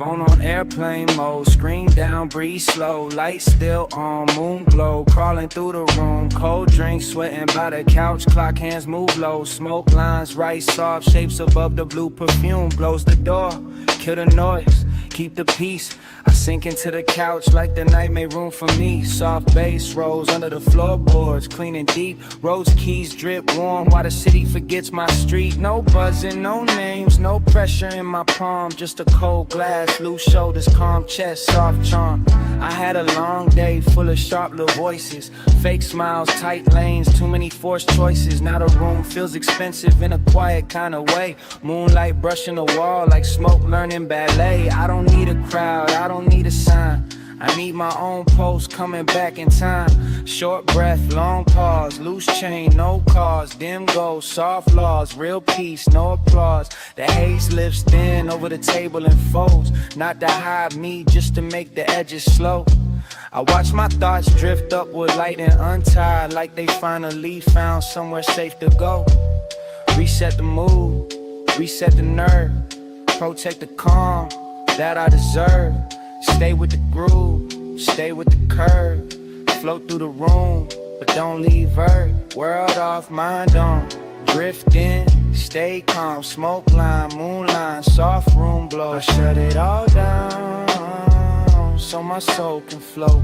Phone on airplane mode, screen down, breathe slow. Light still on, moon glow, crawling through the room. Cold drink, sweating by the couch, clock hands move low. Smoke lines, right soft shapes above the blue perfume. Blows the door, kill the noise, keep the peace. I sink into the couch like the night made room for me. Soft bass rolls under the floorboards, clean and deep. Rose keys drip warm while the city forgets my street. No buzzing, no names, no pressure in my palm. Just a cold glass, loose shoulders, calm chest, soft charm. I had a long day full of sharp little voices. Fake smiles, tight lanes, too many forced choices. Now the room feels expensive in a quiet kind of way. Moonlight brushing the wall like smoke learning ballet. I don't need a crowd, I don't need a sign. I need my own post coming back in time. Short breath, long pause, loose chain, no cause. Dim goals, soft laws, real peace, no applause. The haze lifts thin over the table and folds. Not to hide me, just to make the edges slow. I watch my thoughts drift upward, light and untied, like they finally found somewhere safe to go. Reset the mood, reset the nerve, protect the calm that I deserve. Stay with the groove, stay with the curve. Float through the room, but don't leave Earth. World off, mind on, drift in, stay calm. Smoke line, moonline, soft room glow. I shut it all down, so my soul can float.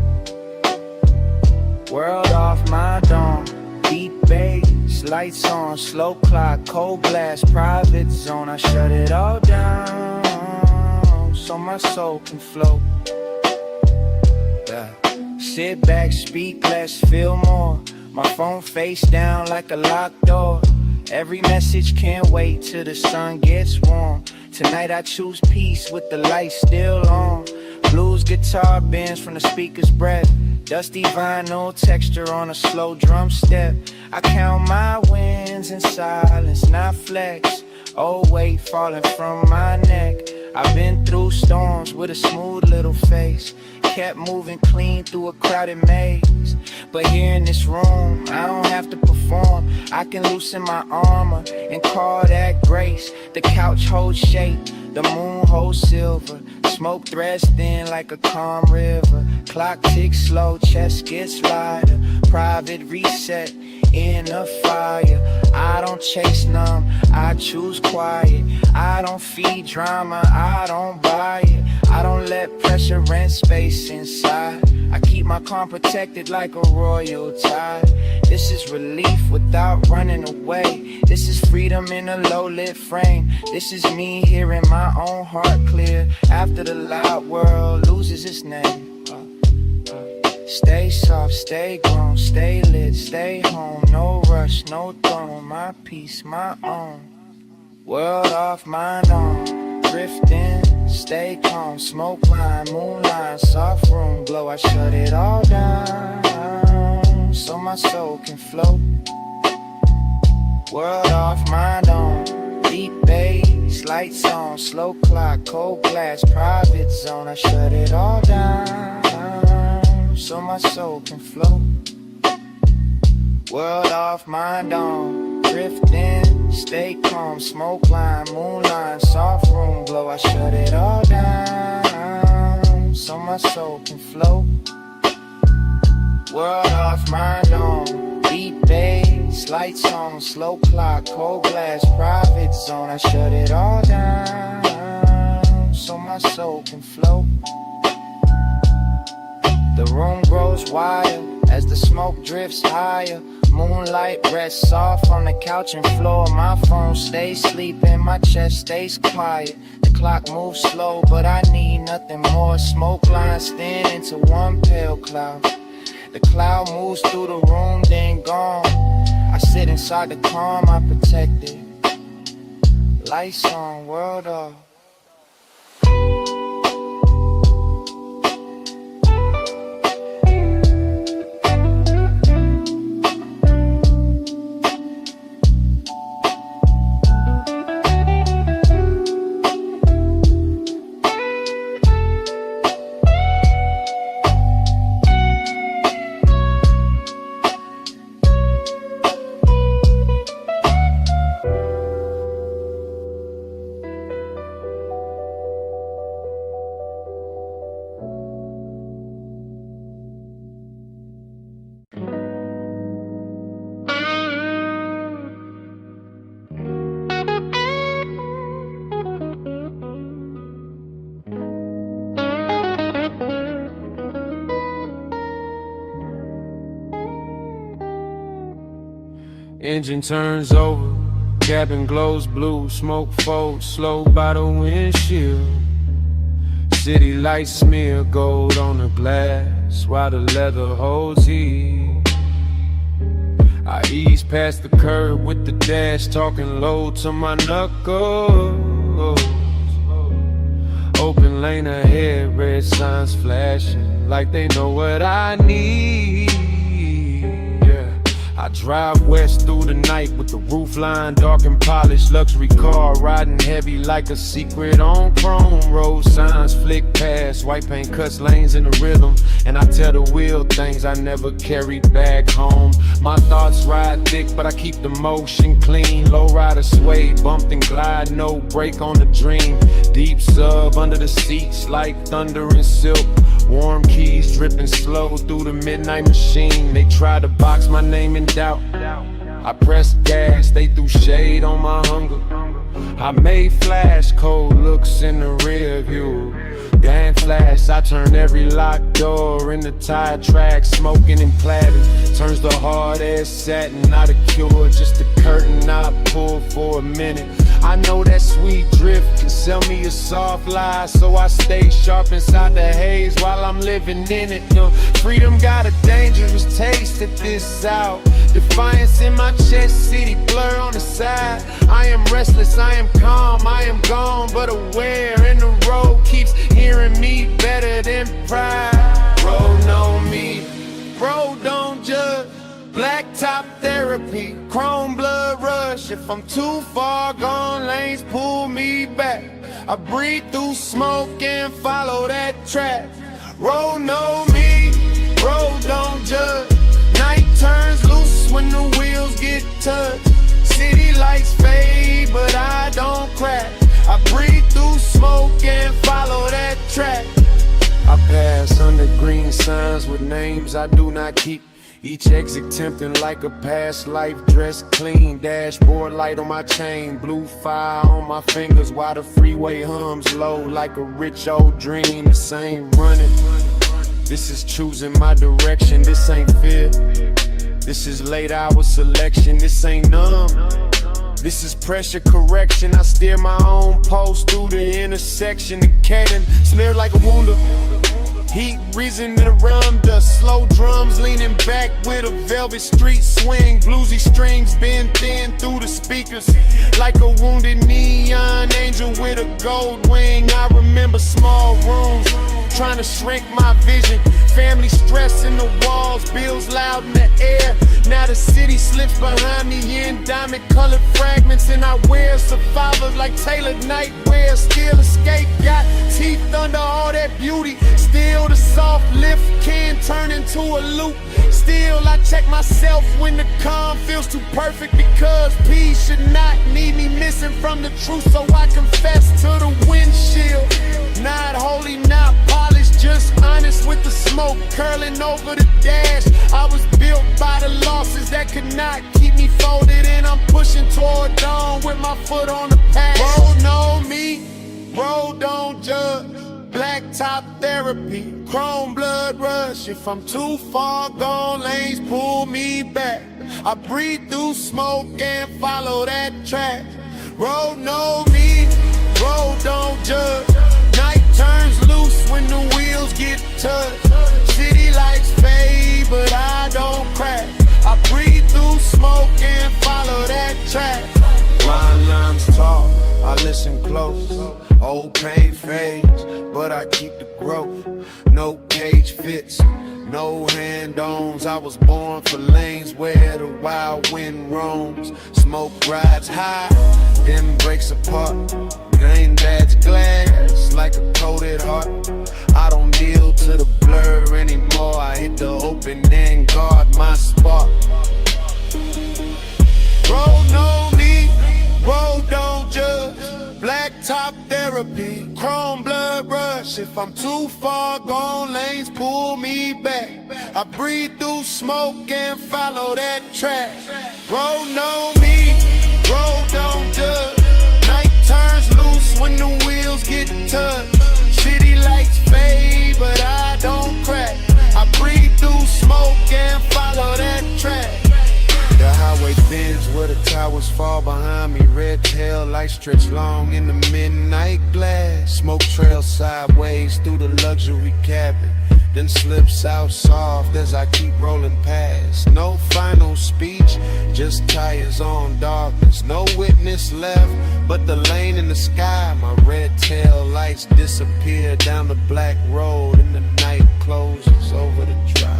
World off, mind on, deep bass, lights on, slow clock, cold blast, private zone. I shut it all down, so my soul can float. Yeah. Sit back, speak less, feel more. My phone face down like a locked door. Every message can't wait till the sun gets warm. Tonight I choose peace with the lights still on. Blues guitar bends from the speaker's breath. Dusty vinyl texture on a slow drum step. I count my wins in silence, not flex. Oh, weight falling from my neck. I've been through storms with a smooth little face. Kept moving clean through a crowded maze. But here in this room, I don't have to perform. I can loosen my armor and call that grace. The couch holds shape, the moon holds silver. Smoke threads thin like a calm river. Clock ticks slow, chest gets lighter. Private reset in a fire. I don't chase numb, I choose quiet. I don't feed drama, I don't buy it. I don't let pressure rent space inside. I keep my calm protected like a royal tide. This is relief without running away. This is freedom in a low-lit frame. This is me hearing my own heart clear after the loud world loses its name. Stay soft, stay grown, stay lit, stay home. No rush, no throne, my peace, my own. World off, mind on, drifting, stay calm. Smoke line, moonline, soft room glow. I shut it all down, so my soul can float. World off, mind on, deep bass, lights on, slow clock, cold glass, private zone. I shut it all down, so my soul can float. World off, mind on, drifting, stay calm. Smoke line, moonline, soft room glow. I shut it all down, so my soul can float. World off, mind on, deep bass, lights on, slow clock, cold glass, private zone. I shut it all down, so my soul can float. The room grows wider as the smoke drifts higher. Moonlight rests soft on the couch and floor. My phone stays sleeping, my chest stays quiet. The clock moves slow, but I need nothing more. Smoke lines thin into one pale cloud. The cloud moves through the room, then gone. I sit inside the calm, I protect it. Lights on, world off. Engine turns over, cabin glows blue, smoke folds slow by the windshield. City lights smear gold on the glass while the leather holds heat. I ease past the curb with the dash, talking low to my knuckles. Open lane ahead, red signs flashing like they know what I need. I drive west through the night with the roof line dark and polished. Luxury car riding heavy like a secret on chrome. Road signs flick past, white paint cuts lanes in the rhythm. And I tell the wheel things I never carried back home. My thoughts ride thick, but I keep the motion clean. Low rider sway, bumped and glide, no break on the dream. Deep sub under the seats like thunder and silk. Warm keys dripping slow through the midnight machine. They tried to box my name in doubt. I pressed gas, they threw shade on my hunger. I made flash cold looks in the rear view. Gang flash, I turn every locked door into tire tracks, smoking and platinum. Turns the hard ass satin, not a cure, just a curtain I pull for a minute. I know that sweet drift can sell me a soft lie, so I stay sharp inside the haze while I'm living in it. Freedom got a dangerous taste at this hour. Defiance in my chest, city blur on the side. I am restless, I am calm, I am gone, but aware. And the road keeps hearing me better than pride. Road know me, road don't judge. Black top therapy, chrome blood rush. If I'm too far gone, lanes pull me back. I breathe through smoke and follow that track. Road know me, road don't judge. Night turns loose when the wheels get touched. City lights fade, but I don't crack. I breathe through smoke and follow that track. I pass under green signs with names I do not keep. Each exit tempting like a past life, dressed clean. Dashboard light on my chain, blue fire on my fingers while the freeway hums low like a rich old dream. This ain't running, this is choosing my direction. This ain't fear, this is late hour selection. This ain't numb, this is pressure correction. I steer my own post through the intersection. The cannon smeared like a wound. Heat reasoning around dust, slow drums leaning back with a velvet street swing. Bluesy strings bend thin through the speakers like a wounded neon angel with a gold wing. I remember small rooms trying to shrink my vision. Family stress in the walls, bills loud in the air. Now the city slips behind me in diamond colored fragments, and I wear survivor like tailored nightwear. Still escape, got teeth under all that beauty. Still the soft lift can turn into a loop. Still I check myself when the calm feels too perfect, because peace should not need me missing from the truth. So I confess to the windshield, not holy, not polished, just honest with the smoke curling over the dash. I was built by the losses that could not keep me folded, and I'm pushing toward dawn with my foot on the past. Road know me, road don't judge. Black top therapy, chrome blood rush. If I'm too far gone, lanes pull me back. I breathe through smoke and follow that track. Road know me, road don't judge. Night turns loose when the wheels get touched. City lights fade, but I don't crack. I breathe through smoke and follow that track. Line lines tall, I listen close. Old pain fades, but I keep the growth. No cage fits, no hand-ons. I was born for lanes where the wild wind roams. Smoke rides high, then breaks apart. Green badge glass like a coated heart. I don't deal to the blur anymore. I hit the open and guard my spot. Road know me, road don't judge. Black top therapy, chrome blood rush. If I'm too far gone, lanes pull me back. I breathe through smoke and follow that track. Road know me, road don't judge. Night turns loose when the wheels get touched. City lights fade, but I don't crack. I breathe through smoke and follow that track. The highway bends fall behind me, red tail lights stretch long in the midnight glass. Smoke trails sideways through the luxury cabin, then slips out soft as I keep rolling past. No final speech, just tires on darkness. No witness left but the lane in the sky. My red tail lights disappear down the black road and the night closes over the drive.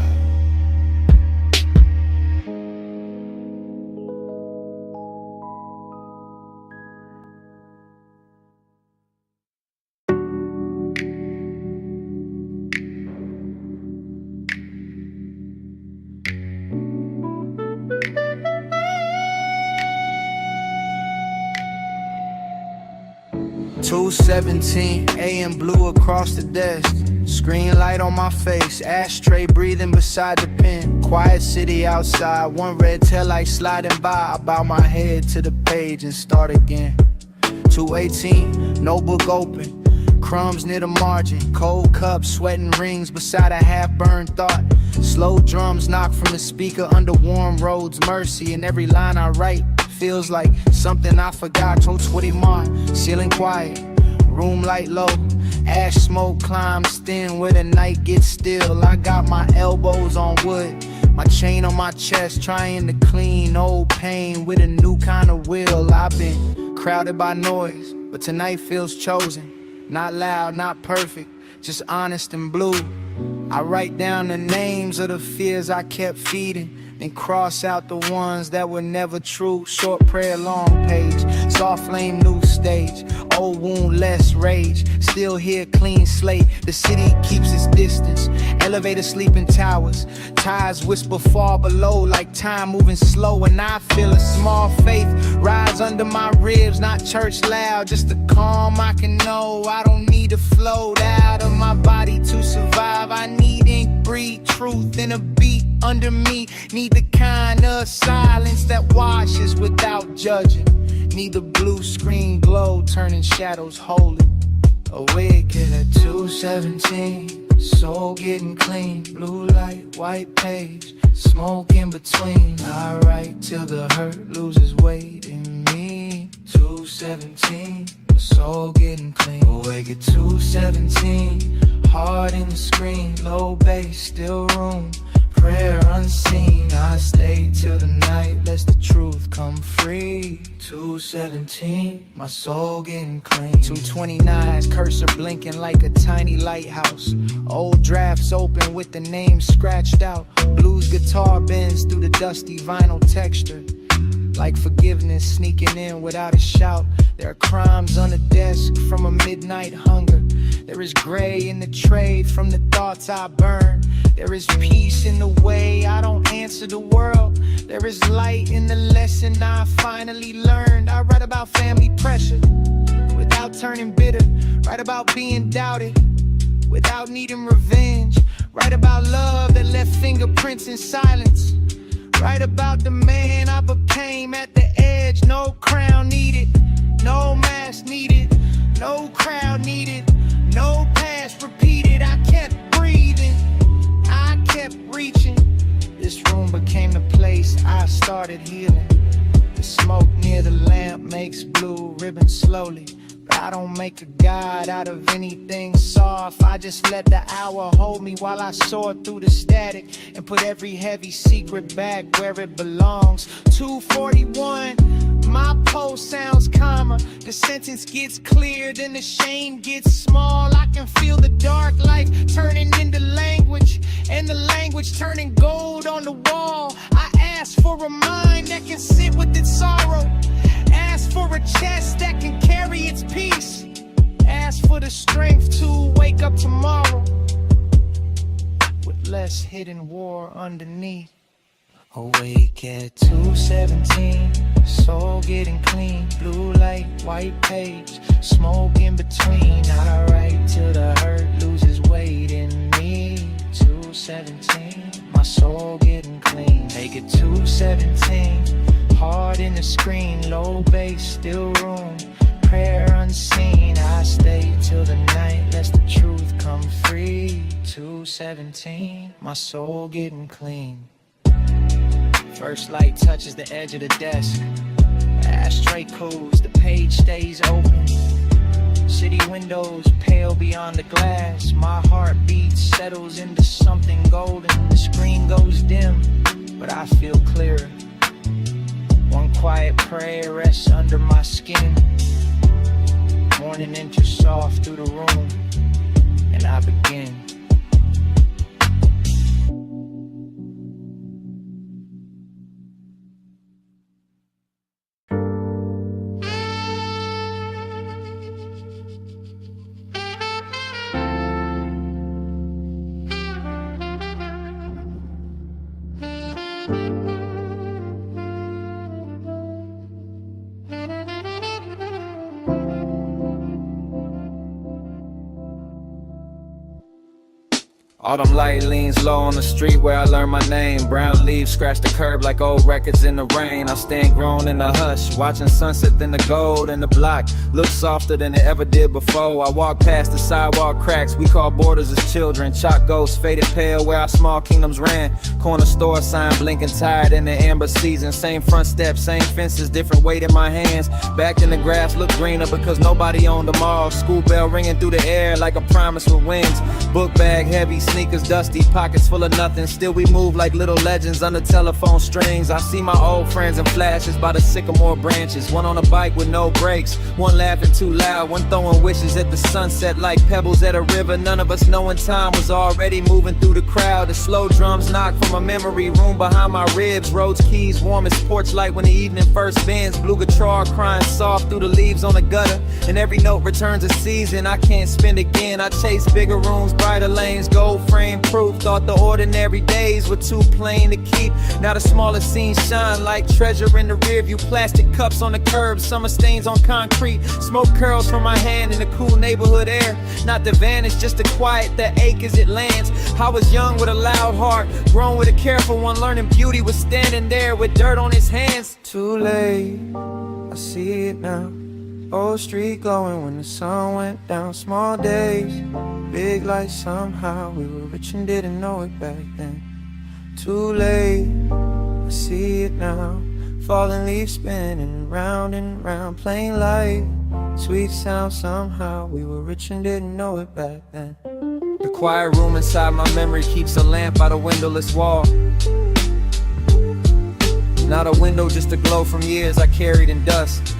"2:17 a.m. blue across the desk. Screen light on my face, ashtray breathing beside the pen. Quiet city outside, one red tail light sliding by. I bow my head to the page and start again. 2:18, notebook open, crumbs near the margin. Cold cups, sweating rings beside a half-burned thought. Slow drums knock from the speaker under warm roads. Mercy in every line I write feels like something I forgot. Told 20 Mark, ceiling quiet, room light low. Ash smoke climbs thin where the night gets still. I got my elbows on wood, my chain on my chest, trying to clean old pain with a new kind of will. I've been crowded by noise, but tonight feels chosen. Not loud, not perfect, just honest and blue. I write down the names of the fears I kept feeding, then cross out the ones that were never true. Short prayer, long page, soft flame, new stage. Old wound, less rage, still here, clean slate. The city keeps its distance, elevator sleeping towers. Tides whisper far below like time moving slow. And I feel a small faith rise under my ribs. Not church loud, just the calm I can know. I don't need to float out of my body to survive. I need ink, breathe truth in a beat under me. Need the kind of silence that washes without judging. Need the blue screen glow turning shadows holy. Awake at 2:17, soul getting clean. Blue light, white page, smoke in between. I write till the hurt loses weight in me. 2:17, soul getting clean. Awake at 2:17, heart in the screen. Low bass, still room, prayer unseen. I stay till the night, lets the truth come free. 2:17, my soul getting clean. 2:29's cursor blinking like a tiny lighthouse. Old drafts open with the name scratched out. Blues guitar bends through the dusty vinyl texture, like forgiveness sneaking in without a shout. There are crimes on the desk from a midnight hunger. There is gray in the trade from the thoughts I burn. There is peace in the way I don't answer the world. There is light in the lesson I finally learned. I write about family pressure without turning bitter. Write about being doubted without needing revenge. Write about love that left fingerprints in silence. Write about the man I became at the edge. No crown needed, no mask needed, no crowd needed, no past repeated. I kept breathing, I kept reaching. This room became the place I started healing. The smoke near the lamp makes blue ribbons slowly. But I don't make a god out of anything soft. I just let the hour hold me while I soar through the static and put every heavy secret back where it belongs. 2:41, my pulse sounds calmer. The sentence gets clear, then the shame gets small. I can feel the dark life turning into language, and the language turning gold on the wall. I ask for a mind that can sit with its sorrow. Ask for a chest that can carry its peace. Ask for the strength to wake up tomorrow with less hidden war underneath. Awake at 2:17, soul getting clean. Blue light, white page, smoke in between. I write till the hurt loses weight in me. 2:17, my soul getting clean. Take it 2:17, heart in the screen. Low bass, still room, prayer unseen. I stay till the night, lets the truth come free. 2:17, my soul getting clean. First light touches the edge of the desk. Ashtray cools, the page stays open. City windows pale beyond the glass. My heartbeat settles into something golden. The screen goes dim, but I feel clearer. One quiet prayer rests under my skin. Morning enters soft through the room, and I begin. Autumn light leans low on the street where I learned my name. Brown leaves scratch the curb like old records in the rain. I stand grown in the hush, watching sunset in the gold. And the block looks softer than it ever did before. I walk past the sidewalk cracks we call borders as children. Chalk ghosts faded pale where our small kingdoms ran. Corner store sign blinking tired in the amber season. Same front steps, same fences, different weight in my hands. Back in the grass look greener because nobody owned them all. School bell ringing through the air like a promise with wings. Book bag heavy, sneakers dusty, pockets full of nothing. Still we move like little legends under telephone strings. I see my old friends in flashes by the sycamore branches. One on a bike with no brakes, one laughing too loud, one throwing wishes at the sunset like pebbles at a river. None of us knowing time was already moving through the crowd. The slow drums knock from a memory room behind my ribs. Roads keys warm as porch light when the evening first bends. Blue guitar crying soft through the leaves on the gutter. And every note returns a season I can't spend again. I chase bigger rooms, brighter lanes, gold frame proof. Thought the ordinary days were too plain to keep. Now the smallest scenes shine like treasure in the rearview. Plastic cups on the curb, summer stains on concrete. Smoke curls from my hand in the cool neighborhood air. Not the vanish, just the quiet that ache as it lands. I was young with a loud heart, grown with a careful one. Learning beauty was standing there with dirt on his hands. Too late, I see it now. Old street glowing when the sun went down. Small days, big lights somehow. We were rich and didn't know it back then. Too late, I see it now. Falling leaves spinning round and round. Plain light, sweet sound somehow. We were rich and didn't know it back then. The quiet room inside my memory keeps a lamp by the windowless wall. Not a window, just a glow from years I carried in dust.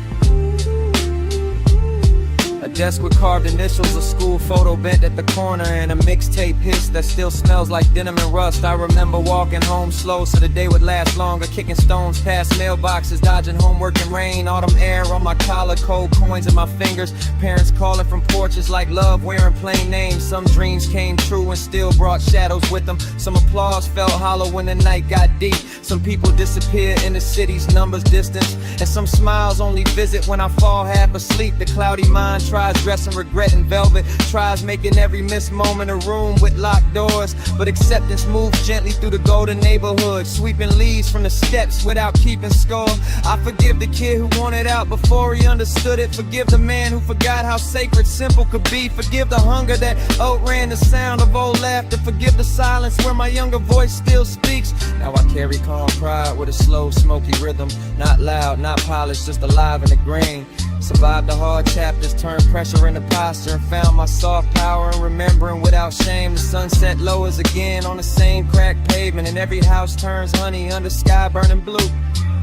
A desk with carved initials, a school photo bent at the corner, and a mixtape hiss that still smells like denim and rust. I remember walking home slow so the day would last longer, kicking stones past mailboxes, dodging homework and rain. Autumn air on my collar, cold coins in my fingers. Parents calling from porches like love, wearing plain names. Some dreams came true and still brought shadows with them. Some applause felt hollow when the night got deep. Some people disappear in the city's numbers distance, and some smiles only visit when I fall half asleep. The cloudy mind tries dressing regret in velvet, tries making every missed moment a room with locked doors. But acceptance moves gently through the golden neighborhood, sweeping leaves from the steps without keeping score. I forgive the kid who wanted out before he understood it. Forgive the man who forgot how sacred simple could be. Forgive the hunger that outran the sound of old laughter. Forgive the silence where my younger voice still speaks. Now I carry calm pride with a slow smoky rhythm. Not loud, not polished, just alive in the grain. Survived the hard chapters, turned pressure into posture, and found my soft power in remembering without shame. The sunset lowers again on the same cracked pavement, and every house turns honey under sky burning blue.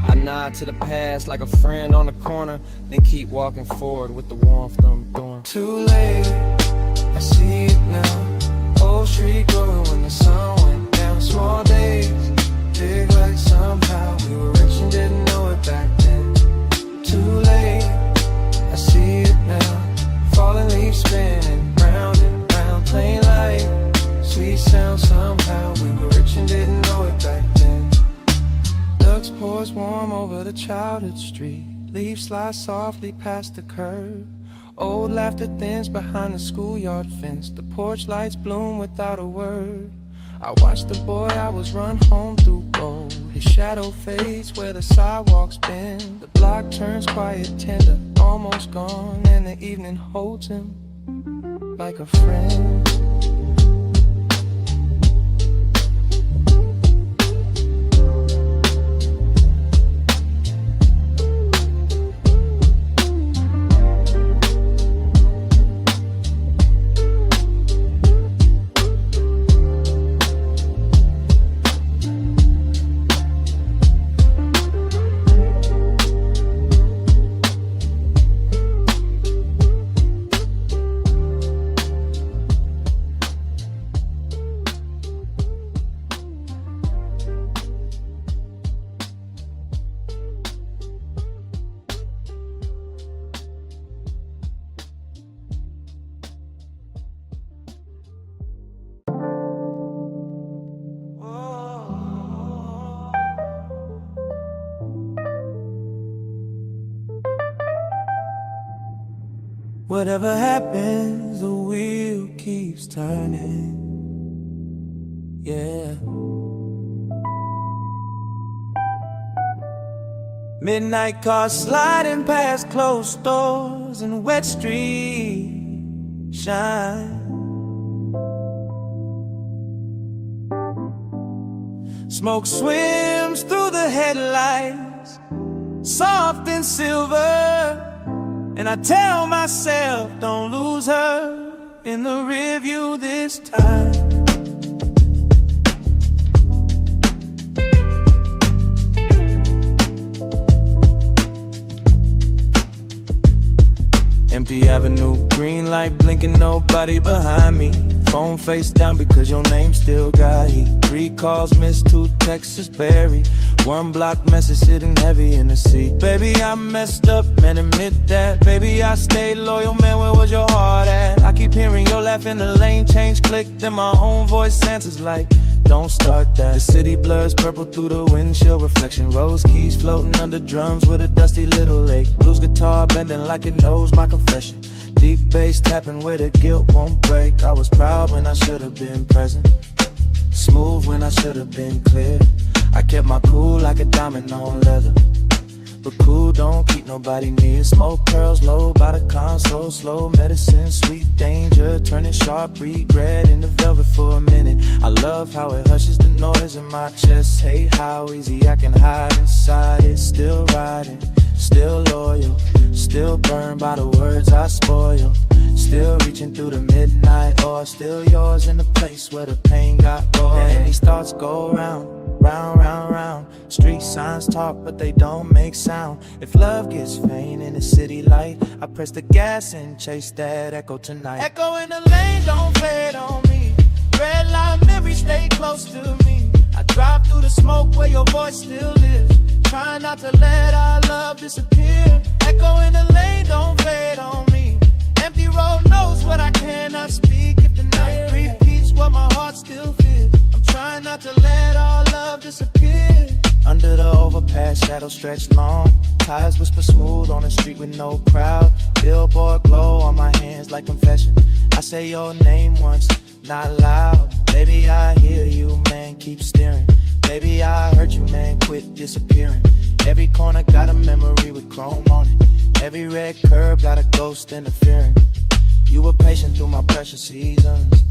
I nod to the past like a friend on the corner, then keep walking forward with the warmth I'm doing. Too late, I see it now. Old street glowing when the sun went down. Small days, big lights somehow. We were rich and didn't know it back then. Too late, I see it now. Falling leaves spinning round and round. Plain light, sweet sound somehow. We were rich and didn't know it back then. Lux pours warm over the childhood street. Leaves slide softly past the curb. Old laughter thins behind the schoolyard fence. The porch lights bloom without a word. I watched the boy I was run home through gold. His shadow fades where the sidewalks bend. The block turns quiet, tender, almost gone. And the evening holds him like a friend. Whatever happens, the wheel keeps turning. Yeah. Midnight cars sliding past closed doors and wet streets shine. Smoke swims through the headlights, soft and silver. And I tell myself, don't lose her in the rearview this time. Empty avenue, green light blinking, nobody behind me. Phone face down because your name still got heat. 3 calls missed, 2 texts buried. 1 block message sitting heavy in the seat. Baby, I messed up, man, admit that. Baby, I stayed loyal, man, where was your heart at? I keep hearing your laugh in the lane change click. Then my own voice answers like, don't start that. The city blurs purple through the windshield reflection. Rose keys floating under drums with a dusty little lake. Blues guitar bending like it knows my confession. Deep bass tapping where the guilt won't break. I was proud when I should have been present, smooth when I should have been clear. I kept my cool like a diamond on leather, but cool don't keep nobody near. Smoke curls low by the console, slow medicine, sweet danger, turning sharp regret into velvet for a minute. I love how it hushes the noise in my chest. Hate how easy I can hide inside it. Still riding, still loyal, still burned by the words I spoil. Still reaching through the midnight oil, still yours in the place where the pain got raw. And these thoughts go round, round, round, round. Street signs talk, but they don't make sound. If love gets faint in the city light, I press the gas and chase that echo tonight. Echo in the lane, don't fade on me. Red light memories stay close to me. I drive through the smoke where your voice still lives. Try not to let our love disappear. Echo in the lane, don't fade on me. Empty road knows what I cannot speak. If the night repeats what my heart still feels, I'm trying not to let our love disappear. Under the overpass, shadows stretch long. Tires whisper smooth on the street with no crowd. Billboard glow on my hands like confession. I say your name once, not loud. Baby, I hear you, man, keep steering. Baby, I heard you, man, quit disappearing. Every corner got a memory with chrome on it. Every red curve got a ghost interfering. You were patient through my precious seasons,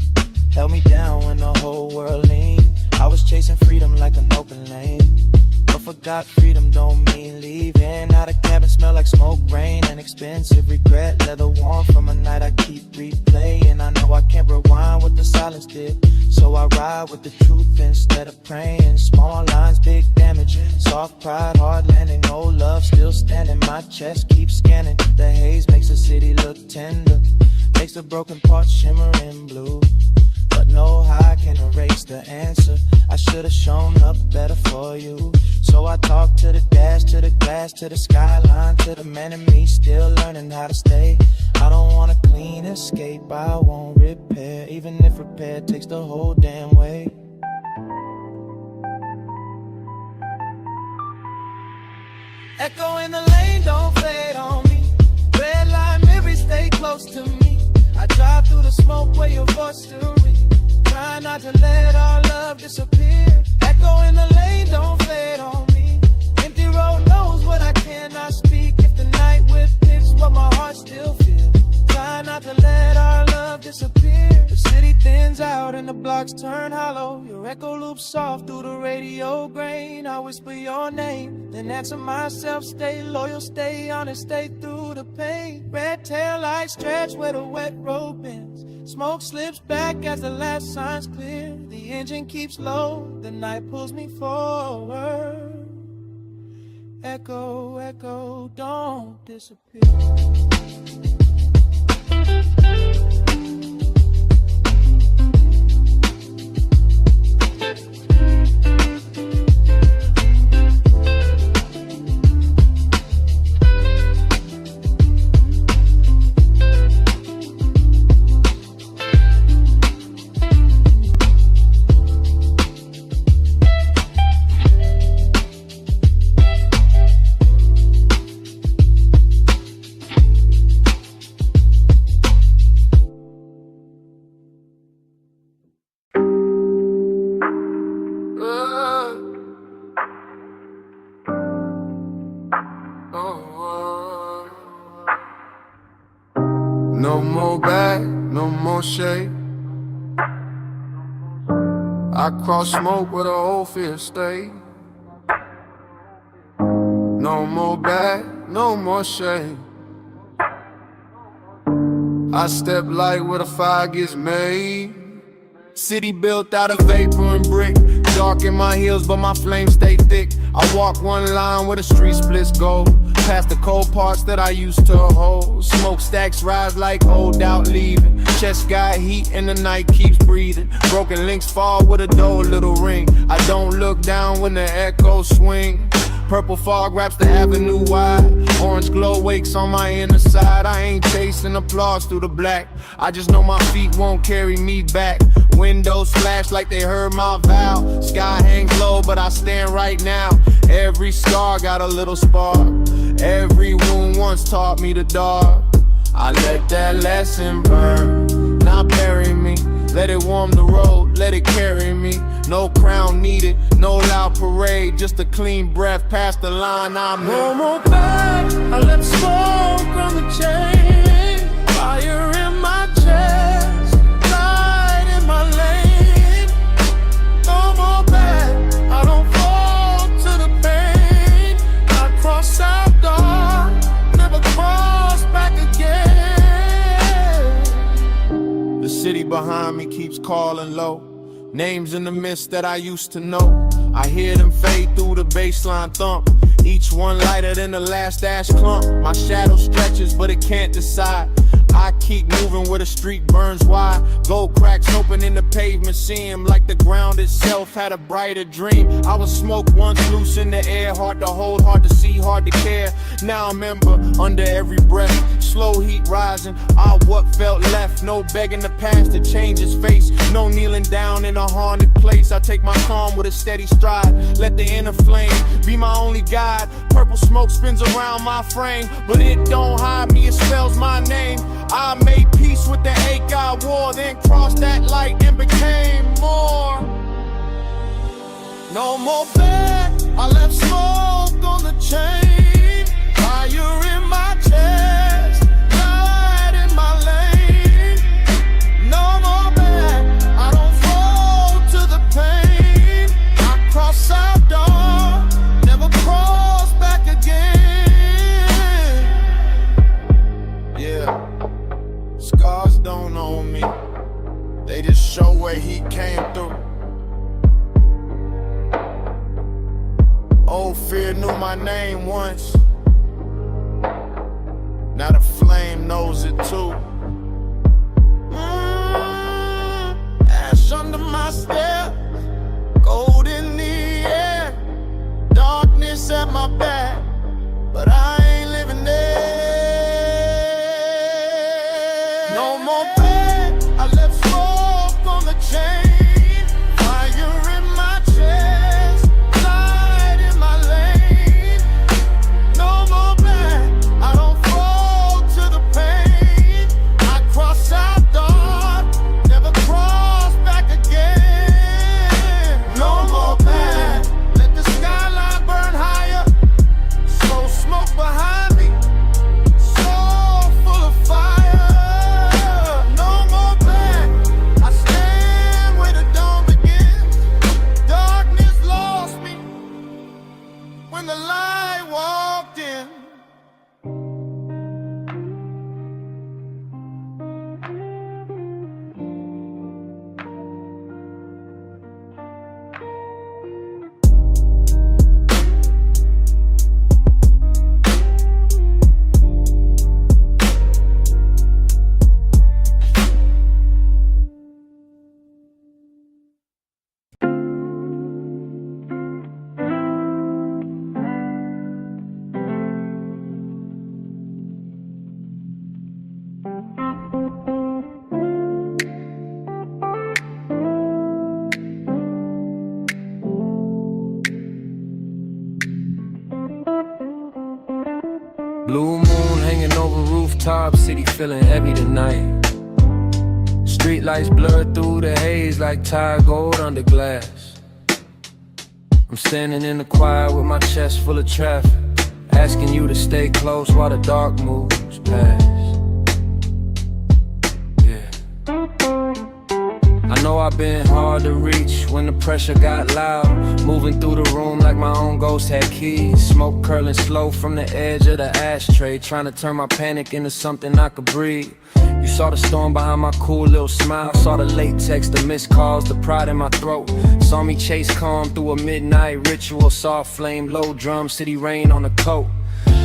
held me down when the whole world leaned. I was chasing freedom like an open lane, but forgot freedom don't mean leaving. Now the cabin smell like smoke, rain, and expensive regret. Leather warm from a night I keep replaying. I know I can't rewind what the silence did, so I ride with the truth instead of praying. Small lines, big damage, soft pride, hard landing. No love, still standing. My chest keeps scanning. The haze makes the city look tender, makes the broken parts shimmer in blue. But no high can erase the answer. I should've shown up better for you. So I talk to the dash, to the glass, to the skyline, to the man in me still learning how to stay. I don't wanna clean escape, I won't repair, even if repair takes the whole damn way. Echo in the lane, don't fade on me. Red light memories stay close to me. I drive through the smoke where your voice still rings. Try not to let our love disappear. Echo in the lane, don't fade on me. Empty road knows what I cannot speak. If the night witness what my heart still feels, try not to let our love disappear. The city thins out and the blocks turn hollow. Your echo loops soft through the radio grain. I whisper your name, then answer myself. Stay loyal, stay honest, stay through the pain. Red tail lights stretch where the wet road bends. Smoke slips back as the last sign's clear. The engine keeps low, the night pulls me forward. Echo, echo, don't disappear. more shade. I cross smoke where the old fear stay. No more bad, no more shame. I step light where the fire gets made. City built out of vapor and brick. Dark in my heels, but my flames stay thick. I walk one line where the street splits go. Past the cold parts that I used to hold. Smokestacks rise like hold out leaving. Chest got heat and the night keeps breathing. Broken links fall with a dull little ring. I don't look down when the echoes swing. Purple fog wraps the avenue wide. Orange glow wakes on my inner side. I ain't chasing applause through the black. I just know my feet won't carry me back. Windows flash like they heard my vow. Sky hangs low, but I stand right now. Every scar got a little spark. Every wound once taught me the dark. I let that lesson burn. Now bury me. Let it warm the road, let it carry me. No crown needed, no loud parade. Just a clean breath past the line I'm in. No more back, I left smoke on the chain. Fire in my chest, light in my lane. No more back, I don't fall to the pain. I cross out dark, never cross back again. The city behind me keeps calling low. Names in the mist that I used to know. I hear them fade through the baseline thump. Each one lighter than the last ash clump. My shadow stretches, but it can't decide. I keep moving where the street burns wide. Gold cracks open in the pavement seem like the ground itself had a brighter dream. I was smoke once loose in the air. Hard to hold, hard to see, hard to care. Now I'm ember under every breath. Slow heat rising, what felt left. No begging the past to change its face. No kneeling down in a haunted place. I take my calm with a steady stride. Let the inner flame be my only guide. Purple smoke spins around my frame, but it don't hide me, it spells my name. I made peace with the ache I wore, then crossed that light and became more. No more bed, I left smoke on the chain. Fire in my chest, light in my lane. No more bed, I don't fall to the pain. I cross out dark, never cross back again. Yeah, scars don't own me. They just show where he came through. Old fear knew my name once. Now the flame knows it too. Ash under my step, gold in the air, darkness at my back, but I ain't living there. No more bed, I left smoke on the chain. Fire in my chest, light in my lane. No more bed, I don't fall to the pain. I cross out dark, never cross back again. No more bed, let the skyline burn higher. So smoke behind me, so full of fire. No more bed, I stand where the dawn begins. Darkness lost me when the light walked in. Blue moon hanging over rooftops, city feeling heavy tonight. Street lights blur through the haze like tired gold under glass. I'm standing in the quiet with my chest full of traffic, asking you to stay close while the dark moves past. Yeah. I know I've been hard to reach when the pressure got loud. Moving through the room like my own ghost had keys. Smoke curling slow from the edge of the ashtray, trying to turn my panic into something I could breathe. You saw the storm behind my cool little smile. Saw the late text, the missed calls, the pride in my throat. Saw me chase calm through a midnight ritual. Soft flame, low drum, city rain on the coat.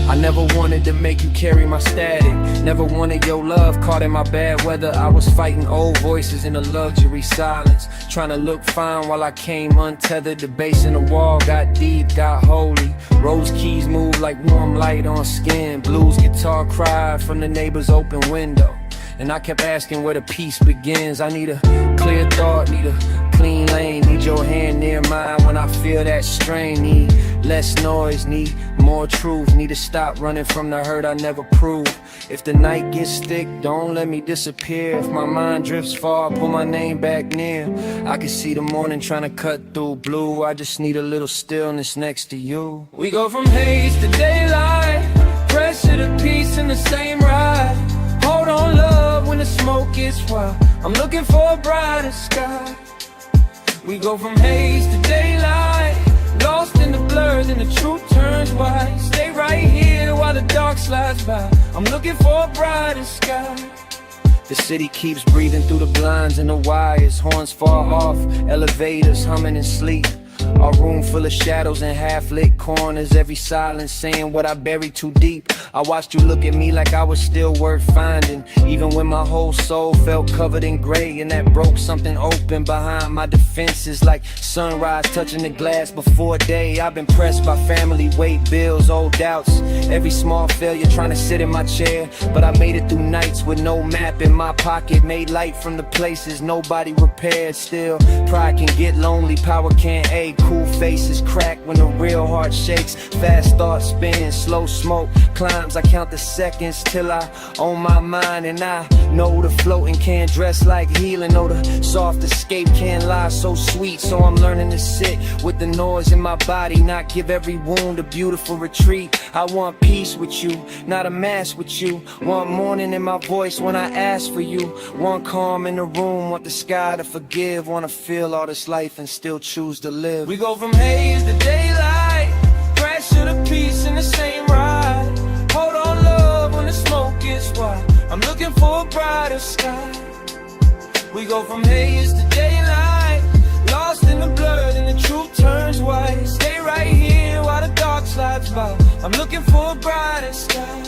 I never wanted to make you carry my static. Never wanted your love caught in my bad weather. I was fighting old voices in a luxury silence, trying to look fine while I came untethered. The bass in the wall got deep, got holy. Rose keys move like warm light on skin. Blues guitar cried from the neighbor's open window. And I kept asking where the peace begins. I need a clear thought, need a clean lane. Need your hand near mine when I feel that strain. Need less noise, need more truth. Need to stop running from the hurt I never proved. If the night gets thick, don't let me disappear. If my mind drifts far, pull my name back near. I can see the morning trying to cut through blue. I just need a little stillness next to you. We go from haze to daylight, pressure to peace in the same ride. Hold on, love, when the smoke gets wild. I'm looking for a brighter sky. We go from haze to daylight, lost in the blur, then the truth turns white. Stay right here while the dark slides by. I'm looking for a brighter sky. The city keeps breathing through the blinds and the wires. Horns fall off, elevators humming in sleep. A room full of shadows and half-lit corners. Every silence saying what I buried too deep. I watched you look at me like I was still worth finding, even when my whole soul felt covered in gray. And that broke something open behind my defenses, like sunrise touching the glass before day. I've been pressed by family, weight, bills, old doubts. Every small failure trying to sit in my chair. But I made it through nights with no map in my pocket. Made light from the places nobody repaired. Still, pride can get lonely, power can't aid. Cool faces crack when the real heart shakes. Fast thoughts spin, slow smoke climbs. I count the seconds till I own my mind. And I know the floating can't dress like healing. Know the soft escape can't lie so sweet. So I'm learning to sit with the noise in my body, not give every wound a beautiful retreat. I want peace with you, not a mask with you. Want morning in my voice when I ask for you. Want calm in the room, want the sky to forgive. Want to feel all this life and still choose to live. We go from haze to daylight, pressure to peace in the same ride. Hold on, love, when the smoke gets wild. I'm looking for a brighter sky. We go from haze to daylight, lost in the blur, and the truth turns white. Stay right here while the dark slides by. I'm looking for a brighter sky.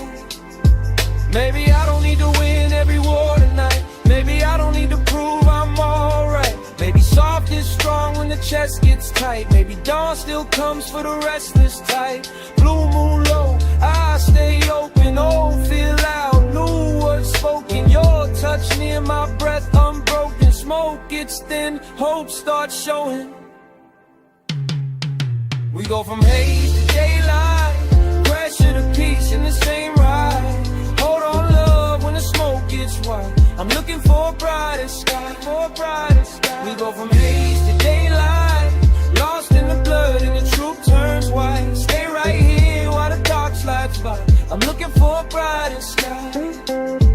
Maybe I don't need to win every war tonight. Maybe I don't need to prove I'm alright. Maybe soft is strong when the chest gets tight. Maybe dawn still comes for the restless type. Blue moon low, I stay open. Oh, feel loud, new words spoken. Your touch near my breath unbroken. Smoke gets thin, hope starts showing. We go from haze to daylight, pressure to peace in the same ride. Hold on, love, when the smoke gets wild. I'm looking for a brighter sky, for a brighter sky. We go from haze to daylight, lost in the blood and the truth turns white. Stay right here while the dark slides by. I'm looking for a brighter sky.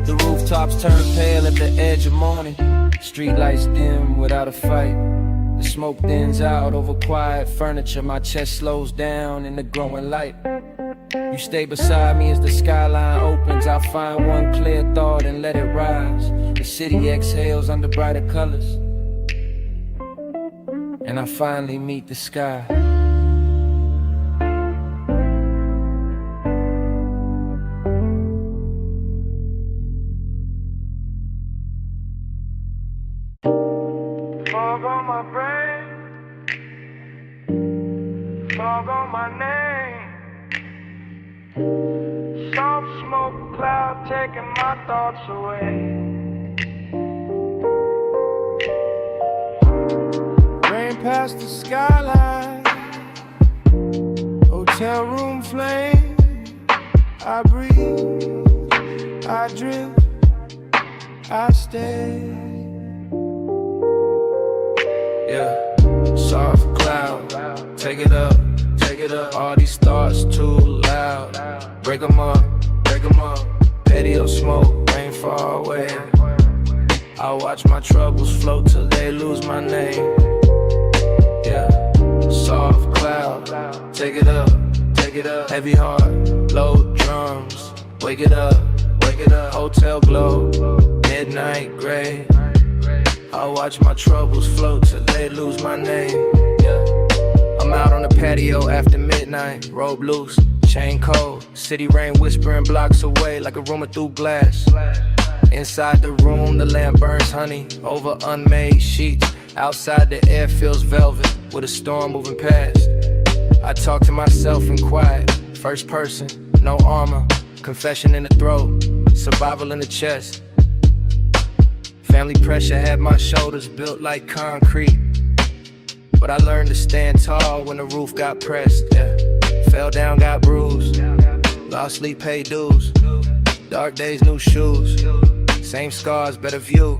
The rooftops turn pale at the edge of morning. Street lights dim without a fight. The smoke thins out over quiet furniture. My chest slows down in the growing light. You stay beside me as the skyline opens. I'll find one clear thought and let it rise. The city exhales under brighter colors, and I finally meet the sky. Fog on my brain, fog on my name. Soft smoke cloud taking my thoughts away. Rain past the skyline, hotel room flame. I breathe, I drift, I stay. Yeah, soft cloud, take it up, take it up. All these thoughts too loud. Break 'em up, break 'em up. Patio smoke, rain far away. I watch my troubles float till they lose my name. Yeah, soft cloud, take it up, heavy heart, low drums, wake it up, hotel glow, midnight gray. I watch my troubles float till they lose my name. Yeah, I'm out on the patio after midnight, robe loose, chain cold, city rain whispering blocks away like a rumor through glass. Inside the room, the lamp burns honey over unmade sheets. Outside, the air feels velvet with a storm moving past. I talk to myself in quiet, first person, no armor, confession in the throat, survival in the chest. Family pressure had my shoulders built like concrete, but I learned to stand tall when the roof got pressed. Yeah. Fell down, got bruised, lost sleep, paid dues. Dark days, new shoes, same scars, better view.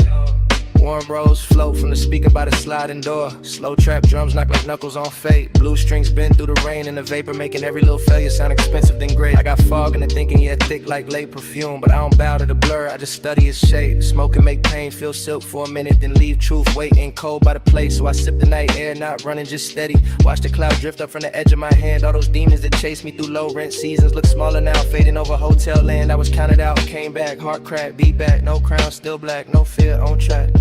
Warm rose float from the speaker by the sliding door. Slow trap drums knock like knuckles on fate. Blue strings bend through the rain and the vapor, making every little failure sound expensive then great. I got fog in the thinking, yeah, thick like late perfume, but I don't bow to the blur, I just study its shape. Smoke and make pain feel silk for a minute, then leave truth waiting cold by the plate. So I sip the night air, not running, just steady. Watch the cloud drift up from the edge of my hand. All those demons that chased me through low rent seasons look smaller now, fading over hotel land. I was counted out, came back, heart cracked, beat back, no crown, still black, no fear, on track.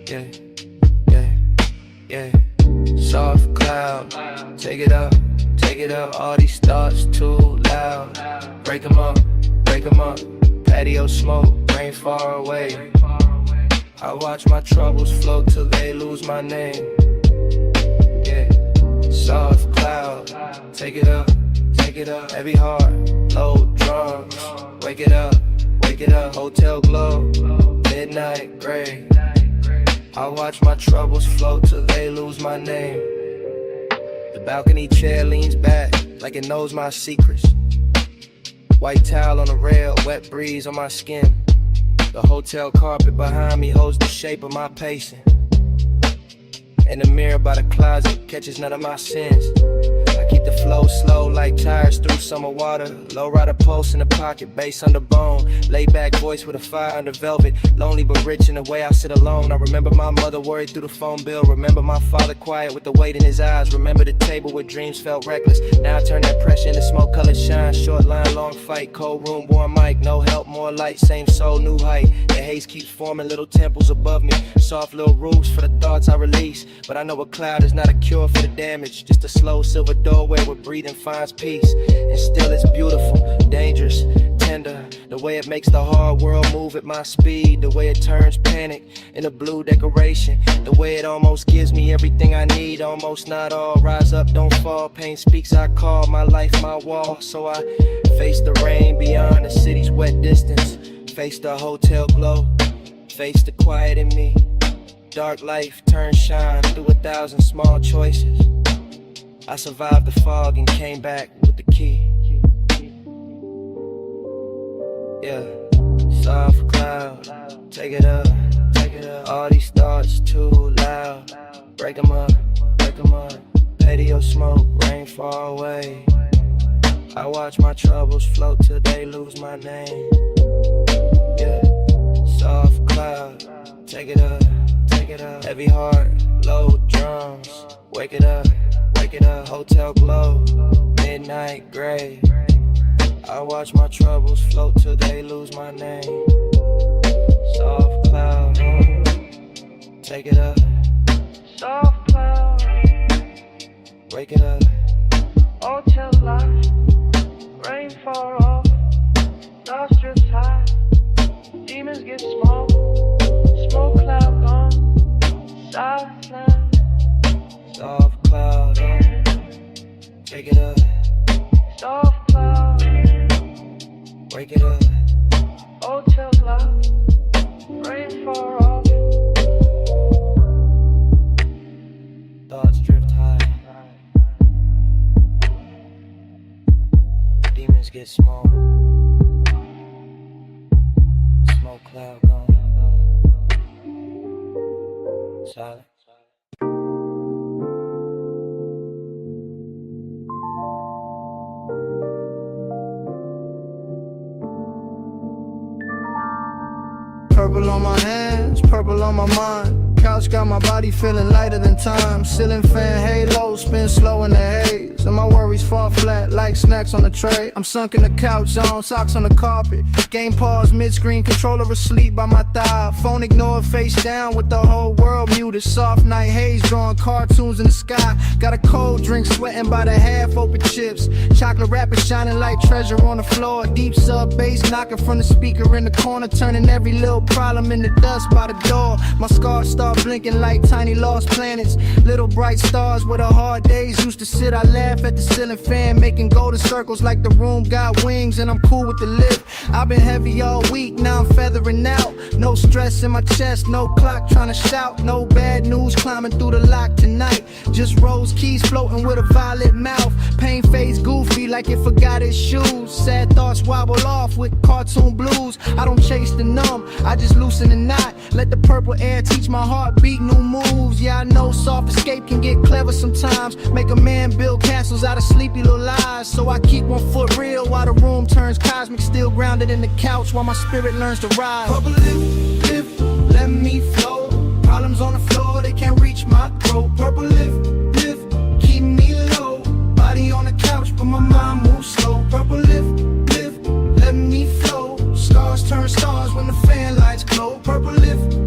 Yeah, yeah, yeah. Soft cloud, take it up, all these thoughts too loud. Break 'em up, patio smoke, rain far away. I watch my troubles float till they lose my name. Yeah, soft cloud, take it up, heavy heart, low drums. Wake it up, hotel glow, midnight gray. I watch my troubles float till they lose my name. The balcony chair leans back like it knows my secrets. White towel on the rail, wet breeze on my skin. The hotel carpet behind me holds the shape of my pacing. And the mirror by the closet catches none of my sins. I keep the flow slow like tires through summer water. Low rider pulse in the pocket, bass under bone. Laid back voice with a fire under velvet. Lonely but rich in the way I sit alone. I remember my mother worried through the phone bill. Remember my father quiet with the weight in his eyes. Remember the table where dreams felt reckless. Now I turn that pressure into smoke colored shine. Short line, long fight, cold room, warm mic. No help, more light, same soul, new height. The haze keeps forming little temples above me. Soft little roofs for the thoughts I release. But I know a cloud is not a cure for the damage. Just a slow silver doorway where breathing finds peace. And still it's beautiful, dangerous, tender. The way it makes the hard world move at my speed. The way it turns panic into blue decoration. The way it almost gives me everything I need. Almost not all, rise up, don't fall. Pain speaks, I call my life my wall. So I face the rain beyond the city's wet distance. Face the hotel glow, face the quiet in me. Dark life turns shine through 1,000 small choices. I survived the fog and came back with the key. Yeah, soft cloud, take it up, all these thoughts too loud. Break 'em up, patio smoke, rain far away. I watch my troubles float till they lose my name. Yeah, soft cloud, take it up, heavy heart, low drums. Wake it up, hotel glow, midnight gray. I watch my troubles float till they lose my name. Soft cloud, take it up, soft cloud. Wake it up, hotel light, rain far off, lost drift high, demons get small, smoke cloud gone, Southland, soft cloud, take it up, soft cloud, wake it up, hotel light, rain far off, thoughts drift high. Demons get small. Smoke cloud gone. Silence. Purple on my hands, purple on my mind. Couch got my body feeling lighter than time. Ceiling fan halo, spin slow in the haze. And my worries fall flat like snacks on the tray. I'm sunk in the couch zone, socks on the carpet. Game pause, mid-screen, controller asleep by my thigh. Phone ignored, face down with the whole world muted. Soft night haze, drawing cartoons in the sky. Got a cold drink, sweating by the half-open chips. Chocolate wrapper shining like treasure on the floor. Deep sub bass knocking from the speaker in the corner, turning every little problem into dust by the door. My scars start blinking like tiny lost planets. Little bright stars where the hard days used to sit. I laugh at the ceiling fan, making golden circles like the room got wings, and I'm cool with the lift. I've been heavy all week, now I'm feathering out. No stress in my chest, no clock trying to shout. No bad news climbing through the lock tonight. Just rose keys floating with a violet mouth. Pain fades goofy like it forgot its shoes. Sad thoughts wobble off with cartoon blues. I don't chase the numb, I just loosen the knot. Let the purple air teach my heartbeat new moves. Yeah, I know soft escape can get clever sometimes. Make a man build castles out of sleepy little lies. So I keep one foot real while the room turns cosmic. Still grounded in the couch while my spirit learns to rise. Purple lift, let me flow. Problems on the floor, they can't reach my throat. Purple lift, keep me low. Body on the couch, but my mind moves slow. Purple lift, let me flow. Scars turn stars when the fan lights glow. Purple lift,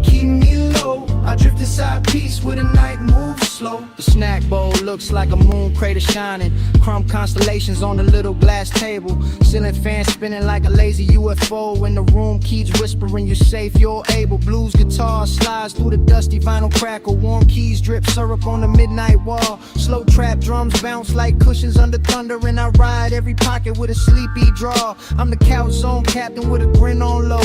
keep me low. I drift inside peace where the night moves slow. The snack bowl looks like a moon crater shining. Crumb constellations on the little glass table. Ceiling fan spinning like a lazy UFO. When the room keeps whispering you're safe, you're able. Blues guitar slides through the dusty vinyl crackle. Warm keys drip syrup on the midnight wall. Slow trap drums bounce like cushions under thunder. And I ride every pocket with a sleepy draw. I'm the couch zone captain with a grin on low.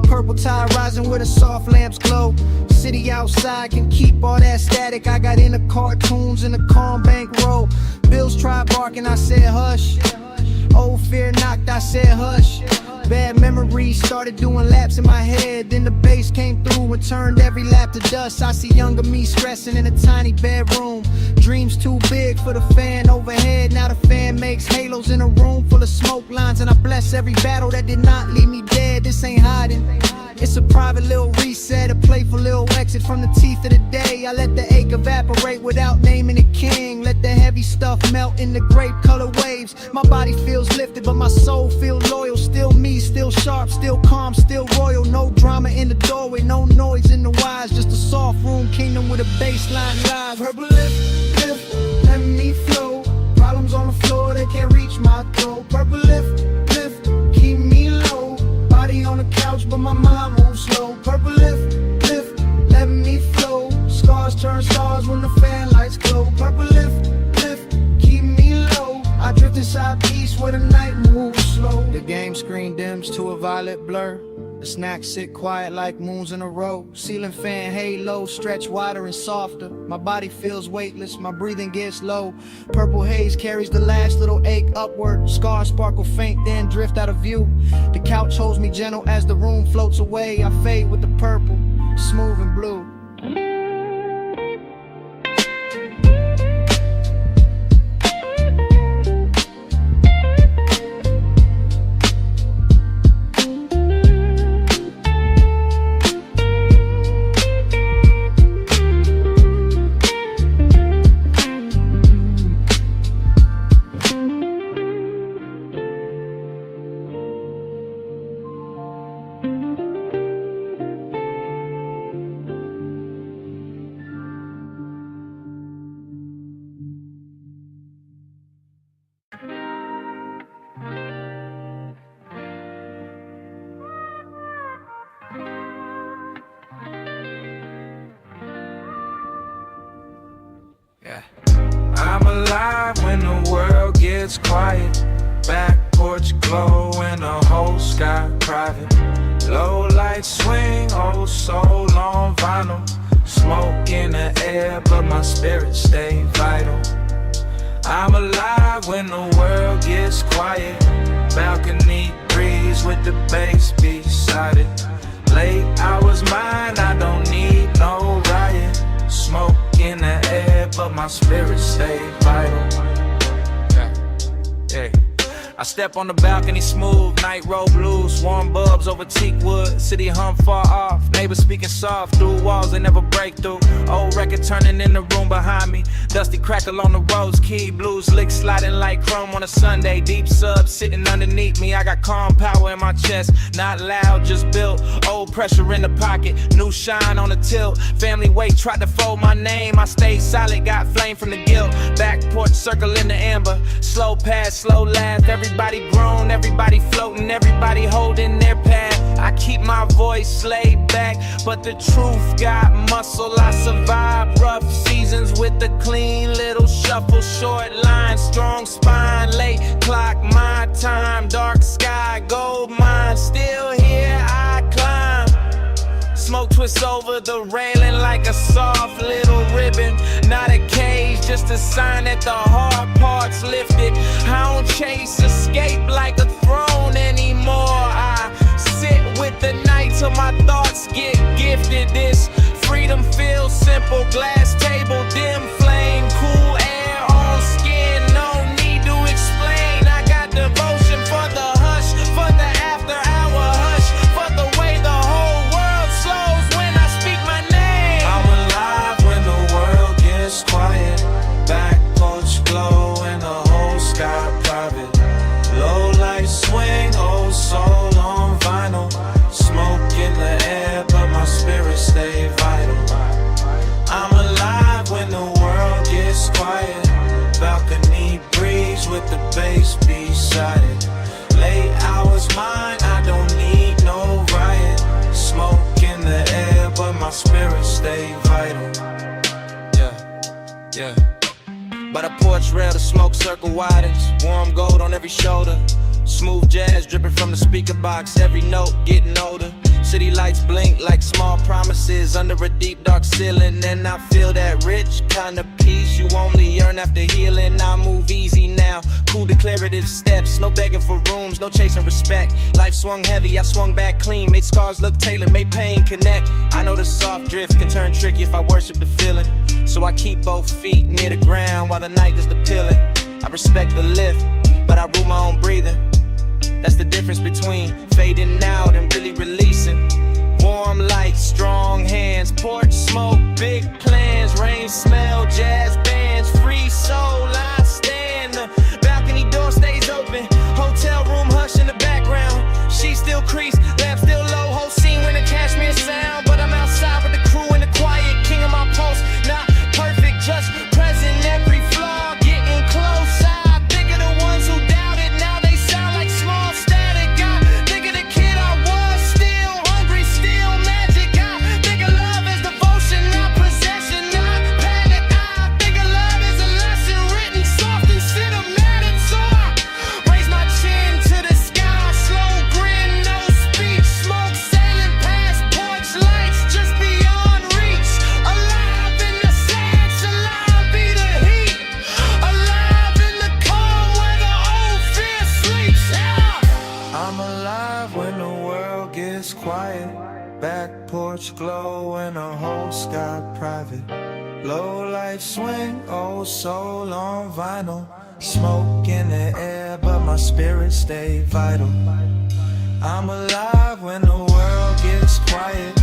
Purple tide rising where the soft lamps glow. City outside can keep all that static. I got into cartoons in a calm bank row. Bills tried barking, I said hush. Old fear knocked, I said hush. Bad memories started doing laps in my head. Then the bass came through and turned every lap to dust. I see younger me stressing in a tiny bedroom. Dreams too big for the fan overhead. Now the fan makes halos in a room full of smoke lines. And I bless every battle that did not leave me dead. This ain't hiding, it's a private little reset, a playful little exit from the teeth of the day. I let the ache evaporate without naming it king. Let the heavy stuff melt in the grape color waves. My body feels lifted but my soul feels loyal. Still me, still sharp, still calm, still royal. No drama in the doorway, no noise in the wires. Just a soft room kingdom with a baseline rise. Purple lift, let me flow. Problems on the floor, they can't reach my throat. Purple lift, keep me low. Body on the couch but my mind moves slow. Purple lift, let me flow. Scars turn stars when the fan lights glow. Purple lift, keep me low. I drift inside peace where the night moves slow. The game screen dims to a violet blur. The snacks sit quiet like moons in a row. Ceiling fan halo stretch wider and softer. My body feels weightless, my breathing gets low. Purple haze carries the last little ache upward. Scars sparkle faint, then drift out of view. The couch holds me gentle as the room floats away. I fade with the purple, smooth and blue. I'm alive when the world gets quiet. Back porch glow and the whole sky private. Low lights swing, oh so long vinyl. Smoke in the air but my spirit stay vital. I'm alive when the world gets quiet. Balcony breeze with the bass beside it. Late hours mine, I don't need no riot. Smoke in the air but my spirit stay vital. Yeah. I step on the balcony smooth, night robe loose, warm bulbs over teak wood, city hum far off, neighbors speaking soft, through walls they never break through, old record turning in the room behind me, dusty crackle on the rose key, blues lick sliding like chrome on a Sunday, deep sub sitting underneath me, I got calm power in my chest, not loud, just built, old pressure in the pocket, new shine on the tilt, family weight tried to fold my name, I stayed solid, got flame from the guilt, back porch circle in the amber, slow pass, slow laugh, everybody grown, everybody floating, everybody holding their path. I keep my voice laid back, but the truth got muscle. I survive rough seasons with a clean little shuffle, short line, strong spine, late clock, my time, dark sky, gold mine, still here I climb. Smoke twists over the railing like a soft little ribbon. Not a cage, just a sign that the hard part's lifted. I don't chase escape like a throne anymore. I sit with the night till my thoughts get gifted. This freedom feels simple. Glass table, dim flame, cool air on skin. No need to explain. I got devotion for the hush, for the after hour hush, for the way the whole world slows when I speak my name. I'm alive when the world gets quiet. Back porch glow and the whole sky private. Low light swing, old soul on vinyl. Smoke in the air, but my spirit stay vital. I'm alive when the world gets quiet. Balcony breeze with the bass beside it. Late hours mine, I don't need no riot. Smoke in the air, but my spirit stay vital. Yeah. By the porch rail, the smoke circle widens. Warm gold on every shoulder. Smooth jazz dripping from the speaker box. Every note getting older. City lights blink like small promises under a deep dark ceiling. And I feel that rich kind of peace you only earn after healing. I move easy now, cool declarative steps. No begging for rooms, no chasing respect. Life swung heavy, I swung back clean. Made scars look tailored, made pain connect. I know the soft drift can turn tricky if I worship the feeling. So I keep both feet near the ground while the night is the peeling. I respect the lift, but I rule my own breathing. That's the difference between fading out and really releasing. Warm lights, strong hands, porch smoke, big plans, rain smell, jazz bands, free soul, I stand. The balcony door stays open, hotel room hush in the background. She still crease, lamp still low, whole scene when the cashmere sound. But I'm outside with the crew in the quiet, king of my pulse. Not perfect, just present, every flaw getting close. I think of the ones who doubted, now they sound like small static. I think of the kid I was, still hungry, still magic. I think of love as devotion, not possession, not panic. I think of love as a lesson written soft and cinematic. So I raise my chin to the sky, slow grin, no speech. Smoke sailing past porch lights, just beyond reach. Alive in the sad salon, be the heat. Alive in the calm where the old fear sleeps. I'm alive when the world gets quiet. Back porch glow and the whole sky private. Low light swing, old soul on vinyl. Smoke in the air, but my spirit stay vital. I'm alive when the world gets quiet.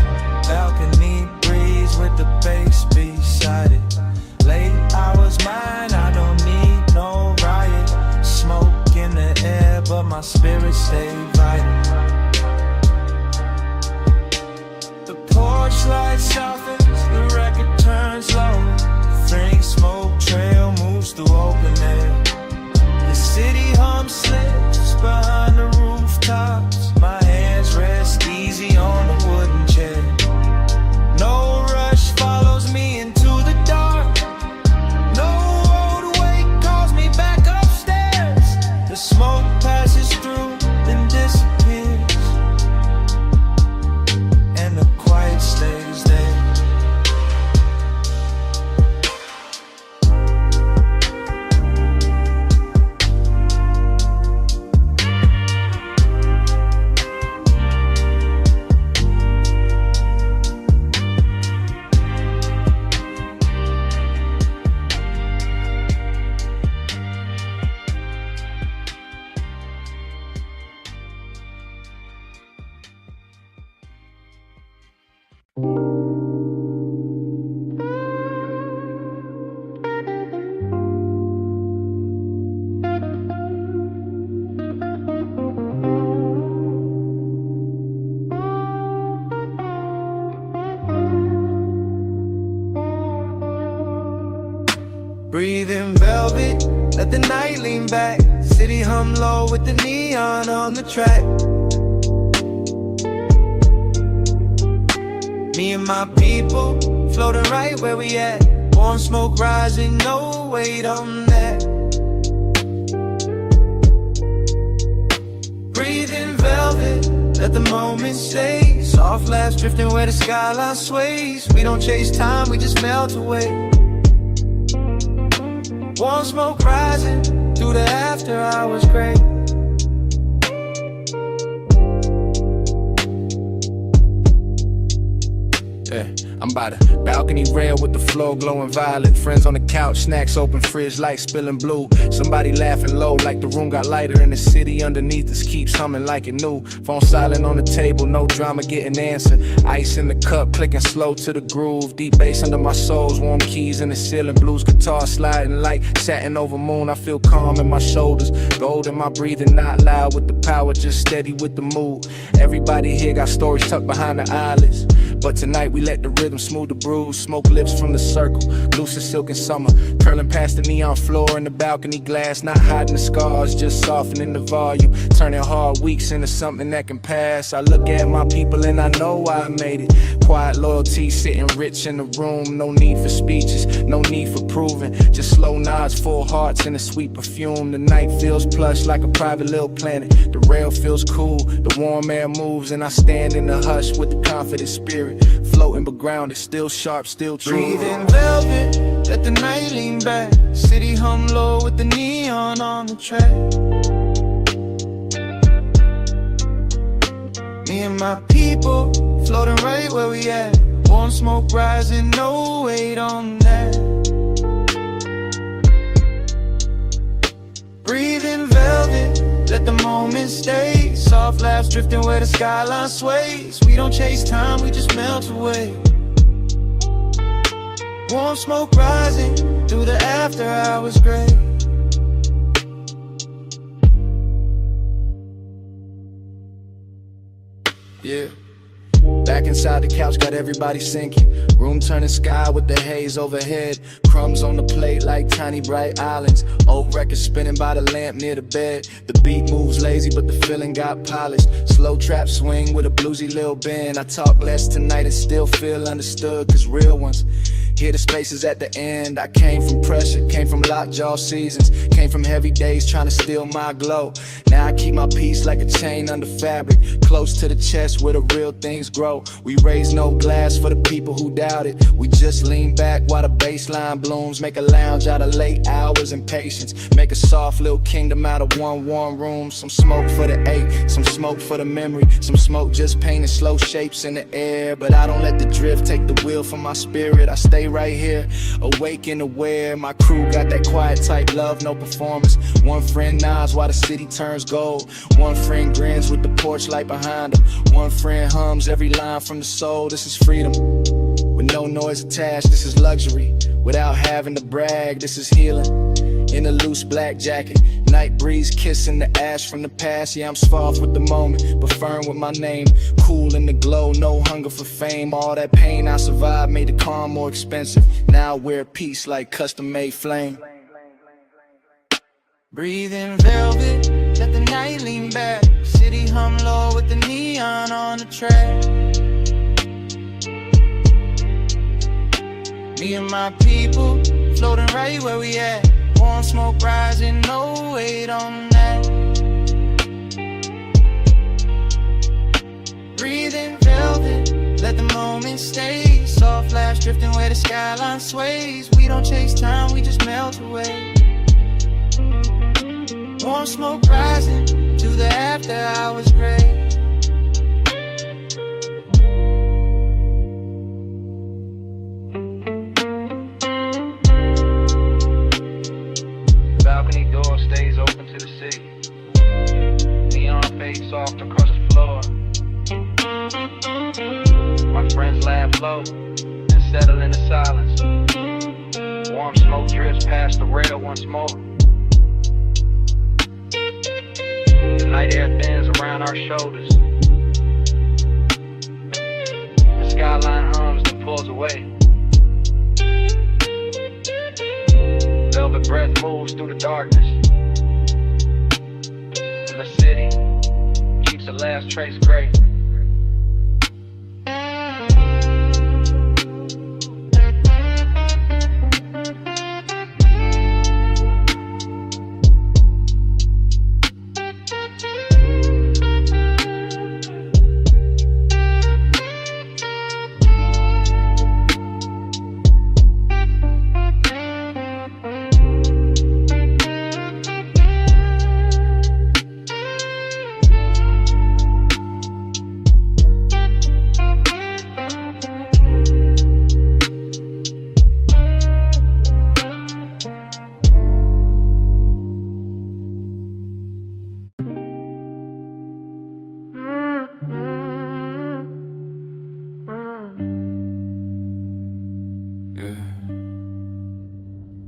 Balcony breeze with the bass beside it. Late hours mine, I don't need no riot. Smoke in the air, but my spirit stay vital. The porch light softens, the record turns low. Faint smoke trail moves through open air. The city hum slips behind the rooftops. My hands rest easy on the wooden chair. No rush follows me into the dark. No old way calls me back upstairs. The smoke passes through, then disappears, and the quiet stays there. Breathing velvet, let the night lean back. City hum low with the neon on the track. Me and my people, floating right where we at. Warm smoke rising, no weight on that. Breathing velvet, let the moment stay. Soft laughs drifting where the skyline sways. We don't chase time, we just melt away. Warm smoke rising through the after hours gray. Yeah, I'm by the balcony rail with the floor glowing violet. Friends on the couch, snacks open, fridge lights spilling blue. Somebody laughing low like the room got lighter, and the city underneath us keeps humming like it new. Phone silent on the table, no drama getting answered. Ice in the cup, clicking slow to the groove. Deep bass under my soles, warm keys in the ceiling. Blues guitar sliding like satin over moon. I feel calm in my shoulders, gold in my breathing, not loud with the power, just steady with the mood. Everybody here got stories tucked behind the eyelids, but tonight we let the rhythm smooth the bruise. Smoke lips from the circle, loose as silk in summer, curling past the neon floor in the balcony glass. Not hiding the scars, just softening the volume, turning hard weeks into something that can pass. I look at my people and I know why I made it. Quiet loyalty sitting rich in the room. No need for speeches, no need for proving, just slow nods, full hearts and a sweet perfume. The night feels plush like a private little planet. The rail feels cool, the warm air moves, and I stand in the hush with the confident spirit, floating but grounded, still sharp, still true. Breathing velvet, let the night lean back. City hum low with the neon on the track. Me and my people, floating right where we at. Warm smoke rising, no weight on that. Breathing velvet, let the moment stay. Soft laughs drifting where the skyline sways. We don't chase time, we just melt away. Warm smoke rising through the after hours gray. Yeah. Back inside the couch, got everybody sinking. Room turning sky with the haze overhead. Crumbs on the plate like tiny bright islands. Old records spinning by the lamp near the bed. The beat moves lazy, but the feeling got polished. Slow trap swing with a bluesy little bend. I talk less tonight and still feel understood, cause real ones hear the spaces at the end. I came from pressure, came from lockjaw seasons, came from heavy days trying to steal my glow. Now I keep my peace like a chain under fabric, close to the chest where the real things grow. We raise no glass for the people who doubt it. We just lean back while the baseline blooms. Make a lounge out of late hours and patience. Make a soft little kingdom out of one warm room. Some smoke for the ache, some smoke for the memory. Some smoke just painting slow shapes in the air. But I don't let the drift take the wheel from my spirit. I stay right here, awake and aware. My crew got that quiet type love, no performance. One friend nods while the city turns gold. One friend grins with the porch light behind him. One friend hums every line from the soul. This is freedom, with no noise attached. This is luxury, without having to brag. This is healing, in a loose black jacket. Night breeze kissing the ash from the past. Yeah, I'm soft with the moment, but firm with my name. Cool in the glow, no hunger for fame. All that pain I survived made the calm more expensive. Now I wear peace like custom-made flame. Breathing velvet, let the night lean back. City hum low with the neon on the track. Me and my people, floating right where we at. Warm smoke rising, no weight on that. Breathing velvet, let the moment stay. Soft flash drifting where the skyline sways. We don't chase time, we just melt away. Warm smoke rising to the after hours gray. Balcony door stays open to the city. Neon fades soft across the floor. My friends laugh low and settle into silence. Warm smoke drifts past the rail once more. The night air thins around our shoulders. The skyline hums and pulls away. Velvet breath moves through the darkness. In the city, keeps the last trace gray.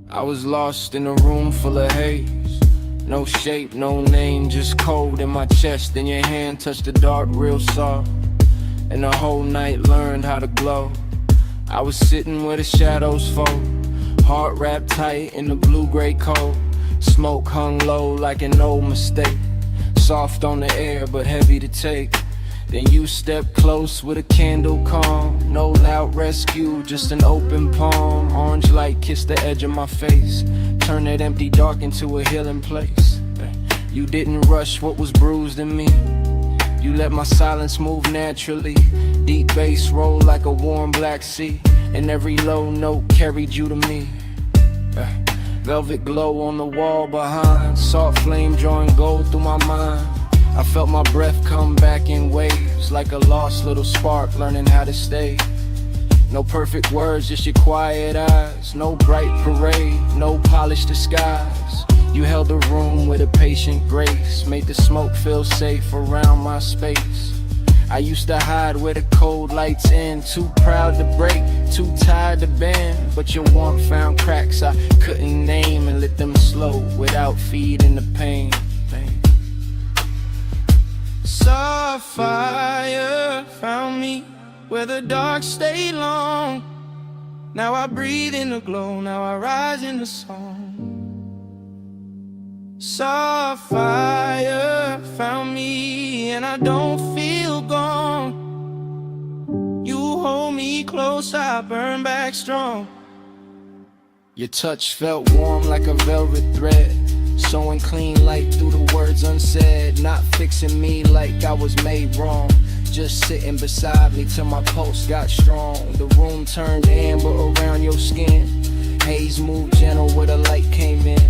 I was lost in a room full of haze. No shape, no name, just cold in my chest. Then your hand touched the dark real soft, and the whole night learned how to glow. I was sitting where the shadows fall, heart wrapped tight in the blue-gray cold. Smoke hung low like an old mistake, soft on the air but heavy to take. Then you stepped close with a candle calm. No loud rescue, just an open palm. Orange light kissed the edge of my face, turned that empty dark into a healing place. You didn't rush what was bruised in me, you let my silence move naturally. Deep bass rolled like a warm black sea, and every low note carried you to me. Velvet glow on the wall behind, soft flame drawing gold through my mind. I felt my breath come back in waves, like a lost little spark learning how to stay. No perfect words, just your quiet eyes. No bright parade, no polished disguise. You held the room with a patient grace, made the smoke feel safe around my space. I used to hide where the cold lights in, too proud to break, too tired to bend. But your warmth found cracks I couldn't name, and lit them slow without feeding the pain. Soft fire found me where the dark stayed long. Now I breathe in the glow, now I rise in the song. Soft fire found me and I don't feel gone. You hold me close, I burn back strong. Your touch felt warm like a velvet thread, sewing clean light through the words unsaid. Not fixing me like I was made wrong, just sitting beside me till my pulse got strong. The room turned amber around your skin, haze moved gentle where the light came in.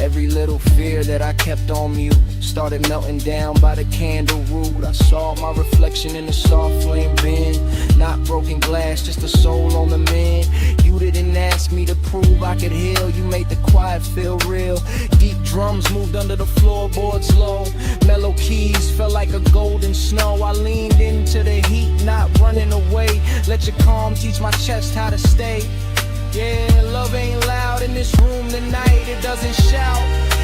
Every little fear that I kept on mute started melting down by the candle root. I saw my reflection in the soft flame bin, not broken glass, just a soul on the mend. You didn't ask me to prove I could heal, you made the quiet feel real. Deep drums moved under the floorboards low, mellow keys felt like a golden snow. I leaned into the heat, not running away, let your calm teach my chest how to stay. Yeah, love ain't loud in this room tonight. It doesn't shout,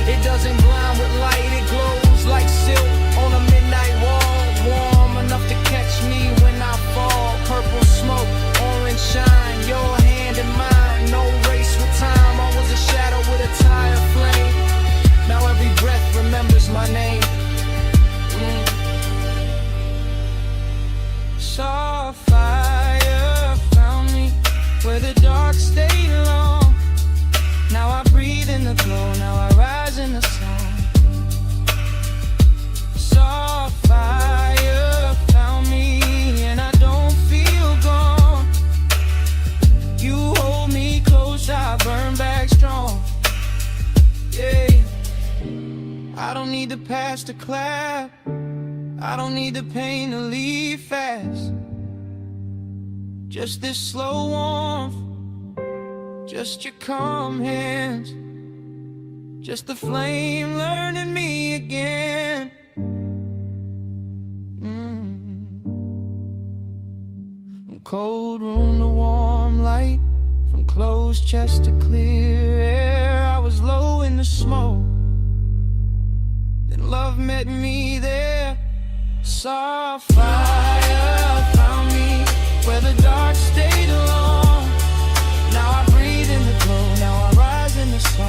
it doesn't blind with light. It glows like silk on a midnight wall, warm enough to catch me when I fall. Purple smoke, orange shine, your hand in mine. No race with time, I was a shadow with a tired flame. Now every breath remembers my name. Soft fire found me where the dark stayed long. Now I breathe in the glow, now I rise in the song. Soft fire found me and I don't feel gone. You hold me close, I burn back strong. Yeah, I don't need the past to clap, I don't need the pain to leave fast. Just this slow warmth, just your calm hands, just the flame learning me again. From cold room to warm light, from closed chest to clear air. I was low in the smoke, then love met me there. Soft fire found me where the dark stayed alone. Now I breathe in the glow, now I rise in the sun.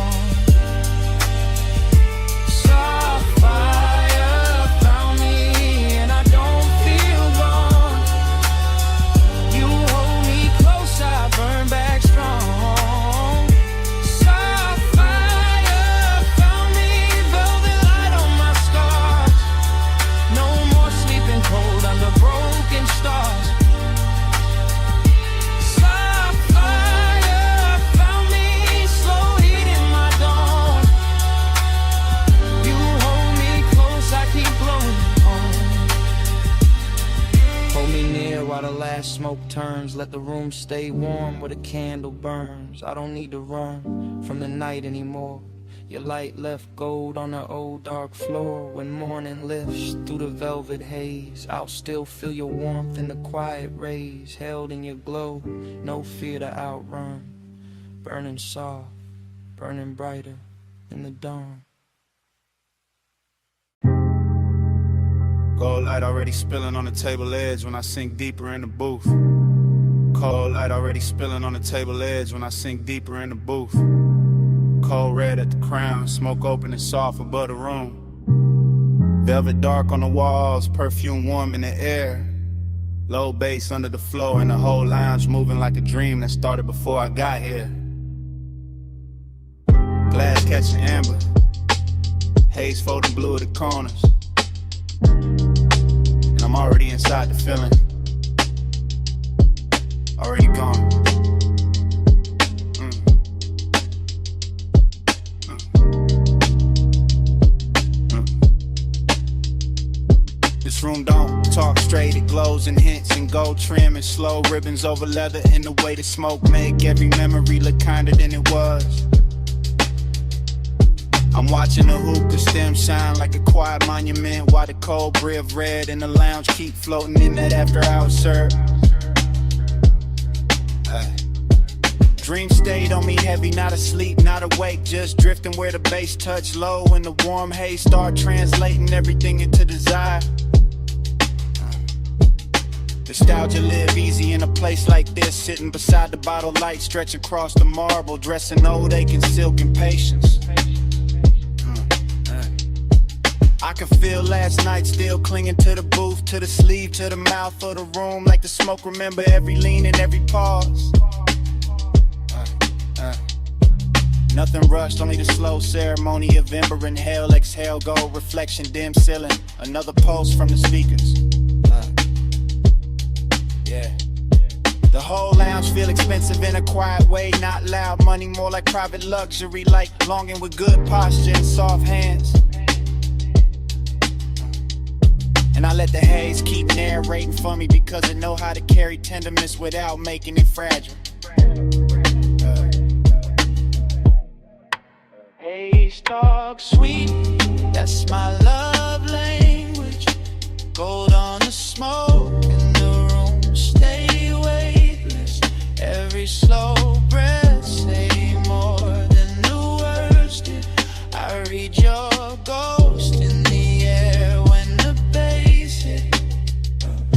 smoke turns. Let the room stay warm where the candle burns. I don't need to run from the night anymore. Your light left gold on the old dark floor. When morning lifts through the velvet haze, I'll still feel your warmth in the quiet rays. Held in your glow, no fear to outrun. Burning soft, burning brighter in the dawn. Gold light already spilling on the table edge when I sink deeper in the booth. Cold light already spilling on the table edge when I sink deeper in the booth. Cold red at the crown, smoke open and soft above the room. Velvet dark on the walls, perfume warm in the air. Low bass under the floor and the whole lounge moving like a dream that started before I got here. Glass catching amber, haze folding blue at the corners. And I'm already inside the feeling, already gone. This room don't talk straight, it glows and hints and gold trim and slow ribbons over leather in the way the smoke make every memory look kinder than it was. I'm watching the hookah stem shine like a quiet monument while the cold brie of red in the lounge keep floating in that after hours serve. Dream stayed on me heavy, not asleep, not awake, just drifting where the bass touch low and the warm haze start translating everything into desire. Nostalgia live easy in a place like this, sitting beside the bottle light, stretch across the marble, dressing old aching silk and patience. I can feel last night still clinging to the booth, to the sleeve, to the mouth of the room, like the smoke remember every lean and every pause. Nothing rushed, only the slow ceremony of ember. Inhale, exhale, go, reflection, dim ceiling. Another pulse from the speakers. Yeah. The whole lounge feel expensive in a quiet way, not loud money, more like private luxury, like longing with good posture and soft hands. And I let the haze keep narrating for me because it know how to carry tenderness without making it fragile. Haze talk sweet, that's my love language. Gold on the smoke in the room, stay weightless. Every slow breath say more than the words did. I read your ghost in the air when the bass hit.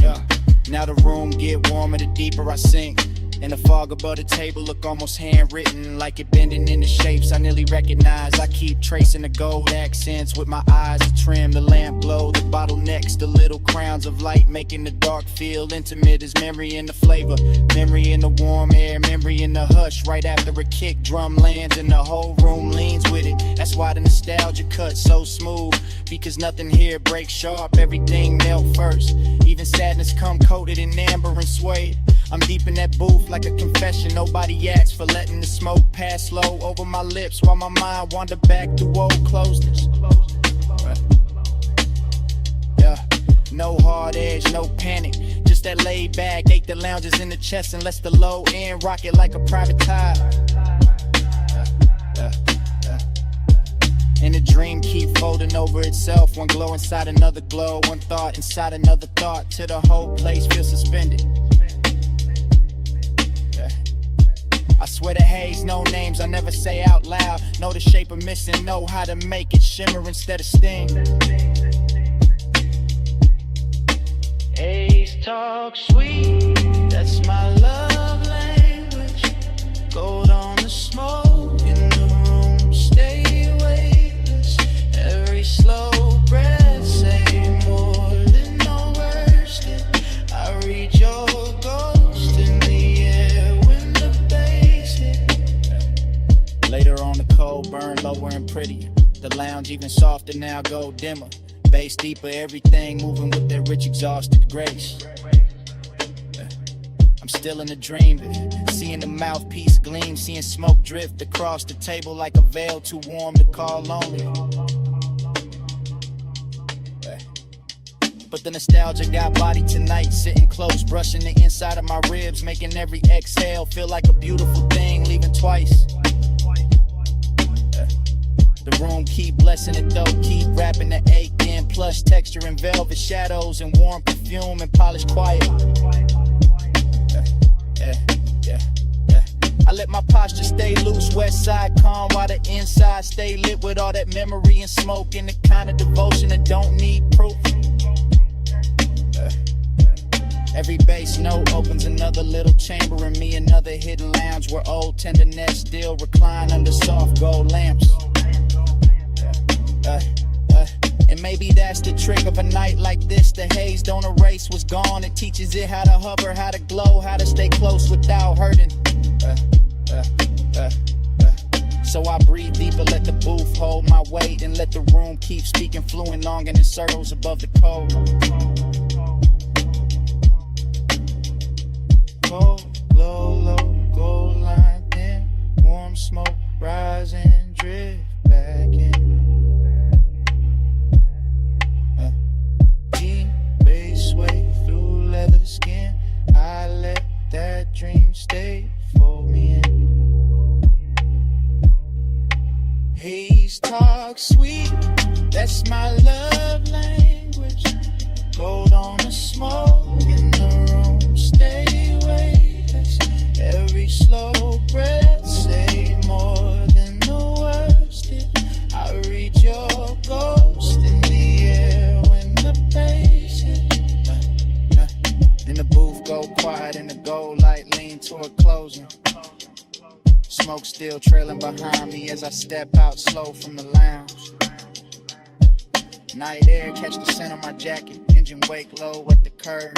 Yeah. Now the room get warmer the deeper I sink. And the fog above the table look almost handwritten, like it bending into shapes I nearly recognize. I keep tracing the gold accents with my eyes to trim the lamp glow, the bottlenecks, the little crowns of light making the dark feel intimate as memory in the flavor, memory in the warm air, memory in the hush right after a kick drum lands and the whole room leans with it. That's why the nostalgia cuts so smooth, because nothing here breaks sharp, everything melt first. Even sadness come coated in amber and suede. I'm deep in that booth like a confession. Nobody asks for letting the smoke pass slow over my lips while my mind wander back to old closeness. Yeah, no hard edge, no panic. Just that laid back, ache the lounges in the chest and lets the low end rock it like a private tide. And the dream keep folding over itself. One glow inside another glow, one thought inside another thought, till the whole place feels suspended. I swear to haze, no names I never say out loud. Know the shape of missing, know how to make it shimmer instead of sting. Haze talk sweet, that's my love language. Gold on the smoke in the room, stay weightless. Every slow breath say more than no words did. I read your ghost in the air when the bass hit. Later on the cold burn lower and prettier. The lounge even softer now, go dimmer. Bass deeper, everything moving with that rich exhausted grace. I'm still in a dream, seeing the mouthpiece gleam, seeing smoke drift across the table like a veil too warm to call lonely. but the nostalgia got body tonight. Sitting close, brushing the inside of my ribs, making every exhale feel like a beautiful thing, leaving twice. The room keep blessing it though, keep wrapping the ache in. Plush texture and velvet shadows and warm perfume and polished quiet. I let my posture stay loose, west side calm, while the inside stay lit with all that memory and smoke and the kind of devotion that don't need proof. Every bass note opens another little chamber in me, another hidden lounge where old tenderness still recline under soft gold lamps. And maybe that's the trick of a night like this. The haze don't erase what's gone. It teaches it how to hover, how to glow, how to stay close without hurting. So I breathe deeper, let the booth hold my weight, and let the room keep speaking fluent, longing in circles above the cold. Cold, glow, low, gold line thin, warm smoke, rising, drift back in. Deep bass sway through leather skin, I let that dream stay for me in. Haze talk sweet, that's my love language. Gold on the smoke in the room, stay weightless. Every slow breath say more than the words did. I read your ghost in the air when the bass hit. Then the booth go quiet and the gold light lean toward closing. Smoke still trailing behind me as I step out slow from the lounge. Night air catch the scent of my jacket, engine wake low at the curb.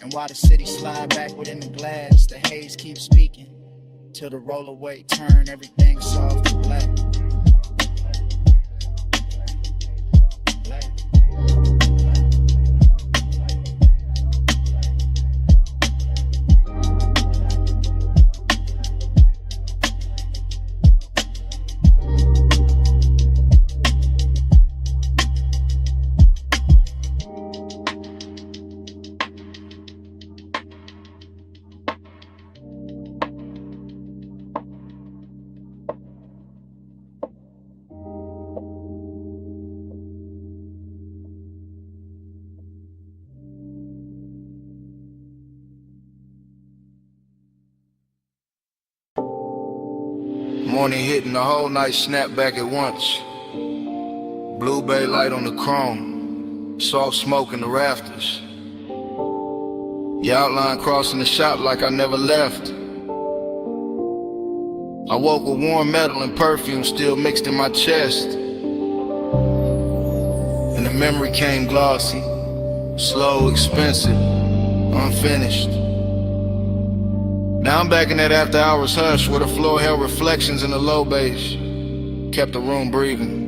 And while the city slide backward in the glass, the haze keeps speaking till the rollaway turn everything soft and black. Morning hitting the whole night, snap back at once. Blue bay light on the chrome, soft smoke in the rafters. Your outline crossing the shop like I never left. I woke with warm metal and perfume still mixed in my chest. And the memory came glossy, slow, expensive, unfinished. Now I'm back in that after hours hush where the floor held reflections in the low bass, kept the room breathing.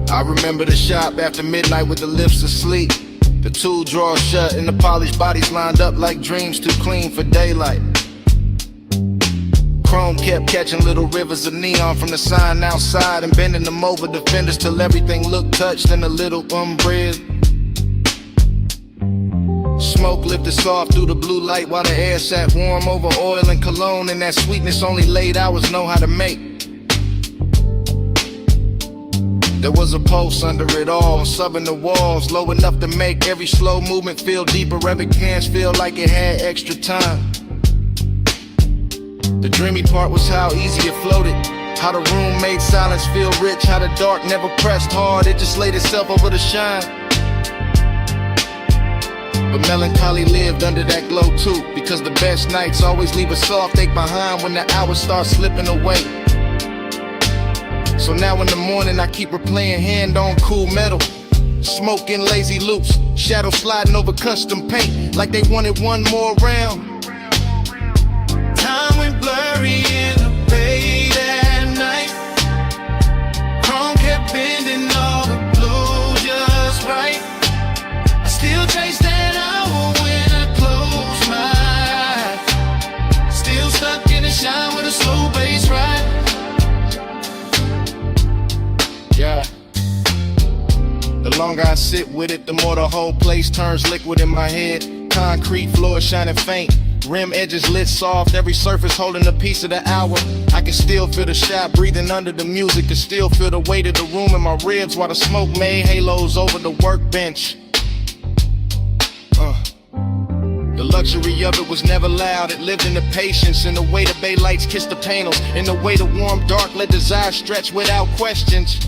I remember the shop after midnight with the lifts asleep, the tool drawers shut and the polished bodies lined up like dreams too clean for daylight. Chrome kept catching little rivers of neon from the sign outside and bending them over the fenders till everything looked touched in a little umbrella. Smoke lifted soft through the blue light while the air sat warm over oil and cologne, and that sweetness only late hours know how to make. There was a pulse under it all, subbing the walls, low enough to make every slow movement feel deeper, every hands feel like it had extra time. The dreamy part was how easy it floated, how the room made silence feel rich, how the dark never pressed hard, it just laid itself over the shine. But melancholy lived under that glow too, because the best nights always leave a soft ache behind when the hours start slipping away. So now in the morning I keep replaying hand on cool metal, smoking lazy loops, shadow sliding over custom paint like they wanted one more round. Time went blurry in the bay that night. Chrome kept bending all the blue just right. I still chase that hour when I close my eyes. Still stuck in the shine with a slow bass ride. longer I sit with it, the more the whole place turns liquid in my head. Concrete floor shining faint, rim edges lit soft, every surface holding a piece of the hour. I can still feel the shot breathing under the music, can still feel the weight of the room in my ribs while the smoke made halos over the workbench. The luxury of it was never loud, it lived in the patience, in the way the bay lights kissed the panels, in the way the warm dark let desire stretch without questions.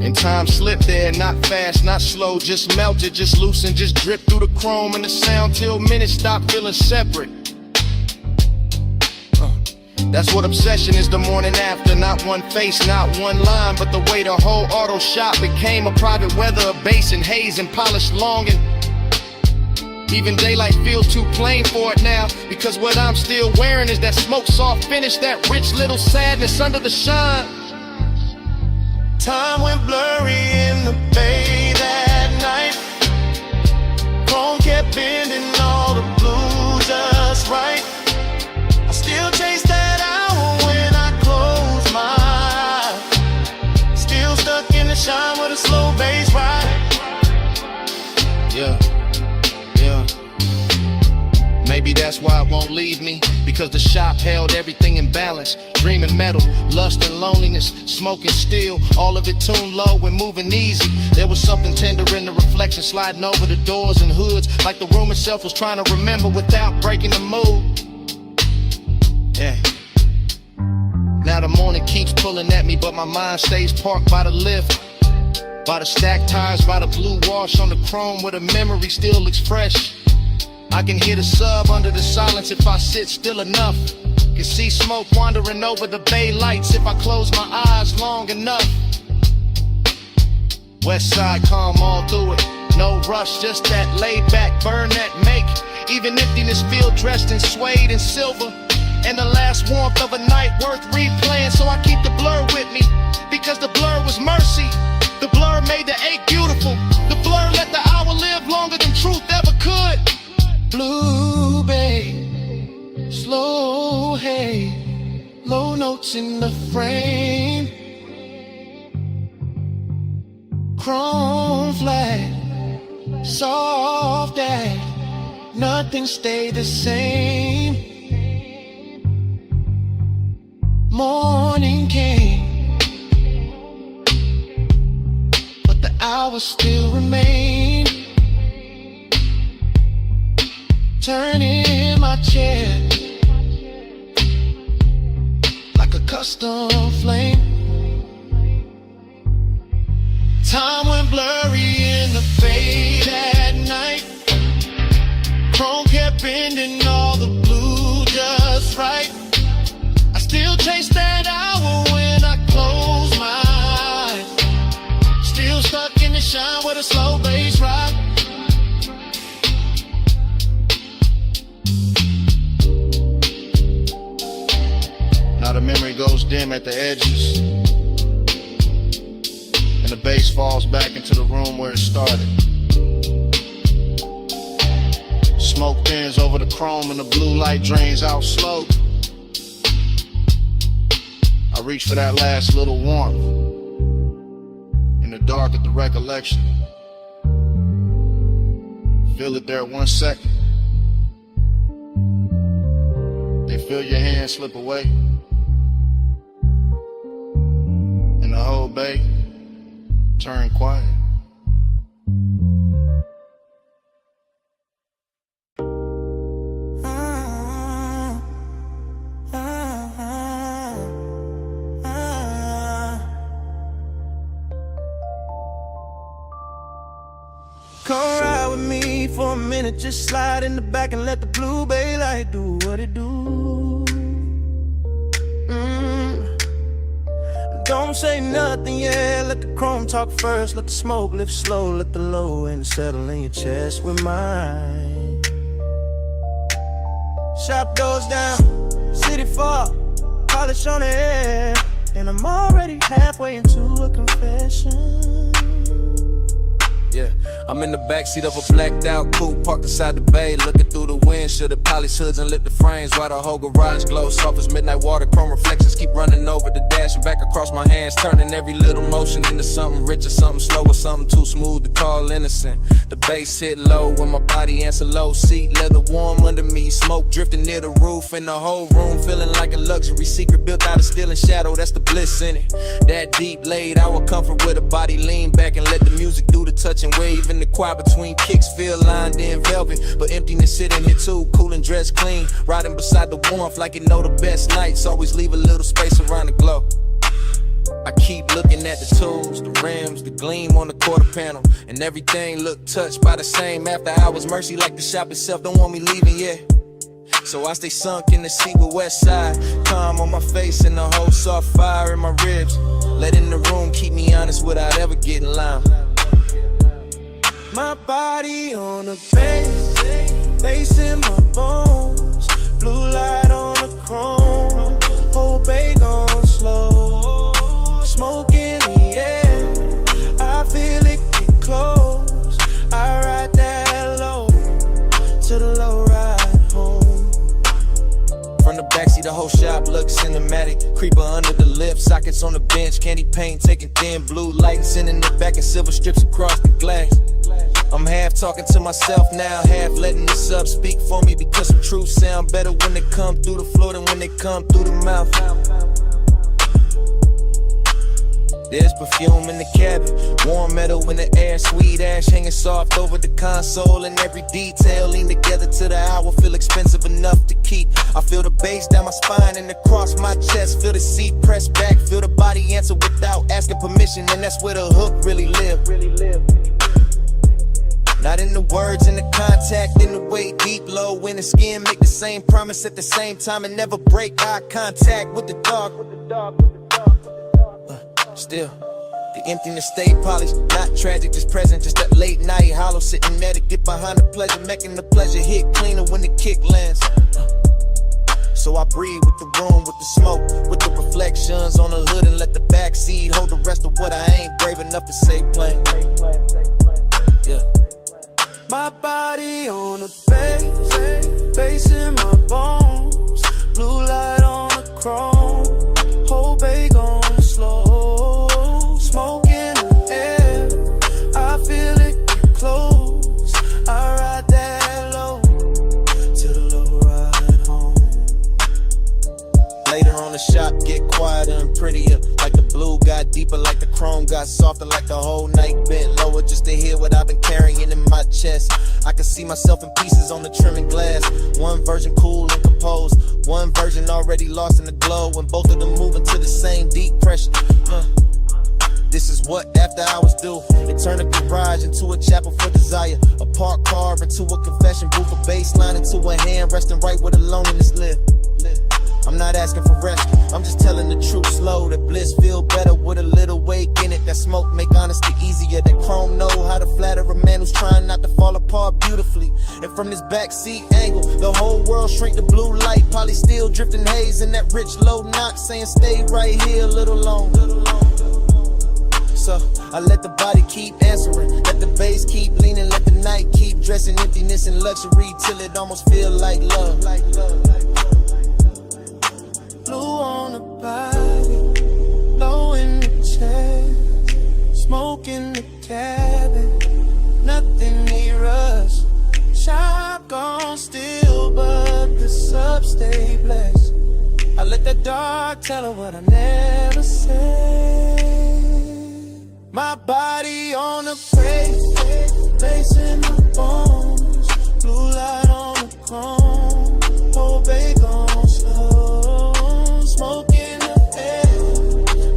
And time slipped there, not fast, not slow, just melted, just loosened, just dripped through the chrome and the sound till minutes stopped feeling separate. That's what obsession is the morning after, not one face, not one line, but the way the whole auto shop became a private weather, a bass and haze and polished longing. Even daylight feels too plain for it now, because what I'm still wearing is that smoke soft finish, that rich little sadness under the shine. Time went blurry in the bay that night. Chrome kept bending all the blue just right. I still chase that hour when I close my eyes. Still stuck in the shine with a slow bass ride. Yeah. Maybe that's why it won't leave me, because the shop held everything in balance. Dreaming metal, lust and loneliness, smoking steel, all of it tuned low and moving easy. There was something tender in the reflection, sliding over the doors and hoods, like the room itself was trying to remember without breaking the mood. Yeah. Now the morning keeps pulling at me, but my mind stays parked by the lift, by the stacked tires, by the blue wash on the chrome where the memory still looks fresh. I can hear the sub under the silence if I sit still enough. Can see smoke wandering over the bay lights if I close my eyes long enough. West side calm all through it, no rush, just that laid back burn that make even emptiness feel dressed in suede and silver, and the last warmth of a night worth replaying. So I keep the blur with me, because the blur was mercy. The blur made the ache beautiful. The blur let the hour live longer than truth ever could. Blue bay, slow hay, low notes in the frame. Chrome flat, soft ash, nothing stayed the same. Morning came, but the hours still remain. Turning in my chair like a custom flame. Time went blurry in the fade at night. Chrome kept bending all the blue just right. I still chase that hour when I close my eyes. Still stuck in the shine with a slow bass ride. Now the memory goes dim at the edges, and the bass falls back into the room where it started. Smoke thins over the chrome and the blue light drains out slow. I reach for that last little warmth in the dark of the recollection. Feel it there 1 second, then feel your hand slip away. The whole bay turned quiet. Come ride with me for a minute, just slide in the back and let the blue bay light do what it do. Don't say nothing, yeah, let the chrome talk first. Let the smoke lift slow, let the low end settle in your chest with mine. Shop doors down, city far, polish on the air, and I'm already halfway into a confession. Yeah, I'm in the backseat of a blacked out coupe parked inside the bay, looking through the windshield at polished hoods and lit the frames while the whole garage glows soft as midnight water. Chrome reflections keep running over the dash and back across my hands, turning every little motion into something rich or something slow or something too smooth to call innocent. The bass hit low when my body answer low, seat leather warm under me, smoke drifting near the roof, and the whole room feeling like a luxury secret built out of steel and shadow. That's the bliss in it. That deep laid out comfort with a body lean back and let the music do the touching. Wave in the choir between kicks, feel lined in velvet, but emptiness sitting here too, cool and dressed clean, riding beside the warmth like it know the best nights always leave a little space around the glow. I keep looking at the tools, the rims, the gleam on the quarter panel, and everything look touched by the same after hours mercy, like the shop itself don't want me leaving yet. So I stay sunk in the seat with West Side, calm on my face and the whole soft fire in my ribs, letting the room keep me honest without ever getting loud. My body on the bass, bass in my bones, blue light on the chrome, whole bag on slow, smoke in the air, I feel it get close, I ride that low, to the low ride home. From the backseat, the whole shop looks cinematic. Creeper under the lip, sockets on the bench, candy paint taking thin blue lights in the back and silver strips across the glass. I'm half talking to myself now, half letting this up speak for me, because some truths sound better when they come through the floor than when they come through the mouth. There's perfume in the cabin, warm metal in the air, sweet ash hanging soft over the console, and every detail lean together to the hour, feel expensive enough to keep. I feel the bass down my spine and across my chest, feel the seat pressed back, feel the body answer without asking permission, and that's where the hook really live. Not in the words, in the contact, in the way deep, low in the skin, make the same promise at the same time and never break eye contact with the dog. Still, the emptiness stay polished, not tragic, just present, just that late night hollow, sitting there to get behind the pleasure, making the pleasure hit cleaner when the kick lands. So I breathe with the room, with the smoke, with the reflections on the hood, and let the backseat hold the rest of what I ain't brave enough to say plain. Yeah. My body on the bass, bass in my bones, blue light on the chrome, whole bag on slow, smoke in the air, I feel it get close, I ride that low, to the low ride home. Later on the shop get quieter and prettier, like the blue got deeper, like the chrome got softer, like the whole night bent lower just to hear what I've been carrying in my chest. I can see myself in pieces on the trimming glass, one version cool and composed, one version already lost in the glow, and both of them moving to the same deep pressure. This is what after hours do. It turned a garage into a chapel for desire, a parked car into a confession booth, a bass line into a hand resting right where the loneliness live. I'm not asking for rest, I'm just telling the truth slow, that bliss feel better with a little wake in it, that smoke make honesty easier, that chrome know how to flatter a man who's trying not to fall apart beautifully. And from this backseat angle, the whole world shrink to blue light, probably still drifting haze in that rich low knock, saying stay right here a little longer. So I let the body keep answering, let the bass keep leaning, let the night keep dressing emptiness and luxury till it almost feel like love. Blue on the body, low in the chest, smoke in the cabin, nothing near us. Shop gone still, but the sub stay blessed. I let the dark tell her what I never said. My body on the bass in my bones, blue light on the chrome, whole bag on slow. Smoke in the air,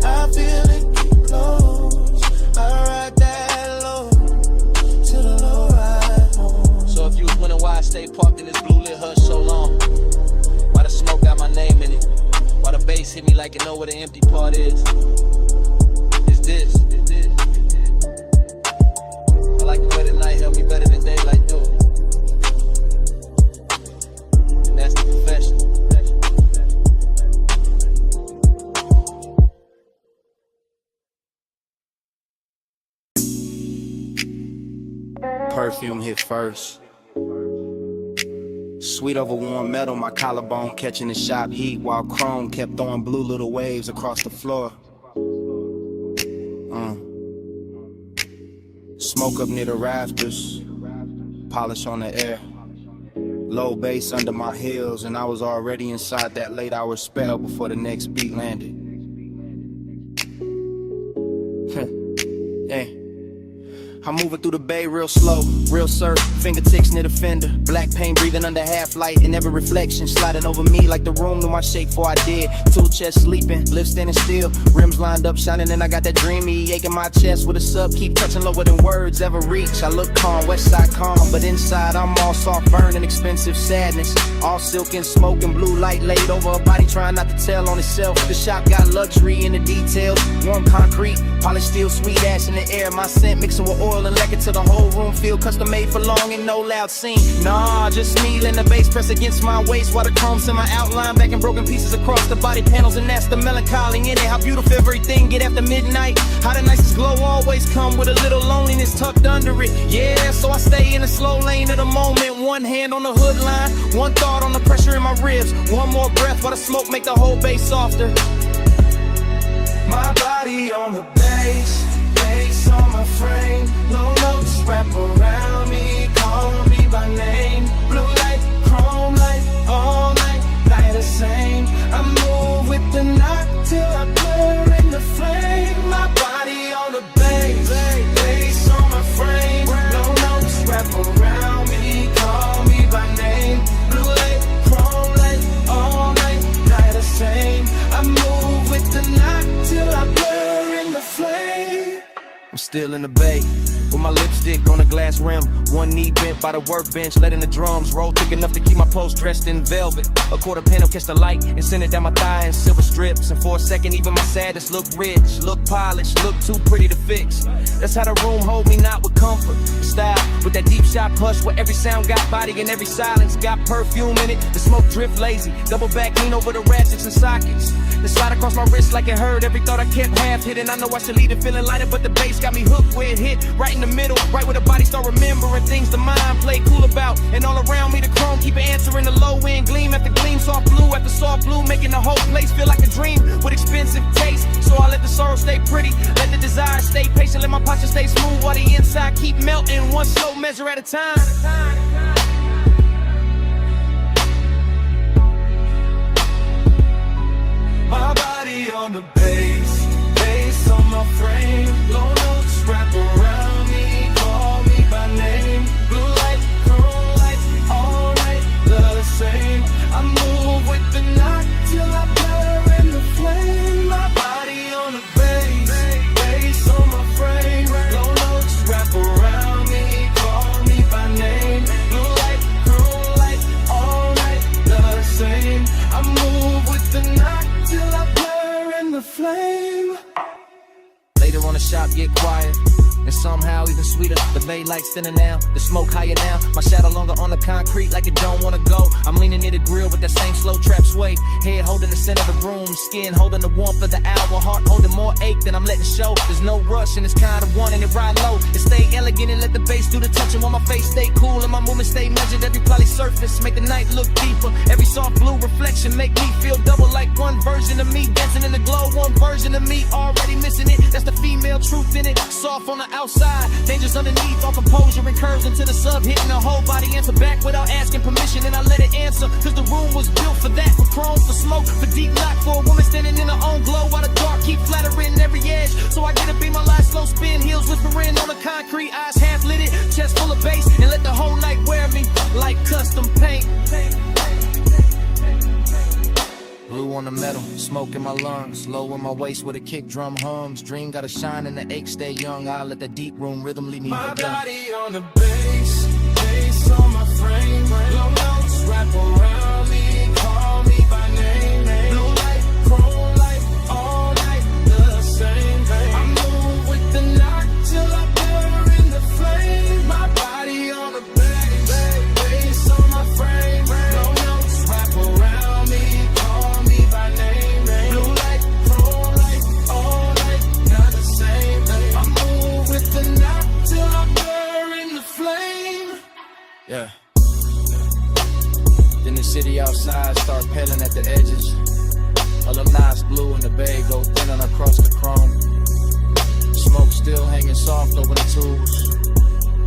I feel it get close, I ride that low, to the low ride home. So if you was wondering why I stay parked in this blue lit hush so long, why the smoke got my name in it, why the bass hit me like you know where the empty part is, it's this. I like the way the night helped me better than daylight do. And that's the confession. perfume hit first. Sweet over warm metal, my collarbone catching the shop heat, while chrome kept throwing blue little waves across the floor. Smoke up near the rafters, polish on the air. Low bass under my heels, and I was already inside that late hour spell before the next beat landed. Hey. I'm moving through the bay real slow, real surf, fingertips near the fender. Black paint breathing under half light, and every reflection sliding over me like the room knew my shape before I did. Tool chest sleeping, lift standing still, rims lined up shining, and I got that dreamy ache in my chest with a sub, keep touching lower than words ever reach. I look calm, west side calm, but inside I'm all soft burning, expensive sadness. All silk and smoke and blue light laid over a body trying not to tell on itself. The shop got luxury in the details, warm concrete, polished steel, sweet ash in the air. My scent mixing with oil and lacquer till the whole room feel custom made for long and no loud scene. Nah, just me letting the bass press against my waist while the chrome's in my outline, back in broken pieces across the body panels, and that's the melancholy in it. How beautiful everything get after midnight. How the nicest glow always come with a little loneliness tucked under it. Yeah, so I stay in the slow lane of the moment. One hand on the hood line, one thought on the pressure in my ribs. One more breath while the smoke make the whole bass softer. My body on the bass, bass on my frame. Low notes wrap around me, call me by name. Blue light, chrome light, all night, night the same. I move with the knock till I blur in the flame. My body on the bass, bass on my frame. Low notes wrap around me, call me by name. Blue light, chrome light, all night, night the same. I move with the knock till I blur in the flame. I'm still in the bay, with my lipstick on a glass rim. One knee bent by the workbench, letting the drums roll thick enough to keep my post dressed in velvet. A quarter panel catch the light and send it down my thigh in silver strips. And for a second even my sadness looked rich, looked polished, looked too pretty to fix. That's how the room hold me, not with comfort, style, with that deep shop hush where every sound got body and every silence got perfume in it. The smoke drift lazy, double back lean over the ratchets and sockets. The slide across my wrist like it hurt, every thought I kept half hidden. I know I should leave it feeling lighter, but the bass got me hooked where it hit, right in the middle, right where the body start remembering things the mind play cool about. And all around me the chrome keep answering the low end, gleam after gleam, soft blue, making the whole place feel like a dream with expensive taste. So I let the sorrow stay pretty, let the desire stay patient, let my posture stay smooth while the inside keep melting, one slow measure at a time. My body on the bass, bass on my frame. Low notes wrap around me, call me by name. Blue light, chrome light, all night, the same. I move with the knock till I blur in the flame. My body on the bass, bass on my frame. Low notes wrap around me, call me by name. Blue light, chrome light, all night, the same. I move with the knock till I blur in the flame. Later on the shop get quiet, and somehow even sweeter. The bay lights thinner now, the smoke higher now. My shadow longer on the concrete like it don't wanna go. I'm leaning near the grill with that same slow trap sway. Head holding the center of the room, skin holding the warmth of the hour. Heart holding more ache than I'm letting show. There's no rush and it's kind of wanting it ride low. It stay elegant and let the bass do the touching while my face stay cool and my movements stay measured. Every poly surface make the night look deeper. Every soft blue reflection make me feel double like one version of me dancing in the glow. One version of me already missing it. That's the female truth in it. Soft on the outside, dangerous underneath. All composure and curves into the sub, hitting the whole body. Answer back without asking permission, and I let it answer. Cause the room was built for that, for chrome, for smoke, for deep lock, for a woman standing in her own glow. While the dark keep flattering every edge. So I get to be my last slow spin, heels whispering on the concrete, eyes half lit it, chest full of bass, and let the whole night wear me like custom paint. Blue on the metal, smoke in my lungs, low in my waist with a kick drum hums. Dream gotta shine and the ache stay young. I let the deep room rhythm lead me. My body on the bass, bass on my frame. Low notes wrap around me, call me by name. Blue light, chrome light, all night the same. I move with the knock till I blur in the flame. My body on the bass, bass on my frame. Low notes wrap around me. The knock till I burn in the flame. We outside, start peeling at the edges. Alumni's blue in the bay, go thinning across the chrome. Smoke still hanging soft over the tubes.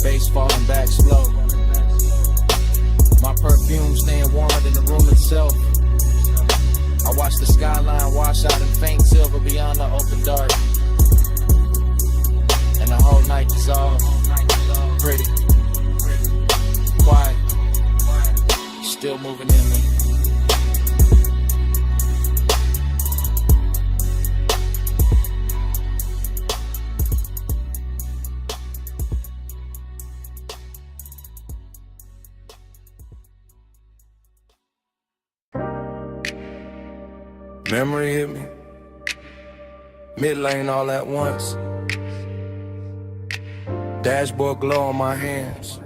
Bass falling back slow. My perfume staying warmer than the room itself. I watch the skyline wash out in faint silver beyond the open dark. And the whole night dissolves. Pretty, quiet, still moving in me. Memory hit me. Mid-lane all at once. Dashboard glow on my hands.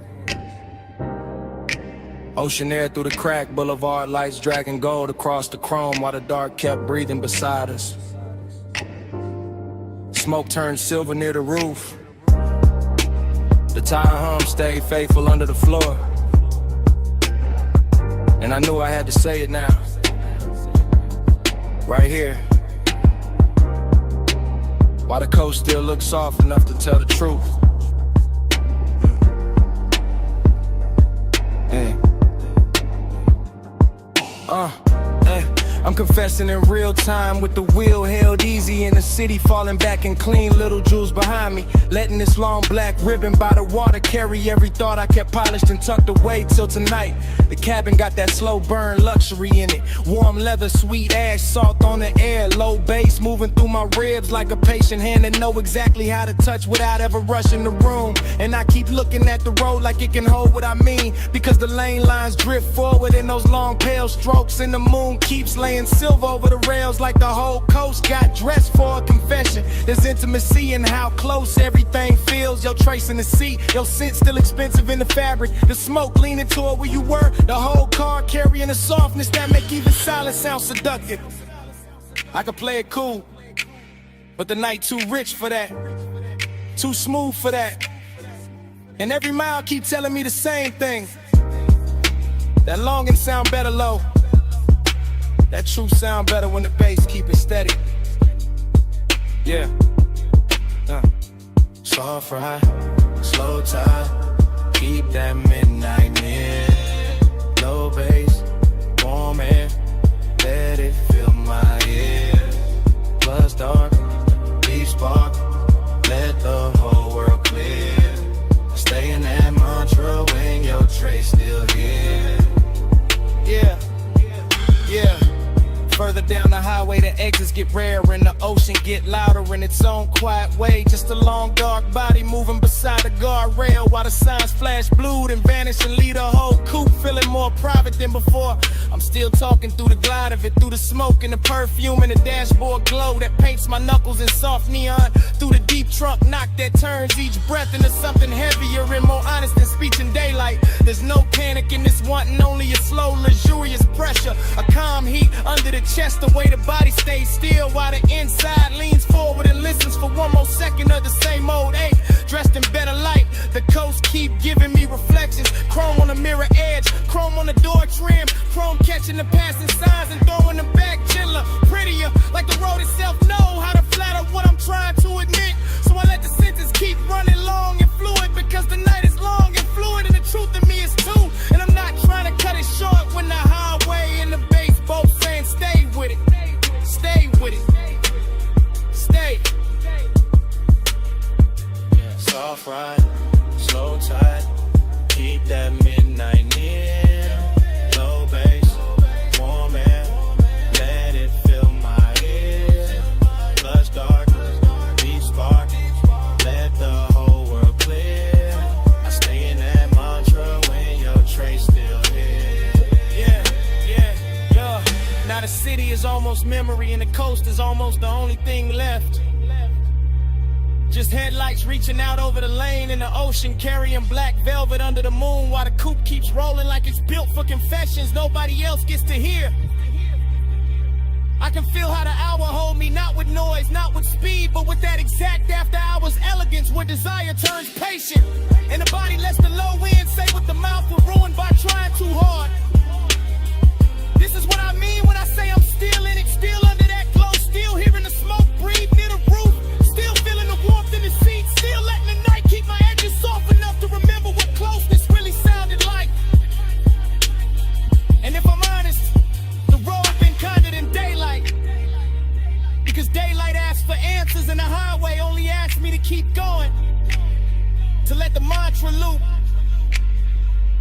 Ocean air through the crack, boulevard lights dragging gold across the chrome while the dark kept breathing beside us. Smoke turned silver near the roof. The tire hum stayed faithful under the floor. And I knew I had to say it now. Right here. While the coast still looks soft enough to tell the truth. I'm confessing in real time with the wheel held easy in the city, falling back and clean little jewels behind me. Letting this long black ribbon by the water carry every thought I kept polished and tucked away till tonight. The cabin got that slow burn luxury in it. Warm leather, sweet ash, salt on the air. Low bass moving through my ribs like a patient hand that know exactly how to touch without ever rushing the room. And I keep looking at the road like it can hold what I mean, because the lane lines drift forward in those long pale strokes, and the moon keeps laying silver over the rails like the whole coast got dressed for a confession. There's intimacy in how close everything feels. Yo, tracing the seat, your scent still expensive in the fabric. The smoke leaning toward where you were. The whole car carrying a softness that make even silence sound seductive. I could play it cool, but the night too rich for that, too smooth for that. And every mile keep telling me the same thing. That longing sound better low. That truth sound better when the bass keep it steady. Yeah. Soft ride, slow tide, keep that midnight near. Low bass, warm air, let it fill my ear. Plus dark, deep spark, let the whole world clear. Stay in that mantra when your trace still here. Yeah, yeah. Further down the highway, the exits get rarer and the ocean get louder in its own quiet way. Just a long dark body moving beside a guardrail while the signs flash blue and vanish and leave the whole coupe feeling more private than before. I'm still talking through the glide of it, through the smoke and the perfume and the dashboard glow that paints my knuckles in soft neon. Through the deep trunk knock that turns each breath into something heavier and more honest than speech in daylight. There's no panic in this wanting, only a slow, luxurious pressure. A calm heat under the chest, the way the body stays still while the inside leans forward and listens for one more second of the same old ache. Dressed in better light, the coast keep giving me reflections. Chrome on the mirror edge, chrome on the door trim, chrome catching the passing signs and throwing them back gentler, prettier, like the road itself know how to flatter what I'm trying to admit. So I let the sentence keep running long and fluid, because the night is long and fluid and the truth in me is too. And I'm not trying to cut it short when the highway and the bass both saying stay with it, stay with it, stay. Soft ride, slow tide, keep that midnight near. Low bass, warm air, let it fill my ear. Plus dark, deep spark, let the whole world clear. I stay in that mantra when your trace still here. Yeah. Now the city is almost memory and the coast is almost the only thing left. Just headlights reaching out over the lane in the ocean, carrying black velvet under the moon while the coupe keeps rolling like it's built for confessions nobody else gets to hear. I can feel how the hour hold me, not with noise, not with speed, but with that exact after hours elegance where desire turns patient. And the body lets the low end say what the mouth will ruin by trying too hard. keep going, to let the mantra loop,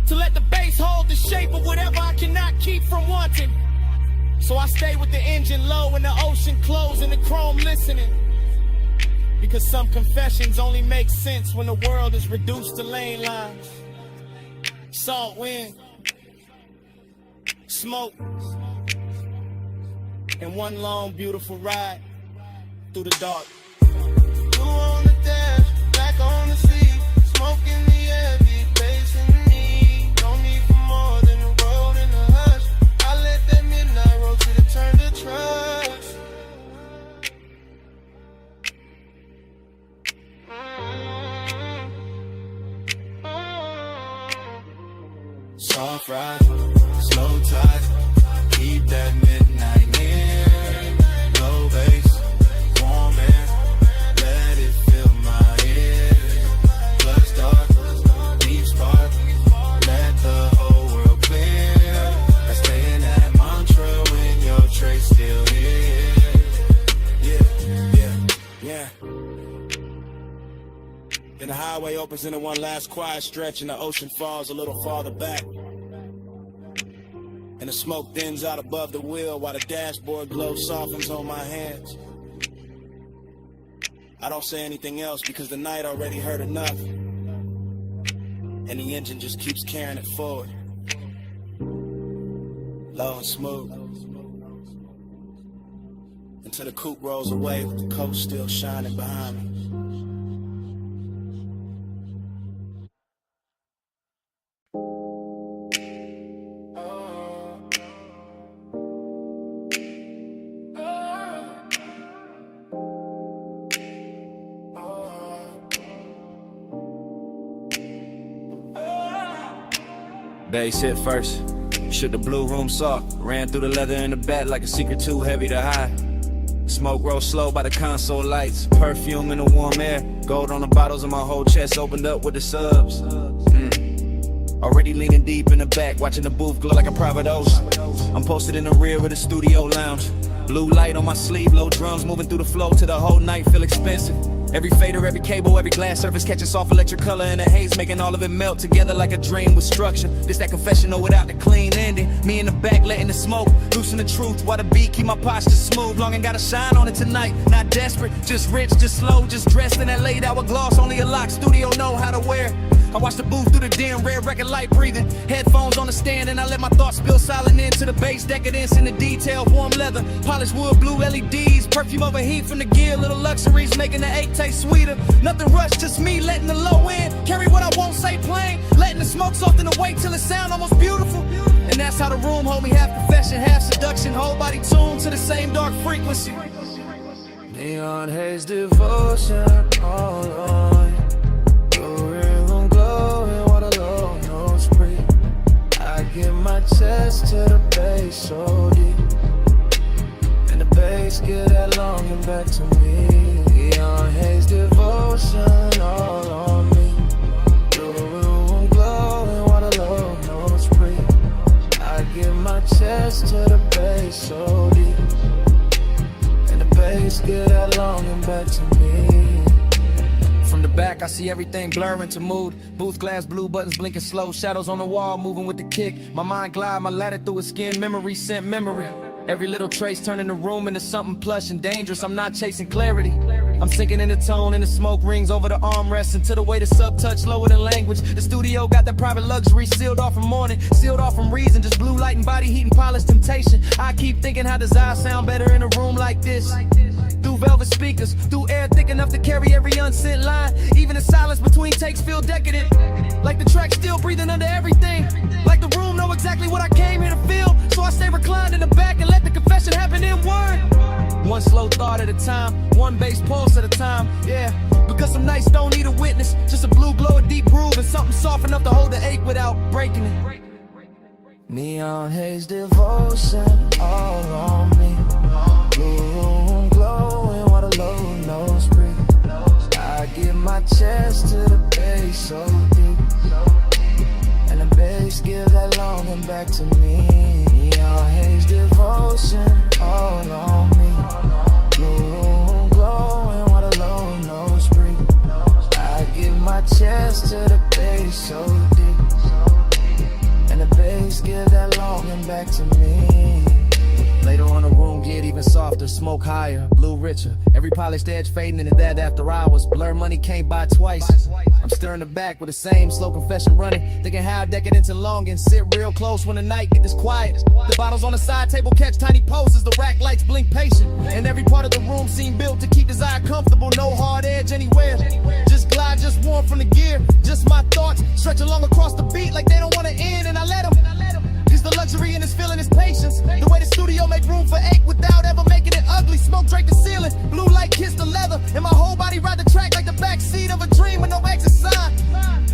to let the bass hold the shape of whatever I cannot keep from wanting. So I stay with the engine low and the ocean close and the chrome listening. Because some confessions only make sense when the world is reduced to lane lines. Salt wind, smoke, and one long beautiful ride through the dark. Blue on the dash, black on the seat, smoke in the air, beat bass in me. Don't need for more than the road and the hush. I let that midnight roll to the turn to trust. Soft ride, slow tide, keep that midnight near. Low bass, warm air, let it fill my ears. Blood's dark, deep spark, let the whole world clear. I stay in that mantra when your trace still here. Yeah. Then the highway opens into one last quiet stretch and the ocean falls a little farther back. And the smoke thins out above the wheel while the dashboard glow softens on my hands. I don't say anything else because the night already hurt enough. And the engine just keeps carrying it forward. Low and smooth. Until the coupe rolls away with the coast still shining behind me. Bass hit first, shook the blue room soft. Ran through the leather in the back like a secret too heavy to hide. Smoke rolls slow by the console lights. Perfume in the warm air. Gold on the bottles and my whole chest opened up with the subs. Already leaning deep in the back, watching the booth glow like a private ocean. I'm posted in the rear of the studio lounge. Blue light on my sleeve, low drums moving through the flow till the whole night feel expensive. Every fader, every cable, every glass surface catching soft electric color in the haze, making all of it melt together like a dream with structure. This that confessional without the clean ending. Me in the back letting the smoke loosen the truth while the beat keep my posture smooth. Long and gotta shine on it tonight. Not desperate, just rich, just slow, just dressed in that late hour gloss. Only a lock studio know how to wear. I watch the booth through the dim red record light breathing. Headphones on the stand and I let my thoughts spill silent into the bass. Decadence in the detail, warm leather, polished wood, blue LEDs. Perfume over heat from the gear, little luxuries making the 8 taste sweeter. Nothing rushed, just me letting the low end carry what I won't say plain. Letting the smoke soften the weight till it sound almost beautiful. And that's how the room hold me, half confession, half seduction. Whole body tuned to the same dark frequency. Neon haze devotion all on. I give my chest to the bass so deep, and the bass give that longing back to me. On Haze devotion all on me. Through the room glowing while the low notes breathe. I give my chest to the bass so deep, and the bass give that longing back to me. From the back, I see everything blurring to mood. Booth glass, blue buttons blinking slow. Shadows on the wall, moving with the kick. My mind glide, my ladder through his skin. Memory sent memory. Every little trace turning the room into something plush and dangerous. I'm not chasing clarity. I'm sinking in the tone and the smoke rings over the armrest until the way the sub touch lower than language. The studio got that private luxury, sealed off from morning, sealed off from reason. Just blue light and body heat and polished temptation. I keep thinking how does I sound better in a room like this? Through velvet speakers, through air thick enough to carry every unsent line. Even the silence between takes feel decadent. Like the track still breathing under everything. Like the room know exactly what I came here to feel. So I stay reclined in the back and let the confession happen in word. One slow thought at a time, one bass pulse at a time, yeah. Because some nights don't need a witness, just a blue glow, a deep groove, and something soft enough to hold the ache without breaking it. Neon haze devotion all on me. Blue room glowing while the low notes breathe. I give my chest to the bass so deep, and the bass give that longing back to me. Neon haze devotion all on me. Blue room glowing while the low notes breathe. smoke higher, blue richer. Every polished edge fading into that after hours. Blur money can't buy twice. I'm stirring the back with the same slow confession running. Thinking how decadence and long and sit real close when the night get this quiet. The bottles on the side table catch tiny pulses. The rack lights blink patient. And every part of the room seem built to keep desire comfortable. No hard edge anywhere. Just glide, just warm from the gear. Just my thoughts stretch along across the beat like they don't want to end. And I let them. The luxury in this feeling is patience. The way the studio make room for ache without ever making it ugly. Smoke drape the ceiling, blue light kiss the leather, and my whole body ride the track like the backseat of a dream with no exit sign.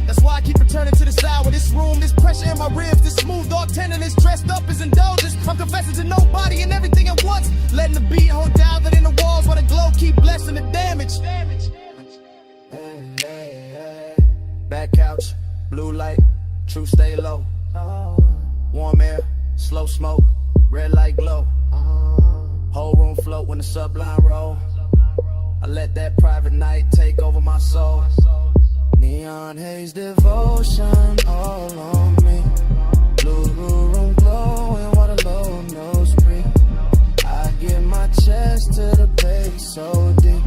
That's why I keep returning to this hour, this room, this pressure in my ribs, this smooth dog tenderness dressed up as indulgence. I'm confessing to nobody and everything at once, letting the beat hold down that in the walls while the glow keep blessing the damage. Back couch, blue light, true stay low. Warm air, slow smoke, red light glow. Whole room float when the sublime roll. I let that private night take over my soul. Neon haze devotion all on me. Blue room glowing while the low nose breathe. I give my chest to the bass so deep,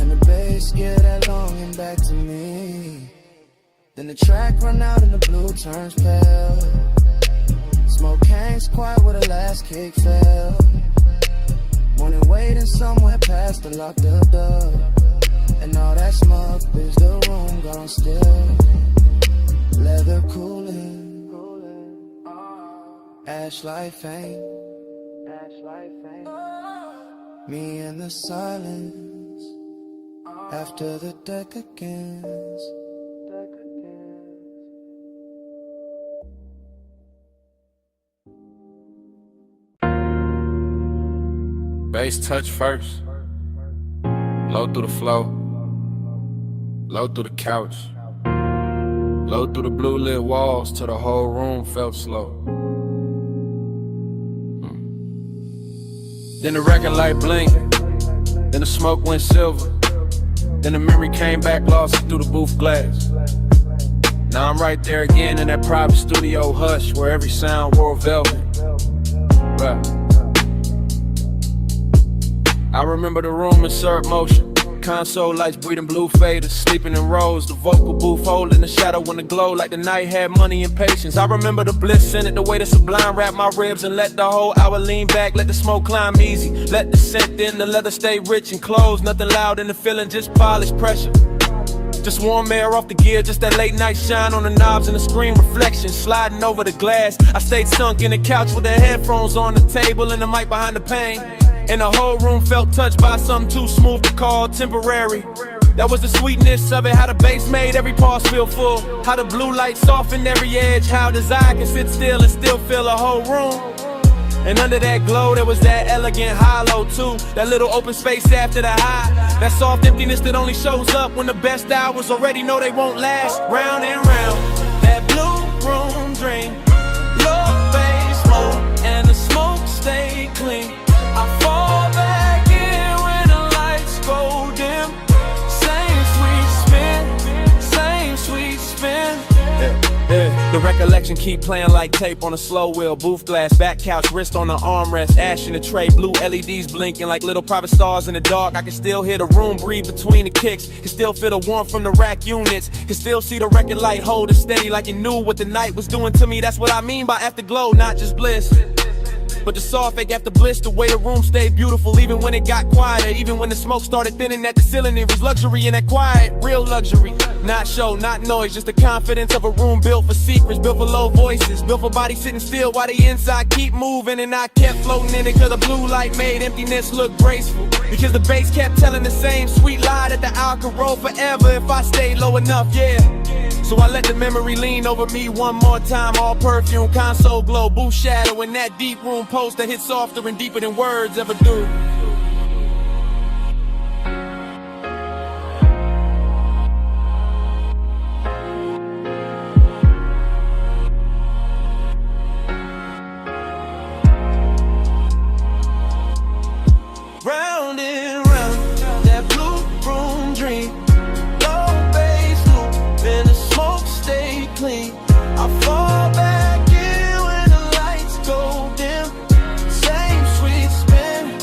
and the bass get that longing back to me. Then the track run out and the blue turns pale. Smoke hangs quiet where the last kick fell. Morning waiting somewhere past the locked up door. And all that smoke is the room gone still. Leather cooling, ash light faint. Me in the silence after the deck again. Bass touch first, low through the flow, low through the couch, low through the blue lit walls till the whole room felt slow. Then the record light blinked, then the smoke went silver, then the memory came back lost through the booth glass. Now I'm right there again in that private studio hush where every sound wore velvet. Right. I remember the room in surf motion, console lights breathing blue faders, sleeping in rows, the vocal booth holding the shadow in the glow like the night had money and patience. I remember the bliss in it, the way the sublime wrapped my ribs and let the whole hour lean back, let the smoke climb easy, let the scent in, the leather stay rich and closed, nothing loud in the feeling, just polished pressure. Just warm air off the gear, just that late night shine on the knobs and the screen reflection sliding over the glass. I stayed sunk in the couch with the headphones on the table and the mic behind the pane. And the whole room felt touched by something too smooth to call temporary. That was the sweetness of it, how the bass made every pause feel full, how the blue light softened every edge, how desire can sit still and still fill a whole room. And under that glow there was that elegant hollow too, that little open space after the high, that soft emptiness that only shows up when the best hours already know they won't last. Round and round, that blue room dream, low bass low and the smoke stay clean. I fall back in when the lights go dim. Same sweet spin. The recollection keep playing like tape on a slow wheel. Booth glass, back couch, wrist on the armrest, ash in the tray, blue LEDs blinking like little private stars in the dark. I can still hear the room breathe between the kicks, can still feel the warmth from the rack units, can still see the record light hold it steady like it knew what the night was doing to me. That's what I mean by afterglow, not just bliss, but the soft fake after bliss, the way the room stayed beautiful even when it got quieter, even when the smoke started thinning at the ceiling. It was luxury in that quiet, real luxury. Not show, not noise, just the confidence of a room built for secrets, built for low voices, built for bodies sitting still while the inside keep moving. And I kept floating in it cause the blue light made emptiness look graceful, because the bass kept telling the same sweet lie that the hour could roll forever if I stayed low enough, yeah. So I let the memory lean over me one more time, all perfume, console glow, booth shadow, and that deep room post that hit softer and deeper than words ever do. Round and round, that blue room dream, low bass loop, and the smoke stay clean. I fall back in when the lights go dim. Same sweet spin.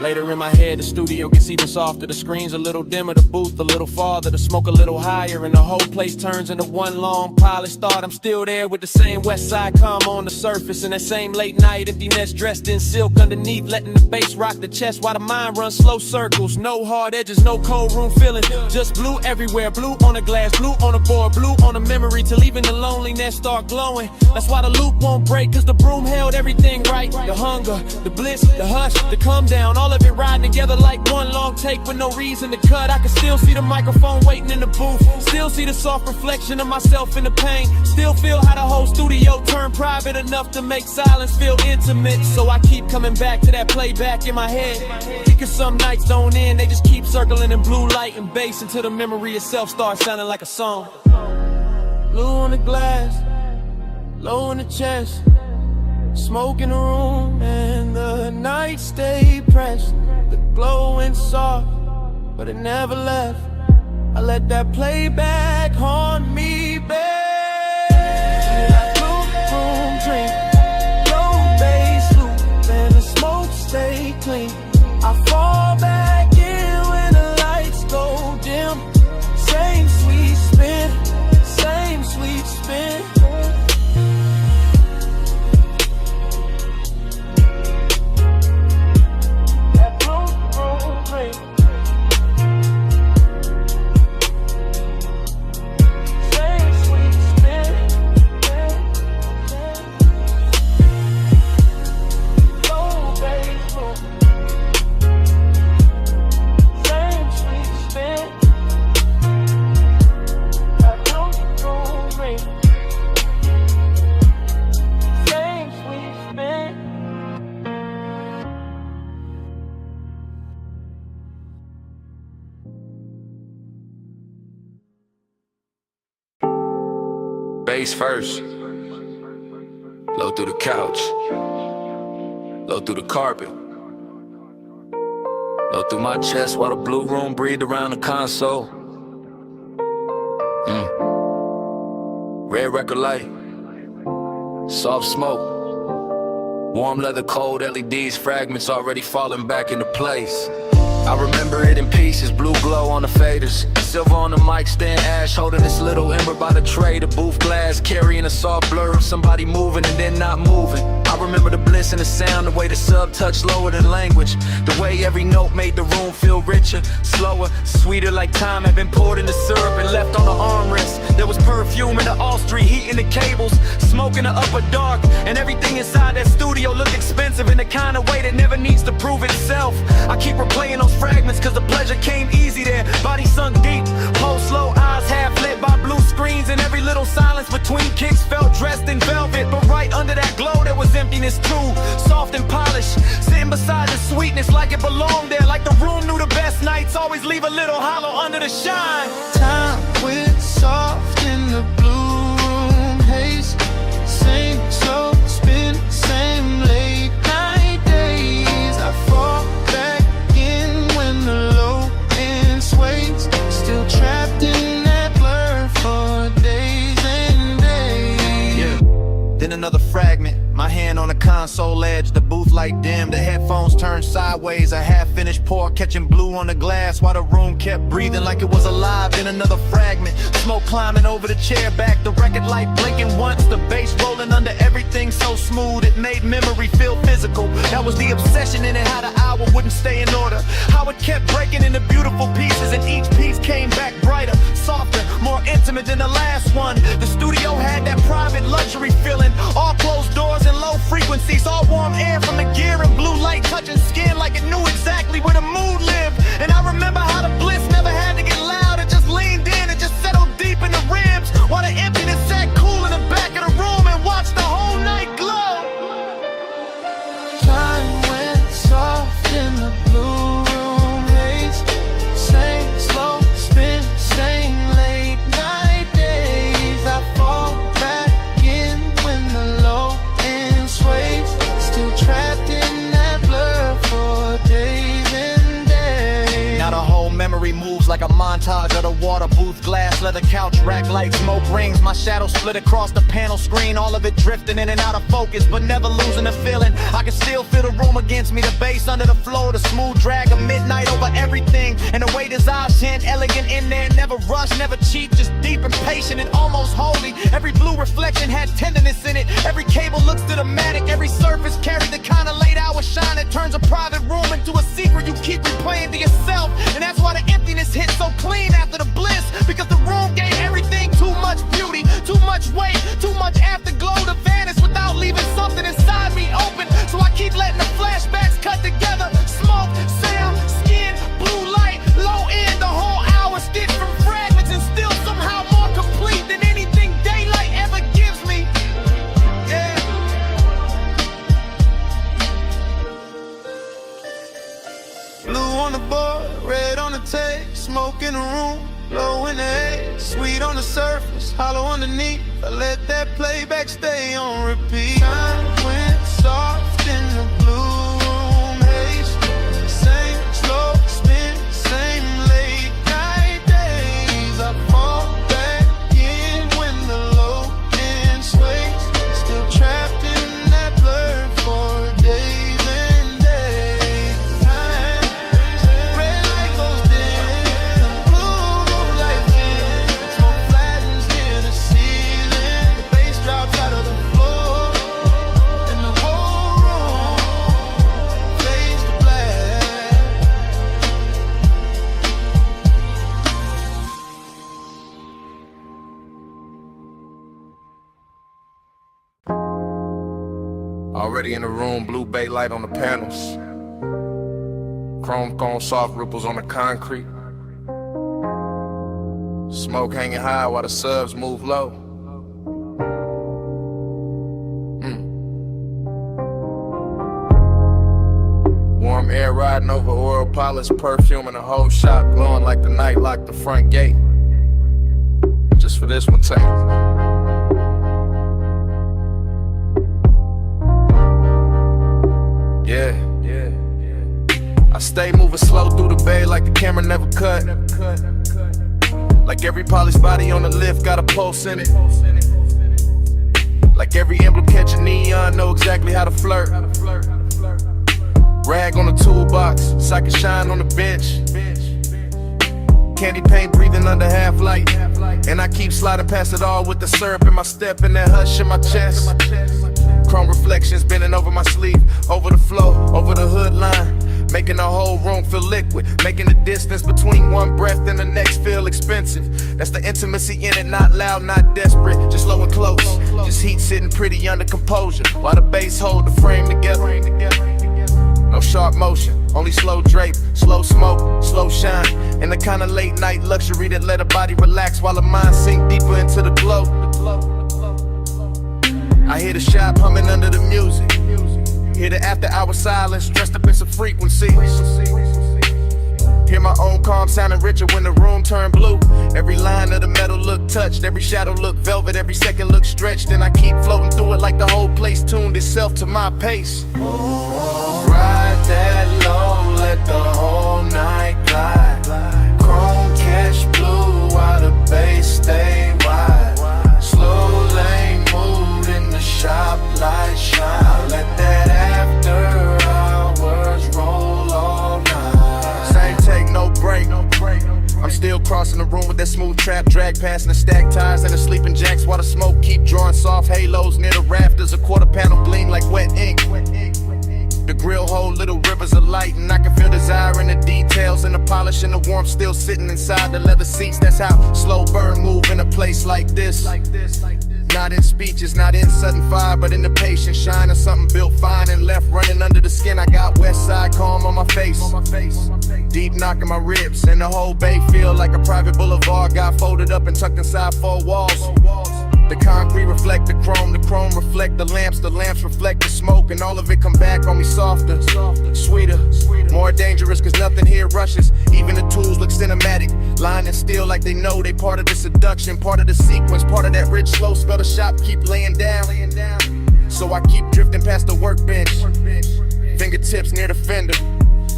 Later in my head, the studio gets even softer. The screen's a little dimmer, the booth a little farther, the smoke a little higher, and the whole place turns into one long polished thought. I'm still there with the same West Side calm on the surface, and that same late night emptiness dressed in silk underneath, letting the bass rock the chest while the mind runs slow circles. No hard edges, no cold room feeling, just blue everywhere. Blue on the glass, blue on the board, blue on the memory, till even the loneliness start glowing. That's why the loop won't break, cause the broom held everything right. The hunger, the bliss, the hush, the come down, all of it riding together like one long take with no reason to cut. I can still see the microphone waiting in the booth, still see the soft reflection of myself in the pain, still feel how the whole studio turned private enough to make silence feel intimate. So I keep coming back to that playback in my head, because some nights don't end, they just keep circling in blue light and bass until the memory itself starts sounding like a song. Blue on the glass, low in the chest, smoke in the room, and the night stayed pressed. The glow went soft, but it never left. I let that playback haunt me, babe. Blue room drink, low bass loop, and the smoke stay clean. I fall back in when the lights go dim. Same sweet spin, same sweet spin. Bass first, low through the couch, low through the carpet, low through my chest while the blue room breathed around the console. Red record light, soft smoke, warm leather, cold LEDs, fragments already falling back into place. I remember it in pieces, blue glow on the faders, silver on the mic stand, ash holding this little ember by the tray, the booth glass carrying a soft blur of somebody moving and then not moving. I remember the bliss and the sound, the way the sub touched lower than language, the way every note made the room feel richer, slower, sweeter, like time had been poured into syrup and left on the armrest. There was perfume in the all street, heat in the cables, smoke in the upper dark, and everything inside that studio looked expensive in the kind of way that never needs to prove itself. I keep replaying those fragments cause the pleasure came easy there. Body sunk deep, pulse slow, eyes half lit by blue screens, and every little silence between kicks felt dressed in velvet. But right under that glow there was emptiness too, soft and polished, sitting beside the sweetness like it belonged there. Like the room knew the best nights always leave a little hollow under the shine. Time went soft in the blue room haze. Same slow spin, same late night days. I fall back in when the low end sways. Still trapped in that blur for days and days. Yeah. Then another fragment, my hand on the console edge, the booth light dim, the headphones turned sideways, a half-finished pour catching blue on the glass while the room kept breathing like it was alive. Then another fragment, smoke climbing over the chair back, the record light blinking once, the bass rolling under everything so smooth it made memory feel physical. That was the obsession in it, how the hour wouldn't stay in order, how it kept breaking into beautiful pieces, and each piece came back brighter, softer, more intimate than the last one. The studio had that private luxury feeling, all closed doors and low frequencies, all warm air from the gear and blue light touching skin like it knew exactly where the mood lived. And I remember how the bliss never had to get loud, it just leaned in and just settled deep in the ribs, while the emptiness sat cool in the back of the room and watched the whole night glow. Time went soft in the blue room haze. Same like a montage of the water booth, glass, leather couch, rack light, smoke rings. My shadow split across the panel screen, all of it drifting in and out of focus, but never losing the feeling. I can still feel the room against me, the bass under the floor, the smooth drag of midnight over everything. And the way his eyes hint, elegant in there, never rush, never cheap, just deep and patient and almost holy. Every blue reflection had tenderness in it. Every cable looks cinematic, every surface carried the kind of late hour shine that turns a private room into a secret you keep replaying to yourself. And that's why the emptiness hit so clean after the bliss, because the room gave everything too much beauty, too much weight, too much afterglow to vanish without leaving something inside me open. So I keep letting the flashbacks cut together. Smoke, sound, skin, blue light, low end, the whole hour stitched from fragments and still somehow more complete than anything daylight ever gives me. Yeah. Blue on the board, red on the tape, smoke in the room, low in the haze, sweet on the surface, hollow underneath. I let that playback stay on repeat. Time went soft in the blue room haze. Same slow spin, same late night days. I fall back in when the low end sways. Still trapped in that blur for days and days. Red light goes dim, blue light dim. Smoke flattens near the ceiling. The bass drops out of the floor, and the whole room fades to black. Already in the room, blue bay light on the panels, chrome cone soft ripples on the concrete, smoke hanging high while the subs move low. Warm air riding over oil polish, perfume in the whole shop, glowing like the night locked the front gate. Just for this one take. Yeah. I stay moving slow through the bay like the camera never cut. Like every polished body on the lift got a pulse in it. Like every emblem catch a neon, know exactly how to flirt. Rag on the toolbox, psychic shine on the bench. Candy paint breathing under half light. And I keep sliding past it all with the syrup in my step and that hush in my chest. Chrome reflections bending over my sleeve, over the flow, over the hood line, making the whole room feel liquid, making the distance between one breath and the next feel expensive. That's the intimacy in it, not loud, not desperate, just low and close, just heat sitting pretty under composure, while the bass hold the frame together. No sharp motion, only slow drape, slow smoke, slow shine, and the kind of late night luxury that let a body relax while the mind sink deeper into the glow. I hear the shop humming under the music, hear the after hour silence dressed up in some frequency. Hear my own calm sounding richer when the room turned blue. Every line of the metal look touched, every shadow look velvet, every second look stretched, and I keep floating through it like the whole place tuned itself to my pace. Ride that low, let the whole night glide. Chrome catch blue while the bass stay wide. Slow lane mood in the shop light shine. Let that after hours roll all night. Same take, no break. I'm still crossing the room with that smooth trap drag, passing the stacked tires and the sleeping jacks while the smoke keep drawing soft halos near the rafters. A quarter panel gleam like wet ink. The grill hold little rivers of light, and I can feel desire in the details and the polish and the warmth still sitting inside the leather seats. That's how slow burn move in a place like this. Not in speeches, not in sudden fire, but in the patient shine of something built fine and left running under the skin. I got west side calm on my face, deep knocking my ribs, and the whole bay feel like a private boulevard. Got folded up and tucked inside four walls. The concrete reflect the chrome reflect the lamps reflect the smoke, and all of it come back on me softer, sweeter, more dangerous, cause nothing here rushes. Even the tools look cinematic, lying still like they know they part of the seduction, part of the sequence, part of that rich slow spell the shop keep laying down. So I keep drifting past the workbench, fingertips near the fender,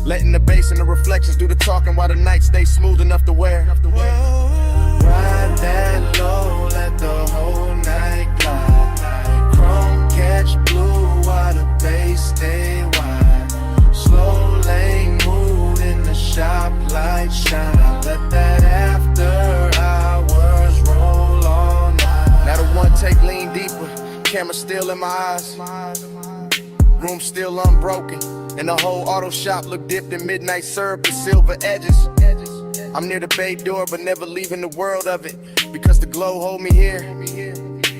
Letting the bass and the reflections do the talking while the night stays smooth enough to wear. Ride that low, let the whole night glide. Chrome catch blue while the bass stay wide. Slow lane mood in the shop, light shine. Let that after hours roll all night. Now the one take lean deeper, camera still in my eyes. Room still unbroken, and the whole auto shop look dipped in midnight syrup with silver edges. I'm near the bay door, but never leaving the world of it. Because the glow hold me here.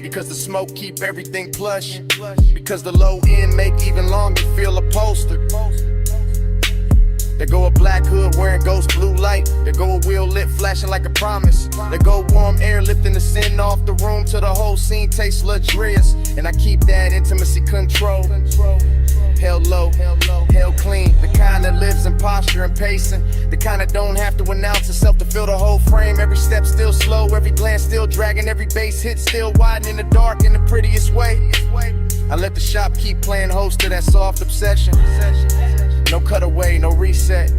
Because the smoke keep everything plush. Because the low end make even longer feel upholstered. There go a black hood wearing ghost blue light. There go a wheel lit flashing like a promise. There go warm air lifting the sin off the room till the whole scene tastes luxurious. And I keep that intimacy control. Held low, held clean. The kind that lives in posture and pacing. The kind that don't have to announce itself to fill the whole frame. Every step still slow, every glance still dragging. Every bass hit still wide in the dark in the prettiest way. I let the shop keep playing host to that soft obsession. No cutaway, no reset.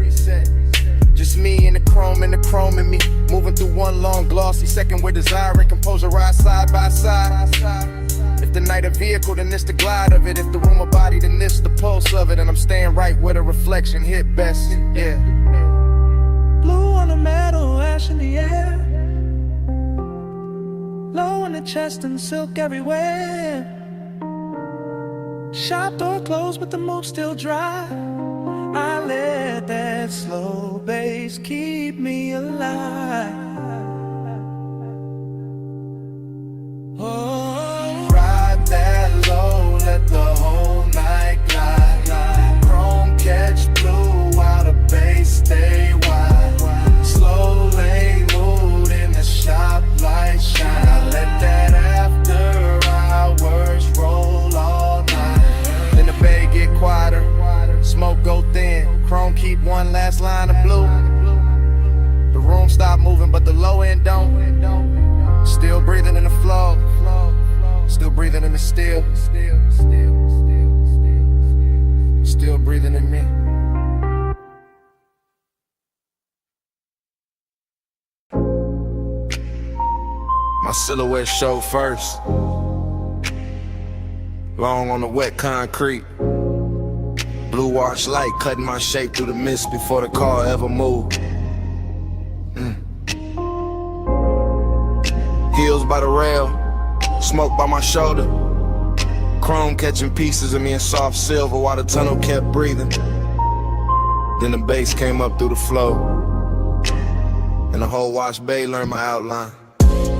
Just me and the chrome in me. Moving through one long glossy second where desire and composure ride side by side. If the night a vehicle, then it's the glide of it. If the room a body, then it's the pulse of it. And I'm staying right where the reflection hit best, yeah. Blue on the metal, ash in the air. Low in the chest and silk everywhere. Shop door closed but the mood still dry. I let that slow bass keep me alive. Oh, ride that low, let the whole night glide. Chrome catch blue while the bass stay wide. Slow lane mood in the shop, light shine. I let that after hours roll all night. Then the bay get quieter, smoke go thin. Chrome keep one last line of blue. The room stop moving but the low end don't. Still breathing in the flow. Still breathing in the still. Still breathing in me. My silhouette show first. Long on the wet concrete. Blue wash light cutting my shape through the mist before the car ever moved. Heels by the rail, smoke by my shoulder. Chrome catching pieces of me in soft silver while the tunnel kept breathing. Then the bass came up through the flow, and the whole wash bay learned my outline.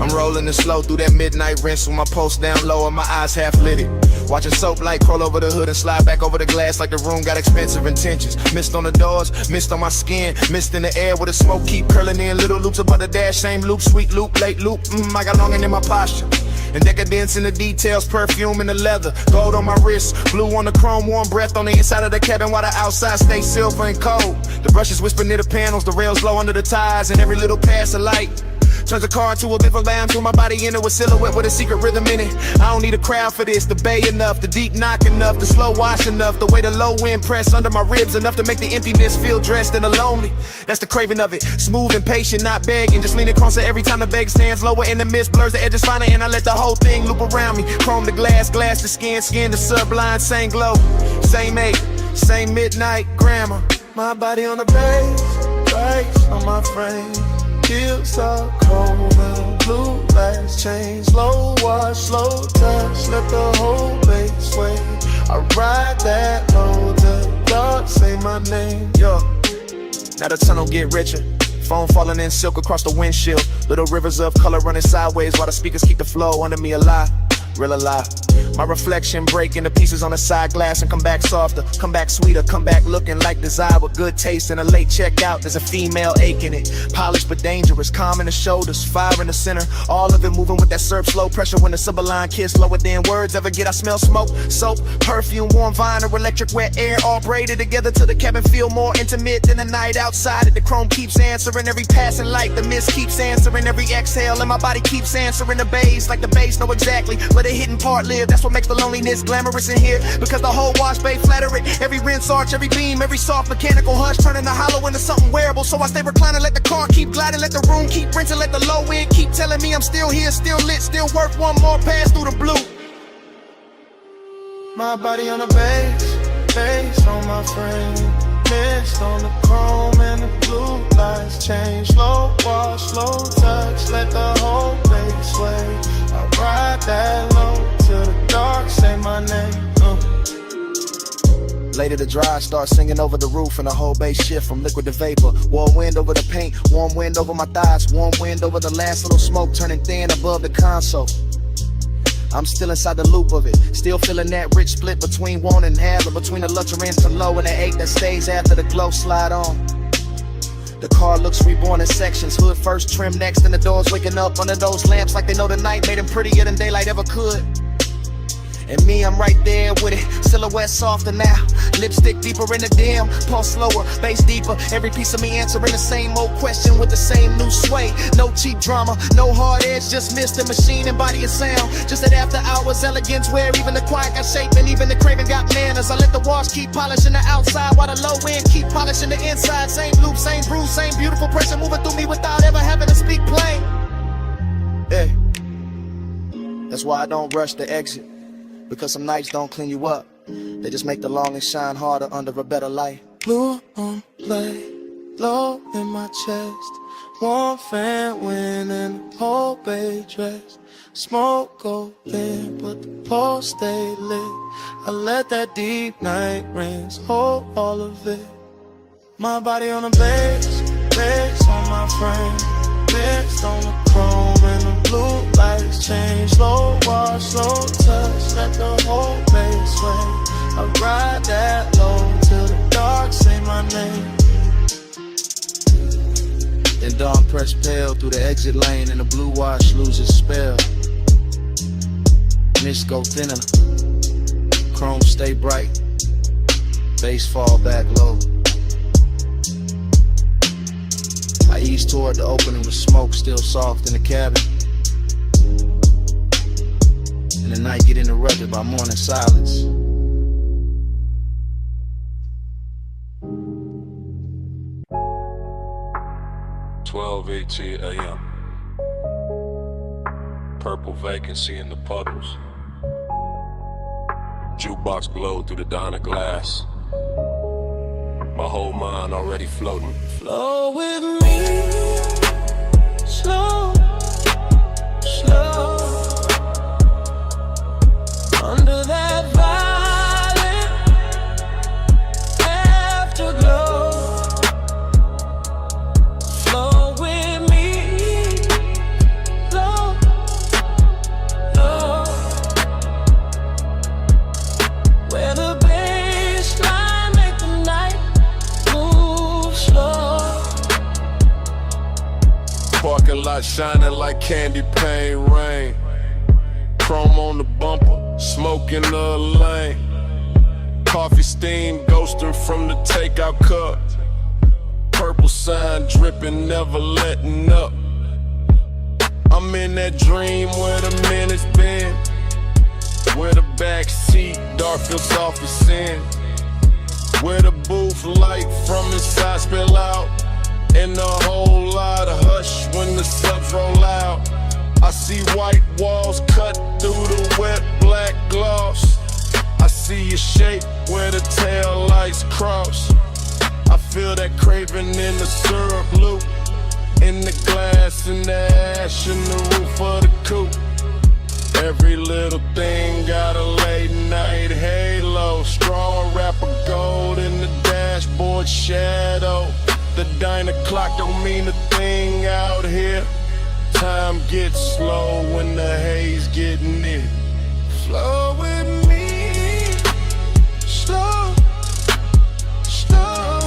I'm rolling it slow through that midnight rinse with my pulse down low and my eyes half lit it. Watching soap light crawl over the hood and slide back over the glass like the room got expensive intentions. Mist on the doors, mist on my skin, mist in the air where the smoke keep curling in. Little loops above the dash, same loop, sweet loop, late loop. I got longing in my posture. And decadence in the details, perfume in the leather. Gold on my wrist, blue on the chrome, warm breath on the inside of the cabin while the outside stays silver and cold. The brushes whisper near the panels, the rails low under the tires, and every little pass of light turns the car into a bit of lamb, threw my body into a silhouette with a secret rhythm in it. I don't need a crowd for this, the bay enough, the deep knock enough, the slow wash enough, the way the low wind press under my ribs enough to make the emptiness feel dressed and lonely. That's the craving of it, smooth and patient, not begging, just leaning closer every time the bag stands lower in the mist, blurs the edges finer, and I let the whole thing loop around me. Chrome the glass, glass the skin, skin the sublime, same glow, same ache, same midnight grammar. My body on the bass on my frame. Heels are cold and blue lights change. Slow wash, slow touch, let the whole base sway. I ride that low till God say my name. Yo, now the tunnel get richer. Foam falling in silk across the windshield. Little rivers of color running sideways while the speakers keep the flow under me alive. Real alive. My reflection break into pieces on the side glass and come back softer, come back sweeter, come back looking like desire with good taste and a late checkout. There's a female ache in it, polished but dangerous, calm in the shoulders, fire in the center. All of it moving with that surf slow pressure when the sublime kiss lower than words ever get. I smell smoke, soap, perfume, warm vine or electric wet air, all braided together till the cabin feel more intimate than the night outside it. The chrome keeps answering every passing light, the mist keeps answering every exhale, and my body keeps answering the bass like the bass know exactly what where the hidden part live. That's what makes the loneliness glamorous in here. Because the whole wash bay flatter it. Every rinse arch, every beam, every soft mechanical hush, turning the hollow into something wearable. So I stay reclining, let the car keep gliding, let the room keep rinsing, let the low end keep telling me I'm still here, still lit, still worth one more pass through the blue. My body on the bass on my frame. Mist on the chrome and the blue lights change. Slow wash, slow touch, let the whole place sway. I ride that low till the dark say my name. Later the dry start singing over the roof and the whole bass shift from liquid to vapor. Warm wind over the paint, warm wind over my thighs, warm wind over the last little smoke turning thin above the console. I'm still inside the loop of it, still feeling that rich split between want and have, and between the luxury and the low and the ache that stays after the glow slide on. The car looks reborn in sections, hood first, trim next, and the doors waking up under those lamps like they know the night made them prettier than daylight ever could. And me, I'm right there with it, silhouette softer now, lipstick deeper in the dim, pulse slower, bass deeper, every piece of me answering the same old question with the same new sway. No cheap drama, no hard edge, just Mr. Machine and body and sound. Just that after hours elegance where even the quiet got shape and even the craving got manners. I let the wash keep polishing the outside while the low end keep polishing the inside. Same loop, same bruise, same beautiful pressure moving through me without ever having to speak plain. Hey, that's why I don't rush the exit. Because some nights don't clean you up, they just make the longing shine harder under a better light. Blue on play, low in my chest. Warm fan wind and the whole bay dress. Smoke go thin, but the pole stay lit. I let that deep night rains hold all of it. My body on the bass on my frame. Mist on the chrome and the blue lights change. Slow wash, slow touch, let the whole base sway. I ride that low till the dark say my name. Then dawn press pale through the exit lane and the blue wash loses spell. Mist go thinner, chrome stay bright, bass fall back low. I ease toward the opening with smoke still soft in the cabin. And the night get interrupted by morning silence. (12:18 a.m.) Purple vacancy in the puddles. Jukebox glowed through the dawn of glass. My whole mind already floating. Flow with me, slow, slow. Under that violet afterglow. Flow with me, slow, slow. Where the baseline make the night move slow. Parking lot shining like candy paint rain. Chrome on the bumper, smoke in the lane. Coffee steam ghosting from the takeout cup. Purple sign dripping, never letting up. I'm in that dream where the minutes been. Where the back seat dark feels soft as sin. Where the booth light from inside spill out. And a whole lot of hush when the subs roll out. I see white walls cut through the wet black gloss. I see your shape where the tail lights cross. I feel that craving in the syrup loop. In the glass, in the ash, in the roof of the coupe. Every little thing got a late night halo. Straw wrapper gold in the dashboard shadow. The diner clock don't mean a thing out here. Time gets slow when the haze get near. Flow with me, slow, slow.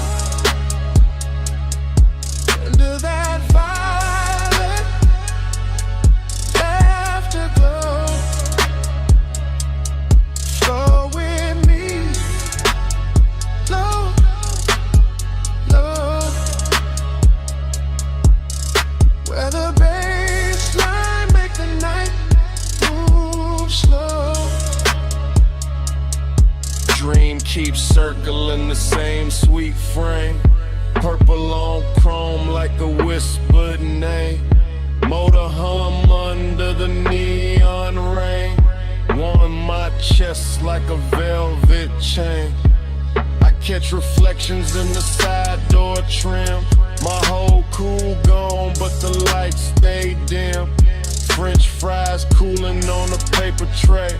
Under that violet afterglow. Flow with me, low, low. Where the baseline make the night move slow. keep circling the same sweet frame. Purple on chrome like a whispered name. Motor hum under the neon rain. Warm my chest like a velvet chain. I catch reflections in the side door trim. My whole cool gone, but the lights stay dim. French fries cooling on a paper tray.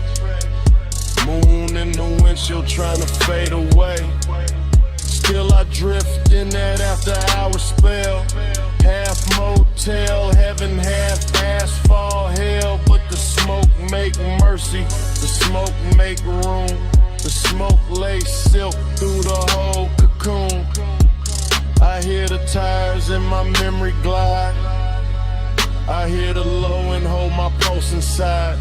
Moon in the windshield trying to fade away. Still I drift in that after hour spell. Half motel heaven, half asphalt hell. But the smoke make mercy, the smoke make room. The smoke lay silk through the whole cocoon. I hear the tires in my memory glide. I hear the low and hold my pulse inside.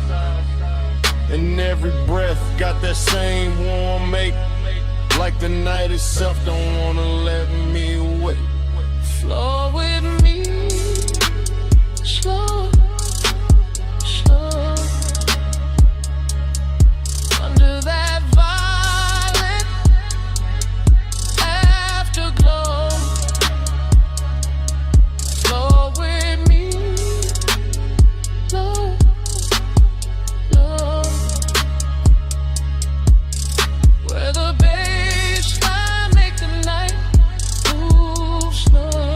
And every breath got that same warm make. Like the night itself don't wanna let me wait. Flow with me, slow, slow. Under that violet afterglow. Flow with me, slow, slow. Where the baseline make the night move slow.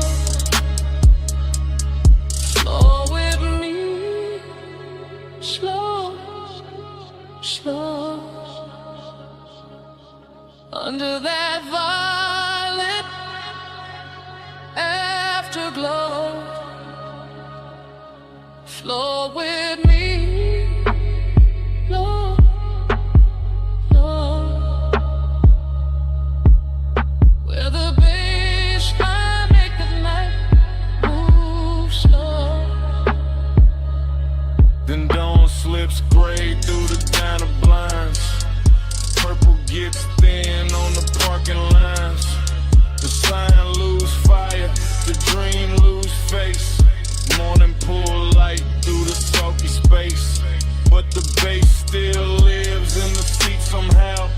Slow with me, slow, slow. Under that violet afterglow. Flow with me, slow, slow. Where the baseline make the night move slow. Then dawn slips gray through the diner blinds. Purple gets thin on the parking lines. The sign lose fire, the dream lose face. Morning pull light through the sulky space. But the bass still lives in the seat somehow.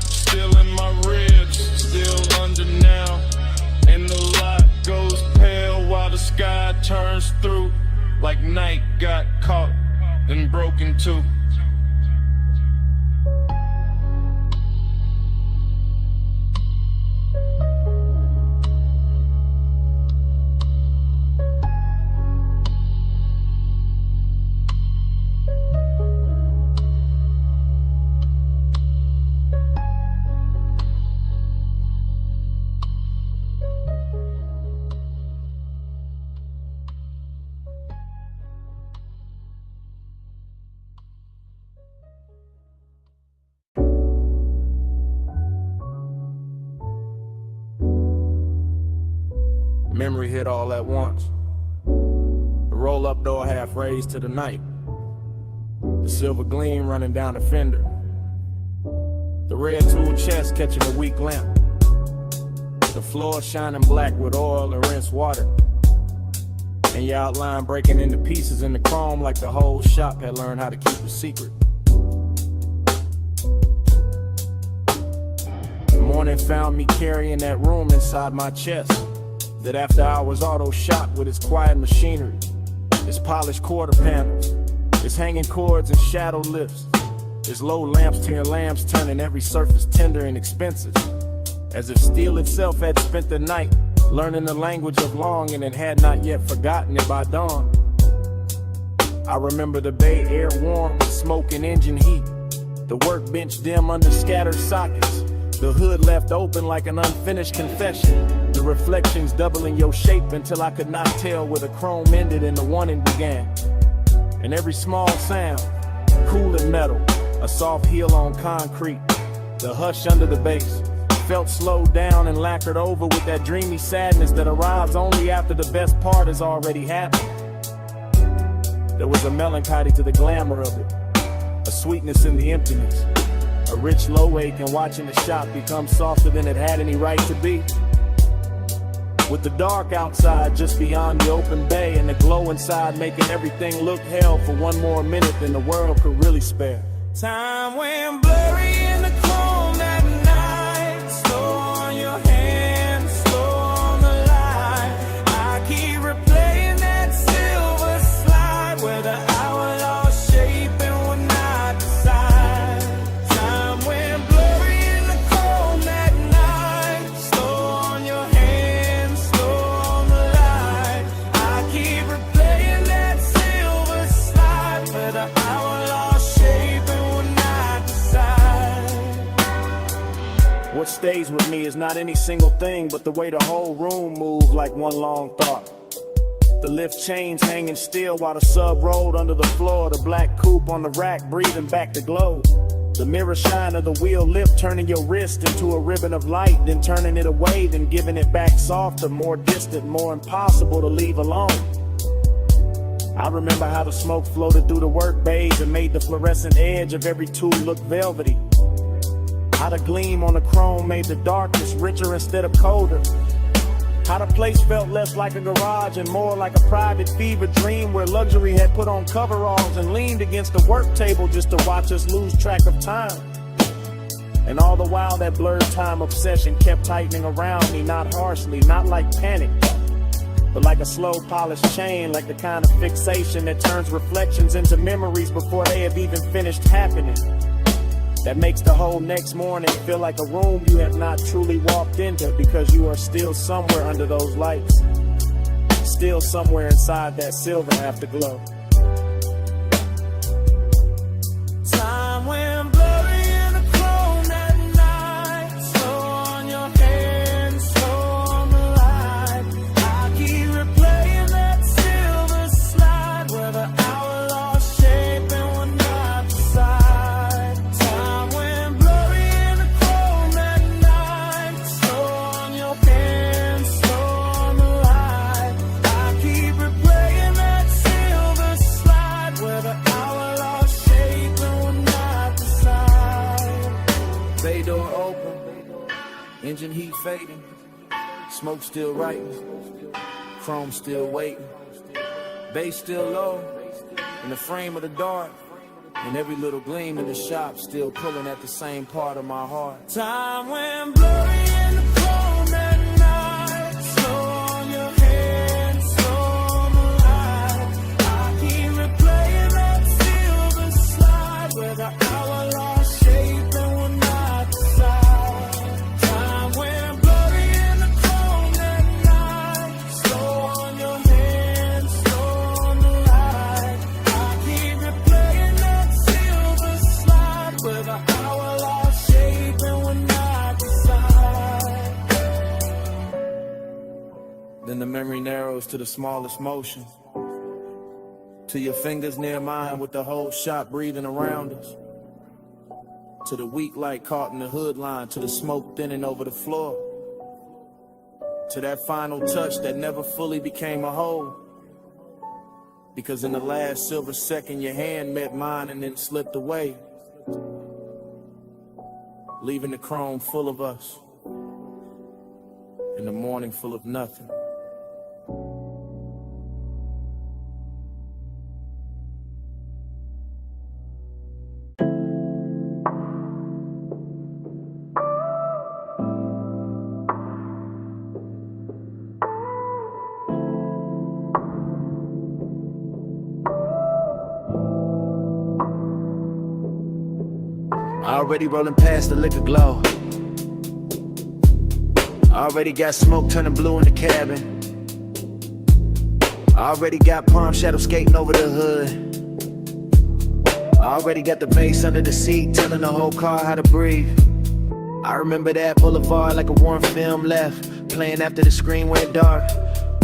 Still in my ribs, still under now. And the light goes pale while the sky turns through. Like night got caught, then broken too. Memory hit all at once. The roll-up door half raised to the night. The silver gleam running down the fender. The red tool chest catching a weak lamp. The floor shining black with oil and rinsed water. And your outline breaking into pieces in the chrome like the whole shop had learned how to keep a secret. The morning found me carrying that room inside my chest. That after hours auto shop with its quiet machinery, its polished quarter panels, its hanging cords and shadow lifts, its low lamps to your lamps turning every surface tender and expensive. As if steel itself had spent the night learning the language of longing and had not yet forgotten it by dawn. I remember the bay air warm with smoke and engine heat, the workbench dim under scattered sockets, the hood left open like an unfinished confession. The reflections doubling your shape until I could not tell where the chrome ended and the wanting began. And every small sound, cool and metal, a soft heel on concrete, the hush under the bass, felt slowed down and lacquered over with that dreamy sadness that arrives only after the best part has already happened. There was a melancholy to the glamour of it, a sweetness in the emptiness, a rich low ache in watching the shop become softer than it had any right to be. With the dark outside just beyond the open bay and the glow inside making everything look hell for one more minute than the world could really spare. Time went blurry in the chrome that night. What stays with me is not any single thing, but the way the whole room moved like one long thought. The lift chains hanging still while the sub rolled under the floor. The black coupe on the rack breathing back the glow. The mirror shine of the wheel lip turning your wrist into a ribbon of light, then turning it away, then giving it back softer, more distant, more impossible to leave alone. I remember how the smoke floated through the work bays and made the fluorescent edge of every tool look velvety. How the gleam on the chrome made the darkness richer instead of colder. How the place felt less like a garage and more like a private fever dream where luxury had put on coveralls and leaned against the work table just to watch us lose track of time. And all the while that blurred time obsession kept tightening around me, not harshly, not like panic, but like a slow polished chain, like the kind of fixation that turns reflections into memories before they have even finished happening. That makes the whole next morning feel like a room you have not truly walked into because you are still somewhere under those lights, still somewhere inside that silver afterglow. Time went blurry in the chrome that night. Slow on your hands, slow on the light. I keep replaying that silver slide where the hour lost shape and would not decide. Time went blurry in the chrome that night. Slow on your hands, slow on the light. I keep replaying that silver slide where the hour lost shape and would not decide. Bay door open, engine heat fading, smoke still writing, chrome still waiting, bass still low, in the frame of the dark, and every little gleam in the shop still pulling at the same part of my heart. Time went blurry in the chrome that night. Slow on your hands, slow on the light. I keep replaying that silver slide where the hour lost shape and would not decide. Time went blurry in the chrome that night. Slow on your hands, slow on the light. I keep replaying that silver slide where the hour lost shape and would not decide. Then the memory narrows to the smallest motion, to your fingers near mine with the whole shop breathing around us, to the weak light caught in the hood line, to the smoke thinning over the floor, to that final touch that never fully became a whole, because in the last silver second your hand met mine and then slipped away, leaving the chrome full of us and the morning full of nothing. Already rolling past the liquor glow. Already got smoke turning blue in the cabin. Already got palm shadow skating over the hood. Already got the bass under the seat telling the whole car how to breathe. I remember that boulevard like a warm film left, playing after the screen went dark.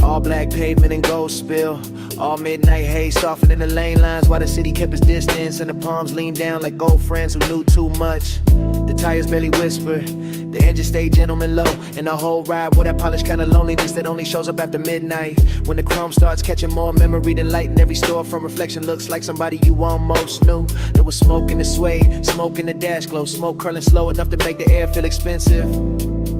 All black pavement and gold spill. All midnight haze softening the lane lines while the city kept its distance and the palms leaned down like old friends who knew too much. The tires barely whisper, the engine stayed gentleman low, and the whole ride with that polished kind of loneliness that only shows up after midnight. When the chrome starts catching more memory than light in every store from reflection looks like somebody you almost knew. There was smoke in the sway, smoke in the dash glow, smoke curling slow enough to make the air feel expensive.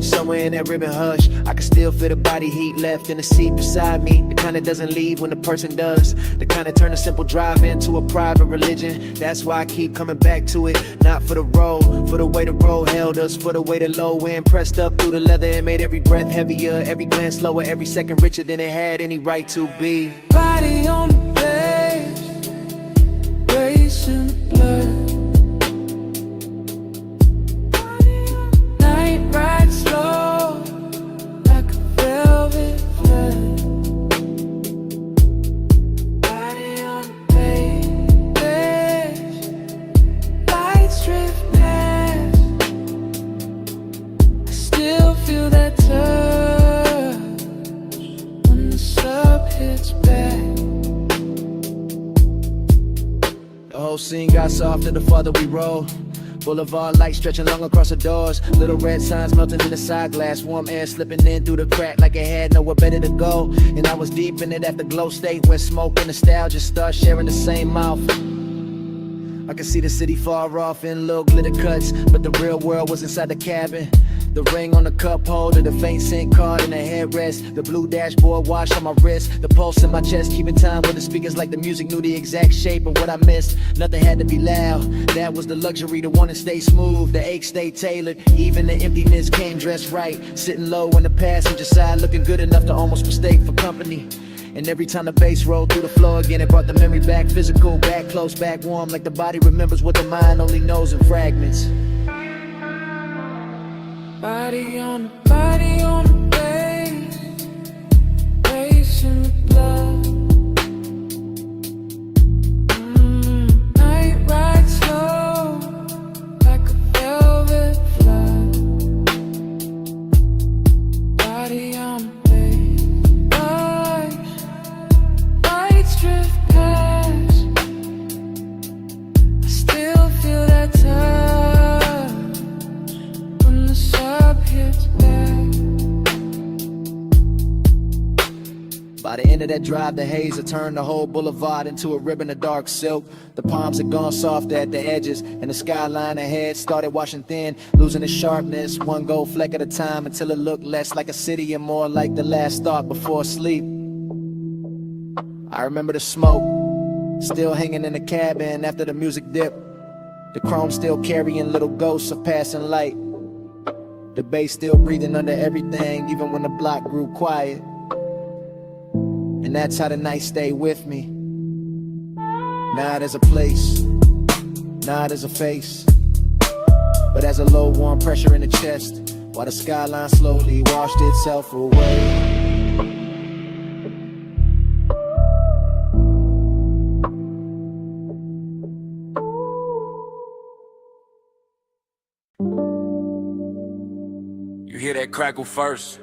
Somewhere in that ribbon hush, I can still feel the body heat left in the seat beside me. The kind that doesn't leave when the person does. The kind that turn a simple drive into a private religion. That's why I keep coming back to it. Not for the road, for the way the road held us, for the way the low wind pressed up through the leather and made every breath heavier, every glance slower, every second richer than it had any right to be. Body on the bed, racing the blood. Night ride slow, like a velvet flood. Body on the page, lights drift past. scene got softer the farther we roll. Boulevard lights stretching long across the doors. Little red signs melting in the side glass. Warm air slipping in through the crack like it had nowhere better to go. And I was deep in it at the glow state where smoke and nostalgia start sharing the same mouth. I could see the city far off in little glitter cuts, but the real world was inside the cabin. The ring on the cup holder, the faint scent card in the headrest, the blue dashboard watch on my wrist, the pulse in my chest, keeping time with the speakers like the music knew the exact shape of what I missed. Nothing had to be loud, that was the luxury, the one that stayed smooth, the ache stayed tailored, even the emptiness came dressed right, sitting low on the passenger side, looking good enough to almost mistake for company. And every time the bass rolled through the floor again, it brought the memory back, physical, back close, back warm, like the body remembers what the mind only knows in fragments. Body on the bass, bass in the blood. Night ride slow, like a velvet flood. Body on the bass, lights drift past. I still feel that touch. By the end of that drive, the haze had turned the whole boulevard into a ribbon of dark silk. The palms had gone soft at the edges, and the skyline ahead started washing thin, losing its sharpness, one gold fleck at a time, until it looked less like a city and more like the last thought before sleep. I remember the smoke, still hanging in the cabin after the music dipped. The chrome still carrying little ghosts of passing light. The bass still breathing under everything, even when the block grew quiet. And that's how the night stayed with me. Not as a place, not as a face, but as a low warm pressure in the chest, while the skyline slowly washed itself away. You hear that crackle first,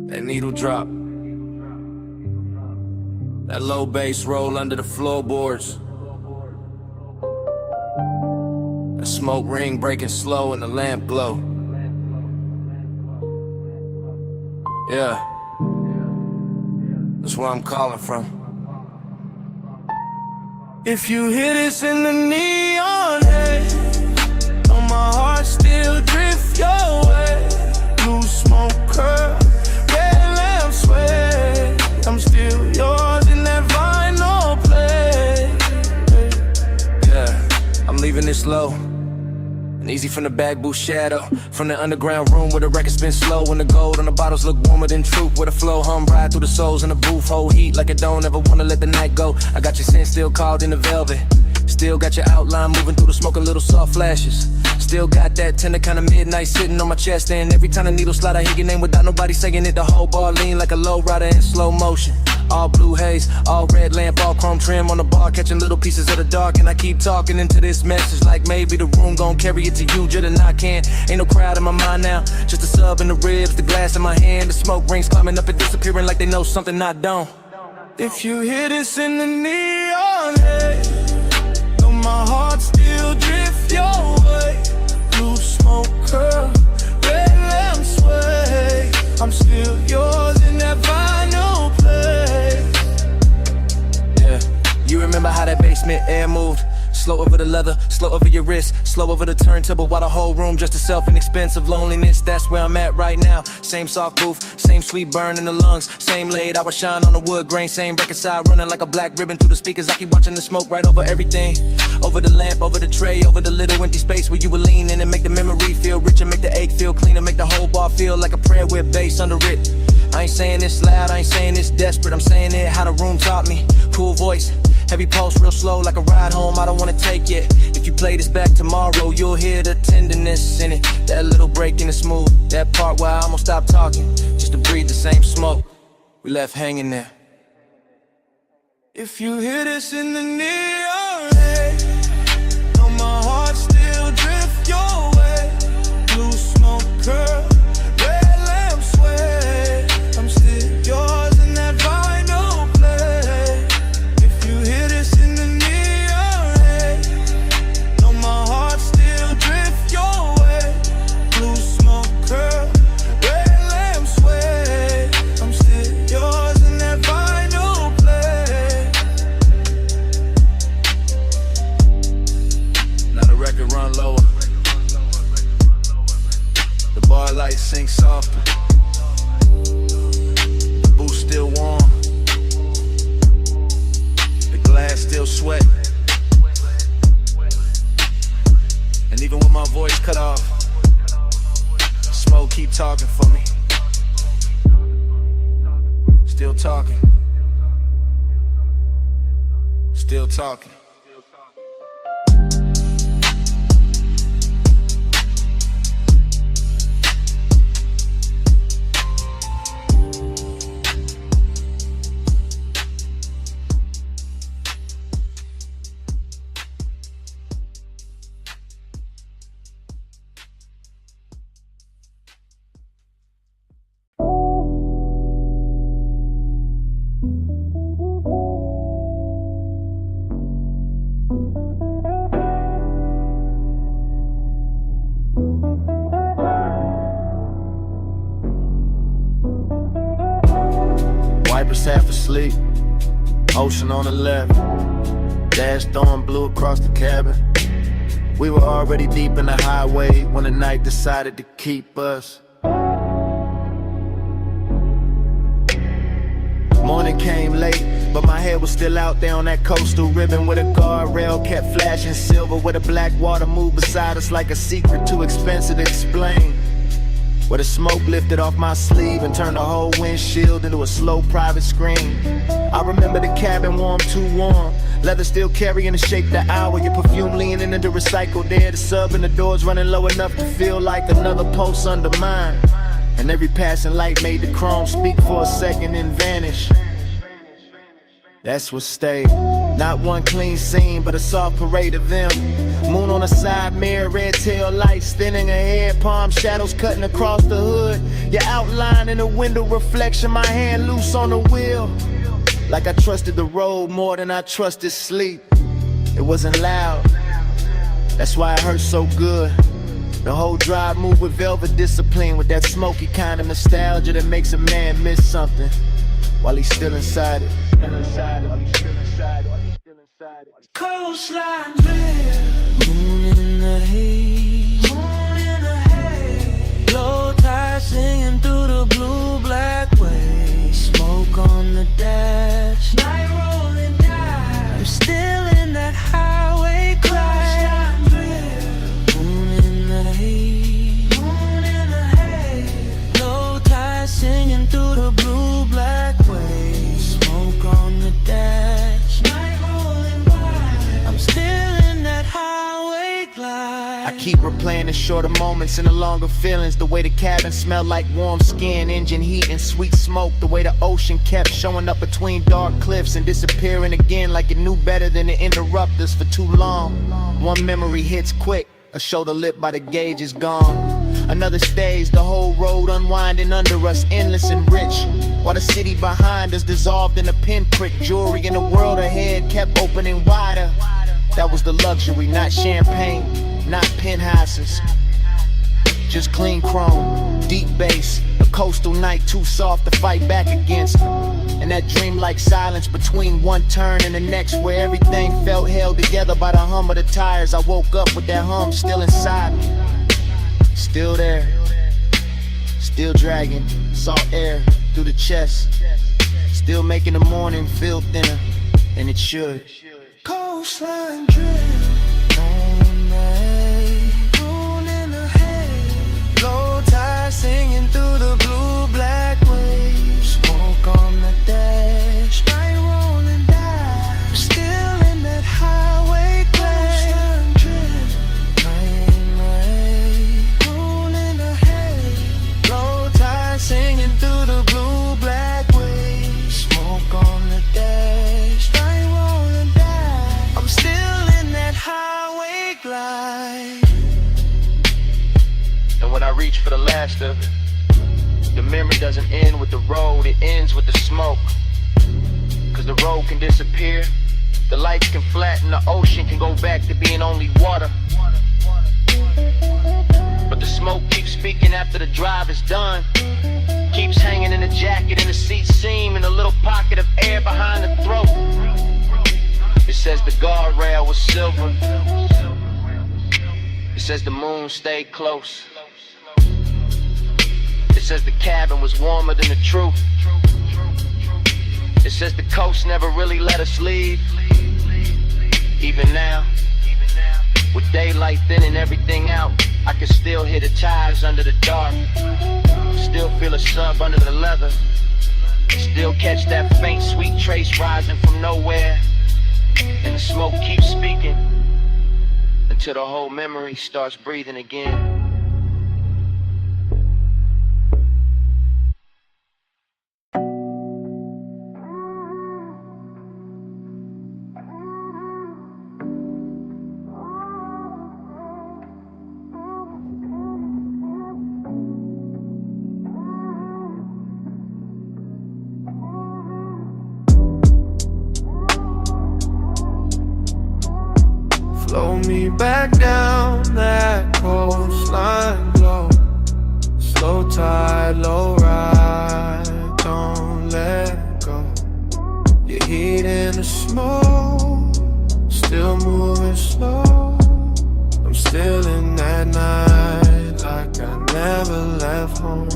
that needle drop, that low bass roll under the floorboards, the smoke ring breaking slow and the lamp glow. Yeah, that's where I'm calling from. If you hear this in the neon haze, my heart still drift your way. Blue smoke curl, red lamp sway. I'm still yours in that vinyl play. Yeah, I'm leaving this low and easy from the back booth shadow, from the underground room where the record spins slow and the gold on the bottles look warmer than truth, where the flow hum ride through the souls in the booth, hold heat like it don't ever wanna let the night go. I got your scent still called in the velvet, still got your outline moving through the smoke, a little soft flashes. Still got that tender kind of midnight sitting on my chest, and every time the needle slide I hear your name without nobody saying it. The whole bar lean like a low rider in slow motion. All blue haze, all red lamp, all chrome trim on the bar, catching little pieces of the dark. And I keep talking into this message like maybe the room gon' carry it to you, just and I can't. Ain't no crowd in my mind now, just a sub in the ribs, the glass in my hand, the smoke rings climbing up and disappearing like they know something I don't. If you hear this in the neon haze, know my heart still drift your way. Blue smoke curl, red lamp sway. I'm still yours in that vinyl play. Yeah, you remember how that basement air moved? Slow over the leather, slow over your wrist, slow over the turntable while the whole room just itself in expensive loneliness. That's where I'm at right now. Same soft booth, same sweet burn in the lungs, same late hour shine on the wood grain, same record side running like a black ribbon through the speakers. I keep watching the smoke right over everything, over the lamp, over the tray, over the little empty space where you were leaning, and make the memory feel richer, make the ache feel cleaner, make the whole bar feel like a prayer with bass under it. I ain't saying this loud, I ain't saying this desperate, I'm saying it how the room taught me. Cool voice, heavy pulse, real slow like a ride home, I don't wanna take it. If you play this back tomorrow, you'll hear the tenderness in it. That little break in the smooth, that part where I almost stopped talking, just to breathe the same smoke we left hanging there. If you hear this in the neon haze, know my heart still drift your way. Blue smoke curl, red lamp sway. I'm still yours in that vinyl play. If you run lower. The bar lights sink softer. The booth still warm. The glass still sweat. And even with my voice cut off, Smoke keep talking for me. Still talking. Still talking. Wipers half asleep, ocean on the left. Dash throwing blue across the cabin. We were already deep in the highway when the night decided to keep us. Morning came late, but my head was still out there on that coastal ribbon where the guardrail kept flashing silver, where the black water moved beside us like a secret too expensive to explain. Where the smoke lifted off my sleeve and turned the whole windshield into a slow private screen. I remember the cabin warm, too warm. Leather still carrying the shape of the hour. Your perfume leaning into recycled air. The sub and the doors running low enough to feel like another pulse under mine. And every passing light made the chrome speak for a second and vanish. That's what stayed. Not one clean scene, but a soft parade of them. Moon on the side mirror, red tail lights thinning ahead, palm shadows cutting across the hood. Your outline in the window reflection, my hand loose on the wheel. Like I trusted the road more than I trusted sleep. It wasn't loud, that's why it hurt so good. The whole drive moved with velvet discipline, with that smoky kind of nostalgia that makes a man miss something while he's still inside it. Coastline drift, moon in the haze, moon in the haze. Low tide singing through the blue black waves. Smoke on the dash, night rolling down. I'm still in that highway crash. Coastline drift, moon in the haze, moon in the haze. Low tide singing through the blue black waves. Smoke on the dash, night rolling by. I'm still in that highway glide. I keep replaying the shorter moments and the longer feelings. The way the cabin smelled like warm skin, engine heat and sweet smoke. The way the ocean kept showing up between dark cliffs and disappearing again like it knew better than to interrupt us for too long. One memory hits quick, a shoulder lip by the gauge is gone. Another stage, the whole road unwinding under us, endless and rich. While the city behind us dissolved in a pinprick. Jewelry in the world ahead kept opening wider. That was the luxury, not champagne, not penthouses. Just clean chrome, deep bass, a coastal night too soft to fight back against. And that dreamlike silence between one turn and the next, where everything felt held together by the hum of the tires. I woke up with that hum still inside me. Still there, still dragging salt air through the chest. Still making the morning feel thinner than it should. Coastline drift, on the haze, moon in the haze. Low tide singing through the blue black waves. Smoke on the dash, night rolling down. I'm still in that highway crash. Coastline drift, night in the haze, moon in the haze. Low tide singing through the blue black waves. Smoke on the dash, night rolling down. I'm still in that highway glide. And when I reach for the last of it, the memory doesn't end with the road, it ends with the smoke. Cause the road can disappear, the lights can flatten, the ocean can go back to being only water. But the smoke keeps speaking after the drive is done. Keeps hanging in the jacket, in the seat seam, in a little pocket of air behind the throat. It says the guardrail was silver, It says the moon stayed close. It says the cabin was warmer than the truth. It says the coast never really let us leave. Even now, with daylight thinning everything out, I can still hear the tides under the dark. Still feel a sub under the leather. Still catch that faint sweet trace rising from nowhere. And the smoke keeps speaking until the whole memory starts breathing again. Flow me back down that coastline glow. Slow tide, low ride, don't let go. Your heat in the smoke, still moving slow. I'm still in that night like I never left home.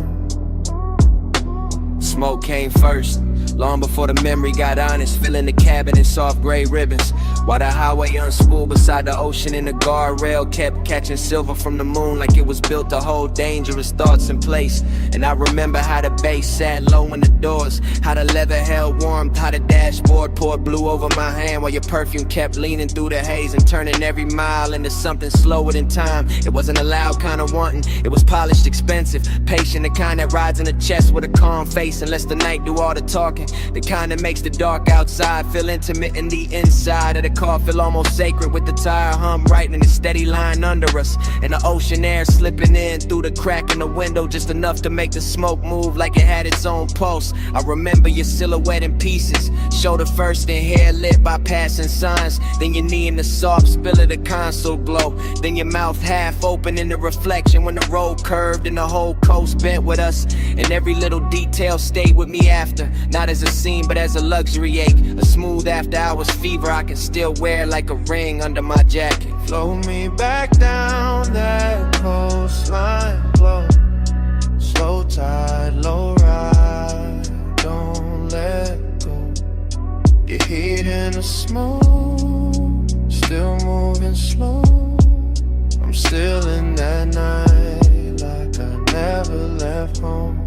Smoke came first, long before the memory got honest. Filling the cabin in soft gray ribbons, while the highway unspooled beside the ocean, and the guardrail kept catching silver from the moon like it was built to hold dangerous thoughts in place. And I remember how the bass sat low in the doors, how the leather held warm, how the dashboard poured blue over my hand, while your perfume kept leaning through the haze and turning every mile into something slower than time. It wasn't a loud kind of wanting, it was polished, expensive, patient, the kind that rides in the chest with a calm face and lets the night do all the talking, the kind that makes the dark outside feel intimate and the inside of the car feel almost sacred, with the tire hum right in a steady line under us, and the ocean air slipping in through the crack in the window just enough to make the smoke move like it had its own pulse. I remember your silhouette in pieces, shoulder first and hair lit by passing signs, then your knee in the soft spill of the console glow, then your mouth half open in the reflection when the road curved and the whole coast bent with us, and every little detail stayed with me after, not as a scene but as a luxury ache, a smooth after hours fever I can still wear like a ring under my jacket. Flow me back down that coastline glow. Slow tide, low ride, don't let go. Your heat in the smoke, still moving slow. I'm still in that night like I never left home.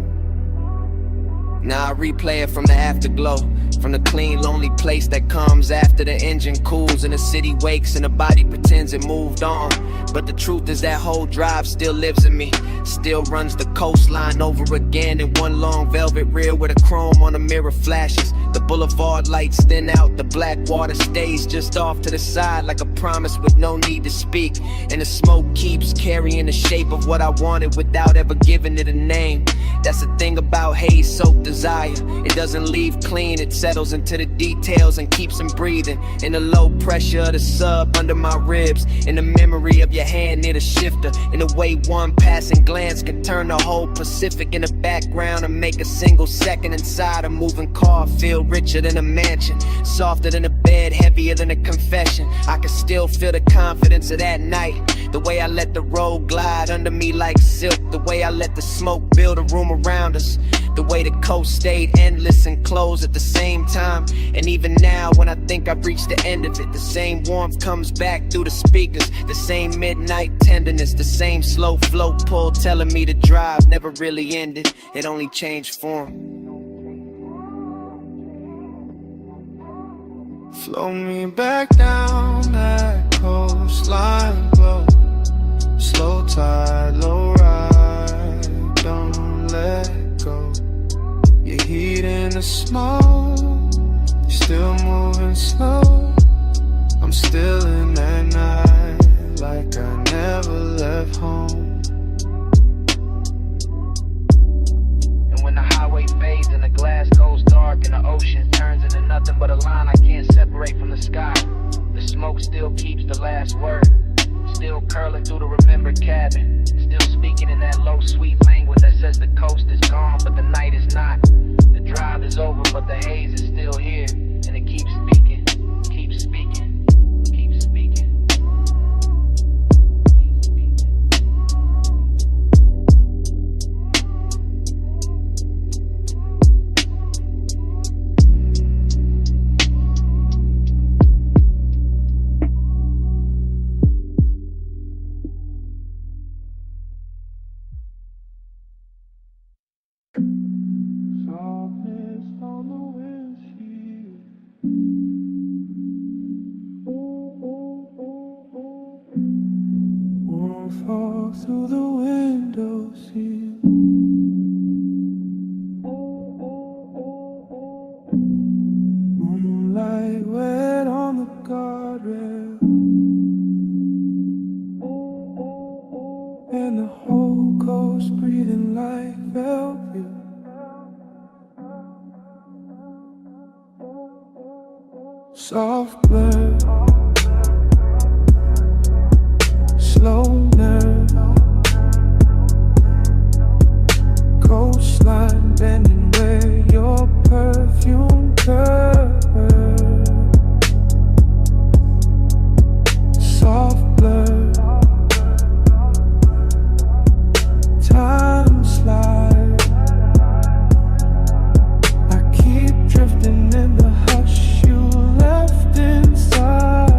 Now I replay it from the afterglow, from the clean, lonely place that comes after the engine cools and the city wakes and the body pretends it moved on. But the truth is that whole drive still lives in me, still runs the coastline over again in one long velvet reel where the chrome on the mirror flashes. The boulevard lights thin out, the black water stays just off to the side like a promise with no need to speak. And the smoke keeps carrying the shape of what I wanted without ever giving it a name. That's the thing about haze-soaked desire, it doesn't leave clean, it settles into the details and keeps them breathing. In the low pressure of the sub under my ribs, in the memory of your hand near the shifter, in the way one passing glance can turn the whole Pacific in the background and make a single second inside a moving car feel richer than a mansion, softer than a bed, heavier than a confession. I can still feel the confidence of that night, the way I let the road glide under me like silk, the way I let the smoke build a room around us, the way the coast stayed endless and closed at the same time. And even now when I think I've reached the end of it, the same warmth comes back through the speakers, the same midnight tenderness, the same slow flow pull telling me the drive never really ended, it only changed form. Flow me back down that coastline glow. Slow tide, low ride, don't let go. Your heat in the smoke, still moving slow. I'm still in that night like I never left home. And when the highway fades and the glass goes dark and the ocean turns into nothing but a line I can't separate from the sky, the smoke still keeps the last word, still curling through the remembered cabin, still speaking in that low sweet language that says the coast is gone but the night is not, the drive is over but the haze is still here, and it keeps speaking, keeps speaking, keeps speaking, keeps speaking. fall through the window sill. Moonlight wet on the guardrail, and the whole coast breathing like velvet. Soft blur, slow nerve, coastline bending where your perfume curves. Soft blur, time slide. I keep drifting in the hush you left inside.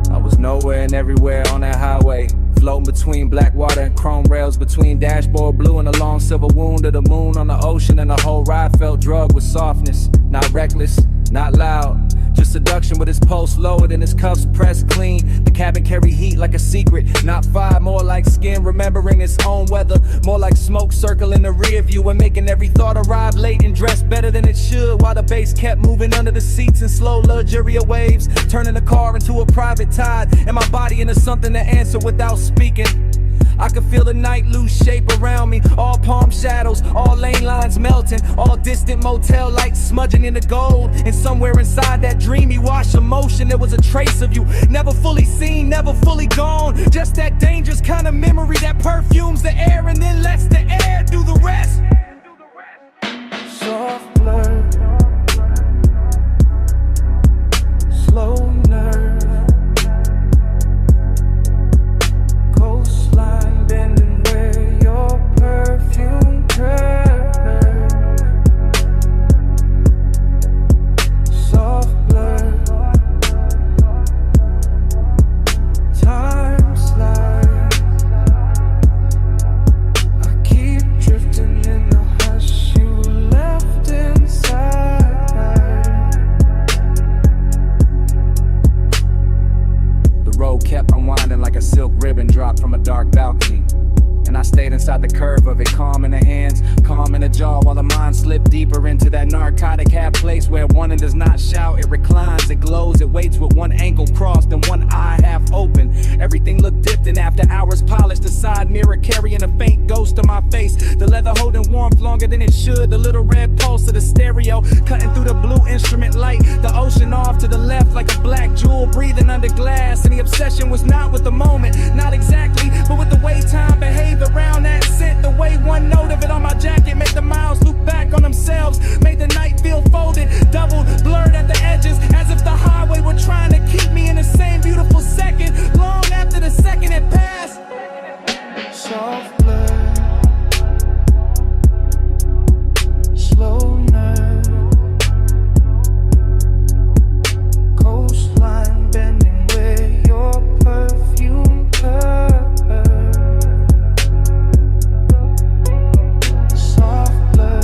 I was nowhere and everywhere on that highway, floating between black water and chrome rails, between dashboard blue and a long silver wound of the moon on the ocean, and the whole ride felt drugged with softness. Not reckless, not loud, just seduction with his pulse lowered and his cuffs pressed clean. The cabin carried heat like a secret, not fire, more like skin remembering its own weather. More like smoke circling the rear view and making every thought arrive late and dressed better than it should, while the bass kept moving under the seats in slow luxurious waves, turning the car into a private tide and my body into something to answer without speaking. I could feel the night lose shape around me, all palm shadows, all lane lines melting, all distant motel lights smudging into gold. And somewhere inside that dreamy wash of motion, there was a trace of you, never fully seen, never fully gone. Just that dangerous kind of memory that perfumes the air and then lets the air do the rest. Soft blur, slow nerve, coastline bending where your perfume curves. Soft blur, time slide. I keep drifting in the hush you left inside. The road kept unwinding like a silk ribbon dropped from a dark balcony, and I stayed inside the curve of it, calm in the hands, calm in the jaw, while the mind slipped deeper into that narcotic half place where one does not shout, it reclines, it glows, it waits with one ankle crossed and one eye half open. Everything looked dipped in after hours polished, the side mirror carrying a faint ghost of my face, the leather holding warmth longer than it should, the little red pulse of the stereo cutting through the blue instrument light, the ocean off to the left like a black jewel breathing under glass. And the obsession was not with the moment, not exactly, but with the way time behaved around that scent, the way one note of it on my jacket made the miles loop back on themselves, made the night feel folded, doubled, blurred at the edges, as if the highway were trying to keep me in the same beautiful second, long after the second had passed. Soft blur, slow nerve, coastline bending where your perfume curves. Soft blur,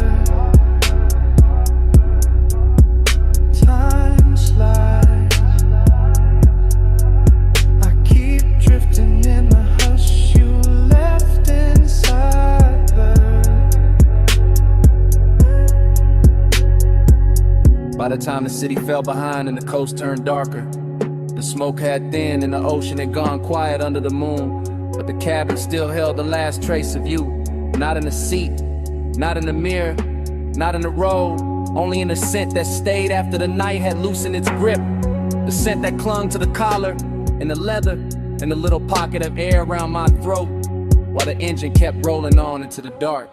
time slides. I keep drifting in the hush you left inside her. By the time the city fell behind and the coast turned darker, the smoke had thinned and the ocean had gone quiet under the moon, but the cabin still held the last trace of you. Not in the seat, not in the mirror, not in the road, only in the scent that stayed after the night had loosened its grip. The scent that clung to the collar and the leather and the little pocket of air around my throat, while the engine kept rolling on into the dark.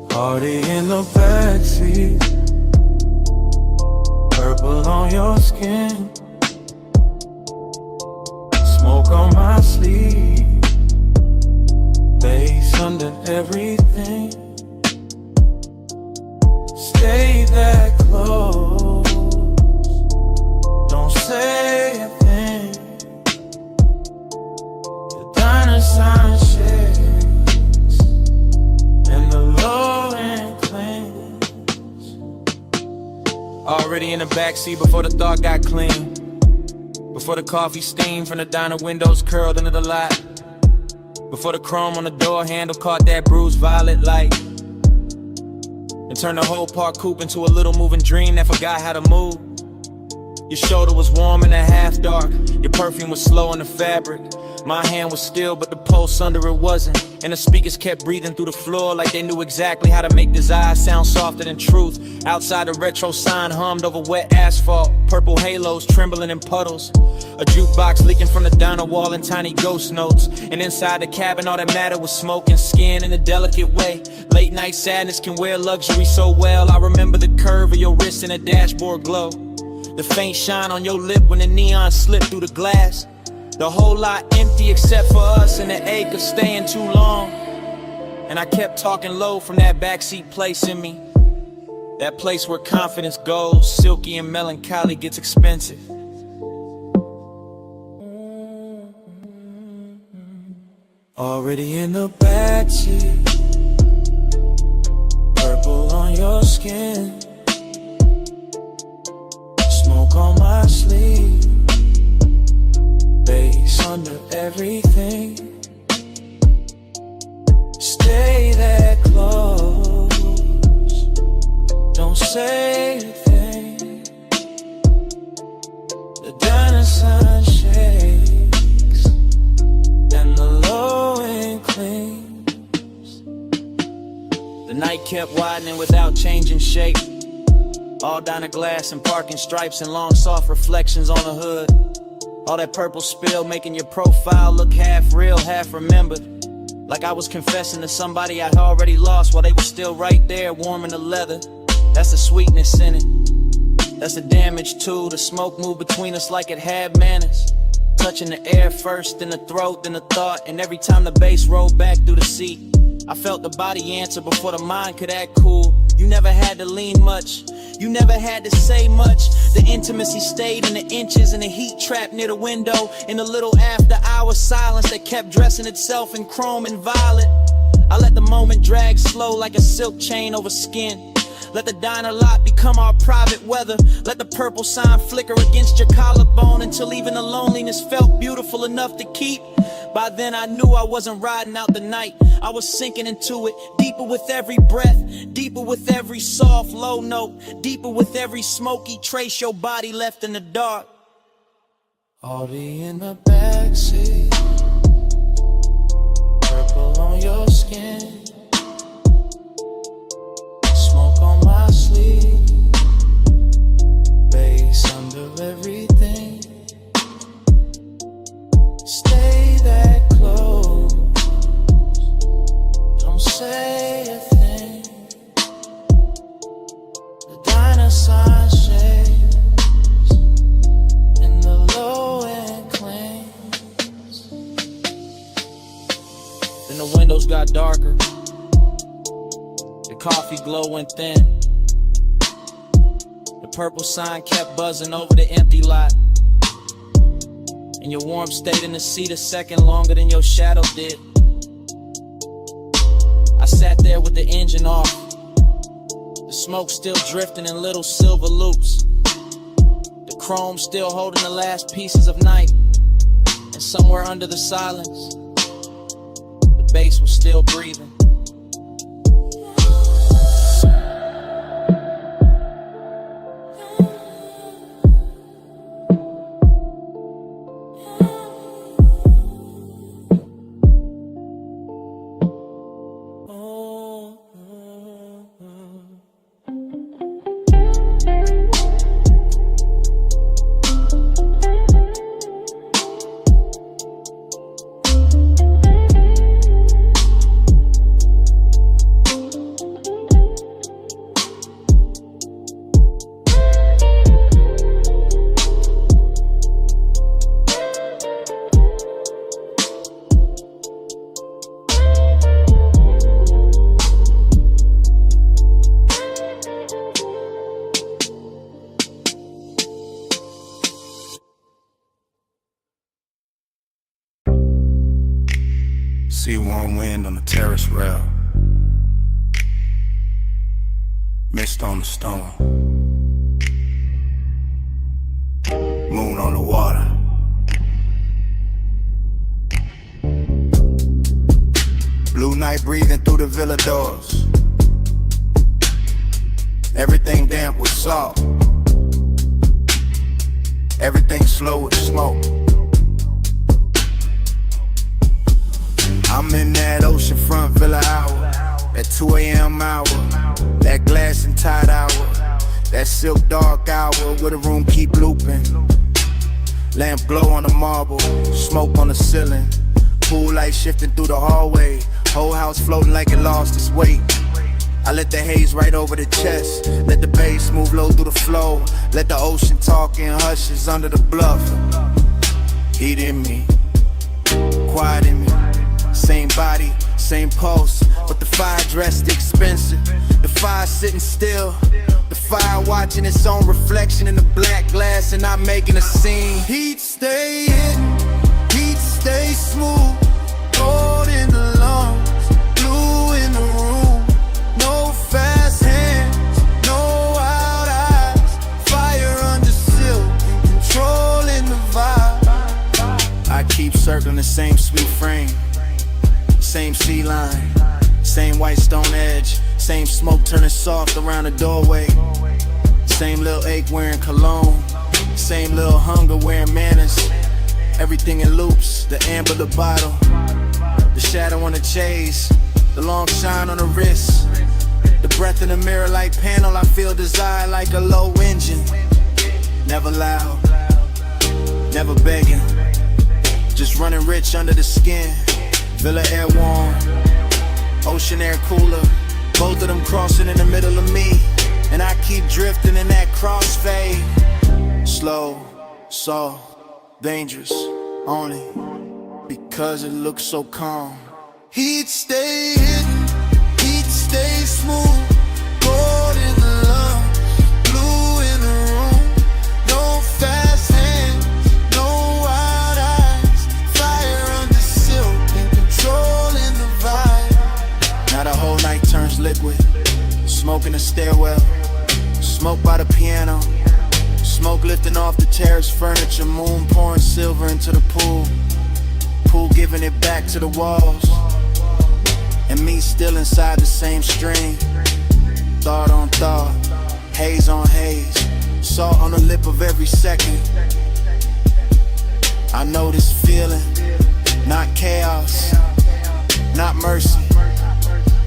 Party in the backseat, purple on your skin, smoke on my sleeve, bass under everything. Already in the backseat before the thought got clean. Before the coffee steam from the diner windows curled into the lot. Before the chrome on the door handle caught that bruised violet light. And turned the whole park coupe into a little moving dream that forgot how to move. Your shoulder was warm in the half dark. Your perfume was slow on the fabric. My hand was still, but the pulse under it wasn't. And the speakers kept breathing through the floor like they knew exactly how to make desire sound softer than truth. Outside, the retro sign hummed over wet asphalt. Purple halos trembling in puddles. A jukebox leaking from the diner wall in tiny ghost notes. And inside the cabin, all that mattered was smoke and skin in a delicate way. Late night sadness can wear luxury so well. I remember the curve of your wrist and a dashboard glow. The faint shine on your lip when the neon slipped through the glass. The whole lot empty except for us and the ache of staying too long. And I kept talking low from that backseat place in me. That place where confidence goes, silky and melancholy gets expensive. Already in the backseat, purple on your skin, smoke on my sleeve, bass under everything. Stay that close, don't say a thing. The diner sign shakes and the low end clings. The night kept widening without changing shape. All diner glass and parking stripes and long soft reflections on the hood. All that purple spill making your profile look half real, half remembered. Like I was confessing to somebody I'd already lost while they were still right there warming the leather. That's the sweetness in it. That's the damage too. The smoke moved between us like it had manners. Touching the air first, then the throat, then the thought. And every time the bass rolled back through the seat, I felt the body answer before the mind could act cool. You never had to lean much, you never had to say much. The intimacy stayed in the inches and the heat trapped near the window. In the little after hour silence that kept dressing itself in chrome and violet. I let the moment drag slow like a silk chain over skin. Let the diner lot become our private weather. Let the purple sign flicker against your collarbone until even the loneliness felt beautiful enough to keep. By then I knew I wasn't riding out the night. I was sinking into it, deeper with every breath, deeper with every soft low note, deeper with every smoky trace your body left in the dark. Already in the backseat, purple on your skin, smoke on my sleeve, bass under everything. Stay that close, don't say a thing. The diner sign shakes and the low end clings. Then the windows got darker, the coffee glow went thin. The purple sign kept buzzing over the empty lot. And your warmth stayed in the seat a second longer than your shadow did. I sat there with the engine off, the smoke still drifting in little silver loops, the chrome still holding the last pieces of night. And somewhere under the silence, the bass was still breathing. See warm wind on the terrace rail, mist on the stone. like breathing through the villa doors. Everything damp with salt. Everything slow with smoke. I'm in that oceanfront villa hour, that 2 a.m. hour, that glass and tide hour, that silk dark hour where the room keep looping. Lamp glow on the marble, smoke on the ceiling, pool light shifting through the hallway, whole house floating like it lost its weight. I let the haze right over the chest, let the bass move low through the flow, let the ocean talk in hushes under the bluff. Heat in me, quiet in me, same body, same pulse, but the fire dressed expensive. The fire sitting still, the fire watching its own reflection in the black glass and not making a scene. Heat stay hidden, heat stay smooth, gold in the lungs, blue in the room. No fast hands, no wild eyes, fire under silk, controlling the vibe. I keep circling the same sweet frame, same sea line, same white stone edge, same smoke turning soft around the doorway, same little ache wearing cologne, same little hunger wearing manners. Everything in loops, the amber the bottle, the shadow on the chase, the long shine on the wrist, the breath in the mirror like panel. I feel desire like a low engine, never loud, never begging, just running rich under the skin. Villa air warm, ocean air cooler, both of them crossing in the middle of me, and I keep drifting in that crossfade. Slow, soft, dangerous, only because it looks so calm. Heat stay hidden, heat stay smooth, gold in the lungs, blue in the room. No fast hands, no wild eyes, fire under silk and controlling the vibe. Now the whole night turns liquid, smoke in the stairwell, smoke by the piano, smoke lifting off the terrace furniture, moon pouring silver into the pool, pool giving it back to the walls, and me still inside the same stream. Thought on thought, haze on haze, salt on the lip of every second. I know this feeling, not chaos, not mercy,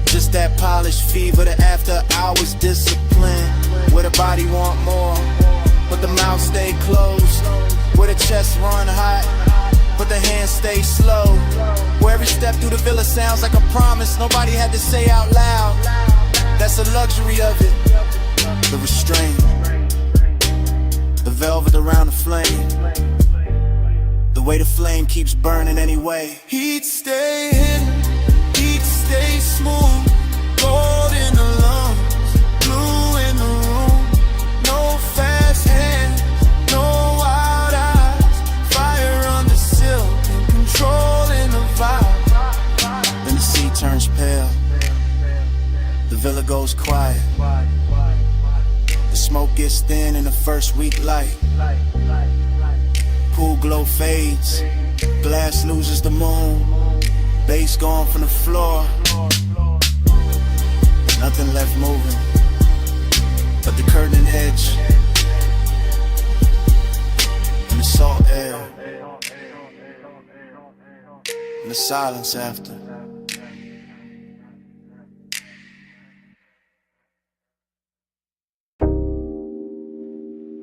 just that polished fever, the after hours discipline, where the body want more, but the mouth stay closed, where the chest run hot, but the hands stay slow, where every step through the villa sounds like a promise nobody had to say out loud. That's the luxury of it, the restraint, the velvet around the flame, the way the flame keeps burning anyway. Heat stay hidden, heat stay smooth, gold in the lungs, blue in the room. No fast hands, no wild eyes, fire under silk and controlling the vibe. Then the sea turns pale, the villa goes quiet, the smoke gets thin in the first weak light, pool glow fades, glass loses the moon, bass gone from the floor, nothing left moving but the curtain edge and the salt air and the silence after.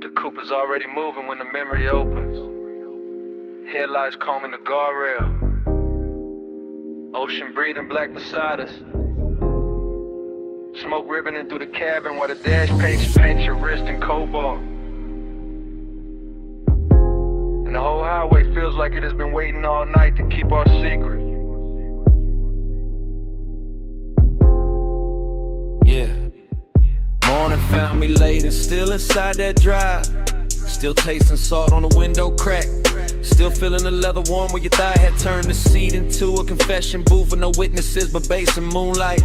The Cooper's already moving when the memory opens. Headlights combing the guardrail. Ocean breathing black beside us. Smoke ribboning through the cabin while the dash paints your wrist in cobalt. And the whole highway feels like it has been waiting all night to keep our secret. Yeah. Morning found me late and still inside that drive. Still tasting salt on the window crack. Still feeling the leather warm where your thigh had turned the seat into a confession booth with no witnesses but bass and moonlight.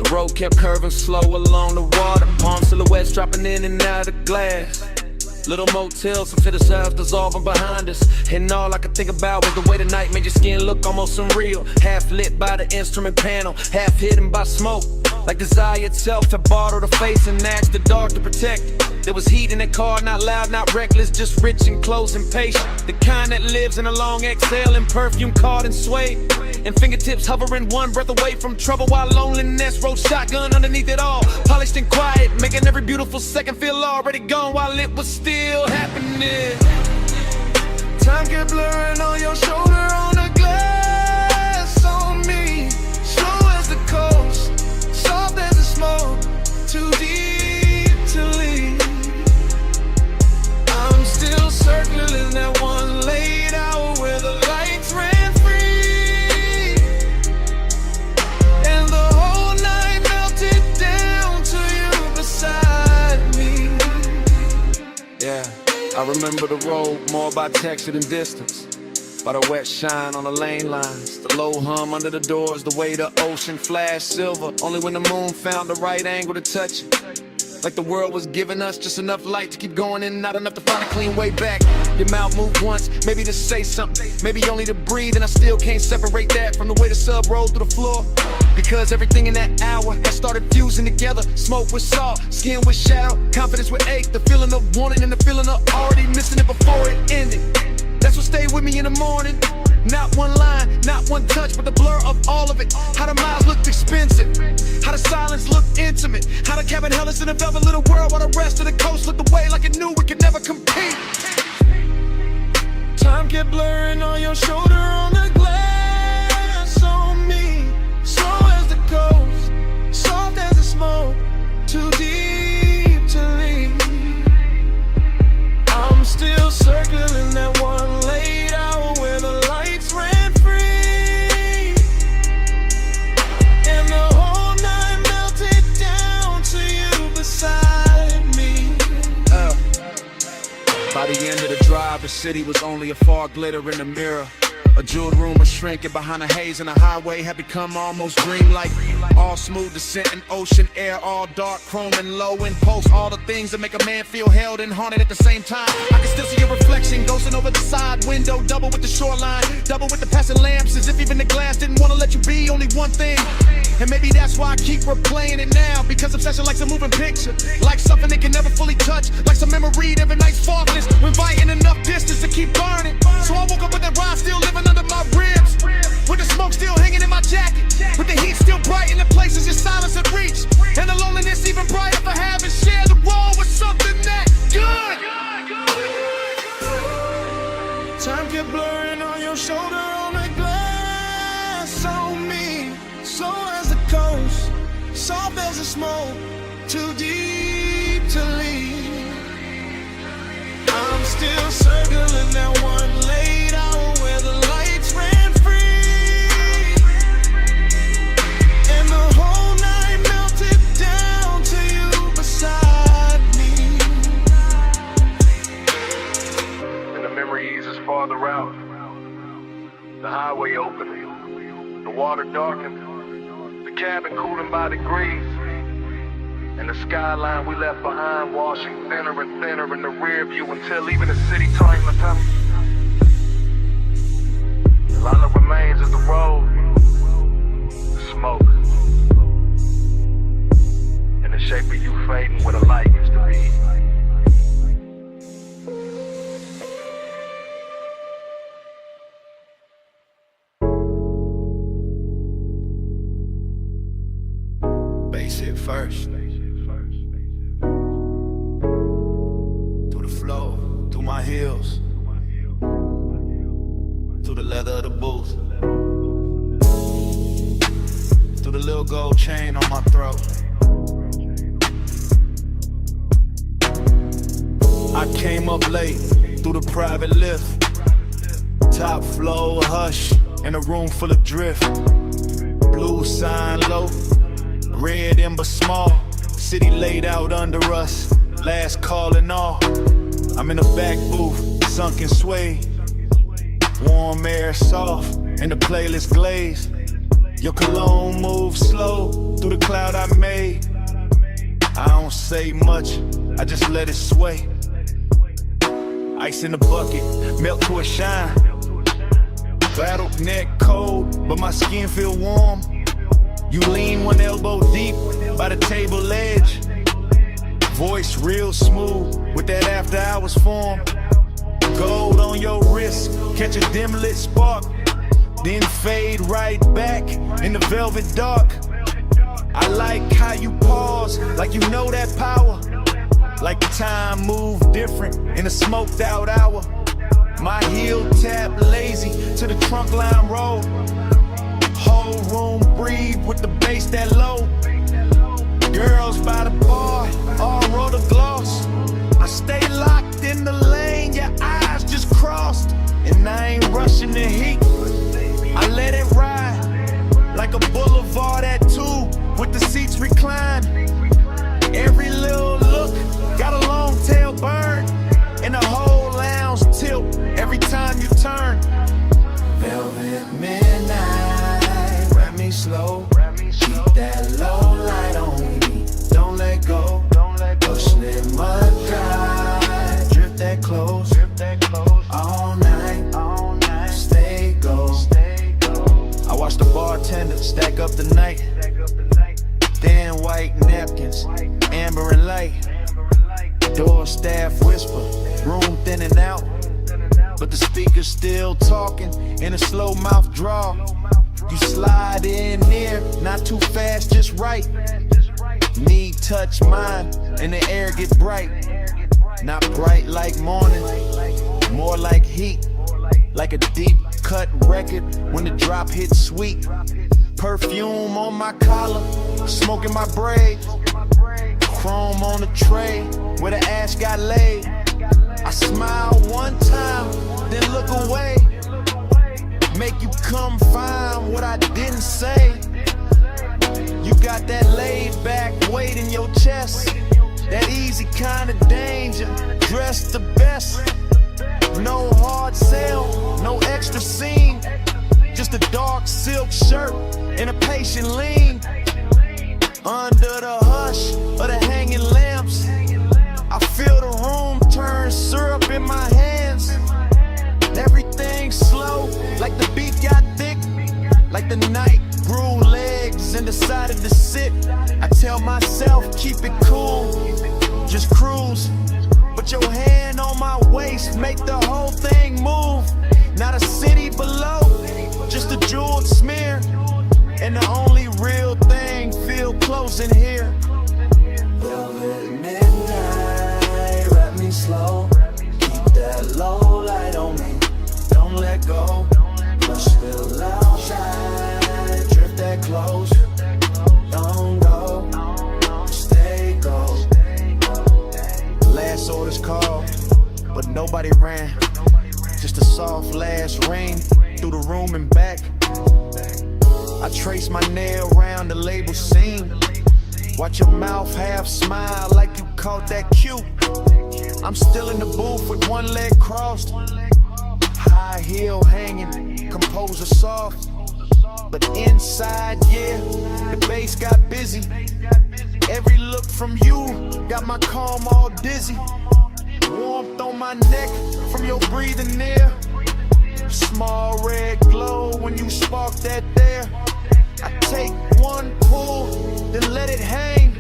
The road kept curving slow along the water, palm silhouettes dropping in and out of glass. Little motels, some fit ourselves dissolving behind us. And all I could think about was the way the night made your skin look almost unreal. Half lit by the instrument panel, half hidden by smoke. Like desire itself had borrowed a face and asked the dark to protect it. There was heat in the car, not loud, not reckless, just rich and close and patient. The kind that lives in a long exhale and perfume caught and swayed. And fingertips hovering one breath away from trouble while loneliness rode shotgun underneath it all. Polished and quiet, making every beautiful second feel already gone while it was still happening. Time kept blurring on your shoulder, on the glass on me. Slow as the coast, soft as the smoke, too deep to leave. I'm still circling that one late hour where the lights ran free, and the whole night melted down to you beside me. Yeah, I remember the road more by texture than distance. By the wet shine on the lane lines, the low hum under the doors, the way the ocean flashed silver, only when the moon found the right angle to touch it. Like the world was giving us just enough light to keep going in, not enough to find a clean way back. Your mouth moved once, maybe to say something, maybe only to breathe, and I still can't separate that from the way the sub rolled through the floor. Because everything in that hour had started fusing together. Smoke with salt, skin with shadow, confidence with ache, the feeling of wanting and the feeling of already missing it before it ended. That's what stayed with me in the morning. Not one line, not one touch, but the blur of all of it. How the miles looked expensive, how the silence looked intimate, how the cabin held us in a velvet little world while the rest of the coast looked away like it knew we could never compete. Time kept blurring on your shoulder, on the glass on me. Slow as the coast, soft as the smoke, too deep to leave. I'm still circling that one late hour where the lights ran free, and the whole night melted down to you beside me. By the end of the drive, the city was only a fog glitter in the mirror. A jeweled room was shrinking behind a haze, and the highway had become almost dreamlike. All smooth descent and ocean air, all dark, chrome and low impulse. All the things that make a man feel held and haunted at the same time. I can still see your reflection ghosting over the side window, double with the shoreline, double with the passing lamps, as if even the glass didn't want to let you be only one thing. And maybe that's why I keep replaying it now, because obsession likes a moving picture, like something they can never fully touch, like some memory of a night's faultless, inviting enough distance to keep burning. So I woke up with that ride still living under my ribs, with the smoke still hanging in my jacket, with the heat still bright in the places your silence had reached, and the loneliness even brighter for having shared the role with something that good. Time kept blurring on your shoulder, on the glass on me. Slow as the coast, soft as the smoke, too deep to leave. I'm still circling that one late hour where the lights ran free, and the whole night melted down to you beside me. And the memory eases farther out. The highway open, the water darkened, the cabin cooling by degrees, and the skyline we left behind washing thinner and thinner in the rear view until even the city turned to tunnel. All that remains is the road, the smoke, and the shape of you fading where the light used to be. Bass hit first. Through the flow, through my heels, through the leather of the booth, through the little gold chain on my throat. I came up late through the private lift, top floor hush in a room full of drift. Blue sign low, red ember small, city laid out under us, last call and all. I'm in the back booth, sunken sway, warm air soft, and the playlist glazed. Your cologne moves slow through the cloud I made. I don't say much, I just let it sway. Ice in the bucket, melt to a shine. Battle neck cold, but my skin feel warm. You lean one elbow deep by the table edge. Voice real smooth with that after hours form. Gold on your wrist, catch a dim lit spark, then fade right back in the velvet dark. I like how you pause, like you know that power. Like time moved different in a smoked out hour. My heel tap lazy to the trunk line roll. Whole room breathe with the bass that low. Girls by the bar, all roll the gloss. I stay locked in the lane, your eyes just crossed. And I ain't rushing the heat, I let it ride. Like a boulevard at 2, with the seats reclined. Every little look, got a long tail burn. And the whole lounge tilt every time you turn. Velvet midnight, wrap me slow. Keep that low light on me, don't let go. Push it mud dry, drip that close. All night, stay go. I watch the bartender stack up the night. Thin white napkins, amber and light. Door staff whisper, room thinning out. But the speaker's still talking in a slow mouth draw. You slide in near, not too fast, just right. Knee touch mine, and the air get bright. Not bright like morning, more like heat. Like a deep cut record when the drop hits sweet. Perfume on my collar, smoke in my braid. Chrome on the tray where the ash got laid. I smile one time, then look away. Make you come find what I didn't say. You got that laid back weight in your chest. That easy kind of danger, dressed the best. No hard sell, no extra scene. Just a dark silk shirt and a patient lean. Under the hush of the hanging lamps, I feel the room turn syrup in my hands. Everything slow, like the beat got thick. Like the night grew legs and decided to sit. I tell myself, keep it cool, just cruise. Put your hand on my waist, make the whole thing move. Not a city below, just a jeweled smear. And the only real thing feel close in here. Velvet midnight, wrap me slow. Keep that low light on me, don't let go. Push the outside, drip that close. Don't go, stay go. Last orders called, but nobody ran. Just a soft last ring through the room and back. I trace my nail around the label seam. Watch your mouth half smile like you caught that cue. I'm still in the booth with one leg crossed. High heel hanging, composer soft. But inside, yeah, the bass got busy. Every look from you got my calm all dizzy. Warmth on my neck from your breathing near. Small red glow when you spark that there. I take one pull, then let it hang.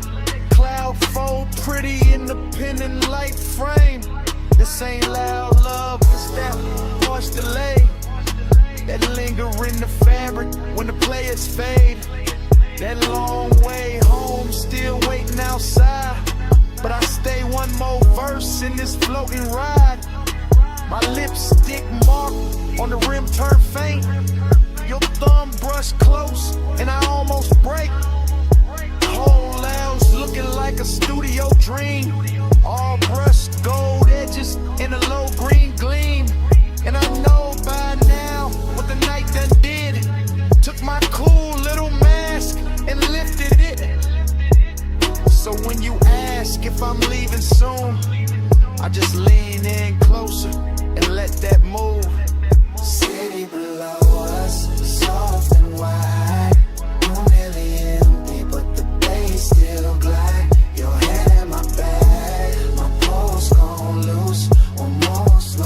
Cloud fold pretty in the pendant light frame. This ain't loud love, it's that harsh delay. That linger in the fabric when the players fade. That long way home, still waiting outside. But I stay one more verse in this floating ride. My lipstick mark on the rim turn faint. Your thumb brush close and I almost break. Whole lounge looking like a studio dream. All brushed gold edges in a low green gleam. And I know by now what the night done did. Took my cool little mask and lifted it. So when you ask if I'm leaving soon, I just lean in closer and let that move. City below us, soft and wide. Room nearly empty, but the bass still glide. Your hand in my bag, my pulse gone loose. One more slide.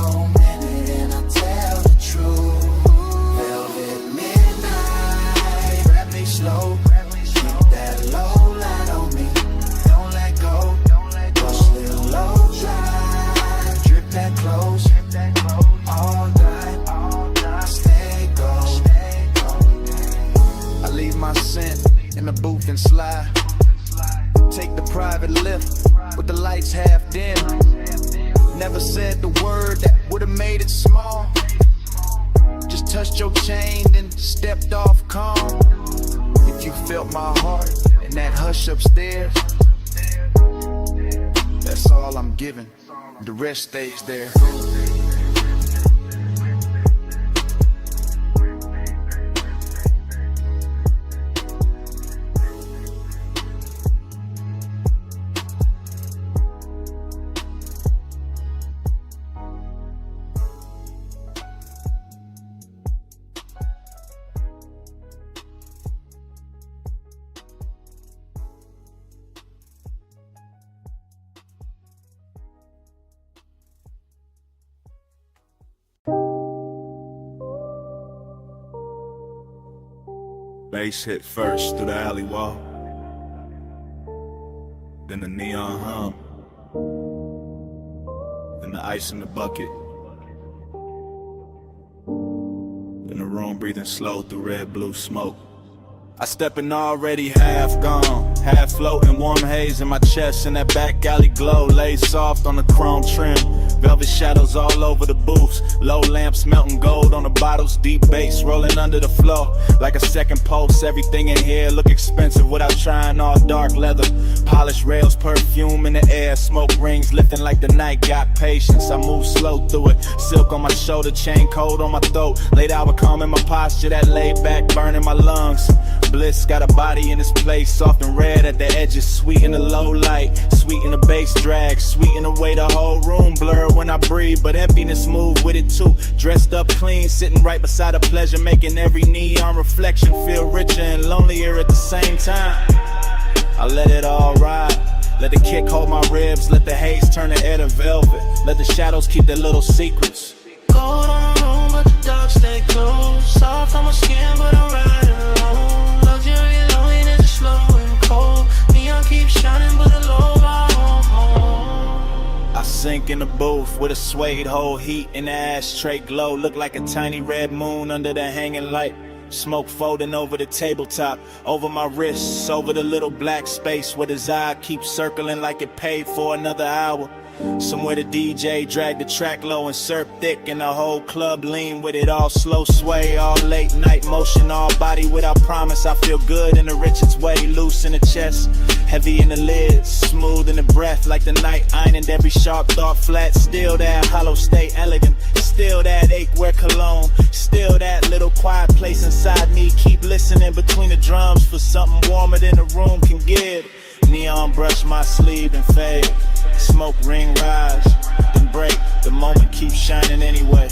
private lift with the lights half dim. Never said the word that would've made it small. Just touched your chain, then stepped off calm. If you felt my heart in that hush upstairs, that's all I'm giving. The rest stays there. Bass hit first through the alley wall, then the neon hum, then the ice in the bucket, then the room breathing slow through red blue smoke. I step in already half gone, half floating, warm haze in my chest, and that back alley glow lays soft on the chrome trim. Velvet shadows all over the booths, low lamps melting gold on the bottles, deep bass rolling under the floor like a second pulse. Everything in here look expensive without trying, all dark leather, polished rails, perfume in the air, smoke rings lifting like the night got patience. I move slow through it, silk on my shoulder, chain cold on my throat, late hour calm in my posture, that laid back burning my lungs. Bliss got a body in this place, soft and red at the edges, sweet in the low light, sweet in the bass drag, sweet in the way the whole room blur when I breathe, but emptiness move with it too. Dressed up clean, sitting right beside a pleasure, making every neon reflection feel richer and lonelier at the same time. I let it all ride, let the kick hold my ribs, let the haze turn the air to velvet, let the shadows keep their little secrets. Gold on the room, but the dark stay close. Soft on my skin, but I'm riding alone. Luxury loneliness is slow and cold. Neon keeps shining, but the low home. I sink in the booth with a suede hole, heat in the ashtray glow. Look like a tiny red moon under the hanging light. Smoke folding over the tabletop, over my wrists, over the little black space where his eye keeps circling like it paid for another hour. Somewhere the DJ dragged the track low and surf thick, and the whole club lean with it, all slow sway, all late night motion, all body without promise. I feel good in the richest way, loose in the chest, heavy in the lids, smooth in the breath, like the night ironed every sharp thought flat. Still that hollow stay elegant, still that ache wear cologne, still that little quiet place inside me. Keep listening between the drums for something warmer than the room can give. Neon brush my sleeve and fade, smoke ring rise, then break. The moment keeps shining anyway.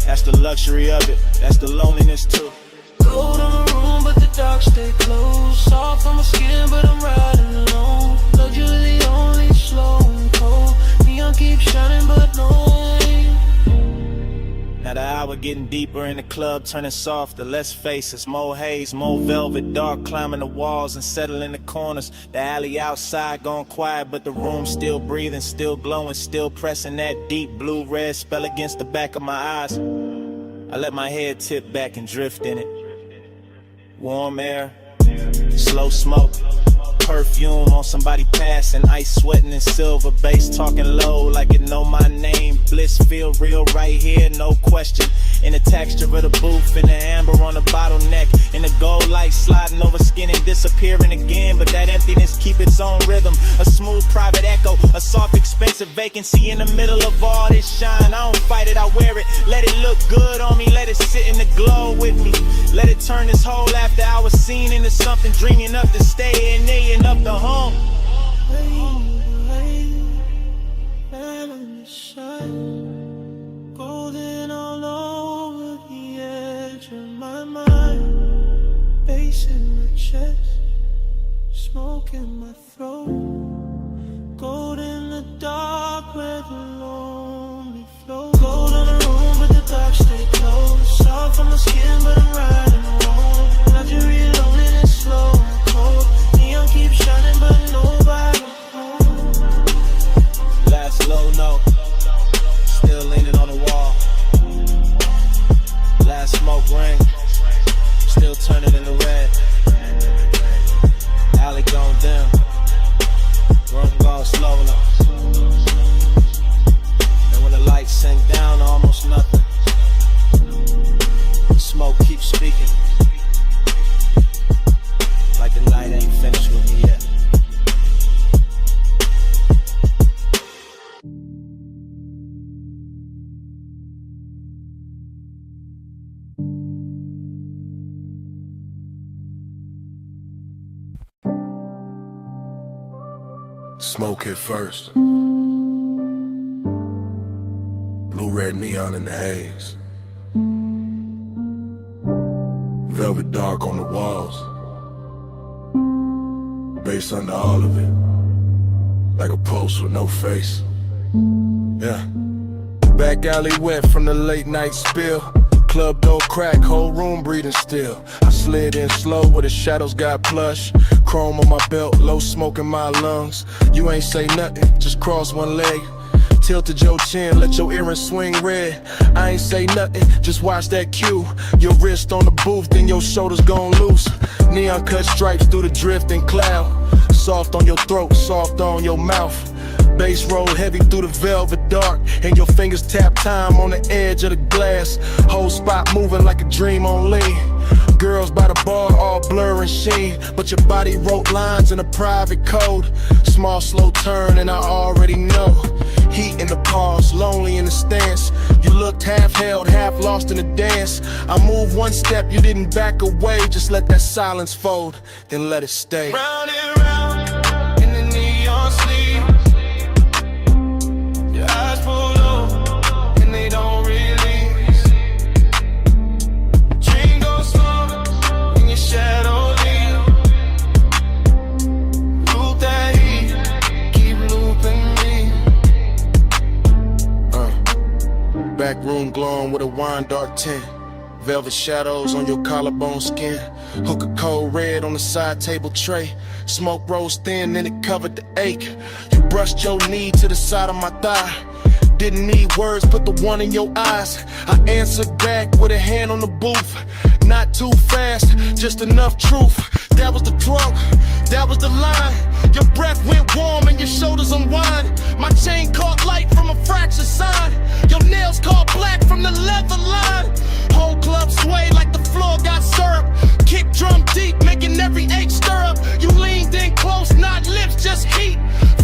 That's the luxury of it, that's the loneliness too. Gold on the room, but the dark stay close. Soft on my skin, but I'm riding alone. Luxury only slow and cold. Neon keeps shining, but no rain. Now the hour getting deeper in the club, turning softer, less faces, more haze, more velvet, dark climbing the walls and settling the corners. The alley outside gone quiet, but the room still breathing, still glowing, still pressing that deep blue-red spell against the back of my eyes. I let my head tip back and drift in it. Warm air, slow smoke, perfume on somebody passing, ice sweating in silver bass, talking low like it know my name. Bliss feel real right here, no question. In the texture of the booth, in the amber on the bottleneck, in the gold light sliding over skin and disappearing again. But that emptiness keep its own rhythm, a smooth private echo, a soft expensive vacancy in the middle of all this shine. I don't fight it, I wear it, let it look good on me, let it sit in the glow with me. Let it turn this whole after hour scene into something dreamy enough to stay in there and up the home. Golden all over the edge of my mind. Bass in my chest, smoke in my throat. Gold in the dark where the lonely flow. Gold on the room, but the dark stay close. Soft on my skin, but I'm riding alone. Luxury loneliness slow and cold. Neon keeps shining, but nobody home. Last low note, still leaning on the wall. Last smoke ring, still turning into red. Alley gone dim, Smoke hit first. Blue, red neon in the haze. Velvet dark on the walls. Bass under all of it. Like a post with no face. Yeah. Back alley wet from the late night spill. Club door crack, whole room breathing still. I slid in slow where the shadows got plush. Chrome on my belt, low smoke in my lungs. You ain't say nothing, just cross one leg. Tilted your chin, let your earrings swing red. I ain't say nothing, just watch that cue. Your wrist on the booth, then your shoulders gon' loose. Neon cut stripes through the drifting cloud. Soft on your throat, soft on your mouth. Bass roll heavy through the velvet dark. And your fingers tap time on the edge of the glass. Whole spot moving like a dream on lean. Girls by the bar all blur and sheen. But your body wrote lines in a private code. Small slow turn and I already know. Heat in the pause, lonely in the stance. You looked half held, half lost in the dance. I moved one step, you didn't back away. Just let that silence fold, then let it stay. Round and round in the neon sleep. Your eyes pull low and they don't release. Dream goes slow in your shadow leave. Loop that heat, keep looping me. Back room glowing with a wine dark tint. Velvet shadows on your collarbone skin. Hook a cold red on the side table tray. Smoke rose thin and it covered the ache. You brushed your knee to the side of my thigh. Didn't need words, put the one in your eyes. I answered back with a hand on the booth. Not too fast, just enough truth. That was the drunk, that was the line. Your breath went warm and your shoulders unwind. My chain caught light from a fractured sign. Your nails caught black from the leather line. Whole club swayed like the floor got syrup. Kick drum deep, making every H stir up. You leaned in close, not lips, just heat.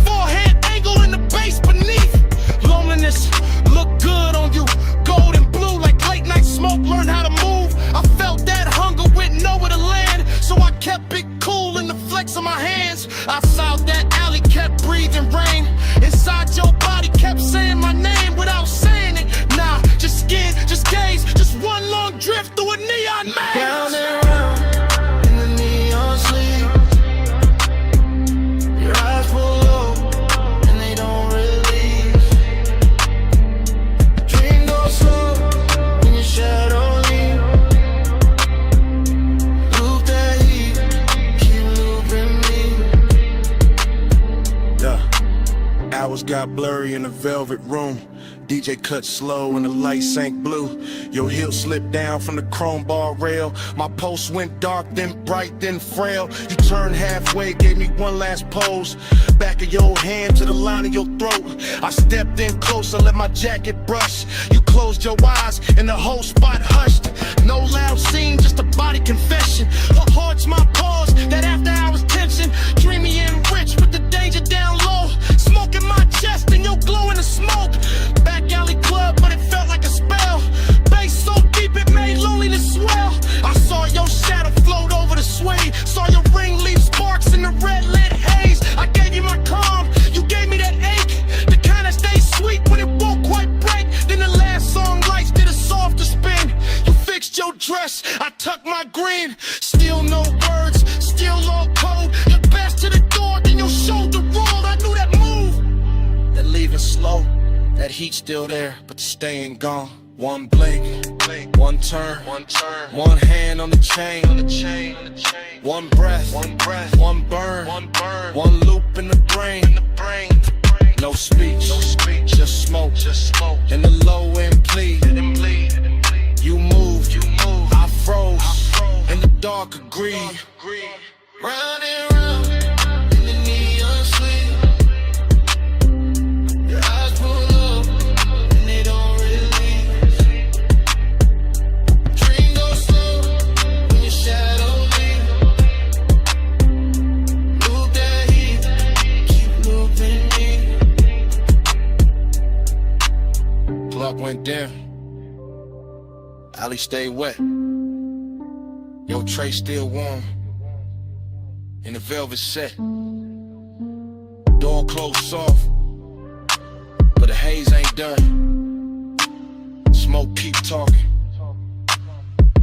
Forehead angle in the bass beneath. Loneliness looked good on you. Gold and blue like late night smoke. Learn how to move. I felt that hunger with nowhere to land. So I kept it cool in the flex of my hands. I saw that alley, kept breathing rain. Inside your body kept saying my name without saying it. Nah, just skin, just gaze. Just one long drift through a neon maze. Round and round in the neon sleep. Your eyes pull low and they don't release. Dream goes slow in your shadow leave. Loop that heat, keep looping me. Yeah. Hours got blurry in the velvet room. DJ cut slow and the light sank blue. Your heel slipped down from the chrome bar rail. My pulse went dark, then bright, then frail. You turned halfway, gave me one last pose. Back of your hand to the line of your throat. I stepped in closer, let my jacket brush. You closed your eyes and the whole spot hushed. No loud scene, just a body confession. What haunts my pause, that after hours tension. Dreamy and rich with the danger down low. Smoke in my chest and your glow in the smoke. Back alley club, but it felt like a spell. Bass so deep it made loneliness swell. I saw your shadow float over the swing. Saw your ring leave sparks in the red lit haze. I gave you my calm, you gave me that ache. The kind that stays sweet when it won't quite break. Then the last song lights did a softer spin. You fixed your dress, I tucked my green. Still no words, still all cold. Your best to the door, then your shoulder rolled. I knew that move, that leaving slow. That heat still there, but staying gone. One blink, one turn, one hand on the chain, one breath, one burn, one loop in the brain. No speech, just smoke, and the low end plead. You moved, I froze, and the dark agreed. Round and round in the neon sleep. Your eyes pull up and they don't release. Dream goes slow when your shadow leave. Loop that heat, keep looping me. Clock went down, alley stayed wet. Your tray still warm in the velvet set. Door all close off, but the haze ain't done. Smoke keep talking,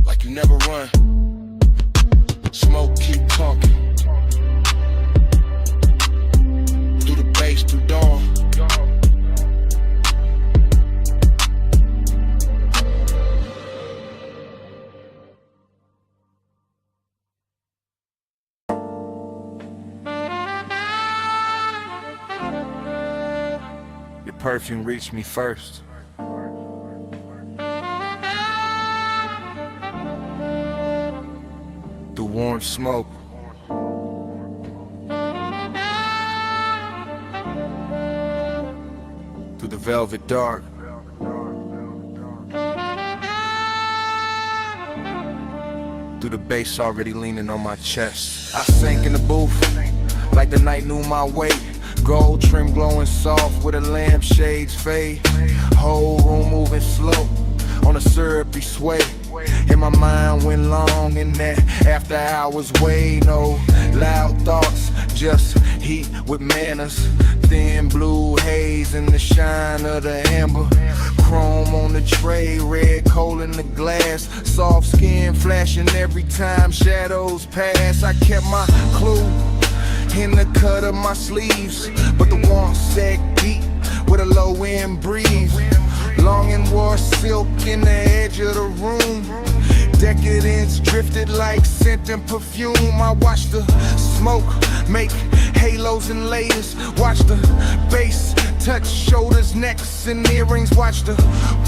like you never run. Smoke keep talking, through the bass, through dawn. Your perfume reached me first. Through warm smoke. Through the velvet dark. Through the bass already leaning on my chest. I sank in the booth like the night knew my weight. Gold trim glowing soft with a lampshade's fade. Whole room moving slow on a syrupy sway. And my mind went long in that after hours way. No loud thoughts, just heat with manners. Thin blue haze in the shine of the amber. Chrome on the tray, red coal in the glass. Soft skin flashing every time shadows pass. I kept my clue in the cut of my sleeves, but the warmth sagged deep with a low end breeze. Long and wore silk in the edge of the room. Decadence drifted like scent and perfume. I watched the smoke make halos and layers. Watch the bass touch shoulders, necks, and earrings. Watch the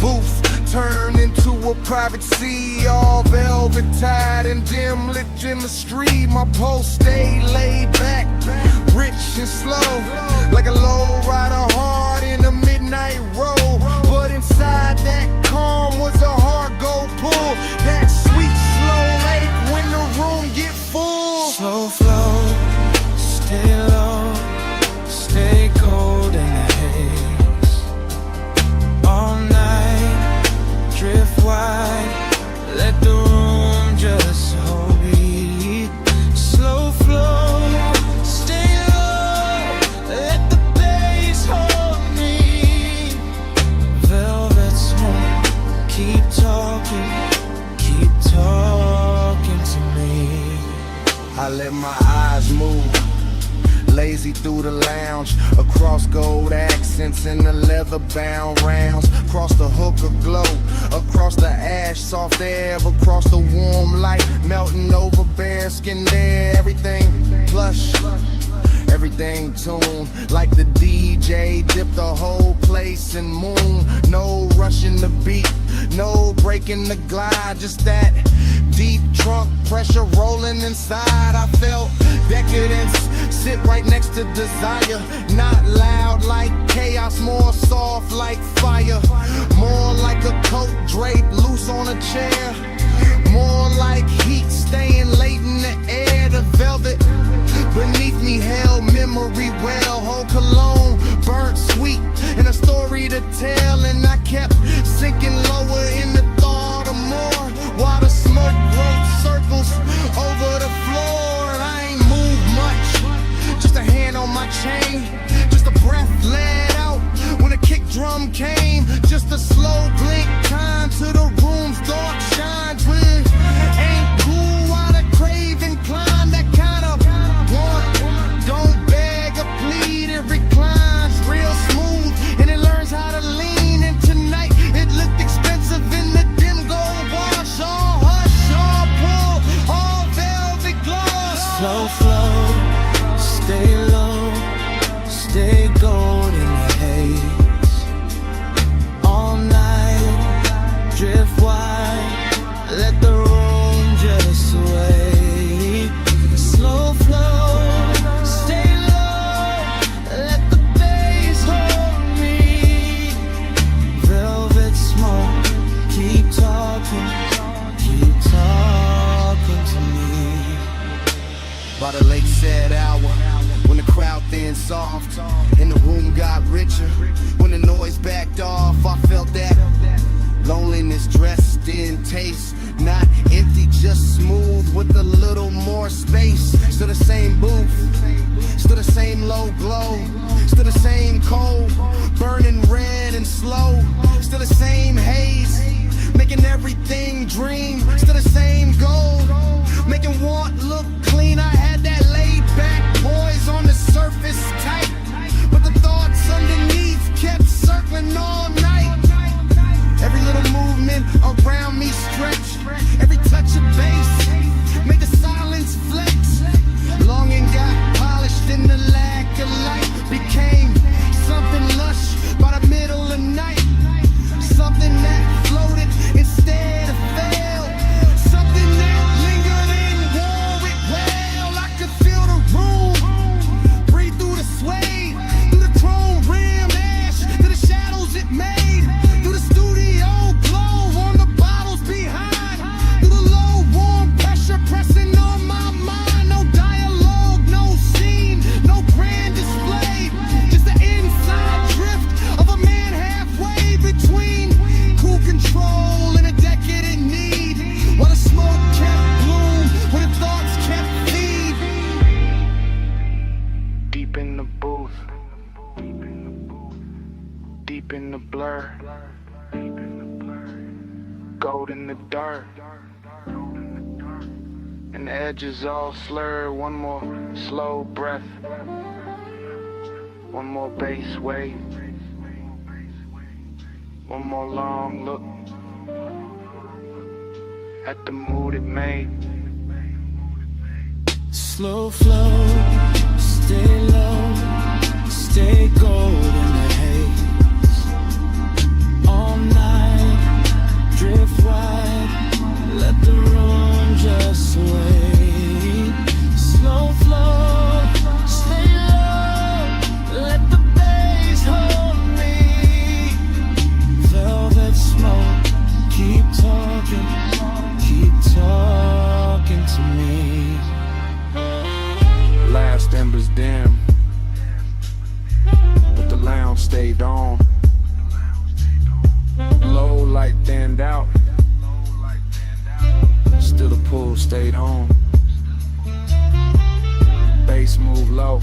booth turn into a private sea, all velvet tied and dim lit in the street. My pulse stayed laid back, rich and slow, like a low rider hard in a midnight roll. But inside that calm was a hard gold pull. That sweet slow lake when the room get full. Slow flow, stay low, stay cold in the haze. All night, drift wide, let the room just hold me. Slow flow, stay low, let the bass hold me. Velvet smoke, keep talking to me. I let my eyes move, lazy through the lounge, across gold accents and the leather bound rounds, across the hookah glow, across the ash soft air, across the warm light, melting over bare skin there. Everything plush, everything tuned, like the DJ dipped the whole place in moon. No rushing the beat, no breaking the glide, just that deep trunk pressure rolling inside. I felt decadence sit right next to desire, not loud like chaos, more soft like fire, more like a coat draped loose on a chair, more like heat staying late in the air. The velvet beneath me held memory well, whole cologne burnt sweet and a story to tell. And I kept sinking lower in the thought of more, while the smoke wrote circles over the floor. And I ain't moved much, just a hand on my chain, just a breath let out when a kick drum came, just a slow blink time to the room's dark shine. Twin ain't cool while the craving climb, that kind of want, don't beg or plead, it reclines real smooth and it learns how to lean. And tonight it looked expensive in the dim gold wash, all hush, all pull, all velvet gloss. Slow flow, stay low, stay gold in the haze. All night, drift wide, let the room just sway. Slow flow, stay low, let the bass hold me. Velvet smoke, keep talking to me. By the late sad hour, when the crowd thinned soft and the room got richer, when the noise backed off, I felt that loneliness dressed in taste, not empty, just smooth with a little more space. Still the same booth, still the same low glow, Still the same cold, burning red and slow. Still the same haze, making everything dream. Still the same gold, making want look clean. I had that laid back poise on the surface tight, but the thoughts underneath kept circling all night. Every little movement around me stretched, every touch of bass made the silence flex. Longing got polished in the lack of light, became something lush by the middle of night. Something that floated instead of fell, something that lingered and wore it well. I could feel the room breathe through the suede, through the chrome rim ash, through the shadows it made, through the studio glow on the bottles behind, through the low warm pressure pressing on my mind. No dialogue, no scene, no grand display, just the inside drift of a man halfway between cool control and a decadent need, while the smoke kept bloom, while the thoughts kept feed. Deep in the booth, deep in the blur, gold in the dirt, and the edges all slur. One more slow breath, one more bass wave, one more long look at the mood it made. Slow flow, stay low, stay gold in the haze. All night, drift wide, let the room just sway. Slow flow, stay low, let the bass hold me. Velvet smoke, keep talking to me. Last embers dim, but the lounge stayed on. Low light thinned out, still the pool stayed home. Bass moved low,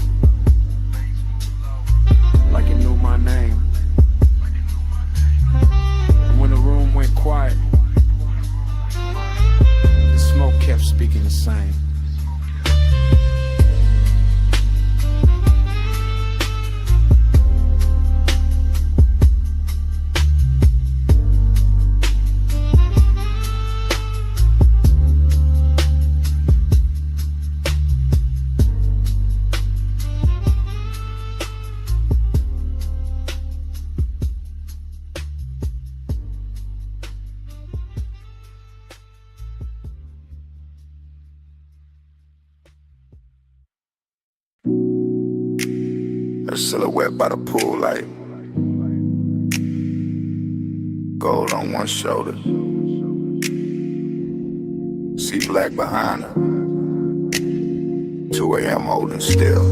like it knew my name. And when the room went quiet, the smoke kept speaking the same. A silhouette by the pool light, gold on one shoulder, see black behind her. 2 a.m. holding still.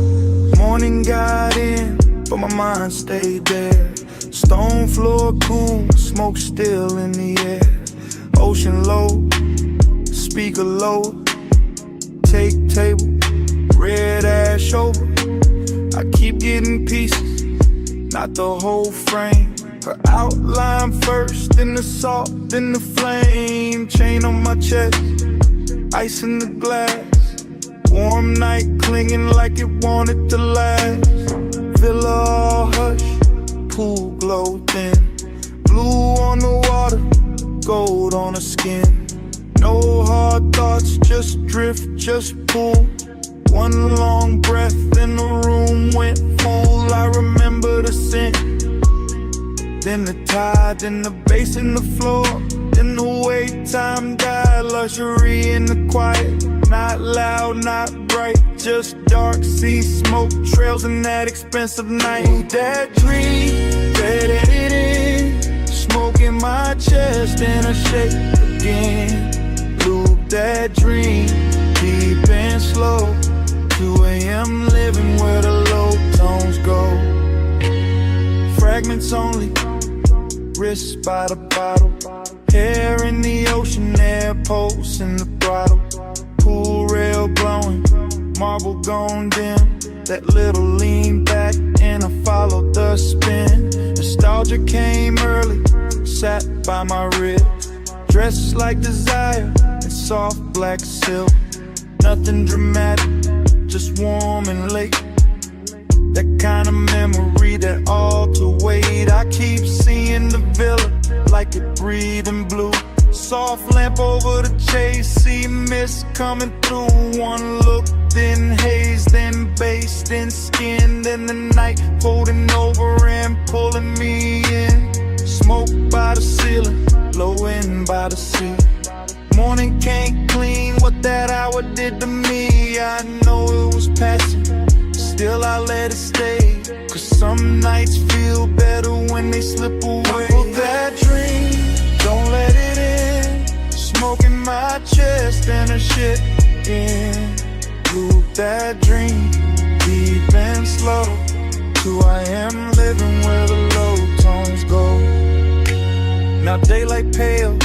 Morning got in, but my mind stayed there. Stone floor cool, smoke still in the air. Ocean low, speaker low, take table, red ash over. I keep getting pieces, not the whole frame. Her outline first, then the salt, then the flame. Chain on my chest, ice in the glass. Warm night clinging like it wanted to last. Villa all hush, pool glow thin. Blue on the water, gold on her skin. No hard thoughts, just drift, just pull. One long breath and the room went full. I remember the scent, then the tide, then the bass in the floor, then the way time died. Luxury in the quiet, not loud, not bright, just dark sea smoke trails in that expensive night. That dream, faded it in, smoke in my chest and a shake again. Loop that dream, deep and slow. 2 a.m. living where the low tones go. Fragments only, wrists by the bottle. Hair in the ocean, air pulse in the throttle. Pool rail blowing, marble gone dim. That little lean back in and I followed the spin. Nostalgia came early, sat by my rib. Dresses like desire in soft black silk. Nothing dramatic, just warm and late. That kind of memory that all to wait. I keep seeing the villa like it breathing blue. Soft lamp over the chase, see mist coming through. One look, then haze, then base, then skin, then the night folding over and pulling me in. Smoke by the ceiling, blowing by the sea. Morning can't clean what that hour did to me. I know it was passing, still I let it stay. Cause some nights feel better when they slip away. Pull that dream, don't let it in. Smoking my chest and a shit in. Loop that dream, deep and slow. Who I am living where the low tones go. Now daylight pale,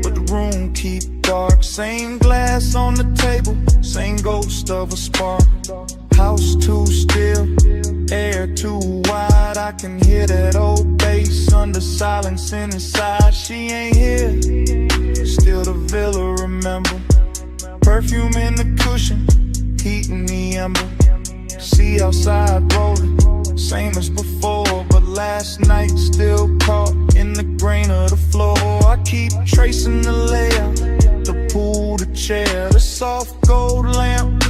but the room keep dark. Same glass on the table, same ghost of a spark. House too still, air too wide. I can hear that old bass under silence inside. She ain't here, still the villa remember. Perfume in the cushion, heat in the ember. See outside rolling, same as before. But last night still caught in the grain of the floor. I keep tracing the layout, the pool, the chair, the soft gold lamp,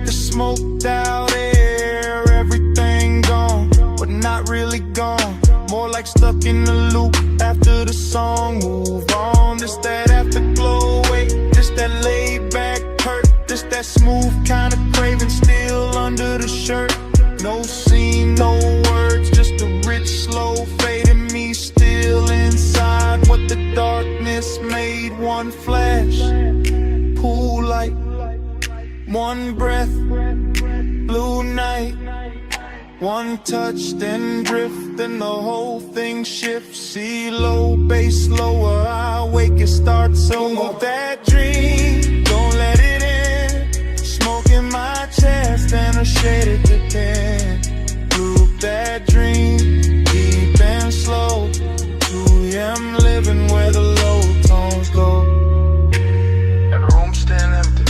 the smoked out air. Everything gone, but not really gone. More like stuck in the loop after the song. Move on, this that afterglow. Wait, this that laid back hurt. This that smooth kind of craving still under the shirt. No scene, no words, just a rich slow fade in me still inside. What the darkness made, one flash, pool light, one breath, blue night. One touch, then drift, then the whole thing shifts. See low, bass lower, I wake, it starts over. That dream, don't let it in. Smoke in my chest and a shaded depend. Loop that dream, deep and slow. 2 a.m. living where the low tones go. And the room still empty,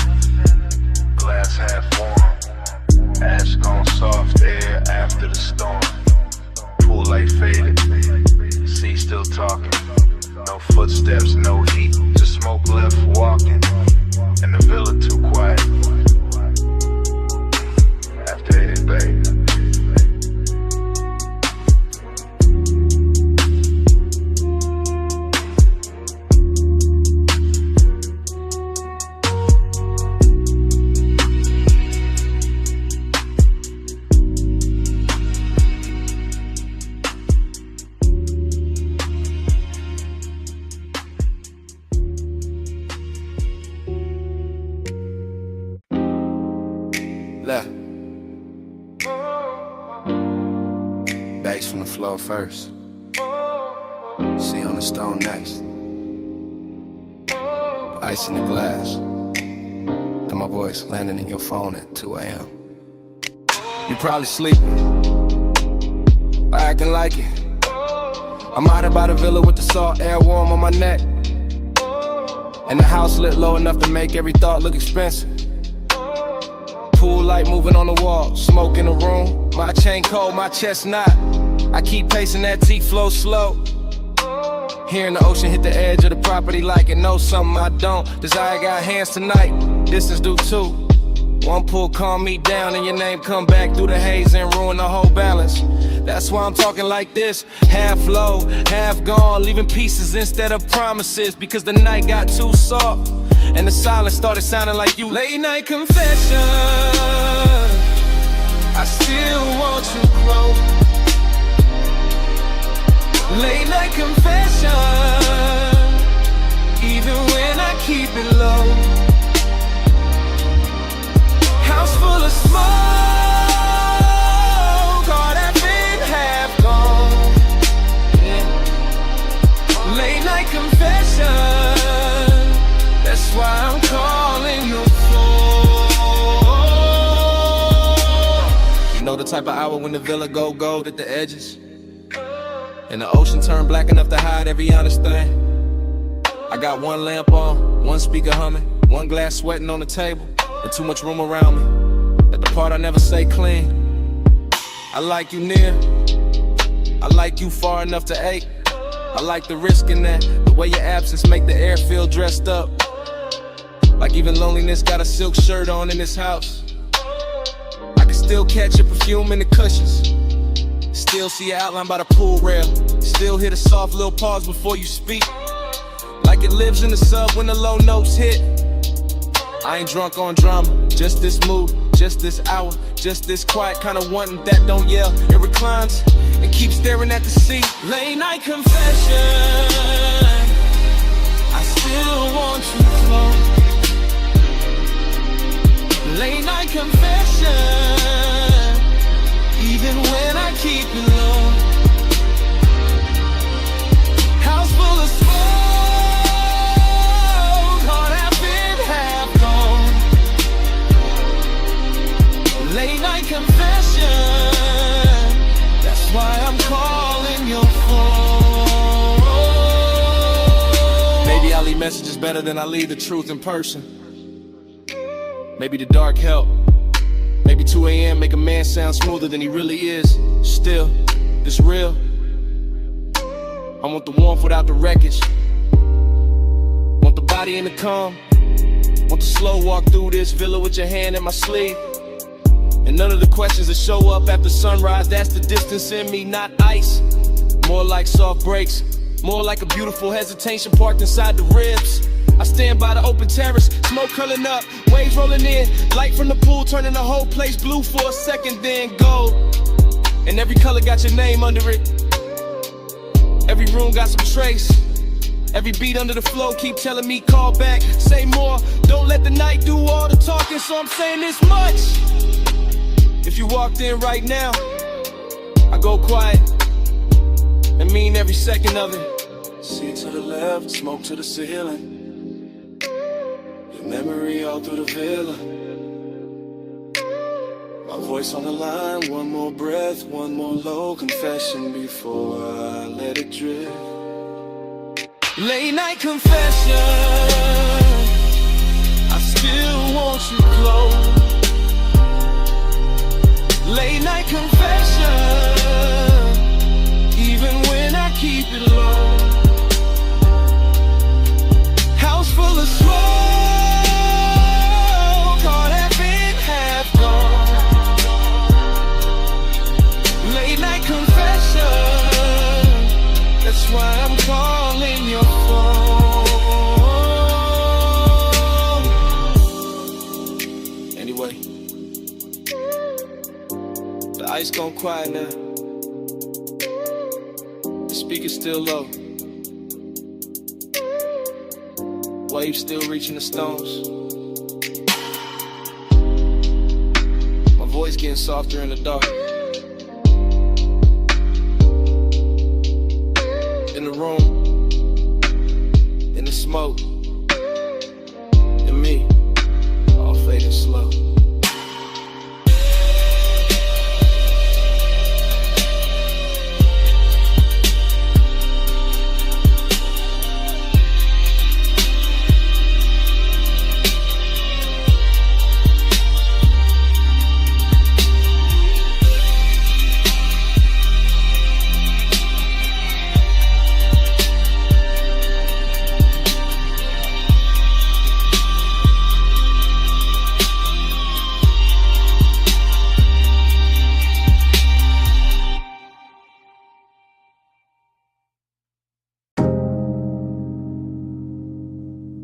glass half warm. Ash gone soft, air after the storm. Pool light faded, sea still talking. No footsteps, no heat, just smoke left walking. And the villa too quiet. After it, babe. Left. Bass from the floor first. See on the stone next. Ice in the glass. And my voice landing in your phone at 2 a.m. You probably sleeping, or acting like it. I'm out by the villa with the salt air warm on my neck. And the house lit low enough to make every thought look expensive. Pool light moving on the wall, smoke in the room. My chain cold, my chest not. I keep pacing that T-flow slow. Hearing the ocean hit the edge of the property like it knows something I don't. Desire got hands tonight, distance do too. One pull calm me down and your name come back through the haze and ruin the whole balance. That's why I'm talking like this, half low, half gone, leaving pieces instead of promises. Because the night got too soft and the silence started sounding like you. Late night confession, I still want you close. Late night confession, even when I keep it low. House full of smoke, all that been half gone. Yeah. Late night confession, that's why I'm calling your phone. You know the type of hour when the villa go gold at the edges, and the ocean turn black enough to hide every honest thing. I got one lamp on, one speaker humming, one glass sweating on the table, and too much room around me. At the part I never say clean. I like you near, I like you far enough to ache. I like the risk in that, the way your absence make the air feel dressed up. Like even loneliness got a silk shirt on in this house. I can still catch your perfume in the cushions, still see your outline by the pool rail, still hear the soft little pause before you speak. Like it lives in the sub when the low notes hit. I ain't drunk on drama, just this mood, just this hour, just this quiet kind of wanting that don't yell. It reclines and keeps staring at the sea. Late night confession, I still want you close. Late night confession, even when I keep it low. House full of smoke, heart half in, half gone. Late night confession, that's why I'm calling your phone. Maybe I leave messages better than I leave the truth in person. Maybe the dark help. Maybe 2 a.m. make a man sound smoother than he really is. Still, this real. I want the warmth without the wreckage. Want the body in the calm. Want the slow walk through this villa with your hand in my sleeve. And none of the questions that show up after sunrise, that's the distance in me, not ice. More like soft breaks, more like a beautiful hesitation parked inside the ribs. I stand by the open terrace, smoke curling up, waves rolling in, light from the pool turning the whole place blue for a second, then gold. And every color got your name under it. Every room got some trace. Every beat under the flow keep telling me call back, say more. Don't let the night do all the talking, so I'm saying this much. If you walked in right now, I go quiet and mean every second of it. See to the left, smoke to the ceiling. Memory all through the villa. My voice on the line, one more breath, one more low confession before I let it drift. Late night confession, I still want you close. Late night confession, even when I keep it low. House full of smoke, that's why I'm calling your phone. Anyway, the ice gone quiet now. The speaker's still low. Waves still reaching the stones. My voice getting softer in the dark. In the room, in the smoke, and me, all fading slow.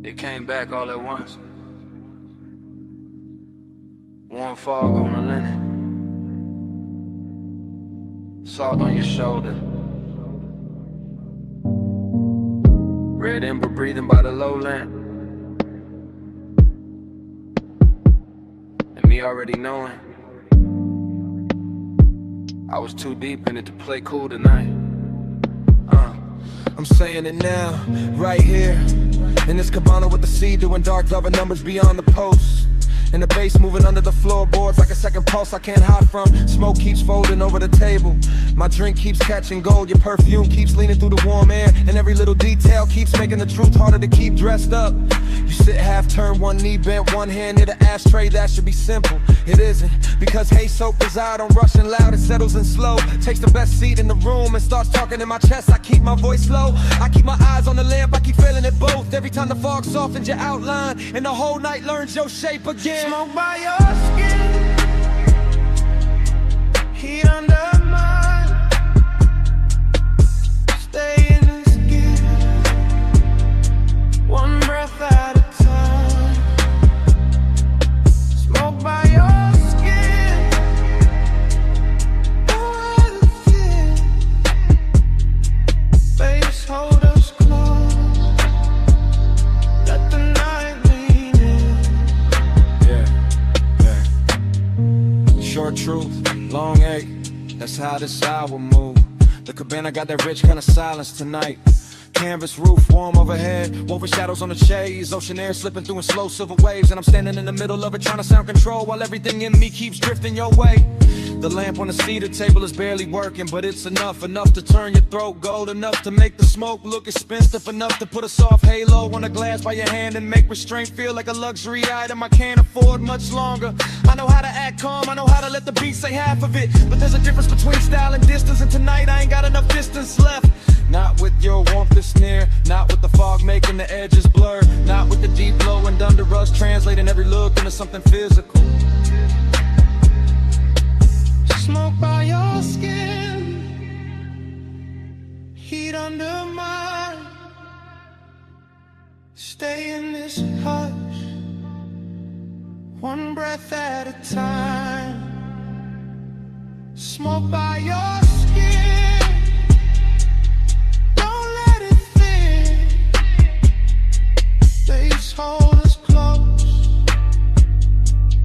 It came back all at once. Warm fog on the linen, salt on your shoulder, red ember breathing by the lowland, and me already knowing I was too deep in it to play cool tonight. I'm saying it now, right here in this cabana with the sea, doing dark loving numbers beyond the post. And the bass moving under the floorboards like a second pulse I can't hide from. Smoke keeps folding over the table. My drink keeps catching gold. Your perfume keeps leaning through the warm air. And every little detail keeps making the truth harder to keep dressed up. You sit half turned, one knee bent, one hand near the ashtray. That should be simple. It isn't, because Haze so preside on rushing loud. It settles in slow. Takes the best seat in the room and starts talking in my chest. I keep my voice low. I keep my eyes on the lamp. I keep feeling it both. Every time the fog softens your outline and the whole night learns your shape again. Smoke by your skin, heat under mine. Stay in the skin, one breath at a time. Smoke by your skin, oh, I feel. Face hold us close, let the night lean in. Short truth, long ache, that's how this hour move. The cabana got that rich kind of silence tonight. Canvas roof, warm overhead, woven shadows on the shades. Ocean air slipping through in slow silver waves. And I'm standing in the middle of it trying to sound control while everything in me keeps drifting your way. The lamp on the cedar table is barely working, but it's enough to turn your throat gold, enough to make the smoke look expensive, enough to put a soft halo on a glass by your hand and make restraint feel like a luxury item I can't afford much longer. I know how to act calm, I know how to let the beat say half of it, but there's a difference between style and distance, and tonight I ain't got enough distance left. Not with your warmth that's near, not with the fog making the edges blur, not with the deep glow and under us translating every look into something physical. Smoke by your skin, heat under mine. Stay in this hush, one breath at a time. Smoke by your skin, don't let it thin. Face hold us close,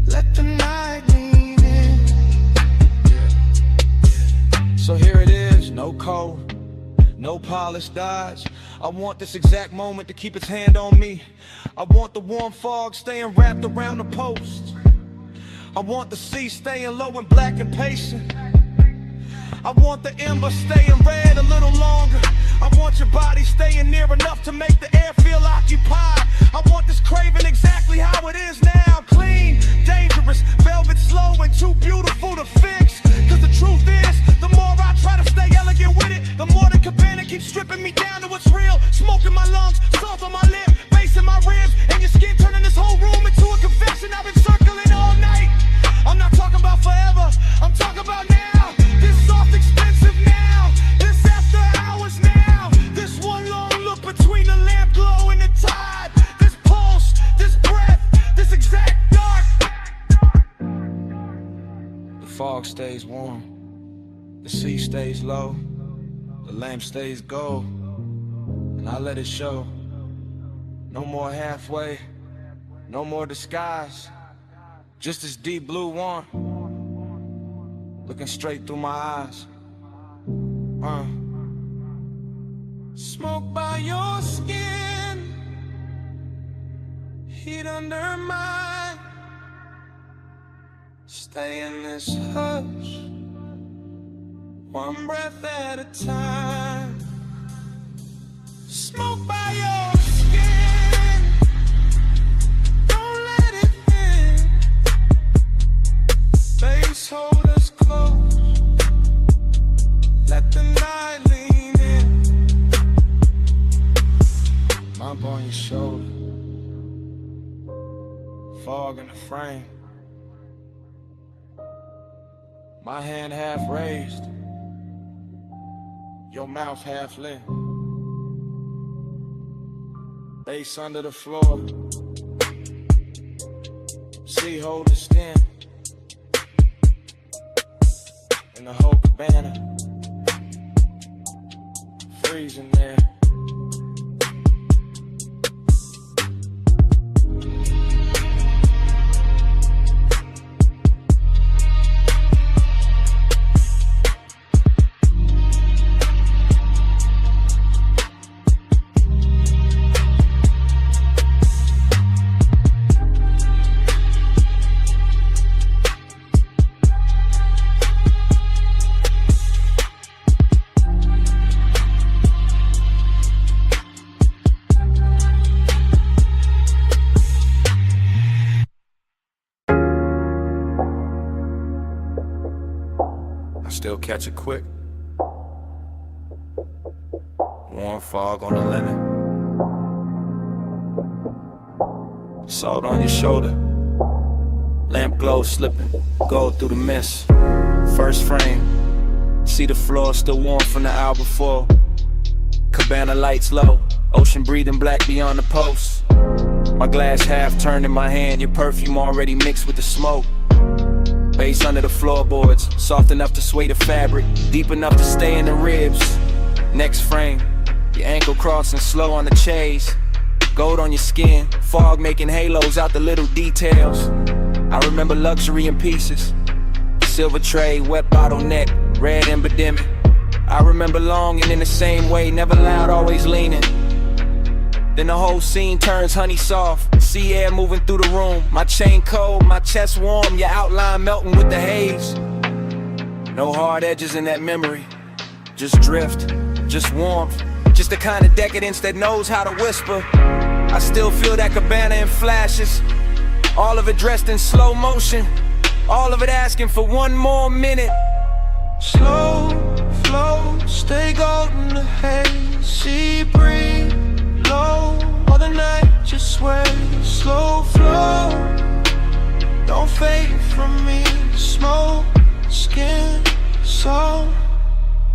let the night lean in. So here it is, no code, no polished dodge. I want this exact moment to keep its hand on me. I want the warm fog staying wrapped around the post. I want the sea staying low and black and patient. I want the ember staying red a little longer. I want your body staying near enough to make the air feel occupied. I want this craving exactly how it is now. Clean, dangerous, velvet slow and too beautiful to fix. Cause the truth is, the more I try to stay elegant with it, the more the cabana keeps stripping me down to what's real. Smoke in my lungs, salt on my lip, bass in my ribs, and your skin turning this whole room into a confession. I've been circling all night. I'm not talking about forever, I'm talking about now. This soft expensive now, this after hours now. This one long look between the lamp glow and the tide. This pulse, this breath, this exact dark. The fog stays warm, the sea stays low, the lamp stays gold, and I let it show. No more halfway, no more disguise, just this deep blue one, looking straight through my eyes. Smoke by your skin, heat under mine. Stay in this hush, one breath at a time. Smoke by your skin, don't let it in. Face hold us close, let the night lean in. Mop on your shoulder, fog in the frame. My hand half raised, your mouth half lit. Bass under the floor, sea hold the skin, and the whole cabana freezing there. catch it quick. Warm fog on the linen. Salt on your shoulder. Lamp glow slipping, gold through the mist. First frame, see the floor still warm from the hour before. Cabana lights low, ocean breathing black beyond the post. My glass half turned in my hand, your perfume already mixed with the smoke. Bass under the floorboards, soft enough to sway the fabric, deep enough to stay in the ribs. Next frame, your ankle crossing slow on the chase. Gold on your skin, fog making halos out the little details. I remember luxury in pieces. Silver tray, wet bottleneck, red embodiment. I remember longing in the same way, never loud, always leaning. Then the whole scene turns honey soft, sea air moving through the room. My chain cold, my chest warm, your outline melting with the haze. No hard edges in that memory, just drift, just warmth. Just the kind of decadence that knows how to whisper. I still feel that cabana in flashes, all of it dressed in slow motion, all of it asking for one more minute. Slow flow, stay golden the haze. Sea breeze, low, all the night just sway. Slow flow, don't fade from me. Smoke, skin, soul,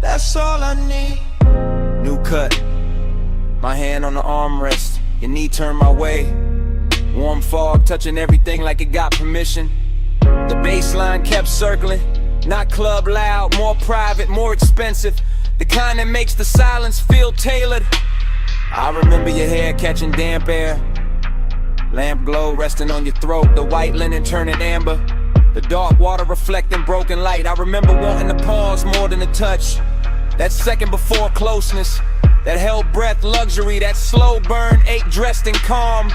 that's all I need. New cut, my hand on the armrest, your knee turned my way. Warm fog touching everything like it got permission. The bass line kept circling, not club loud, more private, more expensive. The kind that makes the silence feel tailored. I remember your hair catching damp air, lamp glow resting on your throat, the white linen turning amber, the dark water reflecting broken light. I remember wanting to pause more than a touch, that second before closeness, that held breath luxury, that slow burn ache dressed in calm.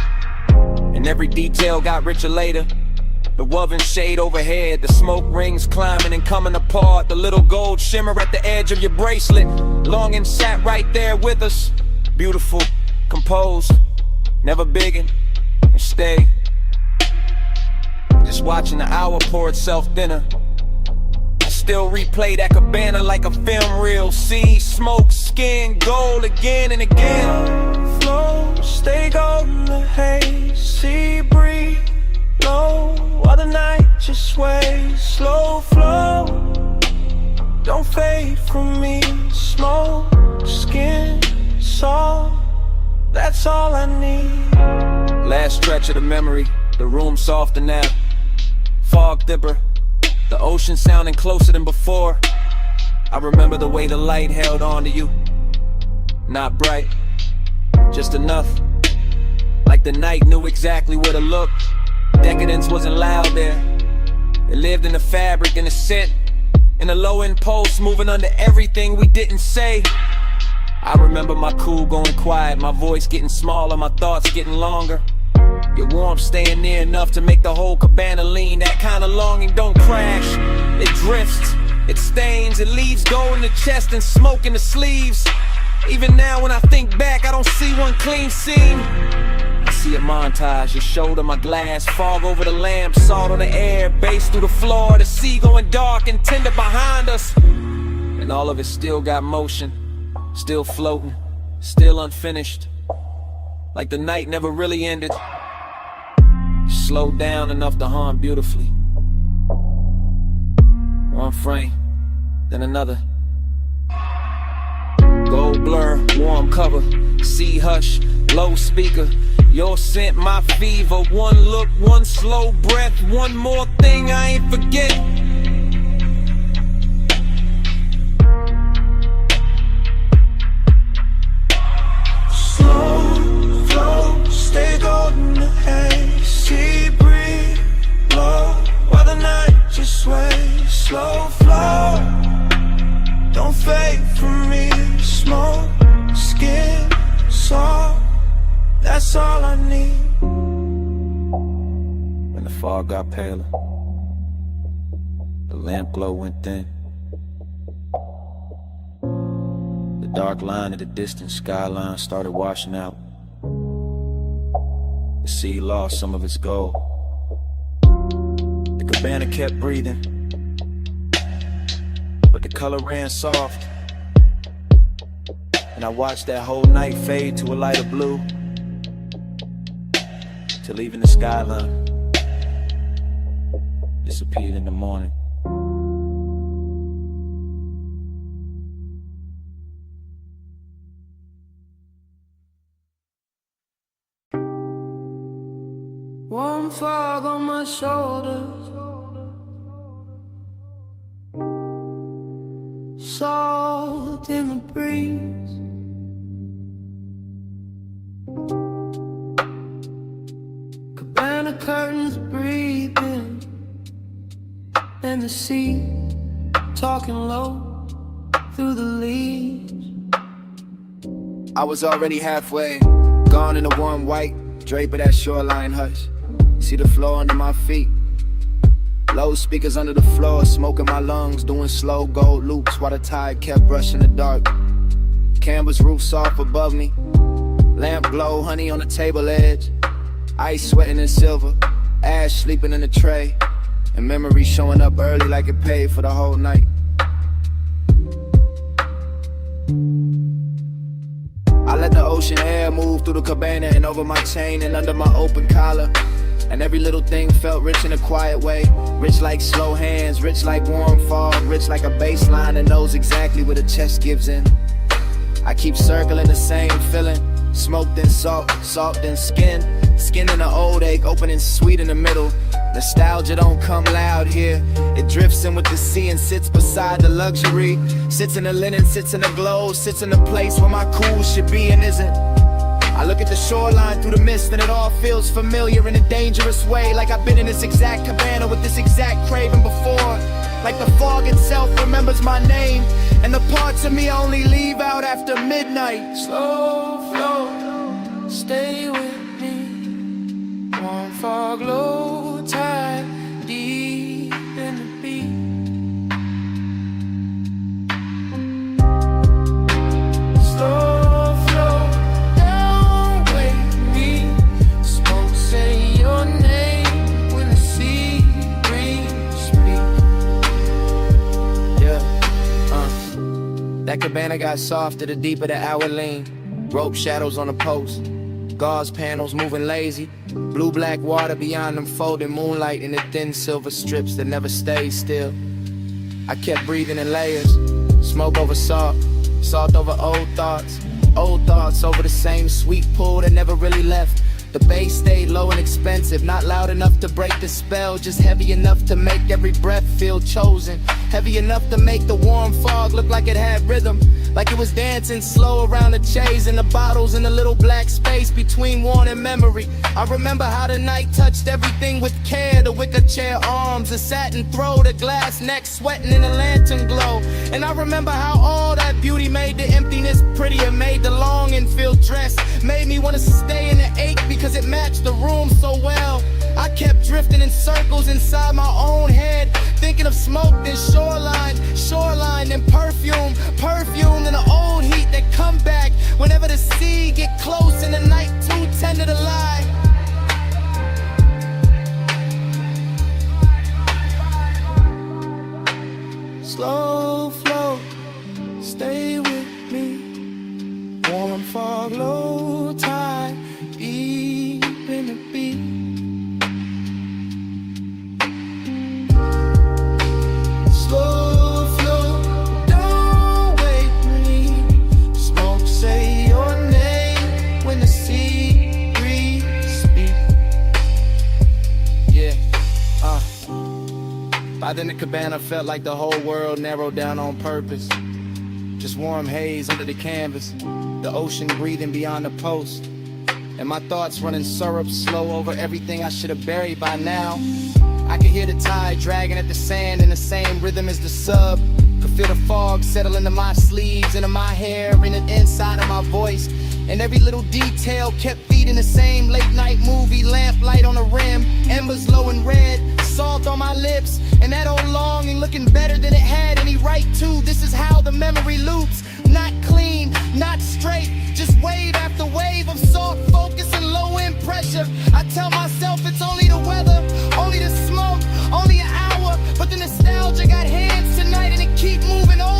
And every detail got richer later. The woven shade overhead, the smoke rings climbing and coming apart, the little gold shimmer at the edge of your bracelet. Longing sat right there with us, beautiful, composed, never biggin', and stay. Just watching the hour pour itself thinner. I still replay that cabana like a film reel. See smoke, skin, gold again and again. Flow, stay golden the haze. Sea breeze, low, while the night just sways. Slow flow, don't fade from me. Smoke, skin, soul, that's all I need. Last stretch of the memory, the room softer now. Fog dipper, the ocean sounding closer than before. I remember the way the light held on to you. Not bright, just enough. Like the night knew exactly where to look. Decadence wasn't loud there. It lived in the fabric, in the scent, in the low impulse, moving under everything we didn't say. I remember my cool going quiet, my voice getting smaller, my thoughts getting longer. Your warmth staying near enough to make the whole cabana lean. That kind of longing don't crash, it drifts, it stains, it leaves gold in the chest and smoke in the sleeves. Even now when I think back, I don't see one clean seam. I see a montage, your shoulder, my glass, fog over the lamp, salt on the air, bass through the floor, the sea going dark and tender behind us. And all of it still got motion, still floating, still unfinished. Like the night never really ended. Slowed down enough to hum beautifully. One frame, then another. Gold blur, warm cover, sea hush, low speaker. Your scent, my fever. One look, one slow breath, one more thing I ain't forget. Slow flow, stay golden the haze. Sea breeze, low, while the night just sways. Slow flow, don't fade from me. Smoke, skin, soul, that's all I need. When the fog got paler, the lamp glow went thin. The dark line of the distant skyline started washing out. The sea lost some of its gold. The cabana kept breathing, but the color ran soft, and I watched that whole night fade to a lighter blue, till even the skyline disappeared in the morning. Warm fog on my shoulders, salt in the breeze. Cabana curtains breathing, and the sea talking low through the leaves. I was already halfway, gone in the warm white drape of that shoreline hush. See the floor under my feet, low speakers under the floor, smoke in my lungs, doing slow gold loops while the tide kept brushing the dark. Canvas roof soft above me, lamp glow, honey on the table edge, ice sweating in silver, ash sleeping in the tray, and memory showing up early like it paid for the whole night. I let the ocean air move through the cabana and over my chain and under my open collar. And every little thing felt rich in a quiet way. Rich like slow hands, rich like warm fog, rich like a bass line that knows exactly where the chest gives in. I keep circling the same feeling, smoke then salt, salt then skin. Skin in an old ache, opening sweet in the middle. Nostalgia don't come loud here. It drifts in with the sea and sits beside the luxury. Sits in the linen, sits in the glow, sits in the place where my cool should be and isn't. I look at the shoreline through the mist and it all feels familiar in a dangerous way. Like I've been in this exact cabana with this exact craving before. Like the fog itself remembers my name, and the parts of me only leave out after midnight. Slow flow, stay with me. Warm fog, low tide, deep in the beat. Slow flow, down with me. Smoke say your name when the sea breeze speak. Yeah, that cabana got softer the deeper the hour lean. Rope shadows on the post, gauze panels moving lazy. Blue-black water beyond them folding moonlight in the thin silver strips that never stay still. I kept breathing in layers, smoke over salt, salt over old thoughts over the same sweet pool that never really left. The bass stayed low and expensive, not loud enough to break the spell, just heavy enough to make every breath feel chosen. Heavy enough to make the warm fog look like it had rhythm, like it was dancing slow around the chase and the bottles in the little black space between worn and memory. I remember how the night touched everything with care, the wicker chair arms, the satin throw, the glass neck sweating in the lantern glow. And I remember how all that beauty made the emptiness prettier, made the longing feel dressed, made me want to stay in the ache because it matched the room so well. I kept drifting in circles inside my own head, thinking of smoke, then shoreline, then perfume, then the old heat that come back whenever the sea get close and the night too tender to lie. Slow flow, stay with me. Warm fog, low tide, deep in the beat. Slow flow, don't wake me. Smoke say your name when the sea breeze speak. Yeah, By then the cabana felt like the whole world narrowed down on purpose. Just warm haze under the canvas, the ocean breathing beyond the post, and my thoughts running syrup slow over everything I should have buried by now. I could hear the tide dragging at the sand in the same rhythm as the sub. Could feel the fog settle into my sleeves, into my hair, and the inside of my voice. And every little detail kept feeding the same late night movie, lamplight on the rim, embers low and red, salt on my lips, and that old longing looking better than it had any right to. This is how the memory loops, not clean, not straight, just wave after wave of soft focus and low end pressure. I tell myself it's only the weather, only the smoke, only an hour, but the nostalgia got hands tonight and it keep moving on.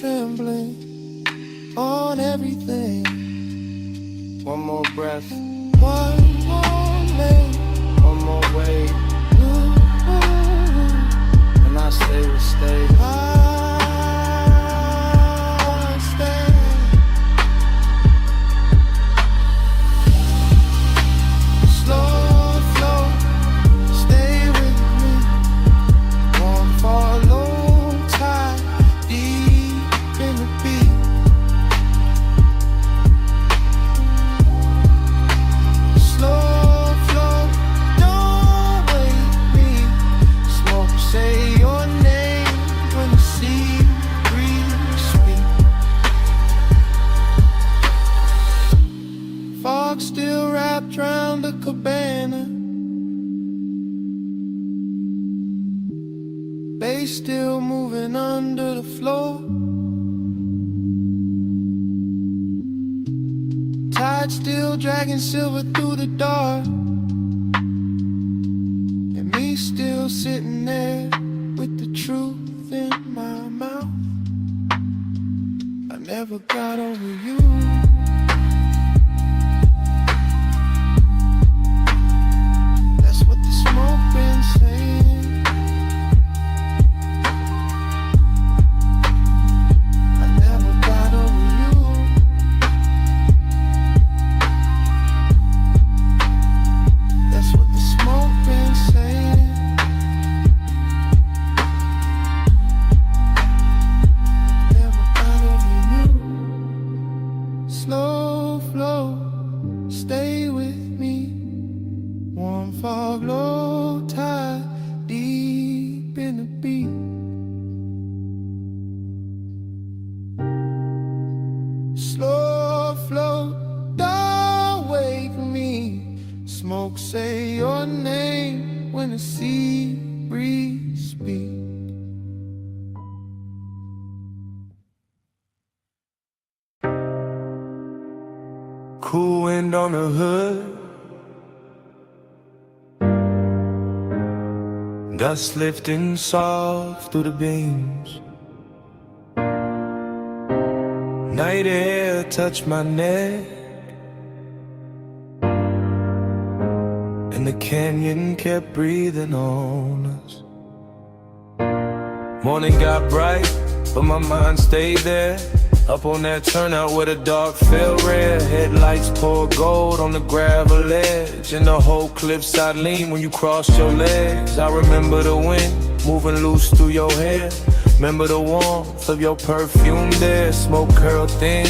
trembling on everything. One more breath, One more lane, one more wave, and I say we'll stay. I stay. Slow flow, stay with me. Won't follow tide, deep in the beat. Slow flow, don't wake me. Smoke, say your name when the sea breeze speak. Fog still wrapped round the cabana. Bass still moving under the floor. Tide still dragging silver through the dark. And me still sitting there with the truth in my mouth. I never got over you. That's what the smoke been saying. I never got over you. That's what the smoke been saying. Never got over you. Slow flow, stay with me. Warm fog, low tide, deep in the beat. Slow flow, don't wake me. Smoke, say your name when the sea breeze speak. Cool wind on the hood, dust lifting soft through the beams. Night air touched my neck, and the canyon kept breathing on us. Morning got bright, but my mind stayed there. Up on that turnout where the dark felt red. Headlights poured gold on the gravel edge, and the whole cliffside leaned when you crossed your legs. I remember the wind moving loose through your hair. Remember the warmth of your perfume there. Smoke curled thin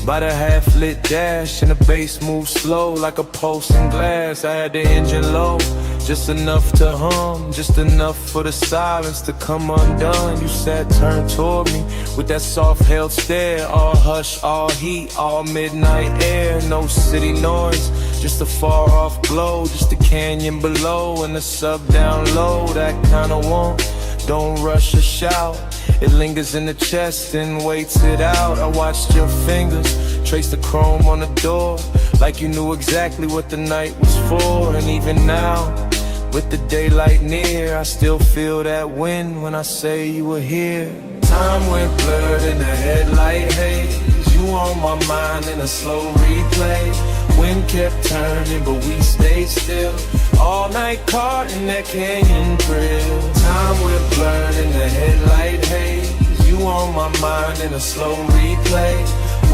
by the half-lit dash, and the bass moved slow like a pulse in glass. I had the engine low, just enough to hum, just enough for the silence to come undone. You sat turned toward me with that soft held stare. All hush, all heat, all midnight air. No city noise, just a far off glow. Just the canyon below and the sub down low. That kind of warmth, don't rush or shout. It lingers in the chest and waits it out. I watched your fingers trace the chrome on the door, like you knew exactly what the night was for. And even now, with the daylight near, I still feel that wind when I say you were here. Time went blurred in the headlight haze. You on my mind in a slow replay. Wind kept turning, but we stayed still. All night caught in that canyon thrill. Time went blurred in the headlight haze. You on my mind in a slow replay.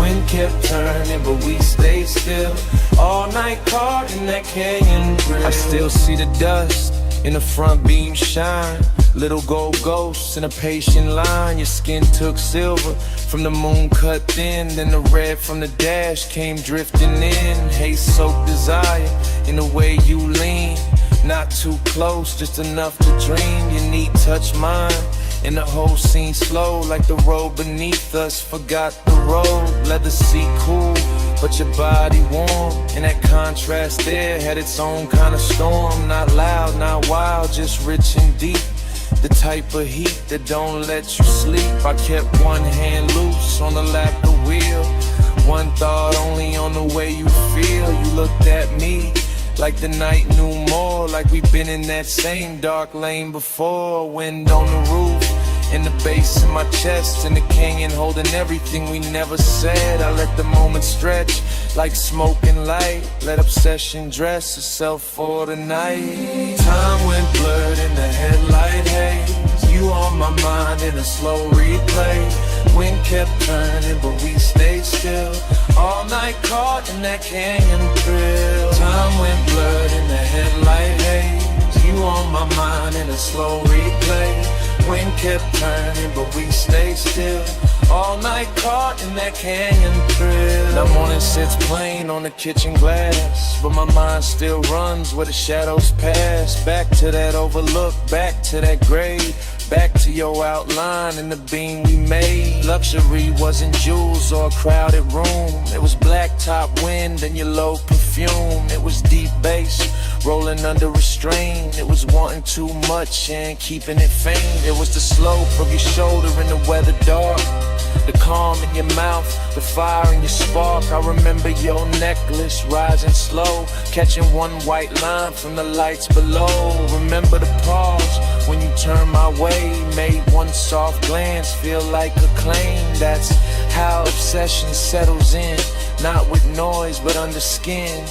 Wind kept turning, but we stayed still. All night caught in that canyon thrill. I still see the dust in the front beam shine. Little gold ghosts in a patient line. Your skin took silver from the moon cut thin. Then the red from the dash came drifting in. Haze soaked desire in the way you lean. Not too close, just enough to dream. Your knee touched mine, and the whole scene slow, like the road beneath us forgot the road. Let the sea cool, but your body warm. And that contrast there had its own kind of storm. Not loud, not wild, just rich and deep. The type of heat that don't let you sleep. I kept one hand loose on the lap of the wheel. One thought only on the way you feel. You looked at me like the night knew more. Like we've been in that same dark lane before. Wind on the roof in the bass in my chest, in the canyon holding everything we never said. I let the moment stretch like smoke and light. Let obsession dress itself for the night. Time went blurred in the headlight haze. You on my mind in a slow replay. Wind kept turning, but we stayed still. All night caught in that canyon thrill. Time went blurred in the headlight haze. You on my mind in a slow replay. Wind kept turning, but we stayed still. All night caught in that canyon thrill. The morning sits plain on the kitchen glass, but my mind still runs where the shadows pass. Back to that overlook, back to that grave, back to your outline and the beam we made. Luxury wasn't jewels or a crowded room. It was blacktop wind and your low perfume. It was deep bass rolling under restraint. It was wanting too much and keeping it faint. It was the slope of your shoulder in the weather dark, the calm in your mouth, the fire in your spark. I remember your necklace rising slow, catching one white line from the lights below. Remember the pause when you turned my way, made one soft glance feel like a claim. That's how obsession settles in, not with noise but under skin.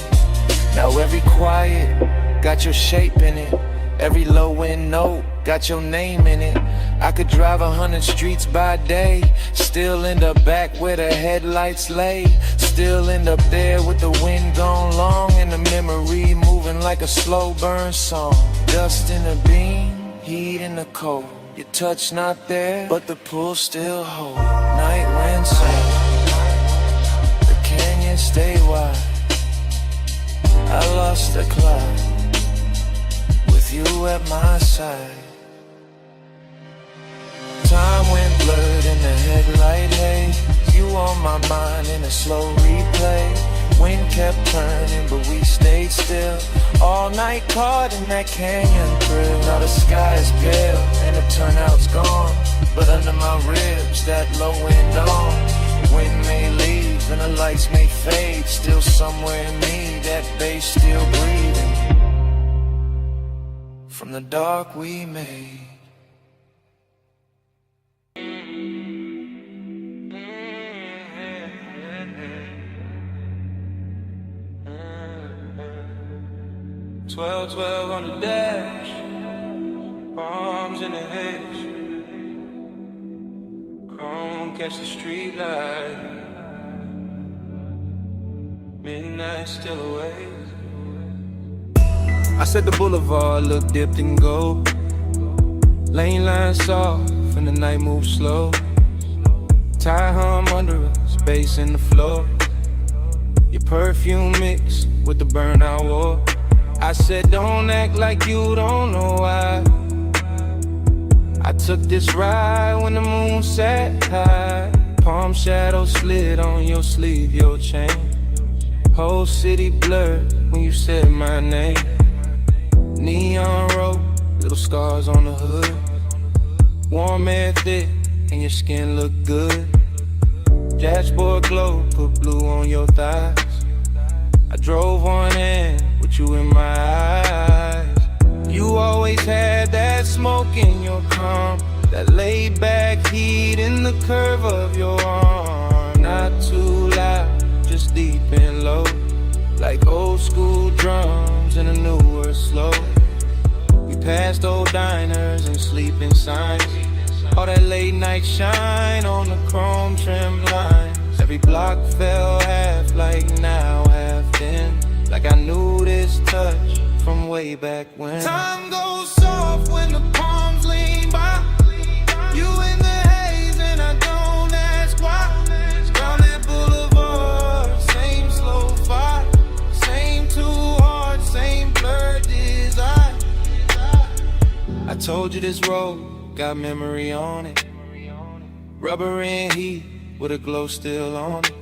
Now every quiet got your shape in it, every low end note got your name in it. I could drive 100 streets by day, still end up back where the headlights lay. Still end up there with the wind gone long and the memory moving like a slow burn song. Dust in the beam, heat in the cold. Your touch not there, but the pull still hold. Night wind soft, the canyon stay wide. I lost the cloud with you at my side. Time went blurred in the headlight haze. You on my mind in a slow replay. Wind kept turning, but we stayed still. All night caught in that canyon thrill. Now the sky is pale and the turnout's gone, but under my ribs that low wind on. Wind may leave and the lights may fade. Still somewhere in me that bass still breathing from the dark we made. "12-12 on the dash, bombs in the hedge. Chrome catch the street light. Midnight still away." I said the boulevard looked dipped in gold. Lane lines soft and the night moves slow. Tie hum under us, bass in the floor. Your perfume mixed with the burnout war. I said don't act like you don't know why. I took this ride when the moon sat high. Palm shadow slid on your sleeve, your chain. Whole city blurred when you said my name. Neon road, little scars on the hood. Warm air thick and your skin look good. Dashboard glow, put blue on your thighs. I drove on in with you in my eyes. You always had that smoke in your calm, that laid back heat in the curve of your arm. Not too loud, just deep and low, like old school drums in a newer slow. We passed old diners and sleeping signs, all that late night shine on the chrome trim lines. Every block fell half like now, half then, like I knew this touch from way back when. Time goes soft when the palms lean by. You in the haze and I don't ask why. Down that boulevard, same slow fire, same two hearts, same blurred desire. I told you this road got memory on it. Rubber and heat with a glow still on it.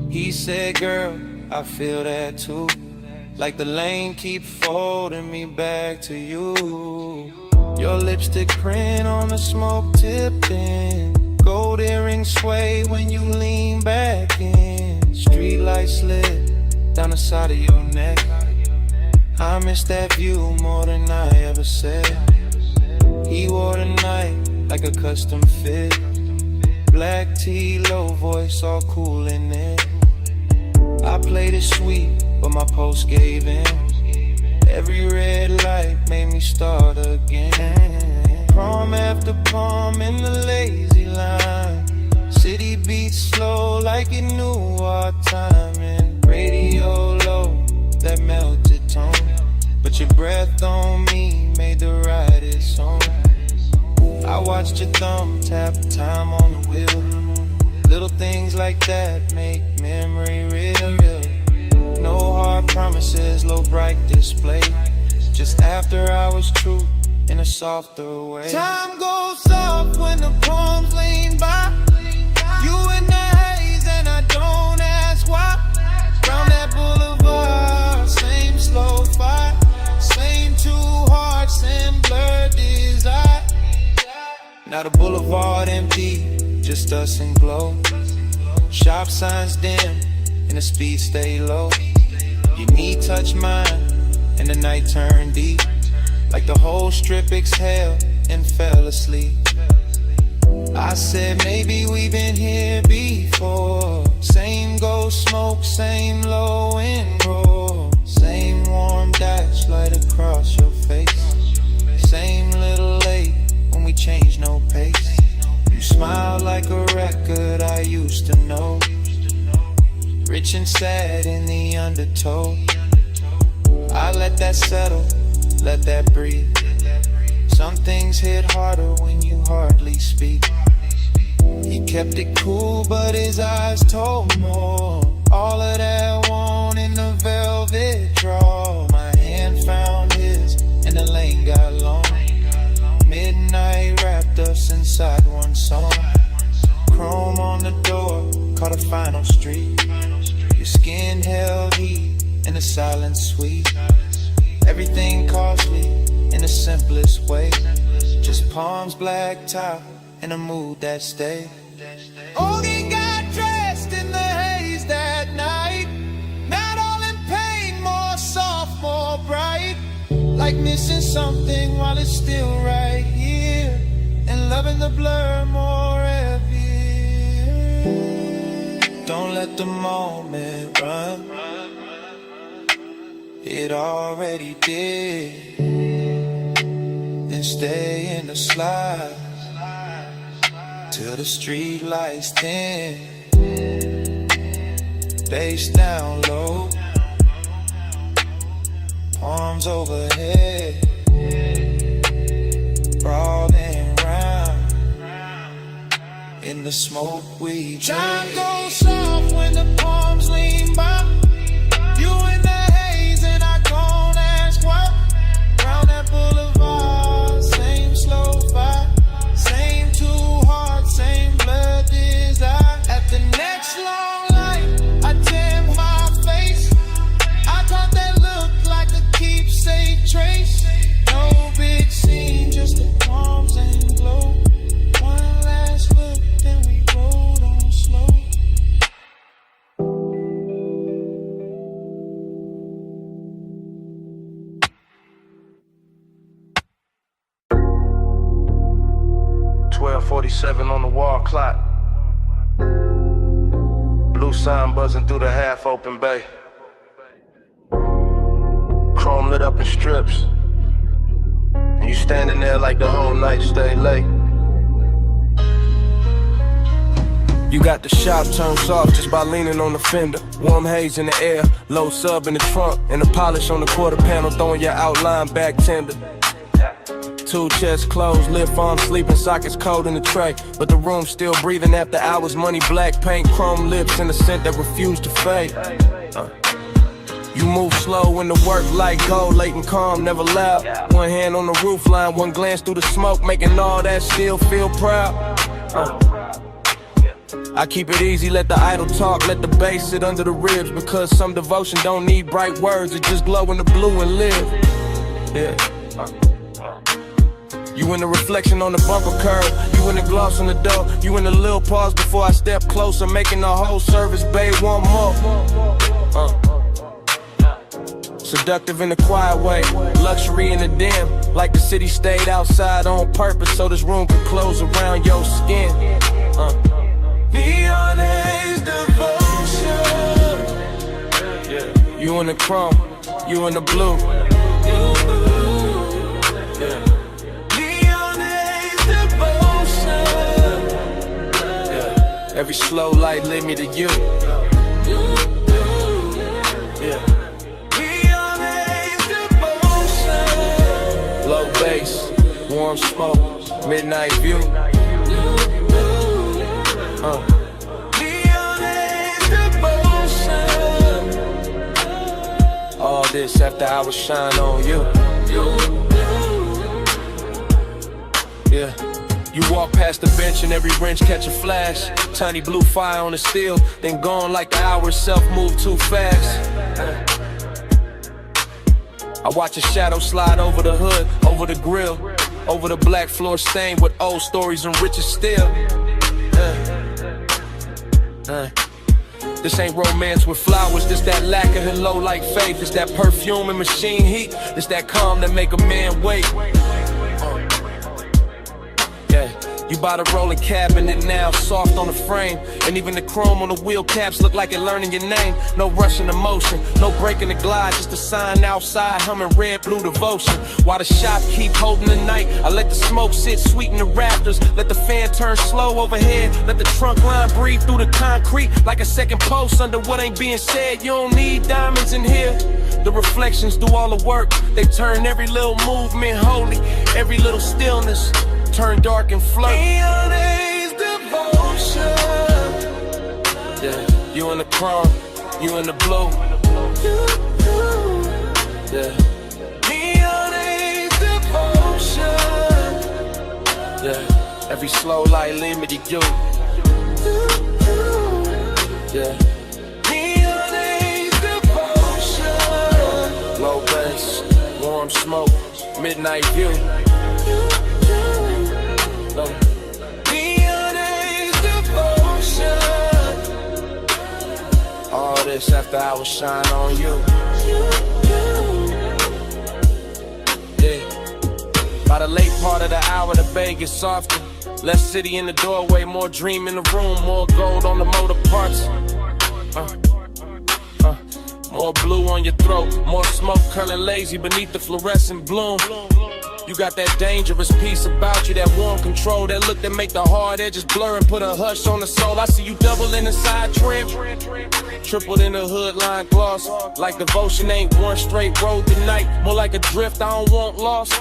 He said, girl, I feel that too. Like the lane keep folding me back to you. Your lipstick print on the smoke tipping. Gold earrings sway when you lean back in. Street light slid down the side of your neck. I miss that view more than I ever said. He wore the night like a custom fit. Black tea, low voice, all cool in it. I played it sweet, but my post gave in. Every red light made me start again. Prom after prom in the lazy line. City beats slow like it knew our timing. Radio low, that melted tone. But your breath on me made the ride its own. I watched your thumb tap time on the wheel. Little things like that make memory real. No hard promises, low bright display. Just after hours truth in a softer way. Time goes soft when the palms lean by. You in the haze and I don't ask why. Round that boulevard, same slow fight. Same two hearts and blurred desire. Now the boulevard empty, just us and glow. Shop signs dim and the speed stay low. Your knee touch mine and the night turned deep. Like the whole strip exhaled and fell asleep. I said maybe we've been here before. Same ghost smoke, same low end roll. Same warm dash light across your face. Same little late when we change no pace. You smile like a record I used to know. Rich and sad in the undertow. I let that settle, let that breathe. Some things hit harder when you hardly speak. He kept it cool, but his eyes told more. All of that want in the velvet draw. My hand found his, and the lane got long. Midnight wrapped us inside one song. Chrome on the door, caught a final street. Your skin held heat, and the silence sweet. Everything costly in the simplest way. Just palms, black top, and a mood that stayed. Ogie got dressed in the haze that night. Not all in pain, more soft, more bright. Like missing something while it's still right here. And loving the blur more heavy. Don't let the moment run. It already did. Then stay in the slide till the street lights dim. Bass down low, arms overhead, crawling round in the smoke we dread. Time goes soft when the palms lean by. You in the haze and I don't ask why. Round that boulevard, same slow fight. Same two hearts, same blood desire. At the next long light, I tan my face. I thought that looked like a keepsake trace. No big scene, just the palms and glow. One last look, then we rolled on slow. .47 on the wall clock. Blue sign buzzing through the half-open bay. Chrome lit up in strips. And you standing there like the whole night stay late. You got the shop turned soft just by leaning on the fender. Warm haze in the air, low sub in the trunk, and the polish on the quarter panel throwing your outline back tender. Two chests closed, lip farm sleeping, sockets cold in the tray. But the room still breathing after hours, money black paint, chrome lips, and a scent that refused to fade. You move slow when the work like gold, late and calm, never loud. One hand on the roof line, one glance through the smoke, making all that still feel proud. I keep it easy, let the idle talk, let the bass sit under the ribs. Because some devotion don't need bright words, it just glow in the blue and live. Yeah. You in the reflection on the bumper curb, you in the gloss on the door, you in the little pause before I step closer, making the whole service bay one more. Seductive in a quiet way, luxury in the dim. Like the city stayed outside on purpose so this room could close around your skin. Neon haze devotion. Yeah. You in the chrome, you in the blue. Yeah. Neon haze devotion. Yeah. Every slow light lead me to you. Yeah. Neon haze devotion. Low bass, warm smoke, midnight view. Neon haze devotion. All this after I was shine on you. Yeah. You walk past the bench and every wrench catch a flash. Tiny blue fire on the steel, then gone like the hour itself move too fast. I watch a shadow slide over the hood, over the grill, over the black floor stained with old stories and riches still. This ain't romance with flowers, this that lack of hello like faith. This that perfume and machine heat, this that calm that make a man wait. You bought a rolling cabinet now, soft on the frame. And even the chrome on the wheel caps look like it learning your name. No rushing emotion, no breaking the glide. Just a sign outside humming red, blue devotion. While the shop keep holding the night, I let the smoke sit sweet in the rafters. Let the fan turn slow overhead. Let the trunk line breathe through the concrete like a second post under what ain't being said. You don't need diamonds in here. The reflections do all the work. They turn every little movement holy, every little stillness turn dark and flirt. Neon haze devotion. Yeah, you in the chrome, you in the blue. Yeah. Neon haze devotion. Yeah, every slow light lead me to you. Yeah. Neon haze devotion. Low bass, warm smoke, midnight view. Neon haze devotion. All this after I was shine on you. Yeah. By the late part of the hour, the bay gets softer. Less city in the doorway, more dream in the room, more gold on the motor parts. More blue on your throat, more smoke curling lazy beneath the fluorescent bloom. You got that dangerous piece about you, that warm control, that look that make the hard edges blur and put a hush on the soul. I see you double in the side trim, tripled in the hood line gloss. Like devotion ain't one straight road tonight, more like a drift I don't want lost.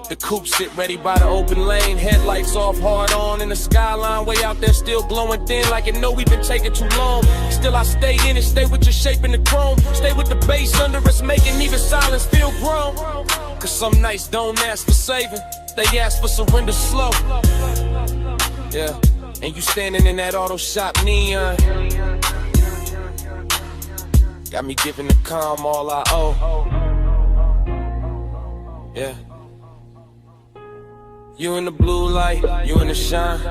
The coupe sit ready by the open lane, headlights off, hard on in the skyline, way out there still glowing thin like it know we've been taking too long. Still I stay in it, stay with your shape in the chrome, stay with the bass under us, making even silence feel grown. Cause some nights don't ask for saving, they ask for surrender slow. Yeah, and you standing in that auto shop neon, got me giving the calm all I owe. Yeah. You in the blue light, you in the shine,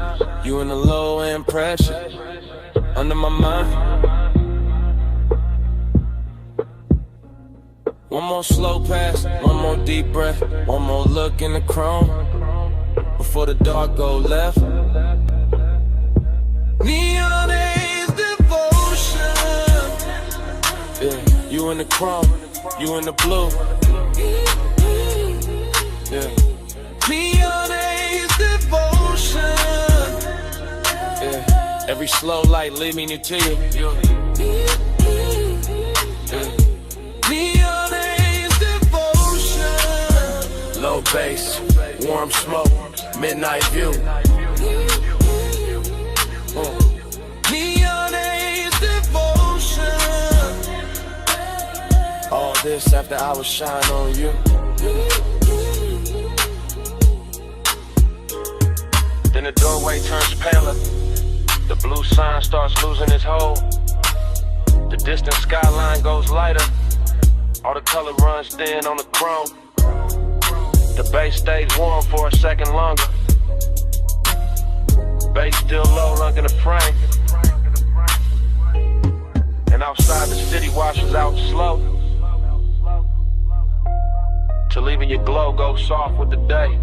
you in the low end pressure, under my mind. One more slow pass, one more deep breath, one more look in the chrome, before the dark go left. Neon haze devotion. Yeah, you in the chrome, you in the blue. Yeah. Neon haze devotion. Yeah, every slow light leading you to you. Yeah. Neon haze devotion. Low bass, warm smoke, midnight view. Neon haze devotion. All this after I was shine on you. Then the doorway turns paler, the blue sign starts losing its hold. The distant skyline goes lighter, all the color runs thin on the chrome. The bass stays warm for a second longer. Bass still low under the frame. And outside the city washes out slow. Your glow goes soft with the day.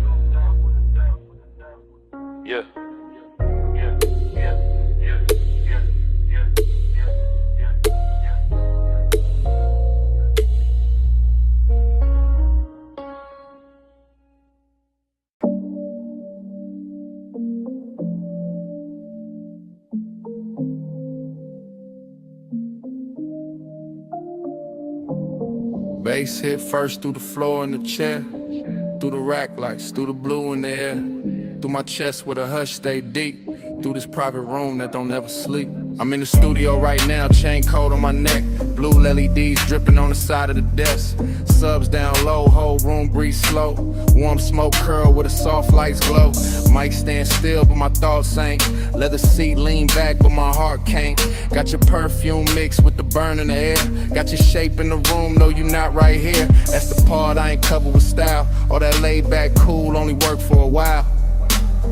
Yeah. Bass hit first through the floor in the chair, through the rack lights, through the blue in the air, through my chest where the hush stay deep, through this private room that don't ever sleep. I'm in the studio right now, chain coat on my neck, blue LEDs dripping on the side of the desk, subs down low, whole room breathe slow, warm smoke curl with the soft lights glow. Mic stand still but my thoughts ain't, leather seat lean back but my heart can't. Got your perfume mixed with the burn in the air, got your shape in the room, no you not right here. That's the part I ain't covered with style, all that laid back cool only work for a while.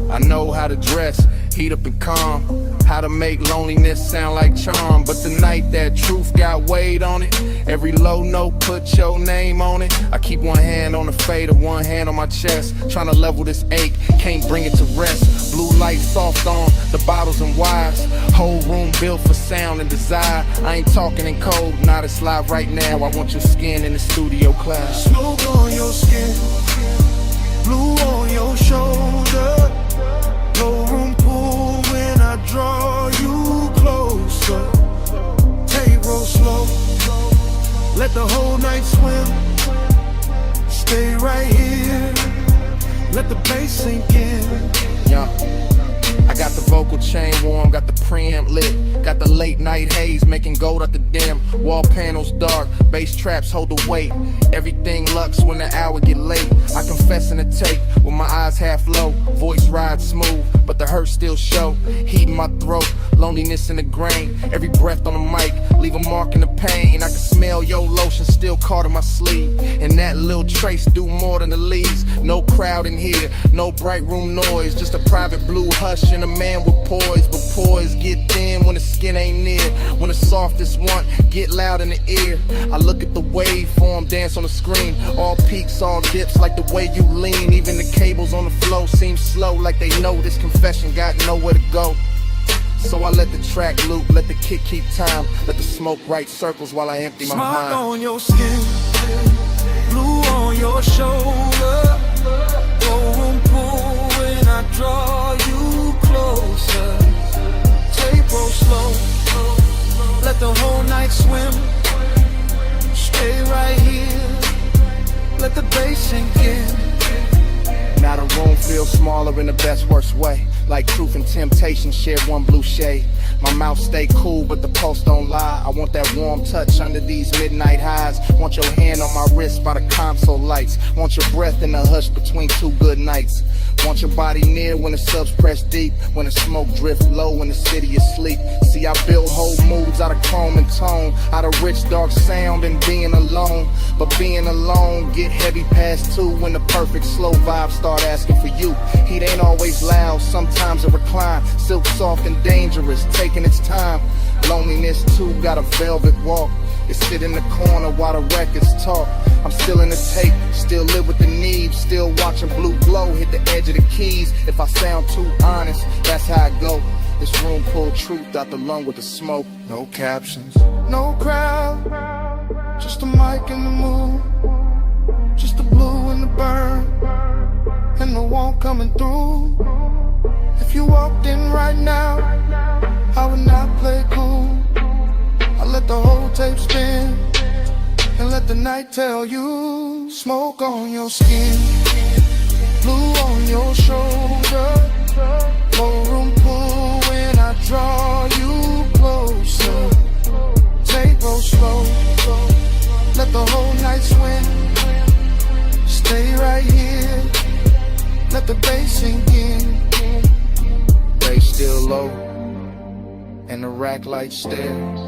I know how to dress, heat up and calm, how to make loneliness sound like charm. But the night that truth got weighed on it, every low note put your name on it. I keep one hand on the fader, one hand on my chest, trying to level this ache, can't bring it to rest. Blue light soft on the bottles and wires, whole room built for sound and desire. I ain't talking in code, not it's live right now. I want your skin in the studio class. Smoke on your skin, blue on your shoulder, no room pool when I draw you closer. Take roll slow, let the whole night swim. Stay right here, let the bass sink in. Yeah. I got the vocal chain warm, got the preamp lit, got the late night haze making gold at the dim. Wall panels dark, bass traps hold the weight. Everything lux when the hour get late. I confess in the tape with my eyes half low. Voice rides smooth, but the hurt still show. Heat in my throat, loneliness in the grain. Every breath on the mic, leave a mark in the pain. I can smell your lotion still caught in my sleeve, and that little trace do more than the leaves. No crowd in here, no bright room noise, just a private blue hush and a man with poise. But poise get thin when the skin ain't near, when the softest one get loud in the ear. I look at the waveform dance on the screen, all peaks, all dips like the way you lean. Even the cables on the flow seem slow, like they know this confession got nowhere to go. So I let the track loop, let the kick keep time, let the smoke write circles while I empty my mind. Smoke on your skin, blue on your shoulder, no room pool when I draw you closer. Take roll slow, let the whole night swim. Stay right here, let the bass sink in. Now the room feels smaller in the best worst way, like truth and temptation share one blue shade. My mouth stay cool but the pulse don't lie. I want that warm touch under these midnight highs. Want your hand on my wrist by the console lights. Want your breath in the hush between two good nights. Want your body near when the subs press deep, when the smoke drift low when the city is asleep. See, I build whole moods out of chrome and tone, out of rich dark sound and being alone. But being alone get heavy past 2 when the perfect slow vibes start asking for you. Heat ain't always loud, sometimes it recline. Silk soft and dangerous, taking its time. Loneliness too got a velvet walk. It sit in the corner while the records talk. I'm still in the tape, still live with the need, still watching blue glow hit the edge of the keys. If I sound too honest, that's how I go. This room pull truth out the lung with the smoke. No captions, no crowd, just a mic and the mood, just the blue and the burn, and the warmth coming through. If you walked in right now, I would not play cool. I let the whole tape spin and let the night tell you. Smoke on your skin, blue on your shoulder, no room pool when I draw you closer. Take roll slow, let the whole night swim. Stay right here, let the bass sink in. Bass still low, and the rack light stare.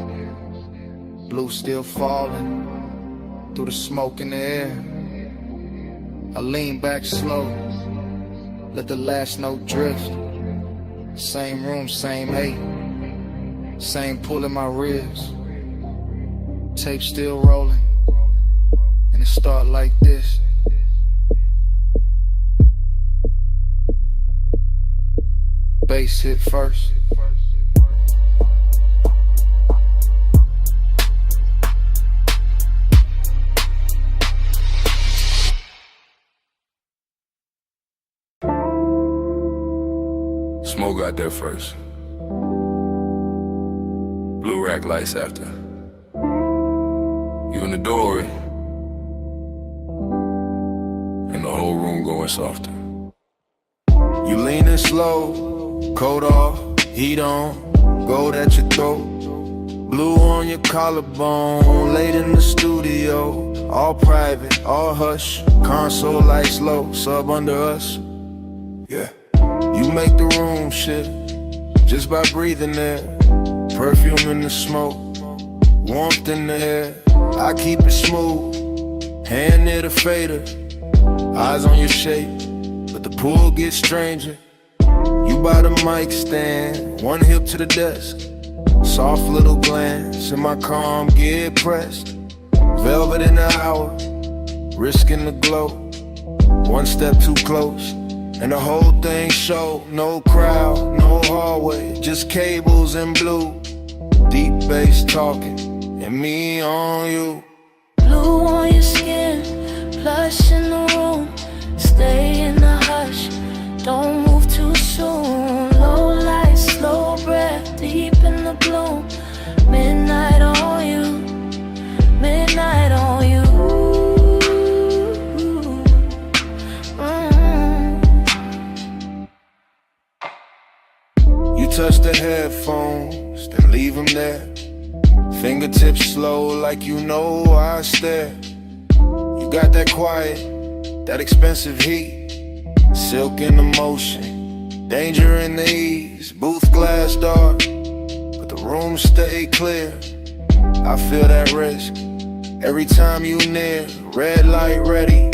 Blue still falling through the smoke in the air. I lean back slow, let the last note drift. Same room, same hate, same pull in my ribs. Tape still rolling, and it start like this. bass hit first. Smoke got there first. Blue rack lights after. You in the doorway, and the whole room going softer. You leaning slow, coat off, heat on, gold at your throat. Blue on your collarbone, late in the studio. All private, all hush, console lights low, sub under us. Yeah, you make the room shift just by breathing there. Perfume in the smoke, warmth in the air. I keep it smooth, hand near the fader. Eyes on your shape, but the pool gets stranger. You by the mic stand, one hip to the desk. Soft little glance, in my calm get pressed. Velvet in the hour, risking the glow. One step too close, and the whole thing show. No crowd, no hallway, just cables and blue. Deep bass talking, and me on you. Blue on your skin, plush in the room. Stay in the hush, don't move too soon. Low light, slow breath, deep in the bloom. Midnight on you, midnight on you. You touch the headphones, then leave them there. Fingertips slow like you know I stare. You got that quiet, that expensive heat. Silk in the motion, danger in the ease. Booth glass dark, but the room stay clear. I feel that risk every time you near. Red light ready,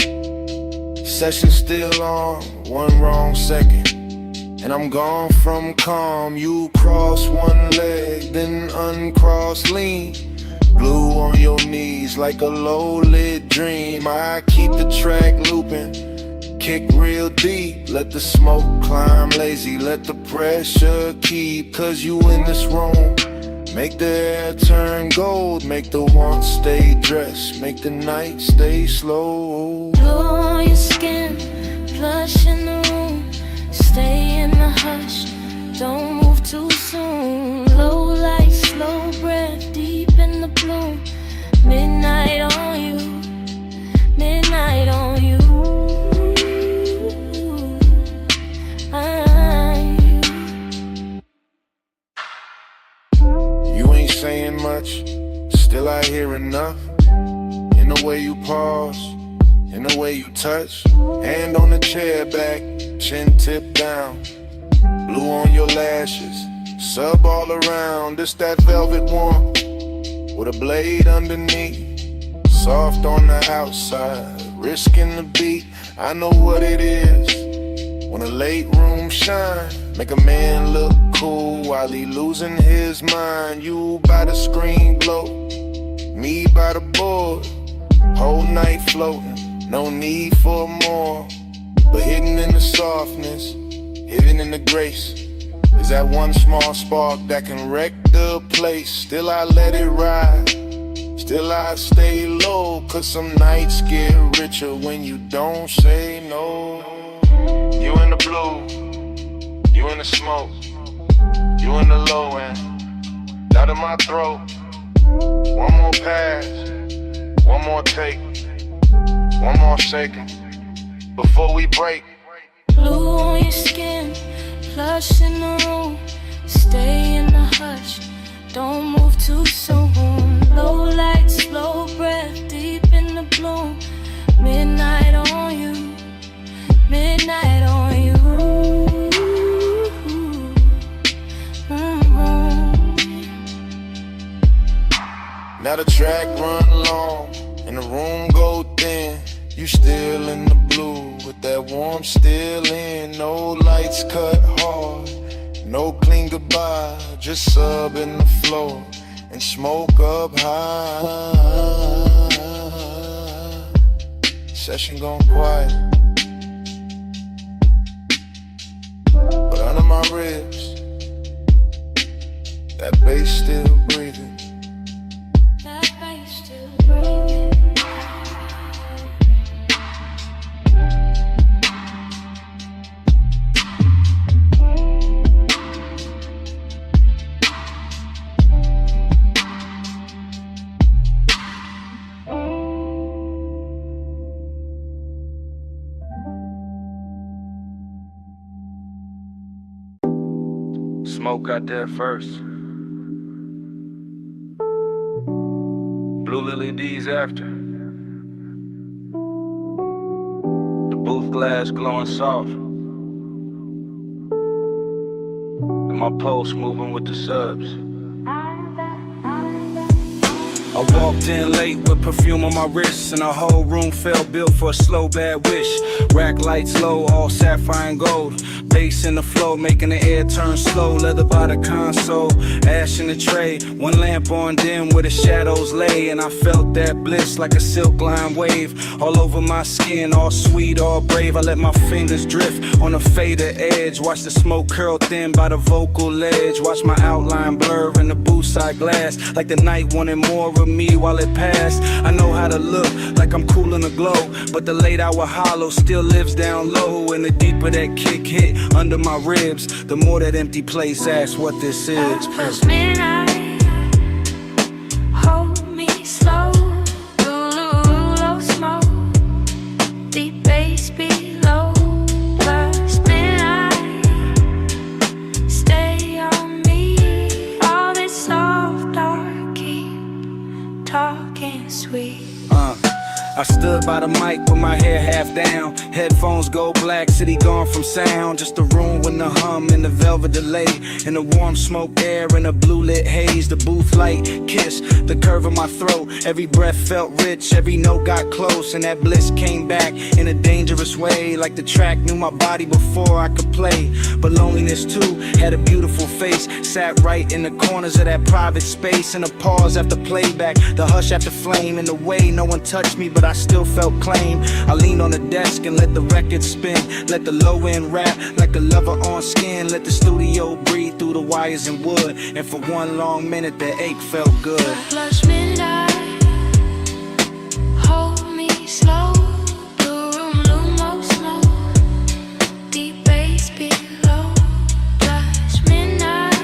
session still on. One wrong second, and I'm gone from calm. You cross one leg, then uncross, lean. Blue on your knees like a low-lit dream. I keep the track looping, kick real deep. Let the smoke climb lazy, let the pressure keep. Cause you in this room, make the air turn gold. Make the want stay dressed, make the night stay slow. Blue on your skin, plush in the room. Stay in the hush, don't move too soon. Low light, slow breath, deep in the bloom. Midnight on you, midnight on you. You ain't saying much, still I hear enough. In the way you pause, in the way you touch. Hand on the chair back, chin tip down. Blue on your lashes, sub all around. This that velvet warmth with a blade underneath. Soft on the outside, risking the beat. I know what it is when a late room shine. Make a man look cool while he losing his mind. You by the screen glow, me by the board. Whole night floating, no need for more. But hidden in the softness, hidden in the grace, is that one small spark that can wreck the place. Still I let it ride, still I stay low. Cause some nights get richer when you don't say no. You in the blue, you in the smoke, you in the low end, out of my throat. One more pass, one more take, one more second before we break. Blue on your skin, plush in the room. Stay in the hush, don't move too soon. Low light, slow breath, deep in the bloom. Midnight on you, midnight on you. Now the track run long and the room go thin. You still in the blue with that warmth still in. No lights cut hard, no clean goodbye. Just sub in the floor and smoke up high. Session gone quiet, but under my ribs. That bass still breathing. That bass still breathing. Smoke got there first. Blue Lily D's after. The booth glass glowing soft. And my pulse moving with the subs. I walked in late with perfume on my wrist, and the whole room felt built for a slow bad wish. Rack lights low, all sapphire and gold. Bass in the flow, making the air turn slow. Leather by the console, ash in the tray. One lamp on dim where the shadows lay, and I felt that bliss like a silk line wave. All over my skin, all sweet, all brave. I let my fingers drift on the faded edge. Watch the smoke curl thin by the vocal ledge. Watch my outline blur in the booth side glass, like the night wanted more of me while it passed. I know how to look like I'm cool in the glow, but the late hour hollow still lives down low. And the deeper that kick hit under my ribs, the more that empty place asks what this is. Past midnight, hold me slow. Low smoke, deep bass below. Past midnight, stay on me. All this soft dark, keep talking sweet. I stood by the mic with my hair half down. Headphones go black, city gone from sound. Just a room with the hum and the velvet delay, and the warm smoke air and a blue lit haze. The booth light kiss the curve of my throat. Every breath felt rich, every note got close, and that bliss came back in a dangerous way. Like the track knew my body before I could play. But loneliness too had a beautiful face. Sat right in the corners of that private space. And a pause after playback, the hush after flame. In the way no one touched me, but I still felt claim. I leaned on the desk and let the record spin. Let the low end rap like a lover on skin. Let the studio breathe through the wires and wood. And for one long minute the ache felt good. Plus midnight, hold me slow. The room low smoke, deep bass below. Plus midnight,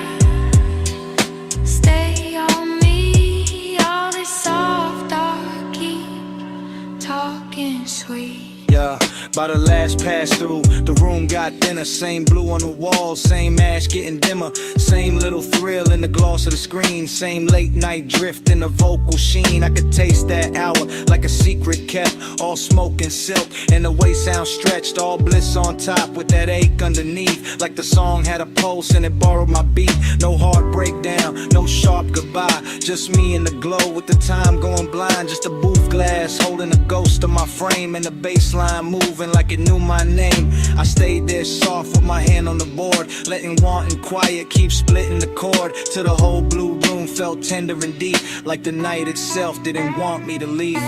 stay on me. All this soft dark, keep talking sweet. Yeah, by the last pass through, the room got thinner. Same blue on the walls, same ash getting dimmer. Same little thrill in the gloss of the screen. Same late night drift in the vocal sheen. I could taste that hour like a secret kept. All smoke and silk, and the way sound stretched. All bliss on top with that ache underneath. Like the song had a pulse and it borrowed my beat. No heart breakdown, no sharp goodbye. Just me in the glow with the time going blind. Just a booth glass holding a ghost of my frame. And the baseline moving like it knew my name. I stayed there soft with my hand on the board, letting want and quiet keep splitting the chord. Till the whole blue room felt tender and deep, like the night itself didn't want me to leave.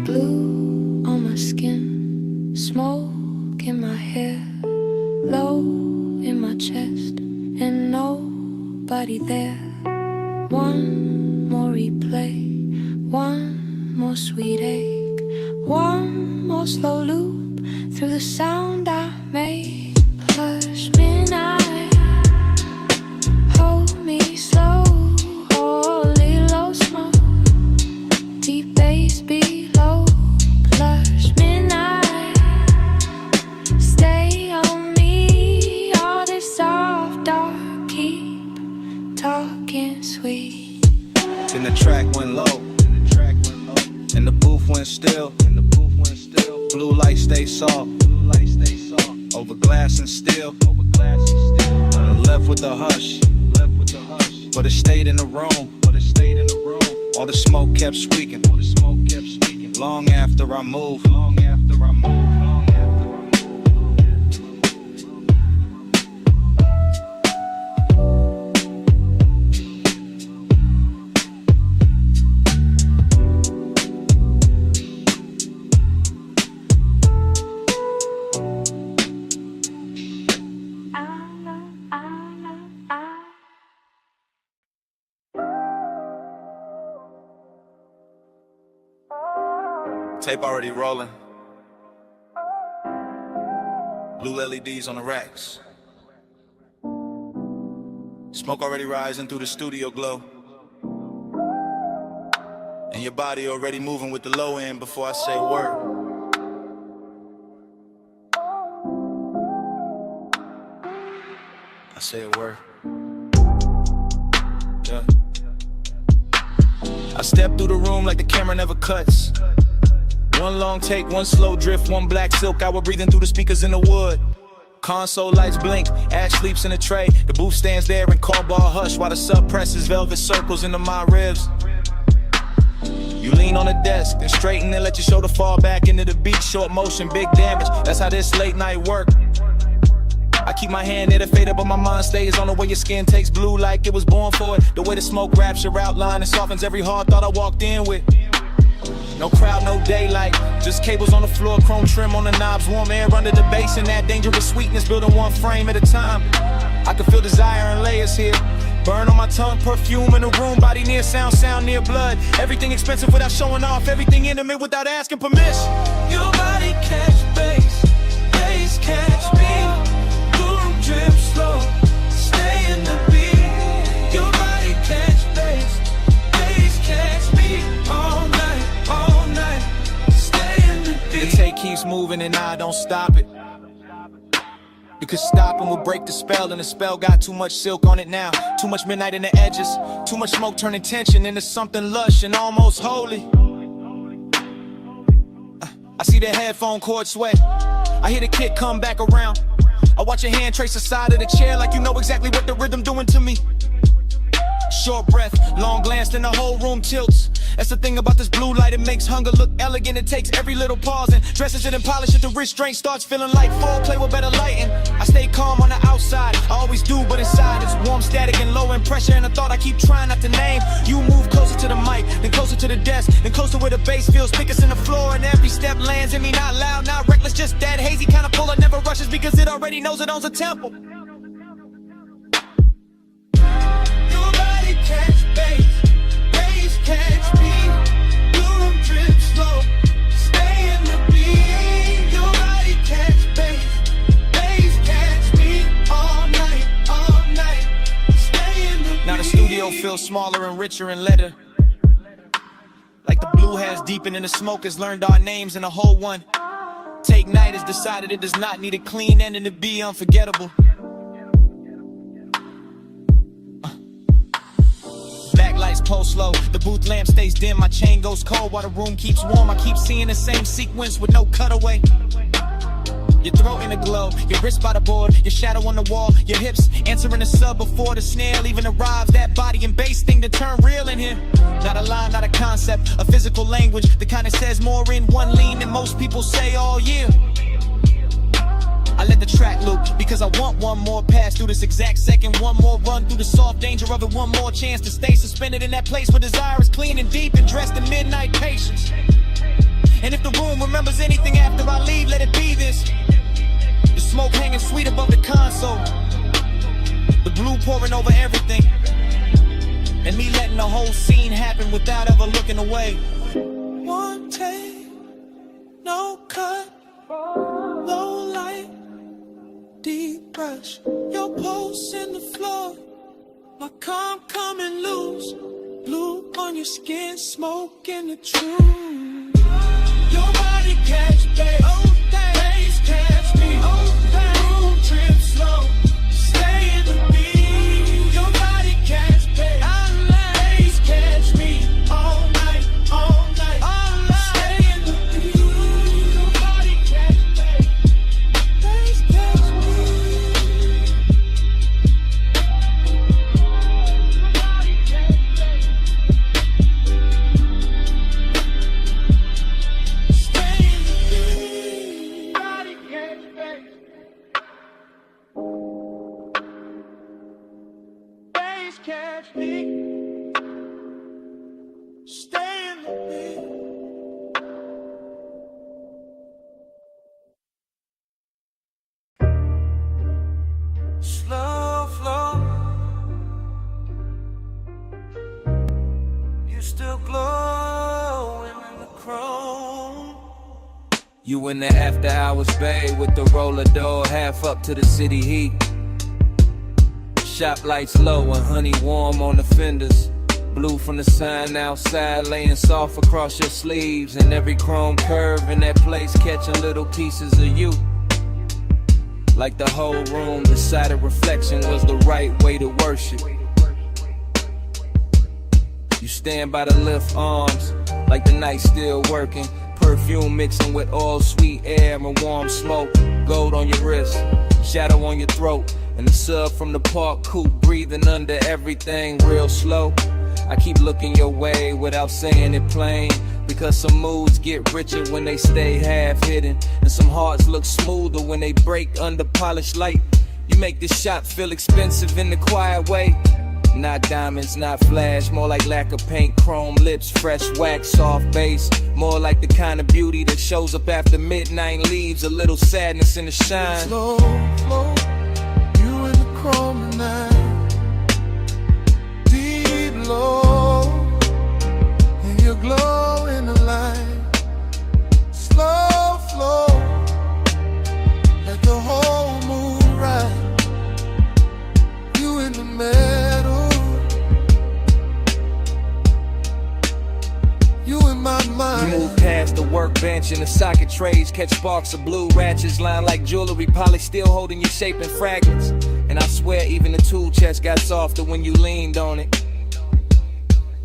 Blue on my skin, smoke in my hair, low in my chest, and nobody there. One more replay, one more sweet ache, one more slow loop through the sound I made. Plus midnight, hold me slow. Holy low smoke, deep bass below. Plus midnight, stay on me. All this soft dark, keep talking sweet. Then the track went low, and the booth went still. Blue light stay soft, over glass and steel. Left with the hush, but it stayed in the room. All the smoke kept speaking, long after I moved. Tape already rolling. Blue LEDs on the racks. Smoke already rising through the studio glow. And your body already moving with the low end before I say a word. I say a word. Yeah. I step through the room like the camera never cuts. One long take, one slow drift, one black silk hour breathing through the speakers in the wood. Console lights blink, Ash sleeps in a tray. The booth stands there in call bar hush while the sub presses velvet circles into my ribs. You lean on the desk, then straighten and let your shoulder fall back into the beat. Short motion, big damage, that's how this late night work. I keep my hand near the fader, but my mind stays on the way your skin takes blue like it was born for it. The way the smoke wraps your outline and softens every hard thought I walked in with. No crowd, no daylight, just cables on the floor, chrome trim on the knobs, warm air under the bass, and that dangerous sweetness building one frame at a time. I can feel desire in layers here. Burn on my tongue, perfume in the room, body near sound, sound near blood. Everything expensive without showing off, everything intimate without asking permission. Your body catch bass, bass catch beat. Boom, drip slow, stay in the beat. Your body catch bass, bass catch beat. All night, stay in the beat. The tape keeps moving and I don't stop it. Because stopping would break the spell, and the spell got too much silk on it now. Too much midnight in the edges, too much smoke turning tension into something lush and almost holy. I see the headphone cord sweat, I hear the kick come back around. I watch your hand trace the side of the chair like you know exactly what the rhythm doing to me. Short breath, long glance, then the whole room tilts. That's the thing about this blue light, it makes hunger look elegant. It takes every little pause and dresses it and polishes it. The restraint starts feeling like foreplay with better lighting. I stay calm on the outside, I always do, but inside it's warm, static, and low in pressure. And a thought I keep trying not to name. You move closer to the mic, then closer to the desk, then closer where the bass feels thickest in the floor. And every step lands in me, not loud, not reckless, just that hazy kind of pull that never rushes because it already knows it owns a temple. Catch bass, bass catch beat. Boom, drip slow, stay in the beat. Your body catch bass catch beat. All night, stay in the beat. Now the studio feels smaller and richer in letter. Like the blue has deepened and the smoke has learned our names in a whole one. Take Night has decided it does not need a clean ending to be unforgettable. Backlights pulse low, the booth lamp stays dim, my chain goes cold while the room keeps warm. I keep seeing the same sequence with no cutaway. Your throat in a glow, your wrist by the board, your shadow on the wall, your hips answering the sub before the snare even arrives. That body and bass thing to turn real in here. Not a line, not a concept, a physical language, the kind that says more in one lean than most people say all year. I let the track loop because I want one more pass through this exact second, one more run through the soft danger of it, one more chance to stay suspended in that place where desire is clean and deep and dressed in midnight patience. And if the room remembers anything after I leave, let it be this. The smoke hanging sweet above the console, the blue pouring over everything, and me letting the whole scene happen without ever looking away. One take, no cut, low light, deep brush. Your pulse in the floor, my calm coming loose. Blue on your skin, smoke in the truth. Your body catch bass, bass catch me. Room trip slow, stay in the beat. Your body catch bass catch me. All night, stay in the beat. Your body catch bass catch me. Catch me, stay in the beat. Slow flow, you still glowing in the chrome. You in the after hours bay with the roller door half up to the city heat. Shop lights low and honey warm on the fenders. Blue from the sign outside laying soft across your sleeves. And every chrome curve in that place catching little pieces of you. Like the whole room decided reflection was the right way to worship. You stand by the lift arms like the night's still working. Perfume mixing with all sweet air and warm smoke. Gold on your wrist, shadow on your throat. And the sub from the park coupe breathing under everything real slow. I keep looking your way without saying it plain. Because some moods get richer when they stay half hidden. And some hearts look smoother when they break under polished light. You make this shop feel expensive in the quiet way. Not diamonds, not flash, more like lack of paint, chrome lips, fresh wax, soft bass. More like the kind of beauty that shows up after midnight, leaves a little sadness in the shine. Slow, slow, you in the chrome tonight. Deep low, and you glow in the light. Slow flow, let the whole moon ride. You in the middle. You in my mind. You move past the workbench and the socket trays, catch sparks of blue ratchets lined like jewelry, polished still holding your shape in fragments. And I swear even the tool chest got softer when you leaned on it.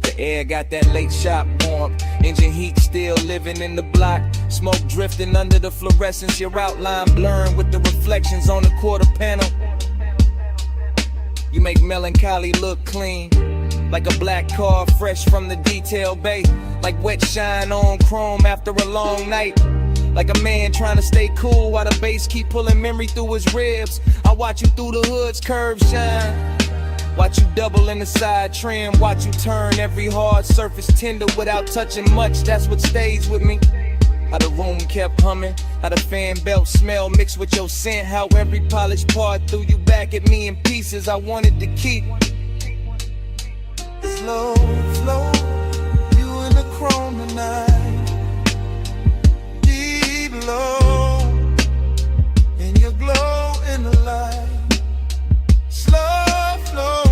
The air got that late shop warmth, engine heat still living in the block. Smoke drifting under the fluorescence, your outline blurring with the reflections on the quarter panel. You make melancholy look clean, like a black car fresh from the detail bay. Like wet shine on chrome after a long night. Like a man trying to stay cool while the bass keep pulling memory through his ribs. I watch you through the hood's curves shine. Watch you double in the side trim. Watch you turn every hard surface tender without touching much. That's what stays with me. How the room kept humming, how the fan belt smell mixed with your scent. How every polished part threw you back at me in pieces I wanted to keep. Slow, slow, you in the chrome tonight. Deep low, and you glow in the light. Slow flow,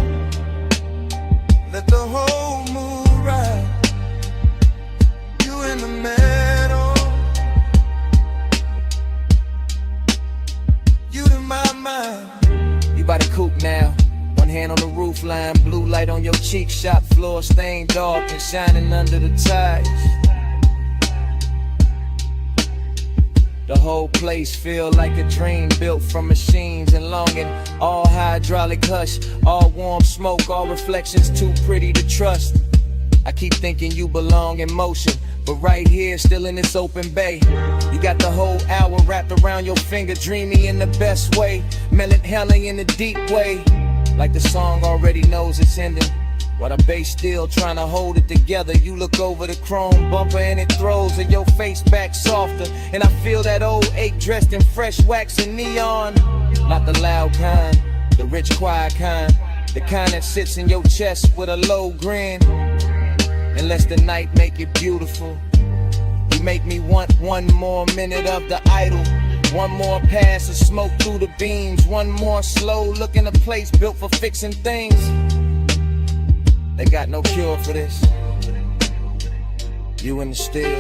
let the whole moon ride. You in the middle, you in my mind. You by the coupe now. One hand on the roof line, blue light on your cheek, shop floor stained dark and shining under the ties. The whole place feel like a dream built from machines and longing. All hydraulic hush, all warm smoke, all reflections too pretty to trust. I keep thinking you belong in motion, but right here, still in this open bay. You got the whole hour wrapped around your finger, dreamy in the best way, melancholy in the deep way. Like the song already knows it's ending, while the bass still trying to hold it together. You look over the chrome bumper and it throws your face back softer. And I feel that old ache dressed in fresh wax and neon. Not the loud kind, the rich quiet kind, the kind that sits in your chest with a low grin. And lets the night make it beautiful. You make me want one more minute of the idol. One more pass of smoke through the beams. One more slow look in a place built for fixing things. They got no cure for this. You in the still,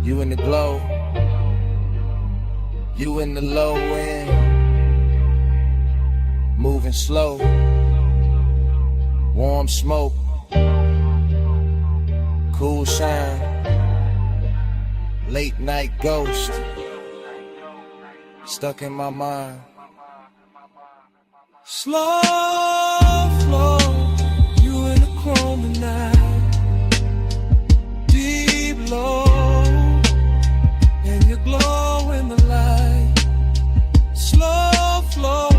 you in the glow, you in the low end, moving slow, warm smoke, cool shine, late night ghost, stuck in my mind. Slow flow, you in the chrome tonight. Deep low, and you glow in the light. Slow flow,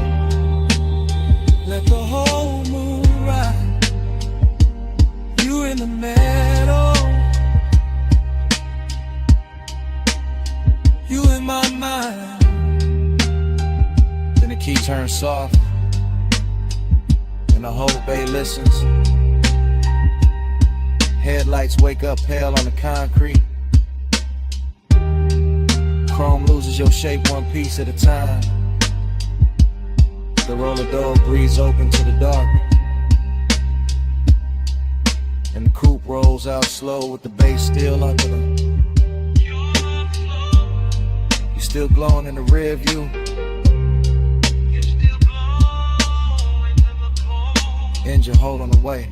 let the whole moon ride. You in the middle, you in my mind. Then the key turns soft, and the whole bay listens. Headlights wake up pale on the concrete. chrome loses your shape one piece at a time. The roller door breathes open to the dark, and the coupe rolls out slow with the bass still under them. You still glowing in the rear view. Engine holding away.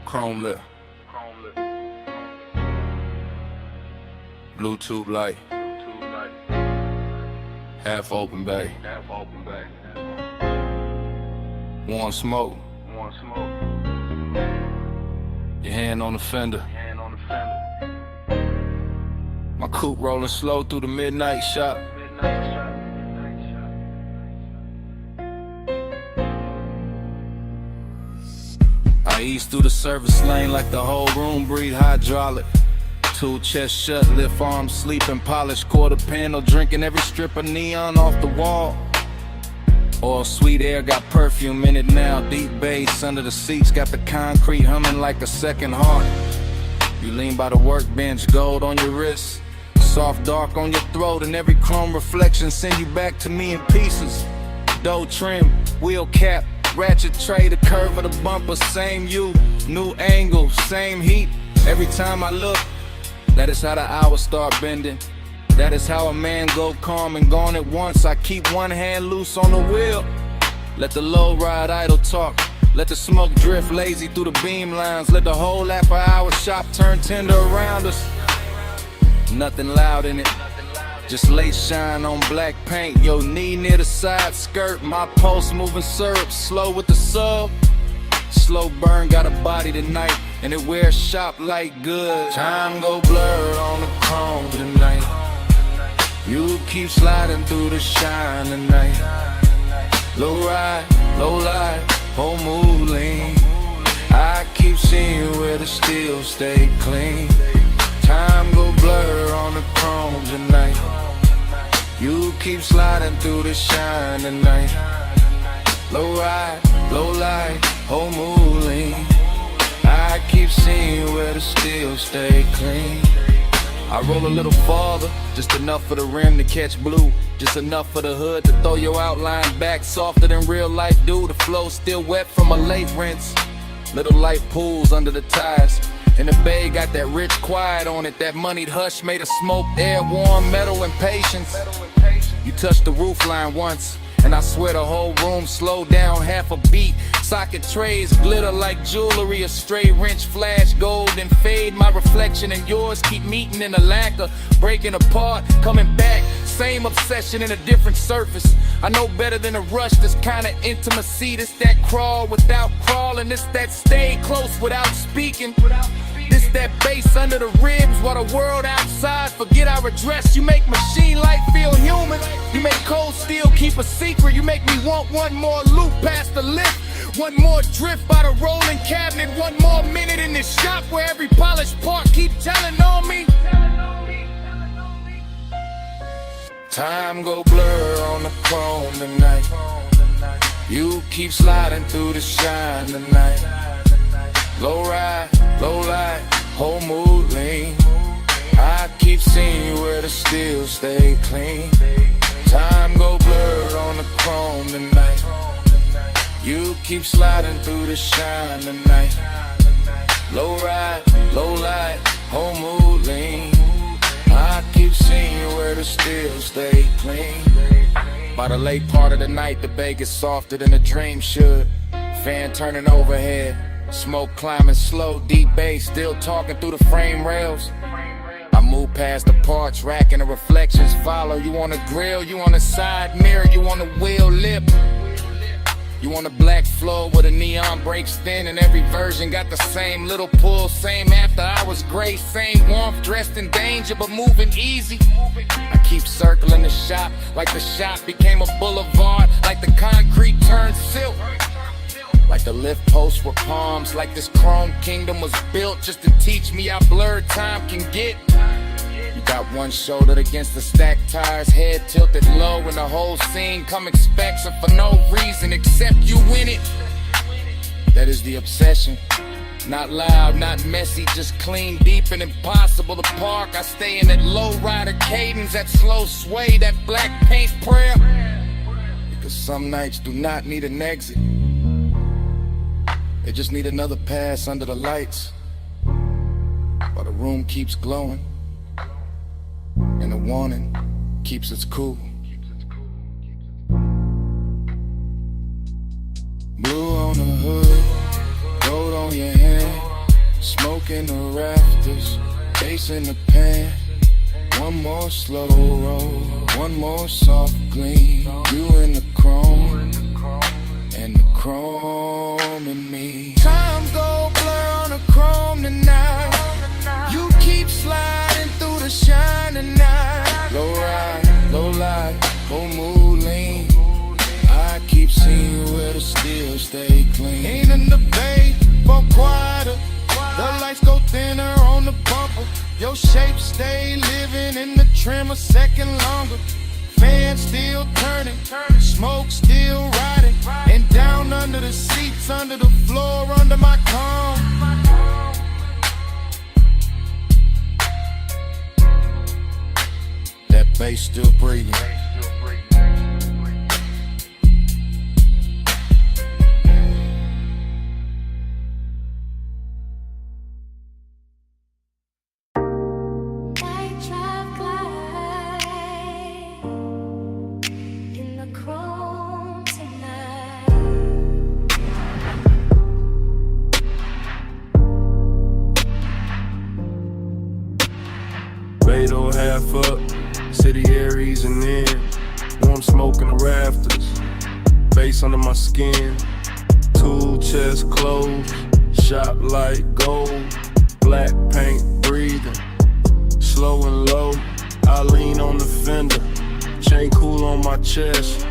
Chrome lip. Bluetooth light. Half open bay. Warm smoke. Your hand on the fender. My coupe rolling slow through the midnight shop. I ease through the service lane like the whole room breathe hydraulic. Two chest shut, lift arms, sleeping, polished quarter panel, drinking every strip of neon off the wall. All sweet air got perfume in it now, deep bass under the seats, got the concrete humming like a second heart. You lean by the workbench, gold on your wrist, soft dark on your throat, and every chrome reflection send you back to me in pieces. Dough trim, wheel cap, ratchet tray, the curve of the bumper, same you, new angle, same heat. Every time I look, that is how the hours start bending. That is how a man go calm and gone at once. I keep one hand loose on the wheel. Let the low ride idle talk. Let the smoke drift lazy through the beam lines. Let the whole after-hour shop turn tender around us. Nothing loud in it, just lace shine on black paint. Your knee near the side skirt. My pulse moving syrup, slow with the sub. Slow burn, got a body tonight, and it wears shop like good. Time go blurred on the chrome tonight. You keep sliding through the shine tonight. Low ride, low light, whole mood lean. I keep seeing where the steel stay clean. Time go blur on the chrome tonight. You keep sliding through the shine tonight. Low ride, low light, whole mood lean. I keep seeing where the steel stay clean. I roll a little farther, just enough for the rim to catch blue. Just enough for the hood to throw your outline back softer than real life do. The flow still wet from a late rinse. Little light pools under the tires. And the bay got that rich quiet on it. That moneyed hush made of smoke, air, warm metal and patience. You touched the roof line once, and I swear the whole room slowed down half a beat. Socket trays glitter like jewelry, a stray wrench flash gold and fade. My reflection and yours keep meeting in a lacquer, breaking apart, coming back. Same obsession in a different surface. I know better than a rush, this kind of intimacy. This that crawl without crawling, this that stay close without speaking. This that bass under the ribs while the world outside forget our address. You make machine life feel human. You make cold steel keep a secret. You make me want one more loop past the lift. One more drift by the rolling cabinet. One more minute in this shop where every polished part keep telling on me. Time go blur on the chrome tonight. You keep sliding through the shine tonight. Low ride, low light, whole mood lean. I keep seeing you where the steel stay clean. Time go blur on the chrome tonight. You keep sliding through the shine tonight. Low ride, low light, whole mood lean. I keep seeing you where the steel stay clean. By the late part of the night, the bay gets softer than a dream should. Fan turning overhead, smoke climbing slow, deep bass still talking through the frame rails. I move past the parts rack and the reflections follow. You on the grill, you on the side mirror, you on the wheel lip. You on the black floor where the neon breaks thin, and every version got the same little pull, same after hours grace, same warmth, dressed in danger but moving easy. I keep circling the shop like the shop became a boulevard, like the concrete turned silk, like the lift posts were palms, like this chrome kingdom was built just to teach me how blurred time can get. You got one shoulder against the stacked tires, head tilted low, and the whole scene come inspection for no reason except you win it. That is the obsession. Not loud, not messy, just clean, deep, and impossible to park. I stay in that low rider cadence, that slow sway, that black paint prayer. Because some nights do not need an exit. They just need another pass under the lights, while the room keeps glowing, and the warning keeps us cool. Blue on the hood, gold on your hand, smoke in the rafters, bass in the pan. One more slow roll, one more soft gleam. You in the chrome, and the chrome in me. Time go blur on the chrome tonight. You keep sliding through the shine tonight. Low ride, low light, whole mood lean. I keep seeing where the steel stay clean. Ain't in the bay, but quieter. The lights go thinner on the bumper. Your shape stay living in the trim a second longer. Fans still turning, smoke still riding, and down under the seats, under the floor, under my comb. That bass still breathing. Beto half up, city Aries and in. Warm smoke in the rafters, face under my skin. Tool chest closed, shop light gold. Black paint breathing, slow and low. I lean on the fender, chain cool on my chest.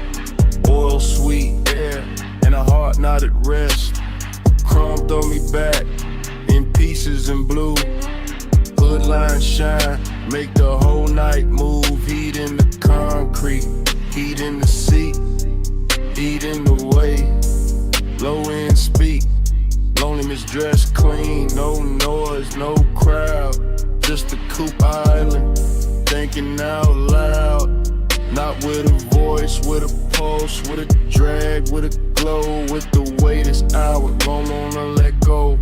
Oil sweet air, and a heart not at rest. Chrome throw me back, in pieces in blue. Hood line shine, make the whole night move. Heat in the concrete, heat in the seat, heat in the way. Low end speak, loneliness dressed clean. No noise, no crowd, just a coupe island. Thinking out loud, not with a voice, with a pulse, with a drag, with a glow. With the way this hour, don't wanna let go.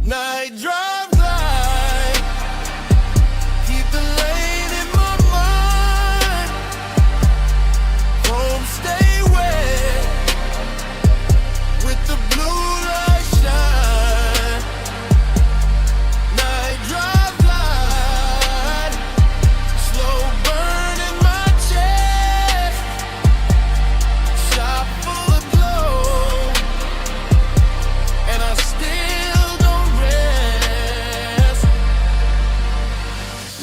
Night drive light, keep the lane in my mind. Home stay wet, with the blue light shine. Night drive light, slow burn in my chest. Shop full of glow, and I still don't rest.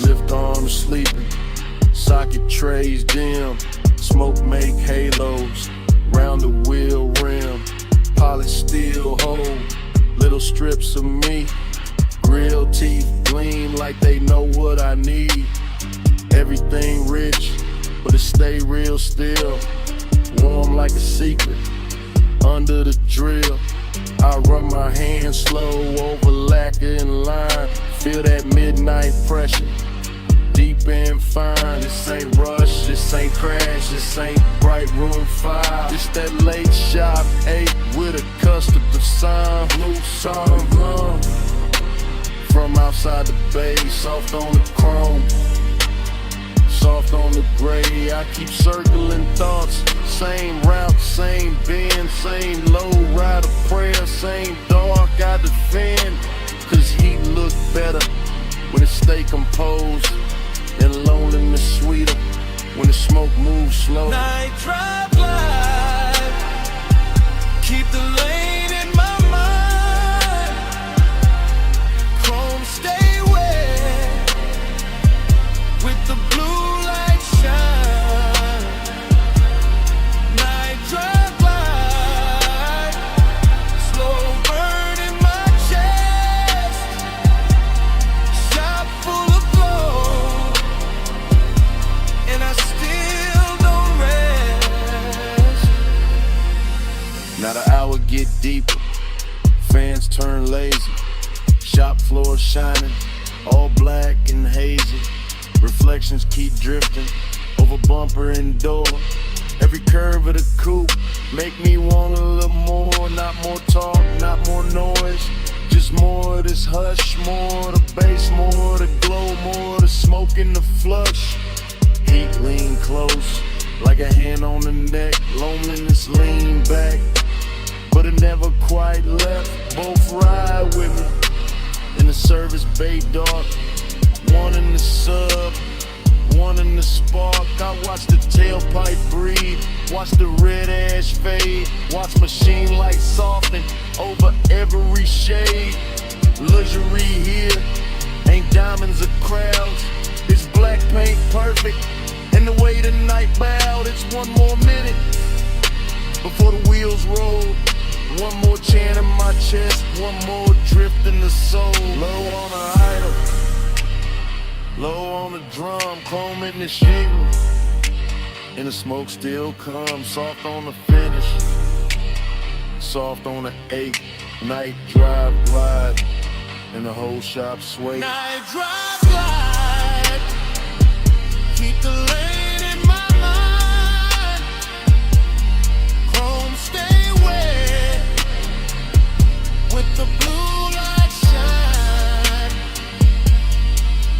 Lift arms sleeping, socket trays dim. Smoke make halos, round the wheel rim. Polished steel hold, little strips of me. Grill teeth gleam like they know what I need. Everything rich, but it stay real still. Warm like a secret, under the drill. I run my hands slow over lacquer and line. Feel that midnight pressure, deep and fine. This ain't rush, this ain't crash, this ain't bright room 5. It's that late shop 8 with a custard sign. Blue song from outside the bay, soft on the chrome, soft on the gray. I keep circling thoughts, same route, same bend, same low rider prayer, same dark I defend. Cause he look better when it stay composed, and loneliness sweeter when the smoke moves slow. Night drive light, keep the lane in my mind. Chrome stay wet, with the blue light shine. Night drive light, slow burn in my chest. Shop full of glow, hazy. Shop floor shining, all black and hazy. Reflections keep drifting over bumper and door. Every curve of the coupe make me want a little more. Not more talk, not more noise, just more of this hush. More of the bass, more of the glow, more of the smoke in the flush. Heat lean close, like a hand on the neck. Loneliness lean back, but it never quite left. Both ride with me in the service bay dark. One in the sub, one in the spark. I watch the tailpipe breathe, watch the red ash fade, watch machine lights soften over every shade. Luxury here, ain't diamonds or crowds. It's black paint perfect, and the way the night bowed. It's one more minute before the wheels roll. One more chant in my chest, one more drift in the soul. Low on the idol, low on the drum, chrome in the shingle, and the smoke still comes. Soft on the finish, soft on the 8. Night drive glide, and the whole shop sway. Night drive glide, keep the lane in my mind. Chrome stay wet, with the blue light shine.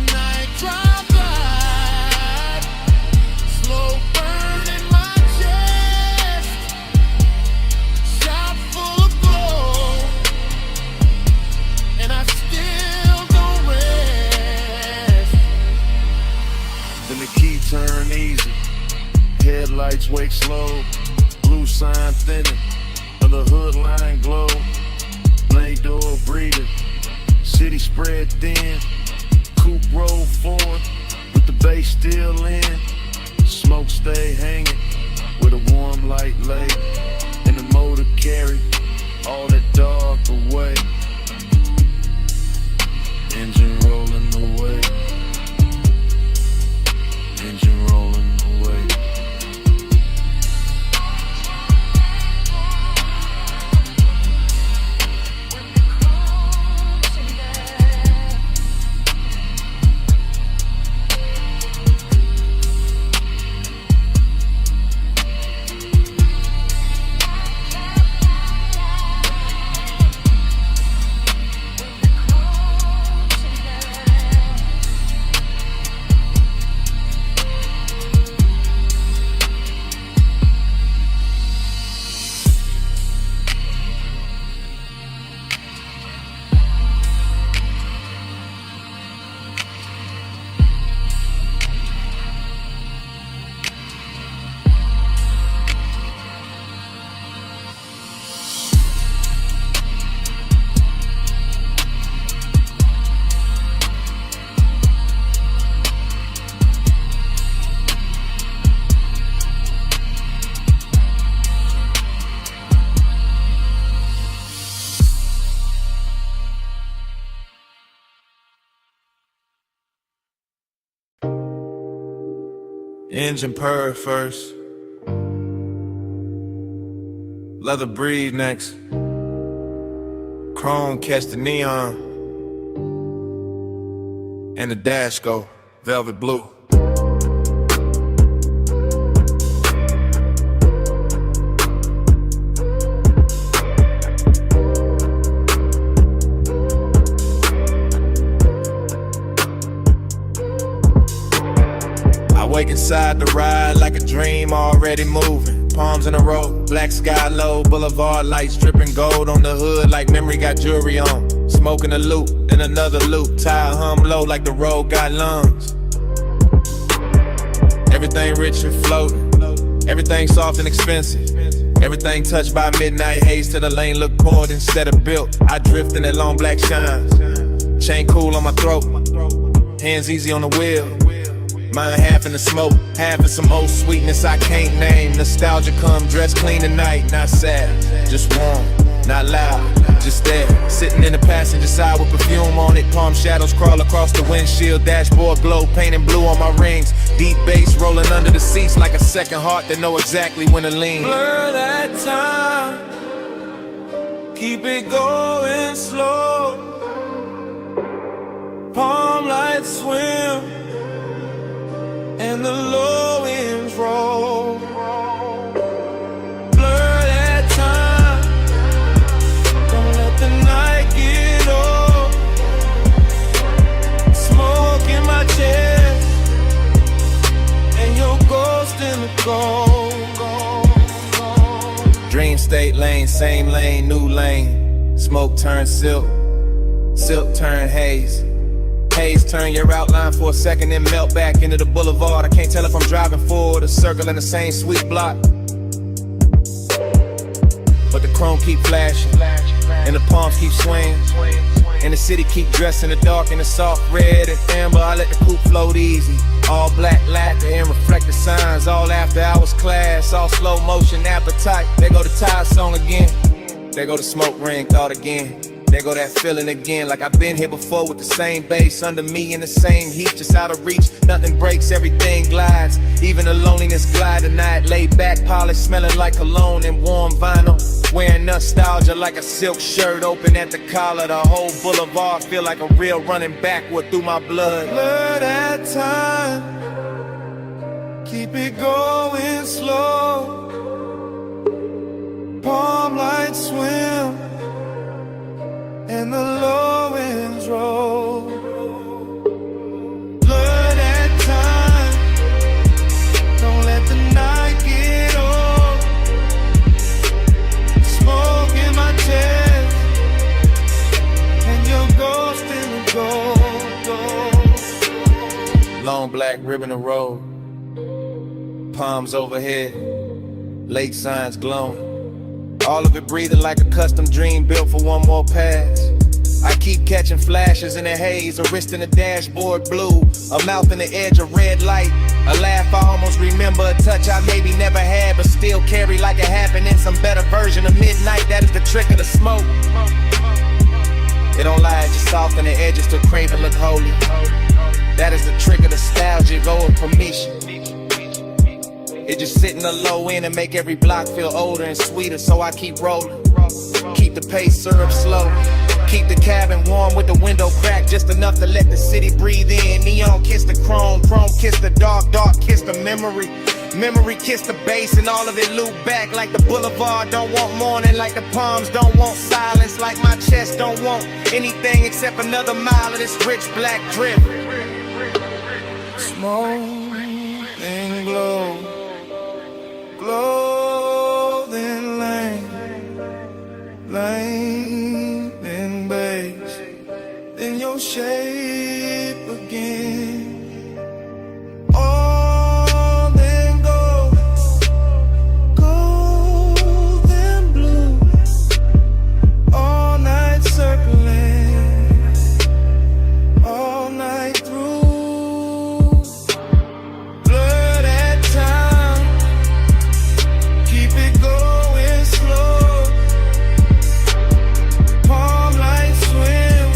Night drive glide, slow burn in my chest. Shop full of glow, and I still don't rest. Then the key turn easy, headlights wake slow. Blue sign thinning, of the hood line glow. Blade door breathing, city spread thin. Coupe roll forward, with the bass still in. Smoke stay hanging, with a warm light lay. And the motor carry all that dark away. Engine rolling away, engine rolling away. Engine purr first, leather breathe next, chrome catch the neon, and the dash go velvet blue. Wake inside the ride like a dream already moving. Palms in a row, black sky low, boulevard lights dripping gold on the hood like memory got jewelry on. Smoking a loop and another loop, tire hum low like the road got lungs. Everything rich and floating, everything soft and expensive. Everything touched by midnight haze till the lane look poured instead of built. I drift in that long black shine, chain cool on my throat, hands easy on the wheel. Mine half in the smoke, half in some old sweetness I can't name. Nostalgia come dressed clean tonight, not sad, just warm, not loud, just there. Sitting in the passenger side with perfume on it. Palm shadows crawl across the windshield. Dashboard glow, painting blue on my rings. Deep bass rolling under the seats like a second heart that know exactly when to lean. Blur that time, keep it going slow. Palm lights swim and the low winds roll. Blur that time, don't let the night get old. Smoke in my chest and your ghost in the gold. Dream state lane, same lane, new lane. Smoke turn silk, silk turn haze. Haze turn your outline for a second, then melt back into the boulevard. I can't tell if I'm driving forward or circling the same sweet block. But the chrome keep flashing, and the palms keep swaying, and the city keep dressed in the dark and the soft red and amber. I let the coupe float easy. All black lacquer and reflective signs. All after hours class, all slow motion appetite. There go the Tide song again. There go the smoke ring thought again. There go that feeling again, like I've been here before with the same bass under me in the same heat, just out of reach. Nothing breaks, everything glides. Even the loneliness glide tonight. Laid back, polished, smelling like cologne and warm vinyl. Wearing nostalgia like a silk shirt open at the collar. The whole boulevard feel like a real running backward through my blood. Blur that time, keep it going slow. Palm lights swim and the low winds roll. Blur that time, don't let the night get old. Smoke in my chest and your ghost in the gold. Long black ribbon of road, palms overhead, lake signs glowing. All of it breathing like a custom dream built for one more pass. I keep catching flashes in the haze, a wrist in the dashboard blue, a mouth in the edge of red light, a laugh I almost remember, a touch I maybe never had but still carry like it happened in some better version of midnight. That is the trick of the smoke. It don't lie, it just soften the edges to crave and look holy. That is the trick of nostalgia over permission. It just sit in the low end and make every block feel older and sweeter, so I keep rolling. Keep the pace syrup slow. Keep the cabin warm with the window cracked just enough to let the city breathe in. Neon kiss the chrome, chrome kiss the dark, dark kiss the memory. Memory kiss the bass and all of it loop back like the boulevard don't want morning, like the palms don't want silence, like my chest don't want anything except another mile of this rich black drip. Smoke and glow, clothing lane, lane and base, then your shape again. All then gold, gold and blue, all night circling, all night through. Blur that time, keep it going slow. Palm lights swim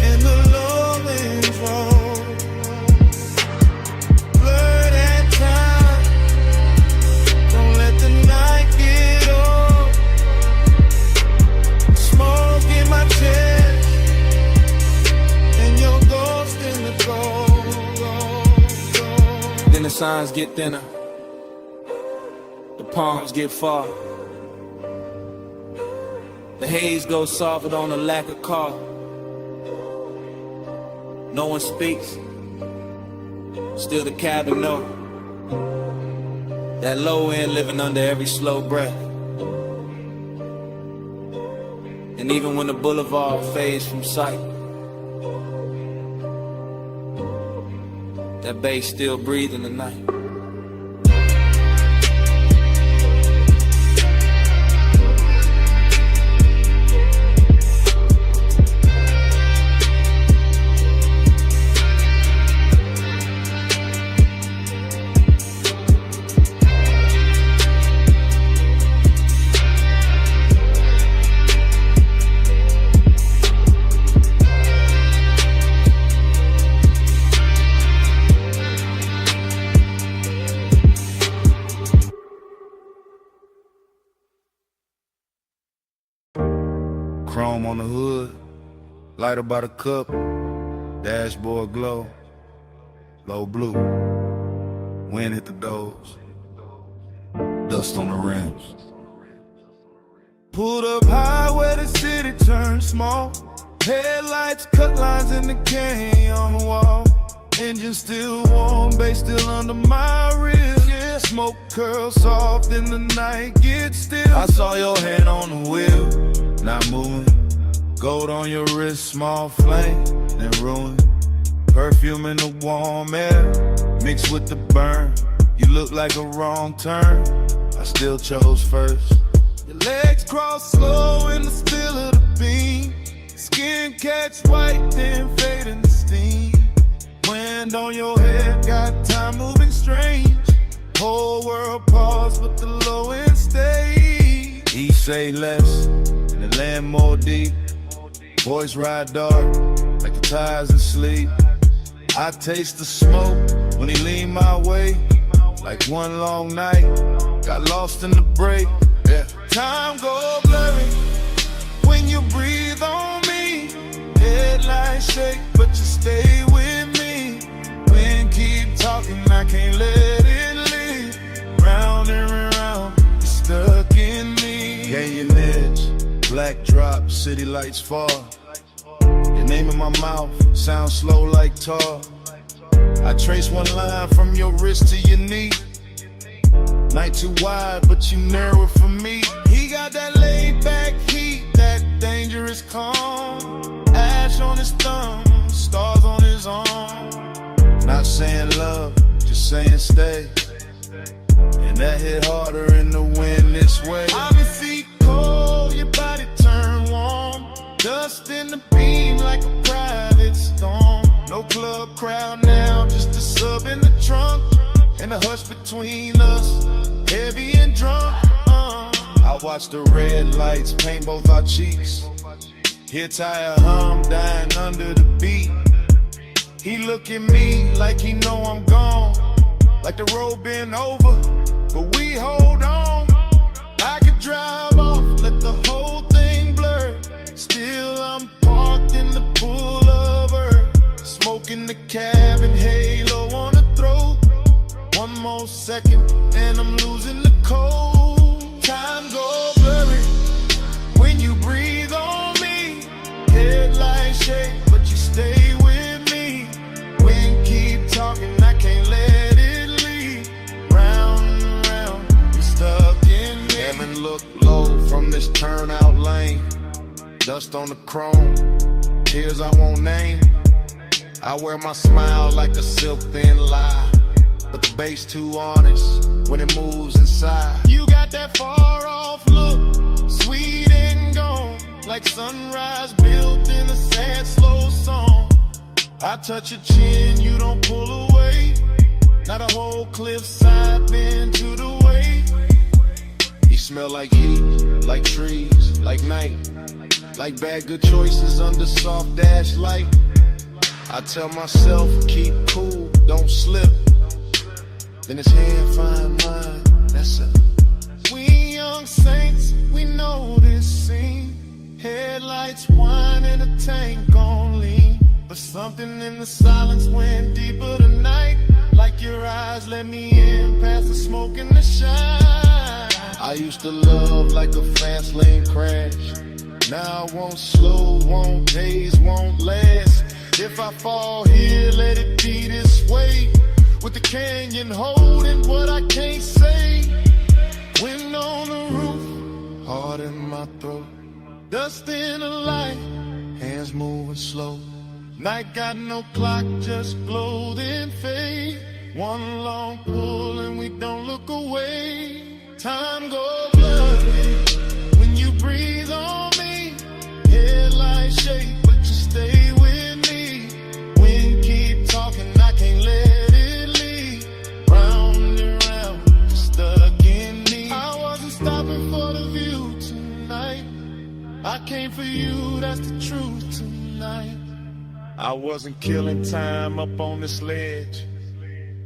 and the low winds roll. Blur that time, don't let the night get old. Smoke in my chest and your ghost in the gold. Then the signs get thinner, the palms get far. The haze goes softer on the lack of car. No one speaks, still the cabin know. That low end living under every slow breath. And even when the boulevard fades from sight, that bass still breathing the night. hood, lighter by the cup, dashboard glow, low blue, wind hit the doors, dust on the rims. Pulled up high where the city turned small. Headlights cut lines in the canyon on the wall. Engine still warm, bass still under my ribs. Yeah, smoke curls soft in the night, get still. I saw your hand on the wheel, not moving. Gold on your wrist, small flame, then ruin. Perfume in the warm air, mixed with the burn. You look like a wrong turn, I still chose first. Your legs cross slow in the still of the beam. Skin catch white, then fade in the steam. Wind on your head, got time moving strange. Whole world pause, but the low end stays. He say less, and the land more deep. Boys ride dark, like the tires in sleep. I taste the smoke when he lean my way. Like one long night, got lost in the break. Yeah. Time go blurry when you breathe on me. Headlights shake, but you stay with me. Wind keep talking, I can't let it leave. Round and round, you're stuck in me. Canyon edge, black drop, city lights fall. Your name in my mouth, sound slow like tar. I trace one line from your wrist to your knee. Night too wide, but you narrow it for me. He got that laid back heat, that dangerous calm. Ash on his thumb, stars on his arm. Not saying love, just saying stay. And that hit harder in the wind this way. I'm your feet cold, your body turn warm. Dust in the beam like a private storm. No club crowd now, just a sub in the trunk. And the hush between us, heavy and drunk. I watch the red lights paint both our cheeks. Hear tire hum dying under the beat. He look at me like he know I'm gone. Like the road been over, but we hold on. I could drive off, let the whole thing blur. Still I'm parked in the pullover. Smoking the cabin, halo on the throat. One more second and I'm losing the cold. Time go blurry when you breathe on me. Headlights shake, but you stay with me. Wind keep talking, I can't let it leave. Round and round, you're stuck in me. Hammond look low from this turnout lane. Dust on the chrome, tears I won't name. I wear my smile like a silk thin lie. But the bass too honest when it moves inside. You got that far off look, sweet and gone. Like sunrise built in a sad slow song. I touch your chin, you don't pull away. Not a whole cliffside bend to the way. He smell like heat, like trees, like night. Like bad good choices under soft dash light. I tell myself, keep cool, don't slip. Then his hand find mine, that's it. We young saints, we know this scene. Headlights whine and a tank on lean. But something in the silence went deeper tonight. Like your eyes let me in past the smoke and the shine. I used to love like a fast lane crash. Now I won't slow, won't haze, won't last. If I fall here, let it be this way. With the canyon holding what I can't say. Wind on the roof, heart in my throat. Dust in the light, hands moving slow. Night got no clock, just glow then fade. One long pull and we don't look away. Time go blurry when you breathe on me. Headlights shake, but you stay with me. Wind keep talking, I can't let it leave. Round and round, you're stuck in me. I wasn't stopping for the view tonight. I came for you, that's the truth tonight. I wasn't killing time up on this ledge.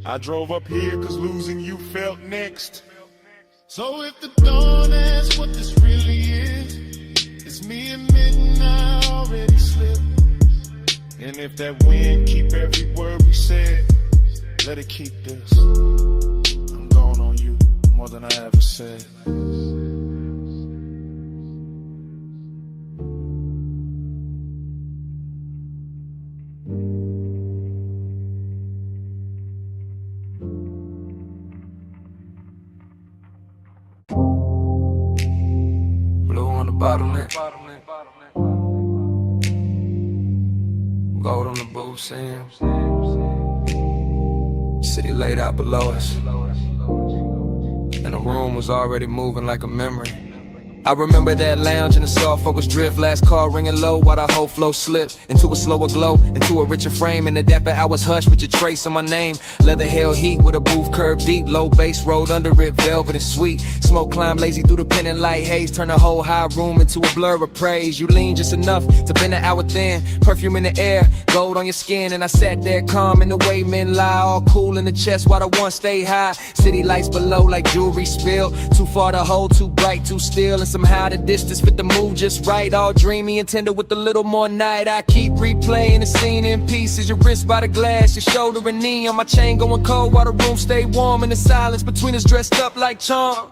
I drove up here cause losing you felt next. So if the dawn asks what this really is, it's It's me admitting I already slipped. And if that wind keep every word we said, let it keep this. I'm going on you more than I ever said. Blue on the bottleneck. Gold on the booth, Sam. City laid out below us, and the room was already moving like a memory. I remember that lounge in the soft focus drift, last call ringing low while the whole flow slipped into a slower glow, into a richer frame. In the dapper hours hushed with your trace on my name. Leather held heat with a booth curved deep, low bass rolled under it, velvet and sweet. Smoke climbed lazy through the pendant light haze, turn the whole high room into a blur of praise. You leaned just enough to bend the hour thin, perfume in the air, gold on your skin. And I sat there calm in the way men lie, all cool in the chest while the one stay high. City lights below like jewelry spilled, too far to hold, too bright, too still. And somehow the distance fit the mood just right, all dreamy and tender with a little more night. I keep replaying the scene in pieces, your wrist by the glass, your shoulder and knee on my chain going cold while the room stay warm. In the silence between us dressed up like charm.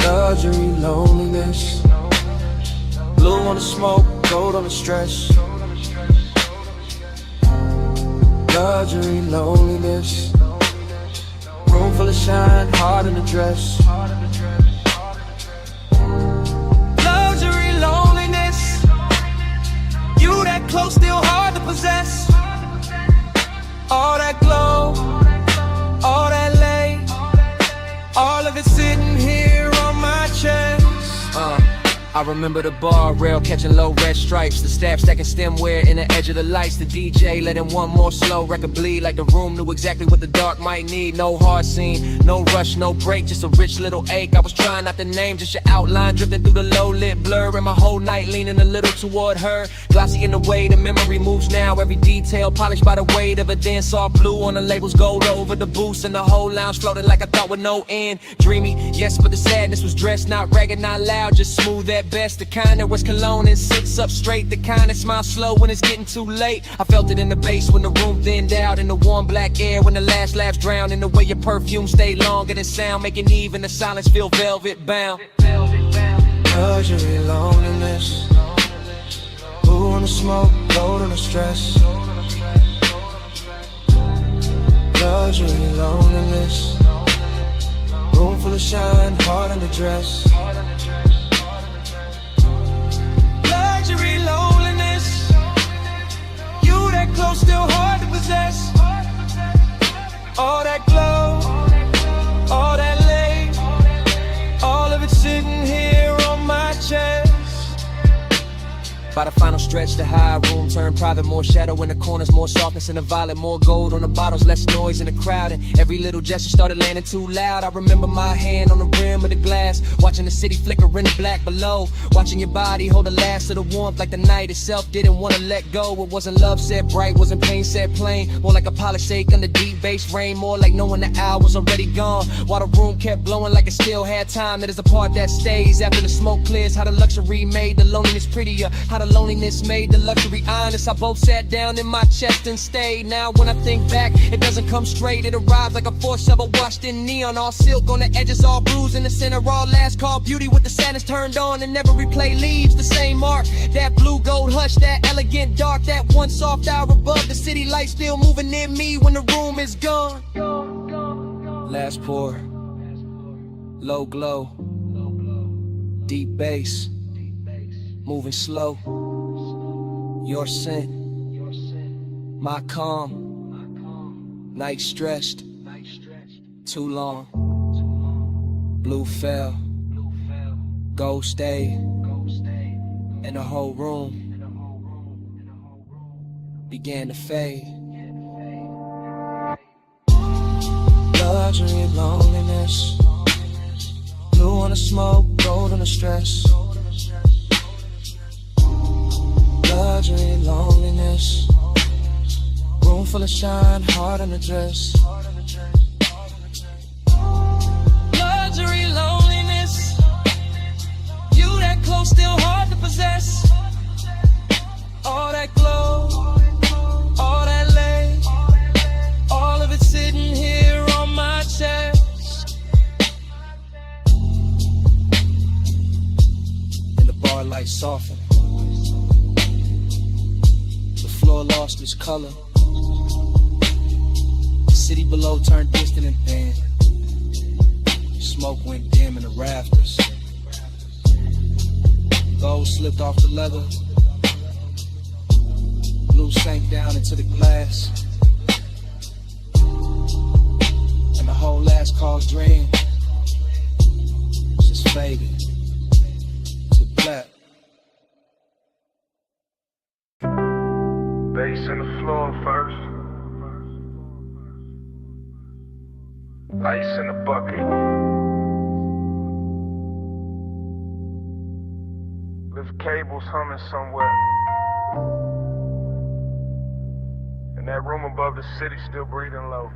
Luxury, loneliness, blue on the smoke, gold on the stress. Luxury, loneliness, room full of shine, heart in the dress. Luxury, loneliness, you that close, still hard to possess. All that glow, all that lay, all of it sitting here on my chest. I remember the bar rail catching low red stripes, the staff stacking stemware in the edge of the lights, the DJ letting one more slow record bleed like the room knew exactly what the dark might need. No hard scene, no rush, no break, just a rich little ache. I was trying not to name, just your outline drifting through the low lit blur, and my whole night leaning a little toward her. Glossy in the way the memory moves now, every detail polished by the weight of a dance. Soft blue on the labels, gold over the boost, and the whole lounge floating like I thought with no end. Dreamy, yes, but the sadness was dressed, not ragged, not loud, just smooth at best. The kind that was cologne and sits up straight, the kind that smiles slow when it's getting too late. I felt it in the bass when the room thinned out, in the warm black air when the last laughs drowned, in the way your perfume stayed longer than sound, making even the silence feel velvet bound. Luxury, loneliness, blue on the smoke, gold on the stress. Luxury, loneliness, room full of shine, heart in the dress. Luxury, loneliness, you that close, still hard to possess. All that glow, all that lay, all of it sitting here on my chest. By the final stretch, the high room turned private, more shadow in the corners, more softness in the violet, more gold on the bottles, less noise in the crowd, and every little gesture started landing too loud. I remember my hand on the rim of the glass, watching the city flicker in the black below, watching your body hold the last of the warmth like the night itself didn't want to let go. It wasn't love said bright, wasn't pain said plain, more like a polished ache under deep bass rain, more like knowing the hour was already gone, while the room kept blowing like it still had time. That is the part that stays after the smoke clears, how the luxury made the loneliness prettier, how the loneliness made the luxury honest. I both sat down in my chest and stayed. Now when I think back, it doesn't come straight, it arrives like a force shovel washed in neon, all silk on the edges, all bruised in the center, all last call beauty with the sadness turned on, and never replay leaves the same mark. That blue gold hush, that elegant dark, that one soft hour above the city light still moving near me when the room is gone. Last pour, low glow, deep bass, moving slow. Your scent, my calm, night stressed, too long. Blue fell, gold stayed, and the whole room began to fade. Luxury, loneliness, blue on the smoke, gold on the stress. Luxury, loneliness, room full of shine, heart in the dress. Luxury, loneliness, you that close, still hard to possess. All that glow, all that lace, all of it sitting here on my chest. And the bar light softened. The floor lost its color. The city below turned distant and thin. Smoke went dim in the rafters. Gold slipped off the leather. Blue sank down into the glass. And the whole last call dream just faded to black. Bass in the floor first. Ice in the bucket. Lift cables humming somewhere. And that room above the city still breathing low.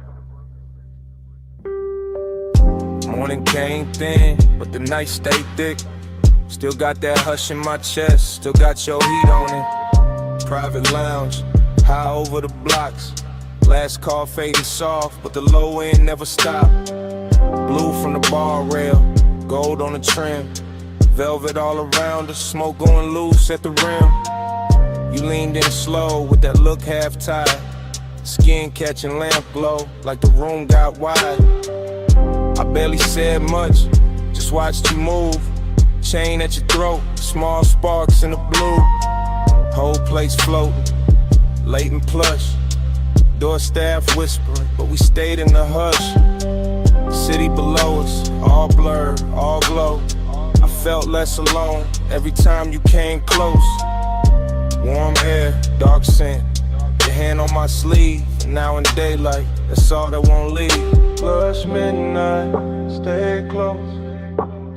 Morning came thin, but the night stayed thick. Still got that hush in my chest, still got your heat on it. Private lounge, high over the blocks. Last call fading soft, but the low end never stopped. Blue from the bar rail, gold on the trim. Velvet all around us, smoke going loose at the rim. You leaned in slow with that look half tied. Skin catching lamp glow, like the room got wide. I barely said much, just watched you move. Chain at your throat, small sparks in the blue. Whole place floating, late and plush. Door staff whispering, but we stayed in the hush. City below us, all blurred, all glow. I felt less alone every time you came close. Warm air, dark scent, your hand on my sleeve. Now in daylight, that's all that won't leave. Plus midnight, stay close,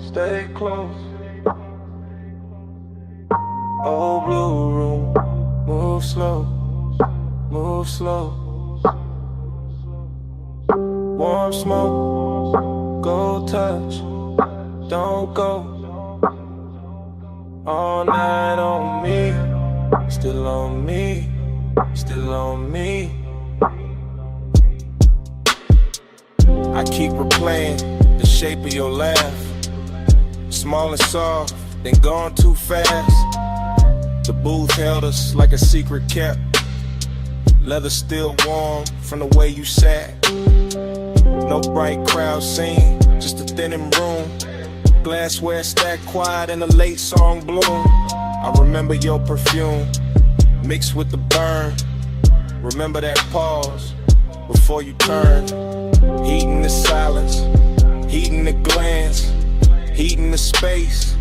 stay close. Old blue room, move slow, move slow. Warm smoke, gold touch, don't go. All night on me, still on me, still on me. I keep replaying the shape of your laugh. Small and soft, then gone too fast. The booth held us like a secret kept. Leather still warm from the way you sat. No bright crowd scene, just a thinning room. Glassware stacked quiet in a late song bloom. I remember your perfume mixed with the burn. Remember that pause before you turned. Heating the silence, heating the glance, heating the space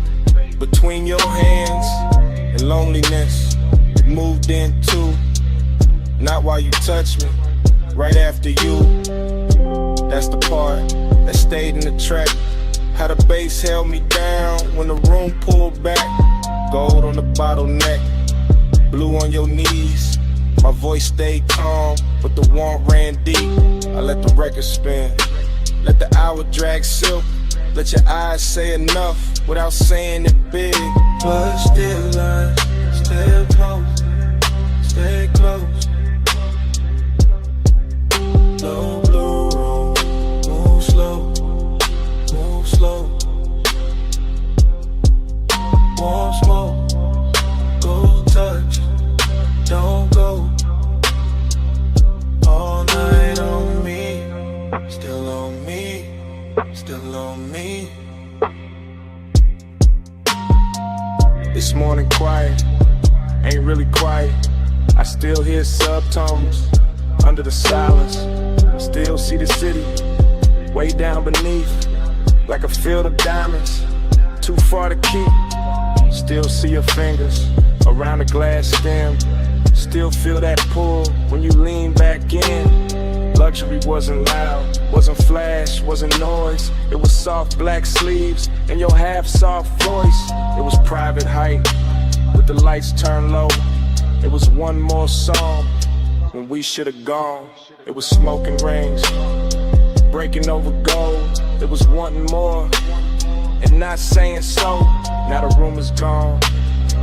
between your hands and loneliness. Moved in too, not while you touched me, right after you. That's the part that stayed in the track. How the bass held me down when the room pulled back. Gold on the bottleneck, blue on your knees. My voice stayed calm, but the warmth ran deep. I let the record spin, let the hour drag silk. Let your eyes say enough without saying it big. But still I stay close, stay close. Low blue room, move slow, move slow. Warm smoke, gold touch, don't go. All night on me, still on me, still on me. This morning quiet, ain't really quiet. I still hear subtones under the silence. Still see the city way down beneath, like a field of diamonds, too far to keep. Still see your fingers around the glass stem. Still feel that pull when you lean back in. Luxury wasn't loud, wasn't flash, wasn't noise. It was soft black sleeves and your half-soft voice. It was private height with the lights turned low. It was one more song when we should have gone. It was smoking rings, breaking over gold. It was wanting more. and not saying so. Now the room is gone,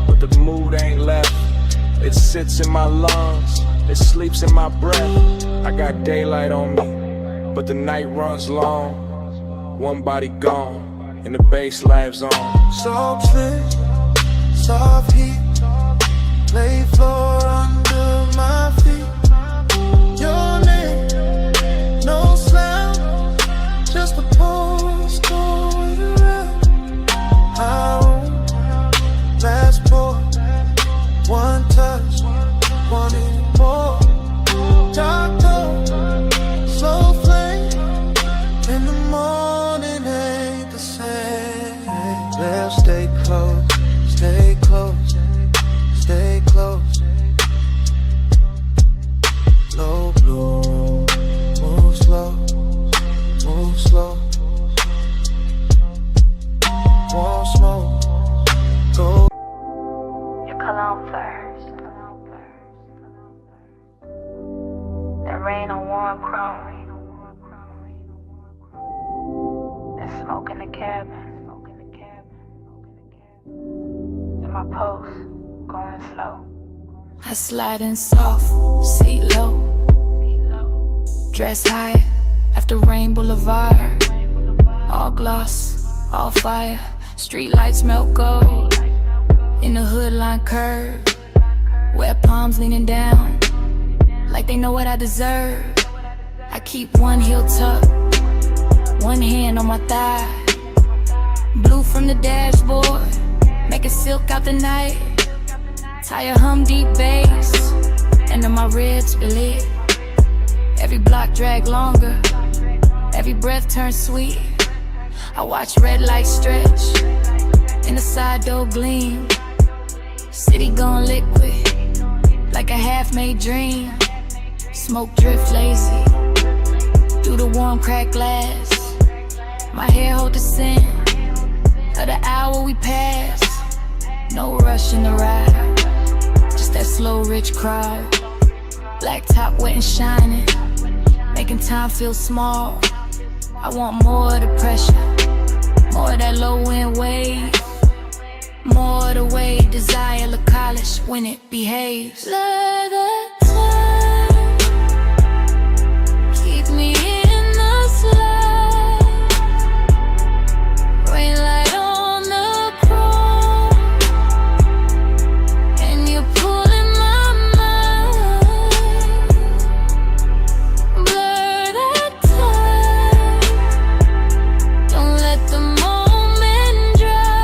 but the mood ain't left. It sits in my lungs, it sleeps in my breath. I got daylight on me, but the night runs long. One body gone, and the bass lives on. Soap slick, soft heat, play floor under my feet. Your name, no sound, just a pulse going around. I won't last pour, one touch, wanting more. Dark tone, slow flame, in the morning ain't the same. Let's stay close, stay close, stay close. Low blue, move slow, move slow. Won't smoke, go. Your cologne first. That rain on warm chrome. That smoke in the cabin. And my pulse going slow. I slide in soft, seat low. Dress high after Rain Boulevard. All gloss, all fire. Street lights melt gold. In the hood line curve. Wet palms leaning down, like they know what I deserve. I keep one heel tucked, one hand on my thigh. Blue from the dashboard, making silk out the night. Tire hum deep bass, and then my ribs lit. Every block drag longer, every breath turns sweet. I watch red lights stretch, in the side door gleam. City gone liquid, like a half-made dream. Smoke drift lazy, through the warm cracked glass. My hair hold the scent of the hour we pass. No rush in the ride, just that slow rich crowd. Black top wet and shining, making time feel small. I want more of the pressure, more of that low end wave. More of the way desire look college when it behaves. Let the time keep me in the slide. Rain light on the chrome, and you're pulling my mind. Blur that time, don't let the moment dry.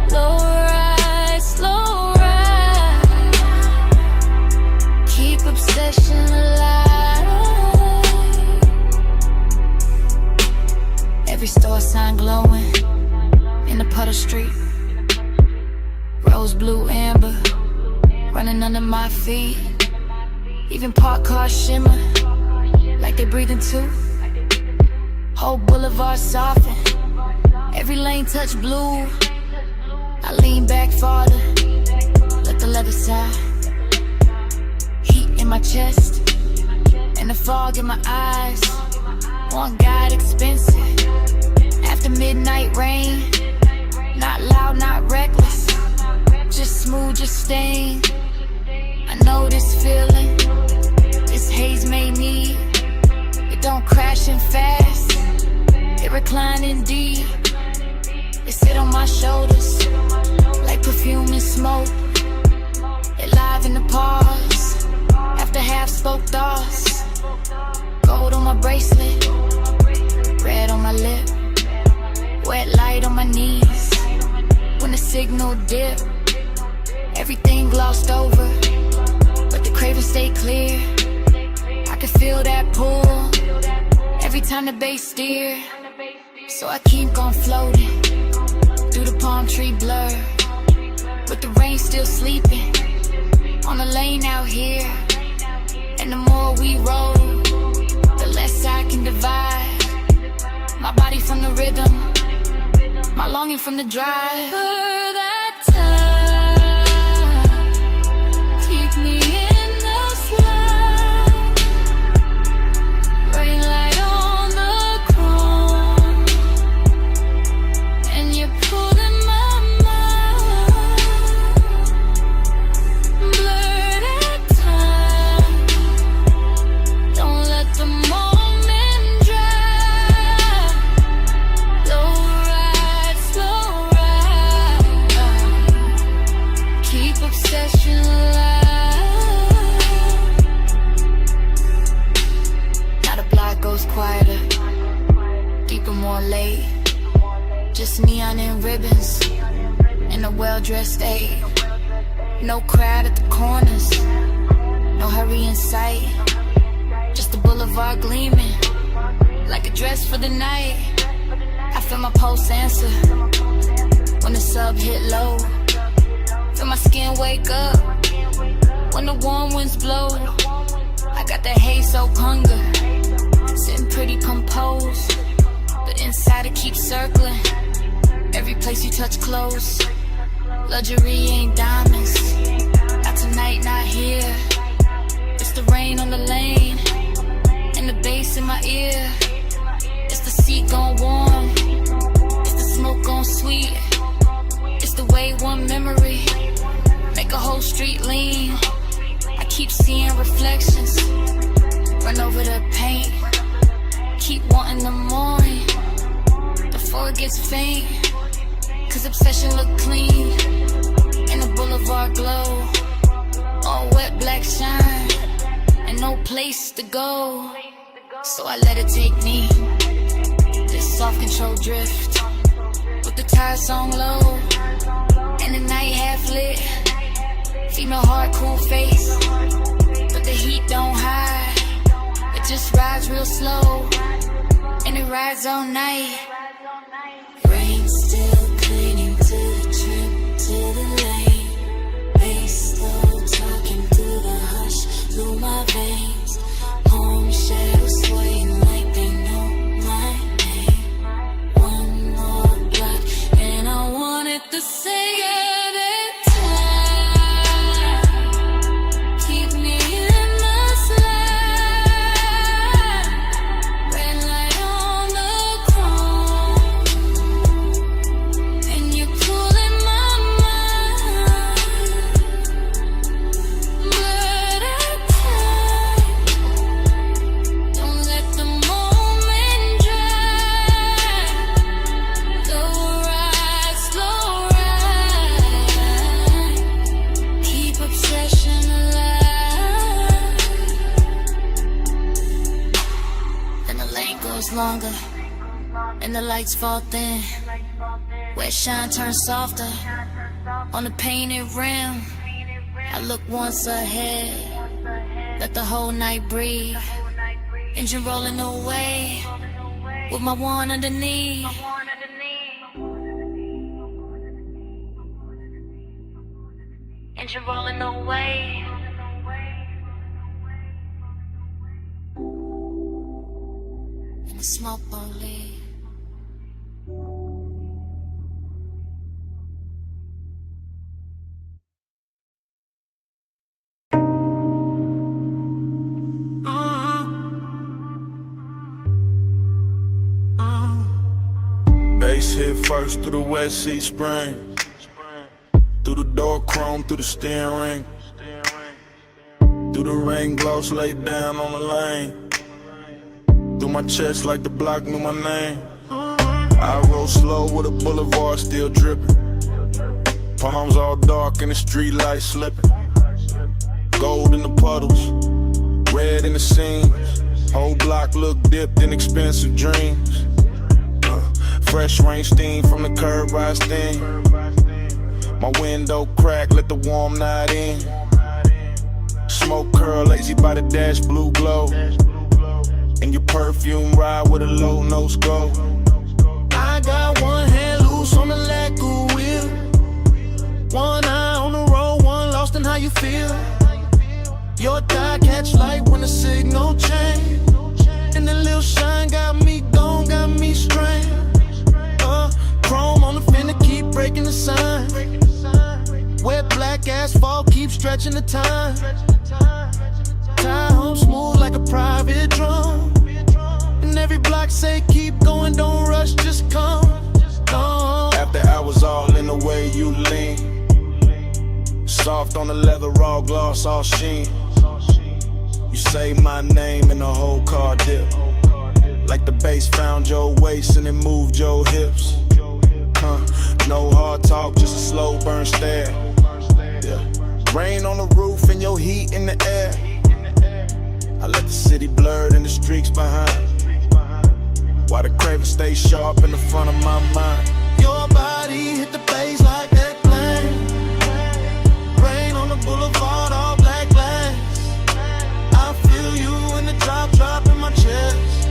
Slow ride, slow ride. Keep obsession alive. Every store sign glowing in the puddle street. Rose blue amber running under my feet. Even parked cars shimmer like they breathing too. Whole boulevard soften, every lane touch blue. I lean back farther, let the leather side. Heat in my chest, and the fog in my eyes. One guide expensive, after midnight rain. Not loud, not reckless, just smooth, just staying. I know this feeling, this haze may need. It don't crash in fast, it reclining deep. It sit on my shoulders, like perfume and smoke. It live in the pause, after half spoke thoughts. Gold on my bracelet, red on my lip. Wet light on my knees, when the signal dip. Everything glossed over, but the craving stay clear. I can feel that pull, every time the bass steer. So I keep on floating, through the palm tree blur. But the rain still sleeping, on the lane out here. And the more we roll, the less I can divide. My body from the rhythm, my longing from the drive. For that time, keep me in the slide. Rain light on the chrome, obsession alive. Now the block goes quieter, deeper, more late. Just neon and ribbons in a well-dressed aid. No crowd at the corners, no hurry in sight. Just the boulevard gleaming like a dress for the night. I feel my pulse answer when the sub hit low. Feel my skin wake up when the warm winds blow. I got that haze soaked hunger, sitting pretty composed, but inside it keeps circling. Every place you touch close. Luxury ain't diamonds, not tonight, not here. It's the rain on the lane and the bass in my ear. It's the seat gone warm, it's the smoke gone sweet. It's the way one memory make a whole street lean. I keep seeing reflections, run over the paint. Keep wanting the morning before it gets faint. Cause obsession look clean in the boulevard glow. All wet black shine and no place to go. So I let it take me, this soft control drift, with the tires song low and the night half lit. Female heart, cool face, but the heat don't hide. It just rides real slow and it rides all night. Rain still clinging to the trip, to the lane. Bass slow talking through the hush, through my veins. Home shadows swaying like they know my name. One more block and I wanted to say it. Longer and the lights fall thin, where shine turns softer on the painted rim. I look once ahead, let the whole night breathe. Engine rolling away with my one underneath. Engine rolling away. The smoke won't leave. Bass hit first through the West Sea Spring, through the door chrome, through the steering ring, through the rain gloss laid down on the lane. Through my chest like the block knew my name. I roll slow with a boulevard still dripping. Palms all dark and the street lights slipping. Gold in the puddles, red in the seams. Whole block look dipped in expensive dreams. Fresh rain steam from the curb I steam. My window crack, let the warm night in. Smoke curl, lazy by the dash, blue glow. And your perfume ride with a low nose go. I got one hand loose on the lacquer wheel, one eye on the road, one lost in how you feel. Your thigh catch light when the signal change, and the little shine got me gone, got me strained. Chrome on the fender keep breaking the sign. Wet black asphalt keep stretching the time. Tie home smooth like a private drum. And every block say keep going, don't rush, just come. After hours all in the way you lean. Soft on the leather, raw gloss, all sheen. You say my name and the whole car dip. Like the bass found your waist and it moved your hips. No hard talk, just a slow burn stare. Yeah. Rain on the roof and your heat in the air. I let the city blur and the streaks behind. While the craven stay sharp in the front of my mind. Your body hit the bass like that plane. Rain on the boulevard, all black glass. I feel you in the drop in my chest.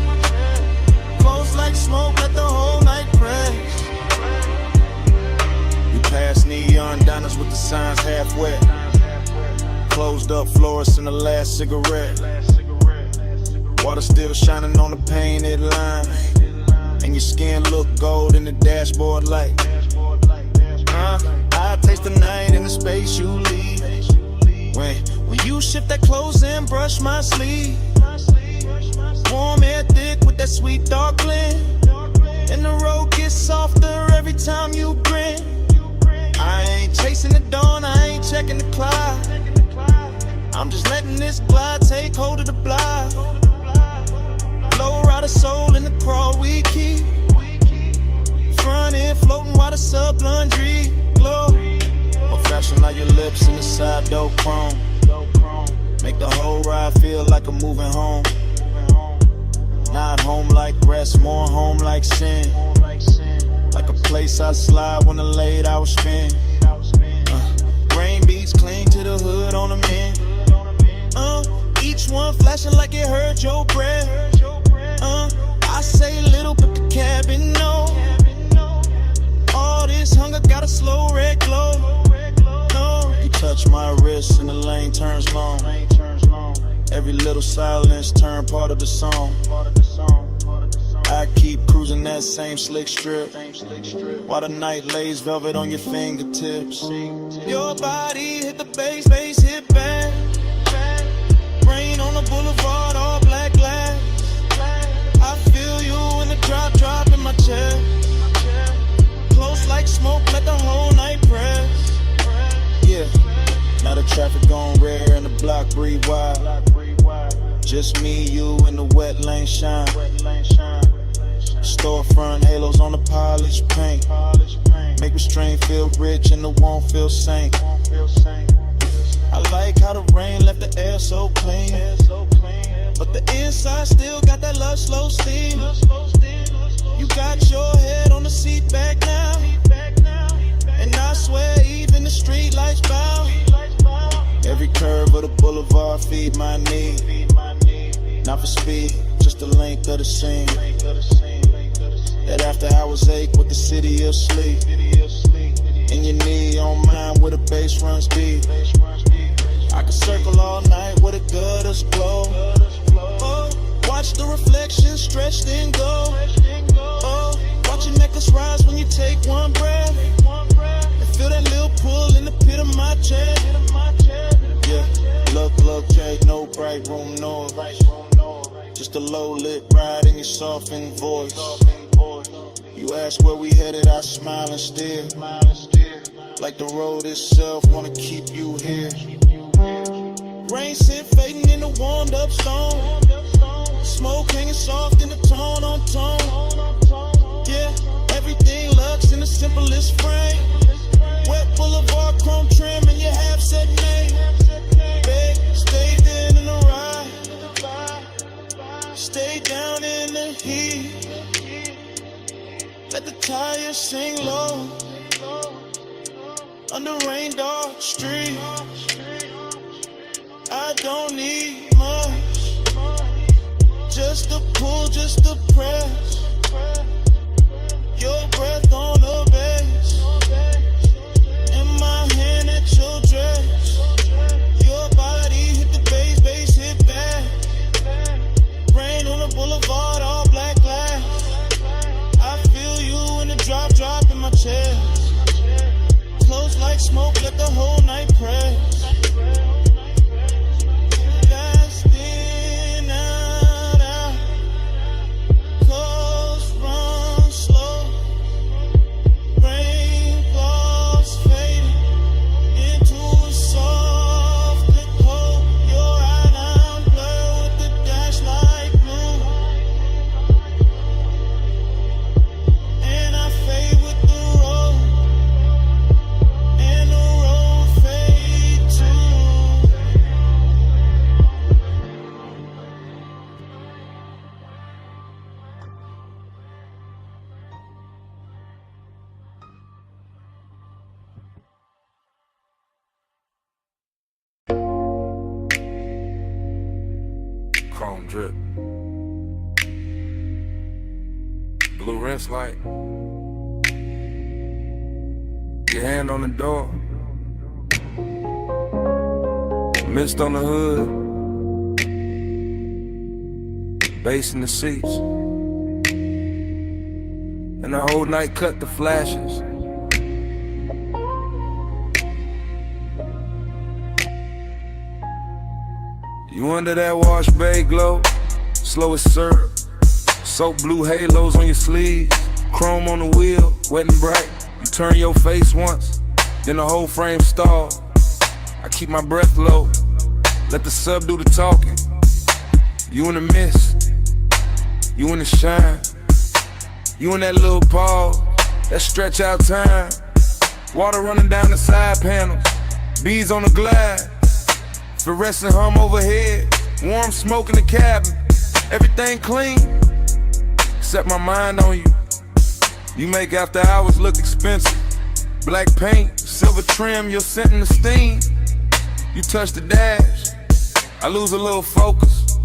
Close like smoke, let the whole night press. We pass neon diners with the signs half wet. Closed up florists in the last cigarette. Water still shining on the painted line. And your skin look gold in the dashboard light. I taste the night in the space you leave. When you shift that clothes and brush my sleeve. Warm air thick with that sweet dark blend. And the road gets softer every time you grin. I ain't chasing the dawn, I ain't checking the clock. I'm just letting this glide take hold of the block. Low rider soul in the crawl we keep. Front end floating while the sub laundry glow. More fashion on your lips and the side door chrome. Make the whole ride feel like I'm moving home. Not home like rest, more home like sin. Like a place I slide when the late hours spend. Rain beats cling to the hood on the men. Each one flashing like it hurt your breath. I say little but the cabin no. All this hunger got a slow red glow. No. You touch my wrist and the lane turns long. Every little silence turn part of the song. I keep cruising that same slick strip while the night lays velvet on your fingertips. Your body hit the bass hit back. Rain on the boulevard, all black glass. I feel you in the drop in my chest. Close like smoke, let the whole night press. Yeah, now the traffic gone rare and the block breathe wide. Just me, you, and the wet lane shine. Storefront halos on the polished paint. Make restraint feel rich and the won't feel sane. I like how the rain left the air so clean. But the inside still got that love slow steam. You got your head on the seat back now. And I swear even the street lights bow. Every curve of the boulevard feed my need. Not for speed, just the length of the scene. That after hours ache with the city of sleep. And your knee on mine where the bass runs deep. I can circle all night where the gutters glow. Watch the reflection stretch then go. Watch your necklace rise when you take one breath. And feel that little pull in the pit of my chest. Yeah, look, Jake, no bright room noise. Just a low lit ride in your softened voice. You ask where we headed, I smile and stare. Like the road itself wanna keep you here. Rain scent fading in the warmed up stone. Smoke hanging soft in the tone on tone. Yeah, everything looks in the simplest frame. Wet boulevard chrome trim and your half set name. Big, stay there in the ride. Stay down in the heat. Let the tires sing low. Under rain dark street. I don't need much. Just a pull, just a press. Your breath on the bass. In my hand at your dress. Your body hit the bass hit back. Rain on the boulevard, all black glass. I feel you in the drop in my chest. Close like smoke, let the whole night press. Fast in, out, cold. drip. Blue rinse light. Your hand on the door. Mist on the hood. Bass in the seats. And the whole night cut the flashes. You under that wash bay glow, slow as syrup. Soap blue halos on your sleeves, chrome on the wheel, wet and bright. You turn your face once, then the whole frame stall. I keep my breath low, let the sub do the talking. You in the mist, you in the shine. You in that little pause, that stretch out time. Water running down the side panels, bees on the glass. Fluorescent hum overhead, warm smoke in the cabin. Everything clean, except my mind on you. You make after hours look expensive. Black paint, silver trim, your scent and the steam. You touch the dash, I lose a little focus.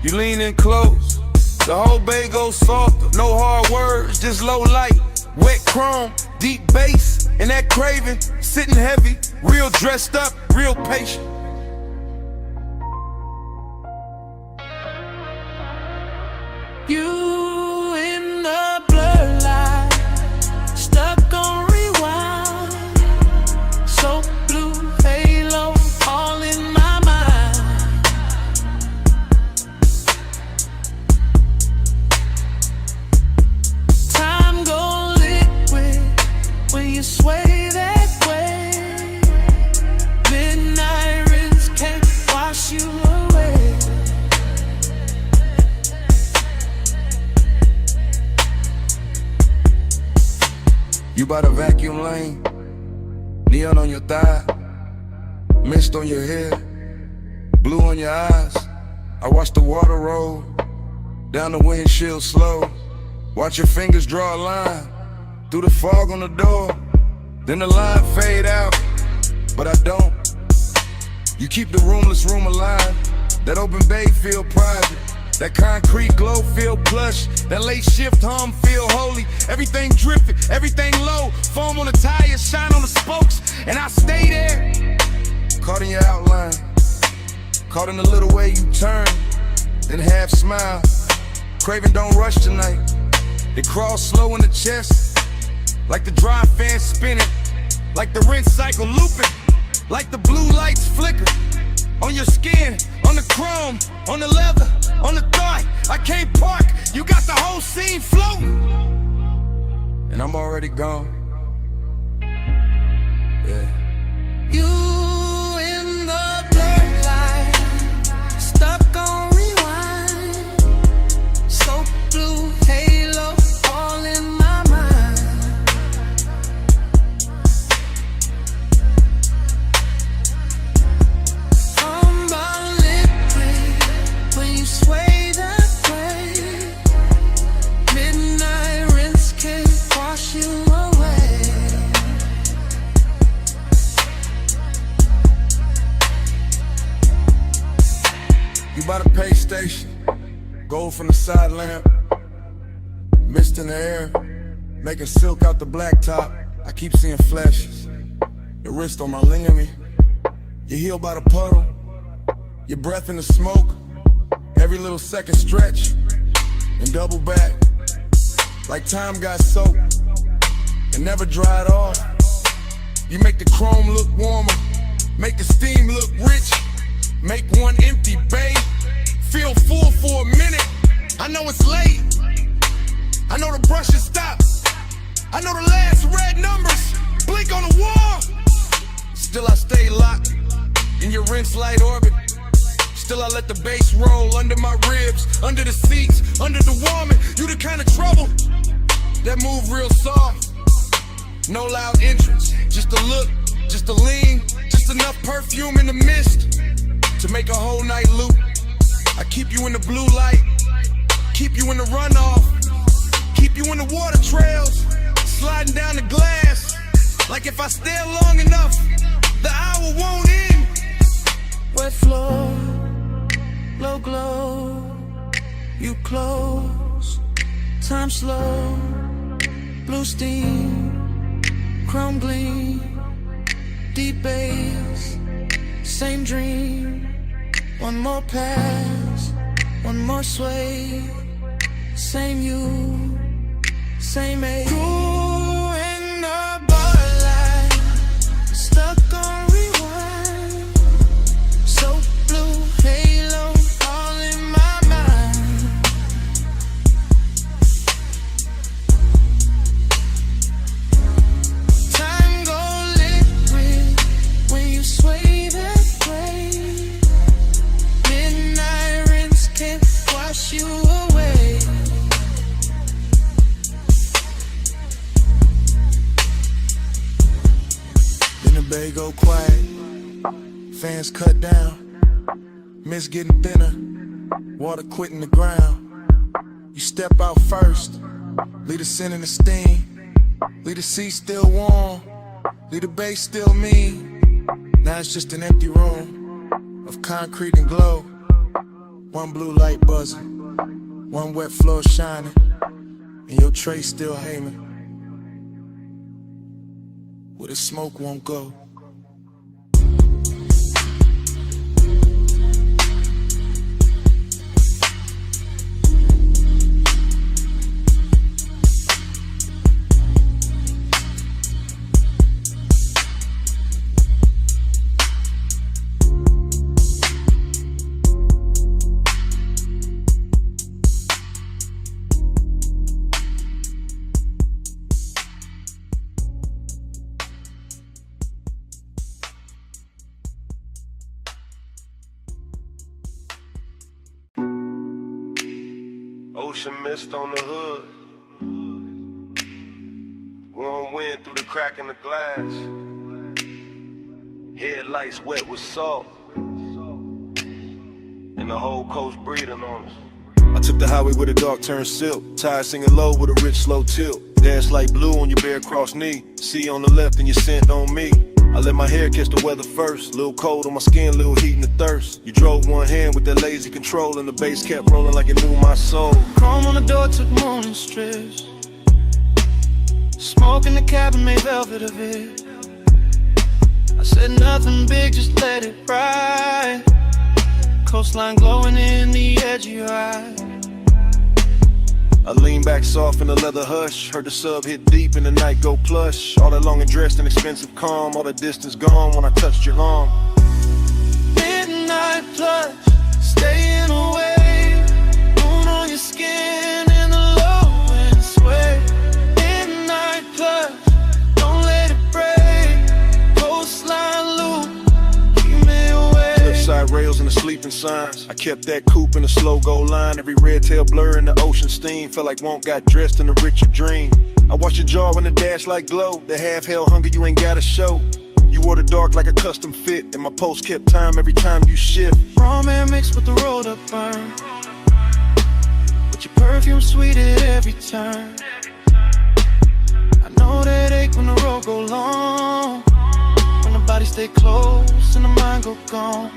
You lean in close, the whole bay goes softer. No hard words, just low light. Wet chrome, deep bass, and that craving, sitting heavy. Real dressed up, real patient. You in the blur light, stuck on rewind. So blue halo, all in my mind. Time go liquid when you sway that way. Midnight rinse can't wash you away. You by the vacuum lane, neon on your thigh, mist on your hair, blue on your eyes. I watch the water roll down the windshield slow. Watch your fingers draw a line through the fog on the door. Then the line fade out, but I don't. You keep the roomless room alive. That open bay feel private. That concrete glow feel plush. That late shift hum feel holy. Everything drifting, everything low. Foam on the tires, shine on the spokes. And I stay there, caught in your outline, caught in the little way you turn, then half smile. Craving don't rush tonight. It crawls slow in the chest, like the dry fan spinning, like the rinse cycle looping, like the blue lights flicker. On your skin, on the chrome, on the leather, on the thigh. I can't park, you got the whole scene floating. And I'm already gone. Yeah. You in the blur light, stuck on rewind. So blue halo, all in my mind. I'm about liquid when you sway that way. Midnight rinse can't wash you away. You by the pay station, gold from the side lamp, mist in the air, making silk out the blacktop. I keep seeing flashes, your wrist on my ligament, your heel by the puddle, your breath in the smoke, every little second stretch, and double back, like time got soaked, and never dried off. You make the chrome look warmer, make the steam look rich, make one empty bay feel full for a minute. I know it's late, I know the brush has stopped, I know the last red numbers blink on the wall. Still I stay locked in your rinse light orbit. Still I let the bass roll under my ribs, under the seats, under the warming. You the kind of trouble that move real soft. No loud entrance, just a look, just a lean, just enough perfume in the mist to make a whole night loop. I keep you in the blue light, keep you in the runoff, keep you in the water trails, sliding down the glass. Like if I stay long enough, the hour won't end. Wet floor, low glow. Time slow, blue steam, chrome gleam, deep bass, same dream. One more pass, one more sway, same you, same age. Ooh, in the bar light, stuck on rewind. So blue halo, all in my mind. Time go liquid when you sway that way. Midnight rinse can't wash you away. Then the bay go quiet, fans cut down, mist getting thinner, water quitting the ground. You step out first, leave the scent and the steam, leave the seat still warm, leave the bass still mean. Now it's just an empty room of concrete and glow. One blue light buzzing, one wet floor shining, and your tray still hanging where the smoke won't go. Ocean mist on the hood. Warm wind through the crack in the glass. Headlights wet with salt. And the whole coast breathing on us. I took the highway with a dark turn silk. Tires singing low with a rich slow tilt. Dash light blue on your bare cross knee. See on the left and your scent on me. I let my hair catch the weather first. Little cold on my skin, little heat in the thirst. You drove one hand with that lazy control, and the bass kept rolling like it knew my soul. Chrome on the door took morning strips. Smoke in the cabin made velvet of it. I said nothing big, just let it ride. Coastline glowing in the edge of your eye. I lean back soft in the leather hush. Heard the sub hit deep and the night go plush. All that long and dressed in expensive calm. All the distance gone when I touched your arm. Midnight plush, staying away. Moon on your skin in the low and sway. Midnight plush, don't let it break. Coastline loop, keep me away. Cliffside rails and the sleeping signs. I kept that coupe in a slow go line. Every red tail blur in the ocean steam. Felt like won't got dressed in a richer dream. I watched your jaw in the dash like glow. The half hell hunger you ain't gotta show. You wore the dark like a custom fit, and my pulse kept time every time you shift. Raw man mixed with the rolled up burn. With your perfume sweet at every turn. I know that ache when the road go long. When the body stay close and the mind go gone.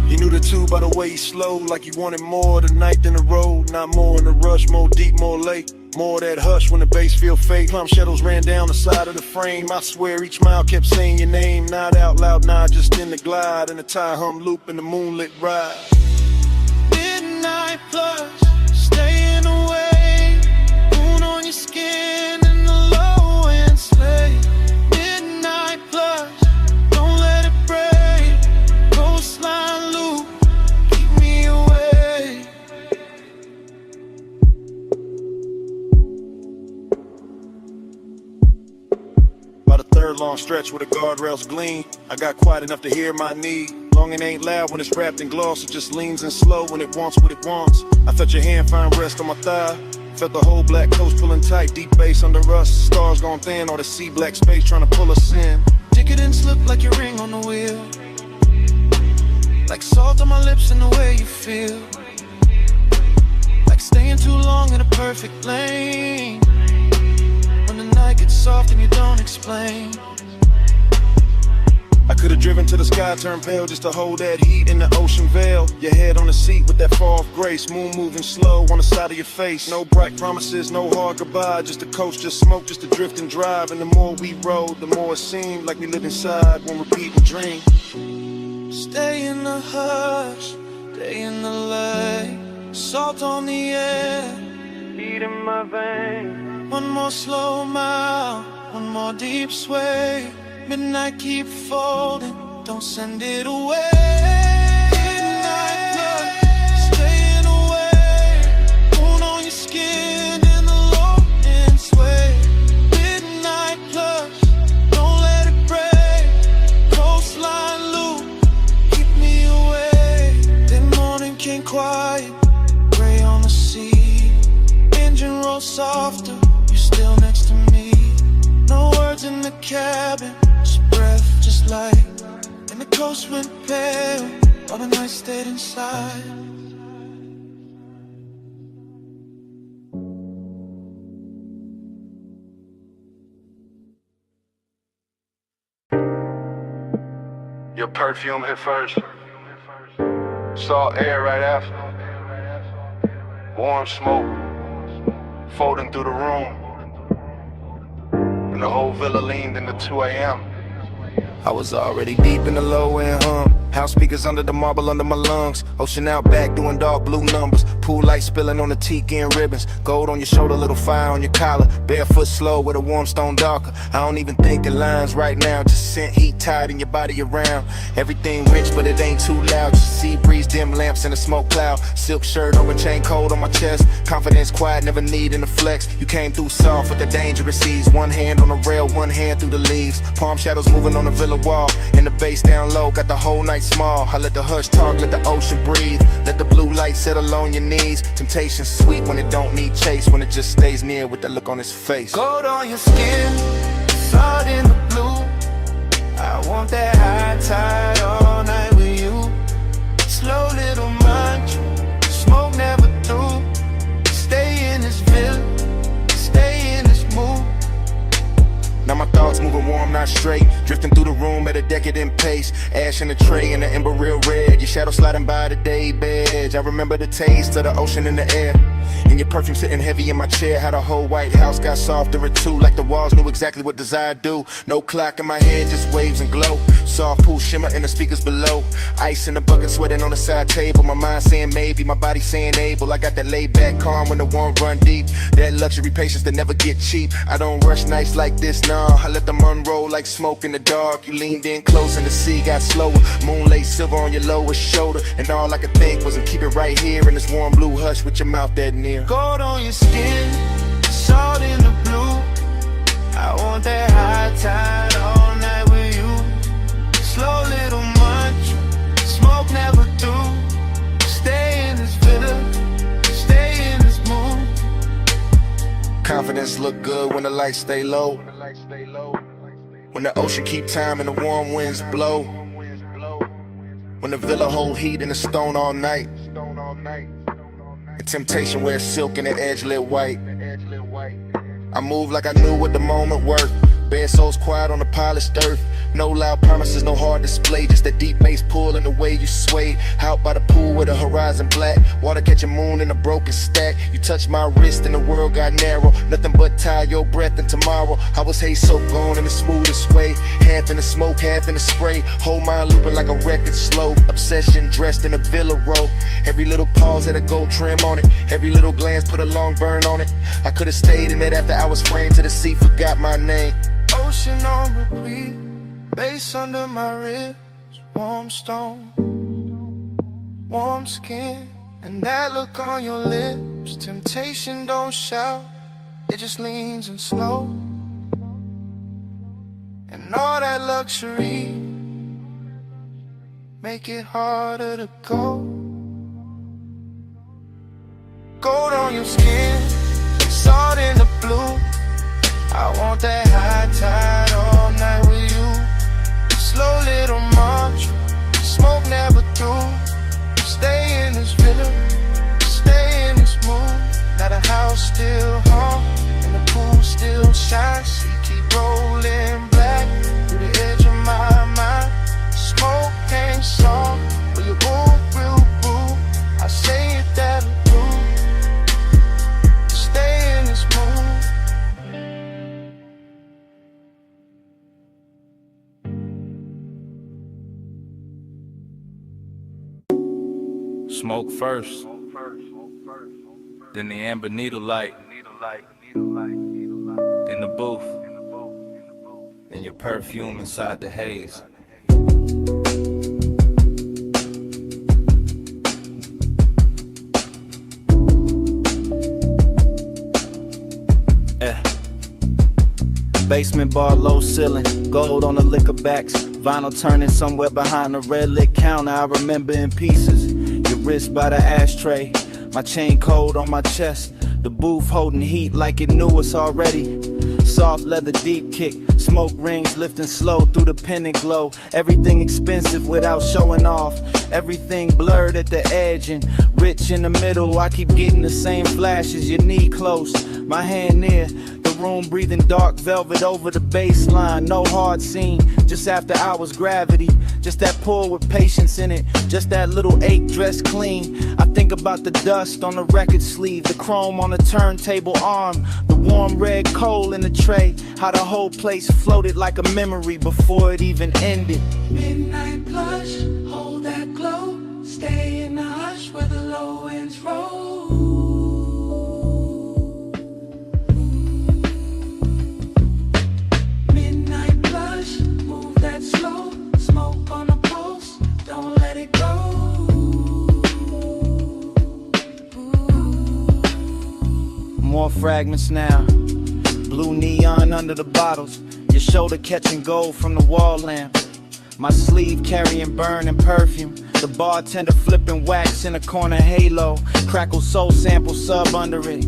He knew the two by the way he slowed, like he wanted more tonight than the road. Not more in the rush, more deep, more late. More of that hush when the bass feel fake. Plum shadows ran down the side of the frame. I swear each mile kept saying your name. Not out loud, nah, just in the glide. In the tire hum loop in the moonlit ride. Midnight plush, staying away. Moon on your skin in the low and slay. Midnight plush, don't let it break. Coastline loop, keep me away. About a third long stretch where the guardrails gleam. I got quiet enough to hear my need. Long and ain't loud when it's wrapped in gloss. It just leans in slow when it wants what it wants. I felt your hand find rest on my thigh. Felt the whole black coast pulling tight. Deep bass under us. Stars gone thin. All the sea black space trying to pull us in. Decadent slip like your ring on the wheel. Like salt on my lips and the way you feel. Like staying too long in a perfect lane. When the night gets soft and you don't explain. I could've driven to the sky, turned pale just to hold that heat in the ocean veil. Your head on the seat with that far off grace, moon moving slow on the side of your face. No bright promises, no hard goodbye, just a coast, just smoke, just to drift and drive. And the more we rode, the more it seemed like we lived inside one repeating dream. Stay in the hush, stay in the light, salt on the air, heat in my veins. One more slow mile, one more deep sway. Midnight keep folding, don't send it away. Midnight blood, staying away. Moon on your skin and the low end sway. Midnight plus, don't let it break. Coastline loop, keep me away. Then morning came quiet, gray on the sea. Engine roll softer, you still next to me. No words in the cabin, breath just light, and the coast went pale, all the night stayed inside. Your perfume hit first, salt air right after, warm smoke folding through the room, and the whole villa leaned into 2 a.m. I was already deep in the low end hum. House speakers under the marble under my lungs. Ocean out back doing dark blue numbers. Pool light spilling on the tiki and ribbons. Gold on your shoulder, little fire on your collar. Barefoot slow with a warm stone darker. I don't even think the lines right now. Just scent heat tied in your body around. Everything rich but it ain't too loud. Just sea breeze, dim lamps in a smoke cloud. Silk shirt over chain cold on my chest. Confidence quiet, never needing to flex. You came through soft with the dangerous ease. One hand on the rail, one hand through the leaves. Palm shadows moving on the villa wall. And the bass down low, got the whole night small. I let the hush talk, let the ocean breathe. Let the blue light settle on your knees. Temptation sweet when it don't need chase. When it just stays near with the look on his face. Gold on your skin, salt in the blue. I want that high tide all night with you. Slow little munch, smoke never through. Stay in this villa, stay in this mood. Now my thoughts moving warm, not straight. Drifting through the room at a decadent pace. Ash in the tray and the ember real red. Your shadow sliding by the day bed. I remember the taste of the ocean in the air. And your perfume sitting heavy in my chair. How the whole White House got softer at 2. Like the walls knew exactly what desire do. No clock in my head, just waves and glow. Soft pool shimmer in the speakers below. Ice in the bucket sweating on the side table. My mind saying maybe, my body saying able. I got that laid back calm when the warm run deep. That luxury patience that never get cheap. I don't rush nights like this, nah. I let them unroll like smoke in the dark. You leaned in close and the sea got slower. Moonlight silver on your lowest shoulder. And all I could think was to keep it right here in this warm blue hush with your mouth that near. Gold on your skin, salt in the blue. I want that high tide all night with you. Slow little munch, smoke never through. Stay in this villa, stay in this mood. Confidence look good when the lights stay low. When the ocean keep time and the warm winds blow. When the villa hold heat in the stone all night. And temptation wears silk and the edge lit white. I move like I knew what the moment worked. Bare souls quiet on the polished earth. No loud promises, no hard display. Just that deep bass pull and the way you sway. Out by the pool with the horizon black. Water catching moon in a broken stack. You touch my wrist and the world got narrow. Nothing but tie your breath in tomorrow. I was Haze so gone in the smoothest way. Half in the smoke, half in the spray. Whole mind looping like a record slow. Obsession dressed in a villa robe. Every little pause had a gold trim on it. Every little glance put a long burn on it. I could've stayed in it after I was framed to the sea. Forgot my name. Ocean on repeat, bass under my ribs, warm stone, warm skin, and that look on your lips. Temptation don't shout, it just leans and slow. And all that luxury make it harder to go. Gold on your skin, salt in the blue. I want that high tide all night with you. Slow little march, smoke never through. Stay in this villa, stay in this mood. Now the house still hum, and the pool still shines. She keep rolling black through the edge of my mind. Smoke first, then the amber needle light, then the booth, then your perfume inside the haze. Basement bar, low ceiling, gold on the liquor backs, vinyl turning somewhere behind the red lit counter. I remember in pieces, your wrist by the ashtray, my chain cold on my chest, the booth holding heat like it knew us already. Soft leather deep kick, smoke rings lifting slow through the pendant glow. Everything expensive without showing off, everything blurred at the edge and rich in the middle. I keep getting the same flashes, your knee close, my hand near the room, breathing dark velvet over the baseline. No hard scene, just after hours gravity, just that pull with patience in it, just that little ache dressed clean. I think about the dust on the record sleeve, the chrome on the turntable arm, the warm red coal in the tray, how the whole place floated like a memory before it even ended. Midnight plush, hold that glow, stay in the hush where the low winds roll. Midnight plush, move that slow, smoke on the pulse, don't let it go. More fragments now, blue neon under the bottles, your shoulder catching gold from the wall lamp, my sleeve carrying burning perfume, the bartender flipping wax in a corner halo, crackle soul sample sub under it.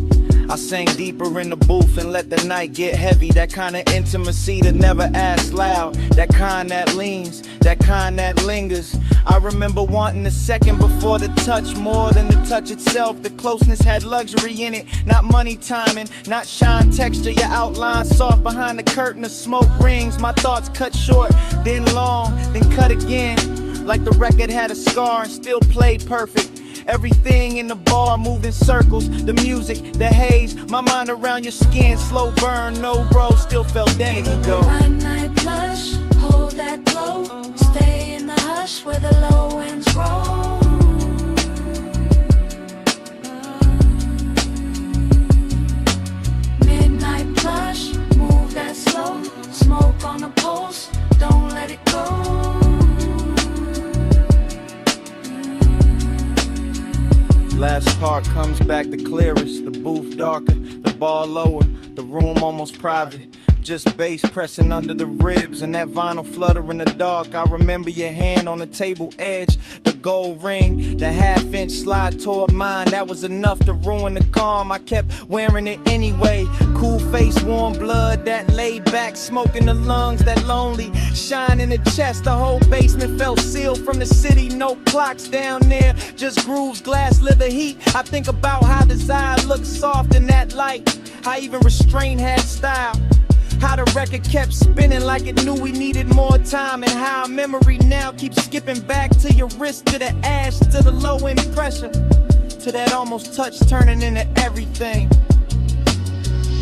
I sang deeper in the booth and let the night get heavy. That kind of intimacy that never asks loud, that kind that leans, that kind that lingers. I remember wanting the second before the touch, more than the touch itself. The closeness had luxury in it, not money timing, not shine texture. Your outline soft behind the curtain of smoke rings. My thoughts cut short, then long, then cut again, like the record had a scar and still played perfect. Everything in the bar moved in circles, the music, the haze, my mind around your skin, slow burn, no bro, still felt days ago. Midnight plush, hold that glow, stay in the hush where the low winds roll. Midnight plush, move that slow, smoke on the pulse, don't let it go. Last part comes back the clearest, the booth darker, the bar lower, the room almost private. Just bass pressing under the ribs and that vinyl flutter in the dark. I remember your hand on the table edge, the gold ring, the half-inch slide toward mine. That was enough to ruin the calm. I kept wearing it anyway. Cool face, warm blood, that laid back, smoke in the lungs, that lonely shine in the chest. The whole basement felt sealed from the city. No clocks down there, just grooves, glass, leather heat. I think about how desire looked soft in that light, how even restraint had style, how the record kept spinning like it knew we needed more time, and how memory now keeps skipping back to your wrist, to the ash, to the low end pressure, to that almost touch turning into everything.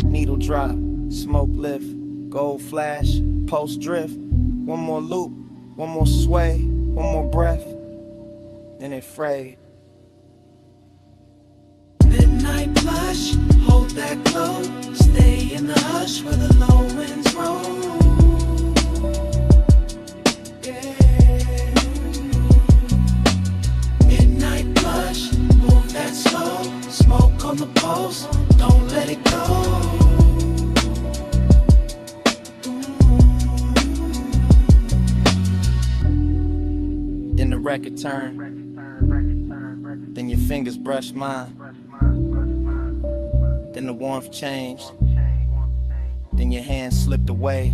Needle drop, smoke lift, gold flash, pulse drift. One more loop, one more sway, one more breath, then it frayed. Midnight plush, hold that glow, stay in the hush where the low winds roll. Yeah. Midnight plush, move that slow, smoke on the pulse, don't let it go. Then the record turned, then your fingers brushed mine, then the warmth changed, then your hand slipped away.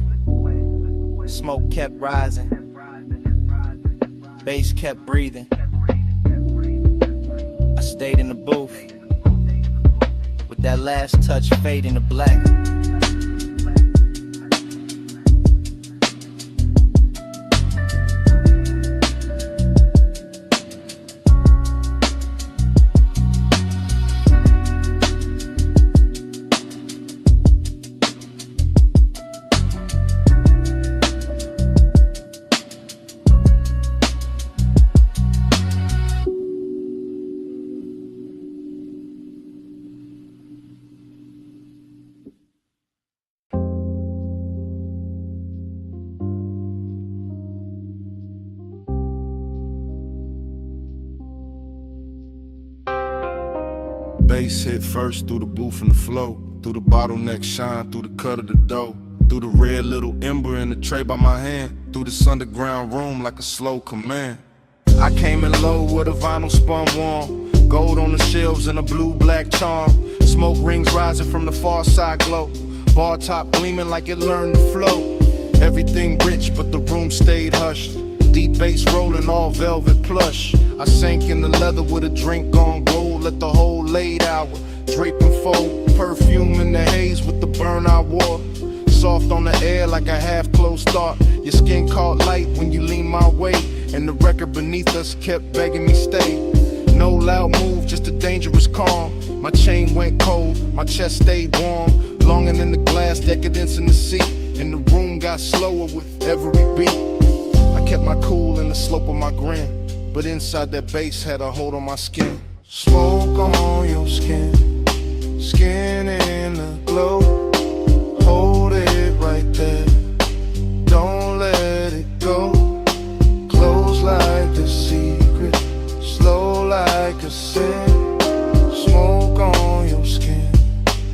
Smoke kept rising, bass kept breathing. I stayed in the booth with that last touch fading to black. bass hit first through the booth and the flow, through the bottleneck shine, through the cut of the dough, through the red little ember in the tray by my hand, through this underground room like a slow command. I came in low with a vinyl spun warm, gold on the shelves and a blue-black charm. Smoke rings rising from the far side glow, bar top gleaming like it learned to flow. Everything rich but the room stayed hushed, deep bass rolling all velvet plush. I sank in the leather with a drink on gold, let the whole late hour drape and fold. Perfume in the haze with the burn I wore, soft on the air like a half-closed thought. Your skin caught light when you leaned my way, and the record beneath us kept begging me stay. No loud move, just a dangerous calm. My chain went cold, my chest stayed warm, longing in the glass, decadence in the seat, and the room got slower with every beat. I kept my cool in the slope of my grin, but inside that bass had a hold on my skin. Smoke on your skin, skin in the glow. Hold it right there, don't let it go. Close like a secret, slow like a sin. Smoke on your skin,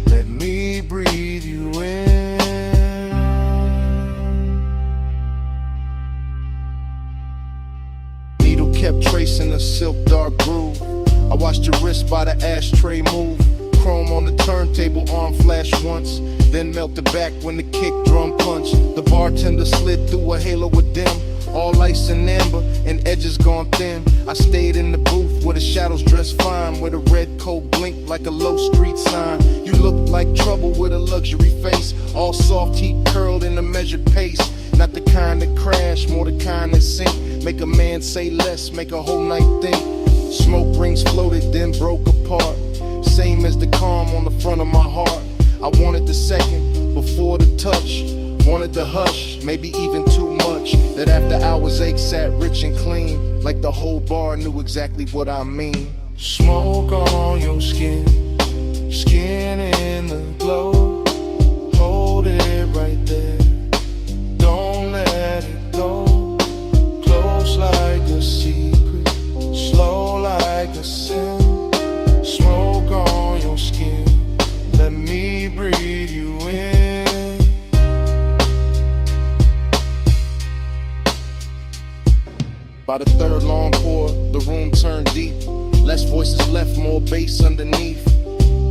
let me breathe you in. Needle kept tracing a silk dark groove. I watched your wrist by the ashtray move. Chrome on the turntable, arm flashed once, then melted back when the kick drum punched. The bartender slid through a halo of dim, all ice and amber, and edges gone thin. I stayed in the booth where the shadows dressed fine, where the red coat blinked like a low street sign. You looked like trouble with a luxury face, all soft heat curled in a measured pace. Not the kind that crash, more the kind that sink, make a man say less, make a whole night think. Smoke rings floated, then broke apart, same as the calm on the front of my heart. I wanted the second before the touch, wanted the hush, maybe even too much. That after hours ache sat rich and clean, like the whole bar knew exactly what I mean. Smoke on your skin, skin in the glow. Hold it right there, don't let it go. Close like a secret, slow like a sin. Smoke on your skin, let me breathe you in. By the third long pour, the room turned deep. Less voices left, more bass underneath.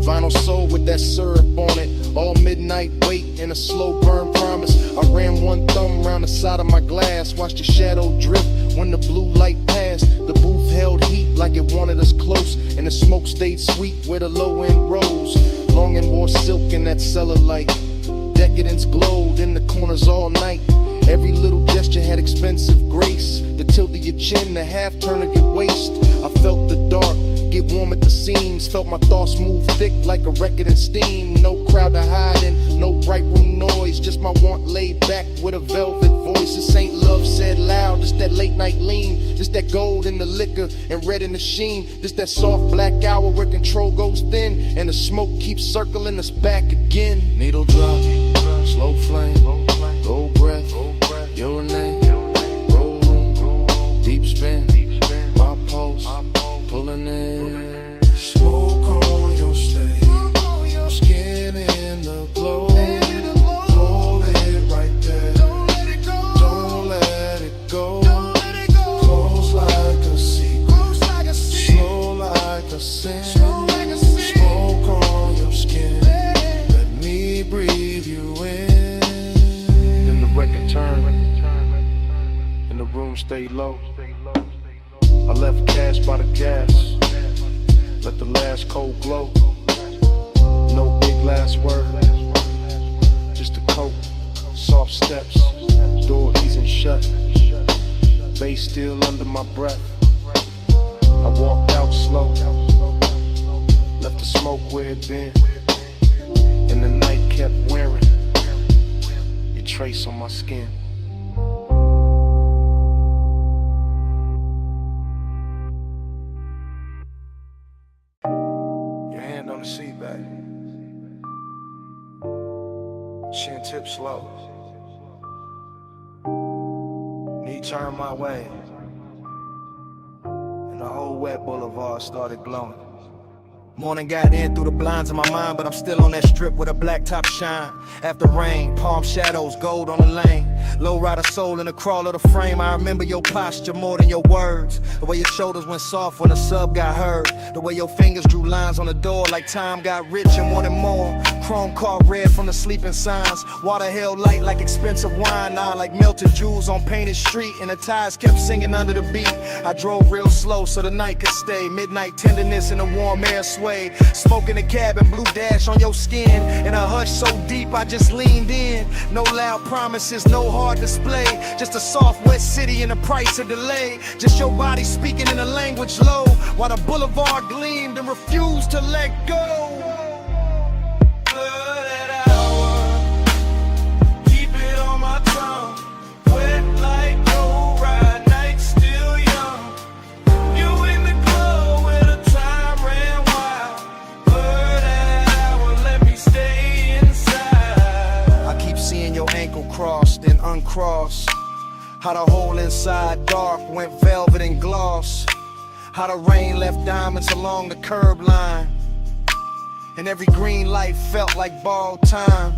Vinyl soul with that syrup on it, all midnight wait in a slow burn promise. I ran one thumb around the side of my glass, watched the shadow drift when the blue light passed. The booth held heat like it wanted us close, and the smoke stayed sweet where the low end rose. Longing wore silk in that cellar light, decadence glowed in the corners all night. Every little gesture had expensive grace, the tilt of your chin, the half turn of your waist. I felt the dark get warm at the seams, felt my thoughts move thick like a record in steam. No crowd to hide in, no bright room noise, just my want laid back with a velvet voice. This ain't love said loud, just that late night lean, just that gold in the liquor and red in the sheen, just that soft black hour where control goes thin and the smoke keeps circling us back again. Needle drop, slow flame, gold breath, your name, roll room, deep spin, my pulse, pulling in. Smoke on your stage, skin in the glow. Hold it right there, don't let it go. Close like a secret, slow like a sin. Smoke on your skin, let me breathe you in. Then the record turned, and the room stayed low. I left cash by the gas, let the last cold glow. No big last word, just a coat, soft steps, door easing shut, bass still under my breath. I walked out slow, left the smoke where it been, and the night kept wearing your trace on my skin. On the seat back, chin tip slow, knee turned my way, and the whole wet boulevard started glowing. Morning got in through the blinds of my mind, but I'm still on that strip with a black top shine. After rain, palm shadows, gold on the lane. Low rider soul in the crawl of the frame. I remember your posture more than your words. The way your shoulders went soft when the sub got heard. The way your fingers drew lines on the door like time got rich and wanted more. Chrome car red from the sleeping signs. Water held light like expensive wine. Now like melted jewels on painted street. And the tires kept singing under the beat. I drove real slow so the night could stay. Midnight tenderness in the warm air sway. Smoke in the cabin, blue dash on your skin. In a hush so deep I just leaned in. No loud promises, no hard display. Just a soft wet city and the price of delay. Just your body speaking in a language low. While the boulevard gleamed and refused to let go. Crossed and uncrossed. How the hole inside dark went velvet and gloss. How the rain left diamonds along the curb line. And every green light felt like borrowed time.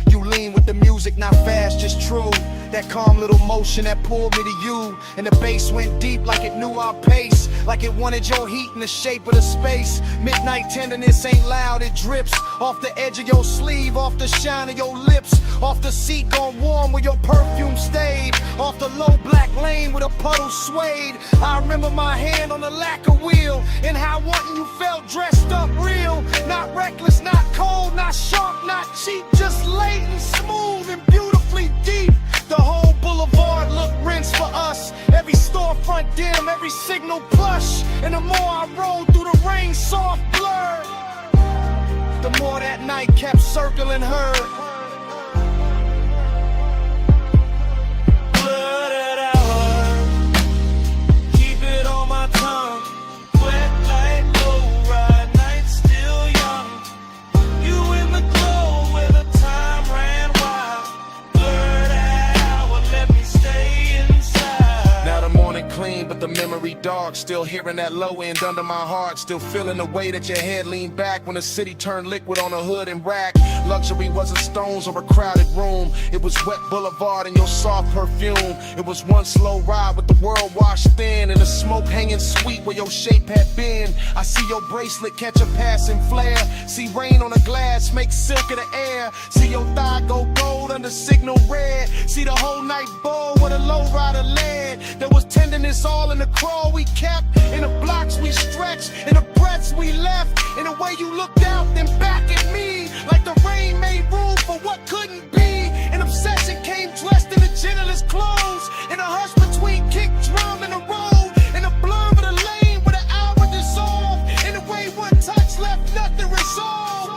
You lean with the music, not fast, just true. That calm little motion that pulled me to you. And the bass went deep like it knew our pace. Like it wanted your heat in the shape of the space. Midnight tenderness ain't loud, it drips off the edge of your sleeve, off the shine of your lips, off the seat gone warm where your perfume stayed, off the low black lane where the puddle swayed. I remember my hand on the lacquer wheel, and how wanting you felt dressed up real. Not reckless, not cold, not sharp, not cheap, just latent, smooth and beautifully deep. The whole boulevard looked rinsed for us. Every storefront dim, every signal plush. And the more I rode through the rain, soft blurred, the more that night kept circling her. Blooded hour, keep it on my tongue. Wet like low ride, night still young. You in the glow where the time ran wild. Blurred hour, let me stay inside. Now the morning clean, but the memory dark. Still hearing that low end under my heart. Still feeling the way that your head leaned back when the city turned liquid on a hood and rack. Luxury wasn't stones or a crowded room. It was wet boulevard and your soft perfume. It was one slow ride with the world washed thin and the smoke hanging sweet where your shape had been. I see your bracelet catch a passing flare. See rain on the glass make silk of the air. See your thigh go gold under signal red. See the whole night bowl where the low rider led. There was tenderness all in the crawl we kept, in the blocks we stretched, in the breaths we left, in the way you looked out then back at me. Like the rain made room for what couldn't be. An obsession came dressed in the gentlest clothes. In a hush between kick drum and the road. In the blur of the lane where the hour dissolved. In the way one touch left nothing resolved.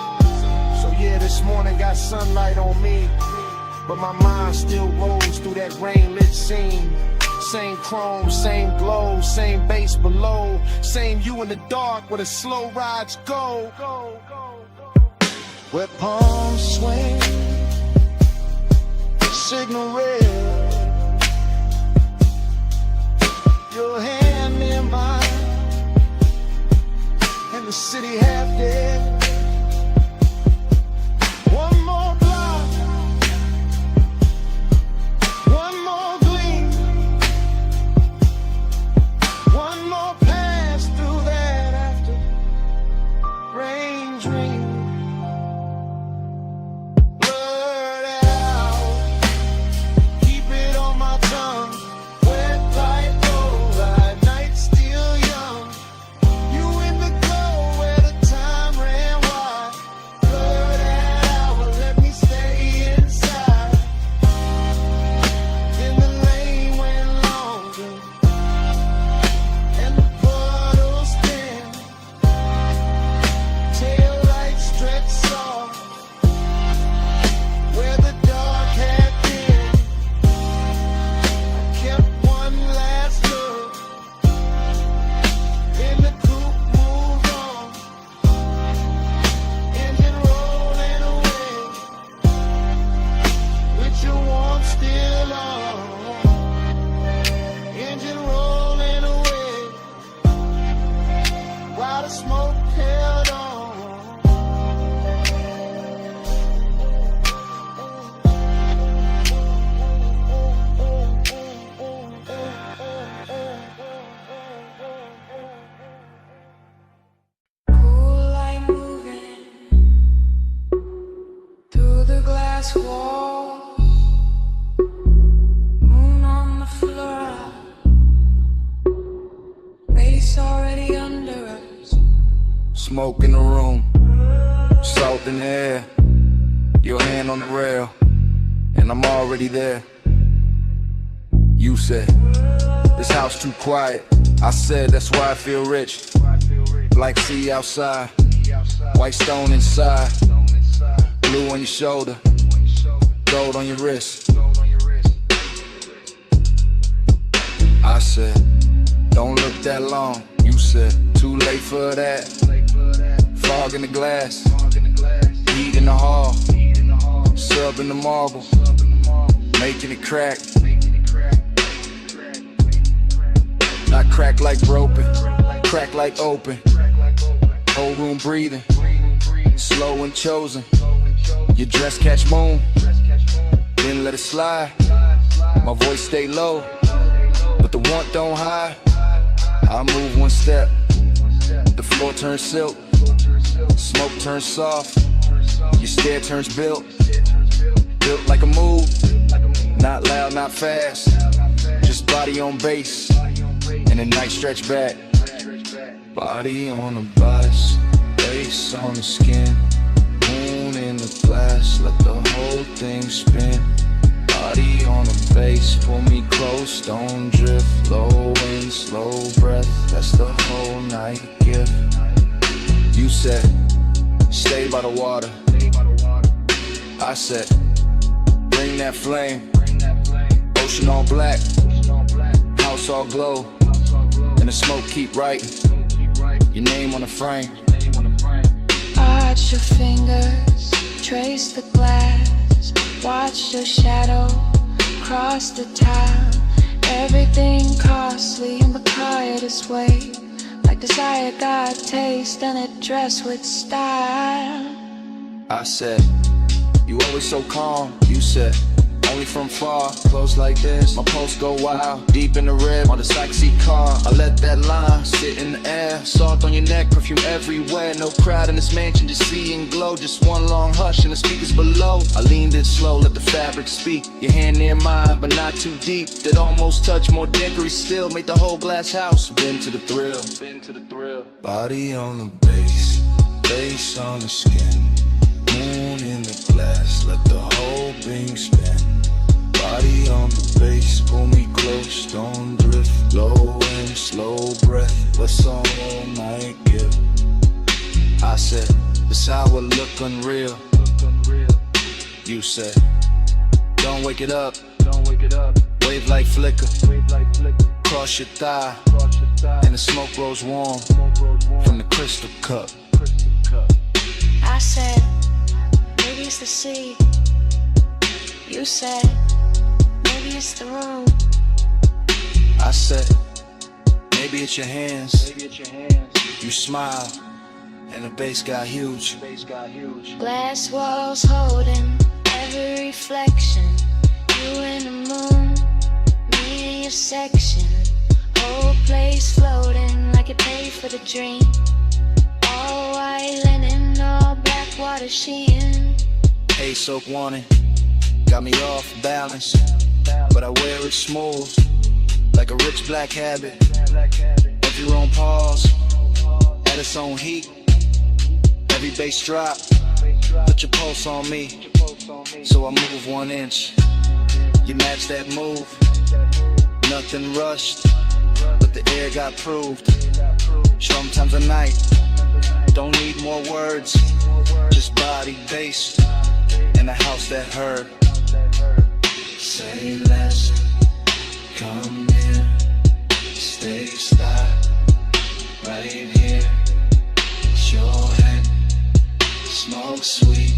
So yeah, this morning got sunlight on me, but my mind still rolls through that rain-lit scene. Same chrome, same glow, same bass below. Same you in the dark where the slow rides go. Where palms swing, signal red, your hand in mine, and the city half dead. One more block, one more gleam, one more pass through that after rain dream. Time ran Smoke in the room, salt in the air, your hand on the rail, and I'm already there. You said, this house too quiet. I said, that's why I feel rich. Black sea outside, white stone inside, blue on your shoulder, gold on your wrist. I said, don't look that long. You said, too late for that. Fog in the glass, heat in the hall, sub in the marble, making it crack. Not crack like broken, crack like open. Whole room breathing, slow and chosen. Your dress catch moon, then let it slide. My voice stay low, but the want don't hide. I move one step, the floor turns silk, smoke turns soft, your stare turns built like a move, not loud, not fast, just body on base, and a nice stretch back. Body on the bus, face on the skin, moon in the glass, let the whole thing spin. Body on the base, pull me close, don't drift. Low and slow breath, that's the whole night gift. You said, stay by the water. I said, bring that flame. Ocean all black, house all glow, and the smoke keep writing your name on the frame. Arch your fingers, trace the glass, watch your shadow cross the town. Everything costly in the quietest way, like desire got taste and it dressed with style. I said, you always so calm. You said, only from far, close like this. My pulse go wild, deep in the rib, on the backseat car. I let that line sit in the air. Salt on your neck, perfume everywhere. No crowd in this mansion, just see and glow. Just one long hush and the speakers below. I leaned in slow, let the fabric speak. Your hand near mine, but not too deep. That almost touch, more decory still. Made the whole glass house, been to the thrill. Body on the base, face on the skin, moon in the glass, let the whole thing spin. Body on the base, pull me close, don't drift. Low and slow breath, what's all night give? I said, this hour look unreal. You said, don't wake it up. Wave like flicker, cross your thigh, and the smoke rolls warm from the crystal cup. I said, maybe it's the sea. You said, maybe it's the room. I said, maybe it's your hands. You smile, and the bass got huge. Glass walls holding every reflection. You and the moon, me in your section. Whole place floating like it paid for the dream. All white linen, all black water sheen. Haze soak warning, got me off balance, but I wear it smooth, like a rich black habit. Every room pause, at its own heat. Every bass drop, put your pulse on me, so I move 1 inch. You match that move, nothing rushed, but the air got proved. Sometimes a night, don't need more words, just body, bass, and a house that heard. Say less, come here, stay stop, right here. It's your head, smoke sweet,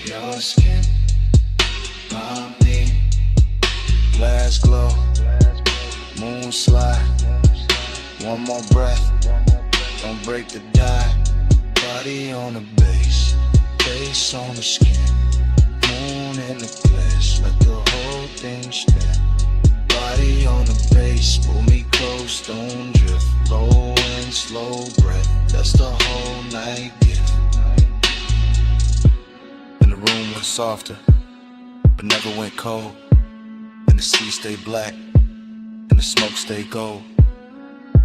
your skin, my knee. Glass glow, moon slide, one more breath, don't break the die. Body on the base, face on the skin, moon in the glass, let the whole thing spin. Body on the base, pull me close, don't drift. Low and slow breath, that's the whole night gift. And the room went softer, but never went cold. And the sea stayed black, and the smoke stayed gold.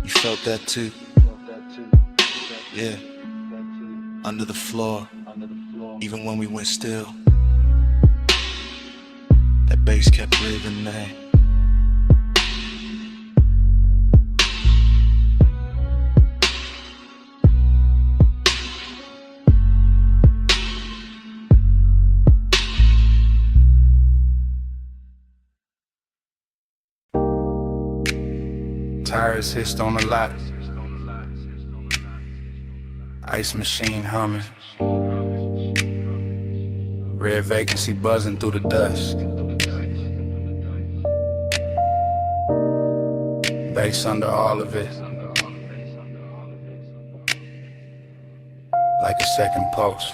You felt that too. Yeah, under the floor, even when we went still, that bass kept breathing, man. Tires hissed on the lot. Ice machine humming. Red vacancy buzzing through the dusk. Bass under all of it. Like a second pulse.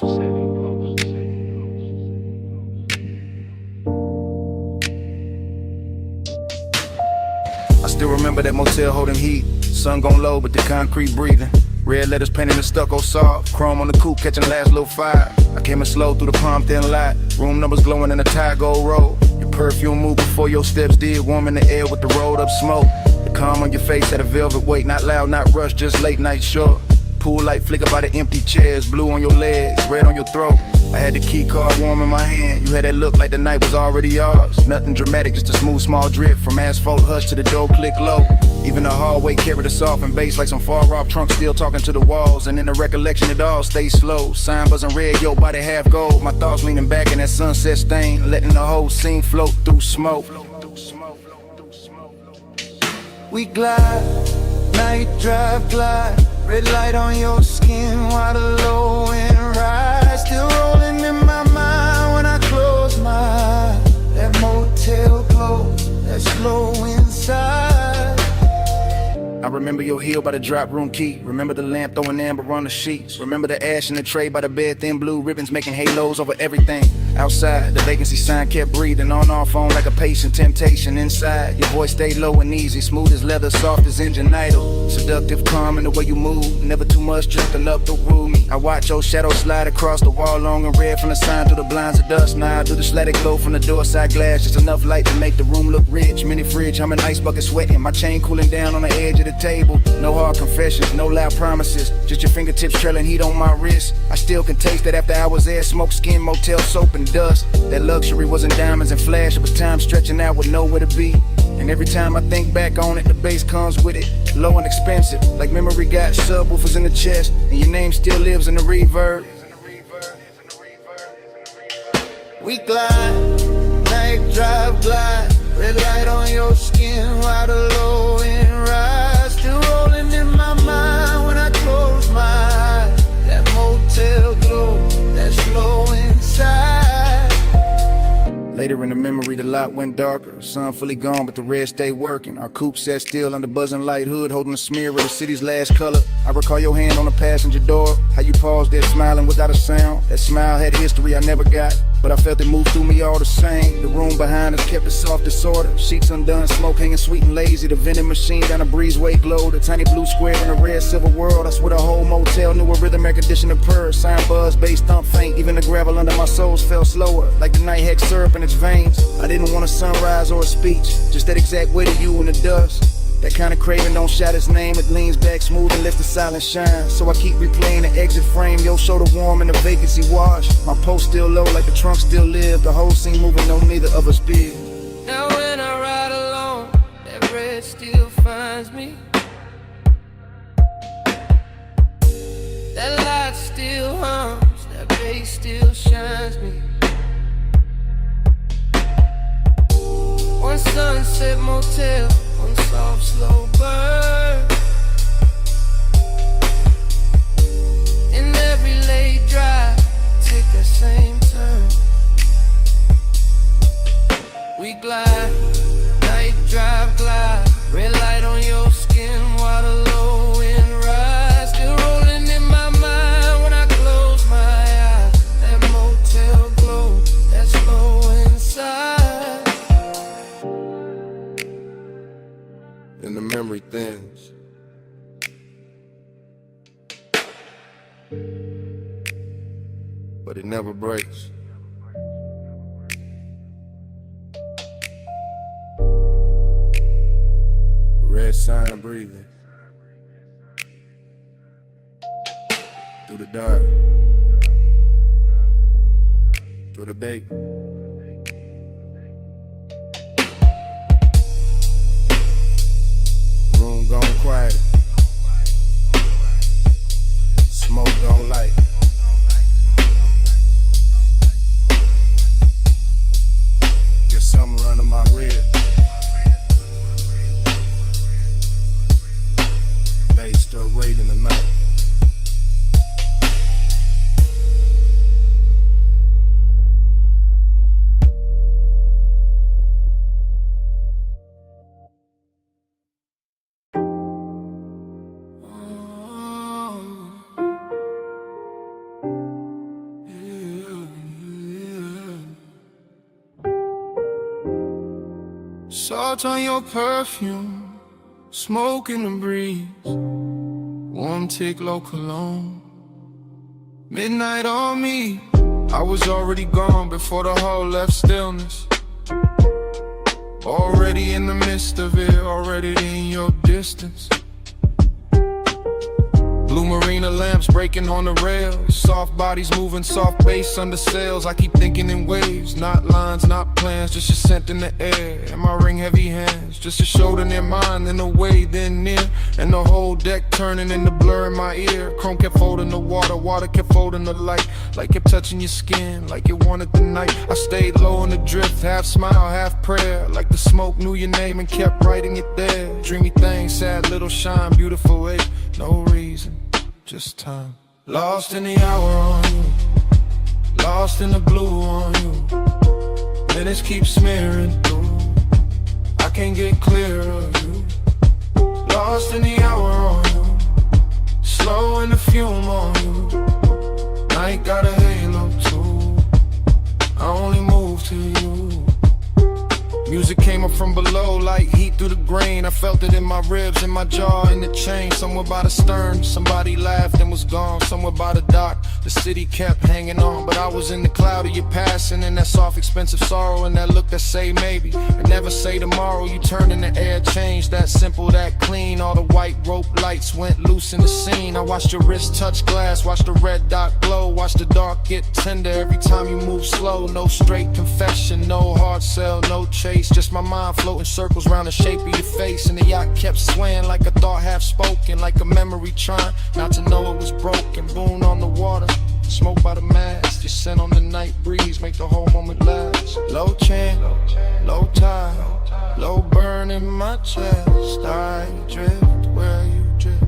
I still remember that motel holding heat. Sun gon' low, but the concrete breathing. Red letters painted in stucco soft. Chrome on the coupe catching last little fire. I came in slow through the palm thin light. Room numbers glowing in the tie gold road. Your perfume moved before your steps did. Warm in the air with the rolled up smoke. The calm on your face had a velvet weight. Not loud, not rushed, just late night short. Pool light flicker by the empty chairs. Blue on your legs, red on your throat. I had the key card warm in my hand. You had that look like the night was already yours. Nothing dramatic, just a smooth small drip. From asphalt hush to the door click low. Even the hallway carried a softened bass like some far off trunk still talking to the walls. And in the recollection it all stays slow. Sign buzzing red, your body half gold. My thoughts leaning back in that sunset stain. Letting the whole scene float through smoke. We glide, night drive glide. Red light on your skin, water low and rise. Still rolling in my mind when I close my eyes. That motel glow, that slow inside. I remember your heel by the drop room key. Remember the lamp throwing amber on the sheets. Remember the ash in the tray by the bed, thin blue ribbons making halos over everything. Outside, the vacancy sign kept breathing on our phone like a patient temptation. Inside, your voice stayed low and easy, smooth as leather, soft as engine idle. Seductive, calm in the way you move, never too much, just enough to woo me. I watch your shadow slide across the wall, long and red from the sign through the blinds of dust. Now I do the static glow from the door side glass, just enough light to make the room look rich. Mini fridge, I'm an ice bucket sweating, my chain cooling down on the edge of the table. No hard confessions, no loud promises, just your fingertips trailing heat on my wrist. I still can taste that after hours there, smoke, skin, motel, soap and dust. That luxury wasn't diamonds and flash, it was time stretching out with nowhere to be. And every time I think back on it, the bass comes with it, low and expensive, like memory got subwoofers in the chest, and your name still lives in the reverb. We glide, night drive glide. Red light on your skin, water low and rise. Still rolling in my mind when I close my eyes. That motel glow, that slow inside. Later in the memory, the lot went darker. Sun fully gone, but the red stayed working. Our coupe sat still under buzzing light hood, holding a smear of the city's last color. I recall your hand on the passenger door, how you paused there smiling without a sound. That smile had history I never got, but I felt it move through me all the same. The room behind us kept it soft disorder. Sheets undone, smoke hanging sweet and lazy. The vending machine down a breezeway glowed. A tiny blue square in a red silver world. I swear the whole motel knew a rhythm air conditioner purr. Sign buzz, bass thump faint. Even the gravel under my soles fell slower, like the night hex syrup in its veins. I didn't want a sunrise or a speech, just that exact weight of you in the dust. That kind of craving don't shout its name. It leans back smooth and lets the silence shine. So I keep replaying the exit frame. Your shoulder warm and the vacancy wash. My post still low like the trunk still live. The whole scene moving, no neither of us big. Now when I ride alone, that red still finds me. That light still hums, that bass still shines me. One sunset motel, one soft slow burn. In every late drive, take that same turn. We glide, night drive glide. Red light on your skin, water low and rise. Still rolling in my mind when I close my eyes. That motel glow, that slow inside. And the memory thins. But it never breaks. Red sign of breathing. through the dark, through the bait. Room gone quiet, smoke gone light. Get something running my rib. Bass still raiding the night. Salt on your perfume, smoke in the breeze, warm tick low cologne. Midnight on me, I was already gone before the hall left stillness. Already in the midst of it, already in your distance. Blue marina lamps breaking on the rails, soft bodies moving, soft bass under sails. I keep thinking in waves, not lines, not plans, just your scent in the air and my ring heavy hands, just a shoulder near mine, then away, then near, and the whole deck turning into blur in my ear. Chrome kept folding the water, water kept folding the light, like kept touching your skin, like it wanted the night. I stayed low in the drift, half smile, half prayer, like the smoke knew your name and kept writing it there. Dreamy thing, sad little shine, beautiful ache, no reason, just time. Lost in the hour on you, lost in the blue on you. Minutes keep smearing through, I can't get clear of you. Lost in the hour on you, slow in the fume on you. Night got a halo too, I only move to you. Music came up from below like heat through the grain. I felt it in my ribs, in my jaw, in the chain. Somewhere by the stern, somebody laughed and was gone. Somewhere by the dock, the city kept hanging on. But I was in the cloud of your passing, and that soft, expensive sorrow, and that look that say maybe, and never say tomorrow. You turned in the air, changed, that simple, that clean. All the white rope lights went loose in the scene. I watched your wrist touch glass, watched the red dot glow, watched the dark get tender every time you move slow. No straight confession, no hard sell, no chase, just my mind floating circles around the shape of your face. And the yacht kept swaying like a thought half spoken, like a memory trying not to know it was broken. Boon on the water, smoke by the mast, your scent on the night breeze make the whole moment last. Low chant, low tide, low burn in my chest. I drift where you drift,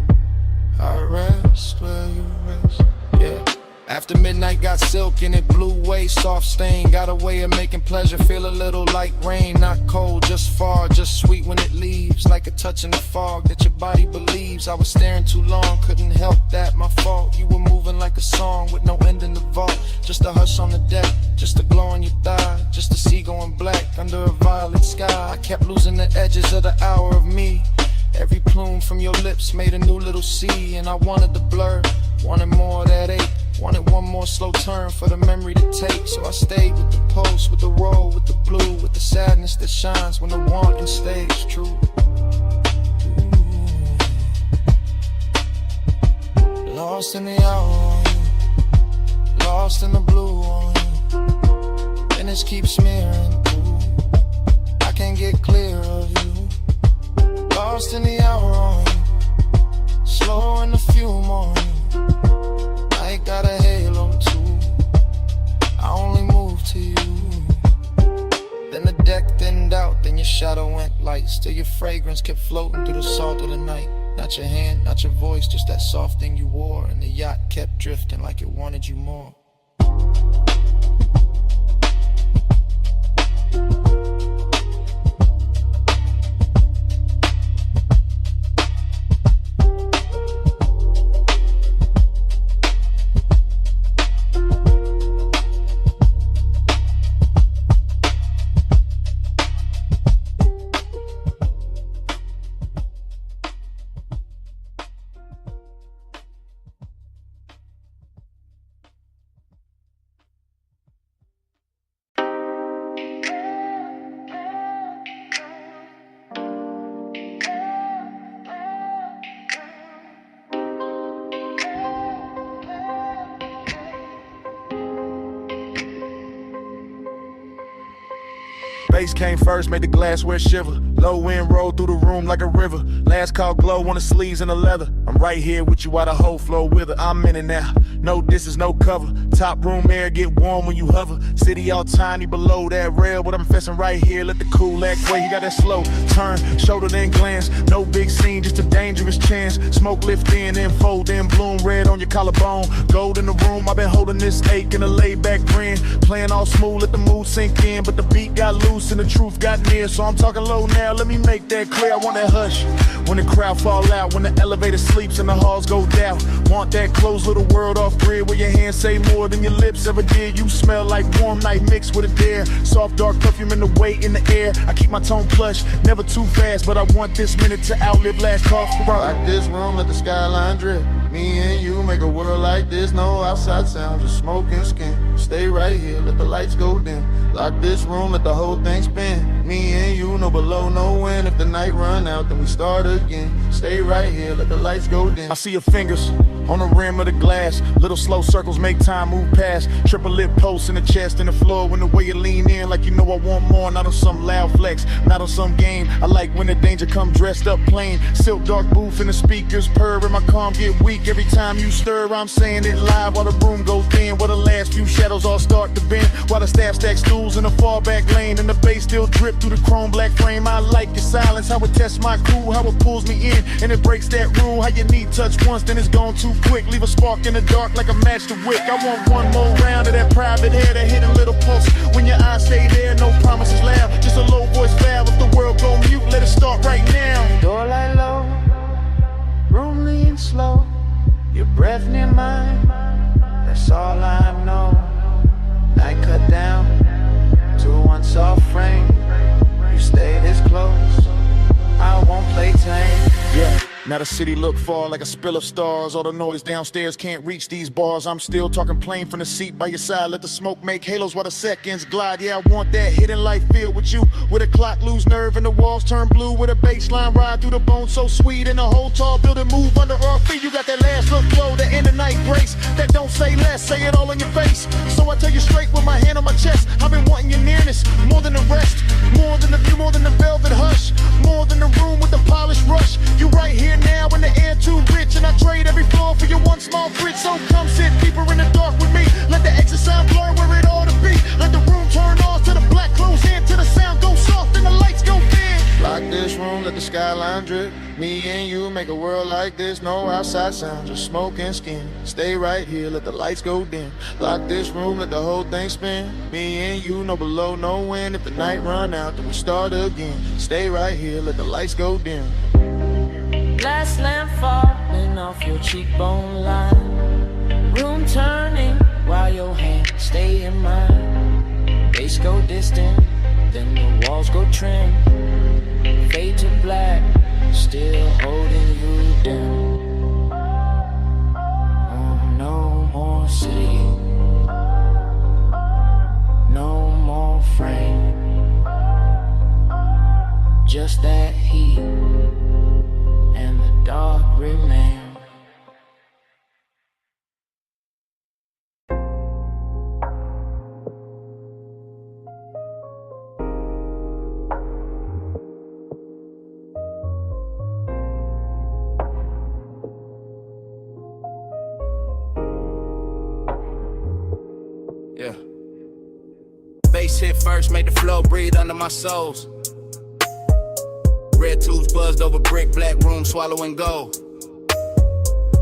I rest where you rest. Yeah. After midnight got silk and it blew away, soft stain got a way of making pleasure feel a little like rain. Not cold, just far, just sweet when it leaves, like a touch in the fog that your body believes. I was staring too long, couldn't help that, my fault. You were moving like a song with no end in the vault. Just a hush on the deck, just a glow on your thigh, just a sea going black under a violet sky. I kept losing the edges of the hour of me. Every plume from your lips made a new little sea, and I wanted the blur, wanted more of that ache, wanted one more slow turn for the memory to take. So I stayed with the pulse, with the roll, with the blue, with the sadness that shines when the wanting stays true. Lost in the hour on you, lost in the blue on you. Minutes keep smearing through, I can't get clear of you. Lost in the hour on you, slow in the fume on you. I got a halo too, I only move to you. Then the deck thinned out, then your shadow went light. Still your fragrance kept floating through the salt of the night. Not your hand, not your voice, just that soft thing you wore. And the yacht kept drifting like it wanted you more. bass came first, made the glassware shiver. Low wind rolled through the room like a river. Last call glow on the sleeves and the leather. I'm right here with you while the whole flow with her. I'm in it now, no distance, no cover. Top room air get warm when you hover. City all tiny below that rail, but I'm fessing right here. Let the cool act way. He got that slow turn, shoulder then glance. No big scene, just a dangerous chance. Smoke lift in, then fold in, bloom red on your collarbone. Gold in the room, I've been holding this ache in a laid back grin. Playing all smooth, let the mood sink in. But the beat got loose and the truth got near. So I'm talking low now, let me make that clear. I want that hush when the crowd fall out, when the elevator sleeps and the halls go down. Want that closed little world off grid where your hands say more than your lips ever did. You smell like warm night mixed with a dare. Soft dark perfume in the weight in the air. I keep my tone plush, never too fast, but I want this minute to outlive last call for rock. Like this room, let the skyline drip. Me and you make a world like this. No outside sound, just smoke and skin. Stay right here, let the lights go dim. Lock this room, let the whole thing spin. Me and you, no below, no wind. If the night run out, then we start again. Stay right here, let the lights go dim. I see your fingers on the rim of the glass. Little slow circles make time move past. Triple lip posts in the chest and the floor. When the way you lean in like you know I want more. Not on some loud flex, not on some game. I like when the danger come dressed up plain. Silk dark booth and the speakers purr and my calm get weak. Every time you stir, I'm saying it live while the room goes thin. While the last few shadows all start to bend. While the staff stack stools in the far back lane. And the bass still drip through the chrome black frame. I like your silence, how it tests my crew. How it pulls me in and it breaks that rule. How you need touch once, then it's gone too quick. Leave a spark in the dark like a match to wick. I want one more round of that private hair, that hidden little pulse. When your eyes stay there, no promises loud. Just a low voice vow. If the world go mute, let it start right now. Door light low, room lean slow. Your breath near mine, that's all I know. Night cut down to one soft frame. You stay this close, I won't play tame. Yeah. Now the city look far like a spill of stars. All the noise downstairs can't reach these bars. I'm still talking plain from the seat by your side. Let the smoke make halos while the seconds glide. Yeah, I want that hidden light filled with you. With a clock lose nerve and the walls turn blue. With a bass line ride through the bone so sweet. And the whole tall building move under our feet. You got that last look flow, that in the night grace. That don't say less, say it all in your face. So I tell you straight with my hand on my chest. I've been wanting your nearness, more than the rest. More than the view, more than the velvet hush. More than the room with the polished rush. You right here now in the air too rich. And I trade every floor for your one small bridge. So come sit deeper in the dark with me. Let the exit sound blur where it ought to be. Let the room turn off to the black close in. Till the sound go soft and the lights go dim. Lock this room, let the skyline drip. Me and you make a world like this. No outside sound, just smoke and skin. Stay right here, let the lights go dim. Lock this room, let the whole thing spin. Me and you, no below, no wind. If the night run out, then we start again. Stay right here, let the lights go dim. Glass lamp falling off your cheekbone line. Room turning while your hands stay in mine. Bass go distant, then the walls go trim. Fade to black, still holding you down. Oh, no more city, no more frame. Just that heat and the dark remain. Yeah. Bass hit first, made the flow breathe under my soles. Red tubes buzzed over brick, black room swallowing gold.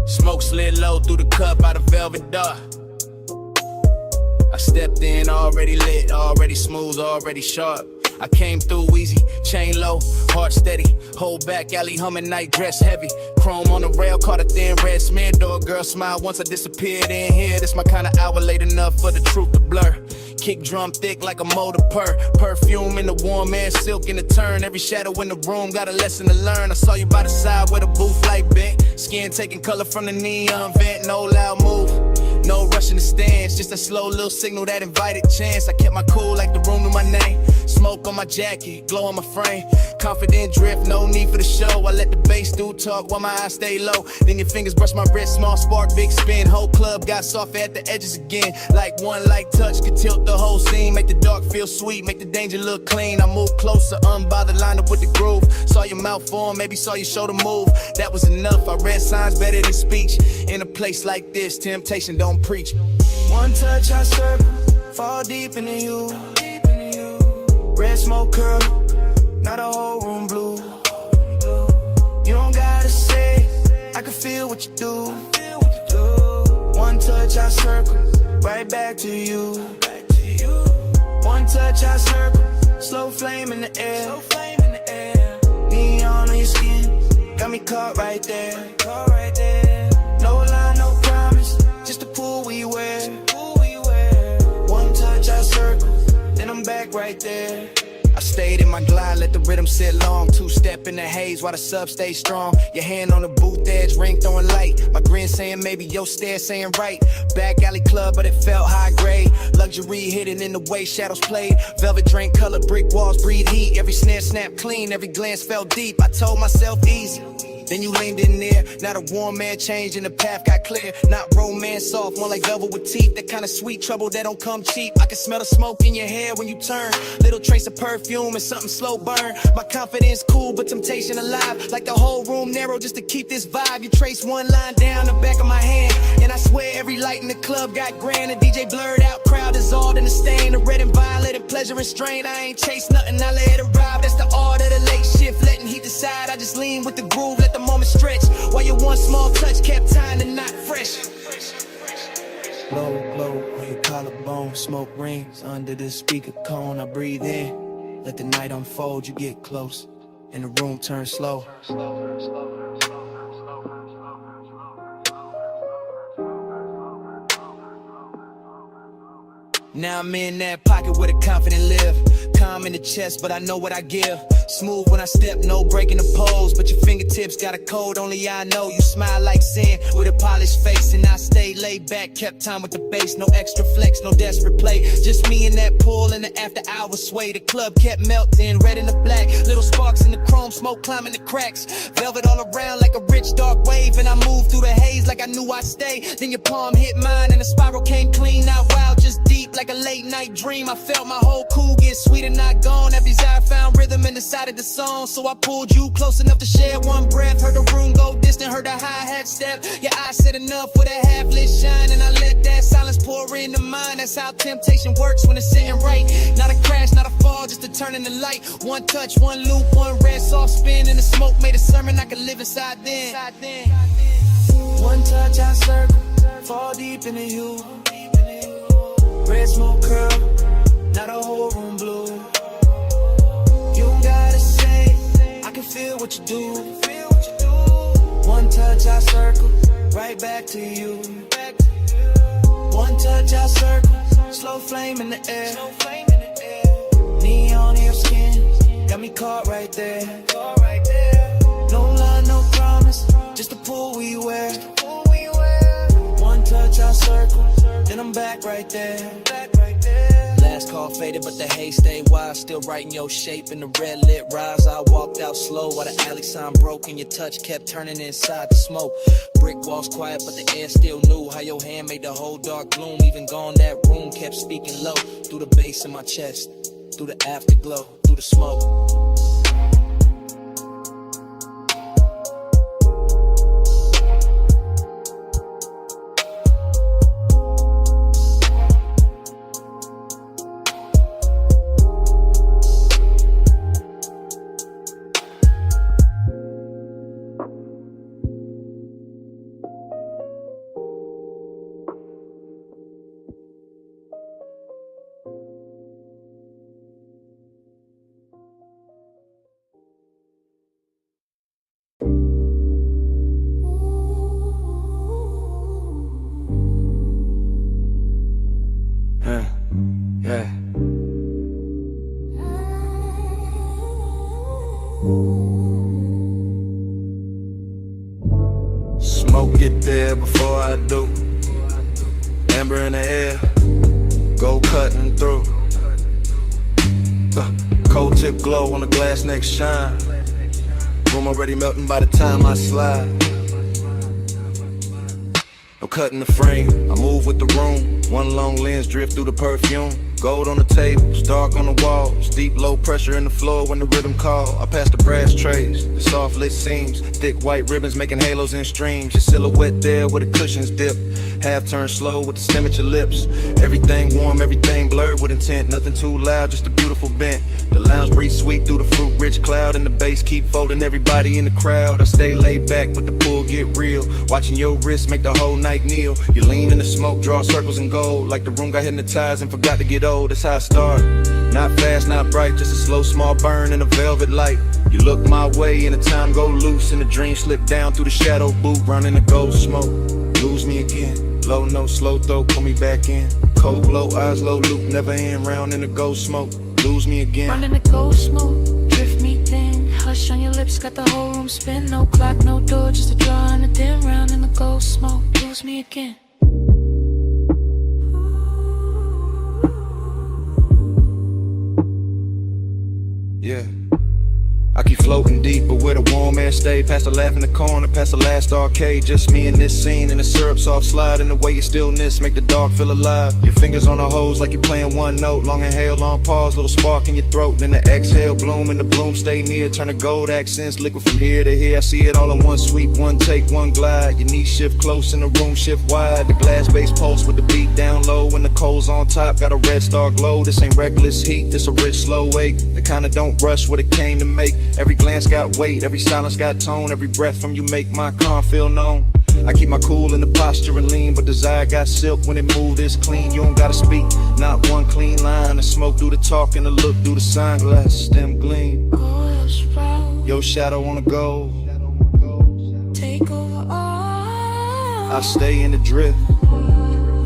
Smoke slid low through the cup out of velvet dark. I stepped in already lit, already smooth, already sharp. I came through easy, chain low, heart steady. Hold back, alley humming, night dress heavy. Chrome on the rail, caught a thin red smear. Door girl smiled once I disappeared in here. This my kind of hour, late enough for the truth to blur. Kick drum thick like a motor purr. Perfume in the warm air, silk in the turn. Every shadow in the room got a lesson to learn. I saw you by the side where the booth light bent. Skin taking color from the neon vent, no loud move. No rush in the stands, just a slow little signal that invited chance. I kept my cool like the room in my name. Smoke on my jacket, glow on my frame. Confident drift, no need for the show. I let the bass do talk while my eyes stay low. Then your fingers brush my wrist, small spark, big spin. Whole club got soft at the edges again. Like one light touch could tilt the whole scene. Make the dark feel sweet, make the danger look clean. I move closer, unbothered, lined up with the groove. Saw your mouth form, maybe saw your shoulder move. That was enough, I read signs better than speech. In a place like this, temptation don't preach. One touch, I circle, fall deep into you. Red smoke curl, now the whole room blue. You don't gotta say, I can feel what you do. One touch, I circle, right back to you. One touch, I circle, slow flame in the air. Neon on your skin, got me caught right there. No lie, no promise, just a pool we wear. One touch, I circle, then I'm back right there. I stayed in my glide, let the rhythm sit long. Two-step in the haze while the sub stay strong. Your hand on the booth edge, ring throwing light. My grin saying maybe your stare saying right. Back alley club, but it felt high grade. Luxury hidden in the way shadows played. Velvet drink color, brick walls breathe heat. Every snare snapped clean, every glance felt deep. I told myself easy. Then you leaned in there, now the warm man changed and the path got clear. Not romance soft, more like velvet with teeth. That kind of sweet trouble that don't come cheap. I can smell the smoke in your hair when you turn. Little trace of perfume and something slow burn. My confidence cool, but temptation alive. Like the whole room narrow just to keep this vibe. You trace one line down the back of my hand, and I swear every light in the club got grand. The DJ blurred out, crowd dissolved in the stain. The red and violet and pleasure and strain. I ain't chase nothing, I let it ride. That's the art of the late shift, letting heat decide. I just lean with the groove, let the moment stretch, while your one small touch kept time to not fresh. Low, low on your collarbone, smoke rings under the speaker cone. I breathe in, let the night unfold. You get close, and the room turns slow. Now I'm in that pocket where the confident live. Calm in the chest, but I know what I give. Smooth when I step, no breaking the pose. But your fingertips got a code, only I know. You smile like sin with a polished face. And I stay laid back, kept time with the bass. No extra flex, no desperate play. Just me and that pool in the after hours sway. The club kept melting, red and the black. Little sparks in the chrome, smoke climbing the cracks. Velvet all around like a rich dark wave. And I moved through the haze like I knew I'd stay. Then your palm hit mine and the spiral came clean. Not wild, just deep like a late night dream. I felt my whole cool get sweet and not gone. Every desire found rhythm in the side of the song. So I pulled you close enough to share one breath. Heard the room go distant, heard the hi-hat step. Your eyes said enough with a half-lit shine, and I let that silence pour into mine. That's how temptation works when it's sitting right. Not a crash, not a fall, just a turn in the light. One touch, one loop, one red soft spin, and the smoke made a sermon I could live inside then. One touch, I circle, fall deep into you. Red smoke curl, now the whole room blue. You don't gotta say, I can feel what you do. One touch, I circle, right back to you. One touch, I circle, slow flame in the air. Neon in your skin, got me caught right there. No lie, no promise, just a pool we wear. One touch, I circle, then I'm back right there. Last call faded, but the haze stayed wild. Still writing your shape in the red lit rise. I walked out slow while the alley sign broke, and your touch kept turning inside the smoke. Brick walls quiet, but the air still knew how your hand made the whole dark gloom. Even gone, that room kept speaking low. Through the bass in my chest, through the afterglow, through the smoke. Smoke get there before I do. Amber in the air, gold cutting through. Cold tip glow on the glass neck shine. Room already melting by the time I slide. No cutting the frame, I move with the room. One long lens drift through the perfume. Gold on the tables, dark on the walls. Deep low pressure in the floor when the rhythm call. I pass the brass trays, the soft lit seams. Thick white ribbons making halos and streams. Your silhouette there where the cushions dip. Half turn slow with the stem at your lips. Everything warm, everything blurred with intent. Nothing too loud, just a beautiful bent. The lounge breeze sweet through the fruit rich cloud. And the bass keep folding everybody in the crowd. I stay laid back but the pool get real. Watching your wrist make the whole night kneel. You lean in the smoke, draw circles in gold. Like the room got hypnotized and forgot to get old. That's how I start. Not fast, not bright, just a slow small burn in a velvet light. You look my way and the time go loose. And the dream slip down through the shadow boot. Running the gold smoke, lose me again. Low note, slow throw, pull me back in. Cold glow, eyes low, loop, never end. Round in the gold smoke, lose me again. Running the gold smoke, drift me thin. Hush on your lips, got the whole room spin. No clock, no door, just a draw and a dim. Round in the gold smoke, lose me again. Yeah, I keep floating deep, but where the warm air stay. Past the laugh in the corner, past the last arcade. Just me and this scene, and the syrup soft slide. And the way your stillness make the dark feel alive. Your fingers on the hose like you're playing one note. Long inhale, long pause, little spark in your throat. Then the exhale, bloom, and the bloom stay near. Turn to gold accents, liquid from here to here. I see it all in one sweep, one take, one glide. Your knees shift close and the room shift wide. The glass base pulse with the beat down low. And the coals on top, got a red star glow. This ain't reckless heat, this a rich slow wake. The kind of don't rush what it came to make. Every glance got weight, every silence got tone. Every breath from you make my calm feel known. I keep my cool in the posture and lean, but desire got silk when it move this clean. You don't gotta speak, not one clean line. The smoke do the talk and the look do the sunglasses, them gleam. Your shadow on the gold, take over all. I stay in the drift,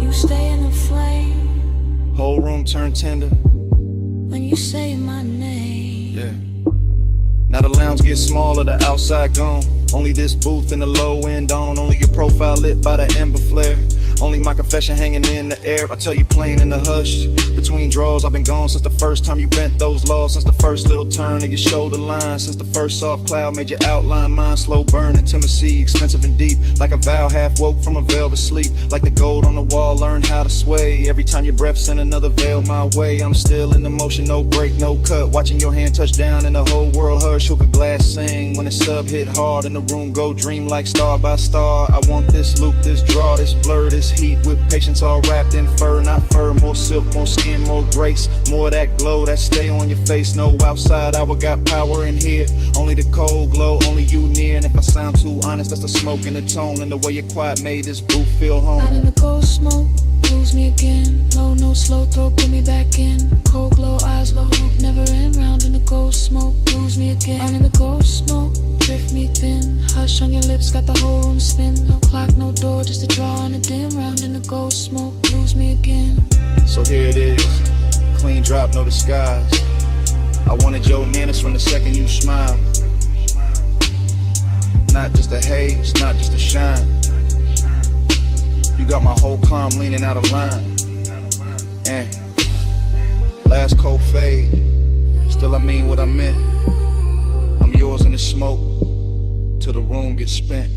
you stay in the flame. Whole room turn tender when you say my name. Yeah. Now the lounge gets smaller, the outside gone. Only this booth and the low end on. Only your profile lit by the ember flare. Only my confession hanging in the air. I tell you plain in the hush. Between draws, I've been gone since the first time you bent those laws. Since the first little turn of your shoulder line. Since the first soft cloud made your outline mine. Slow burn, intimacy, expensive and deep. Like a vow half woke from a velvet sleep. Like the gold on the wall, learn how to sway. Every time your breath send another veil my way. I'm still in the motion, no break, no cut. Watching your hand touch down and the whole world hush. Hook a glass sing when the sub hit hard. And the room go dream like star by star. I want this loop, this draw, this blur, this heat with patience all wrapped in fur, not fur. More silk, more skin, more grace. More of that glow that stay on your face. No outside hour got power in here. Only the cold glow, only you near. And if I sound too honest, that's the smoke and the tone. And the way your quiet made this booth feel home. Out in the gold smoke, lose me again. Low no slow throw, put me back in. Cold glow, eyes low, loop never end. Round in the gold smoke, lose me again. Out in the gold smoke, drift me thin. Hush on your lips, got the whole room spin. No clock, no door, just a draw and a dim. Round in the gold smoke, lose me again. So here it is, clean drop, no disguise. I wanted your manners from the second you smiled. Not just a haze, not just a shine. You got my whole calm leaning out of line. And last cold fade, still I mean what I meant. I'm yours in the smoke, till the room gets spent.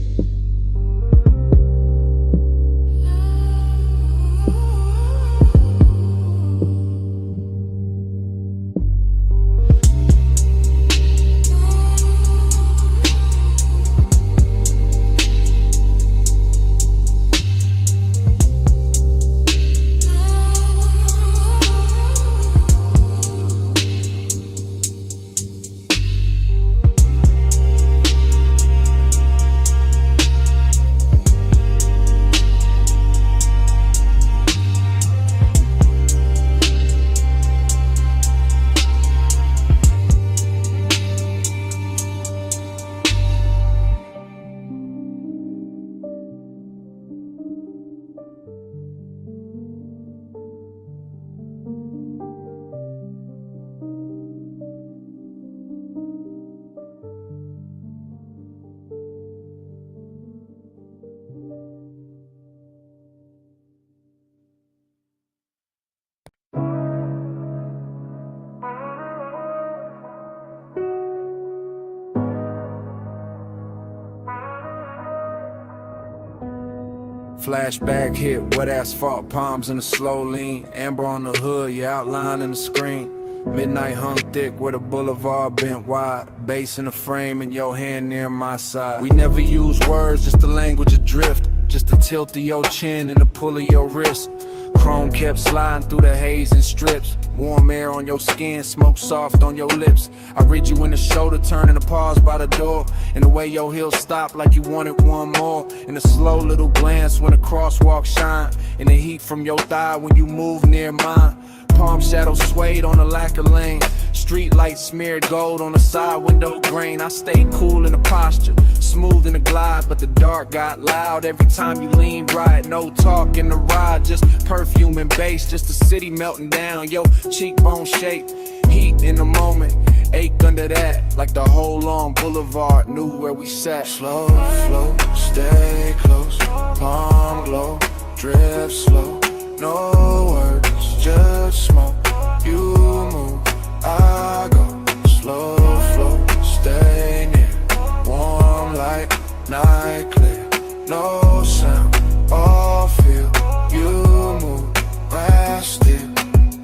Flashback hit, wet asphalt, palms in a slow lean. Amber on the hood, your outline in the screen. Midnight hung thick where the boulevard bent wide. Bass in the frame and your hand near my side. We never use words, just the language adrift. Just the tilt of your chin and the pull of your wrist. Chrome kept sliding through the haze and strips. Warm air on your skin, smoke soft on your lips. I read you in the shoulder, turning the pause by the door. And the way your heels stop like you wanted one more. And a slow little glance when the crosswalk shine. And the heat from your thigh when you move near mine. Palm shadows swayed on the lacquer lane. Street lights smeared gold on the side window grain. I stayed cool in the posture, smooth in the glide, but the dark got loud every time you lean right. No talk in the ride, just perfume and bass, just the city melting down. Yo, cheekbone shape, heat in the moment, ache under that, like the whole long boulevard knew where we sat. Slow flow, stay close, palm glow, drift slow, no words, just smoke. You move, I go, slow flow, stay near, warm light, night clear, no sound, all feel. You move, I still.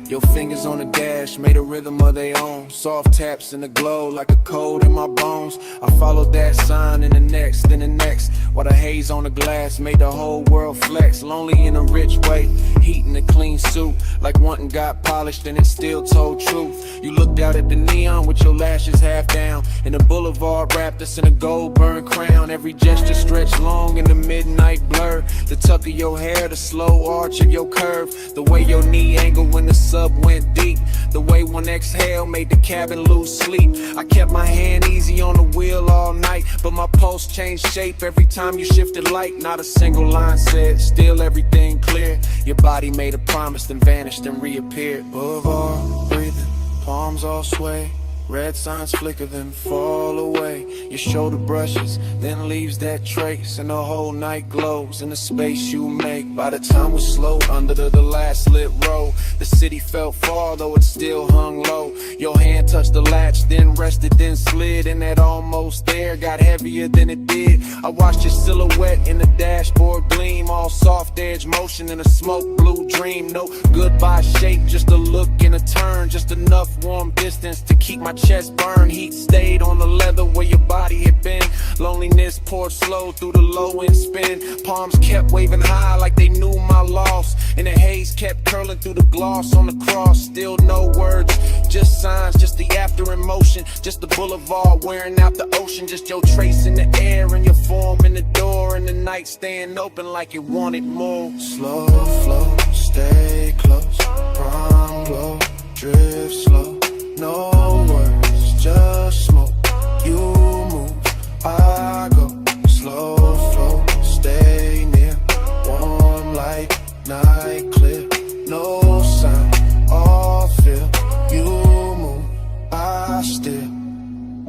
Your fingers on the dash made a rhythm of their own. Soft taps in the glow like a cold in my bones. I followed that sign in the next, then the next. While the haze on the glass made the whole world flex. Lonely in a rich way, heat in a clean suit. Like one got polished and it still told truth. You looked out at the neon with your lashes half down. And the boulevard wrapped us in a gold burned crown. Every gesture stretched long in the midnight blur. The tuck of your hair, the slow arch of your curve. The way your knee angle when the sub went deep. The way one exhale made the cabin lose sleep. I kept my hand easy on the wheel all night, but my pulse changed shape every time you shifted light. Not a single line said, still everything clear. Your body made a promise, then vanished and reappeared. Boulevard, breathing, palms all sway. Red signs flicker, then fall away. Your shoulder brushes, then leaves that trace. And the whole night glows in the space you make. By the time we're slow under the last lit row, the city felt far, though it still hung low. Your hand touched the latch, then rested, then slid. And that almost there got heavier than it did. I watched your silhouette in the dashboard gleam. All soft edge motion in a smoke blue dream. No goodbye shape, just a look and a turn. Just enough warm distance to keep my chest burned. Heat stayed on the leather where your body had been. Loneliness poured slow through the low end spin. Palms kept waving high like they knew my loss. And the haze kept curling through the gloss on the cross. Still no words, just signs, just the after emotion. Just the boulevard wearing out the ocean. Just your trace in the air and your form in the door. And the night staying open like it wanted more. Slow flow, stay close, prom glow, drift slow. No words, just smoke. You move, I go. Slow flow, stay near. Warm light, night clear. No sound, all feel. You move, I still.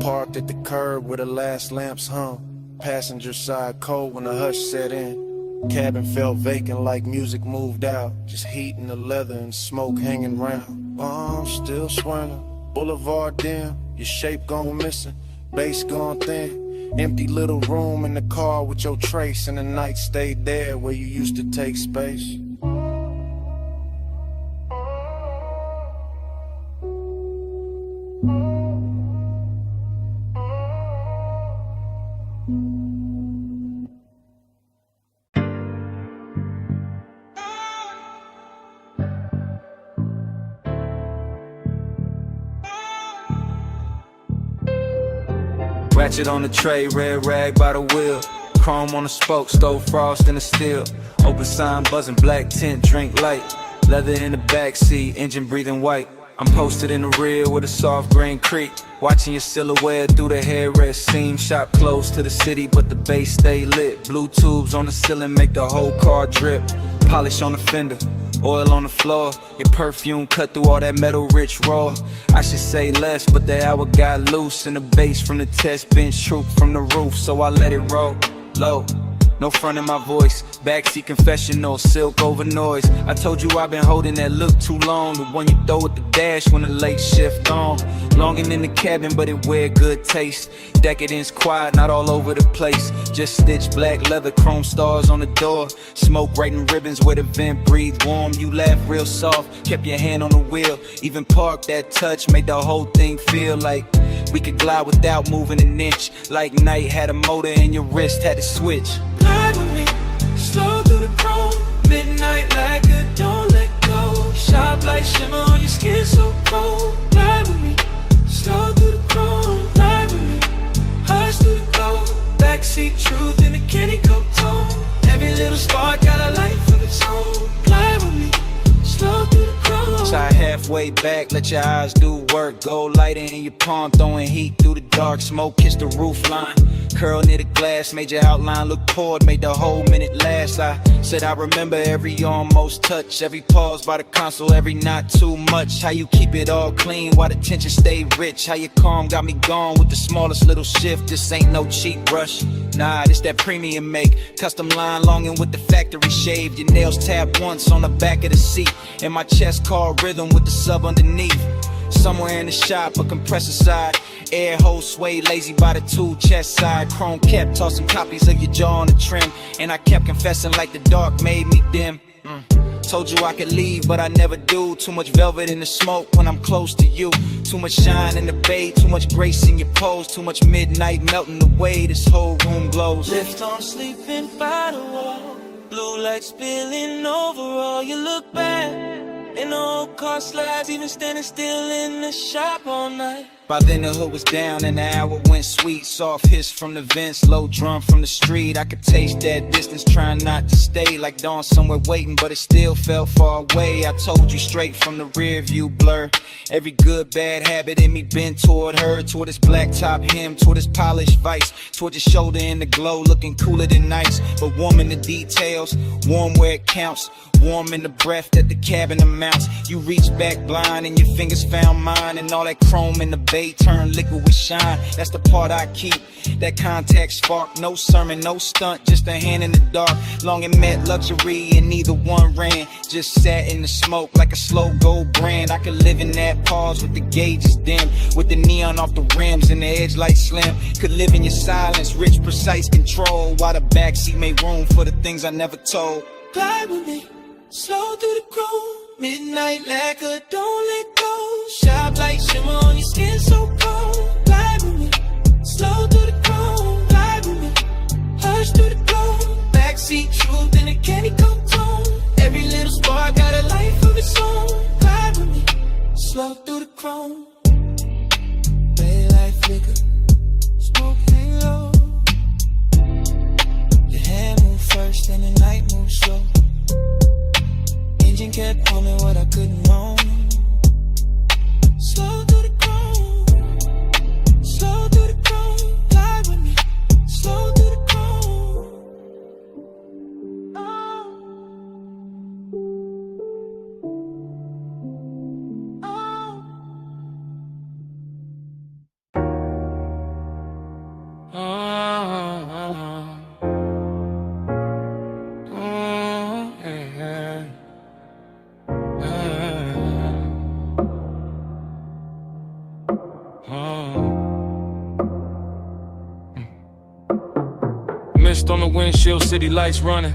Parked at the curb where the last lamps hung. Passenger side cold when the hush set in. Cabin felt vacant like music moved out. Just heat in the leather and smoke hanging round. Bombs still swirling. Boulevard dim, your shape gone missing, bass gone thin. Empty little room in the car with your trace, and the night stayed there where you used to take space. Ratchet on the tray, red rag by the wheel. Chrome on the spoke, stove frost in the steel. Open sign buzzing, black tint, drink light. Leather in the backseat, engine breathing white. I'm posted in the rear with a soft green creek. Watching your silhouette through the headrest seam. Shop close to the city, but the base stay lit. Blue tubes on the ceiling make the whole car drip. Polish on the fender, oil on the floor. Your perfume cut through all that metal rich raw. I should say less, but the hour got loose. And the bass from the test bench troop from the roof, so I let it roll low. no front in my voice. Backseat confessional, silk over noise. I told you I've been holding that look too long. The one you throw at the dash when the late shift on. Longing in the cabin, but it wear good taste. Decadence quiet, not all over the place. Just stitched black leather, chrome stars on the door. Smoke writing ribbons where the vent breathed warm. You laugh real soft, kept your hand on the wheel. Even parked that touch, made the whole thing feel like we could glide without moving an inch. Like night had a motor and your wrist had to switch. Glide with me, slow through the chrome. Midnight like a don't let go. Sharp light shimmer on your skin so cold. Glide with me, slow through the chrome. Glide with me, hush through the glow. Backseat truth in a candy coat tone. Every little spark got a life of its own. Glide with me, slow through the chrome. Tie halfway back, let your eyes do work. Gold lighting in your palm, throwing heat through the dark. Smoke kissed the roof line. Curl near the glass, made your outline look poured, made the whole minute last. I said I remember every almost touch, every pause by the console, every not too much. How you keep it all clean while the tension stay rich. How you calm got me gone with the smallest little shift. This ain't no cheap rush, nah, this that premium make. Custom line longing with the factory shaved. Your nails tapped once on the back of the seat, and my chest called rhythm with the sub underneath. Somewhere in the shop, a compressor side. Air hose sway lazy by the tool chest side. Chrome kept tossing copies of your jaw on the trim, and I kept confessing like the dark made me dim. Told you I could leave, but I never do. Too much velvet in the smoke when I'm close to you. Too much shine in the bay, too much grace in your pose. Too much midnight melting away, this whole room glows. Lift on sleeping by the wall. Blue light spilling over all. You look back and the old car slides, even standing still in the shop all night. By then the hood was down and the hour went sweet. Soft hiss from the vents, low drum from the street. I could taste that distance, trying not to stay. Like dawn somewhere waiting, but it still felt far away. I told you straight from the rear view blur. Every good bad habit in me bent toward her. Toward this black top hem, toward this polished vice. Toward your shoulder in the glow, looking cooler than nice. But warm in the details, warm where it counts. Warm in the breath that the cabin amounts. You reached back blind and your fingers found mine. And all that chrome in the bay turned liquid with shine. That's the part I keep, that contact spark. No sermon, no stunt, just a hand in the dark. Long and met luxury and neither one ran. Just sat in the smoke like a slow gold brand. I could live in that pause with the gauges dim, with the neon off the rims and the edge light slim. Could live in your silence, rich precise control, while the backseat made room for the things I never told. Glide with me, slow through the chrome. Midnight lacquer, don't let go. Sharp light shimmer on your skin so cold. Glide with me, slow through the chrome. Glide with me, hush through the glow. Backseat truth in a candy coat tone. Every little spark got a life of its own. Glide with me, slow through the chrome. Daylight flicker, smoke hang low. Your hand move first and the night move slow. Engine kept pulling what I couldn't own. Slow through the chrome, slow through the chrome. Glide with me, slow through the chrome. Mist on the windshield, city lights running.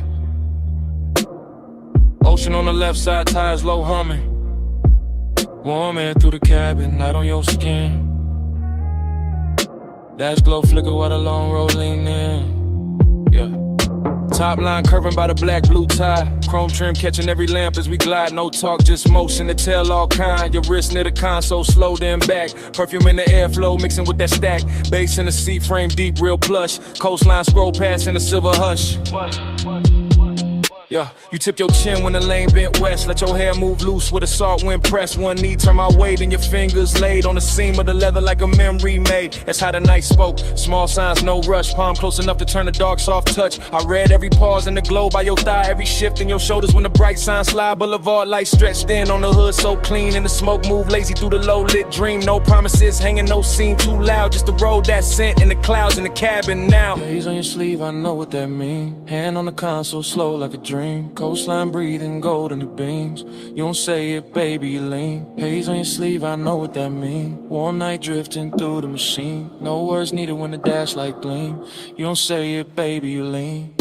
Ocean on the left side, tires low humming. Warm air through the cabin, light on your skin. Dash glow flicker while the long road lean in. Yeah. Top line curving by the black blue tie. Chrome trim catching every lamp as we glide. No talk, just motion to tell all kind. Your wrist near the console, slow then back. Perfume in the airflow mixing with that stack. Bass in the seat frame deep, real plush. Coastline scroll past in the silver hush. Yeah, you tip your chin when the lane bent west. Let your hair move loose with a salt wind press. One knee turn my way, then your fingers laid on the seam of the leather like a memory made. That's how the night spoke. Small signs, no rush. Palm close enough to turn a dark, soft touch. I read every pause in the glow by your thigh, every shift in your shoulders when the bright signs slide. Boulevard lights stretched in on the hood, so clean. And the smoke move lazy through the low lit dream. No promises, hanging no scene too loud. Just the road that sent in the clouds in the cabin now. Haze on your sleeve, I know what that mean. Hand on the console, slow like a dream. Coastline breathing gold in the beams. You don't say it, baby, you lean. Haze on your sleeve, I know what that mean. Warm night drifting through the machine. No words needed when the dash light gleam. You don't say it, baby, you lean.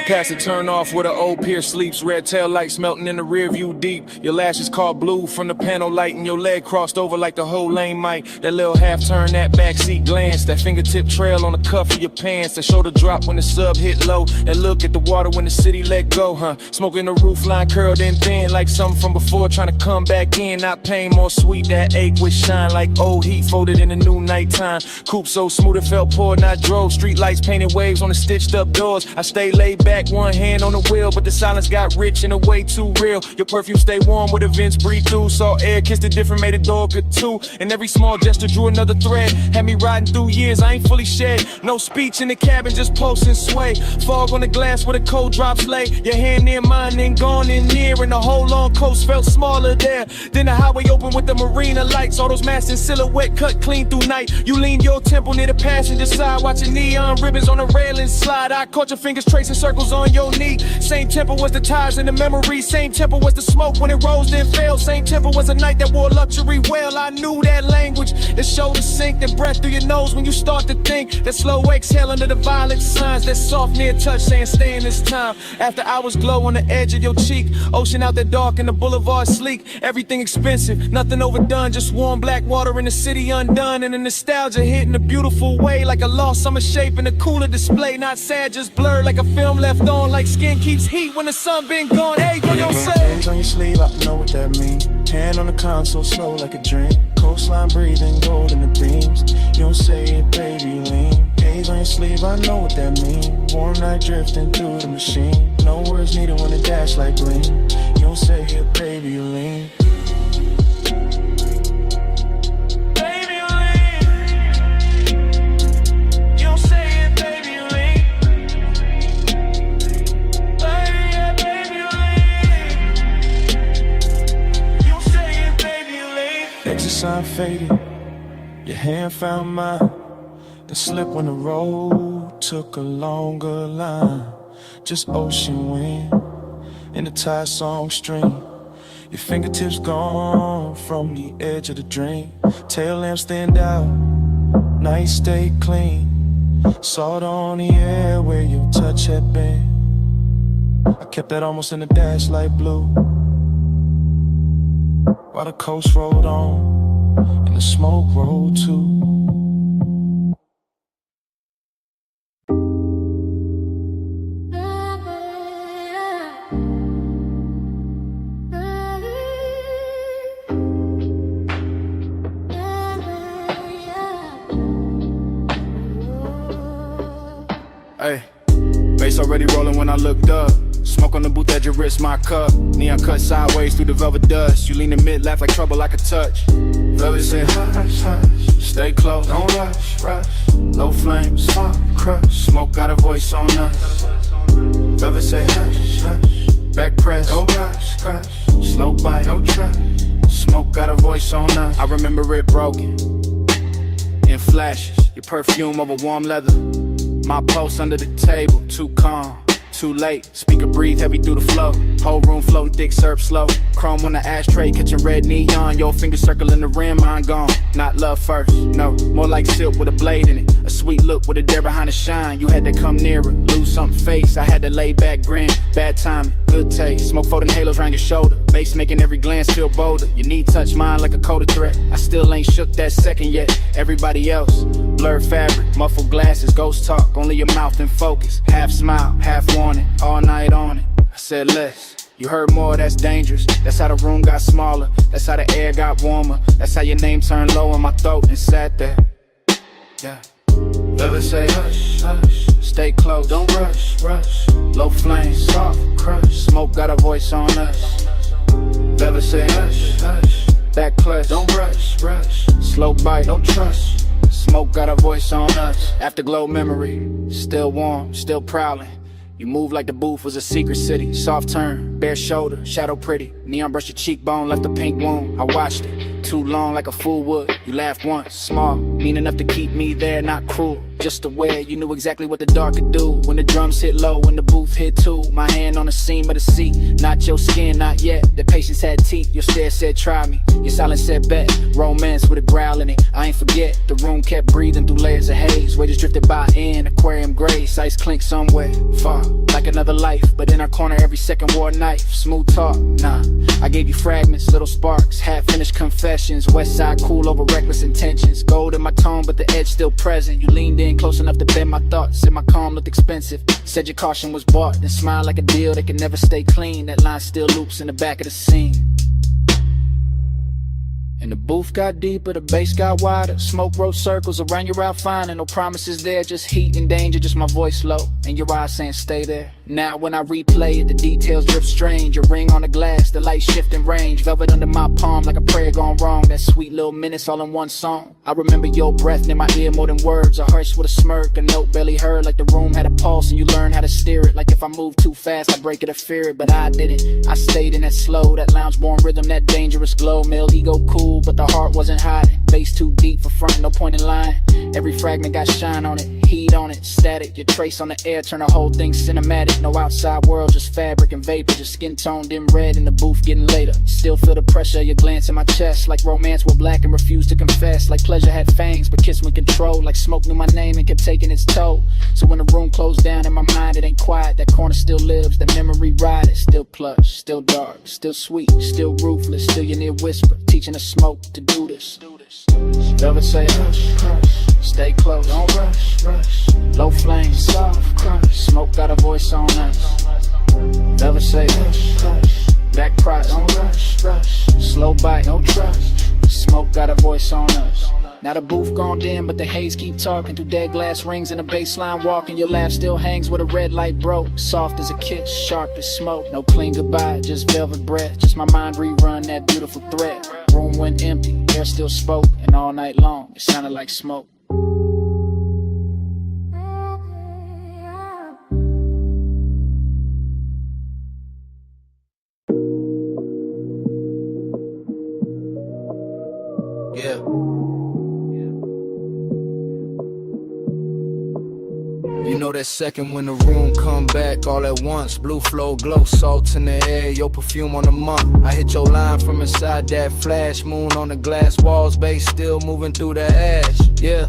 Past the turn off where the old pier sleeps. Red tail lights melting in the rear view deep. Your lashes caught blue from the panel light, and your leg crossed over like the whole lane might. That little half turn, that backseat glance, that fingertip trail on the cuff of your pants, that shoulder drop when the sub hit low, that look at the water when the city let go, huh? Smoking the roof line curled in thin like something from before, trying to come back in. Not pain, more sweet, that ache with shine like old heat folded in the new nighttime. Coupe so smooth it felt poor, and I drove. Street lights painted waves on the stitched up doors. I stayed laid back, one hand on the wheel, but the silence got rich and a way too real. Your perfume stay warm with the vents breathe through. Saw air, kissed it different, made a door good too. And every small gesture drew another thread. Had me riding through years, I ain't fully shed. No speech in the cabin, just pulse and sway. Fog on the glass where the cold drops lay. Your hand near mine, then gone in near. And the whole long coast felt smaller there. Then the highway open with the marina lights. All those masts in silhouette cut clean through night. You leaned your temple near the passenger side, watching neon ribbons on the railing slide. I caught your fingers tracing circles on your knee. Same tempo was the tires in the memory. Same tempo was the smoke when it rose then fell. Same tempo was a night that wore luxury well. I knew that language. The shoulder sink, then breath through your nose when you start to think. That slow exhale under the violent signs. That soft near touch saying stay in this time. After hours glow on the edge of your cheek. Ocean out there dark and the boulevard sleek. Everything expensive, nothing overdone. Just warm black water in the city undone. And the nostalgia hit in a beautiful way. Like a lost summer shape in a cooler display. Not sad, just blurred like a film left on. Like skin keeps heat when the sun been gone. Hey, what you say? Haze on your sleeve, I know what that mean. Hand on the console, slow like a dream. Coastline breathing gold in the beams. You don't say it, baby, you lean. Haze on your sleeve, I know what that mean. Warm night drifting through the machine. No words needed when the dash light gleam. You don't say it, baby, you lean. Sign faded, your hand found mine. The slip when the road took a longer line. Just ocean wind in the Thai song stream. Your fingertips gone from the edge of the dream. Tail lamps stand out, night stay clean. Salt on the air where your touch had been. I kept that almost in the dash light blue. While the coast rolled on and the smoke rolled too. Hey, bass already rolling when I looked up. Smoke on the booth at your wrist, my cup. Neon cut sideways through the velvet dust. You lean in mid, laugh like trouble I could touch. Velvet said hush, hush, stay close, don't rush, rush. Low flames, soft crush, smoke got a voice on us. Velvet say hush, hush, back press, don't rush, crush. Slow bite, don't trust, smoke got a voice on us. I remember it broken, in flashes. Your perfume over warm leather. My pulse under the table, too calm. Too late, speaker breathe heavy through the flow. Whole room floating thick, serve slow. Chrome on the ashtray, catching red neon. Your finger circling the rim, mine gone. Not love first, no, more like silk with a blade in it. A sweet look with a dare behind the shine. You had to come nearer, lose something face. I had to lay back, grin, bad timing, good taste. Smoke folding halos around your shoulder. Bass making every glance feel bolder. Your knee touch mine like a coda threat. I still ain't shook that second yet. Everybody else blurred fabric, muffled glasses, ghost talk, only your mouth in focus. Half smile, half warning, all night on it. I said less. You heard more, that's dangerous. That's how the room got smaller. That's how the air got warmer. That's how your name turned low in my throat and sat there. Yeah. Never say hush, hush. Stay close, don't rush, rush. Low flame, soft crush. Smoke got a voice on us. Never say hush, hush. Back clutch, don't rush, rush. Slow bite, don't trust. Smoke got a voice on us. Afterglow memory, still warm, still prowling. You move like the booth was a secret city. Soft turn, bare shoulder, shadow pretty. Neon brush your cheekbone, left a pink wound. I watched it, too long like a fool would. You laughed once, small, mean enough to keep me there, not cruel. Just aware, you knew exactly what the dark could do. When the drums hit low, when the booth hit too. My hand on the seam of the seat, not your skin, not yet. The patience had teeth, your stare said try me. Your silence said bet, romance with a growl in it. I ain't forget, the room kept breathing through layers of haze. Waiters drifted by in aquarium grace, ice clink somewhere far, like another life. But in our corner every second wore a knife. Smooth talk, nah, I gave you fragments, little sparks, half-finished confessions. West side cool over reckless intentions. Gold in my tone but the edge still present. You leaned in close enough to bend my thoughts. Said my calm looked expensive. Said your caution was bought. Then smiled like a deal that can never stay clean. That line still loops in the back of the scene. And the booth got deeper, the bass got wider. Smoke wrote circles around your outfinding. No promises there, just heat and danger. Just my voice low and your eyes saying stay there. Now when I replay it, the details drift strange. A ring on the glass, the light shifting range. Velvet under my palm like a prayer gone wrong. That sweet little minutes all in one song. I remember your breath near my ear more than words. A hush with a smirk, a note barely heard. Like the room had a pulse and you learned how to steer it. Like if I moved too fast, I'd break it or fear it. But I didn't, I stayed in that slow, that lounge-born rhythm, that dangerous glow. Male ego cool, but the heart wasn't hiding. Bass too deep for front, no point in lying. Every fragment got shine on it, heat on it, static. Your trace on the air, turn the whole thing cinematic. No outside world, just fabric and vapor. Just skin tone dim red in the booth getting later. Still feel the pressure of your glance in my chest. Like romance were black and refused to confess. Like pleasure had fangs but kiss with control. Like smoke knew my name and kept taking its toll. So when the room closed down in my mind, it ain't quiet. That corner still lives, that memory ride. Still plush, still dark, still sweet, still ruthless. Still your near whisper, teaching the smoke to do this. Velvet say hush, hush, stay close, don't rush, rush. Low flame, soft crush, smoke got a voice on us. Velvet say hush, hush, back cross, don't rush, rush. Slow bite, don't trust, smoke got a voice on us. Now the booth gone dim, but the haze keep talking through dead glass rings and the baseline walking. Your laugh still hangs where the red light broke. Soft as a kiss, sharp as smoke. No clean goodbye, just velvet breath. Just my mind rerun that beautiful thread. Room went empty, air still spoke, and all night long it sounded like smoke. Yeah. You know that second when the room come back all at once. Blue flow, glow, salt in the air, your perfume on the month. I hit your line from inside that flash. Moon on the glass walls, bass still moving through the ash. Yeah,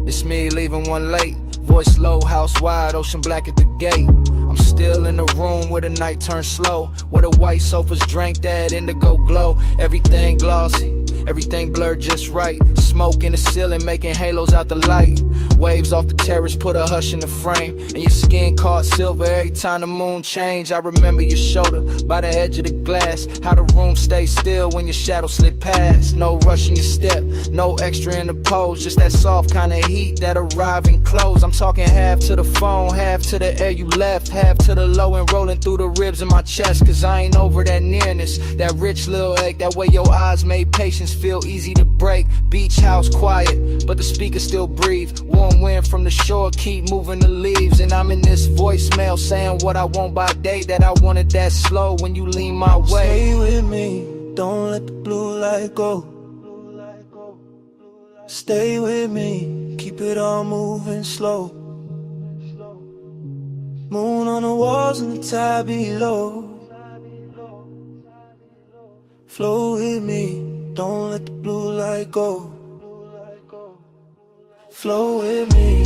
it's me leaving one late. Voice low, house wide, ocean black at the gate. I'm still in the room where the night turns slow, where the white sofas drank that indigo glow. Everything glossy, everything blurred just right. Smoke in the ceiling making halos out the light. Waves off the terrace put a hush in the frame, and your skin caught silver every time the moon changed. I remember your shoulder by the edge of the glass, how the room stayed still when your shadow slid past. No rush in your step, no extra in the pose, just that soft kind of heat that arrive and close. I'm talking half to the phone, half to the air you left, half to the low and rolling through the ribs in my chest. Cause I ain't over that nearness, that rich little ache, that way your eyes made patience feel easy to break. Beach house quiet, but the speakers still breathe. Warm wind from the shore keep moving the leaves. And I'm in this voicemail saying what I want by day, that I wanted that slow when you lean my way. Stay with me, don't let the blue light go. Stay with me, keep it all moving slow. Moon on the walls and the tide below. Flow with me, don't let the blue light go. Flow with me,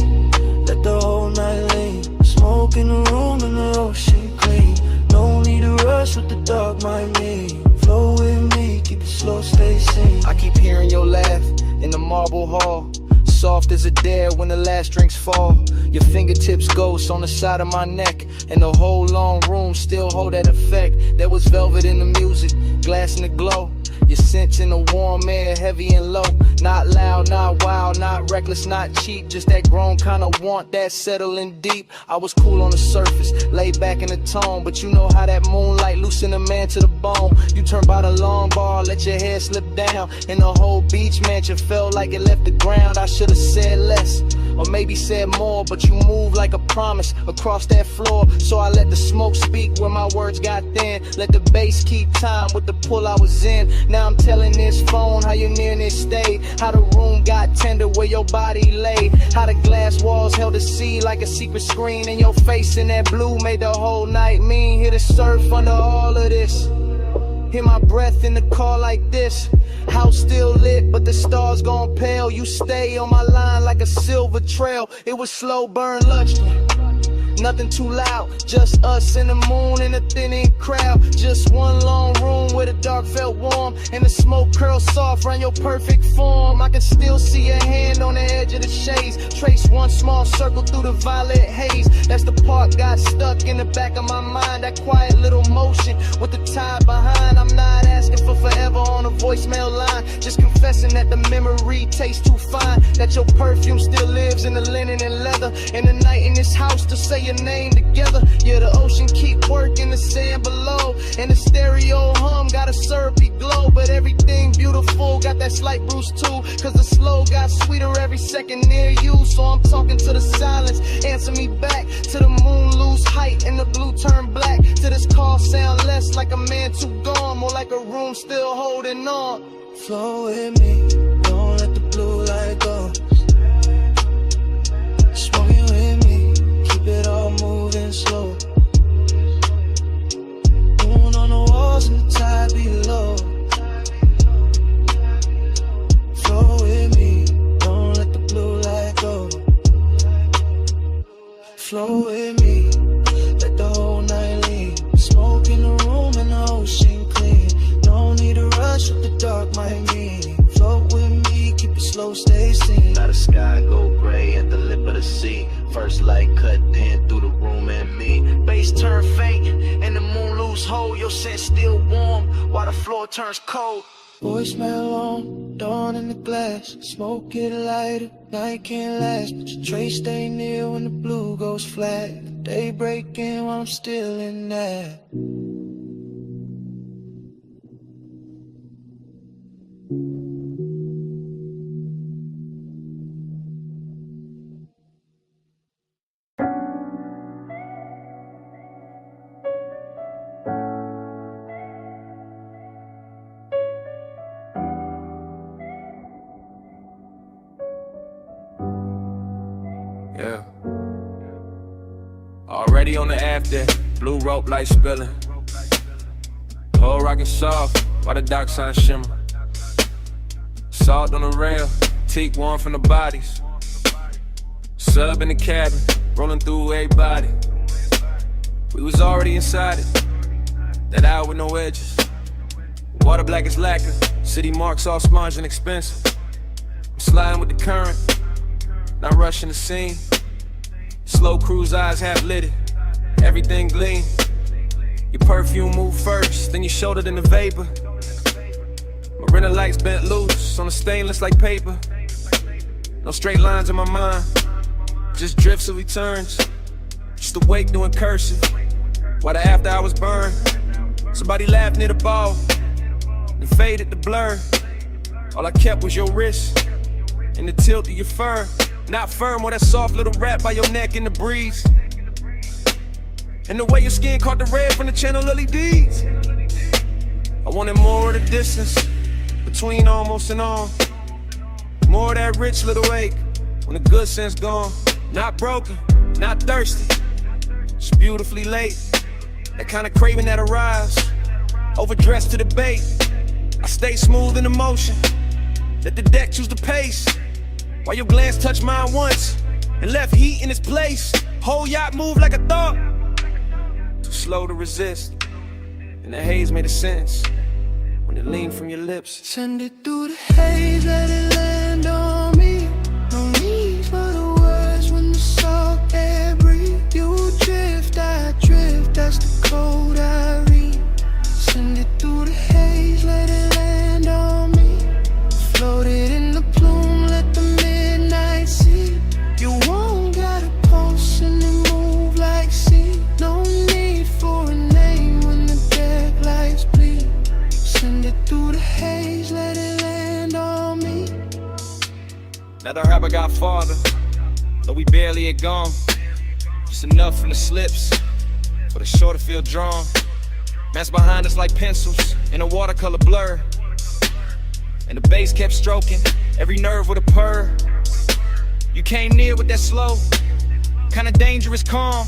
let the whole night lean. Smoke in the room and the ocean clean. No need to rush with the dark, my me. Flow with me, keep it slow, stay sane. I keep hearing your laugh in the marble hall. soft as a dare when the last drinks fall. Your fingertips ghost on the side of my neck, and the whole long room still hold that effect. There was velvet in the music, glass in the glow. Your scent in the warm air, heavy and low. Not loud, not wild, not reckless, not cheap. Just that grown kind of want that settling deep. I was cool on the surface, laid back in the tone, but you know how that moonlight loosen a man to the bone. You turn by the long bar, let your hair slip down, and the whole beach mansion felt like it left the ground. I should've said less, or maybe said more, but you move like a promise across that floor. So I let the smoke speak where my words got thin. Let the bass keep time with the pull I was in. Now I'm telling this phone how your nearness stayed, how the room got tender where your body lay, how the glass walls held the sea like a secret screen, and your face in that blue made the whole night mean. Hear the surf under all of this, hear my breath in the car like this. House still lit, but the stars gone pale. You stay on my line like a silver trail. It was slow burn lunchtime, nothing too loud, just us and the moon and a thinning crowd. Just one long room where the dark felt warm, and the smoke curled soft around your perfect form. I can still see your hand on the edge of the shades, trace one small circle through the violet haze. That's the part got stuck in the back of my mind, that quiet little motion with the tide behind. I'm not asking for forever on a voicemail line, just confessing that the memory tastes too fine, that your perfume still lives in the linen and leather, and the night in this house to say your name together. Yeah, the ocean keep working the sand below, and the stereo hum got a syrupy glow. But everything beautiful got that slight bruise too, cause the slow got sweeter every second near you. So I'm talking to the silence, answer me back, to the moon lose height and the blue turn black, to this call sound less like a man too gone, more like a room still holding on. Flow with me, don't let the blue light go. Smoking with me, keep it all moving slow. Moon on the walls and the tide below. Flow with me, don't let the blue light go. Flow with me, let the whole night leave. Smoke in the room and the ocean clean. No need to rush what the dark might mean. Float with me, keep it slow, stay seen. Now the sky go gray at the lip of the sea. First light cut in through the room and me. Bass turn faint and the moon lose hold. Your scent still warm while the floor turns cold. Voicemail on, dawn in the glass. Smoke it lighter, night can't last, but your trace stay near when the blue goes flat. The day breaking while I'm still in that. Yeah. Already on the after, blue rope light spilling. Whole rockin' soft, while the dock sign shimmer. Salt on the rail, teak warm from the bodies. Sub in the cabin, rolling through everybody. We was already inside it, that hour with no edges. Water black as lacquer, city marks all sponge and expensive. I'm sliding with the current, not rushing the scene. Slow cruise eyes half lit, everything gleam. Your perfume move first, then your shoulder, then the vapor. Marina lights bent loose on the stainless like paper. No straight lines in my mind, just drifts of returns. Just awake doing cursive, while the after hours burn. Somebody laughed near the ball, then faded the blur. All I kept was your wrist and the tilt of your fur. Not firm or that soft little wrap by your neck in the breeze. And the way your skin caught the red from the channel LEDs. I wanted more of the distance between almost and on. More of that rich little ache when the good sense gone. Not broken, not thirsty, just beautifully late. That kind of craving that arrives, overdressed to the bait. I stay smooth in the motion, let the deck choose the pace. While your glance touched mine once and left heat in its place. Whole yacht moved like a thought, too slow to resist. And the haze made a sense when it leaned from your lips. Send it through the haze, let it land on me. No Another rapper got farther, though we barely had gone. Just enough from the slips for the shore to feel drawn. Man's behind us like pencils in a watercolor blur. And the bass kept stroking every nerve with a purr. You came near with that slow, kinda dangerous calm.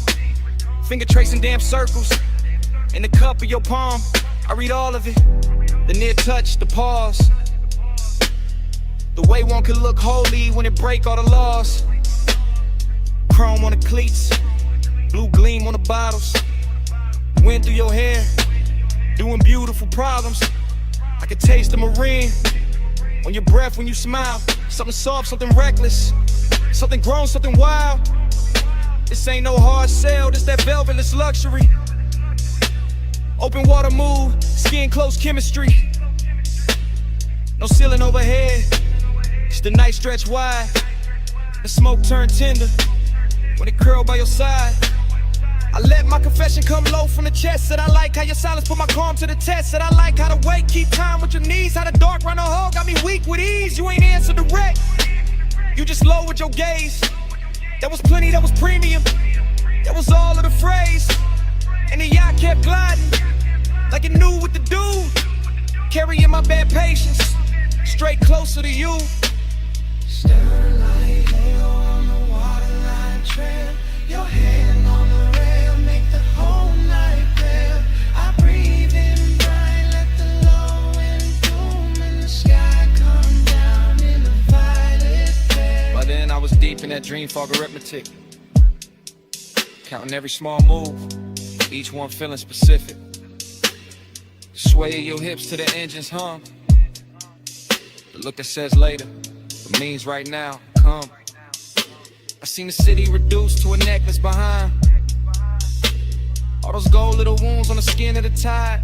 Finger tracing damn circles in the cup of your palm. I read all of it, the near touch, the pause. The way one could look holy when it break all the laws. Chrome on the cleats, blue gleam on the bottles. Wind through your hair, doing beautiful problems. I could taste the marine on your breath when you smile. Something soft, something reckless, something grown, something wild. This ain't no hard sell, this that velvetless luxury. Open water move, skin close chemistry. No ceiling overhead, just the night stretch wide. The smoke turn tender when it curl by your side. I let my confession come low from the chest. Said I like how your silence put my calm to the test. Said I like how the weight keep time with your knees. How the dark run a hole got me weak with ease. You ain't answer direct, you just lowered your gaze. That was plenty, that was premium, that was all of the phrase. And the yacht kept gliding like it knew what to do. Carrying my bad patience straight closer to you. Stern like hail on the waterline trail. Your hand on the rail, make the whole night pale. I breathe in bright, let the low wind boom, and the sky come down in a violet flare. By then I was deep in that dream fog arithmetic, counting every small move, each one feeling specific. Sway your hips to the engine's hum. The look that says later, but means right now, come. I seen the city reduced to a necklace behind. All those gold little wounds on the skin of the tide.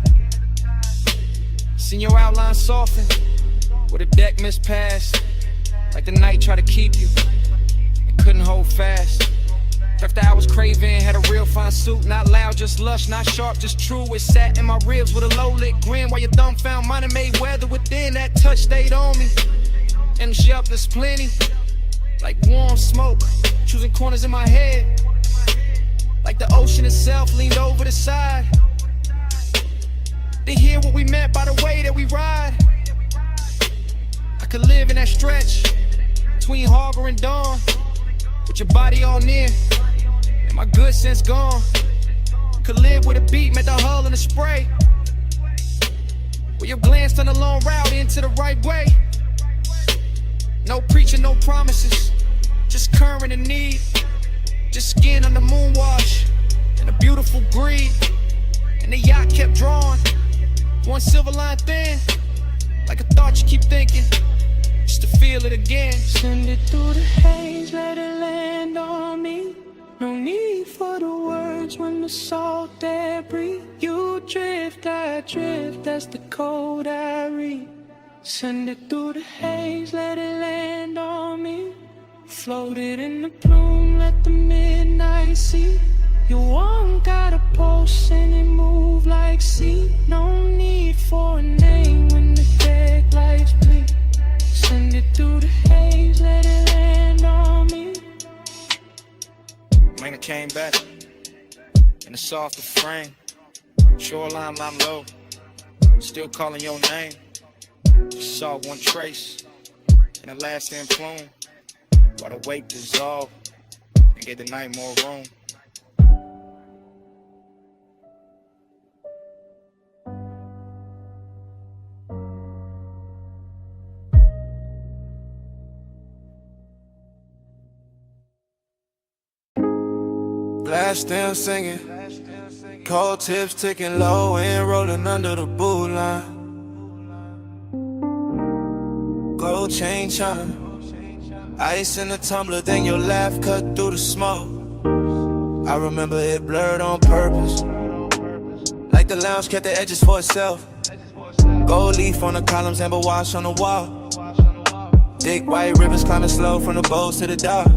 Seen your outline soften with a deck mispassed. Like the night tried to keep you and couldn't hold fast. After I was craving, had a real fine suit. Not loud, just lush, not sharp, just true. It sat in my ribs with a low lit grin. While your thumb found mine and made weather within. That touch stayed on me, and the shelter's plenty. Like warm smoke, choosing corners in my head. Like the ocean itself leaned over the side to hear what we meant by the way that we ride. I could live in that stretch between harbor and dawn, with your body all near and my good sense gone. Could live with a beat, met the hull and the spray, where your glance on the long route into the right way. No preaching, no promises, just current and need. Just skin on the moon wash and a beautiful greed. And the yacht kept drawing, one silver line thin, like a thought you keep thinking, just to feel it again. Send it through the haze, let it land on me. No need for the words when the salt air breathe. You drift, I drift, that's the code I read. Send it through the haze, let it land on me. Floated in the plume, let the midnight see. You won't gotta pulse and it move like sea. No need for a name when the deck lights bleed. Send it through the haze, let it land on me. When it came back in a softer frame, shoreline I'm low, still calling your name. Just saw one trace in a lasting plume, while the weight dissolved and gave the night more room. Blast still singing, cold tips ticking low and rolling under the boot line. Gold chain chime, ice in the tumbler, then your laugh cut through the smoke. I remember it blurred on purpose, like the lounge kept the edges for itself. Gold leaf on the columns, amber wash on the wall. Thick white ribbons climbing slow from the bows to the dock.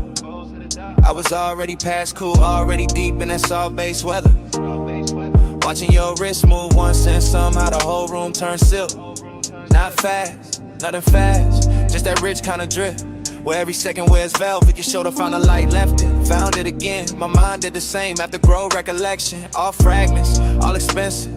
I was already past cool, already deep in that soft bass weather. Watching your wrist move once and somehow the whole room turned silk. Not fast, nothing fast, just that rich kind of drip. Where every second wears velvet, your shoulder found a light, left it, found it again. My mind did the same after grow recollection. All fragments, all expensive.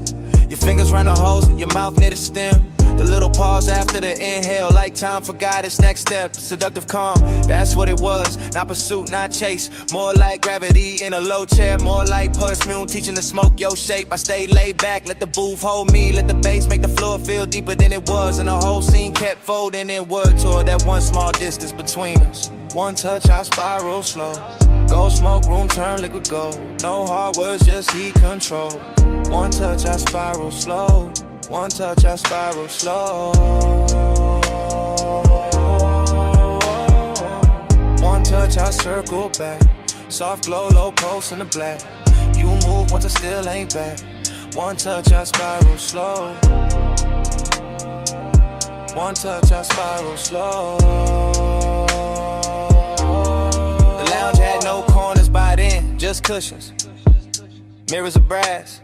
Your fingers round the holes in your mouth near the stem. The little pause after the inhale, like time forgot its next step. Seductive calm, that's what it was. Not pursuit, not chase. More like gravity in a low chair. More like perfume, teaching to smoke your shape. I stayed laid back, let the booth hold me. Let the bass make the floor feel deeper than it was. And the whole scene kept folding inward toward that one small distance between us. One touch, I spiral slow. Go smoke, room turn liquid gold. No hard words, just heat control. One touch, I spiral slow. One touch, I spiral slow. One touch, I circle back. Soft glow, low pulse in the black. You move once I still ain't back. One touch, I spiral slow. One touch, I spiral slow. The lounge had no corners by then, just cushions. Mirrors of brass.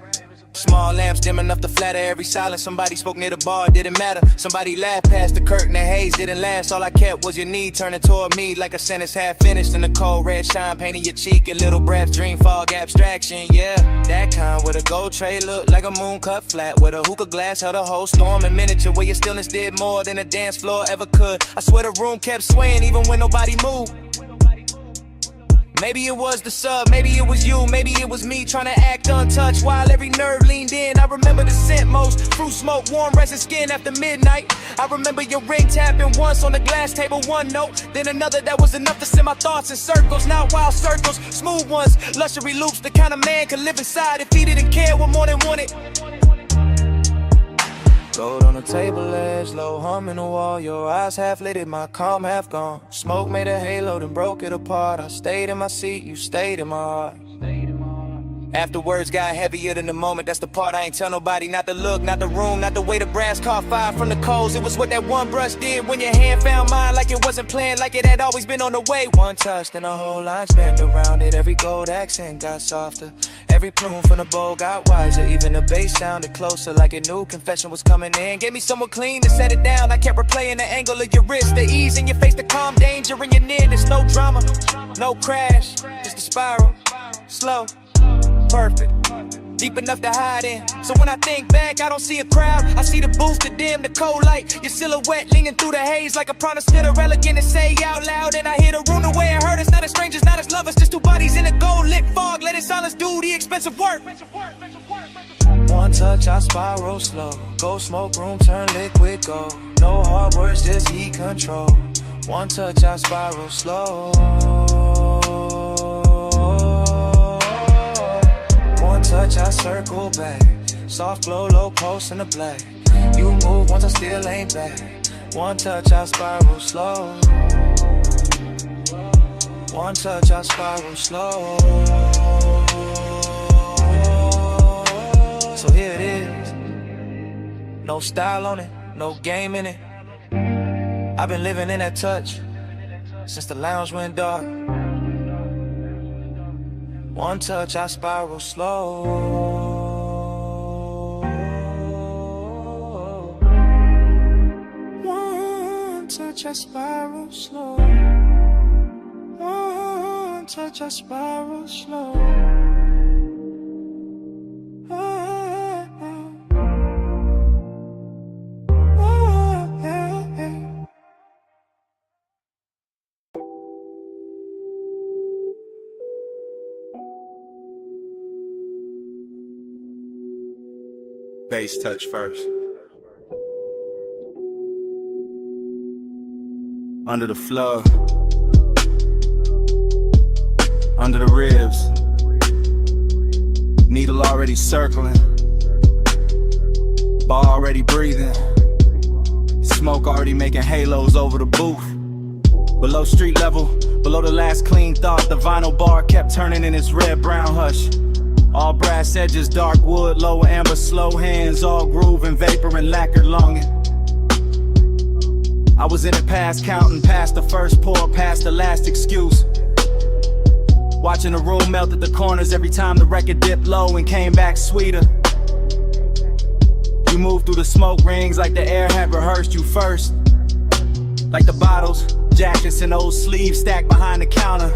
Small lamps dim enough to flatter every silence. Somebody spoke near the bar, didn't matter. Somebody laughed past the curtain, the haze didn't last. All I kept was your knee turning toward me like a sentence half finished. In the cold red shine painting your cheek in little breaths, dream fog abstraction. Yeah, that kind with a gold tray looked like a moon cut flat. With a hookah glass held a whole storm in miniature. Where your stillness did more than a dance floor ever could. I swear the room kept swaying even when nobody moved. Maybe it was the sub, maybe it was you, maybe it was me trying to act untouched while every nerve leaned in. I remember the scent most, fruit smoke, warm resin skin after midnight. I remember your ring tapping once on the glass table, one note, then another that was enough to send my thoughts in circles. Not wild circles, smooth ones, luxury loops, the kind of man could live inside if he didn't care what more than wanted. Gold on the table edge, low hum in the wall. Your eyes half lit, my calm half gone. Smoke made a halo, then broke it apart. I stayed in my seat, you stayed in my heart. After words got heavier than the moment, that's the part I ain't tell nobody. Not the look, not the room, not the way the brass caught fire from the coals. It was what that one brush did when your hand found mine. Like it wasn't planned, like it had always been on the way. One touch, then a whole line spanned around it. Every gold accent got softer. Every plume from the bowl got wiser. Even the bass sounded closer, like a new confession was coming in. Gave me someone clean to set it down. I kept replaying the angle of your wrist, the ease in your face, the calm danger in your nearness. No drama, no crash, just a spiral, slow, perfect, deep enough to hide in. So when I think back, I don't see a crowd. I see the booth, the dim, the cold light. Your silhouette leaning through the haze like a promise to the elegant and say out loud. And I hear the room the way I heard. It's not as strangers, not as lovers, just two bodies in a gold lit fog. Let it silence do the expensive work. One touch, I spiral slow. Go smoke, room turn liquid gold. No hard words, just heat control. One touch, I spiral slow. One touch, I circle back. Soft glow, low pulse in the black. You move once I still ain't back. One touch, I spiral slow. One touch, I spiral slow. So here it is. No style on it, no game in it. I've been living in that touch since the lounge went dark. One touch, I spiral slow. One touch, I spiral slow. One touch, I spiral slow. Bass touch first. Under the floor, under the ribs, needle already circling, bar already breathing, smoke already making halos over the booth. Below street level, below the last clean thought, the vinyl bar kept turning in its red-brown hush. All brass edges, dark wood, lower amber, slow hands, all groove and vapor and lacquered longing. I was in it past counting, past the first pour, past the last excuse. Watching the room melt at the corners every time the record dipped low and came back sweeter. You moved through the smoke rings like the air had rehearsed you first. Like the bottles, jackets and old sleeves stacked behind the counter.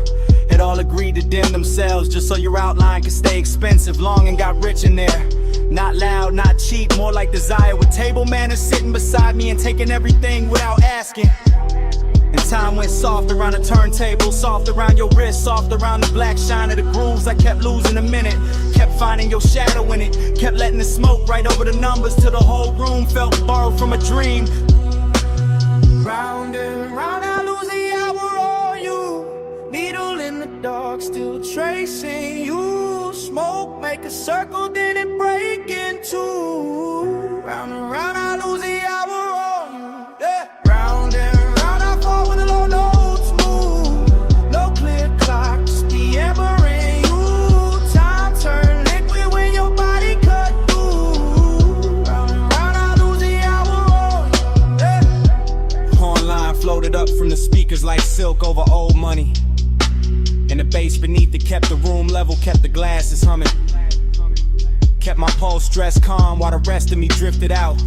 Had all agreed to dim themselves just so your outline could stay expensive. Long and got rich in there. Not loud, not cheap, more like desire. With table manners sitting beside me and taking everything without asking. And time went soft around the turntable, soft around your wrist, soft around the black shine of the grooves. I kept losing a minute, kept finding your shadow in it, kept letting the smoke right over the numbers till the whole room felt borrowed from a dream. Round and round, I lose the hour on you. Needle in the dark, still tracing you. Smoke, make a circle, then it break in two. Round and round, I lose the hour on you. Yeah. Round and round, I fall with the low notes move. No clear clock, just the ember in you. Time turn liquid when your body cut through. Round and round, I lose the hour on you. Yeah. Horn floated up from the speakers like silk over old money. And the bass beneath it kept the room level, kept the glasses humming. Kept my pulse dressed calm while the rest of me drifted out.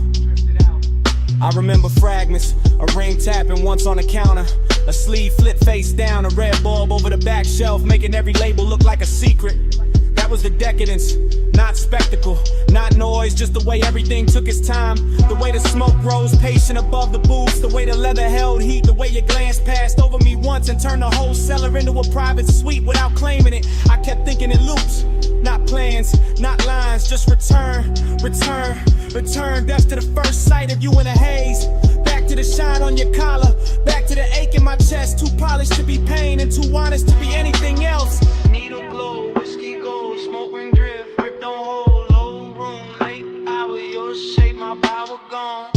I remember fragments, a ring tapping once on the counter, a sleeve flipped face down, a red bulb over the back shelf, making every label look like a secret. That was the decadence, not spectacle, not noise, just the way everything took its time. The way the smoke rose patient above the booths, the way the leather held heat, the way your glance passed over me once and turned the whole cellar into a private suite without claiming it. I kept thinking in loops, not plans, not lines, just return, return, return. Death to the first sight of you in a haze. Back to the shine on your collar, back to the ache in my chest. Too polished to be pain and too honest to be anything else. Needle glow, whiskey gold, smoke ring drift, grip don't hold, low room, late hour, your shape, my power gone.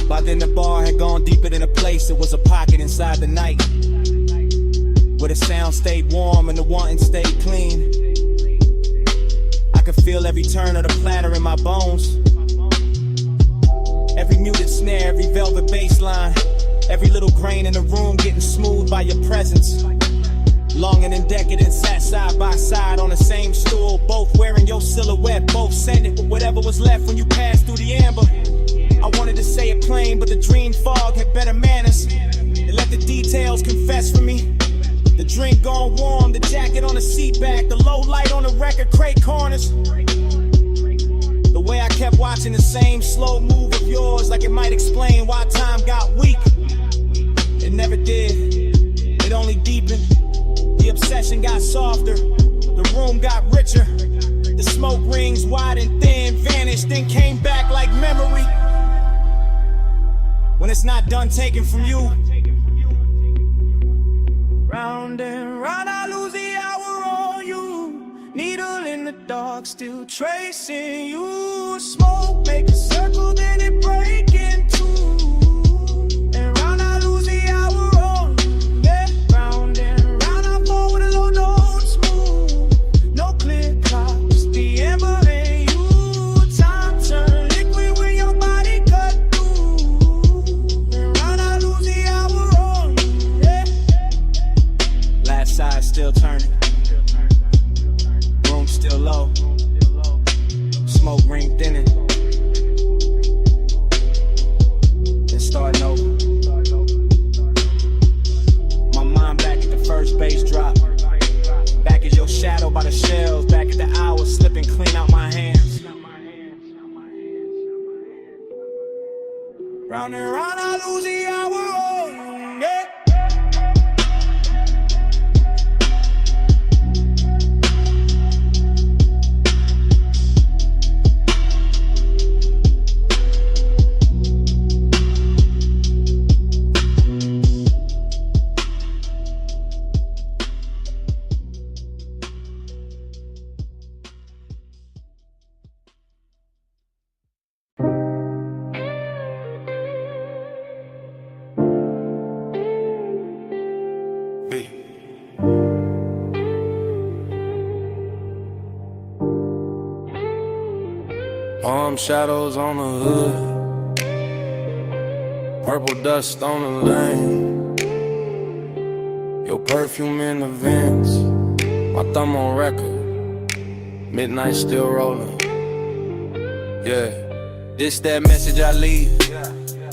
By then the bar had gone deeper than a place, it was a pocket inside the night, where the sound stayed warm and the wanting stayed clean. I could feel every turn of the platter in my bones, every muted snare, every velvet bass line, every little grain in the room getting smooth by your presence. Longing and decadent sat side by side on the same stool, both wearing your silhouette, both scented with whatever was left when you passed through the amber. I wanted to say it plain, but the dream fog had better manners. It let the details confess for me. The drink gone warm, the jacket on the seat back, the low light on the record crate corners. The way I kept watching the same slow move of yours, like it might explain why time got weak. It never did, it only deepened. The obsession got softer, the room got richer. The smoke rings wide and thin vanished, then came back like memory. When it's not done taken from you. Round and round, I lose the hour on you. Needle in the dark, still tracing you. Smoke, make a circle, then it break in two. And round, I lose the hour on you. Yeah. Round and round, I fall with a low notes move. No clear clock, just the ember in you. Time turn liquid when your body cut through. And round, I lose the hour on you. Yeah. Last side still turning, room still low, smoke ring thinning, then starting over. My mind back at the first bass drop, back as your shadow by the shelves, back at the hours slipping clean out my hands. Round and round, I lose the hour on you. Yeah. Palm shadows on the hood, purple dust on the lane, your perfume in the vents, my thumb on record, midnight still rolling. Yeah, this that message I leave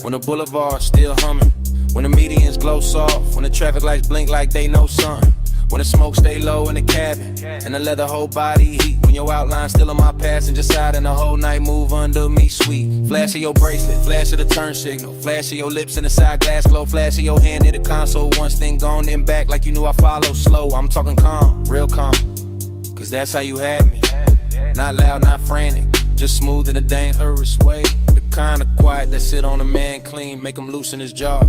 when the boulevard still humming. When the medians glow soft, when the traffic lights blink like they know something. When the smoke stay low in the cabin, and the leather whole body heat. When your outline still on my passenger side, and the whole night move under me sweet. Flash of your bracelet, flash of the turn signal, flash of your lips in the side glass glow, flash of your hand in the console. Once thing gone, then back like you knew I follow slow. I'm talking calm, real calm, cause that's how you had me. Not loud, not frantic, just smooth in a dangerous way. The kind of quiet that sit on a man clean, make him loosen his jaw.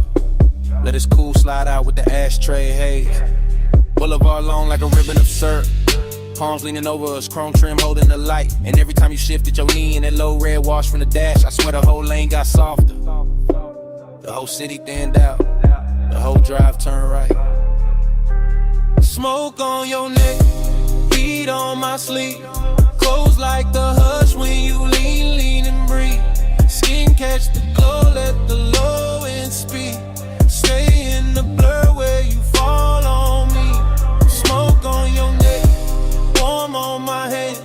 Let his cool slide out with the ashtray haze. Boulevard long like a ribbon of syrup. Palms leaning over us, chrome trim holding the light. And every time you shifted your knee in that low red wash from the dash, I swear the whole lane got softer. The whole city thinned out, the whole drive turned right. Smoke on your neck, heat on my sleeve. Close like the hush when you lean, lean and breathe. Skin catch the glow, let the low end speed. Stay in the blur where you fall on me. Smoke on your neck, warm on my hand.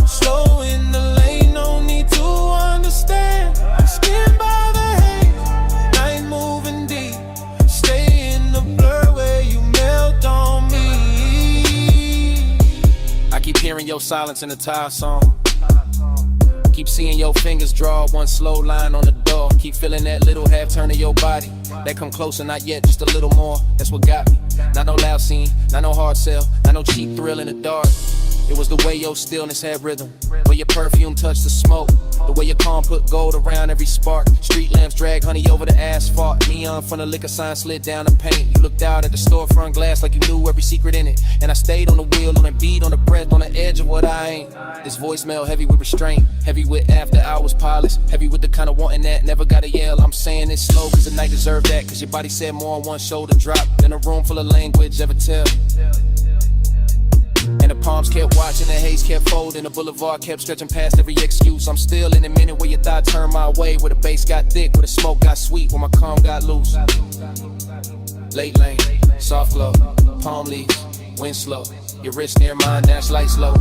Slow in the lane, no need to understand. Skin by the haze, night moving deep. Stay in the blur where you melt on me. I keep hearing your silence in the tire song. Keep seeing your fingers draw one slow line on the door. Keep feeling that little half turn of your body. That come closer, not yet, just a little more. That's what got me. Not no loud scene, not no hard sell, not no cheap thrill in the dark. It was the way your stillness had rhythm, where your perfume touched the smoke, the way your calm put gold around every spark. Street lamps drag honey over the asphalt. Neon from the liquor sign slid down the paint. You looked out at the storefront glass like you knew every secret in it. And I stayed on the wheel, on the beat, on the breath, on the edge of what I ain't. This voicemail heavy with restraint, heavy with after hours polish, heavy with the kind of wanting that never gotta yell. I'm saying it slow cause the night deserved that, cause your body said more on one shoulder drop than a room full of language ever tell. And the palms kept watching, the haze kept folding, the boulevard kept stretching past every excuse. I'm still in a minute where your thought turned my way, where the bass got thick, where the smoke got sweet, where my calm got loose. Late lane, soft glow, palm leaves, wind slow. Your wrist near mine, dash light slow.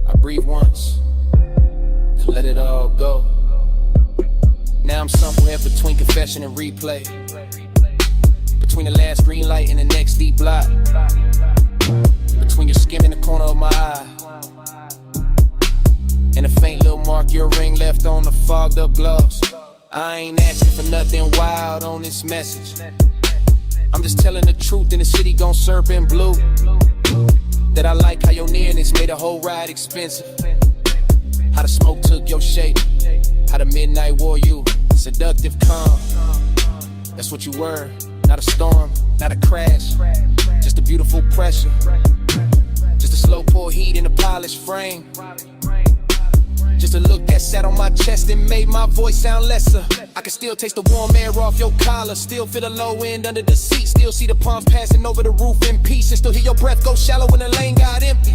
I breathe once, to let it all go. Now I'm somewhere between confession and replay, between the last green light and the next deep block, between your skin and the corner of my eye, and a faint little mark your ring left on the fogged up gloves. I ain't asking for nothing wild on this message. I'm just telling the truth in the city gon' serpent blue. That I like how your nearness made the whole ride expensive. How the smoke took your shape, how the midnight wore you. Seductive calm, that's what you were. Not a storm, not a crash, just a beautiful pressure. Just a slow pour heat in a polished frame. Just a look that sat on my chest and made my voice sound lesser. I can still taste the warm air off your collar, still feel the low end under the seat, still see the palms passing over the roof in peace, and still hear your breath go shallow when the lane got empty.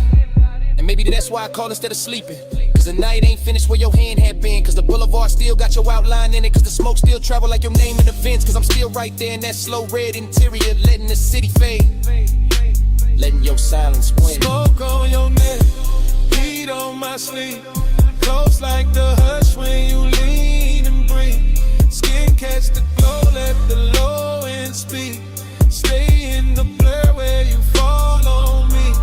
And maybe that's why I call instead of sleeping, cause the night ain't finished where your hand had been, cause the boulevard still got your outline in it, cause the smoke still travel like your name in the vents, cause I'm still right there in that slow red interior, letting the city fade, letting your silence win. Smoke on your neck, heat on my sleeve. Close like the hush when you lean and breathe. Skin catch the glow, let the low end speak. Stay in the blur where you fall on me.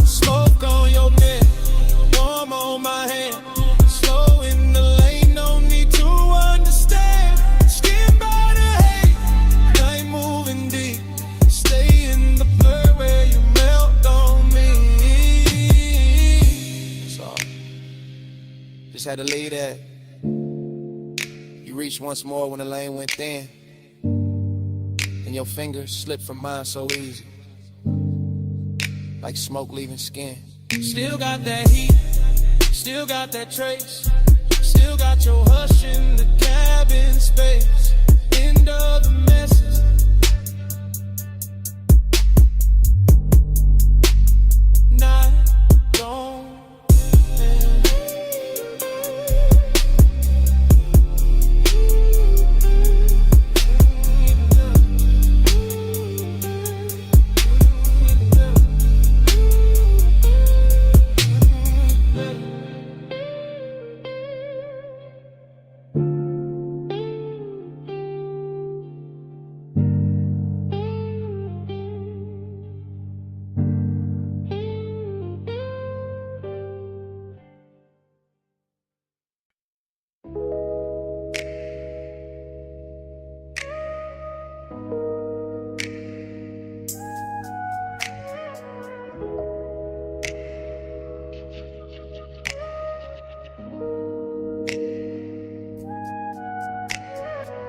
Smoke on your neck, warm on my hand. Slow in the lane, no need to understand. Skin by the hate, night moving deep. Stay in the blur where you melt on me. Just had to leave that. You reached once more when the lane went thin, and your fingers slipped from mine so easy, like smoke leaving skin. Still got that heat, still got that trace. Still got your hush in the cabin space. End of the message. Night don't end.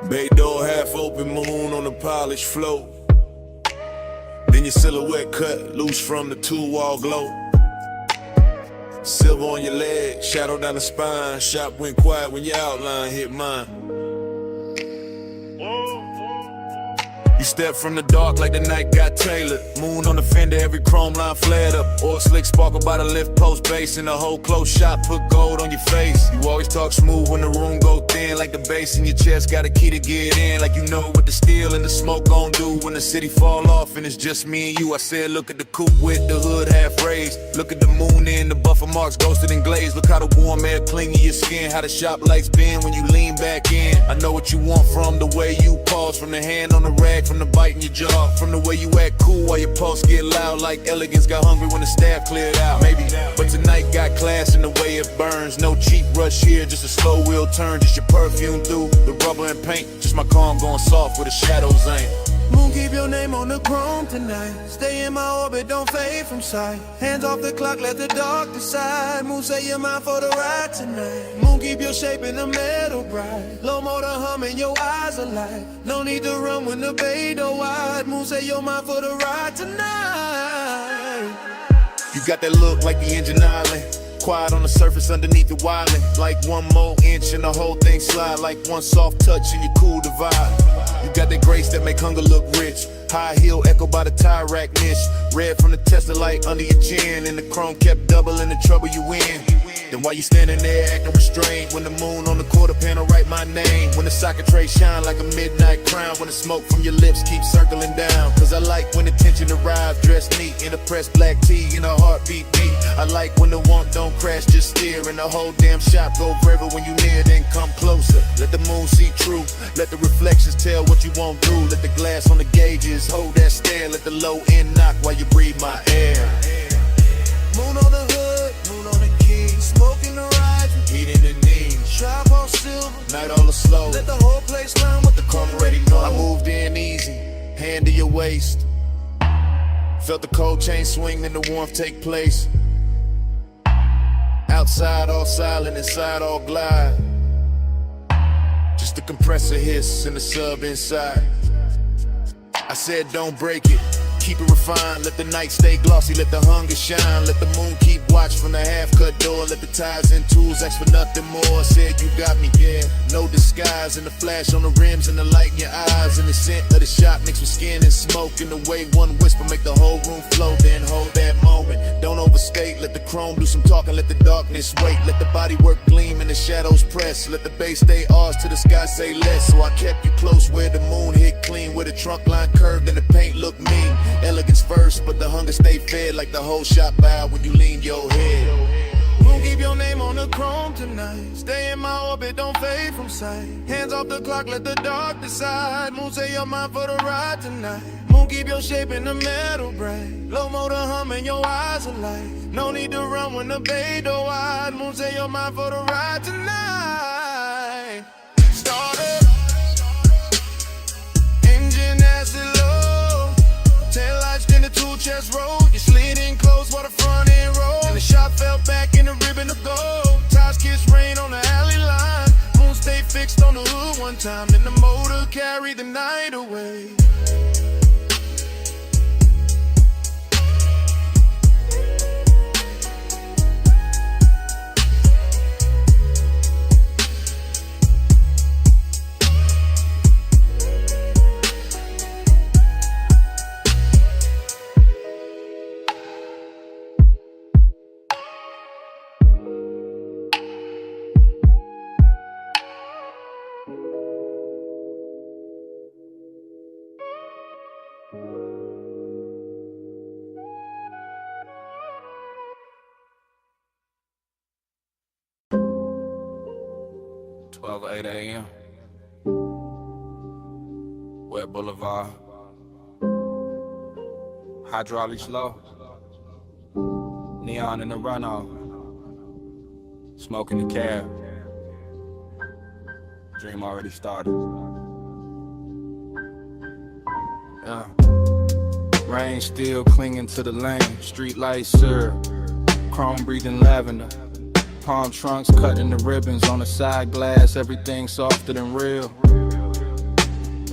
Bay door, half open, moon on the polished floor. Then your silhouette cut loose from the two-wall glow. Silver on your leg, shadow down the spine. Shop went quiet when your outline hit mine. You step from the dark like the night got tailored. Moon on the fender, every chrome line flared up. Oil slick sparkle by the lift post base. In the whole close shot, put gold on your face. You always talk smooth when the room go thin. Like the bass in your chest, got a key to get in. Like you know what the steel and the smoke gon' do when the city fall off and it's just me and you. I said look at the coupe with the hood half raised. Look at the moon in the buffer marks ghosted and glazed. Look how the warm air cling to your skin. How the shop lights bend when you lean back in. I know what you want from the way you pause. From the hand on the rag, from the bite in your jaw, from the way you act cool while your pulse get loud. Like elegance got hungry when the staff cleared out. Maybe, but tonight got class in the way it burns. No cheap rush here, just a slow wheel turn. Just your perfume through the rubber and paint. Just my calm going soft where the shadows ain't. Moon, keep your name on the chrome tonight. Stay in my orbit, don't fade from sight. Hands off the clock, let the dark decide. Moon, say you're mine for the ride tonight. Moon, keep your shape in the metal bright. Low motor humming, your eyes alight. No need to run when the bay door wide. Moon, say you're mine for the ride tonight. You got that look like the engine island. Quiet on the surface underneath the wildin'. Like one more inch and the whole thing slide. Like one soft touch and you cool the vibe. You got that grace that make hunger look rich. High heel echo by the tire rack niche. Red from the Tesla light under your chin. And the chrome kept doubling the trouble you in. Then why you standing there acting restrained? When the moon on the quarter panel write my name. When the socket tray shine like a midnight crown. When the smoke from your lips keeps circling down. Cause I like when the tension arrives dressed neat. In a pressed black tee and a heartbeat beat. I like when the want don't crash, just steer. And the whole damn shop go forever when you near. Then come closer, let the moon see true. Let the reflections tell what you won't do. Let the glass on the gauges hold that stare. Let the low end knock while you breathe my air. Moon on the hood, moon on the key. Smoke in the ride, heat in the knees. Shop on silver, night all slow. Let the whole place learn what the come already know. I moved in easy, hand to your waist. Felt the cold chain swing and the warmth take place. Outside all silent, inside all glide. Just the compressor hiss and the sub inside. I said don't break it, keep it refined. Let the night stay glossy, let the hunger shine. Let the moon keep watch from the half-cut door. Let the ties and tools ask for nothing more. I said you got me, yeah, no disguise. And the flash on the rims and the light in your eyes. And the scent of the shop mixed with skin and smoke. And the way one whisper make the whole room flow. Then hold that moment, don't overstate. Let the chrome do some talking, let the darkness wait. Let the bodywork gleam and the shadows press. Let the bass stay ours till the sky say less. So I kept you close where the moon hit clean. Where the trunk line curved and the paint looked mean. Elegance first, but the hunger stay fed. Like the whole shop bowed when you lean your head. Moon, keep your name on the chrome tonight. Stay in my orbit, don't fade from sight. Hands off the clock, let the dark decide. Moon, say you're mine for the ride tonight. Moon, keep your shape in the metal bright. Low motor humming, your eyes alight. No need to run when the bay door wide. Moon, say you're mine for the ride tonight. Start up, engine acid low. Tail lights in the two-chest road. You slid in close while the front end rolled. And the shot fell back in the ribbon of gold. Tires kiss rain on the alley line. Moon stay fixed on the hood one time. Then the motor carried the night away. Twelve 8 a.m. West Boulevard. Hydraulics low. Neon in the runoff. Smoking the cab. Dream already started. Yeah. Rain still clinging to the lane. Street lights syrup. Chrome breathing lavender. Palm trunks cutting the ribbons on the side glass. Everything softer than real.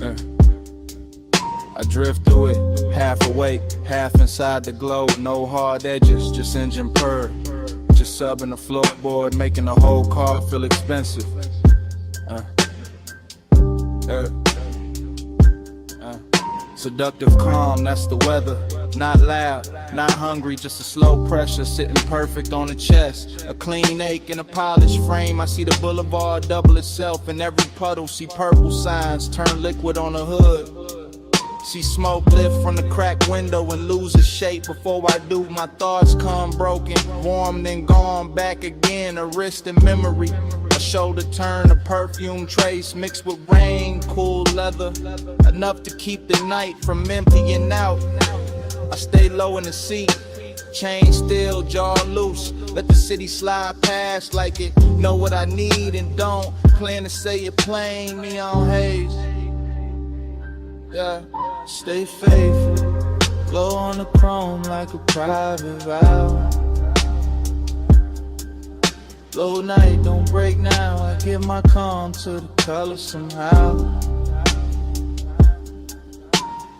I drift through it, half awake, half inside the glow. No hard edges, just engine purr. Just subbing the floorboard, making the whole car feel expensive. Seductive calm, that's the weather. Not loud, not hungry, just a slow pressure sitting perfect on the chest. A clean ache in a polished frame. I see the boulevard double itself in every puddle. See purple signs turn liquid on the hood. See smoke lift from the cracked window and lose its shape. Before I do, my thoughts come broken, warm then gone back again. A wrist in memory, a shoulder turn, a perfume trace mixed with rain, cool leather, enough to keep the night from emptying out. I stay low in the seat, chain still, jaw loose. Let the city slide past like it know what I need and don't. Plan to say it plain, neon haze. Yeah, stay faithful, glow on the chrome like a private vow. Low night, don't break now. I give my calm to the color somehow.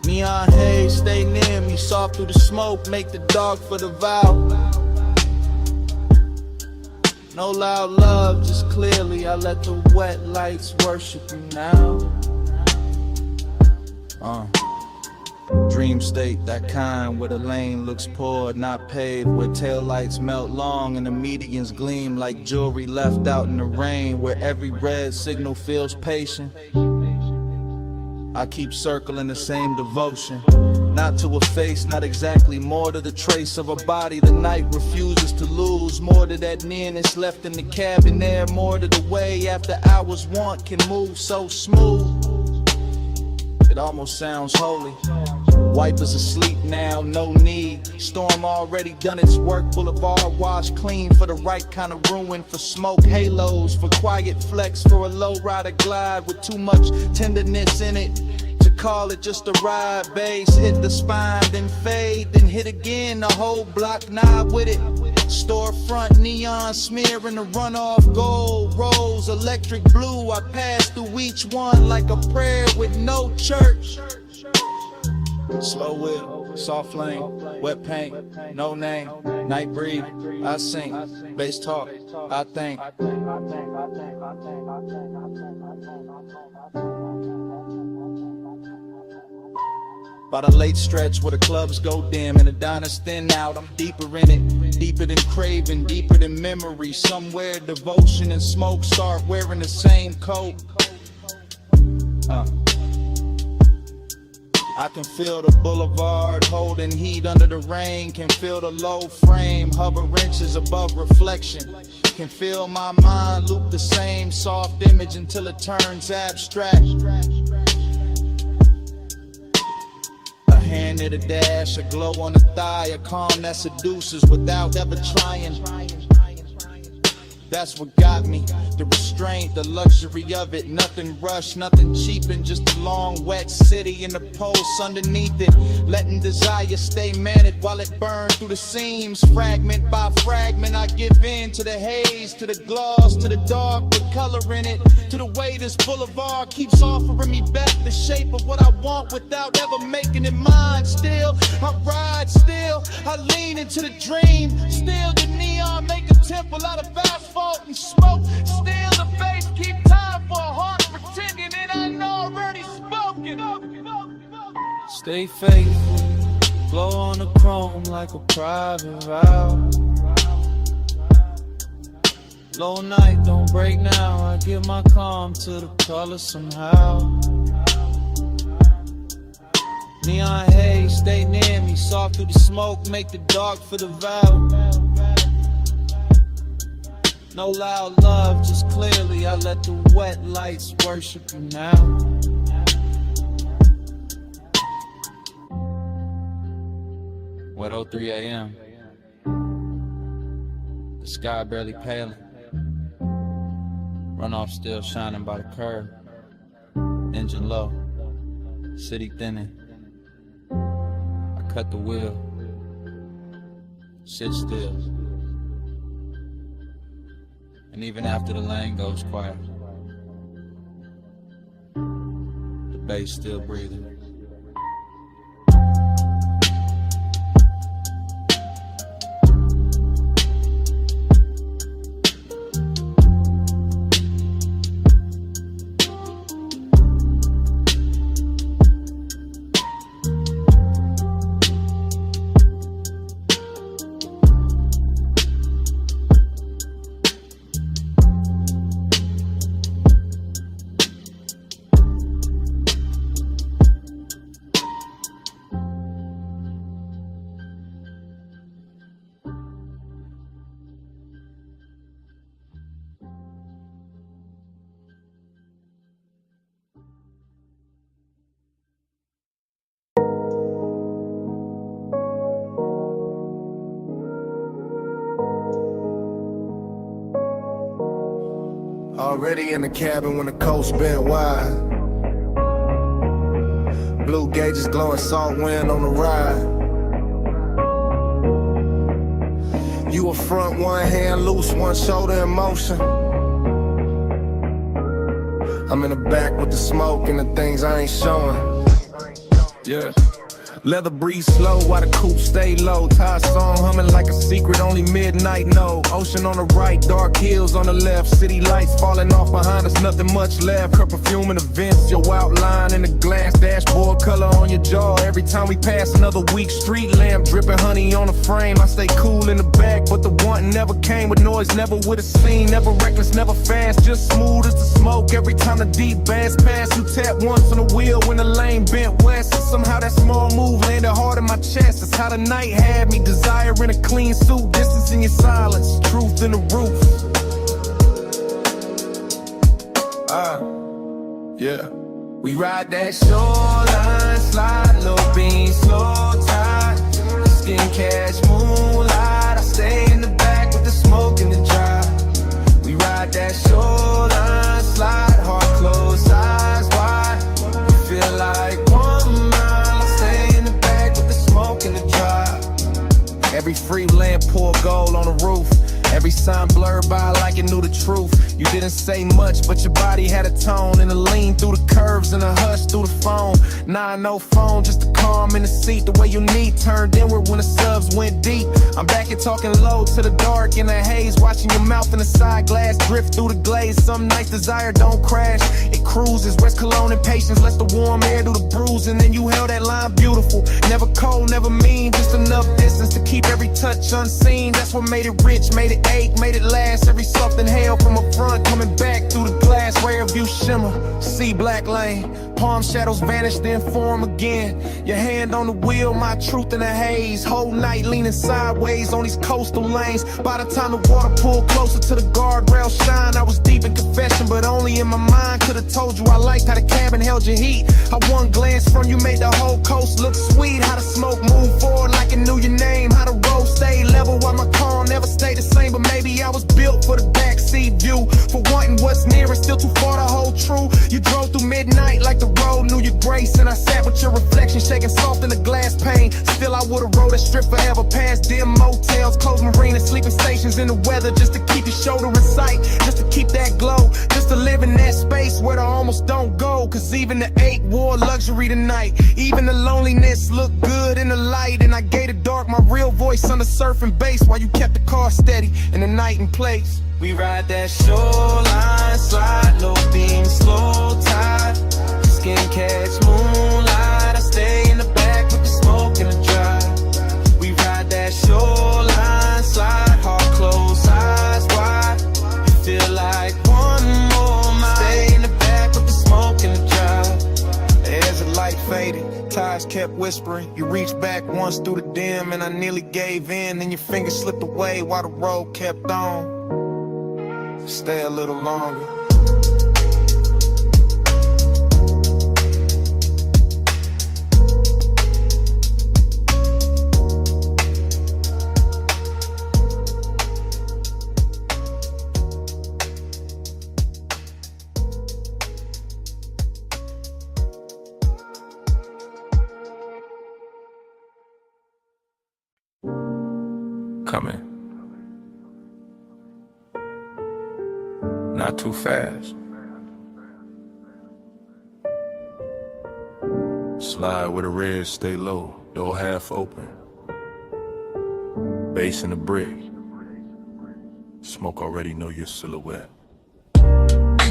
Neon haze, stay near me, soft through the smoke, make the dark for the vow. No loud love, just clearly I let the wet lights worship you now. Dream state, that kind where the lane looks poor, not paved, where taillights melt long and the medians gleam like jewelry left out in the rain, where every red signal feels patient. I keep circling the same devotion, not to a face, not exactly, more to the trace of a body the night refuses to lose, more to that nearness left in the cabin air, more to the way after hours want can move so smooth. It almost sounds holy. Wipers asleep now, no need. Storm already done its work. Boulevard washed clean for the right kind of ruin. For smoke halos, for quiet flex, for a low rider glide with too much tenderness in it. To call it just a ride, bass hit the spine, then fade, then hit again. The whole block knob with it. Storefront neon smearing the runoff gold rose, electric blue. I pass through each one like a prayer with no church. Slow whip, soft flame, wet paint, no name, night breathe, I sing, bass talk, I think. By the late stretch where the clubs go dim and the diners thin out, I'm deeper in it, deeper than craving, deeper than memory. Somewhere devotion and smoke start wearing the same coat. I can feel the boulevard holding heat under the rain. Can feel the low frame hover inches above reflection. Can feel my mind loop the same soft image until it turns abstract. A hand at a dash, a glow on the thigh, a calm that seduces without ever trying. That's what got me, the restraint, the luxury of it. Nothing rushed, nothing cheaping, just a long wet city and the pulse underneath it. Letting desire stay managed while it burns through the seams. Fragment by fragment I give in to the haze, to the gloss, to the dark with color in it. To the way this boulevard keeps offering me back the shape of what I want without ever making it mine. Still, I ride, still, I lean into the dream. Still the neon make a temple out of asphalt and smoke. Still the bass keep time for a heart pretending it ain't already spoken. Stay faithful, glow on the chrome like a private vow. Low night, don't break now. I give my calm to the color somehow. Neon haze, stay near me. Soft through the smoke, make the dark for the vow. No loud love, just clearly I let the wet lights worship you now. What 03 a.m. The sky barely paling. Runoff still shining by the curb. Engine low, city thinning. I cut the wheel, sit still. And even after the lane goes quiet, the Bass still breathing. Already in the cabin when the coast bent wide. Blue gauges glowing, salt wind on the ride. You a front, one hand loose, one shoulder in motion. I'm in the back with the smoke and the things I ain't showing. Yeah. Leather breeze slow while the coupe stay low. Ty song humming like a secret, only midnight know. Ocean on the right, dark hills on the left. City lights falling off behind us, nothing much left. Her perfume in the vents, your outline in the glass. Dashboard color on your jaw. Every time we pass another weak street lamp, dripping honey on the frame. I stay cool in the back, but the want never came with noise, never with a scene. Never reckless, never fast, just smooth as the smoke. Every time the deep bass pass, you tap once on the wheel when the lane bent west. Somehow that small move landed hard in my chest. That's how the night had me, desiring a clean suit. Distance in your silence, truth in the roof. Yeah. We ride that shoreline, slide, low beam, slow tide. Skin cash, moonlight. I stay in the back with the smoke and the drive. We ride that shoreline, slide, heart closed, eyes wide. Feel like 1 mile. I stay in the back with the smoke and the drive. Every free lamp pour gold on the roof. Every sign blurred by like it knew the truth. You didn't say much, but your body had a tone. And a lean through the curves and a hush through the phone. Nah, no phone, just a calm in the seat. The way you need turned inward when the subs went deep. I'm back here talking low to the dark in the haze. Watching your mouth in the side glass drift through the glaze. Some nights desire don't crash, it cruises. West Cologne and patience lets the warm air do the bruise. And then you held that line beautiful. Never cold, never mean, just enough distance to keep every touch unseen. That's what made it rich, made it ache, made it last. Every something hail from a front, coming back through the glass. Rare view shimmer, see black lane. Palm shadows vanish, then form again. Your hand on the wheel, my truth in the haze. Whole night leaning sideways on these coastal lanes. By the time the water pulled closer to the guardrail shine, I was deep in confession, but only in my mind. Could've told you I liked how the cabin held your heat. How one glance from you made the whole coast look sweet. How the smoke moved forward like it knew your name. How the road stayed level while my car never stayed the same. But maybe I was built for the backseat view. For wanting what's near and still too far to hold true. You drove through midnight like the road knew your grace. And I sat with your reflection shaking soft in the glass pane. Still I would've rode that strip forever past dim motels, closed marinas, sleeping stations in the weather. Just to keep your shoulder in sight, just to keep that glow. Just to live in that space where the almost don't go. Cause even the ache wore luxury tonight. Even the loneliness looked good in the light. And I gave the dark my real voice on the surfing bass. While you kept the car steady in the night and place. We ride that shoreline, slide, low beam, slow tide. Skin catch moonlight. I stay in the back with the smoke and the drive. We ride that shoreline, slide, heart closed, eyes wide. You feel like 1 more mile. Stay in the back with the smoke and the drive. As the light faded, tires kept whispering. You reached back once through the dim, and I nearly gave in. Then your fingers slipped away while the road kept on. Stay a little longer. Coming. Not too fast. Slide with the red, stay low, door half open. Bass in the brick. Smoke already know your silhouette.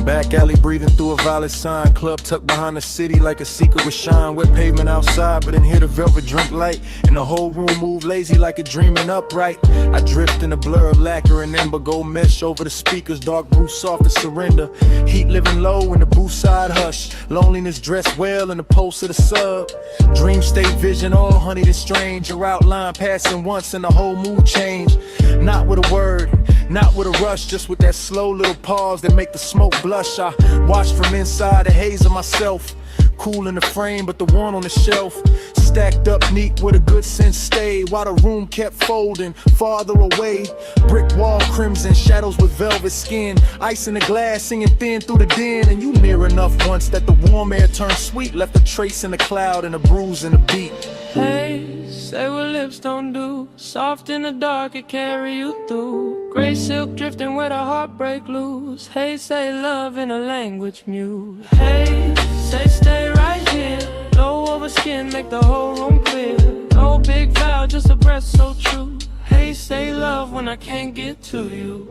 Back alley breathing through a violet sign. Club tucked behind the city like a secret with shine. Wet pavement outside, but in here the velvet drink light. And the whole room move lazy like a dreaming upright. I drift in a blur of lacquer and ember. Gold mesh over the speakers, dark blue soft to surrender. Heat living low in the booth side hush. Loneliness dressed well in the pulse of the sub. Dream state vision, all honeyed and strange. Your outline passing once and the whole mood change. Not with a word, not with a rush, just with that slow little pause that make the smoke blush. I watch from inside the haze of myself. Cool in the frame, but the one on the shelf. Stacked up neat with a good sense stayed. While the room kept folding farther away. Brick wall crimson, shadows with velvet skin. Ice in the glass, singing thin through the den. And you near enough once that the warm air turned sweet. Left a trace in the cloud and a bruise in the beat. Hey, say what lips don't do. Soft in the dark, it carry you through. Gray silk drifting where the heartbreak loose. Hey, say love in a language mute. Hey, say stay right here. Low over skin, make the whole room clear. No big vow, just a breath so true. Hey, say love when I can't get to you.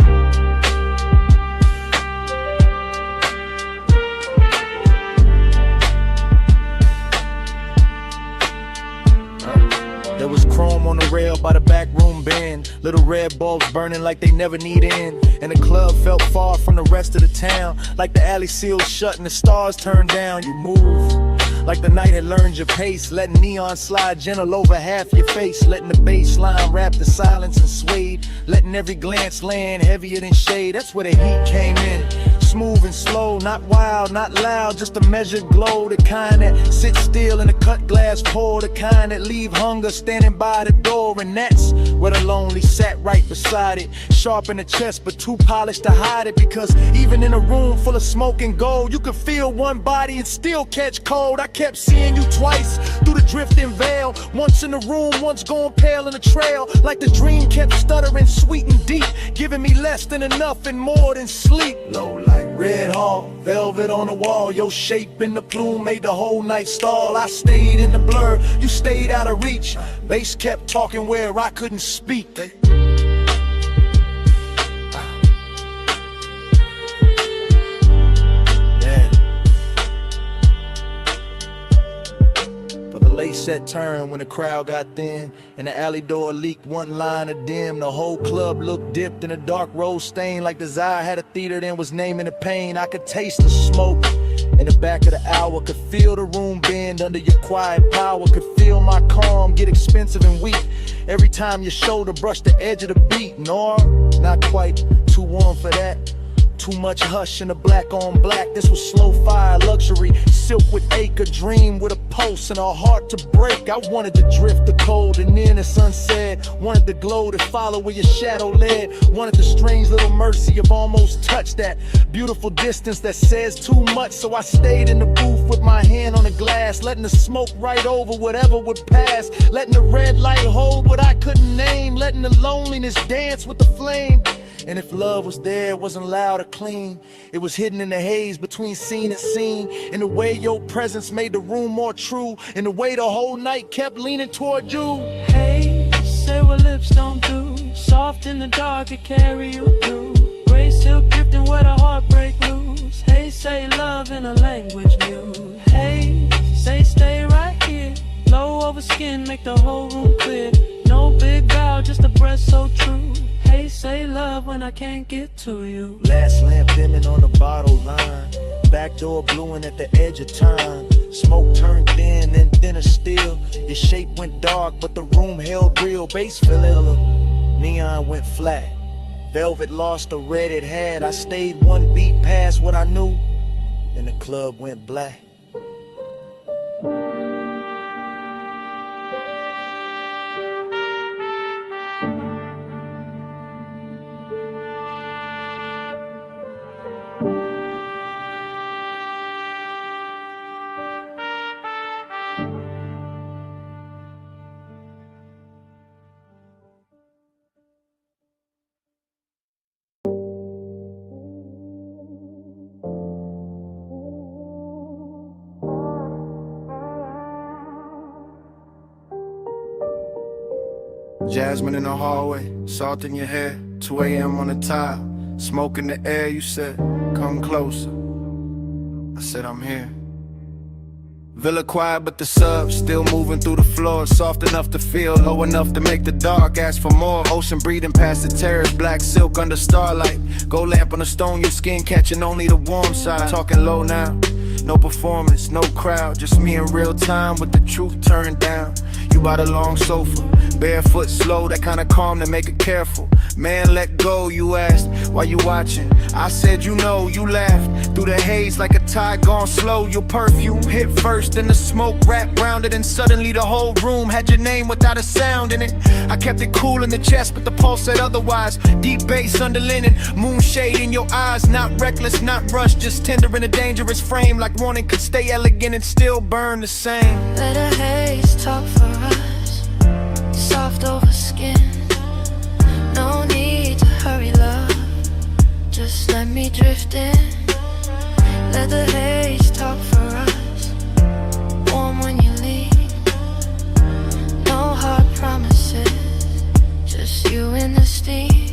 There was chrome on the rail by the back room bend. Little red bulbs burning like they never need end. And the club felt far from the rest of the town. Like the alley sealed shut and the stars turned down. You move like the night had learned your pace. Letting neon slide gentle over half your face. Letting the bass line wrap the silence and suede. Letting every glance land heavier than shade. That's where the heat came in. Smooth and slow, not wild, not loud, just a measured glow. The kind that sits still in a cut glass pour. The kind that leave hunger standing by the door. And that's where the lonely sat right beside it. Sharp in the chest but too polished to hide it. Because even in a room full of smoke and gold, you could feel one body and still catch cold. I kept seeing you twice through the drifting veil. Once in the room, once going pale in the trail. Like the dream kept stuttering sweet and deep, giving me less than enough and more than sleep. Low light, red hall, velvet on the wall. Your shape in the plume made the whole night stall. I stayed in the blur, you stayed out of reach. Bass kept talking where I couldn't speak. Late set turn when the crowd got thin and the alley door leaked one line of dim. The whole club looked dipped in a dark rose stain, like desire had a theater then was naming the pain. I could taste the smoke in the back of the hour, could feel the room bend under your quiet power, could feel my calm get expensive and weak every time your shoulder brushed the edge of the beat. Nor not quite too warm for that. Too much hush in the black on black. This was slow fire luxury, silk with acre, dream with a pulse and a heart to break. I wanted to drift the cold and then the sunset. Wanted the glow to follow where your shadow led. Wanted the strange little mercy of almost touch, that beautiful distance that says too much. So I stayed in the booth with my hand on the glass, letting the smoke right over whatever would pass. Letting the red light hold what I couldn't name. Letting the loneliness dance with the flame. And if love was there, it wasn't loud or clean. It was hidden in the haze between scene and scene. In the way your presence made the room more true. In the way the whole night kept leaning toward you. Hey, say what lips don't do. Soft in the dark, it carry you through. Gray silk drifting where the heartbreak loose. Hey, say love in a language mute. Hey, say stay right here. Low over skin, make the whole room clear. No big vow, just a breath so true. Hey, say love when I can't get to you. Last lamp dimming on the bottle line. Back door bluing at the edge of time. Smoke turned thin and thinner still. Your shape went dark but the room held real. Bass fell ill, neon went flat. Velvet lost the red it had. I stayed one beat past what I knew. Then the club went black. Jasmine in the hallway, salt in your hair, 2 a.m. on the tile, smoke in the air. You said, come closer. I said, I'm here. Villa quiet, but the subs still moving through the floor. Soft enough to feel, low enough to make the dark ask for more. Ocean breathing past the terrace, black silk under starlight. Gold lamp on the stone, your skin catching only the warm side. Talking low now, no performance, no crowd, just me in real time with the truth turned down. You by the long sofa, barefoot slow, that kind of calm to make it careful. Man, let go, you asked, why you watching? I said, you know, you laughed through the haze like a tide gone slow. Your perfume hit first, then the smoke wrapped round it, and suddenly the whole room had your name without a sound in it. I kept it cool in the chest, but the pulse said otherwise. Deep bass under linen, moonshade in your eyes. Not reckless, not rushed, just tender in a dangerous frame. Like wanting could stay elegant and still burn the same. Let a haze talk for us, soft over skin. No need to hurry, love, just let me drift in. Let the haze talk for us, warm when you leave. No hard promises, just you and the steam.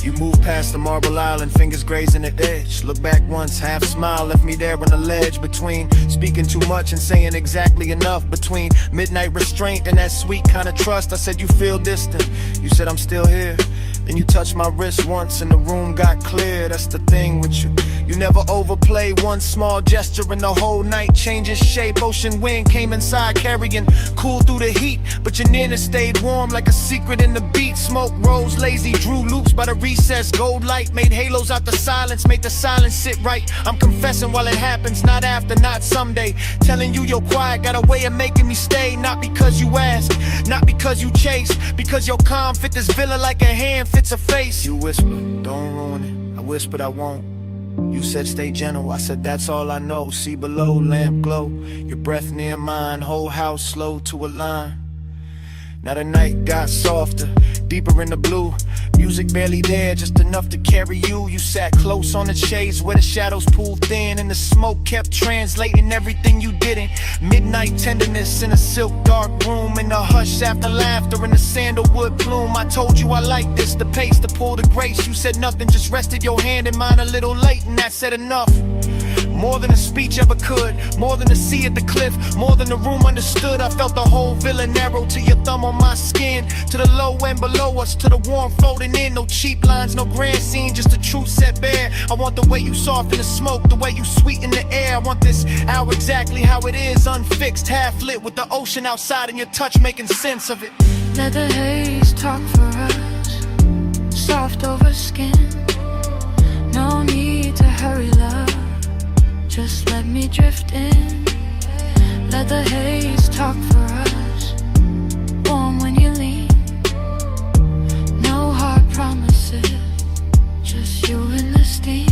You moved past the marble island, fingers grazing the edge. Look back once, half smile, left me there on the ledge. Between speaking too much and saying exactly enough. Between midnight restraint and that sweet kind of trust. I said you feel distant, you said I'm still here. Then you touched my wrist once and the room got clear. That's the thing with you, you never overplay. One small gesture and the whole night changes shape. Ocean wind came inside carrying cool through the heat, but your nearness stayed warm like a secret in the beat. Smoke rose lazy, drew loops by the recess. Gold light made halos out the silence, made the silence sit right. I'm confessing while it happens, not after, not someday. Telling you you're quiet got a way of making me stay. Not because you ask, not because you chase, because your calm fit this villa like a hand fits a face. You whisper, don't ruin it. I whispered I won't. You said stay gentle, I said that's all I know. See below, lamp glow, your breath near mine. Whole house slow to a line. Now the night got softer, deeper in the blue. Music barely there, just enough to carry you. You sat close on the shades where the shadows pulled thin, and the smoke kept translating everything you didn't. Midnight tenderness in a silk dark room, in the hush after laughter in the sandalwood plume. I told you I like this, the pace, the pull, the grace. You said nothing, just rested your hand in mine a little late, and that said enough. More than a speech ever could, more than a sea at the cliff, more than the room understood. I felt the whole villa narrow to your thumb on my skin, to the low end below us, to the warm folding in. No cheap lines, no grand scene, just the truth set bare. I want the way you soften the smoke, the way you sweeten the air. I want this hour exactly how it is, unfixed, half lit, with the ocean outside and your touch making sense of it. Let the haze talk for us, soft over skin. No need to hurry, love, just let me drift in. Let the haze talk for us, warm when you leave. No hard promises, just you and the steam.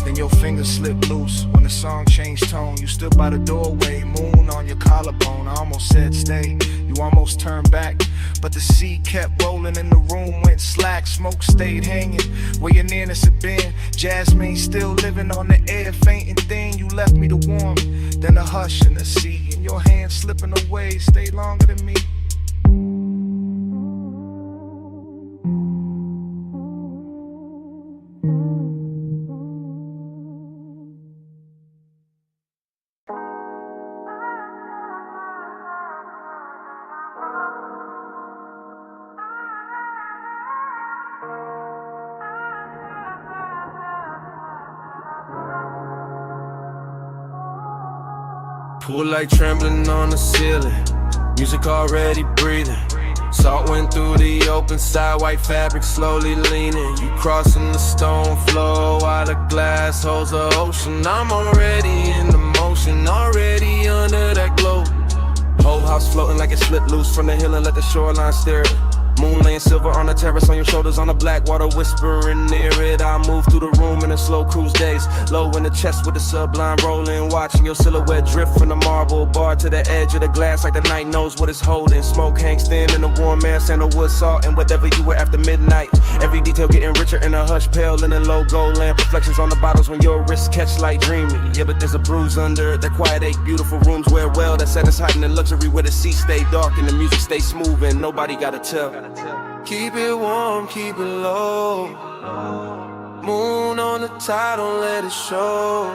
Then your fingers slipped loose when the song changed tone. You stood by the doorway, moon on your collarbone. I almost said stay, you almost turned back, but the sea kept rolling and the room went slack. Smoke stayed hanging where your nearness had been. Jasmine still living on the air, fainting thin. You left me the warmth, then the hush in the sea, and your hand slipping away stayed longer than me. Pool light trembling on the ceiling, music already breathing. Salt went through the open side, white fabric slowly leaning. You crossing the stone floor while the glass holds the ocean. I'm already in the motion, already under that glow. Whole house floating like it slipped loose from the hill and let the shoreline stare it. Moon laying silver on the terrace, on your shoulders on the black water whispering near it. I move through the room in morning slow cruise days. Low in the chest with the sublime rolling. Watching your silhouette drift from the marble bar to the edge of the glass like the night knows what it's holding. Smoke hangs thin in the warm air, sandalwood salt and whatever you were after midnight. Every detail getting richer in a hush pale in a low gold lamp. Reflections on the bottles when your wrists catch light dreaming. Yeah, but there's a bruise under that quiet ache. Beautiful rooms wear well. That sadness heightened in luxury where the seats stay dark and the music stay smooth and nobody gotta tell. Keep it warm, keep it low. Moon on the tide, don't let it show.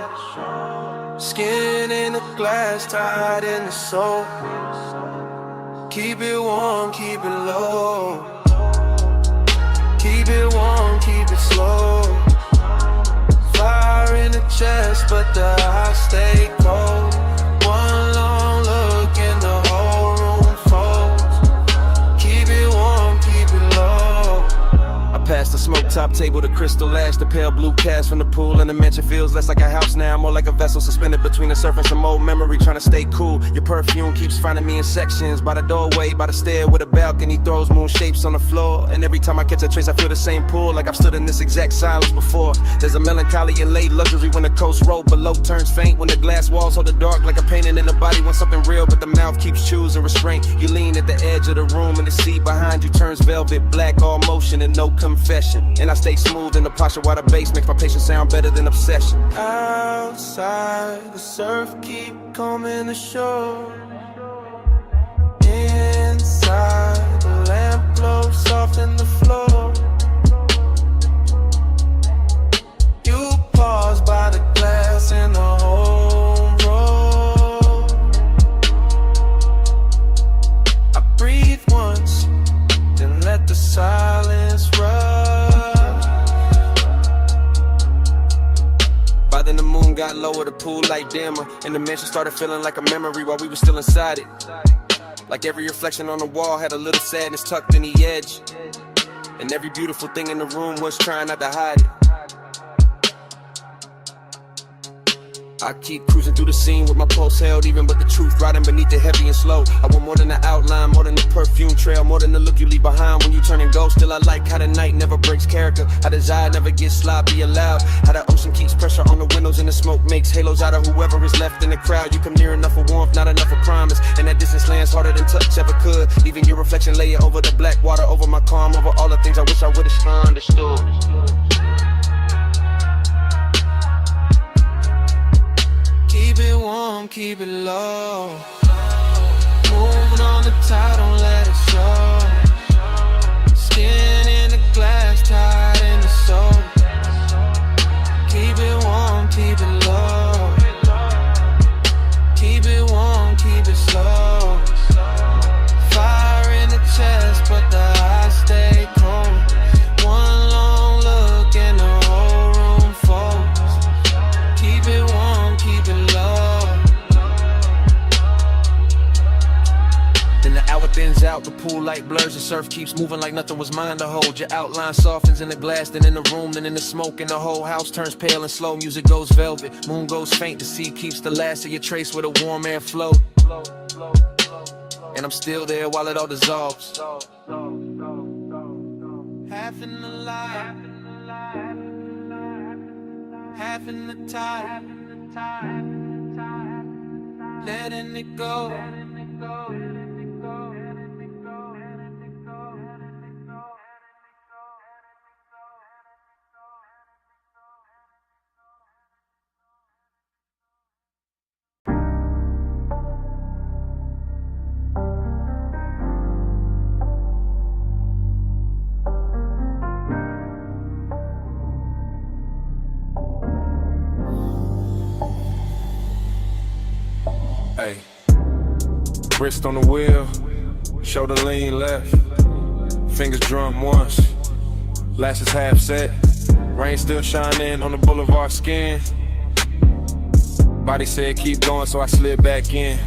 Skin in the glass, tied in the soul. Keep it warm, keep it low. Keep it warm, keep it slow. Fire in the chest, but the eyes stay cold. One long look and the whole room folds. Keep it warm, keep it low. I passed the smoke top table, the crystal ash, the pale blue cast from the pool, and the mansion feels less like a house now, more like a vessel suspended between the surf and some old memory, trying to stay cool. Your perfume keeps finding me in sections, by the doorway, by the stair with a balcony, throws moon shapes on the floor, and every time I catch a trace I feel the same pull, like I've stood in this exact silence before. There's a melancholy and late luxury when the coast road below turns faint, when the glass walls hold the dark like a painting in the body wants something real, but the mouth keeps choosing restraint. You lean at the edge of the room and the sea behind you turns velvet black, all motion and no confession, and I stay smooth in the posture while the bass makes my patience sound better than obsession. Outside, the surf keep coming ashore. Inside, the lamp glow soft in the floor. You pause by the glass in the home row. I breathe once, then let the silence rush. By then the moon got lower, the pool light dimmer, and the mansion started feeling like a memory while we were still inside it. Like every reflection on the wall had a little sadness tucked in the edge, and every beautiful thing in the room was trying not to hide it. I keep cruising through the scene with my pulse held even, but the truth riding beneath it heavy and slow. I want more than the outline, more than the perfume trail, more than the look you leave behind when you turn and go. Still I like how the night never breaks character, how desire never gets sloppy or loud, how the ocean keeps pressure on the windows and the smoke makes halos out of whoever is left in the crowd. You come near enough for warmth, not enough for promise, and that distance lands harder than touch ever could. Leaving your reflection layer over the black water, over my calm, over all the things I wish I would've understood. Keep it warm, keep it low. Moving on the tide, don't let it show. Skin in the glass, tied in the soul. Keep it warm, keep it low. Keep it warm, keep it slow. Fire in the chest, but the eyes stay cold. One long look and the whole room folds. Keep it warm, keep it low. Then the hour thins out, the pool light blurs, the surf keeps moving like nothing was mine to hold. Your outline softens in the glass, then in the room, then in the smoke, and the whole house turns pale and slow. Music goes velvet, moon goes faint, the sea keeps the last of your trace where the warm air flow. And I'm still there while it all dissolves. Half in the light, half in the tide, letting it go. Hey, wrist on the wheel, shoulder lean left, fingers drum once, lashes half set, rain still shining on the boulevard skin. Body said keep going, so I slid back in.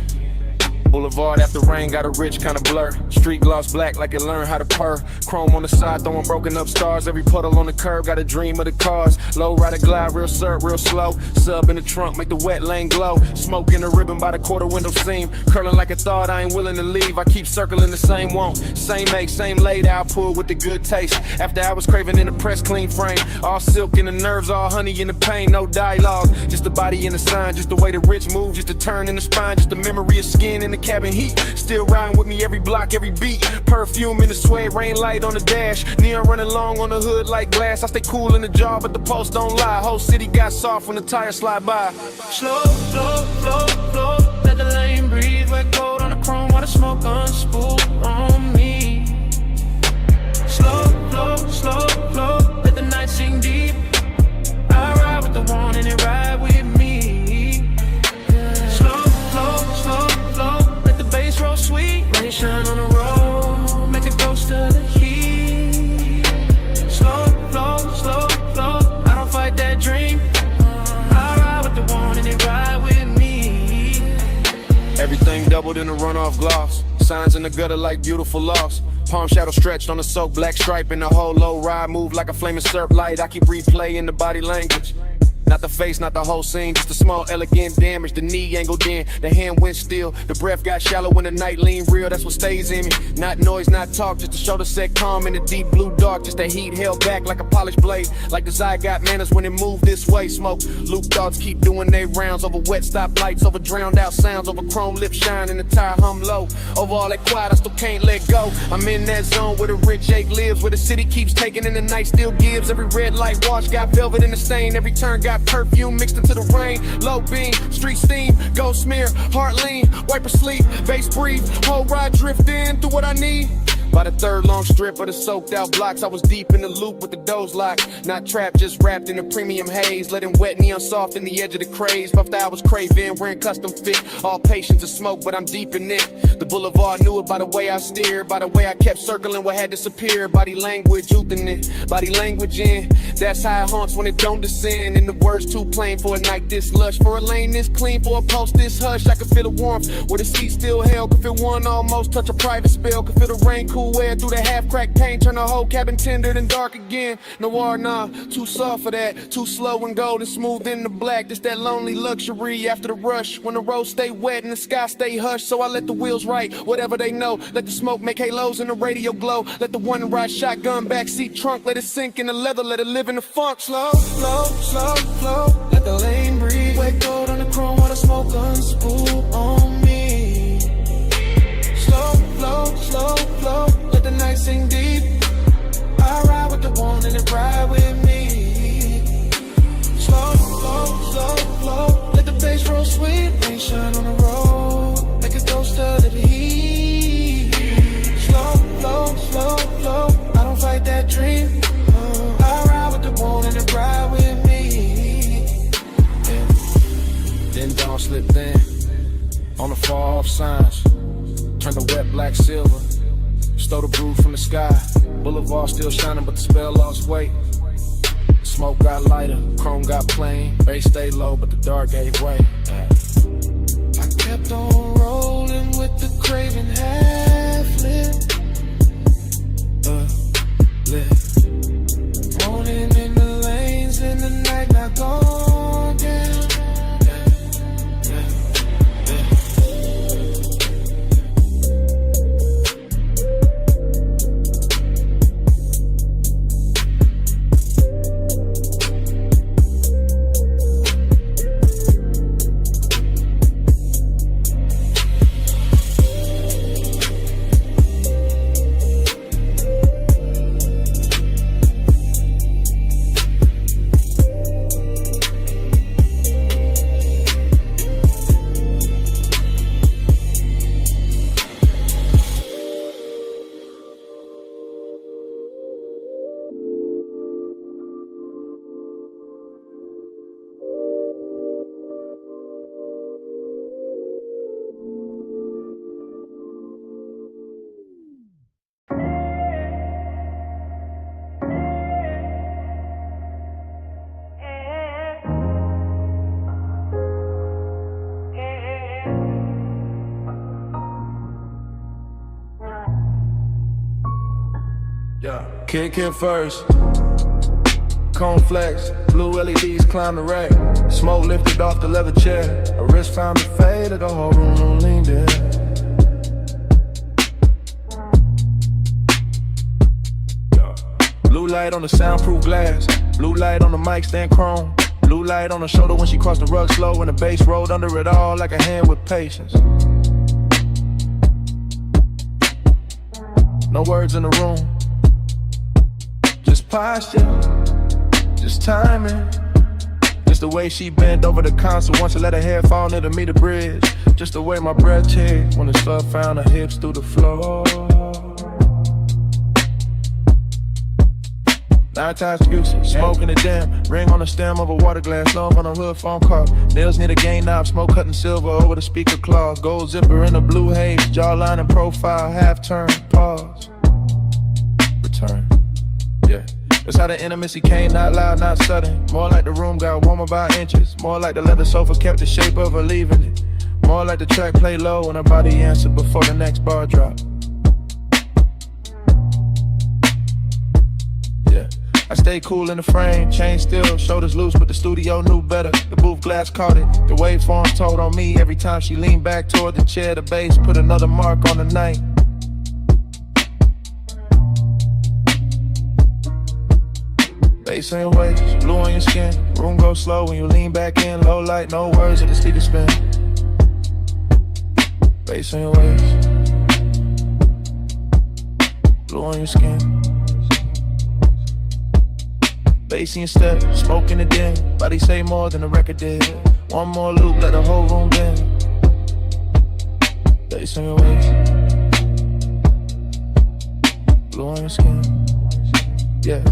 Boulevard after rain got a rich kind of blur. Street gloss black like it learned how to purr. Chrome on the side throwing broken up stars. Every puddle on the curb got a dream of the cars. Low rider glide real syrup real slow. Sub in the trunk make the wet lane glow. Smoke in the ribbon by the quarter window seam. Curling like a thought I ain't willing to leave. I keep circling the same want. Same make, same laid out pull with the good taste. After I was craving in the press clean frame. All silk in the nerves, all honey in the pain. No dialogue, just the body and the sign. Just the way the rich move, just the turn in the spine. Just the memory of skin in the cabin heat. Still riding with me every block, every beat. Perfume in the suede, rain light on the dash. Neon running long on the hood like glass. I stay cool in the jar, but the post don't lie. Whole city got soft when the tires slide by. Slow, slow, slow, slow. Let the lane breathe. Wet cold on the chrome while the smoke unspool on me. Slow, slow, slow, slow. Let the night sink deep. I ride with the one and it ride with me. Slow, slow, slow, slow. Let the bass roll sweet. Rain shine on the road. Make a ghost of the heat. Slow, slow, slow, slow. I don't fight that dream. I ride with the one and it ride with me. Everything doubled in a runoff gloss. Signs in the gutter like beautiful loss. Palm shadow stretched on the soak, black stripe and the whole low ride move like a flaming syrup light. I keep replaying the body language. Not the face, not the whole scene, just a small elegant damage. The knee angled in, the hand went still. The breath got shallow when the night lean real, that's what stays in me. Not noise, not talk, just the shoulder set calm in the deep blue dark. Just the heat held back like a polished blade. Like the eye got manners when it moved this way. Smoke, loop thoughts keep doing their rounds. Over wet stop lights, over drowned out sounds. Over chrome lip shine and the tire hum low. Over all that quiet, I still can't let go. I'm in that zone where the rich ache lives. Where the city keeps taking and the night still gives. Every red light wash got velvet in the stain. Every turn got perfume mixed into the rain. Low beam, street steam, gold smear, heart lean, wiper sleep, bass breathe, whole ride drift in through what I need. By the third long strip of the soaked out blocks, I was deep in the loop with the doze lock. Not trapped, just wrapped in a premium haze. Letting wet neon soft in the edge of the craze. Puffed I was craving, wearing custom fit. All patience to smoke, but I'm deep in it. The boulevard knew it by the way I steered. By the way I kept circling what had disappeared. Body language, youthing it, body language in. That's how it haunts when it don't descend. And the words too plain for a night this lush. For a lane this clean, for a post this hush. I could feel the warmth where the seat still held. Could feel one almost touch a private spell. Could feel the rain cool air through the half-cracked paint. Turn the whole cabin tender and dark again. Noir, nah, too soft for that. Too slow and gold and smooth in the black. This that lonely luxury after the rush. When the roads stay wet and the sky stay hushed. So I let the wheels write whatever they know. Let the smoke make halos and the radio glow. Let the one ride shotgun backseat trunk. Let it sink in the leather, let it live in the funk. Slow, slow, slow, slow. Let the lane breathe. Wet gold on the chrome while the smoke unspool on me. Slow, slow, slow, slow. Let the night sink deep. I ride with the one and it ride with me. Slow, slow, slow, slow. Let the bass roll sweet. Rain shine on the road. Make a ghost of the heat. Slow, slow, slow, slow. I don't fight that dream. I ride with the one and it ride with me. Yeah. Then dawn slipped in on the far off signs. Turned the wet black silver. Stole the brew from the sky. Boulevard still shining, but the spell lost weight. Smoke got lighter, chrome got plain. Bass stayed low, but the dark gave way. I kept on rolling with the craving half lit. Lit. Morning in the lanes, in the night not gone down. Kick it first. Cone flex, blue LEDs climb the rack. Smoke lifted off the leather chair. A wrist found the fade, the whole room leaned in. Blue light on the soundproof glass. Blue light on the mic stand chrome. Blue light on her shoulder when she crossed the rug slow. And the bass rolled under it all like a hand with patience. No words in the room, just posture, just timing. Just the way she bent over the console once I let her hair fall near to meet the bridge. Just the way my breath changed when the stuff found her hips through the floor. 9 times excuses, smoking the dim. Ring on the stem of a water glass, love on a hood phone car. Nails near the game knob, smoke cutting silver over the speaker cloth. Gold zipper in a blue haze, jawline and profile, half turn, pause, return. Yeah, that's how the intimacy came, not loud, not sudden. More like the room got warmer by inches. More like the leather sofa kept the shape of her leaving it. More like the track play low and her body answered before the next bar drop. I stay cool in the frame, chain still, shoulders loose, but the studio knew better. The booth glass caught it, the waveform told on me. Every time she leaned back toward the chair, the bass put another mark on the night. Bass in your waist, blue on your skin. Room goes slow when you lean back in. Low light, no words, at the speaker spin. Bass in your waist, blue on your skin. Bass in your step, smoke in the den. Body say more than the record did. One more loop, let the whole room bend. Bass in your waist, blue on your skin. Yeah,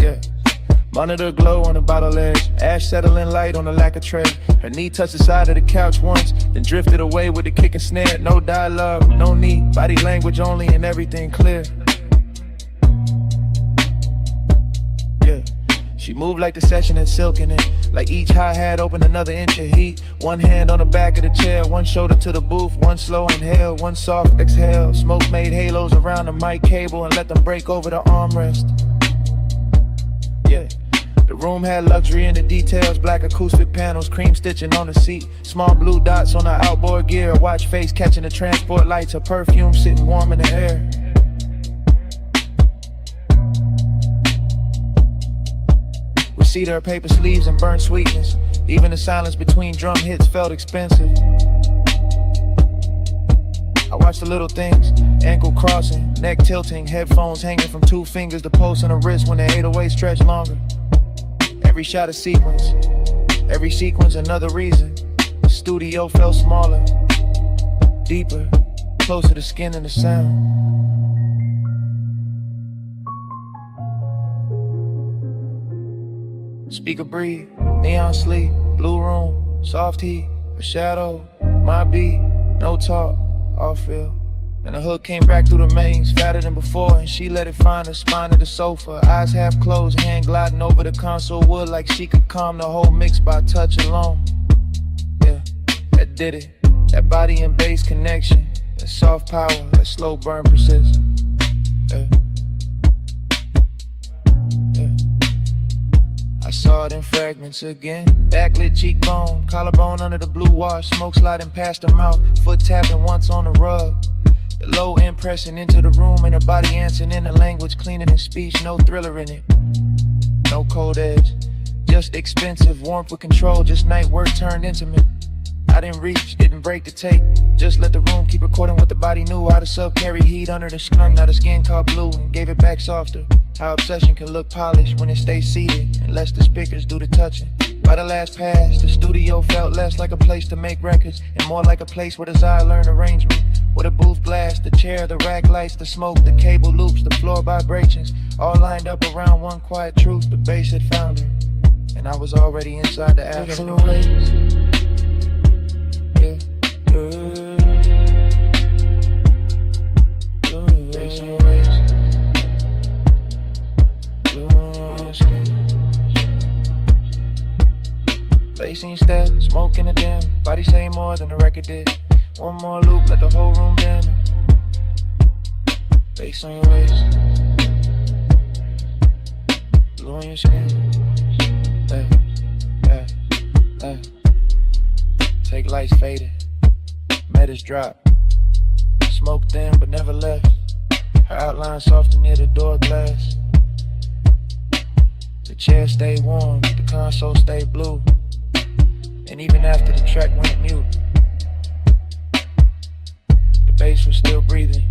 yeah. Monitor glow on the bottle edge. Ash settling light on the lacquer tray. Her knee touched the side of the couch once, then drifted away with the kick and snare. No dialogue, no need, body language only and everything clear. She moved like the session had silk in it. Like each hi-hat opened another inch of heat. One hand on the back of the chair, one shoulder to the booth. One slow inhale, one soft exhale. Smoke made halos around the mic cable and let them break over the armrest. Yeah, the room had luxury in the details. Black acoustic panels, cream stitching on the seat. Small blue dots on the outboard gear. Watch face catching the transport lights. Her perfume sitting warm in the air. See her paper sleeves and burnt sweetness. Even the silence between drum hits felt expensive. I watched the little things, ankle crossing, neck tilting, headphones hanging from 2 fingers, the pulse on the wrist when the 808 stretched longer. Every shot a sequence, every sequence another reason. The studio felt smaller, deeper, closer to skin and the sound. Speaker breathe, neon sleep, blue room, soft heat, a shadow, my beat, no talk, all feel. And the hook came back through the mains, fatter than before, and she let it find her spine of the sofa. Eyes half closed, hand gliding over the console wood like she could calm the whole mix by touch alone. Yeah, that did it. That body and bass connection, that soft power, that slow burn persists. Yeah. I saw it in fragments again. Backlit cheekbone, collarbone under the blue wash. Smoke sliding past her mouth, foot tapping once on the rug. The low end pressing into the room and her body answering in a language cleaner than speech. No thriller in it, no cold edge. Just expensive warmth with control, just night work turned intimate. I didn't reach, didn't break the tape. Just let the room keep recording what the body knew. How the sub carry heat under the skunk, now the skin caught blue and gave it back softer. How obsession can look polished when it stays seated and lets the speakers do the touching. By the last pass, the studio felt less like a place to make records and more like a place where desire learned arrangement. With a booth blast, the chair, the rack lights, the smoke, the cable loops, the floor vibrations, all lined up around one quiet truth. The bass had found her, and I was already inside the afternoon. Facing step, smoke in the dim. Body say more than the record did. One more loop, let the whole room bend. Face on your waist, Blue on your skin. Hey, hey, hey. Take lights faded. Metas drop. Smoke thin but never left. Her outline softer near the door glass. The chair stay warm, the console stay blue. And even after the track went mute, the bass was still breathing.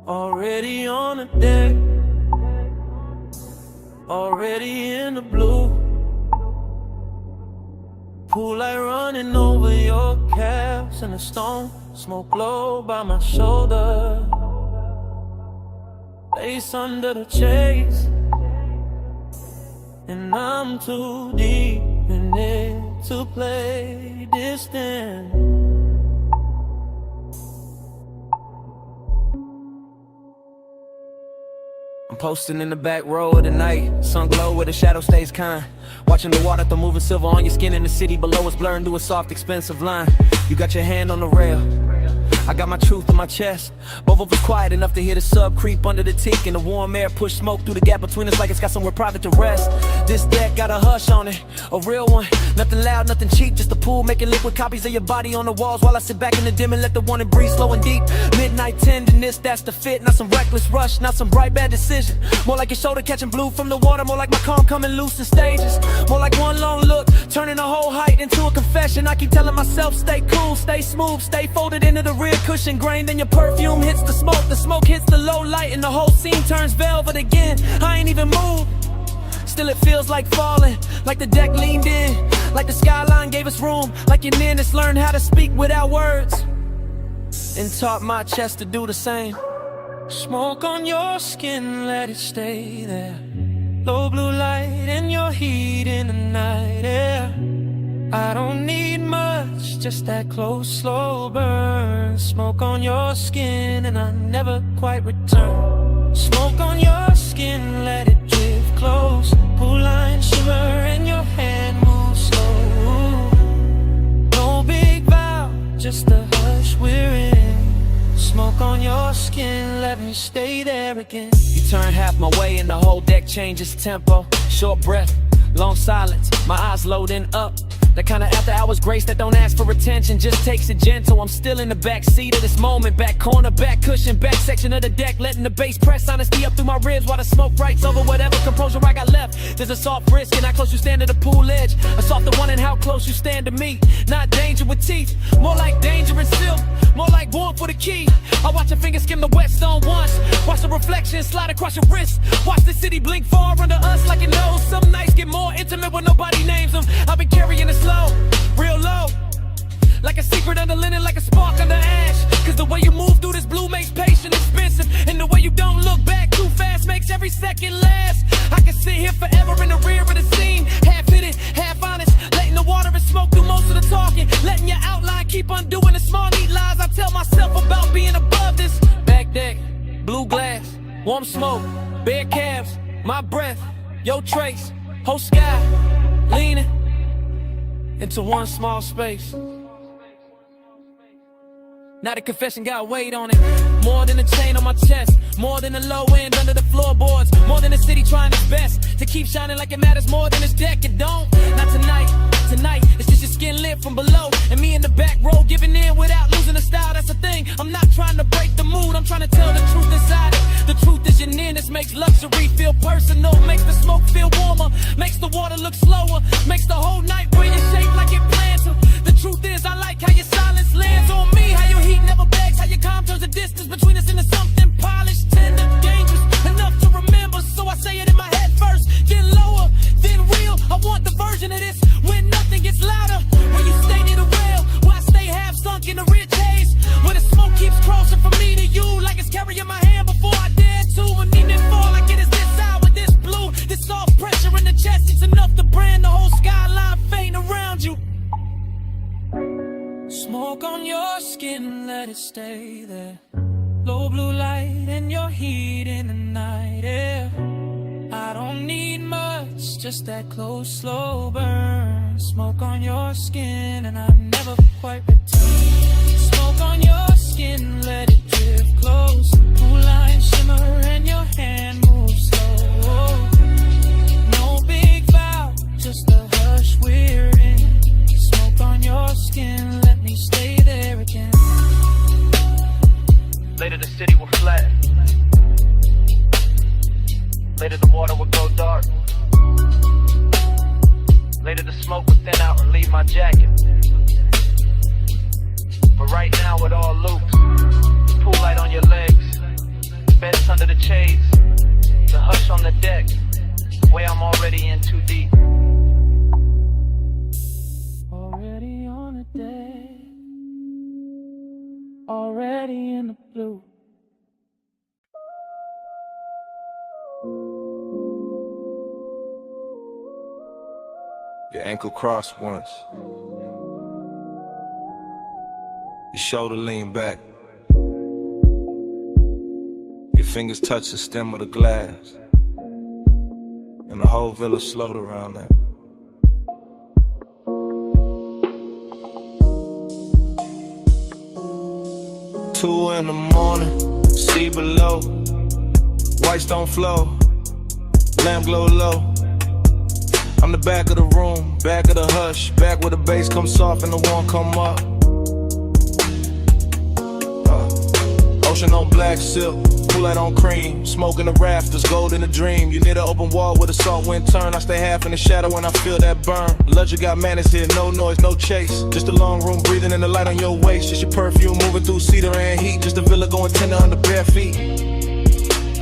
Already on the deck, already in the blue. Pool light running over your calves and a stone. Smoke low by my shoulder. Lace under the chase, and I'm too deep in it to play distant. I'm posting in the back row of the night, sun glow where the shadow stays kind. Watching the water through moving silver on your skin, in the city below us blurring through a soft expensive line. You got your hand on the rail, I got my truth in my chest. Both of us quiet enough to hear the sub creep under the teak, and the warm air push smoke through the gap between us like it's got somewhere private to rest. This deck got a hush on it, a real one. Nothing loud, nothing cheap, just a pool making liquid copies of your body on the walls, while I sit back in the dim and let the one breathe slow and deep. Midnight tenderness, that's the fit. Not some reckless rush, not some bright bad decision. More like your shoulder catching blue from the water, more like my calm coming loose in stages. More like one long look, turning a whole height into a confession. I keep telling myself, stay cool, stay smooth, stay folded into the rear cushion grain. Then your perfume hits the smoke hits the low light, and the whole scene turns velvet again. I ain't even moved, still it feels like falling, like the deck leaned in, like the skyline gave us room, like your nearness learned how to speak without words, and taught my chest to do the same. Smoke on your skin, let it stay there. Low blue light and your heat in the night air. I don't need much, just that close, slow burn. Smoke on your skin and I never quite return. Smoke on your skin, let it drift close. Pool line shimmer and your hand moves slow. No big vow, just the hush we're in. Smoke on your skin, let me stay there again. You turn half my way and the whole deck changes tempo. Short breath, long silence, my eyes loading up. That kind of after hours grace that don't ask for attention, just takes it gentle. I'm still in the back seat of this moment, back corner, back cushion, back section of the deck, letting the bass press honesty up through my ribs while the smoke writes over whatever composure I got left. There's a soft risk in how close you stand to the pool edge, a softer one in how close you stand to me. Not danger with teeth, more like danger and silk, more like warmth for the key. I watch your fingers skim the wet stone once, watch the reflection slide across your wrist, watch the city blink far under us like it knows. Some nights get more intimate when nobody names them. I've been carrying it slow, real low, like a secret under linen, like a spark under ash. Cause the way you move through this blue makes patience expensive, and the way you don't look back too fast makes every second last. I can sit here forever in the rear of the scene, half hidden, half honest, letting the water and smoke do most of the talking, letting your outline keep undoing the small neat lies I tell myself about being above this. Back deck, blue glass, warm smoke, bare calves, my breath, your trace, whole sky, leaning into one small space. Now the confession got weight on it, more than a chain on my chest, more than the low end under the floorboards, more than the city trying its best to keep shining like it matters more than this deck. It don't, not tonight, tonight it's just your skin lit from below, and me in the back row giving in without losing the style. That's the thing, I'm not trying to break the mood, I'm trying to tell the truth inside it. The truth is your nearness makes luxury feel personal, makes the smoke feel warmer, makes the water look slower, makes the whole night brilliant shape like it planned to. The truth is I like how your silence lands on me, how your heat never begs, how your calm turns the distance between us into something polished, tender, dangerous, enough to remember. So I say it in my head first, then lower, then real. I want the version of this when nothing gets louder, when you stay near the rail, where I stay half sunk in the rich haze, where the smoke keeps crossing from me to you like it's carrying my hand before I dare to. And even fall like it is this hour, this blue, this soft pressure in the chest, it's enough to brand the whole skyline faint. on your skin, let it stay there. Low blue light and your heat in the night air. I don't need much, just that close, slow burn. Smoke on your skin and I've never quite returned. Smoke on your skin, let it drift close. Cool line shimmer and your hand moves slow. No big vow, just a hush we're in. Smoke on your skin, let me stay there again. Later the city will flat. Later the water would go dark. Later the smoke would thin out and leave my jacket. But right now it all loops. Pool light on your legs, beds under the shades, the hush on the deck. Way I'm already in too deep. Already on the deck, already in the blue. Your ankle crossed once. Your shoulder lean back. Your fingers touch the stem of the glass. And the whole village slowed around that. Two in the morning, see below. Whites don't flow, lamp glow low. I'm the back of the room, back of the hush, back where the bass comes soft and the warm come up. Ocean on black silk, cool light on cream, smoke in the rafters, gold in the dream. You need an open wall with a salt wind turn. I stay half in the shadow when I feel that burn. Luxury got manners here, no noise, no chase. Just a long room breathing in the light on your waist. Just your perfume moving through cedar and heat. Just a villa going tender under bare feet.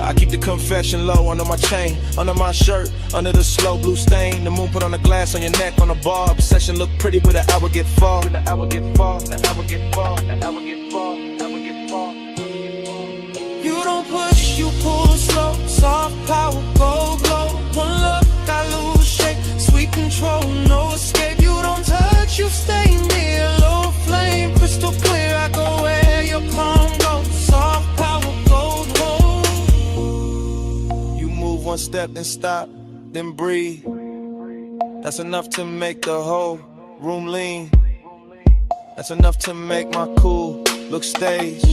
I keep the confession low under my chain, under my shirt, under the slow blue stain. The moon put on the glass on your neck on the bar. Obsession look pretty, but the hour get far. The hour get far, the hour get far, the hour get far, the hour get far. You don't push, you pull slow. Soft power, go glow. One look, I lose shape. Sweet control, no escape. You don't touch, you stay near. Low flame, crystal clear. I go where your palm goes. Soft power, gold hold. You move one step, then stop, then breathe. That's enough to make the whole room lean. That's enough to make my cool look staged.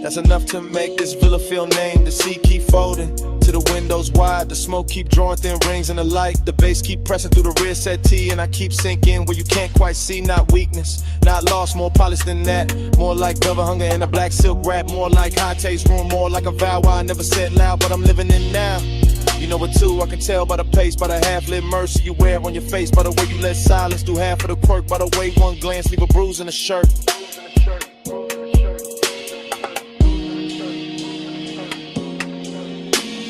That's enough to make this villa feel named. The sea keep folding to the windows wide. The smoke keep drawing thin rings in the light. The bass keep pressing through the rear settee. And I keep sinking where you can't quite see. Not weakness, not lost, more polished than that. More like velvet hunger and a black silk wrap. More like high taste room, more like a vow I never said loud, but I'm living in now. You know it too, I can tell by the pace, by the half-lit mercy you wear on your face, by the way you let silence do half of the quirk, by the way one glance leave a bruise in a shirt.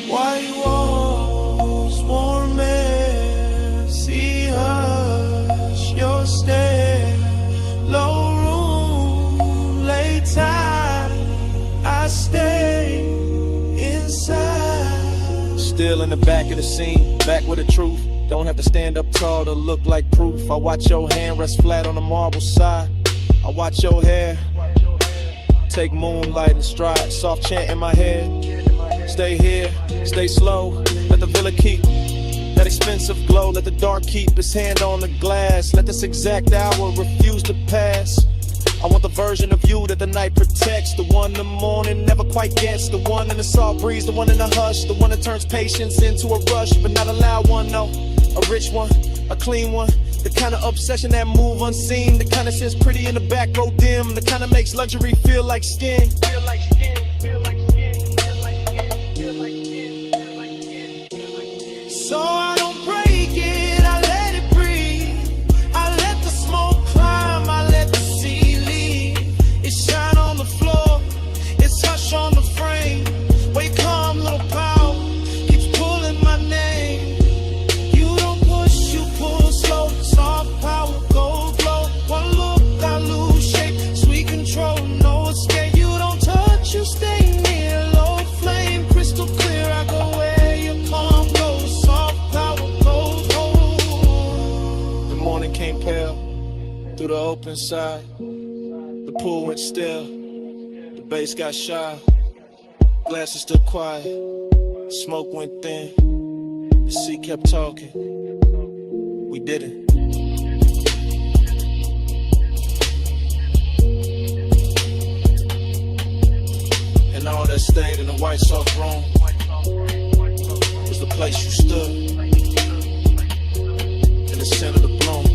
White walls, warm air, sea hush, your stare, low room, late tide, I stay inside. Still in the back of the scene, back with the truth. Don't have to stand up tall to look like proof. I watch your hand rest flat on the marble side. I watch your hair take moonlight and stride. Soft chant in my head. Stay here, stay slow. Let the villa keep that expensive glow. Let the dark keep its hand on the glass. Let this exact hour refuse to pass. I want the version of you that the night protects. The one the morning never quite gets. The one in the soft breeze, the one in the hush. The one that turns patience into a rush. But not a loud one, no. A rich one, a clean one. The kind of obsession that move unseen. The kind that sits pretty in the back row dim. The kind that makes luxury feel like skin. Feel like skin, feel like skin, feel like skin, feel like skin, feel like skin, feel like skin. So I don't break it, I let it breathe. I let the smoke climb, I let the sea leave. It shine on the floor, it's hush on the frame. Wake calm, little power, keeps pulling my name. You don't push, you pull slow. Soft power, gold glow. One look, I lose shape. Sweet control, no escape. You don't touch, you stay near. Low flame, crystal clear. I go where your palm goes. Soft power, gold, gold. The morning came pale through the open side. pool went still. The bass got shy. Glasses stood quiet. Smoke went thin. The sea kept talking. We did it. And all that stayed in the white soft room was the place you stood in the center of the bloom.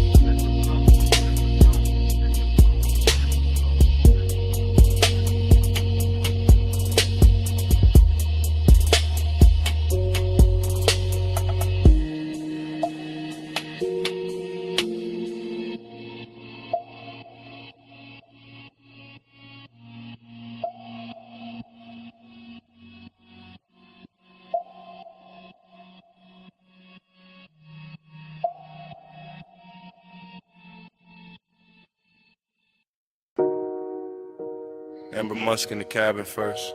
Amber Musk in the cabin first.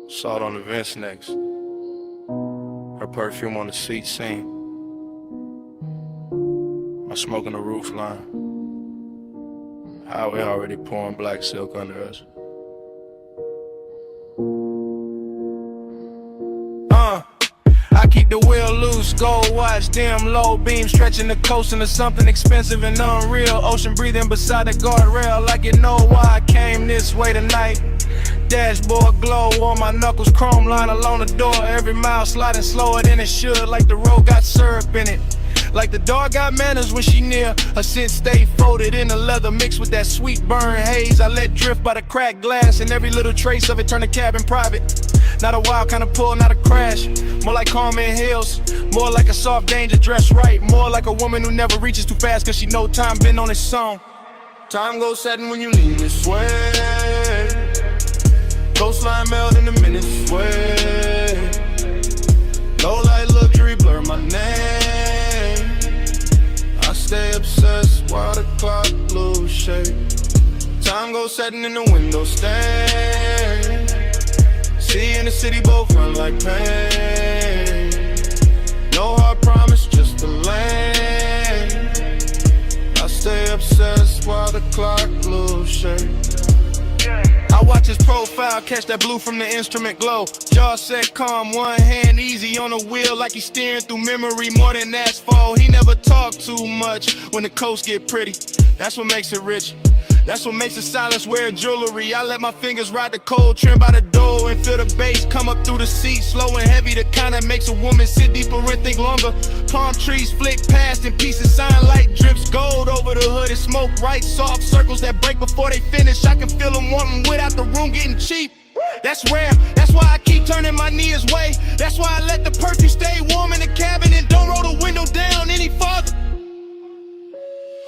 Salt on the vents next. Her perfume on the seat seen. My smoke on the roof line. Highway already pouring black silk under us. I keep the wheel loose, gold watch, dim low beam, stretching the coast into something expensive and unreal. Ocean breathing beside the guardrail, like you know why I came this way tonight. Dashboard glow on my knuckles, chrome line along the door. Every mile sliding slower than it should, like the road got syrup in it. Like the dog got manners when she near. Her scent stay folded in the leather mixed with that sweet burn haze I let drift by the cracked glass, and every little trace of it turn the cabin private. Not a wild kind of pull, not a crash. More like Carmen Hills, more like a soft danger dressed right. More like a woman who never reaches too fast cause she know time been on its song. Time goes setting when you lean this way. Coastline melt in a minute sway. Low light luxury blur my name. I stay obsessed while the clock lose shape. Time goes setting in the window stand. See in the city both run like pain. No hard promise, just the lane. I stay obsessed while the clock lose shape. I watch his profile, catch that blue from the instrument glow. Jaw set calm, one hand easy on the wheel, like he's steering through memory more than asphalt. He never talk too much when the coast get pretty. That's what makes it rich. That's what makes the silence wear jewelry. I let my fingers ride the cold trim by the door and feel the bass come up through the seat, slow and heavy, the kind that makes a woman sit deeper and think longer. Palm trees flick past in pieces, sign light drips gold over the hood and smoke right, soft circles that break before they finish. I can feel them wanting without the room getting cheap. That's rare, that's why I keep turning my knee his way. That's why I let the perfume stay warm in the cabin and don't roll the window down any farther.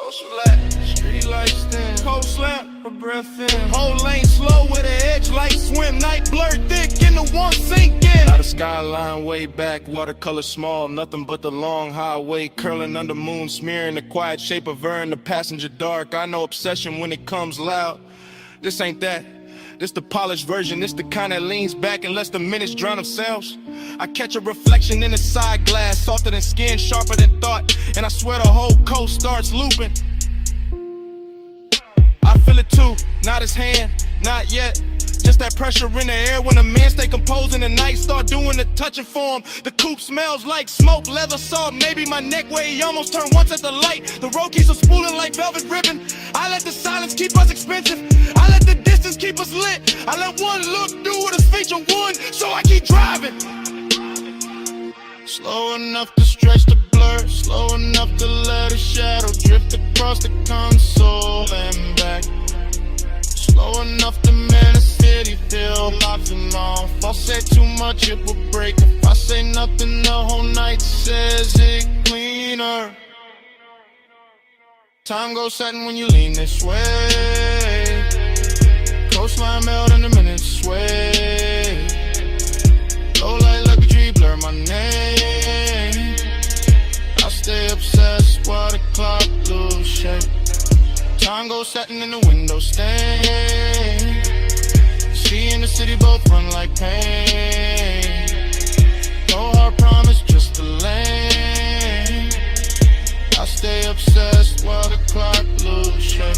Coast flat, street lights dim, cold slam, a breath in. Whole lane slow with an edge light swim, night blurred thick in the one sink in. Out of skyline way back, watercolor small, nothing but the long highway curling under moon, smearing the quiet shape of her in the passenger dark. I know obsession when it comes loud. This ain't that. This the polished version, this the kind that leans back and lets the minutes drown themselves. I catch a reflection in the side glass, softer than skin, sharper than thought, and I swear the whole coast starts looping. I feel it too, not his hand, not yet. Just that pressure in the air when a man stay composed in the night, start doing the touching for him. The coupe smells like smoke, leather salt, maybe my neck where he almost turned once at the light. The road keeps us spooling like velvet ribbon. I let the silence keep us expensive. I let the distance keep us lit. I let one look do what is feature one, so I keep driving. Slow enough to stretch the blur, slow enough to let a shadow drift across the console and back. Slow enough to make the city feel alive and off. If I say too much, it will break. If I say nothing, the whole night says it cleaner. Time goes setting when you lean this way. Coastline melt in a minute sway. Low light luxury blur my name. I stay obsessed while the clock lose shape. Time goes setting in the window stain. See in the city both run like pain. No hard promise, just a lane. I stay obsessed while the clock lose shape.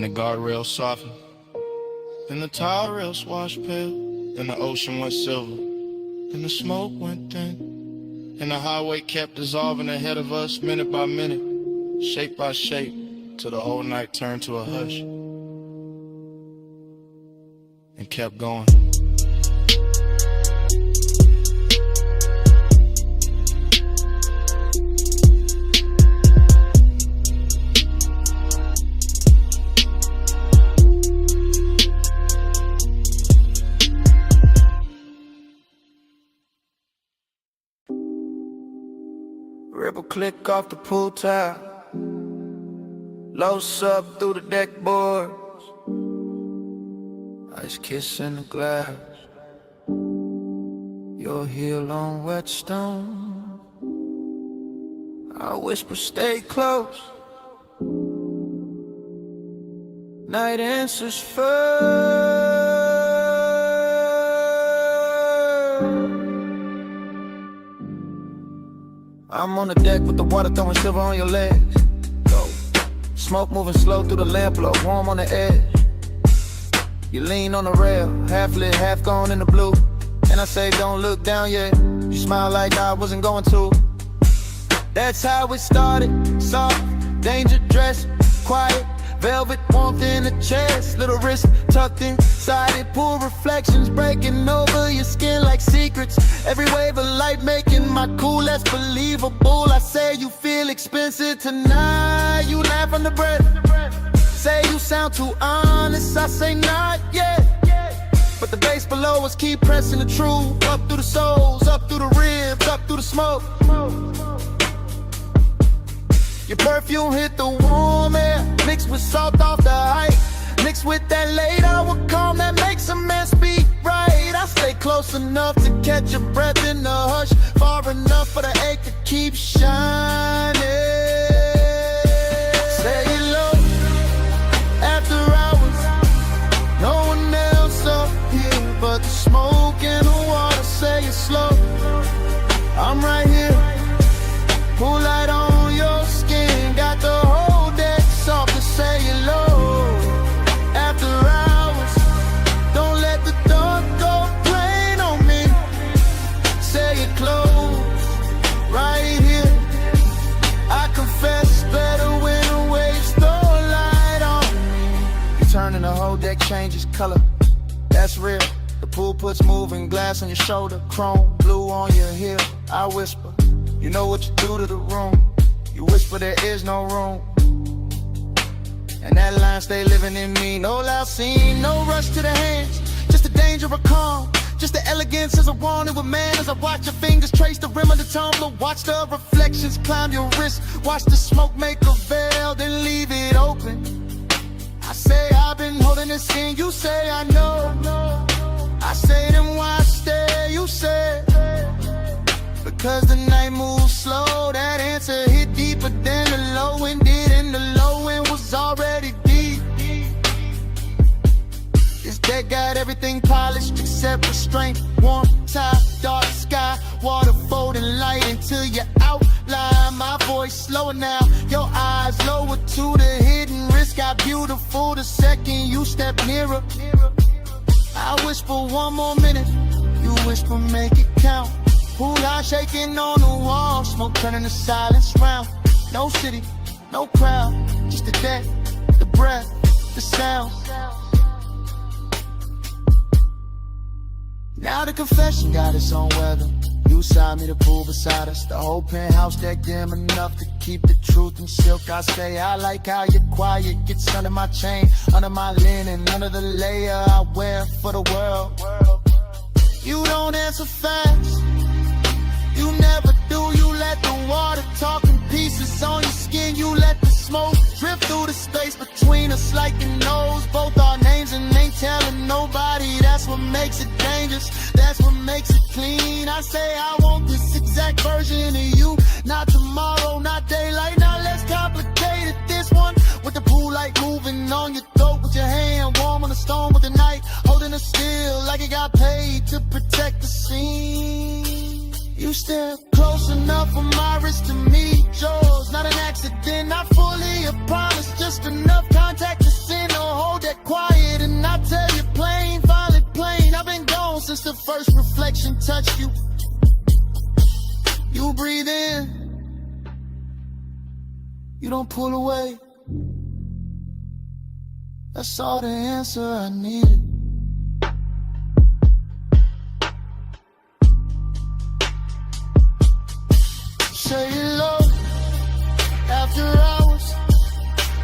then the guardrail softened, then the tall rails washed pale, then the ocean went silver, then the smoke went thin, and the highway kept dissolving ahead of us minute by minute, shape by shape, till the whole night turned to a hush and kept going. Ripple click off the pool tile, low sub through the deck boards, ice kiss in the glass, your heel on wet stone. I whisper stay close, night answers first. I'm on the deck with the water throwing silver on your legs. Go. Smoke moving slow through the lamp glow, warm on the edge. You lean on the rail, half lit, half gone in the blue. And I say don't look down yet. You smile like I wasn't going to. That's how it started. Soft, danger dress, quiet, velvet warmth in the chest. Little wrist tucked inside it, pool reflections breaking over your skin like secrets. Every wave of light making my cool less believable. I say you feel expensive tonight. You laugh under breath. Say you sound too honest. I say not yet. But the bass below us keep pressing the truth. Up through the soles, up through the ribs, up through the smoke. Your perfume hit the warm air, mixed with salt off the height, mixed with that late hour calm that makes a man speak right. I stay close enough to catch your breath in the hush, far enough for the ache to keep shining. Say it low, after hours, no one else up here but the smoke and the water. Say it slow, I'm right here, pool light on your skin, got the whole deck soft to say it low. After hours, don't let the dark go plain on me. Say it close, right here. I confess better when the waves throw light on me. You turn and the whole deck changes color, that's real. The pool puts moving glass on your shoulder, chrome blue on your heel. I whisper, you know what you do to the room. You whisper there is no room, and that line stay living in me. No loud scene, no rush to the hands, just the danger of calm, just the elegance as I want it with man. As I watch your fingers trace the rim of the tumbler, watch the reflections climb your wrist, watch the smoke make a veil, then leave it open. I say I've been holding this in, you say I know. I say then why stay, you say because the night moves slow. That answer hit deeper than the low end did, and the low end was already deep. This deck got everything polished except restraint. Warm top, dark sky, water folding light until you outline. My voice slower now, your eyes lower to the hidden risk. Got beautiful the second you step nearer. I whisper one more minute, you whisper make it count. Pool light shaking on the wall, smoke turning to silence round. No city, no crowd, just the deck, the breath, the sound. Now the confession got its own weather. You side me, the pool beside us. The whole penthouse deck dim enough to keep the truth in silk. I say I like how you're quiet, gets under my chain, under my linen, under the layer I wear for the world. You don't answer fast, you never do. You let the water talk in pieces on your skin. You let the smoke drift through the space between us like it knows both our names and ain't telling nobody. That's what makes it dangerous, that's what makes it clean. I say I want this exact version of you, not tomorrow, not daylight. Now let's complicate it, this one with the pool light moving on your throat, with your hand warm on the stone, with the night holding it still like it got paid to protect the scene. You step close enough for my wrist to meet yours. Not an accident, not fully a promise, just enough contact to see listen or hold that quiet. And I tell you plain, violent plain, I've been gone since the first reflection touched you. You breathe in, you don't pull away. That's all the answer I needed. Say hello after hours.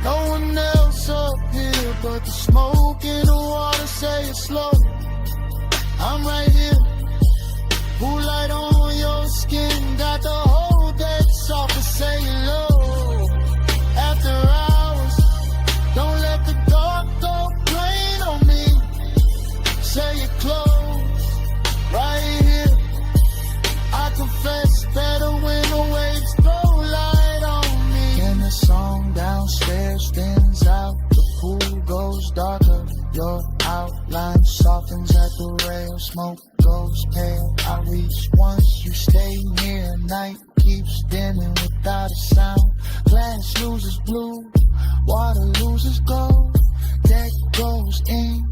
No one else up here but the smoke in the water. Say it slow. I'm right here. Blue light on your skin, got the whole deck soft to say hello. After hours, don't let the dark go plain on me. Say it close, right here. I confess better when the waves throw light on me. And the song downstairs thins out, the pool goes darker. Your outline softens at the rail, smoke goes pale. I reach once, you stay near. Night keeps dimming without a sound. Glass loses blue, water loses gold. Deck goes ink,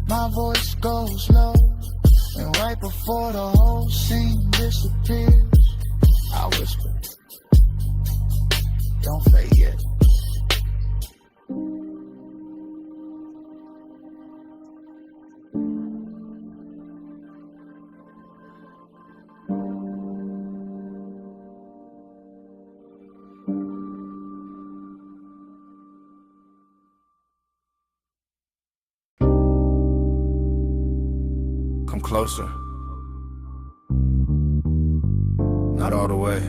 my voice goes low. And right before the whole scene disappears, I whisper, don't fade yet. Come closer. Not all the way.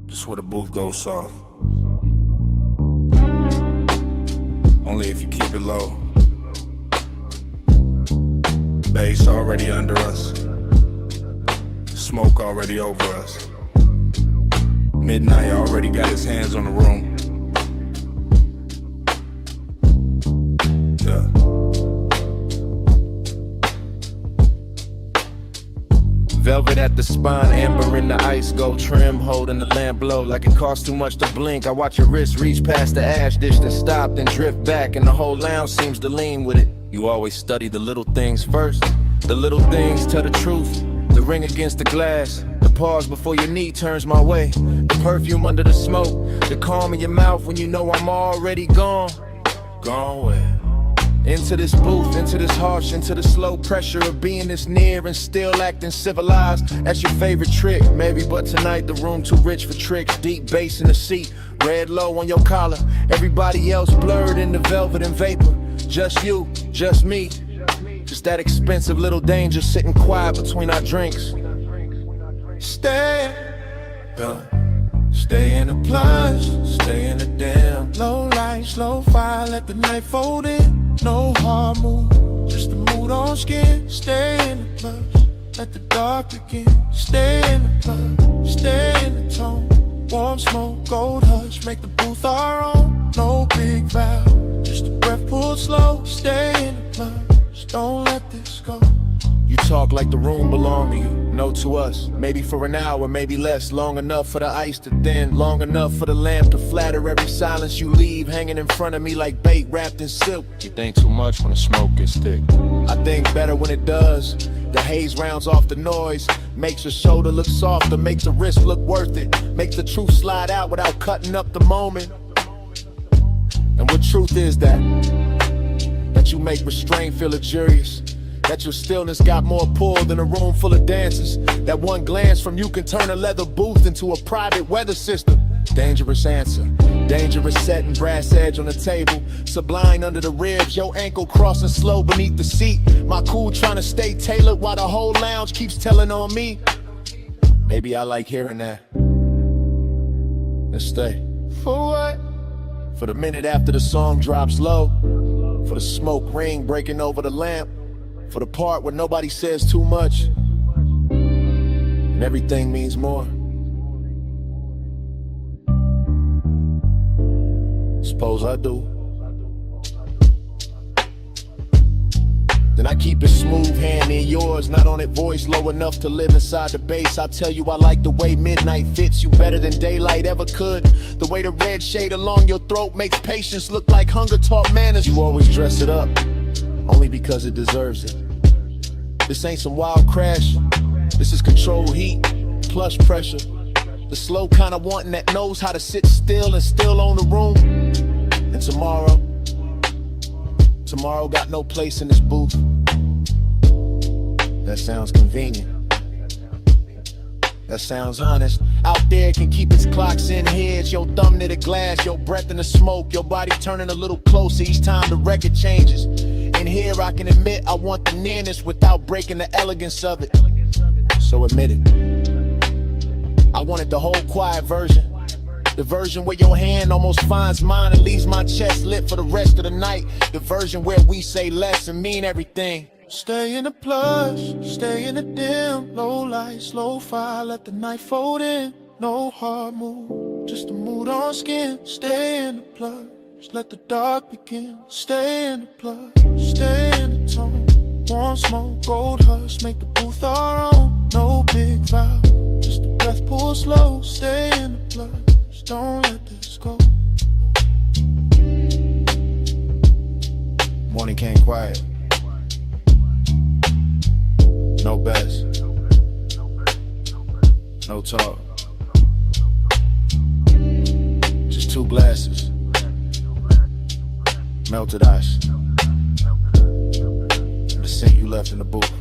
Just where the booth goes soft. Only if you keep it low. Bass already under us. Smoke already over us. Midnight already got his hands on the room. Yeah. Velvet at the spine, amber in the ice, gold trim, holding the lamp low like it costs too much to blink. I watch your wrist reach past the ash dish, then stop, then drift back, and the whole lounge seems to lean with it. You always study the little things first. The little things tell the truth. The ring against the glass, the pause before your knee turns my way. The perfume under the smoke, the calm in your mouth when you know I'm already gone. Gone where? Into this booth, into this harsh, into the slow pressure of being this near and still acting civilized. That's your favorite trick, maybe, but tonight the room too rich for tricks. Deep bass in the seat, red low on your collar. Everybody else blurred in the velvet and vapor. Just you, just me. Just that expensive little danger sitting quiet between our drinks. Stay in the plunge, stay in the damn. Low light, slow fire, let the night fold in. No hard move, just the mood on skin. Stay in the plunge, let the dark begin. Stay in the plunge, stay in the tone. Warm smoke, gold hush, make the booth our own. No big vow, just a breath pulled slow. Stay in the plunge, don't let this go. You talk like the room belonged to you, no to us. Maybe for an hour, maybe less. Long enough for the ice to thin, long enough for the lamp to flatter every silence you leave, hanging in front of me like bait wrapped in silk. You think too much when the smoke gets thick. I think better when it does. The haze rounds off the noise, makes your shoulder look softer, makes the wrist look worth it, makes the truth slide out without cutting up the moment. And what truth is that? That you make restraint feel luxurious. That your stillness got more pull than a room full of dancers. That one glance from you can turn a leather booth into a private weather system. Dangerous answer, dangerous setting, brass edge on the table. Sublime under the ribs, your ankle crossing slow beneath the seat. My cool trying to stay tailored while the whole lounge keeps telling on me. Maybe I like hearing that. Let's stay. For what? For the minute after the song drops low. For the smoke ring breaking over the lamp. For the part where nobody says too much and everything means more. Suppose I do. Then I keep it smooth hand in yours, not on it voice low enough to live inside the bass. I tell you I like the way midnight fits you better than daylight ever could. The way the red shade along your throat makes patience look like hunger taught manners. You always dress it up, only because it deserves it. This ain't some wild crash, this is controlled heat, plus pressure. The slow kind of wanting that knows how to sit still and still own the room. And tomorrow got no place in this booth. That sounds convenient. That sounds honest. Out there can keep its clocks in heads. Your thumb near the glass, your breath in the smoke, your body turning a little closer each time the record changes. In here I can admit I want the nearness without breaking the elegance of it. So admit it. I wanted the whole quiet version. The version where your hand almost finds mine and leaves my chest lit for the rest of the night. The version where we say less and mean everything. Stay in the plush, stay in the dim. Low light, slow fire, let the night fold in. No hard move, just a mood on skin. Stay in the plush, let the dark begin. Stay in the plush, stay in the tone. Warm smoke, gold hush, make the booth our own. No big vow, just a breath pull slow. Stay in the plush, don't let this go. Morning came quiet. No bets, no talk. Just 2 glasses, melted ice, and the scent you left in the booth.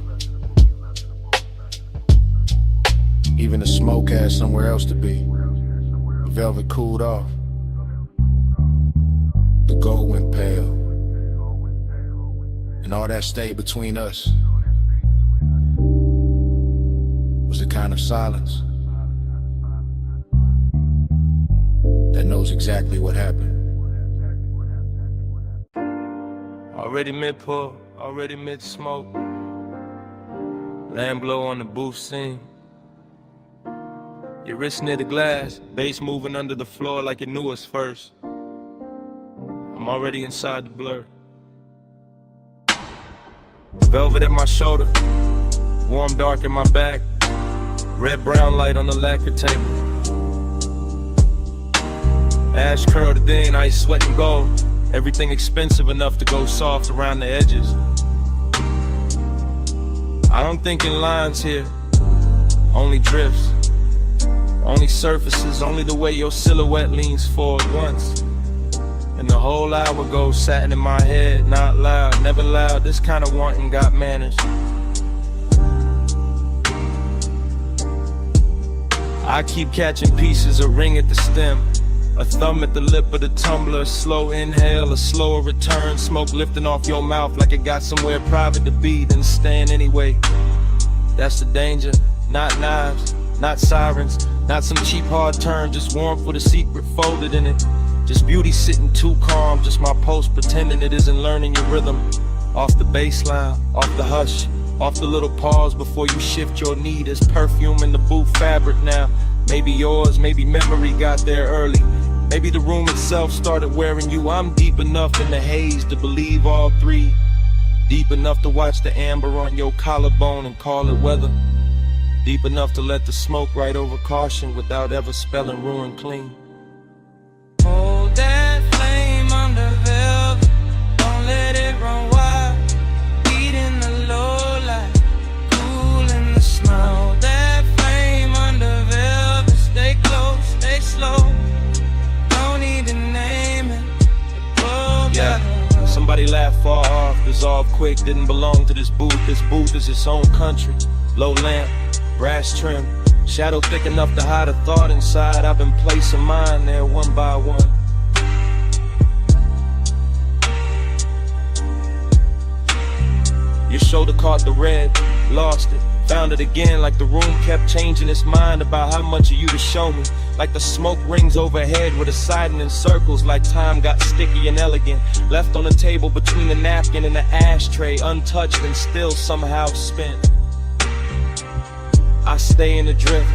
Even the smoke had somewhere else to be. The velvet cooled off. The gold went pale. And all that stayed between us was a kind of silence that knows exactly what happened. Already mid-pull, already mid-smoke. Lamb glow on the booth scene. Your wrist near the glass, bass moving under the floor like it knew us first. I'm already inside the blur. Velvet at my shoulder, warm dark in my back. Red-brown light on the lacquer table. Ash curled in, ice sweating gold. Everything expensive enough to go soft around the edges. I don't think in lines here, only drifts. Only surfaces, only the way your silhouette leans forward once. And the whole hour goes satin in my head, not loud, never loud. This kind of wanting got manners. I keep catching pieces, a ring at the stem, a thumb at the lip of the tumbler, a slow inhale, a slower return, smoke lifting off your mouth like it got somewhere private to be, then staying anyway. That's the danger, not knives, not sirens, not some cheap hard turn, just warmth with a secret folded in it. Just beauty sitting too calm, just my pulse pretending it isn't learning your rhythm. Off the baseline, off the hush, off the little pause before you shift your knee. There's perfume in the booth fabric now. Maybe yours, maybe memory got there early. Maybe the room itself started wearing you. I'm deep enough in the haze to believe all three. Deep enough to watch the amber on your collarbone and call it weather. Deep enough to let the smoke right over caution without ever spelling ruin clean. Hold that flame under velvet, don't let it run wild. Beat in the low light, cool in the smile. Hold that flame under velvet, stay close, stay slow. Don't need to name it. Yeah, somebody laughed far off, dissolved quick, didn't belong to this booth. This booth is its own country. Low lamp, brass trim, shadow thick enough to hide a thought inside. I've been placing mine there one by one. Your shoulder caught the red, lost it, found it again, like the room kept changing its mind about how much of you to show me. Like the smoke rings overhead with a siding in circles, like time got sticky and elegant, left on the table between the napkin and the ashtray, untouched and still somehow spent. I stay in the drift,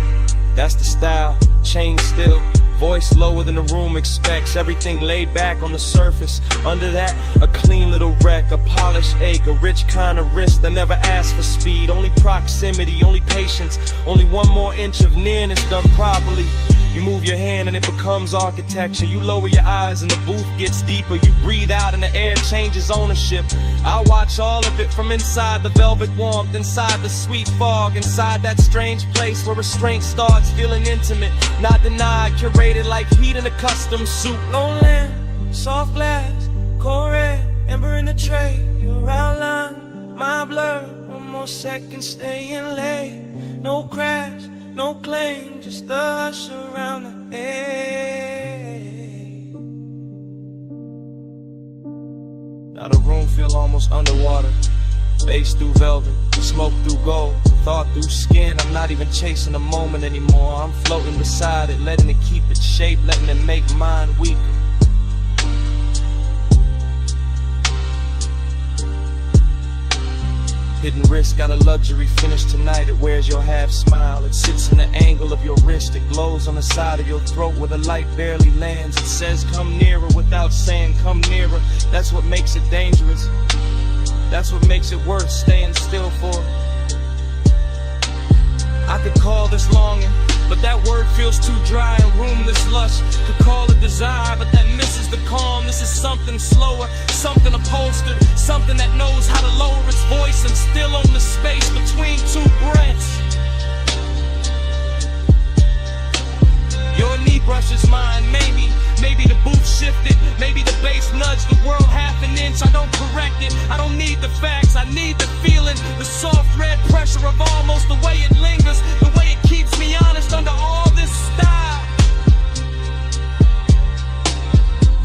that's the style, chain still, voice lower than the room expects. Everything laid back on the surface. Under that, a clean little wreck, a polished ache, a rich kind of wrist that never asks for speed. Only proximity, only patience, only one more inch of nearness done properly. You move your hand and it becomes architecture. You lower your eyes and the booth gets deeper. You breathe out and the air changes ownership. I watch all of it from inside the velvet warmth, inside the sweet fog, inside that strange place where restraint starts feeling intimate, not denied, curated like heat in a custom suit. Lone land, soft glass, cold red, ember in the tray. Your outline, my blur, one more second staying late. No crash, no claim, just the hush around the edge. Now the room feel almost underwater. Bass through velvet, smoke through gold, thought through skin. I'm not even chasing the moment anymore. I'm floating beside it, letting it keep its shape, letting it make mine weaker. Hidden wrist, got a luxury finish tonight. It wears your half smile. It sits in the angle of your wrist. It glows on the side of your throat where the light barely lands. It says come nearer without saying come nearer. That's what makes it dangerous. That's what makes it worth staying still for. I could call this longing, but that word feels too dry and room this lush. Could call it desire, but that misses the calm. This is something slower, something upholstered, something that knows how to lower its voice and still own the space between two breaths. Your knee brushes mine, maybe the booth shifted, maybe the bass nudged the world half an inch. I don't correct it, I don't need the facts, I need the feeling, the soft red pressure of almost, the way it lingers, the way it keeps me honest under all this style.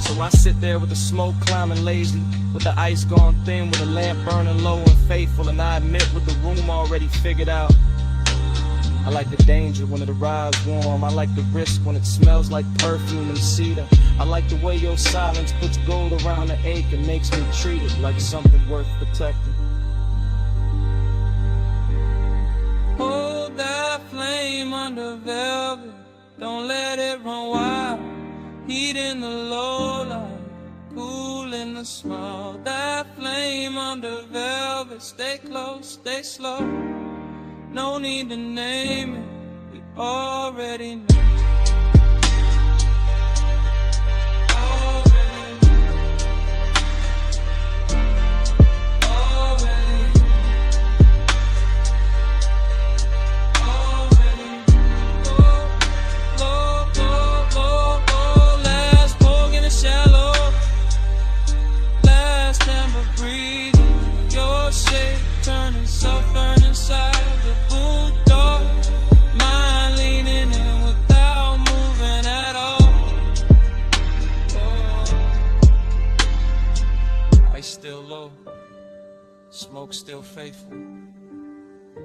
So I sit there with the smoke climbing lazy, with the ice gone thin, with the lamp burning low and faithful, and I admit with the room already figured out. I like the danger when it arrives warm. I like the risk when it smells like perfume and cedar. I like the way your silence puts gold around the ache and makes me treat it like something worth protecting. Hold that flame under velvet, don't let it run wild. Heat in the low light, cool in the small. That flame under velvet, stay close, stay slow. No need to name it, we already know. Turning, suffering inside the booth door. Mind leaning in without moving at all. Ice still low, smoke still faithful.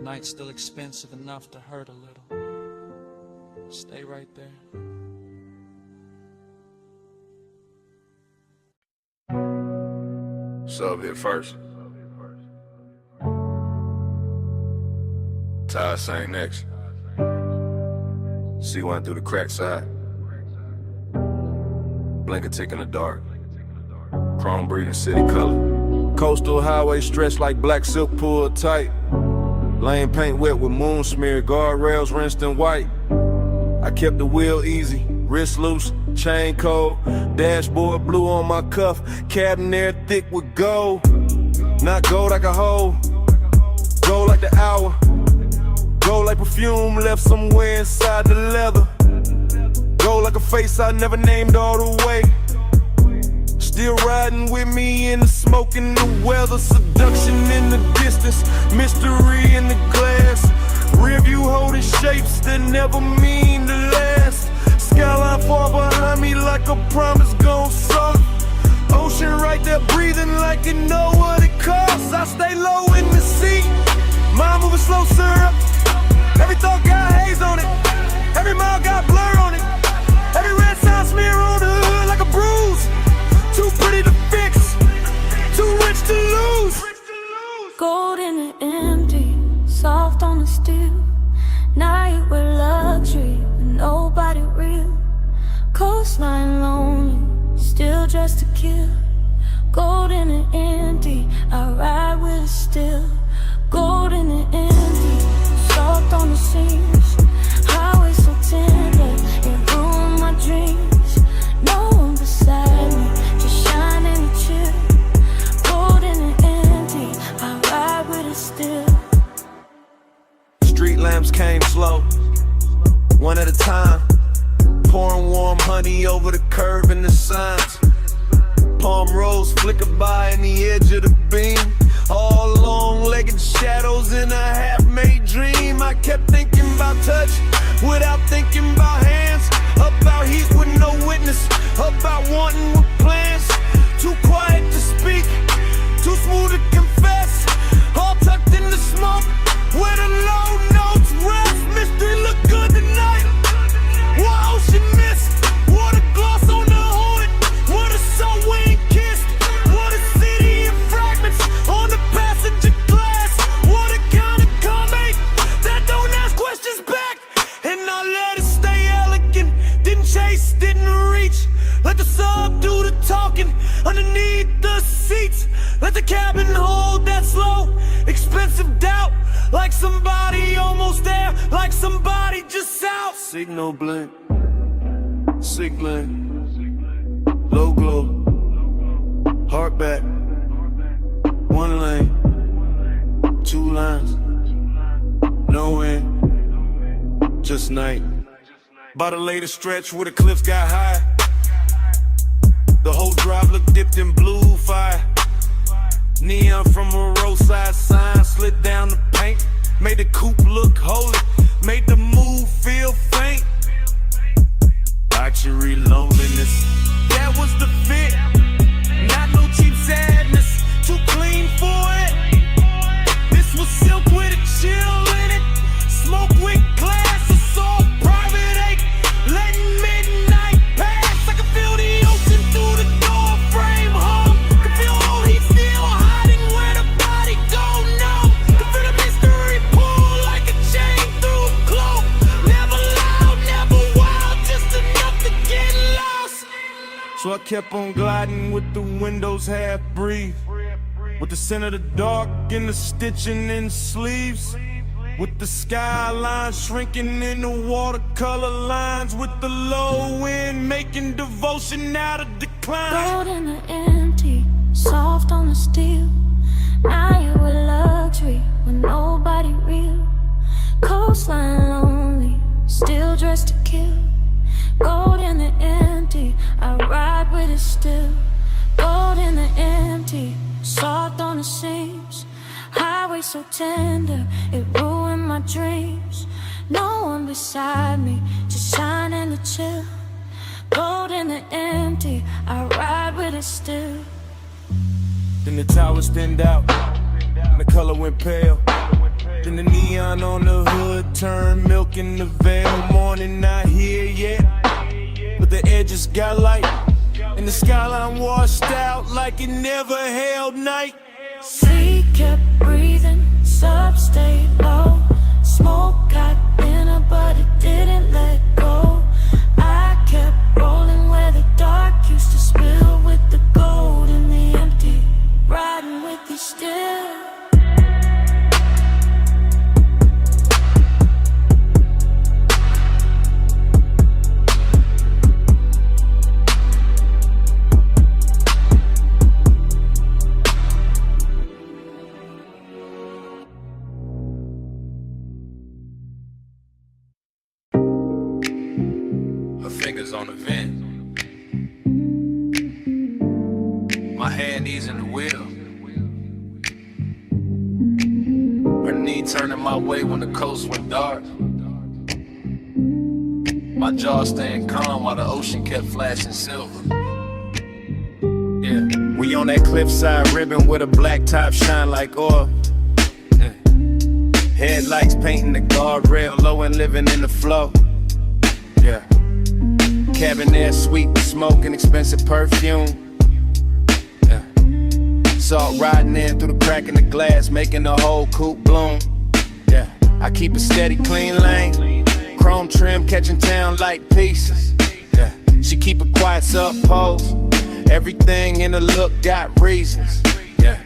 Night still expensive enough to hurt a little. Stay right there. Sub hit first. Ty sang next. C1 through the crack side. Blinker tick in the dark. Chrome breathing city color. Coastal highway stretched like black silk pulled tight. Lane paint wet with moon smear. Guardrails rinsed in white. I kept the wheel easy. Wrist loose, chain cold. Dashboard blue on my cuff. Cabin air thick with gold. Not gold like a hole. Gold like the hour. Gold like perfume left somewhere inside the leather. Gold like a face I never named all the way. Still riding with me in the smoke and the weather. Seduction in the distance, mystery in the glass. Rear view holding shapes that never mean to last. Skyline far behind me like a promise gon' suck. Ocean right there breathing like you know what it costs. I stay low in the seat, mind moving slow syrup. Every thought got haze on it, every mile got blur on it. Every red sign smear on the hood like a bruise. Too pretty to fix, too rich to lose. Gold in the empty, soft on the steel. Night with luxury, with nobody real. dressed to kill. Gold in the empty, I ride with it still. Gold in the empty, soft on the seams. Highway so tender, it ruined my dreams. No one beside me, just shining and chill. Gold in the empty, I ride with it still. Street lamps came slow, one at a time. Pouring warm honey over the curve and the signs. Palm rose flicker by in the edge of the beam. All long-legged shadows in a half-made dream. I kept thinking about touch without thinking about hands. About heat with no witness, about wanting with plans. Too quiet to speak, too smooth to confess. All tucked in the smoke, where the low notes rest. Mystery look good tonight. What ocean mist, water gloss on the hood. What a soul we ain't kissed. What a city in fragments on the passenger glass. What a kind of comic that don't ask questions back. And I let it stay elegant. Didn't chase, didn't reach. Let the sub do the talking underneath the seats. Let the cabin hold that slow, expensive doubt. Like somebody almost there, like somebody just out. Signal blink, signaling, low glow, heart back, one lane, two lines, no end, just night. By the latest stretch where the cliffs got high, the whole drive looked dipped in blue fire. Neon from a roadside sign slid down the paint, made the coupe look holy, made the move feel faint. Luxury loneliness, that was the fit. Not no cheap sadness, too clean for it. This was silk with a chill in it, smoke with glass, assault, private ache, letting midnight pass. I can feel the ocean through the door frame, home. Can feel all heat still hiding where the body don't know. Can feel the mystery pull like a chain through a cloak. Never loud, never wild, just enough to get lost. So I kept on gliding with the windows half breathe, with the scent of the dark and the stitching in sleeves, with the skyline shrinking in the watercolor lines, with the low end making devotion out of decline. Gold in the empty, soft on the steel. Now you a luxury with nobody real. Coastline lonely, still dressed to kill. Gold in the empty, I ride with it still. Gold in the empty, soft on the seams. Highway so tender, it ruined my dreams. No one beside me, just shining to chill. Gold in the empty, I ride with it still. Then the towers thinned out, and the color went pale. Then the neon on the hood turned milk in the veil. Morning not here yet, but the edges got light, and the skyline washed out like it never held night. Sea kept breathing, sub stayed low. Smoke got thinner, but it didn't let go. I kept rolling where the dark used to spill, with the gold in the empty, riding with you still. Fingers on the vent, my hand easing the wheel, her knee turning my way when the coast went dark. My jaw staying calm while the ocean kept flashing silver. Yeah, we on that cliffside ribbon with a black top shine like oil. Yeah. Headlights painting the guardrail low and living in the flow. Yeah. Cabin air sweet with smoke and expensive perfume. Yeah. Salt riding in through the crack in the glass, making the whole coupe bloom. Yeah. I keep a steady, clean lane, chrome trim catching town like pieces. Yeah. She keep a quiet sub pose, Everything in the look got reasons. Yeah.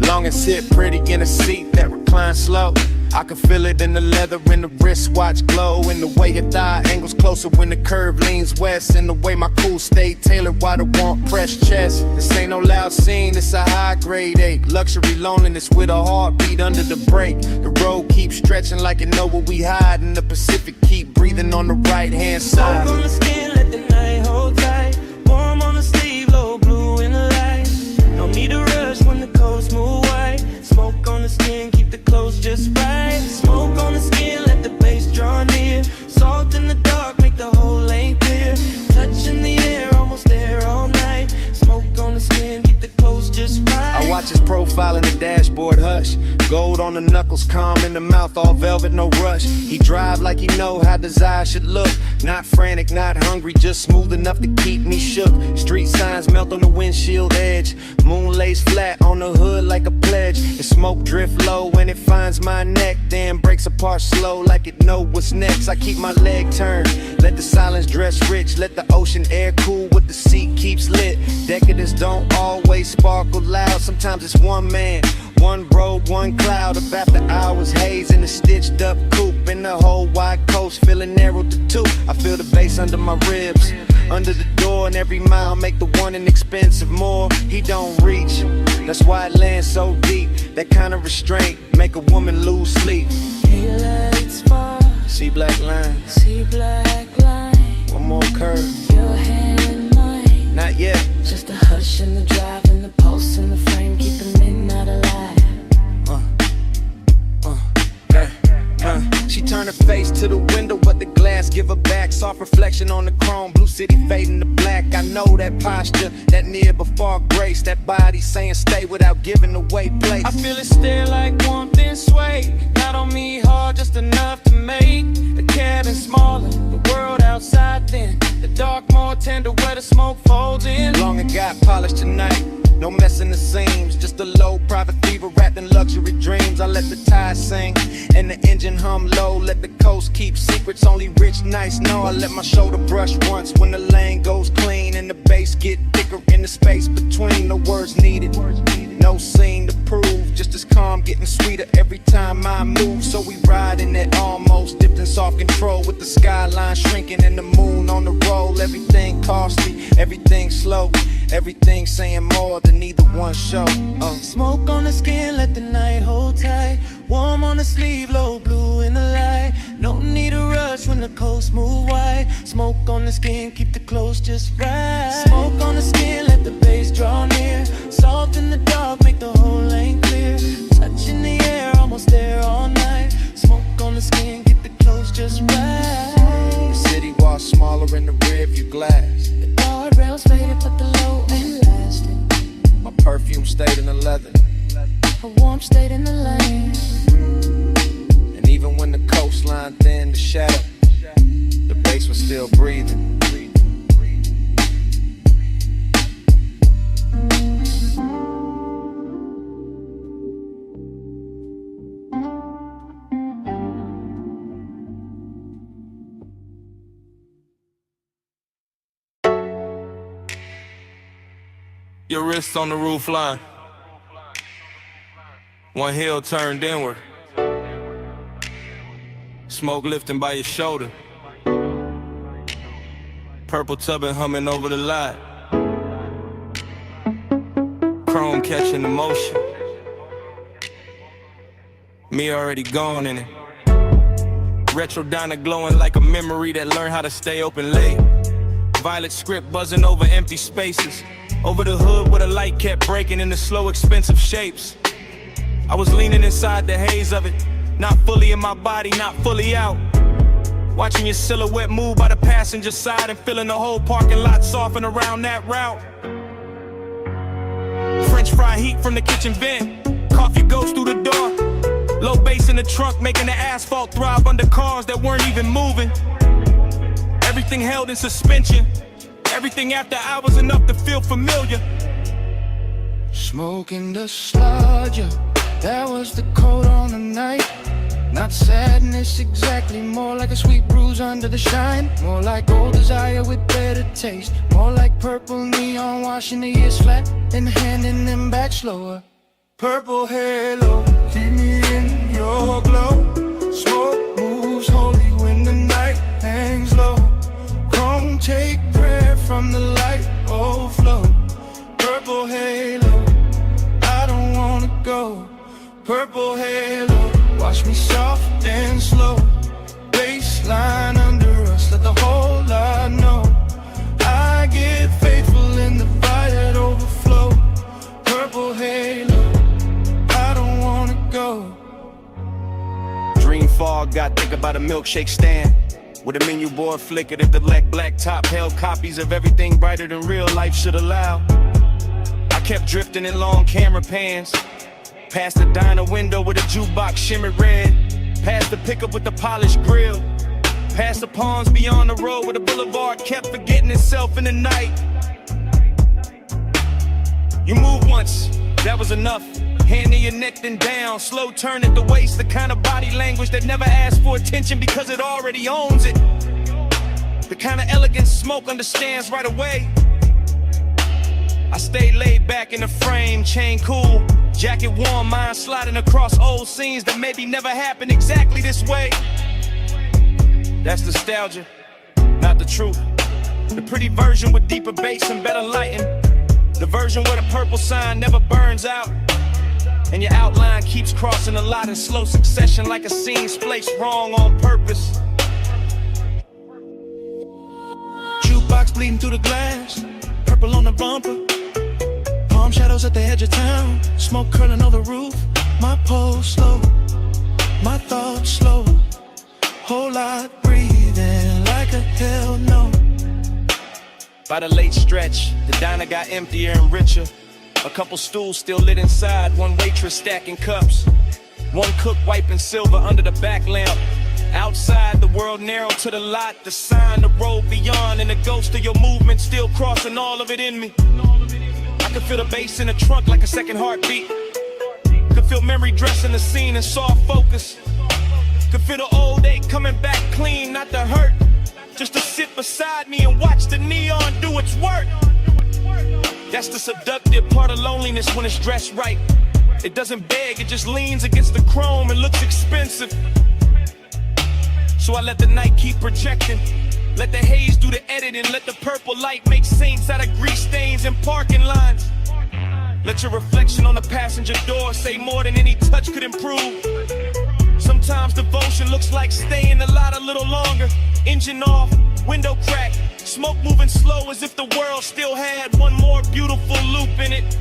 Long and sit pretty in a seat that reclines slow. I can feel it in the leather, in the wristwatch glow, in the way your thigh angles closer when the curve leans west, in the way my cool stay tailored while the warmth press chest. This ain't no loud scene, it's a high grade ache. Luxury loneliness with a heartbeat under the brake. The road keeps stretching like it know where we hide, and the Pacific keep breathing on the right hand side. Smoke on the skin, let the night hold tight. Warm on the sleeve, low blue in the light. No need to rush when the coast move white. Smoke on the skin, keep the clothes just right. Smoke on the skin, let the bass draw near. Salt in the dark, make the whole lane clear. Touch in the air, almost there all night. Smoke on the skin, keep the clothes just right. I watch his profile in the dashboard, hush. Gold on the knuckles, calm in the mouth, all velvet, no rush. He drive like he know how desire should look. Not frantic, not hungry, just smooth enough to keep me shook. Street signs melt on the windshield edge. Moon lays flat on the hood like a pledge. The smoke drift low when it finds my neck, then breaks apart slow like it know what's next. I keep my leg turned, let the silence dress rich. Let the ocean air cool what the seat keeps lit. Decadence don't always sparkle loud. Sometimes it's one man, one road, one cloud of after hours haze in a stitched up coupe. In the whole wide coast feeling narrow to two. I feel the bass under my ribs, under the door, and every mile make the one inexpensive more. He don't reach, that's why it lands so deep. That kind of restraint make a woman lose sleep. He lights far, see black lines, see black line. One more curve, your hand in mine. Not yet. Just a hush in the drive and the pulse in the frame, keep the midnight alive. She turned her face to the window, but the glass give her back. Soft reflection on the chrome, blue city fading to black. I know that posture, that near before grace. That body saying stay without giving away place. I feel it stare like warmth and sway. Not on me hard, just enough to make the cabin smaller, the world outside thin. The dark more tender where the smoke folds in. Long and got polished tonight, no messing the seams. Just a low private fever wrapped in luxury dreams. I let the tide sing and the engine hum low. Let the coast keep secrets only rich nights know. I let my shoulder brush once when the lane goes clean, and the bass get thicker in the space between. No words needed, no scene to prove. Just as calm getting sweeter every time I move. So we ride in that almost dipped in soft control, with the skyline shrinking and the moon on the roll. Everything costly, everything slow, everything saying more than either one show. Smoke on the skin, let the night hold tight. Warm on the sleeve, low blue in the light. No need to rush when the coast move wide. Smoke on the skin, keep the clothes just right. Smoke on the skin, let the bass draw near. Salt in the dark, make the whole lane clear. Touch in the air, almost there all night. Smoke on the skin, keep the clothes just right. The city walls smaller in the rearview glass. The guardrails faded, but the low ain't lasting. My perfume stayed in the leather, A warmth stayed in the lane. and even when the coastline thinned to shadow, the bass was still breathing. Your wrists on the roof line. One heel turned inward. Smoke lifting by your shoulder. Purple tubbing humming over the lot. Chrome catching the motion. Me already gone in it. Retro diner glowing like a memory that learned how to stay open late. Violet script buzzing over empty spaces. Over the hood where the light kept breaking into slow, expensive shapes. I was leaning inside the haze of it, not fully in my body, not fully out. Watching your silhouette move by the passenger side and feeling the whole parking lot soften around that route. French fry heat from the kitchen vent. Coffee goes through the door. Low bass in the trunk making the asphalt throb under cars that weren't even moving. Everything held in suspension. Everything after hours enough to feel familiar. Smoking the sludge, that was the cold on the night. Not sadness exactly, more like a sweet bruise under the shine. More like old desire with better taste. More like purple neon washing the years flat and handing them back slower. Purple halo, keep me in your glow. Smoke moves holy when the night hangs low. Come take prayer from the light overflow. Purple halo, I don't wanna go. Purple halo, watch me soft and slow. Baseline under us, let the whole lot know. I get faithful in the fire that overflow. Purple halo, I don't wanna go. Dream fog, got think about a milkshake stand with a menu board flickered if the black top held copies of everything brighter than real life should allow. I kept drifting in long camera pans, past the diner window with a jukebox shimmered red, past the pickup with the polished grill, past the palms beyond the road where the boulevard kept forgetting itself in the night. You moved once, that was enough. Hand in your neck then down, slow turn at the waist, the kind of body language that never asks for attention because it already owns it. The kind of elegant Smoke understands right away. I stayed laid back in the frame, chain cool, jacket warm, mind sliding across old scenes that maybe never happened exactly this way. That's nostalgia, not the truth. The pretty version with deeper bass and better lighting. The version where the purple sign never burns out, and your outline keeps crossing a lot in slow succession like a scene spliced wrong on purpose. Jukebox bleeding through the glass, purple on the bumper. Palm shadows at the edge of town, smoke curling on the roof. My pulse slow, my thoughts slow. Whole lot breathing like a hell no. By the late stretch, the diner got emptier and richer. A couple stools still lit inside, one waitress stacking cups, one cook wiping silver under the back lamp. Outside, the world narrowed to the lot, the sign, the road beyond, and the ghost of your movement still crossing all of it in me. I could feel the bass in the trunk like a second heartbeat. Could feel memory dressing the scene in soft focus. Could feel the old ache coming back clean, not the hurt. Just to sit beside me and watch the neon do its work. That's the seductive part of loneliness when it's dressed right. It doesn't beg, it just leans against the chrome and looks expensive. So I let the night keep projecting. Let the haze do the editing. Let the purple light make saints out of grease stains in parking lines. Let your reflection on the passenger door say more than any touch could improve. Sometimes devotion looks like staying a lot a little longer. Engine off, window crack, smoke moving slow as if the world still had one more beautiful loop in it.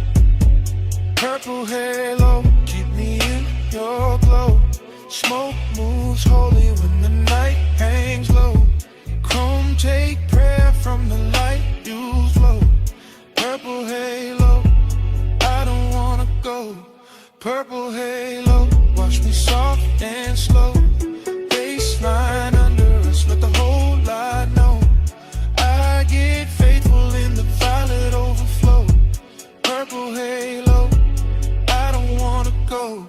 Purple halo, keep me in your glow. Smoke moves holy when the night hangs low. Chrome take prayer from the light you flow. Purple halo, I don't wanna go. Purple halo, watch me soft and slow. Baseline under us, let the whole lot know. I get faithful in the violet overflow. Purple halo, I don't wanna go.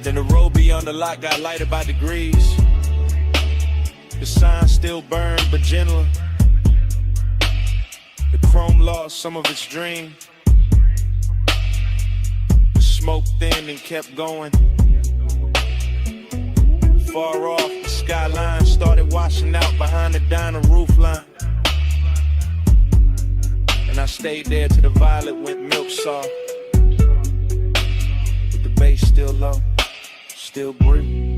Then the road beyond the lot got lighter by degrees. The sign still burned, but gentler. The chrome lost some of its dream. The smoke thinned and kept going. Far off, the skyline started washing out behind the diner roof line. And I stayed there till the violet went milk soft. With the bass still low, still breathe.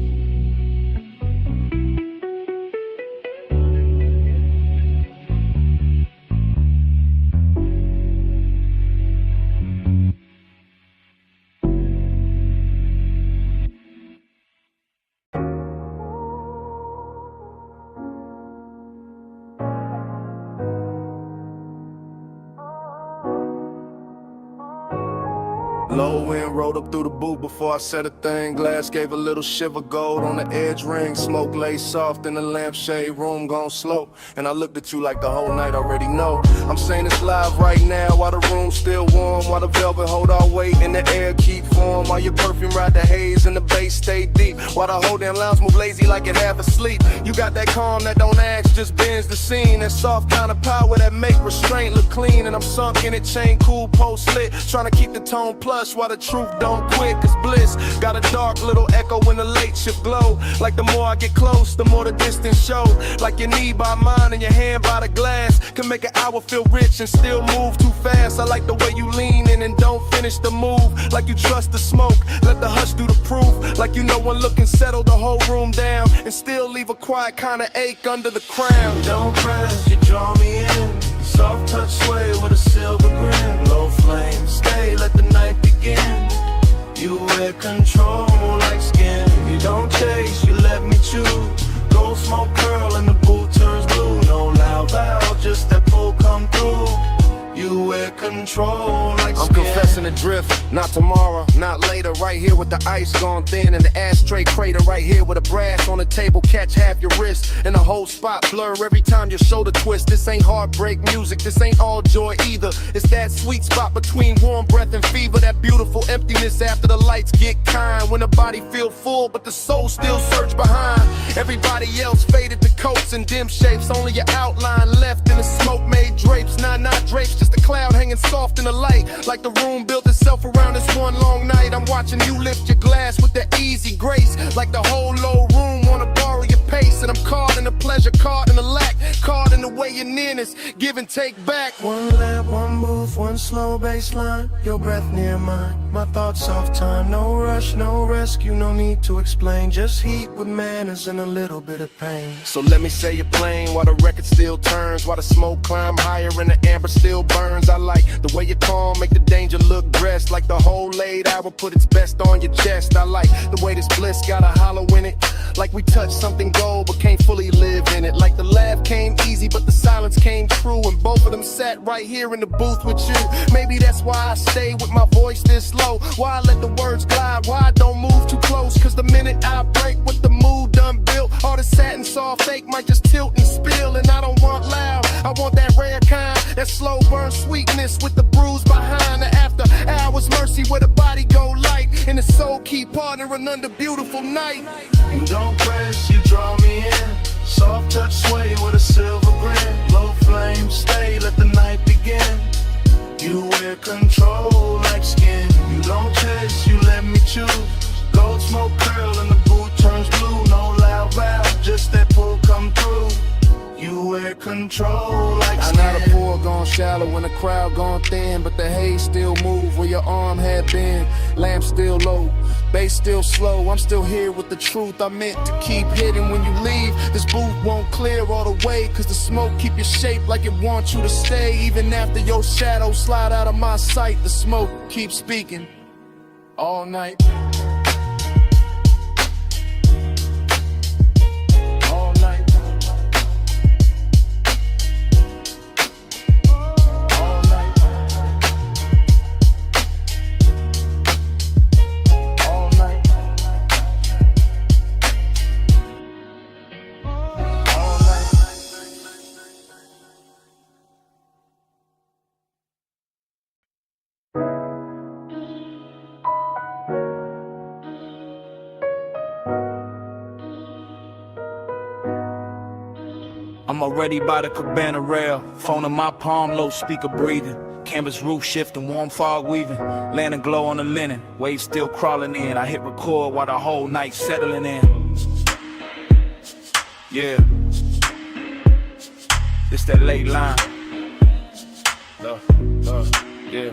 Low wind rolled up through the booth before I said a thing. Glass gave a little shiver, gold on the edge ring. Smoke lay soft in the lampshade room, gone slow. And I looked at you like the whole night already know. I'm saying this live right now while the room's still warm, while the velvet hold our weight and the air keep warm, while your perfume ride the haze and the bass stay deep, while the whole damn lounge move lazy like it half asleep. You got that calm that don't ask, just bends the scene. That soft kind of power that make restraint look clean. And I'm sunk in it, chain cool, post lit, trying to keep the tone plush while the truth don't quit. Cause bliss got a dark little echo when the late shift glow. Like the more I get close, the more the distance show. Like your knee by mine and your hand by the glass can make an hour feel rich and still move too fast. I like the way you lean in and don't finish the move. Like you trust the smoke, let the hush do the proof. Like you know one look and settle the whole room down and still leave a quiet kind of ache under the crown. Don't press, you draw me in. Soft touch sway with a silver grin. Low flame, stay, let the night begin. You wear control like skin. You don't chase, you let me choose. Gold smoke curl and the boot turns blue. No loud valve, just that pull come through. You wear control like I'm skin. confessing the drift, not tomorrow, not later. Right here with the ice gone thin and the ashtray crater. Right here with a brass on the table, catch half your wrist. And the whole spot blur every time your shoulder twist. This ain't heartbreak music, this ain't all joy either. It's that sweet spot between warm breath and fever. That beautiful emptiness after the lights get kind. When the body feel full but the soul still search behind. Everybody else faded to coats and dim shapes. Only your outline left in the smoke made drapes. Not drapes, just a cloud hanging soft in the light. Like the room built itself around this one long night. I'm watching you lift your glass with that easy grace. Like the whole low room wanna borrow your pace. And I'm caught in the pleasure, caught in the lack, caught in the way your nearness, give and take back. One lap, one move, one slow baseline. Your breath near mine, my thoughts off time. No rush, no rescue, no need to explain. Just heat with manners and a little bit of pain. So let me say you're playing while the record still turns, while the smoke climb higher and the amber still burns. I like the way you calm, make the danger look dressed. Like the whole laid hour put its best on your chest. I like the way this bliss got a hollow in it. Like we touched something gold but can't fully live in it. Like the laugh came easy but the silence came true. And both of them sat right here in the booth with you. Maybe that's why I stay with my voice this low. Why I let the words glide, why I don't move too close. Cause the minute I break with the mood done built, all the satin soft fake might just tilt and spill. And I don't want loud, I want that rare kind. That slow burn sweetness with the bruise behind. The after hours mercy where the body go light and the soul keep partnering under beautiful night. You don't press, you draw me in. Soft touch sway with a silver grin. Low flame, stay, let the night begin. You wear control like skin. You don't chase, you let me choose. Gold smoke curl and the boot turns blue. No loud valve, just that pull come through. You wear control like skin. I know the pool gone shallow when the crowd gone thin, but the haze still move where your arm had been. Lamp still low, bass still slow. I'm still here with the truth I meant to keep hidden. When you leave, this booth won't clear all the way, cause the smoke keep your shape like it wants you to stay. Even after your shadow slide out of my sight, the smoke keeps speaking all night. I'm already by the cabana rail, phone in my palm, low speaker breathing. Canvas roof shifting, warm fog weaving, lantern glow on the linen, waves still crawling in. I hit record while the whole night settling in. Yeah, this that late line. Yeah.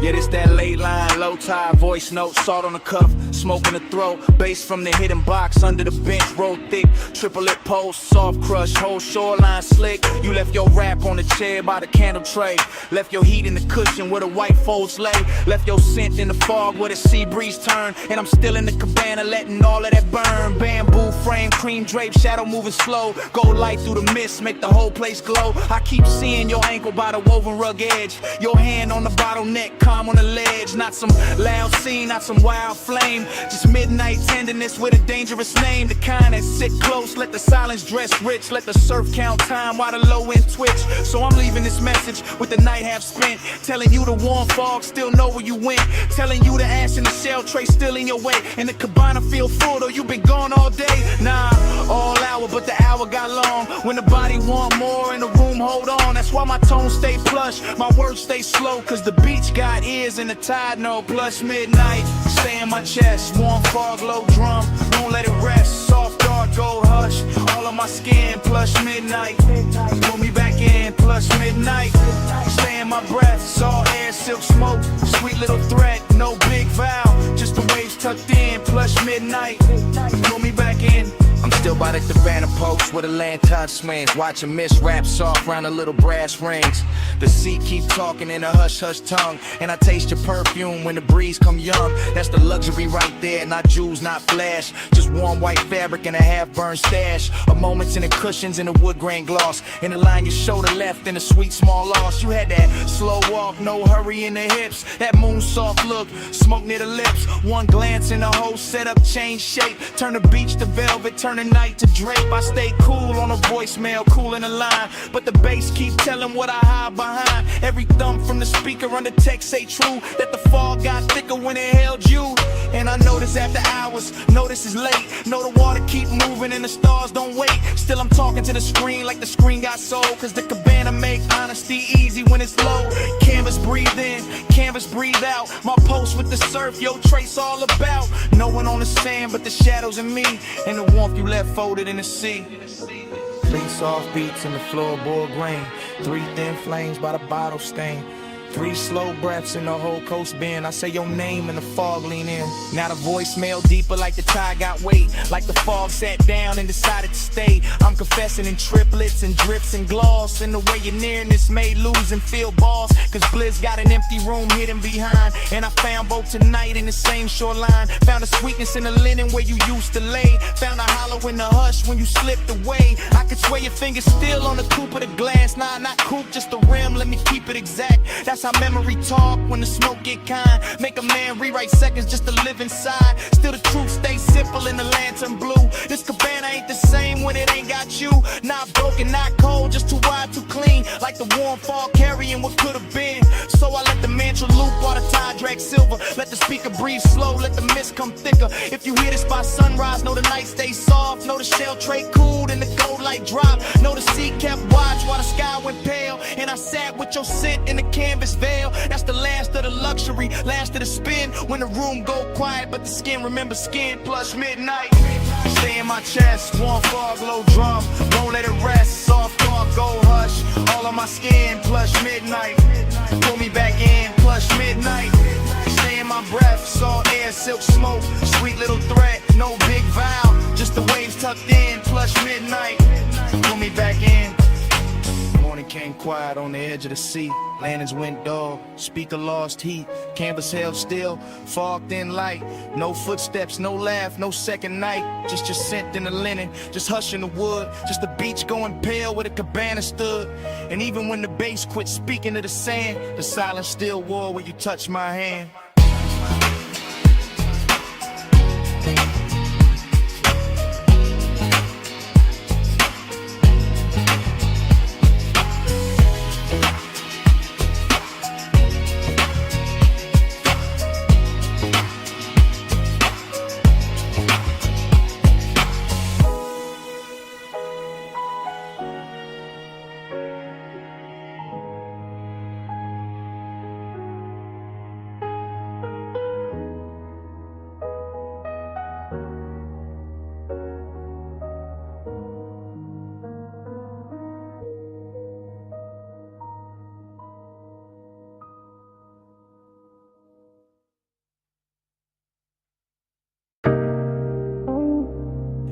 Yeah, this that late line, low tide, voice note, salt on the cuff, smoke in the throat, bass from the hidden box, under the bench, roll thick, triple lip post, soft crush, whole shoreline slick. You left your rap on the chair by the candle tray, left your heat in the cushion where the white folds lay, left your scent in the fog where the sea breeze turn, and I'm still in the cabana letting all of that burn. Bamboo frame, cream drape, shadow moving slow, gold light through the mist, make the whole place glow. I keep seeing your ankle by the woven rug edge, your hand on the bottleneck, calm on the ledge. Not some loud scene, not some wild flame. Just midnight tenderness with a dangerous name. The kind that sit close, let the silence dress rich. Let the surf count time while the low end twitch. So I'm leaving this message with the night half spent. Telling you the warm fog still know where you went. Telling you the ash in the shell tray still in your way. And the cabana feel full though you been gone all day. Nah, all hour but the hour got long. When the body want more and the room hold on. That's why my tone stay plush, my words stay slow. Cause the beach got ears and the tide know. Plus midnight, stay in my chest. Warm fog, low drum, won't let it rest. Soft dark, gold hush, all on my skin. Plus midnight, pull me back in. Plus midnight, stay in my breath. Salt air, silk smoke, sweet little threat. No big vow, just the waves tucked in. Plus midnight, pull me back in. I'm still by the cabana post where the lantern swings. Watching mist wrap soft round the little brass rings. The sea keep talking in a hush-hush tongue. And I taste your perfume when the breeze come young. That's the luxury right there, not jewels, not flash. Just warm white fabric and a half-burned stash. A moments in the cushions and the wood grain gloss. In the line your shoulder left in a sweet small loss. You had that slow walk, no hurry in the hips. That moon soft look, smoke near the lips. One glance and the whole setup change shape. Turn the beach to velvet, turn the night to drape. I stay cool on a voicemail, cool in the line. But the bass keep telling what I hide behind. Every thump from the speaker on the text say true. That the fog got thicker when it held you. And I notice after hours, notice it's late. Know the water keep moving and the stars don't wait. Still I'm talking to the screen like the screen got soul. Cause the cabana make honesty easy when it's low. Canvas breathe in, canvas breathe out. My post with the surf, yo trace all about. No one on the sand but the shadows in me. And the warmth you left folded in the sea. 3 soft beats in the floorboard grain. 3 thin flames by the bottle stain. 3 slow breaths in the whole coast bend. I say your name and the fog lean in. Now the voicemail deeper like the tide got weight. Like the fog sat down and decided to stay. I'm confessing in triplets and drips and gloss. And the way you're nearing this made lose and feel balls. Cause Bliss got an empty room hidden behind. And I found both tonight in the same shoreline. Found a sweetness in the linen where you used to lay. Found a hollow in the hush when you slipped away. I could swear your fingers still on the coupe of the glass. Nah, not coupe, just the rim, let me keep it exact. That's how memory talk when the smoke get kind. Make a man rewrite seconds just to live inside. Still the truth stays simple in the lantern blue. This cabana ain't the same when it ain't got you. Not broken, not cold, just too wide, too clean. Like the warm fog carrying what could have been. So I let the mantra loop while the tide drag silver. Let the speaker breathe slow, let the mist come thicker. If you hear this by sunrise, know the night stays soft. Know the shell tray cooled and the gold light drop. Know the sea kept watch while the sky went pale. And I sat with your scent in the canvas veil. That's the last of the luxury, last of the spin. When the room go quiet, but the skin remember skin. Plus midnight, stay in my chest. Warm fog, low drum, won't let it rest. Soft dark, gold hush, all on my skin. Plus midnight, pull me back in. Plus midnight, stay in my breath. Salt air, silk smoke, sweet little threat. No big vow, just the waves tucked in. Plus midnight, pull me back in. Morning came quiet on the edge of the sea. Lanterns went dull, speaker lost heat. Canvas held still, fog thin light. No footsteps, no laugh, no second night. Just your scent in the linen, just hush in the wood. Just the beach going pale where the cabana stood. And even when the bass quit speaking to the sand, the silence still war where you touch my hand.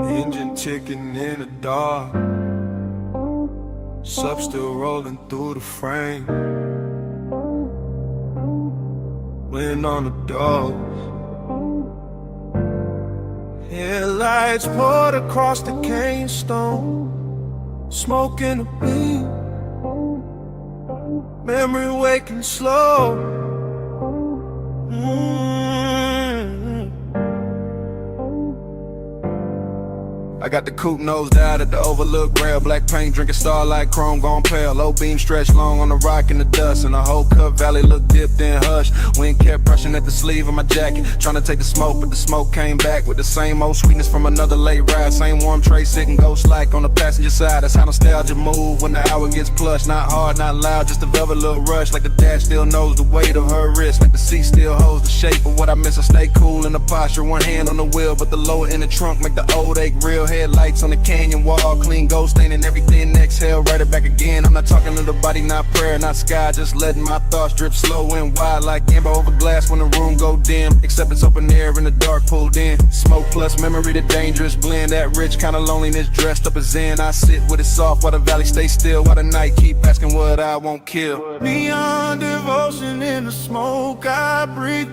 Engine ticking in the dark. Sub still rolling through the frame. Wind on the doors. Headlights poured across the cane stone. Smoke in the beam. Memory waking slow. I got the coupe nosed out at the overlook rail. Black paint, drinking starlight, chrome gone pale. Low beam stretched long on the rock in the dust. And the whole Cup Valley looked dipped in hush. Wind kept brushing at the sleeve of my jacket, trying to take the smoke, but the smoke came back with the same old sweetness from another late ride. Same warm tray sitting ghost like on the passenger side. That's how nostalgia move when the hour gets plush. Not hard, not loud, just a velvet little rush. Like the dash still knows the weight of her wrist. Like the seat still holds the shape of what I miss. I stay cool in the posture, one hand on the wheel, but the lower in the trunk make the old ache real. Headlights on the canyon wall, clean gold staining everything. Exhale, write it back again. I'm not talking to the body, not prayer, not sky. Just letting my thoughts drip slow and wide like amber over glass when the room go dim. Except it's open air in the dark pulled in. Smoke plus memory, the dangerous blend. That rich kind of loneliness dressed up as zen. I sit with it soft while the valley stays still, while the night keep asking what I won't kill. Neon devotion in the smoke I breathe.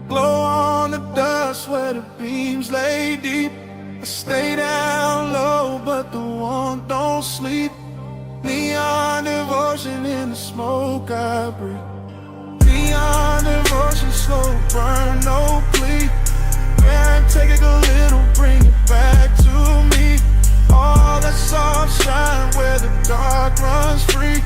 Glow on the dust where the beams lay deep. I stay down low, but the warmth don't sleep. Neon devotion in the smoke I breathe. Neon devotion, slow burn, no plea. Can't take it a little, bring it back to me. All that soft shine where the dark runs free.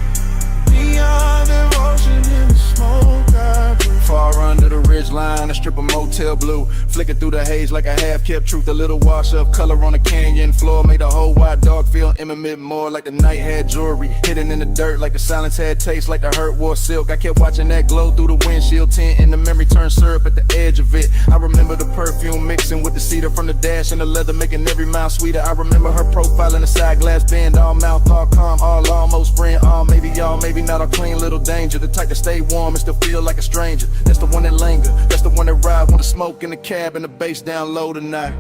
Neon devotion in the smoke I breathe. Far under the ridge line, a strip of motel blue, flicking through the haze like a half-kept truth. A little wash of color on the canyon floor made the whole wide dog feel intimate, more like the night had jewelry hidden in the dirt, like the silence had taste, like the hurt wore silk. I kept watching that glow through the windshield tint, and the memory turned syrup at the edge of it. I remember the perfume mixing with the cedar from the dash and the leather, making every mile sweeter. I remember her profile in the side glass bend, all mouth, all calm, all almost friend, all maybe not, all clean little danger. The type to stay warm and still feel like a stranger. That's the one that linger, that's the one that ride when the smoke in the cab and the bass down low tonight.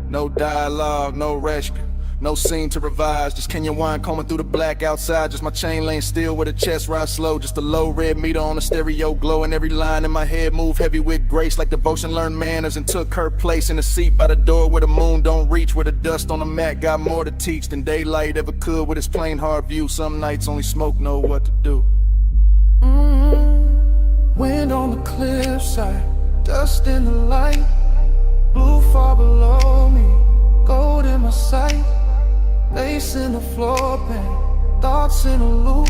No dialogue, no rescue, no scene to revise. Just Kenyan wine combing through the black outside. Just my chain lane still with a chest ride slow. Just a low red meter on the stereo glow. And every line in my head move heavy with grace, like devotion learned manners and took her place in the seat by the door where the moon don't reach, where the dust on the mat got more to teach than daylight ever could with its plain hard view. Some nights only smoke know what to do. Wind on the cliffside, dust in the light, blue far below me, gold in my sight, lace in the floor pan, thoughts in a loop,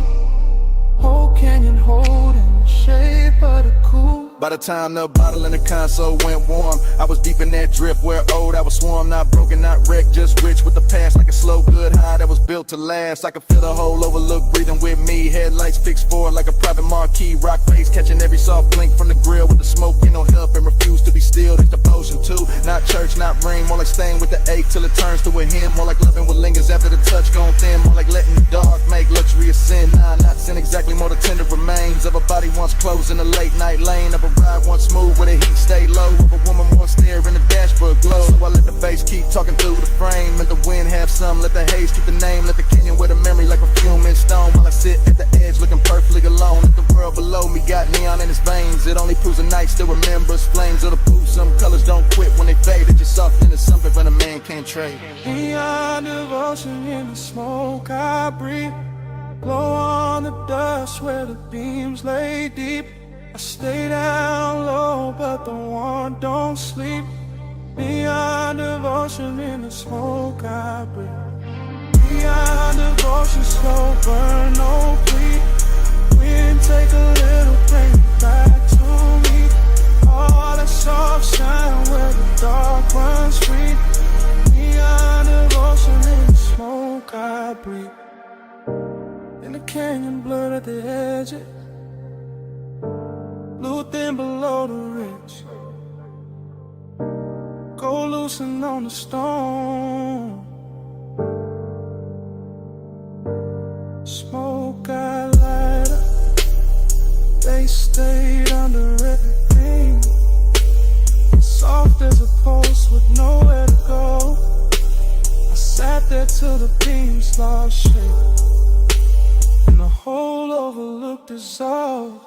whole canyon holding the shape of the coupe. By the time the bottle in the console went warm, I was deep in that drift where old I was swarm. Not broken, not wrecked, just rich with the past, like a slow good high that was built to last. I could feel the whole overlook breathing with me. Headlights fixed forward like a private marquee. Rock face catching every soft blink from the grill, with the smoke you know help and refuse to be still. That's devotion too, not church, not ring. More like staying with the ache till it turns to a hymn. More like loving what lingers after the touch gone thin. More like letting the dark make luxury a sin. Nah, not sin exactly, more the tender remains of a body once closed in a late night lane. Of a ride once smooth where the heat stayed low, of a woman once there in the dashboard glow. So I let the bass keep talking through the frame, and the wind have some. Let the haze keep the name, let the canyon wear the memory like perfume in stone. While I sit at the edge looking perfectly alone. If the world below me got neon in its veins, it only proves the night still remembers flames of the proof. Some colors don't quit when they fade. It's just something to something when a man can't trade. Neon devotion in the smoke I breathe, glow on the dust where the beams lay deep. I stay down low, but the warmth don't sleep. Neon devotion in the smoke I breathe. Neon devotion, slow burn, no plea. Wind take a little, bring it back to me. All that soft shine where the dark runs free. Neon devotion in the smoke I breathe. In the canyon blurred at the edges, blue thin below the ridge, go loosen on the stone. Smoke got lighter, they stayed under everything. Soft as a post with nowhere to go. I sat there till the beams lost shape, and the whole overlook dissolved.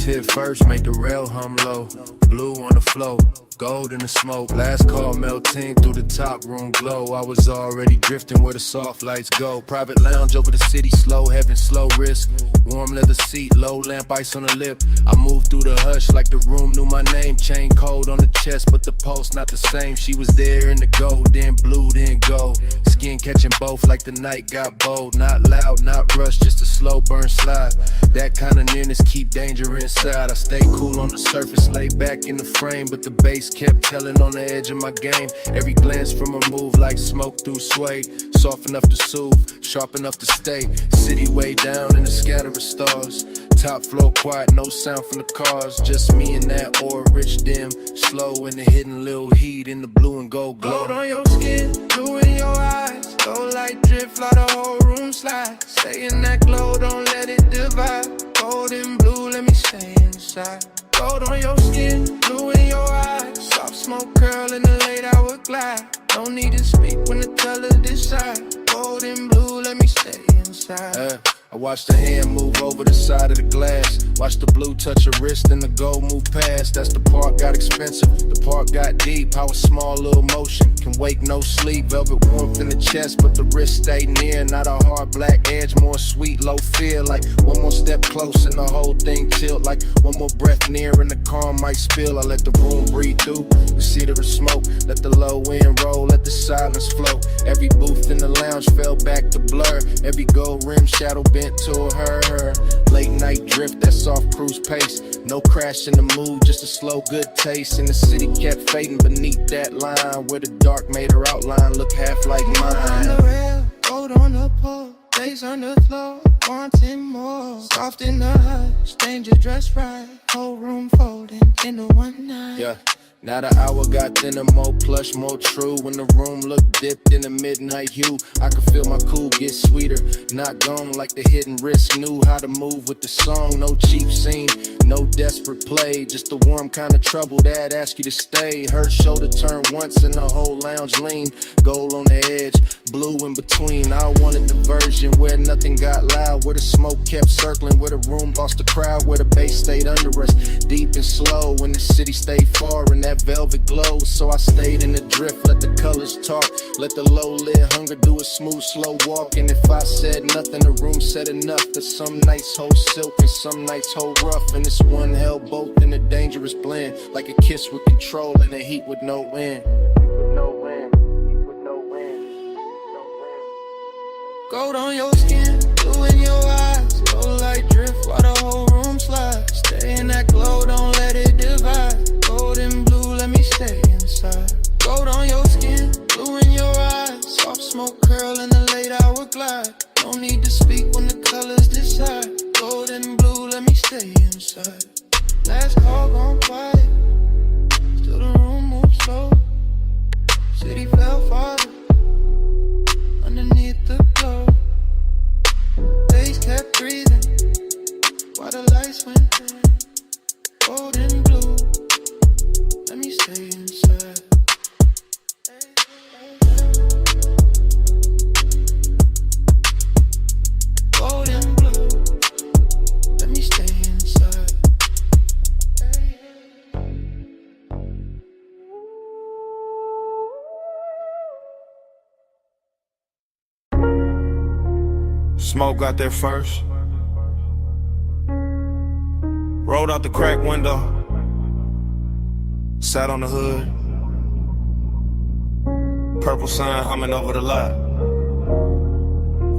hit first, make the rail hum low. Blue on the flow, gold in the smoke. Last call melting through the top room glow. I was already drifting where the soft lights go. Private lounge over the city, slow heaven, slow risk. Warm leather seat, low lamp, ice on the lip. I moved through the hush like the room knew my name. Chain cold on the chest, but the pulse not the same. She was there in the gold, then blue, then gold. Skin catching both like the night got bold. Not loud, not rushed, just a slow burn slide. That kind of nearness keep danger inside. I stay cool on the surface, lay back in the frame, but the bass kept telling on the edge of my game. Every glance from a move like smoke through suede. Soft enough to soothe, sharp enough to stay. City way down in the scatter of stars. Top floor quiet, no sound from the cars. Just me and that ore rich dim. Slow in the hidden little heat in the blue and gold glow. Gold on your skin, blue in your eyes. Gold light drip, fly the whole room slide. Stay in that glow, don't let it divide. Gold and blue, let me stay inside. Gold on your skin, blue in your eyes. Soft smoke curl in the late hour glide. No need to speak when the colors decide. Gold and blue, let me stay inside. I watched the hand move over the side of the glass. Watch the blue touch her wrist and the gold move past. That's the part got expensive, the part got deep. How a small little motion can wake no sleep. Velvet warmth in the chest, but the wrist stay near. Not a hard black edge, more sweet, low fear. Like one more step close and the whole thing tilt. Like one more breath near and the calm might spill. I let the room breathe through the cedar of smoke. Let the low end roll, let the silence flow. Every booth in the lounge fell back to blur. Every gold rim shadow bent to her. Late night drift, that soft cruise pace. No crash in the mood, just a slow good taste. And the city kept fading beneath that line, where the dark made her outline look half like mine. On the rail, gold on the pole, days on the floor, wanting more. Soft in the hush, danger dressed right. Whole room folding into one night. Yeah. Now the hour got thinner, more plush, more true. When the room looked dipped in the midnight hue, I could feel my cool get sweeter. Not gone like the hidden risk. Knew how to move with the song. No cheap scene, no desperate play. Just the warm kind of trouble that ask you to stay. Her shoulder turned once and the whole lounge leaned. Gold on the edge, blue in between. I wanted the version where nothing got loud, where the smoke kept circling, where the room lost the crowd, where the bass stayed under us, deep and slow. When the city stayed far and that velvet glow, so I stayed in the drift, let the colors talk, let the low-lid hunger do a smooth, slow walk. And if I said nothing, the room said enough. That some nights hold silk and some nights hold rough, and this one held both in a dangerous blend, like a kiss with control and a heat with no end. Gold on your skin, blue in your eyes. Gold light drift while the whole room slides. Stay in that glow, don't let it divide. Gold and blue, let me stay inside. Gold on your skin, blue in your eyes. Soft smoke curl in the late hour glide. No need to speak when the colors decide. Gold and blue, let me stay inside. Last call gone quiet, still the room moves slow. City fell farther underneath the glow. Days kept breathing while the lights went dim. Gold and blue, let me stay inside. Gold and blue, let me stay inside. Smoke got there first. Rolled out the crack window. Sat on the hood. Purple sun humming over the lot.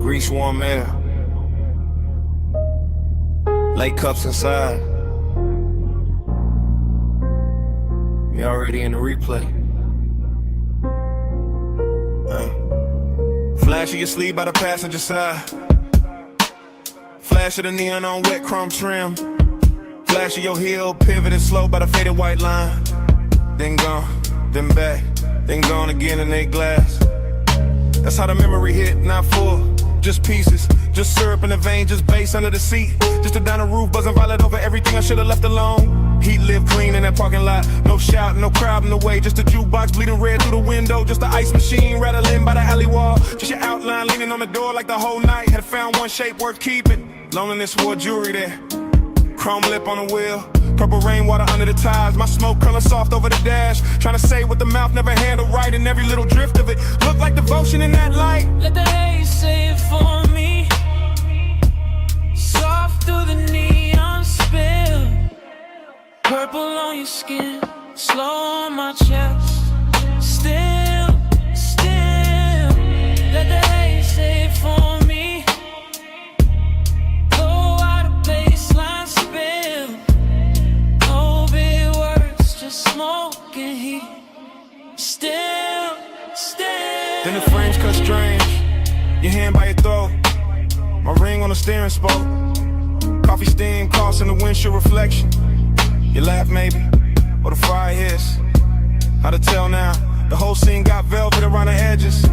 Grease warm air. Lake cups inside. You already in the replay. Flash of your sleeve by the passenger side. Flash of the neon on wet chrome trim. Flash of your heel, pivoting slow by the faded white line. Then gone, then back, then gone again in a glass. That's how the memory hit, not full, just pieces. Just syrup in the vein, just bass under the seat. Just a down the roof, buzzing violet over everything I should've left alone. Heat lived clean in that parking lot. No shout, no crowd in the way. Just a jukebox bleeding red through the window. Just the ice machine rattling by the alley wall. Just your outline leaning on the door like the whole night had found one shape worth keeping. Loneliness wore jewelry there. Chrome lip on the wheel, purple rainwater under the tires. My smoke curling soft over the dash, trying to say what the mouth never handled right, and every little drift of it looked like devotion in that light. Let the haze say it for me. Soft through the neon spill. Purple on your skin, slow on my chest. Still, still. Let the haze say it for me. Go out of baseline spill. No big words, just smoke and heat. Still, still. Then the frames cut strange, your hand by your throat, my ring on the steering spoke. Coffee steam crossing the windshield reflection. You laugh maybe, or the fire hits. Hard to tell now, the whole scene got velvet around the edges.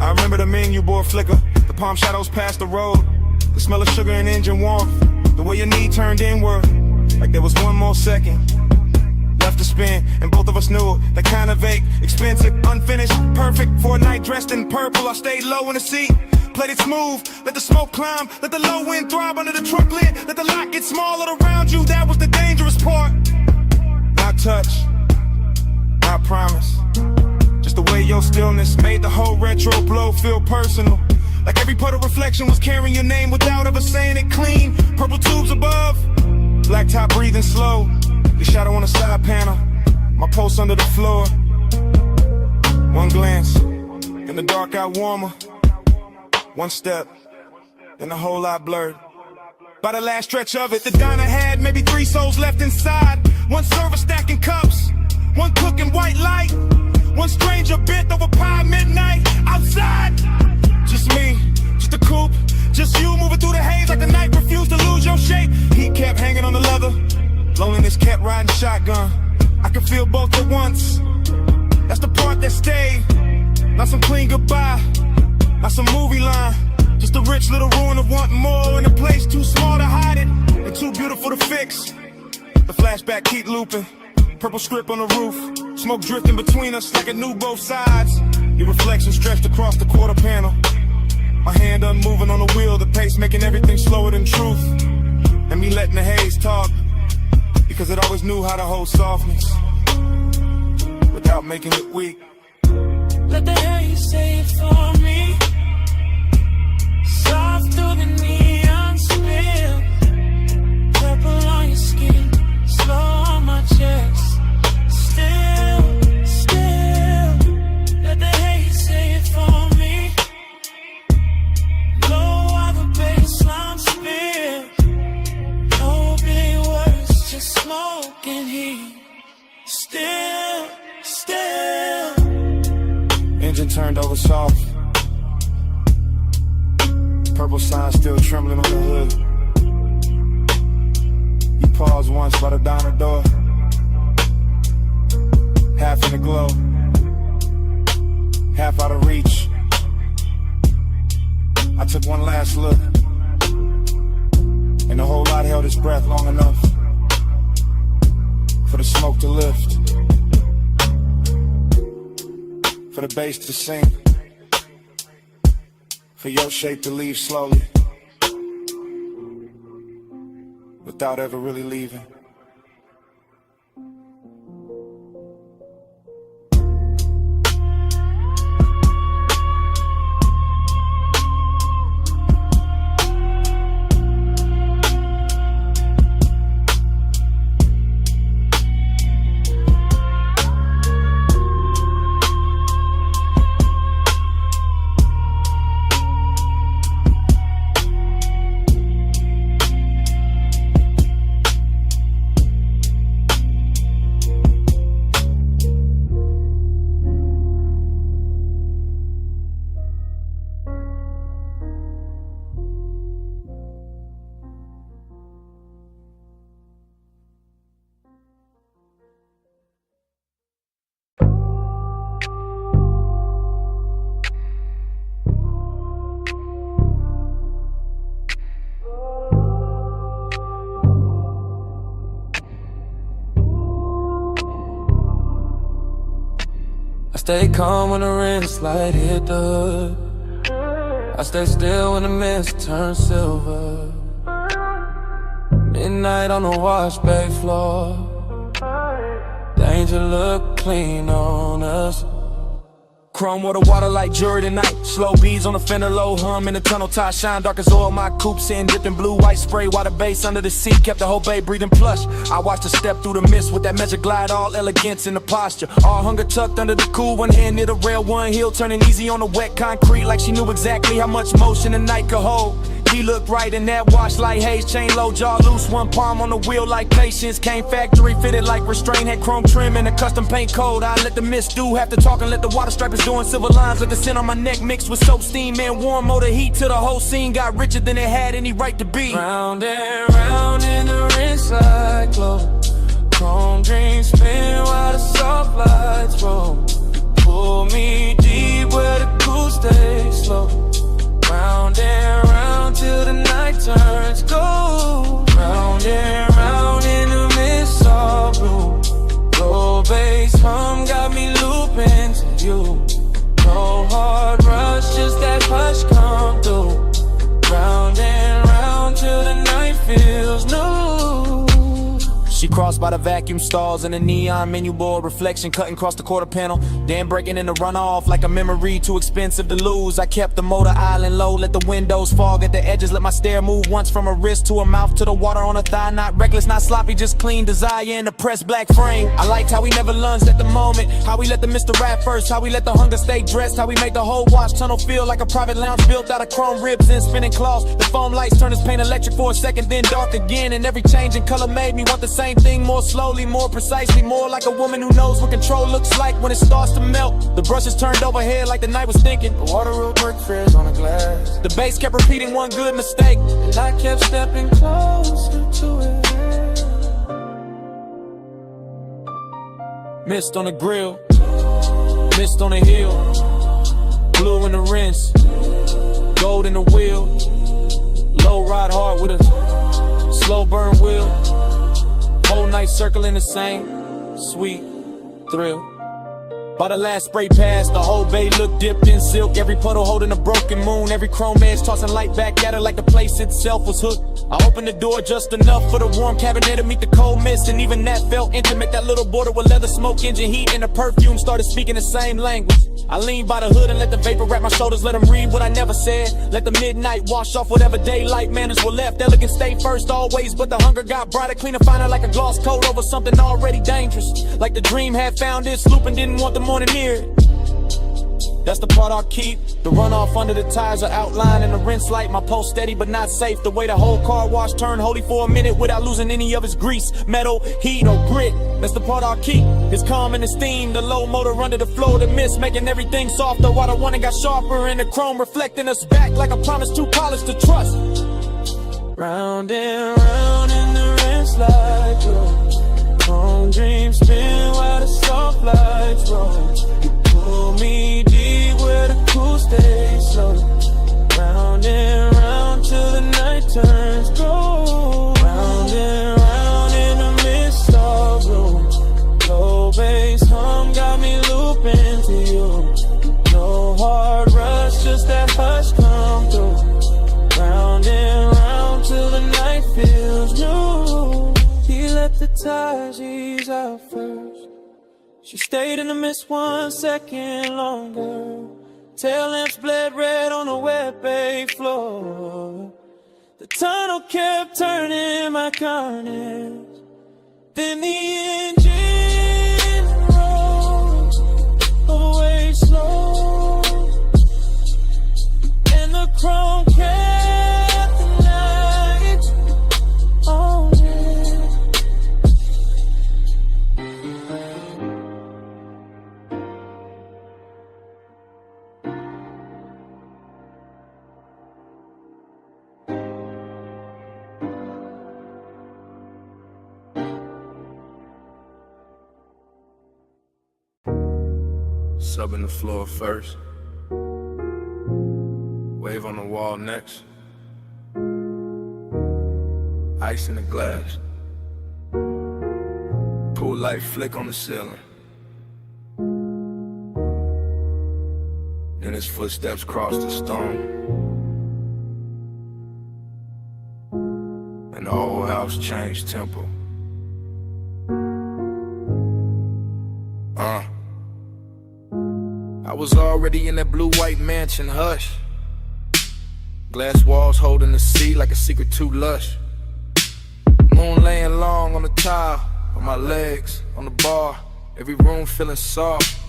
I remember the menu board flicker, the palm shadows past the road, the smell of sugar and engine warmth, the way your knee turned inward, like there was one more second left to spin, and both of us knew it. That kind of vague, expensive, unfinished, perfect for a night dressed in purple. I stayed low in the seat, played it smooth, let the smoke climb, let the low wind throb under the truck lid, let the lot get smaller around you. That was the dangerous part. Not touch, not promise, just the way your stillness made the whole retro blow feel personal. Like every puddle reflection was carrying your name without ever saying it clean. Purple tubes above, black top breathing slow. The shadow on the side panel, my pulse under the floor. One glance, in the dark got warmer. One step, then a whole lot blurred. By the last stretch of it, the diner had maybe 3 souls left inside. One server stacking cups, one cooking white light, one stranger bent over pie midnight outside. Just me, just a coupe, just you moving through the haze like the night refused to lose your shape. Heat kept hanging on the leather, loneliness kept riding shotgun. I could feel both at once, that's the part that stayed. Not some clean goodbye, not some movie line, just a rich little ruin of wanting more in a place too small to hide it and too beautiful to fix. The flashback keep looping, purple script on the roof, smoke drifting between us like it knew both sides. Your reflection stretched across the quarter panel, my hand unmoving on the wheel, the pace making everything slower than truth. And me letting the haze talk, because it always knew how to hold softness without making it weak. Let the haze say it for me. Soft through the neon spill. Purple on your skin, slow on my chest. Still, still. Let the haze say it for me. Low on the baseline spill. No big words, just smoke and heat. Still, still. Engine turned over soft, purple sign still trembling on the hood. You paused once by the diner door, half in the glow, half out of reach. I took one last look, and the whole lot held its breath long enough for the smoke to lift, for the bass to sink, for your shape to leave slowly, without ever really leaving. Stay calm when the wrist light hit the hood. I stay still when the mist turns silver. Midnight on the wash bay floor. Danger look clean on us. Chrome water like jury tonight. Slow beats on the fender, low hum in the tunnel. Tie shine dark as oil. My coupe sitting dipped in blue, white spray. Water base under the seat, kept the whole bay breathing plush. I watched her step through the mist with that measure glide, all elegance in the posture. All hunger tucked under the cool, one hand near the rail, one heel turning easy on the wet concrete, like she knew exactly how much motion the night could hold. He looked right in that wash like Haze, chain low, jaw loose, one palm on the wheel like patience. Came factory fitted like restraint, had chrome trim and a custom paint code. I let the mist do half the talking, let the water stripers doing silver lines. Let the scent on my neck mixed with soap, steam, and warm motor heat till the whole scene got richer than it had any right to be. Round and round in the rinse like glow. Chrome dreams spin while the soft lights roll. Pull me deep where the cool stays slow. Round and round till the night turns gold. Round and round in the mist all blue. Low bass hum got me looping to you. No hard rush, just that hush come through. Round and round till the night feels new. She crossed by the vacuum stalls and the neon menu board reflection cutting across the quarter panel. Then breaking in the runoff like a memory too expensive to lose. I kept the motor island low, let the windows fog at the edges. Let my stare move once from her wrist to her mouth to the water on her thigh. Not reckless, not sloppy, just clean desire in the pressed black frame. I liked how we never lunged at the moment, how we let the Mr. Rap first, how we let the hunger stay dressed, how we made the whole wash tunnel feel like a private lounge built out of chrome ribs and spinning cloths. The foam lights turned his paint electric for a second, then dark again, and every change in color made me want the same thing, more slowly, more precisely, more like a woman who knows what control looks like when it starts to melt. The brushes turned overhead like the night was thinking. The water road brick frizz on the glass. The bass kept repeating one good mistake, and I kept stepping closer to it. Mist on the grill, mist on the hill, blue in the rinse, gold in the wheel. Low ride hard with a slow burn wheel. Whole night circling the same sweet thrill. By the last spray pass, the whole bay looked dipped in silk. Every puddle holding a broken moon. Every chrome edge tossing light back at her like the place itself was hooked. I opened the door just enough for the warm cabinet to meet the cold mist, and even that felt intimate. That little border with leather smoke, engine heat, and the perfume started speaking the same language. I leaned by the hood and let the vapor wrap my shoulders, let them read what I never said. Let the midnight wash off whatever daylight manners were left. Elegant stay first always, but the hunger got brighter, cleaner, finer, like a gloss coat over something already dangerous. Like the dream had found its loop and didn't want the morning near it. That's the part I'll keep. The runoff under the tires are outlined in the rinse light. My pulse steady but not safe. The way the whole car wash turned holy for a minute without losing any of its grease, metal, heat, or grit. That's the part I'll keep. It's calm and esteem. The low motor under the flow, the mist making everything softer. While the one got sharper and the chrome reflecting us back like a promise too polished to trust. Round and round in the rinse light glow. Chrome dreams spin while the soft lights roll. You pull me deep where the cool stays slow. Round and round till the night turns gold. Round and round in the mist all blue. Low bass hum got me looping to you. No hard rush, just that hush come through. Round and round till the night feels new. He let the tires ease out first. She stayed in the mist 1 second longer. Tail lamps bled red on the wet bay floor. The tunnel kept turning my corners. Then the engine rolled away slow, and the chrome kept the night on it. Subbing the floor first, wave on the wall next, ice in the glass, pool light flick on the ceiling. Then his footsteps cross the stone, and the whole house changed tempo. I was already in that blue-white mansion, hush. Glass walls holding the sea like a secret too lush. Moon laying long on the tile, on my legs, on the bar. Every room feeling soft,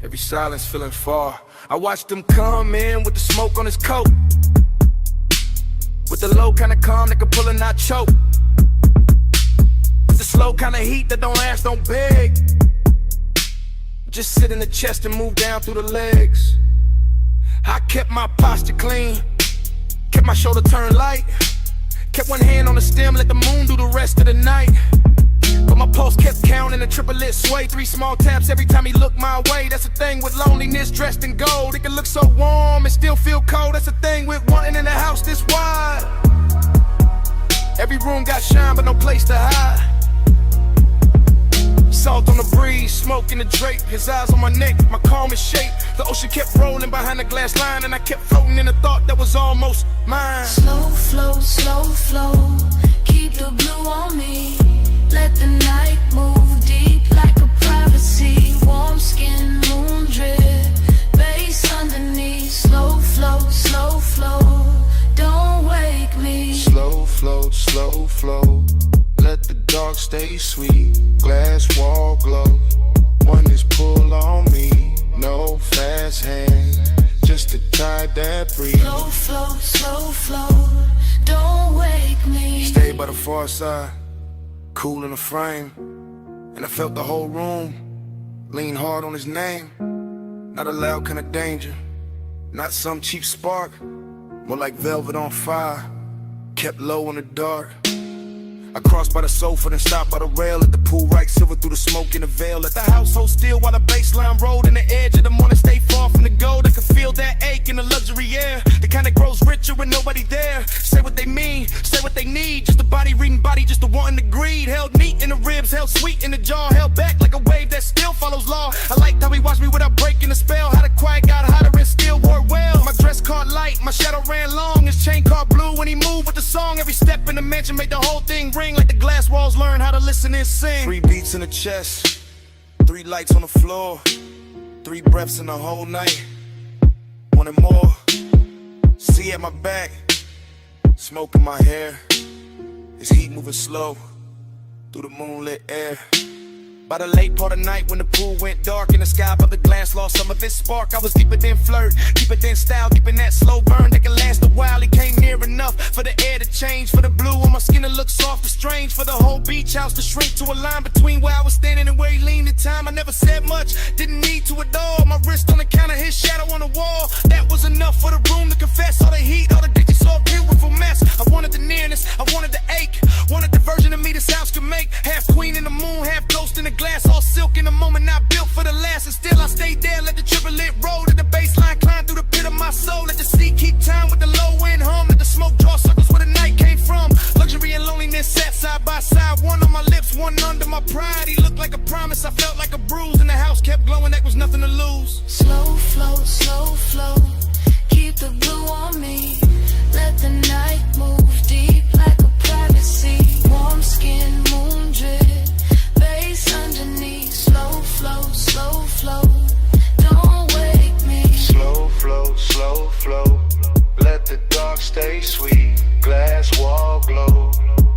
every silence feeling far. I watched him come in with the smoke on his coat, with the low kind of calm that can pull and not choke, with the slow kind of heat that don't ask, don't beg. Just sit in the chest and move down through the legs. I kept my posture clean, kept my shoulder turned light, kept one hand on the stem, let the moon do the rest of the night. But my pulse kept counting, a triplet sway, 3 small taps every time he looked my way. That's the thing with loneliness dressed in gold. It can look so warm and still feel cold. That's the thing with wanting in a house this wide. Every room got shine but no place to hide. Salt on the breeze, smoke in the drape. His eyes on my neck, my calmest shape. The ocean kept rolling behind the glass line, and I kept floating in a thought that was almost mine. Slow flow, keep the blue on me. Let the night move deep like a privacy. Warm skin, moon drip, bass underneath. Slow flow, don't wake me. Slow flow, let the dark stay sweet. Glass wall glow, one is pull on me. No fast hand, just to tie that breeze. Slow flow, don't wake me. Stay by the far side, cool in the frame, and I felt the whole room lean hard on his name. Not a loud kind of danger, not some cheap spark, more like velvet on fire, kept low in the dark. I crossed by the sofa, then stopped by the rail. Let the pool right silver through the smoke in the veil. Let the house hold still while the baseline rolled. In the edge of the morning, stay far from the gold. I could feel that ache in the luxury air, the kind that grows richer with nobody there. Say what they mean, say what they need. Just a body reading body, just a wanting to greed. Held neat in the ribs, held sweet in the jaw. Held back like a wave that still follows law. I liked how he watched me without breaking the spell. How the quiet got hotter and still wore well. My dress caught light, my shadow ran long. His chain caught blue when he moved with the song. Every step in the mansion made the whole thing ring. Like the glass walls learn how to listen and sing. 3 beats in the chest, 3 lights on the floor, 3 breaths in the whole night. Wanted more. See at my back, smoke in my hair. His heat moving slow through the moonlit air. By the late part of night when the pool went dark and the sky above the glass lost some of its spark, I was deeper than flirt, deeper than style, deep in that slow burn that can last a while. He came near enough for the air to change, for the blue on my skin to look soft and strange, for the whole beach house to shrink to a line between where I was standing and where he leaned in time. I never said much, didn't need to at all. My wrist on the counter, his shadow on the wall. That was enough for the room to confess. All the heat, all the ditches, all beautiful mess. I wanted the nearness, I wanted the ache, wanted the version of me this house could make. Half queen in the moon, half ghost in the glass, all silk in the moment, not built for the last. And still I stayed there, let the triplet roll, let the baseline climb through the pit of my soul. Let the sea keep time with the low end hum, let the smoke draw circles where the night came from. Luxury and loneliness sat side by side, one on my lips, one under my pride. He looked like a promise, I felt like a bruise, and the house kept glowing, that was nothing to lose. Slow flow, keep the blue on me. Let the night move deep like a privacy. Warm skin, moon drip, bass underneath. Slow flow, don't wake me. Slow flow, let the dark stay sweet. Glass wall glow,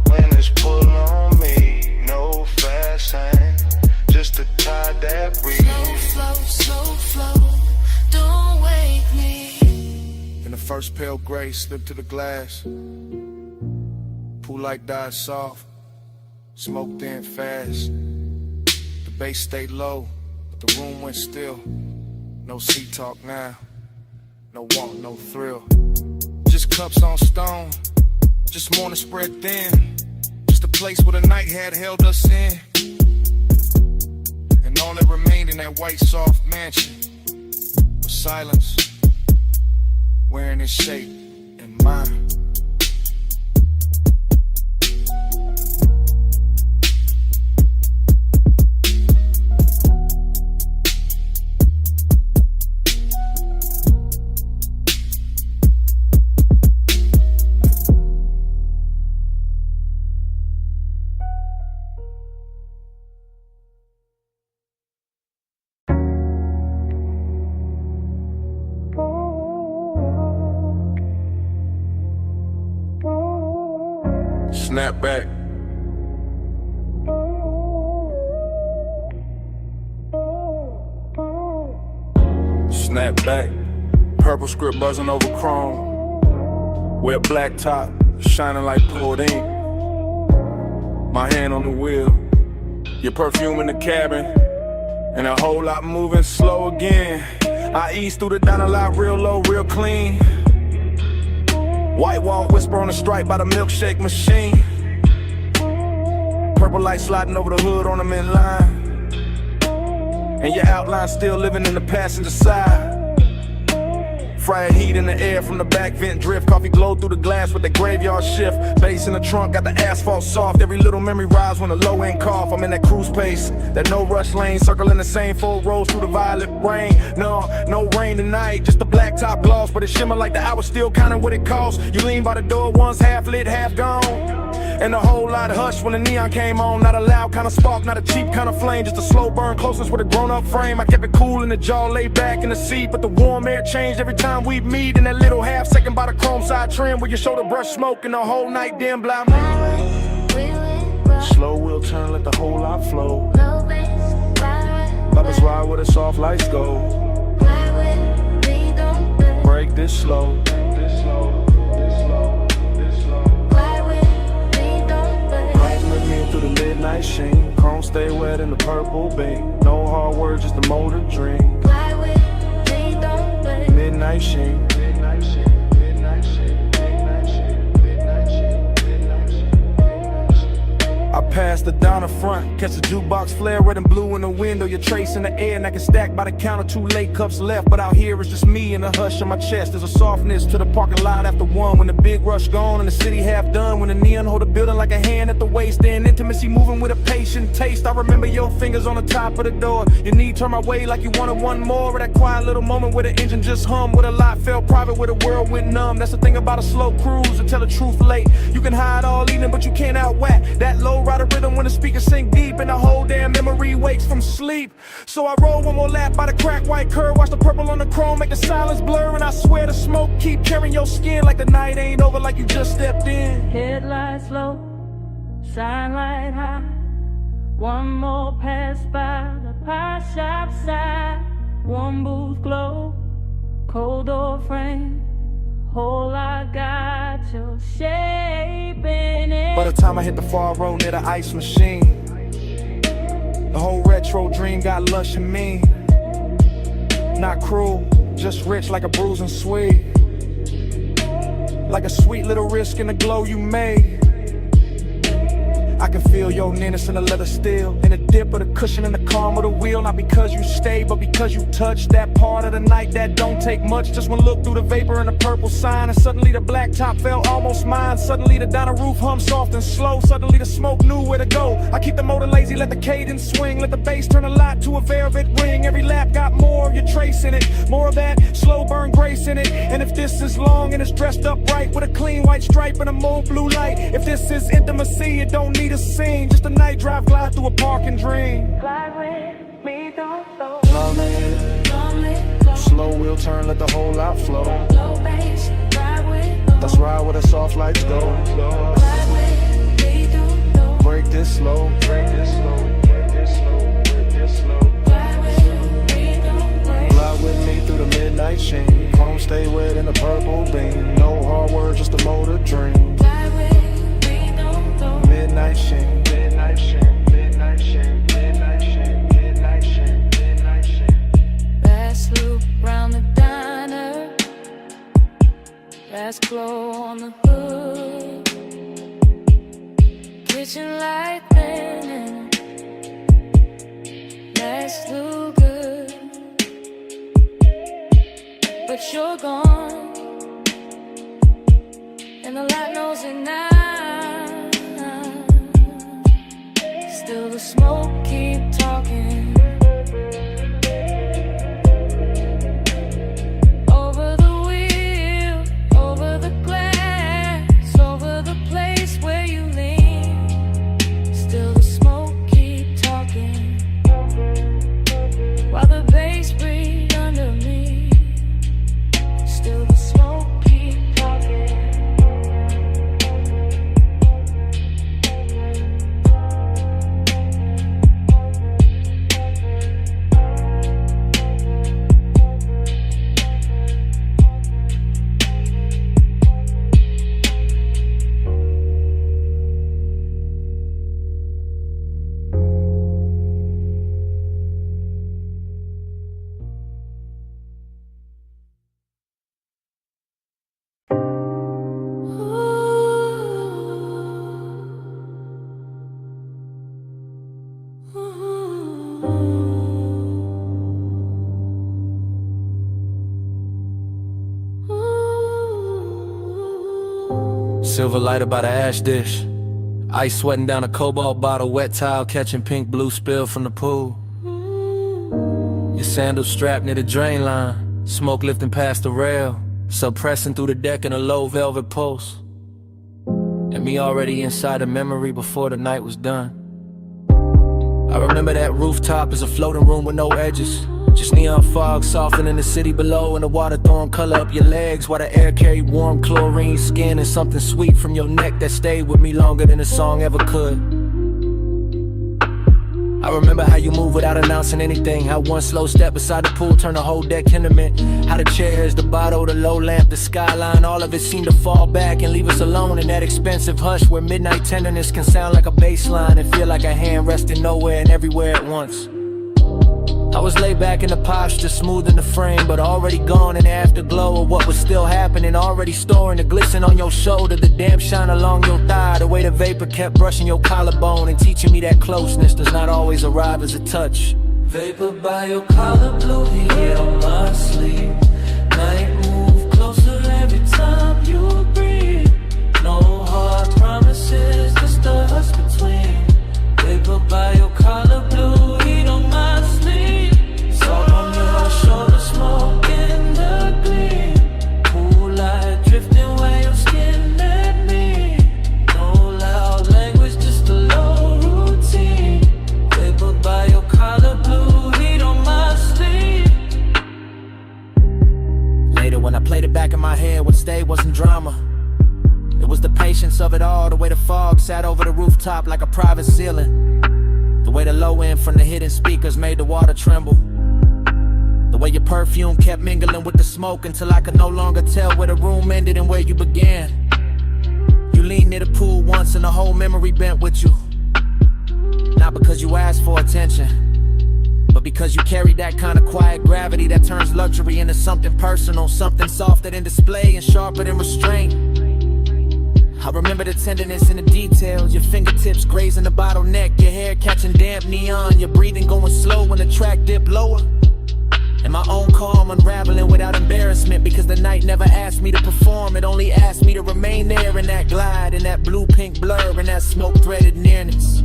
when it's pull on me. No fast hand, just to tie that breeze. Slow flow, don't wake me. In the first pale gray slipped to the glass. Pool light died soft, smoke thin fast. The bass stayed low, but the room went still. No sea talk now, no want, no thrill. Just cups on stone, just morning spread thin. Just a place where the night had held us in. And all that remained in that white soft mansion was silence, wearing its shape in mine. snap back. Snap back. Purple script buzzing over chrome. Wet black top, shining like poured ink. My hand on the wheel. Your perfume in the cabin. And a whole lot moving slow again. I ease through the diner lot real low, real clean. White wall whisper on the stripe by the milkshake machine. Purple light sliding over the hood on them in line. And your outline still living in the passenger side. Fried heat in the air from the back vent drift. Coffee glow through the glass with the graveyard shift. Bass in the trunk, got the asphalt soft. Every little memory rise when the low end cough. I'm in that cruise pace, that no rush lane. Circling the same 4 rows through the violet rain. No rain tonight, just the black top gloss. But it shimmer like the hour still counting what it costs. You lean by the door, one's half lit, half gone. And a whole lot hush when the neon came on. Not a loud kind of spark, not a cheap kind of flame. Just a slow burn, closeness with a grown-up frame. I kept it cool in the jaw, laid back in the seat. But the warm air changed every time we meet. In that little half second by the chrome side trim, where your shoulder brush smoke and the whole night dim blind. Slow wheel turn, let the whole lot flow. Bubbles ride where the soft lights go. Break this slow. Through the midnight sheen, chrome stay wet in the purple beam. No hard words, just the motor dream. Fly with me, don't blame. Midnight sheen. Midnight sheen, midnight sheen, midnight sheen, midnight sheen, midnight sheen. I pass the downer front, catch the jukebox flare, red and blue in the window. Your trace in the air, and I can stack by the counter. 2 late cups left, but out here it's just me and the hush in my chest. There's a softness to the parking lot after 1. When the big rush gone and the city half done. When the neon hold the building like a hand at the waist. Then intimacy moving with a patient taste. I remember your fingers on the top of the door. Your knee turned my way like you wanted one more. Or that quiet little moment where the engine just hummed. Where the lot felt private, where the world went numb. That's the thing about a slow cruise, to tell the truth late. You can hide all evening, but you can't outwhack that low rider rhythm when the speakers sink deep. And the whole damn memory wakes from sleep. So I roll one more lap by the cracked white curve. Watch the purple on the chrome make the silence blur. And I swear the smoke keep carrying your skin like the night ain't over, like you just stepped in. Headlights low, shine light high. One more pass by the pie shop side. One booth glow, cold door frame. Whole lot got your shape in it. By the time I hit the far road near the ice machine, the whole retro dream got lush and mean. Not cruel, just rich like a bruising sweet. Like a sweet little risk in the glow you made. I can feel your nearness in the leather steel, in the dip of the cushion and the calm of the wheel. Not because you stay, but because you touch that part of the night that don't take much. Just one look through the vapor and the purple sign, and suddenly the black top felt almost mine. Suddenly the diner roof hum soft and slow. Suddenly the smoke knew where to go. I keep the motor lazy, let the cadence swing. Let the bass turn a lot to a velvet ring. Every lap got more of your trace in it, more of that slow burn grace in it. And if this is long and it's dressed up right, with a clean white stripe and a mauve blue light. If this is intimacy, it don't need a scene, just a night drive, glide through a park and dream. Fly with me, don't slow. Slow wheel turn, let the whole lot flow. Low bass, ride with. Let's ride where the soft lights go. Fly with me, don't slow. Break this slow, break this slow, break this slow, break this slow. Fly with me, don't break. Fly with me through the midnight sheen. Chrome stay wet in the purple beam. No hard words, just a motor dream. Fly with me, don't slow. Midnight sheen, midnight sheen, midnight sheen, midnight sheen, midnight sheen, midnight sheen. Fast loop round the diner. Fast glow on the hood. Kitchen light thinning. Last look good, but you're gone, and the light knows it now. Still the smoke keep talking. Over the wheel, over the glass, over the place where you lean. Still the smoke keep talking. While the bass breathe under me. Still the smoke keep talking. Silver lighter by the ash dish. Ice sweating down a cobalt bottle, wet towel catching pink blue spill from the pool. Your sandals strapped near the drain line, smoke lifting past the rail, suppressing through the deck in a low velvet pulse. And me already inside a memory before the night was done. I remember that rooftop as a floating room with no edges. Just neon fog softening the city below, and the water throwing color up your legs while the air carried warm chlorine skin and something sweet from your neck that stayed with me longer than a song ever could. I remember how you move without announcing anything, how one slow step beside the pool turned the whole deck intimate, how the chairs, the bottle, the low lamp, the skyline, all of it seemed to fall back and leave us alone in that expensive hush where midnight tenderness can sound like a bass line and feel like a hand resting nowhere and everywhere at once. I was laid back in the posture, smooth in the frame, but already gone in the afterglow of what was still happening, already storing the glisten on your shoulder, the damp shine along your thigh, the way the vapor kept brushing your collarbone and teaching me that closeness does not always arrive as a touch. Vapor by your collar, blue heat on my sleeve. Night move closer every time you breathe. No hard promises, just us between. Vapor by your collar, blue heat on my sleeve. Salt on your shoulder, smoke in the gleam. Cool light drifting where your skin met me. No loud language, just a low routine. Vapor by your collar, blue heat on my sleeve. Later when I played it back in my head, what stayed wasn't drama. It was the patience of it all, the way the fog sat over the rooftop like a private ceiling. The way the low end from the hidden speakers made the water tremble. The way your perfume kept mingling with the smoke until I could no longer tell where the room ended and where you began. You leaned near the pool once and the whole memory bent with you. Not because you asked for attention, but because you carried that kind of quiet gravity that turns luxury into something personal, something softer than display and sharper than restraint. I remember the tenderness in the details, your fingertips grazing the bottleneck, your hair catching damp neon, your breathing going slow when the track dipped lower. And my own calm unraveling without embarrassment, because the night never asked me to perform, it only asked me to remain there in that glide, in that blue-pink blur, in that smoke-threaded nearness.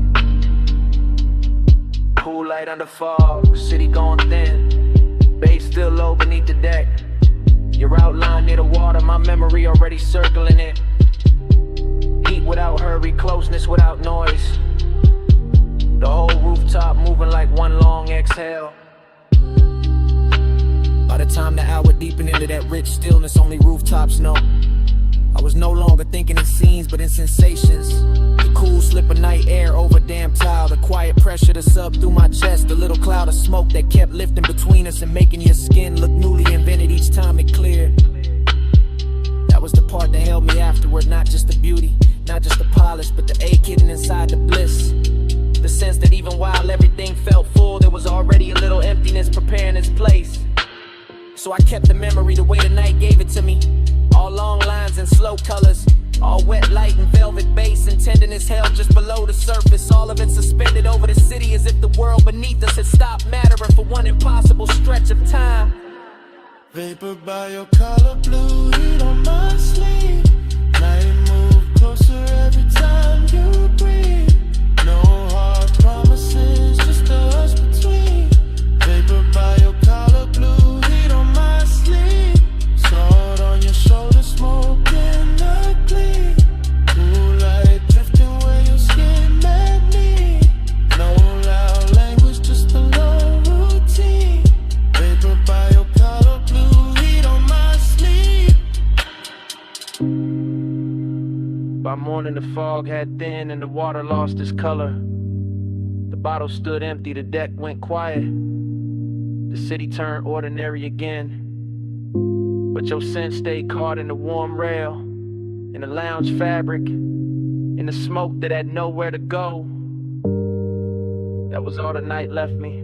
Cool light under fog, city going thin, bass still low beneath the deck. Your outline near the water, my memory already circling it. Heat without hurry, closeness without noise. The whole rooftop moving like one long exhale. By the time the hour deepened into that rich stillness only rooftops know, I was no longer thinking in scenes but in sensations. The cool slip of night air over damp tile, the quiet pressure to sub through my chest, the little cloud of smoke that kept lifting between us and making your skin look newly invented each time it cleared. That was the part that held me afterward, not just the beauty, not just the polish, but the ache hidden inside the bliss. The sense that even while everything felt full, there was already a little emptiness preparing its place. So I kept the memory the way the night gave it to me. All long lines and slow colors, all wet light and velvet bass and tenderness held just below the surface. All of it suspended over the city as if the world beneath us had stopped mattering for one impossible stretch of time. Vapor by your collar, blue heat on my sleeve. Night move closer every time you breathe. No hard promises, just us between. Vapor by your collar, blue heat on my sleeve. Sword on your shoulder, smoke in the gleam. Cool light drifting where your skin met me. No loud language, just a low routine. Vapor by your collar, blue heat on my sleeve. By morning the fog had thinned and the water lost its color. The bottle stood empty, the deck went quiet. The city turned ordinary again. But your scent stayed caught in the warm rail, in the lounge fabric, in the smoke that had nowhere to go. That was all the night left me.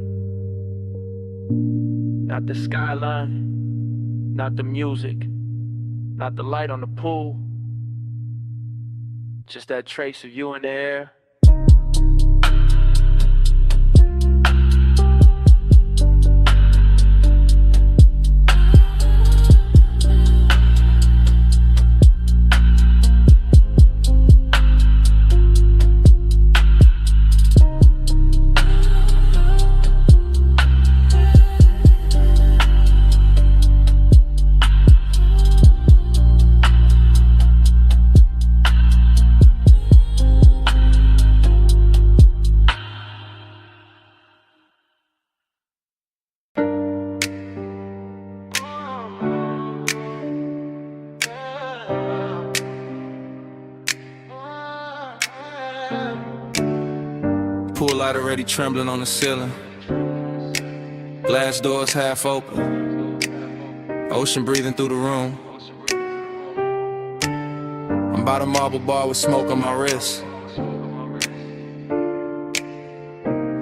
Not the skyline, not the music, not the light on the pool. Just that trace of you in the air. light already trembling on the ceiling. Glass doors half open. Ocean breathing through the room. I'm by the marble bar with smoke on my wrist.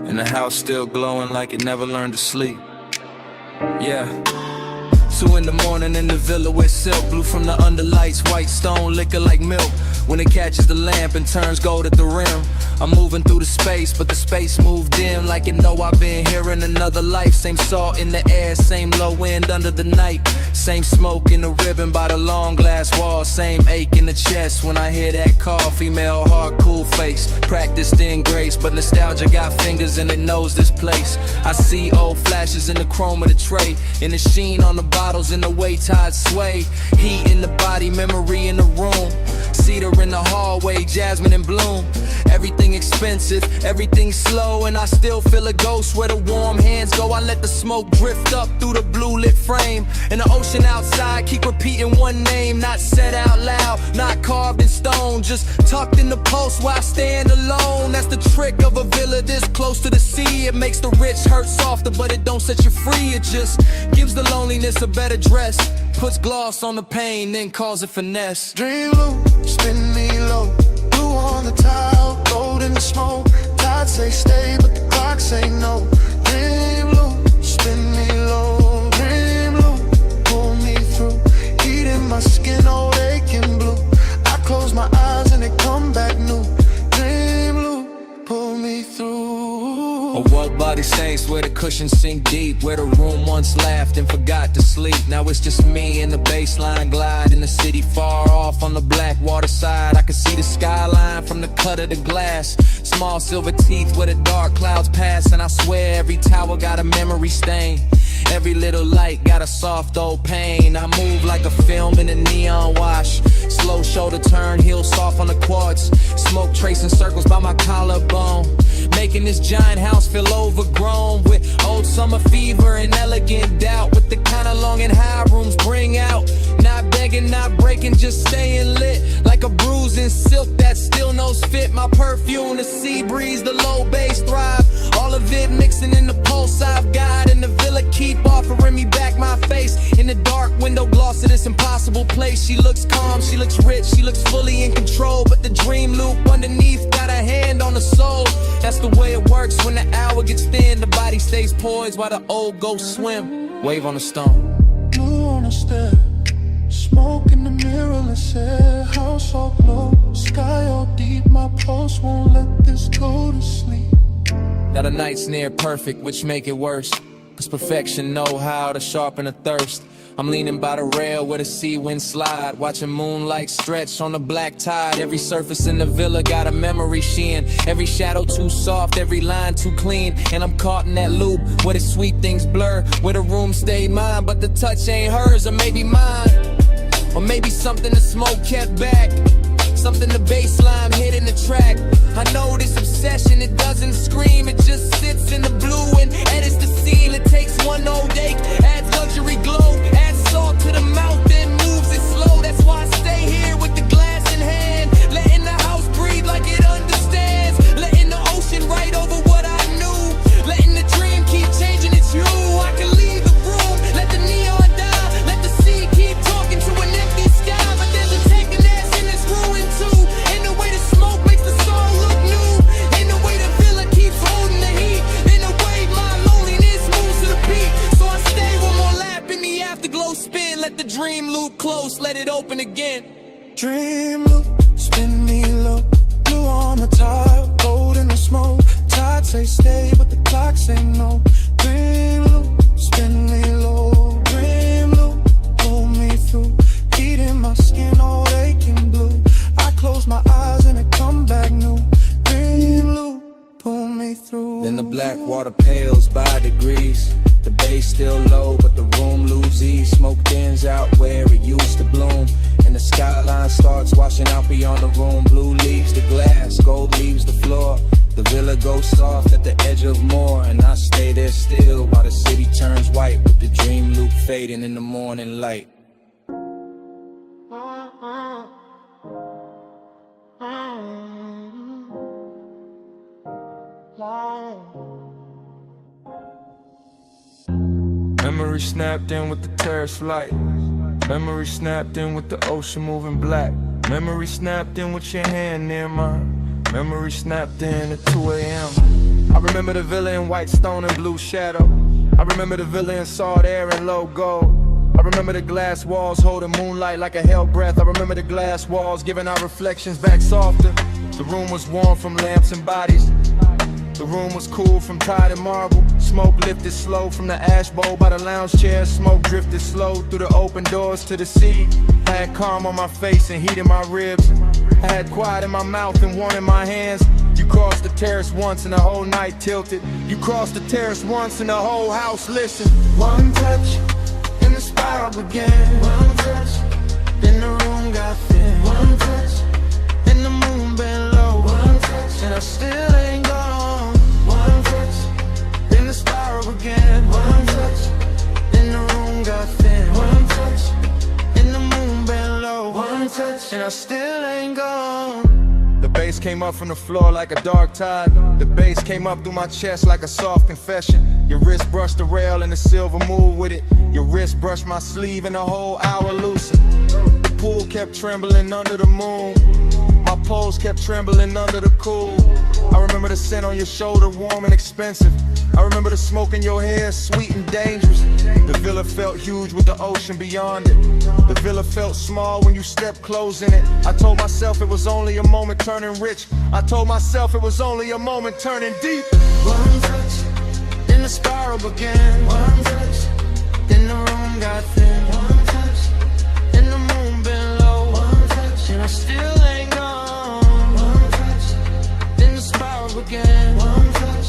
And the house still glowing like it never learned to sleep. Yeah. 2 in the morning in the villa with silk, blue from the underlights, white stone liquor like milk. When it catches the lamp and turns gold at the rim, I'm moving through the space, but the space moved in like it know I've been here in another life. Same salt in the air, same low wind under the night. Same smoke in the ribbon by the long glass wall. Same ache in the chest when I hear that call. Female heart, cool face, practiced in grace, but nostalgia got fingers and it knows this place. I see old flashes in the chrome of the tray, in the sheen on the bottles, in the way tides sway. Heat in the body, memory in the room. Cedar in the hallway, jasmine in bloom. Everything expensive, everything slow, and I still feel a ghost where the warm hands go. I let the smoke drift up through the blue lit frame, and the ocean outside keep repeating one name, not said out loud, not carved in stone, just tucked in the pulse while I stand alone. That's the trick of a villa this close to the sea. It makes the rich hurt softer, but it don't set you free. It just gives the loneliness a better dress, puts gloss on the pain, then calls it finesse. Dream low, spin me low, blue on the tile, gold in the smoke. Tide say stay, but the clock say no. Dream low, spin me low, dream low, pull me through. Heat in my skin, old aching blue. I close my eyes and it come back new. Dream low, pull me through. A what body stains where the cushions sink deep, where the room once laughed and forgot to sleep. Now it's just me and the baseline glide in the city far off on the black water side. I can see the skyline from the cut of the glass. Small silver teeth where the dark clouds pass, and I swear every tower got a memory stain. Every little light got a soft old pain. I move like a film in a neon wash. Slow shoulder turn, heel soft on the quartz. Smoke tracing circles by my collarbone, making this giant house feel overgrown with old summer fever and elegant doubt. With the kind of long and high rooms bring out, not begging, not breaking, just staying lit. Like a bruise in silk that still knows fit. My perfume, the sea breeze, the low bass thrive. All of it mixing in the pulse I've got. And the villa keep offering me back my face in the dark window gloss of this impossible place. She looks calm, she looks rich, she looks fully in control, but the dream loop underneath got a hand on the soul. That's the way it works when the hour gets thin. The body stays poised while the old ghosts swim. Wave on the stone. Blue on the step, smoke in the mirrorless air. House all glow, sky all deep. My pulse won't let this go to sleep. Now the night's near perfect, which make it worse, 'cause perfection know how to sharpen a thirst. I'm leaning by the rail where the sea wind slide, watching moonlight stretch on the black tide. Every surface in the villa got a memory sheen. Every shadow too soft, every line too clean. And I'm caught in that loop where the sweet things blur, where the room stayed mine, but the touch ain't hers. Or maybe mine, or maybe something the smoke kept back, something the bass line hit in the track. I know this obsession, it doesn't scream, it just sits in the blue and edits the scene. It takes one old ache, adds luxury glow, adds salt to the mouth, then moves it slow. That's why I stay here with the glass in hand, letting the house breathe like it understands, letting the ocean write over what I knew, letting the dream keep changing its hue. I can leave the room, let the neon die, let the sea keep talking to an empty sky. But there's a tenderness in this ruin too, in the way the smoke makes the song look new, in the way the villa keeps holding the heat, in the way my loneliness moves to the beat. So I stay one more lap in the afterglow spin, let the dream loop close, let it open again. Dream loop, spin me low, blue on the tile, gold in the smoke. Tide say stay, but the clock say no. Dream loop, spin me low, dream loop, pull me through. Heat in my skin, all aching blue. I close my eyes and it come back new. Dream loop, pull me through. Then the black water pales by degrees. The bass still low, but the room loses ease. Smoke thins out where it used to bloom, and the skyline starts washing out beyond the room. Blue leaves the glass, gold leaves the floor. The villa goes soft at the edge of more, and I stay there still while the city turns white, with the dream loop fading in the morning light. alone. Memory snapped in with the terrorist flight. Memory snapped in with the ocean moving black. Memory snapped in with your hand near mine. Memory snapped in at 2 a.m. I remember the villa in white stone and blue shadow. I remember the villa in salt air and low gold. I remember the glass walls holding moonlight like a hell breath. I remember the glass walls giving our reflections back softer. The room was warm from lamps and bodies. The room was cool from tide and marble. Smoke lifted slow from the ash bowl by the lounge chair. Smoke drifted slow through the open doors to the sea. I had calm on my face and heat in my ribs. I had quiet in my mouth and warmth in my hands. You crossed the terrace once and the whole night tilted. You crossed the terrace once and the whole house listened. One touch and the spiral began. One touch, then the room got thin. One touch, and the moon bent low. One touch, and I still ain't gone. One touch, then the spiral began. One touch, then the room got thin. One touch, and the moon bent low. One touch, and I still ain't gone. The bass came up from the floor like a dark tide. The bass came up through my chest like a soft confession. Your wrist brushed the rail and the silver moved with it. Your wrist brushed my sleeve and the whole hour loosened. The pool kept trembling under the moon. My pose kept trembling under the cool. I remember the scent on your shoulder, warm and expensive. I remember the smoke in your hair, sweet and dangerous. The villa felt huge with the ocean beyond it. The villa felt small when you stepped close in it. I told myself it was only a moment turning rich. I told myself it was only a moment turning deep. One touch, then the spiral began. One touch, then the room got thin. One touch, then the moon bent low. One touch, and I still ain't gone. One touch, then the spiral began. One touch,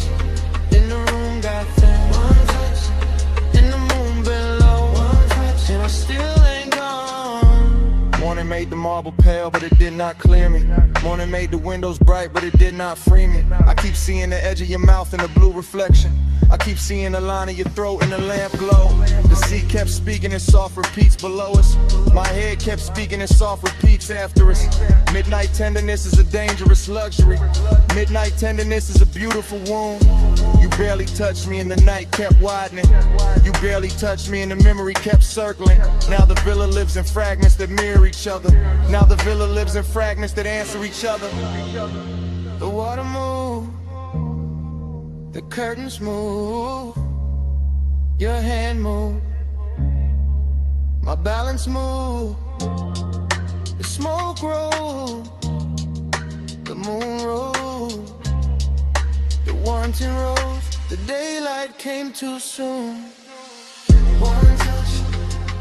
then the room got thin. One touch, then the moon bent low. One touch, and I still ain't gone. Morning made the marble pale, but it did not clear me. Morning made the windows bright, but it did not free me. I keep seeing the edge of your mouth in the blue reflection. I keep seeing the line of your throat in the lamp glow. The sea kept speaking in soft repeats below us. My head kept speaking in soft repeats after us. Midnight tenderness is a dangerous luxury. Midnight tenderness is a beautiful wound. You barely touched me and the night kept widening. You barely touched me and the memory kept circling. Now the villa lives in fragments that mirror each other. Now the villa lives in fragments that answer each other. The water moved, the curtains moved, your hand moved, my balance moved, the smoke rolled, the moon rose, the wanting rose, the daylight came too soon. One touch,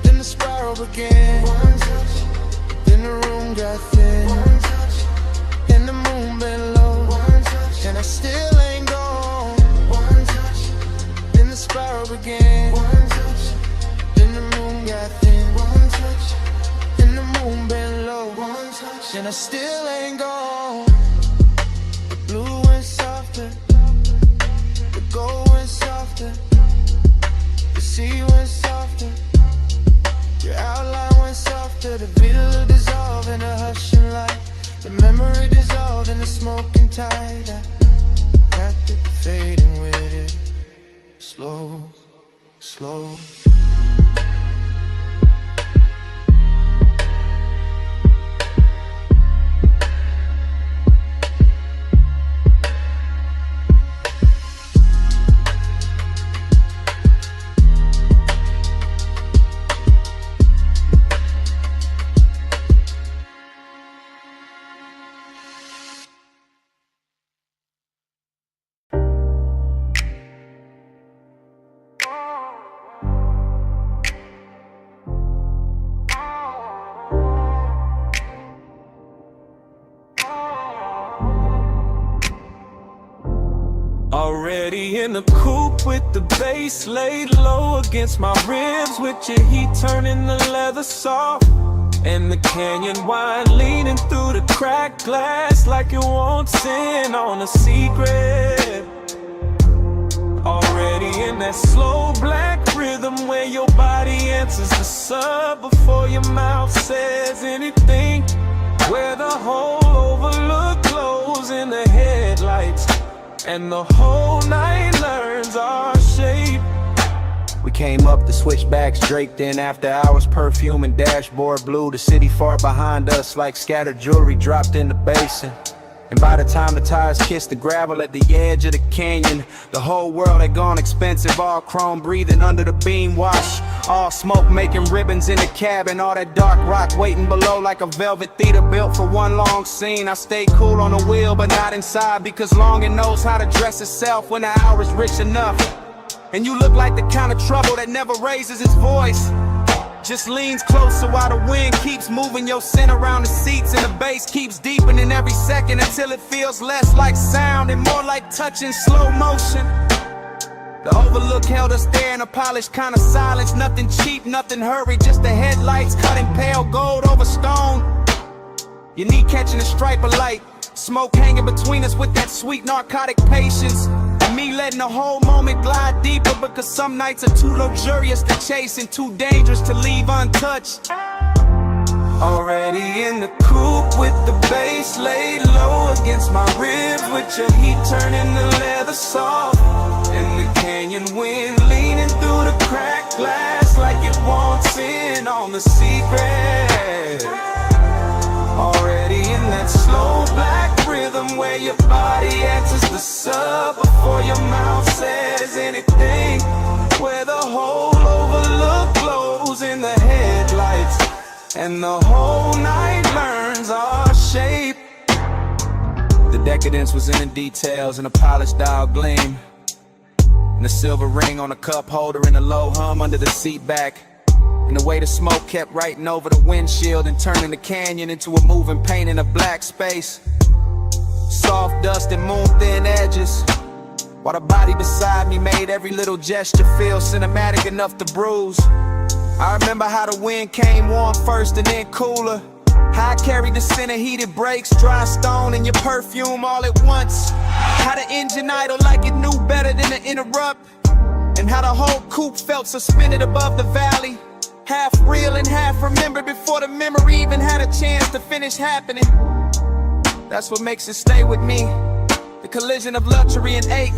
then the spiral began. One touch, then the room got thin. One touch, and the moon bent low. One touch, and I still ain't gone. One touch, then the spiral began. One touch, then the moon got thin. One touch, and the moon bent low. One touch, and I still ain't gone. The blue went softer, the gold went softer, the sea went softer, your outline went softer. The villa dissolved in a hushing light. The memory dissolved in the smoking tide. I got it fading with it, slow, slow. Already in the coupe with the bass laid low against my ribs, with your heat turning the leather soft, and the canyon wine leaning through the cracked glass like it wants in on a secret. Already in that slow black rhythm where your body answers the sub before your mouth says anything, where the whole overlook glows in the headlights. and the whole night learns our shape. We came up the switchbacks draped in after hours, perfume and dashboard blue. The city far behind us like scattered jewelry dropped in the basin. And by the time the tires kissed the gravel at the edge of the canyon, the whole world had gone expensive, all chrome breathing under the beam wash. All smoke making ribbons in the cabin, all that dark rock waiting below like a velvet theater built for one long scene. I stayed cool on the wheel but not inside, because longing knows how to dress itself when the hour's rich enough. And you look like the kind of trouble that never raises its voice, just leans closer while the wind keeps moving your scent around the seats, and the bass keeps deepening every second until it feels less like sound and more like touch in slow motion. The overlook held us there in a polished kind of silence, nothing cheap, nothing hurried, just the headlights cutting pale gold over stone. Your knee catching a stripe of light, smoke hanging between us with that sweet narcotic patience. And me letting the whole moment glide deeper, because some nights are too luxurious to chase and too dangerous to leave untouched. Already in the coupe with the bass laid low against my ribs, with your heat turning the leather soft, and the canyon wind leaning through the cracked glass like it wants in on the secret. Already in that slow black rhythm where your body answers the sub before your mouth says anything, where the whole overlook glows in the headlights and the whole night learns our shape. The decadence was in the details and a polished dial gleam, and the silver ring on the cup holder and a low hum under the seat back. And the way the smoke kept writing over the windshield and turning the canyon into a moving paint in a black space. Soft dust and moon-thin edges, while the body beside me made every little gesture feel cinematic enough to bruise. I remember how the wind came warm first and then cooler, how I carried the scent of heated brakes, dry stone, and your perfume all at once. How the engine idled like it knew better than to interrupt, and how the whole coupe felt suspended above the valley, half real and half remembered before the memory even had a chance to finish happening. That's what makes it stay with me, the collision of luxury and ache,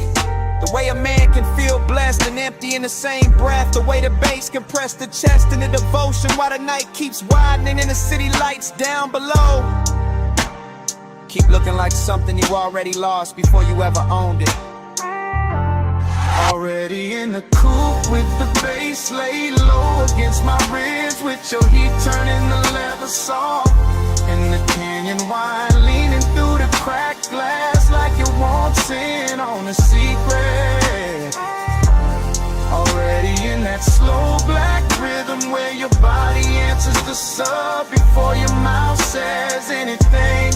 the way a man can feel blessed and empty in the same breath, the way the bass can press the chest in the devotion while the night keeps widening and the city lights down below keep looking like something you already lost before you ever owned it. Already in the coupe with the bass laid low against my ribs, with your heat turning the leather soft, and the canyon wine leaning through the cracked glass like it wants in on a secret. Already in that slow black rhythm where your body answers the sub before your mouth says anything,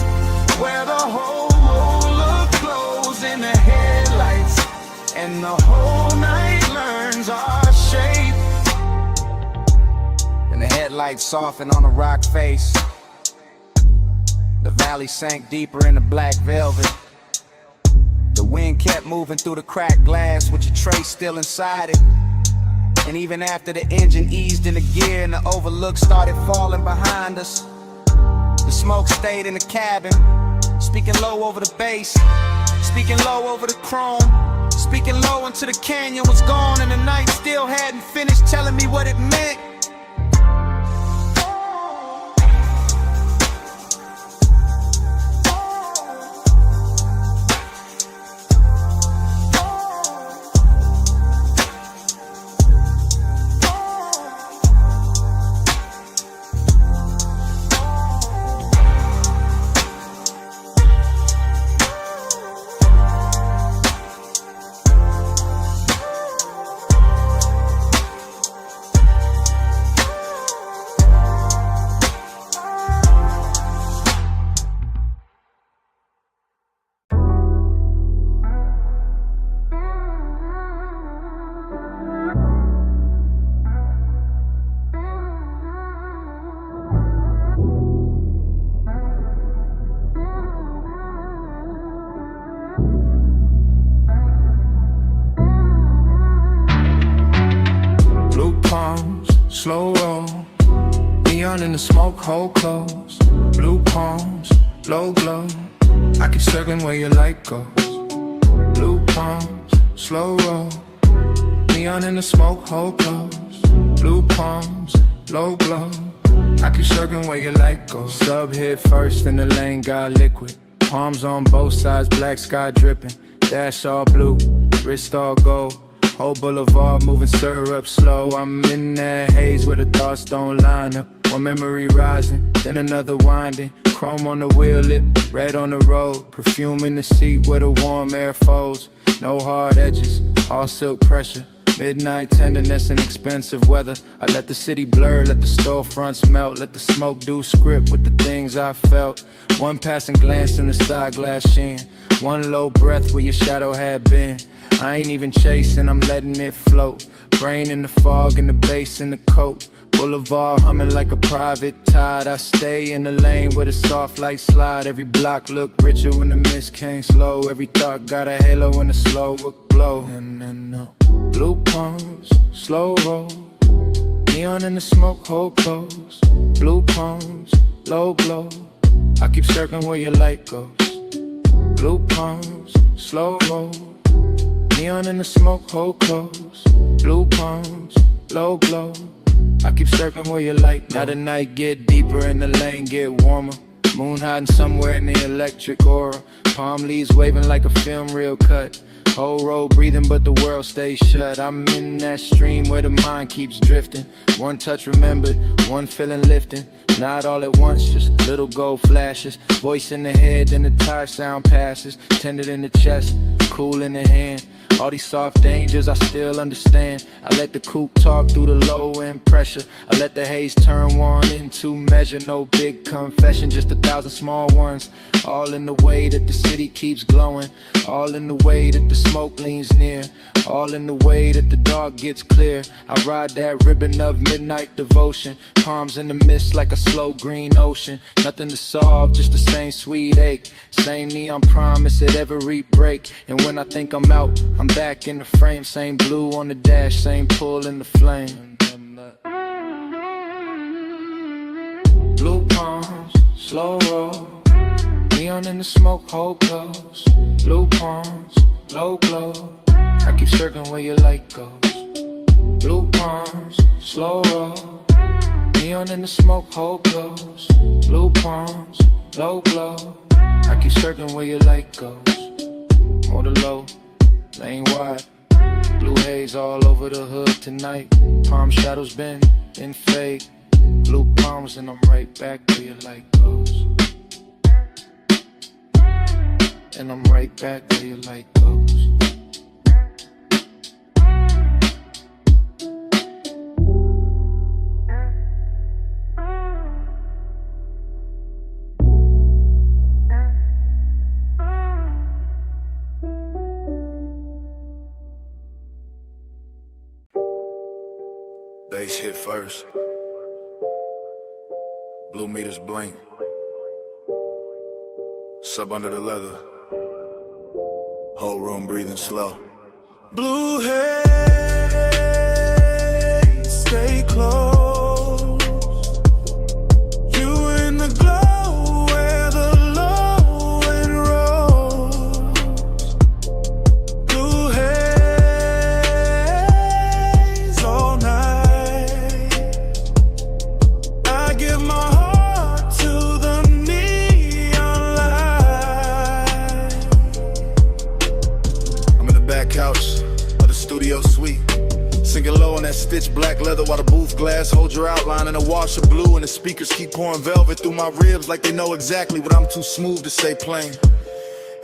where the whole look glows in the headlights and the whole night learns our shape. And the headlights softened on the rock face, the valley sank deeper in the black velvet. The wind kept moving through the cracked glass with your tray still inside it. And even after the engine eased into gear and the overlook started falling behind us, the smoke stayed in the cabin, speaking low over the bass, speaking low over the chrome, speaking low until the canyon was gone and the night still hadn't finished telling me what it meant. Slow roll, neon in the smoke, hold close. Blue palms, low glow, I keep circling where your light goes. Blue palms, slow roll. Neon in the smoke, hold close. Blue palms, low glow. I keep circling where your light goes. Sub hit first in the lane, got liquid. Palms on both sides, black sky dripping. Dash all blue, wrist all gold. Whole boulevard moving syrup slow. I'm in that haze where the thoughts don't line up. One memory rising, then another winding. Chrome on the wheel lip, red on the road. Perfume in the seat where the warm air folds. No hard edges, all silk pressure. Midnight tenderness and expensive weather. I let the city blur, let the storefronts melt. Let the smoke do script with the things I felt. One passing glance in the side glass sheen. One low breath where your shadow had been. I ain't even chasing, I'm letting it float. Brain in the fog and the bass in the coat. Boulevard humming like a private tide. I stay in the lane where the soft lights slide. Every block look richer when the mist came slow. Every thought got a halo in the slow glow. Blue palms, slow roll. Neon in the smoke, hold close. Blue palms, low glow. I keep circling where your light goes. Blue palms, slow roll. Neon in the smoke, hold close. Blue palms, low glow. I keep circling where your light goes. Now the night get deeper and the lane get warmer. Moon hiding somewhere in the electric aura. Palm leaves waving like a film reel cut. Whole road breathing but the world stays shut. I'm in that stream where the mind keeps drifting. One touch remembered, one feeling lifting. Not all at once, just little gold flashes. Voice in the head, then the tire sound passes. Tended in the chest, cool in the hand. All these soft dangers I still understand. I let the coupe talk through the low end pressure. I let the haze turn one into measure. No big confession, just 1,000 small ones. All in the way that the city keeps glowing. All in the way that the smoke leans near. All in the way that the dark gets clear. I ride that ribbon of midnight devotion. Palms in the mist like a slow green ocean. Nothing to solve, just the same sweet ache. Same neon promise at every break. And when I think I'm out, I'm back in the frame. Same blue on the dash, same pull in the flame. Blue palms, slow roll. Neon in the smoke, hold close. Blue palms, low glow. I keep circling where your light goes. Blue palms, slow roll. Neon in the smoke, hold close. Blue palms, low glow. I keep circling where your light goes. More the low, lane wide. Blue haze all over the hood tonight. Palm shadows bend and fade. Blue palms and I'm right back where your light goes. And I'm right back where your light goes. Bass hit first. Blue meters blink. Sub under the leather. Whole room breathing slow. Blue haze, stay close. You in the glow where the low end rolls. Blue haze all night. I give my heart to the neon light. I'm in the back couch of the studio suite, sinking low on that stitched black leather while the booth glass holds your outline in a wash of blue, and the speakers keep pouring velvet through my ribs like they know exactly what I'm too smooth to say plain.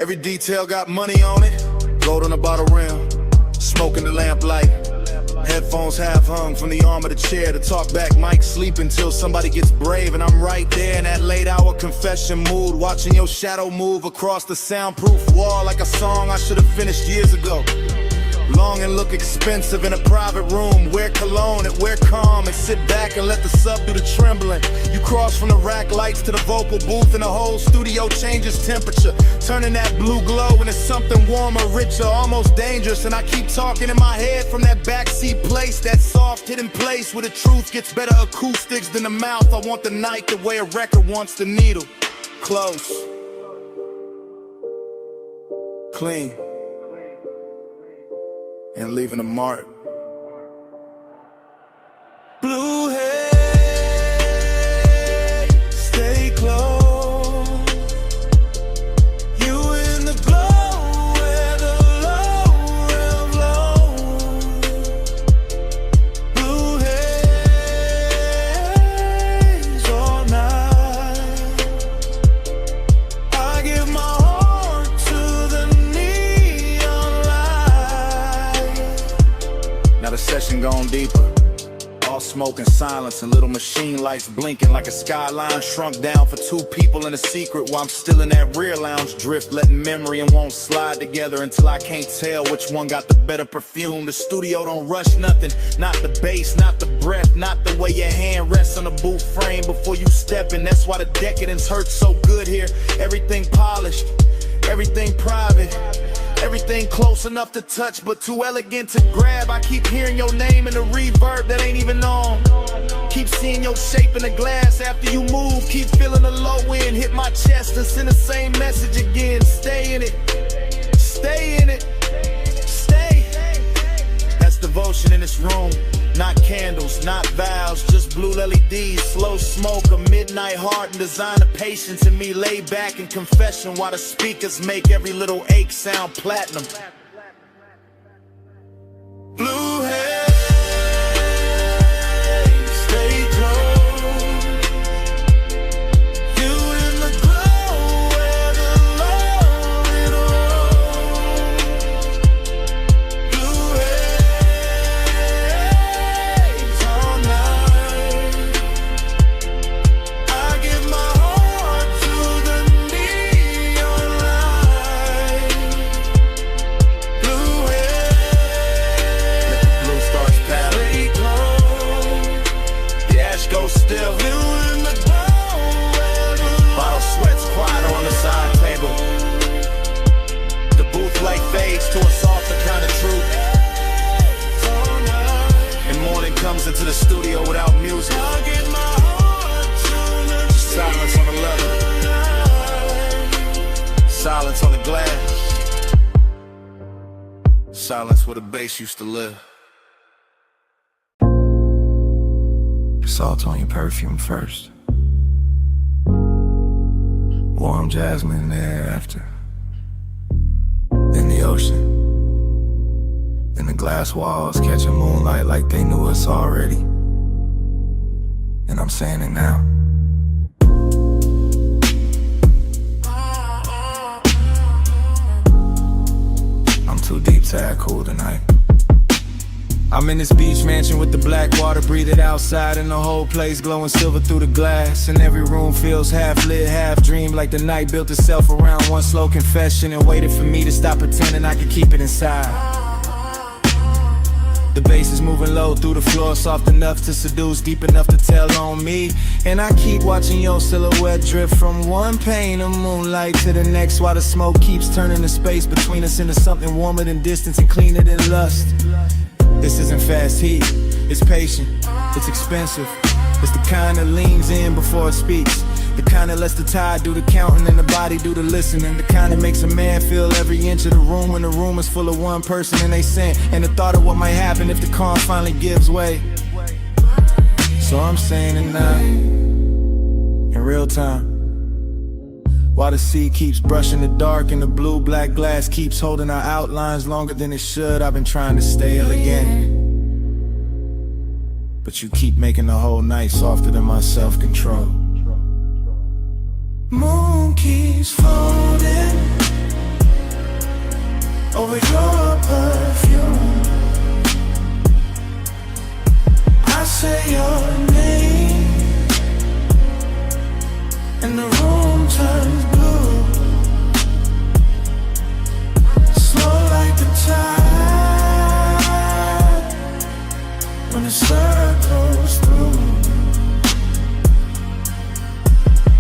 Every detail got money on it, gold on the bottle rim, smoke in the lamplight. Headphones half hung from the arm of the chair. The talk back mic sleep until somebody gets brave, and I'm right there in that late hour confession mood, watching your shadow move across the soundproof wall like a song I should have finished years ago. Long and look expensive in a private room. Wear cologne and wear calm and sit back and let the sub do the trembling. You cross from the rack lights to the vocal booth and the whole studio changes temperature, turning that blue glow into something warmer, richer, almost dangerous. And I keep talking in my head from that backseat place, that soft hidden place where the truth gets better acoustics than the mouth. I want the night the way a record wants the needle. Close, clean, and leaving a mark. Blue haze, stay close. You in the glow where the low realm flows. Blue haze all night. I give my heart to the neon light. Now the session gone deeper. All smoke and silence and little machine lights blinking like a skyline shrunk down for two people in a secret while I'm still in that rear lounge drift, letting memory and won't slide together until I can't tell which one got the better perfume. The studio don't rush nothing, not the bass, not the breath, not the way your hand rests on a boot frame before you step in. That's why the decadence hurts so good here. Everything polished, everything private, everything close enough to touch but too elegant to grab. I keep hearing your name in a reverb that ain't even on. Keep seeing your shape in the glass after you move. Keep feeling the low end hit my chest and send the same message again. Stay in it, stay in it, stay. That's devotion in this room. Not candles, not vows, just blue LEDs, slow smoke, a midnight heart, and design of patience in me. Lay back in confession while the speakers make every little ache sound platinum. Blue haze, stay close. You in the glow where the low it rolls. Blue haze all night. I give my heart to the neon light. Blue haze, Blue stars pattern. stay close. The ash goes still. You in the glow where the Bottle sweats quiet on the side table. The booth light fades to a softer kind of truth. And morning comes into the studio without music. I give my heart to the Silence on the leather, silence on the glass, silence where the bass used to live. Salt on your perfume first. Warm jasmine in the air after. Then the ocean. Then the glass walls catching moonlight like they knew us already. And I'm saying it now. I'm too deep to act cool tonight. I'm in this beach mansion with the black water, breathe it outside, and the whole place glowing silver through the glass. And every room feels half lit, half dream, like the night built itself around one slow confession and waited for me to stop pretending I could keep it inside. The bass is moving low through the floor, soft enough to seduce, deep enough to tell on me. And I keep watching your silhouette drift from one pane of moonlight to the next, while the smoke keeps turning the space between us into something warmer than distance and cleaner than lust. This isn't fast heat, it's patient, it's expensive. It's the kind that leans in before it speaks, the kind that lets the tide do the counting and the body do the listening, the kind that makes a man feel every inch of the room when the room is full of one person and they sin, and the thought of what might happen if the calm finally gives way. So I'm saying it now, in real time, while the sea keeps brushing the dark and the blue-black glass keeps holding our outlines longer than it should. I've been trying to stay elegant, but you keep making the whole night softer than my self-control. moon keeps folding over your perfume. I say your name and the room turns blue, slow like the tide when the circles through.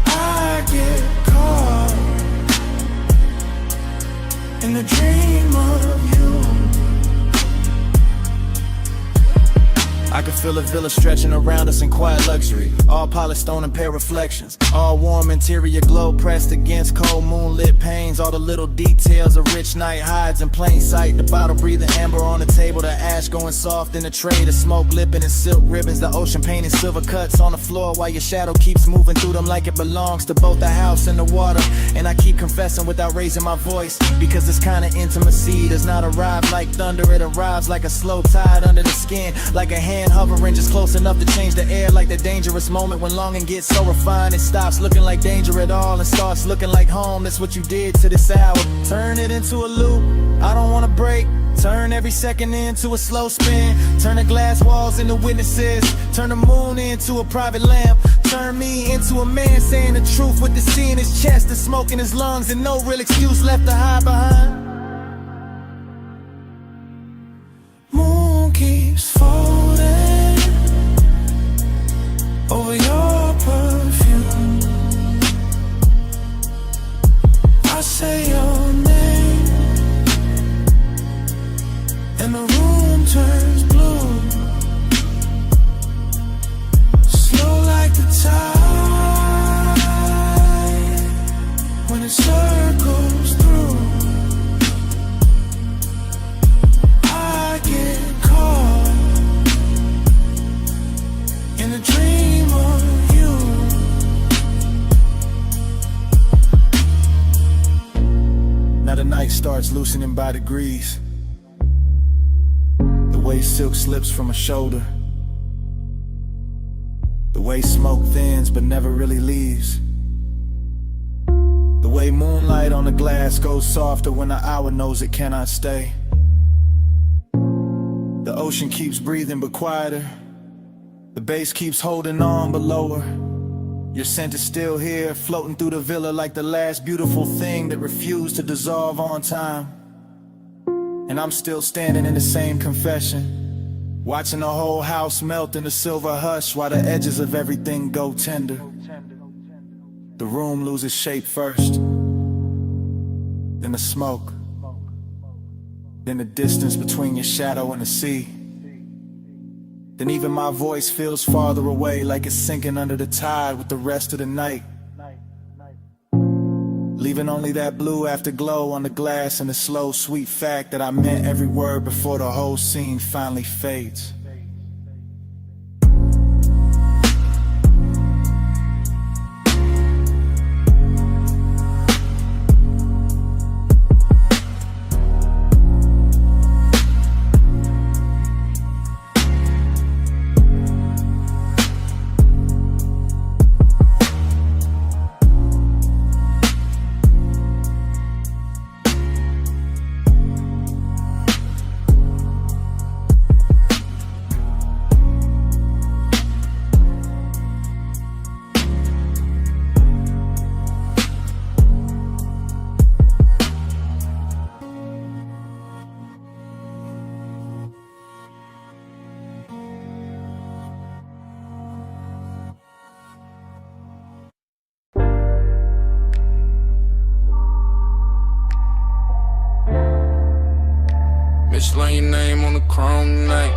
I get caught in the dream of you. I can feel a villa stretching around us in quiet luxury. All polished stone and pale reflections. All warm interior glow pressed against cold moonlit panes. All the little details a rich night hides in plain sight. The bottle breathing amber on the table, the ash going soft in the tray. The smoke lipping in silk ribbons, the ocean painting silver cuts on the floor, while your shadow keeps moving through them like it belongs to both the house and the water. And I keep confessing without raising my voice, because this kind of intimacy does not arrive like thunder. It arrives like a slow tide under the skin, like a hand hovering just close enough to change the air. Like the dangerous moment when longing gets so refined it stops looking like danger at all and starts looking like home. That's what you did to this hour. Turn it into a loop, I don't wanna break. Turn every second into a slow spin. Turn the glass walls into witnesses. Turn the moon into a private lamp. Turn me into a man saying the truth with the sea in his chest, the smoke in his lungs, and no real excuse left to hide behind. Moon keeps folding over your perfume. I say your name and the room turns blue, slow like the tide when it circles through. I get caught in a dream of you. Now the night starts loosening by degrees. The way silk slips from a shoulder, the way smoke thins but never really leaves, the way moonlight on the glass goes softer when the hour knows it cannot stay. The ocean keeps breathing but quieter, the bass keeps holding on but lower. Your scent is still here, floating through the villa like the last beautiful thing that refused to dissolve on time. And I'm still standing in the same confession, watching the whole house melt in the silver hush while the edges of everything go tender. The room loses shape first, then the smoke, then the distance between your shadow and the sea. Then even my voice feels farther away, like it's sinking under the tide with the rest of the night, leaving only that blue afterglow on the glass and the slow, sweet fact that I meant every word before the whole scene finally fades. Mislaying your name on the chrome tonight.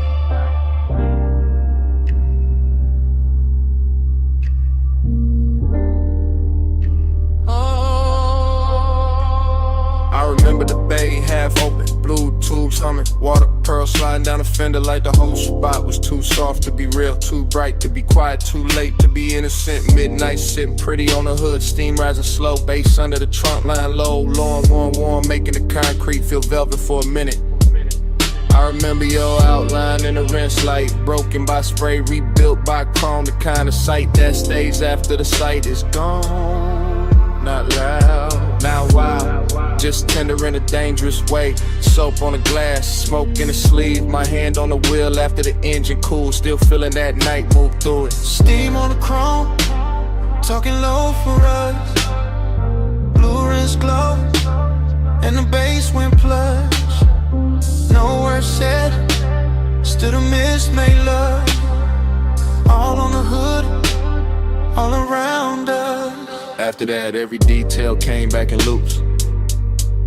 I remember the bay half open, blue tubes humming, water pearls sliding down the fender like the whole spot was too soft to be real, too bright to be quiet, too late to be innocent. Midnight sitting pretty on the hood, steam rising slow, bass under the trunk line low, long, warm, making the concrete feel velvet for a minute. I remember your outline in the rinse light, broken by spray, rebuilt by chrome, the kind of sight that stays after the sight is gone. Not loud, not wild, just tender in a dangerous way. Soap on the glass, smoke in the sleeve, my hand on the wheel after the engine cool, still feeling that night move through it. Steam on the chrome, talking low for us. Blue rinse glow, and the bass went plush. No words said, still the mist made love. All on the hood, all around us. After that, every detail came back in loops.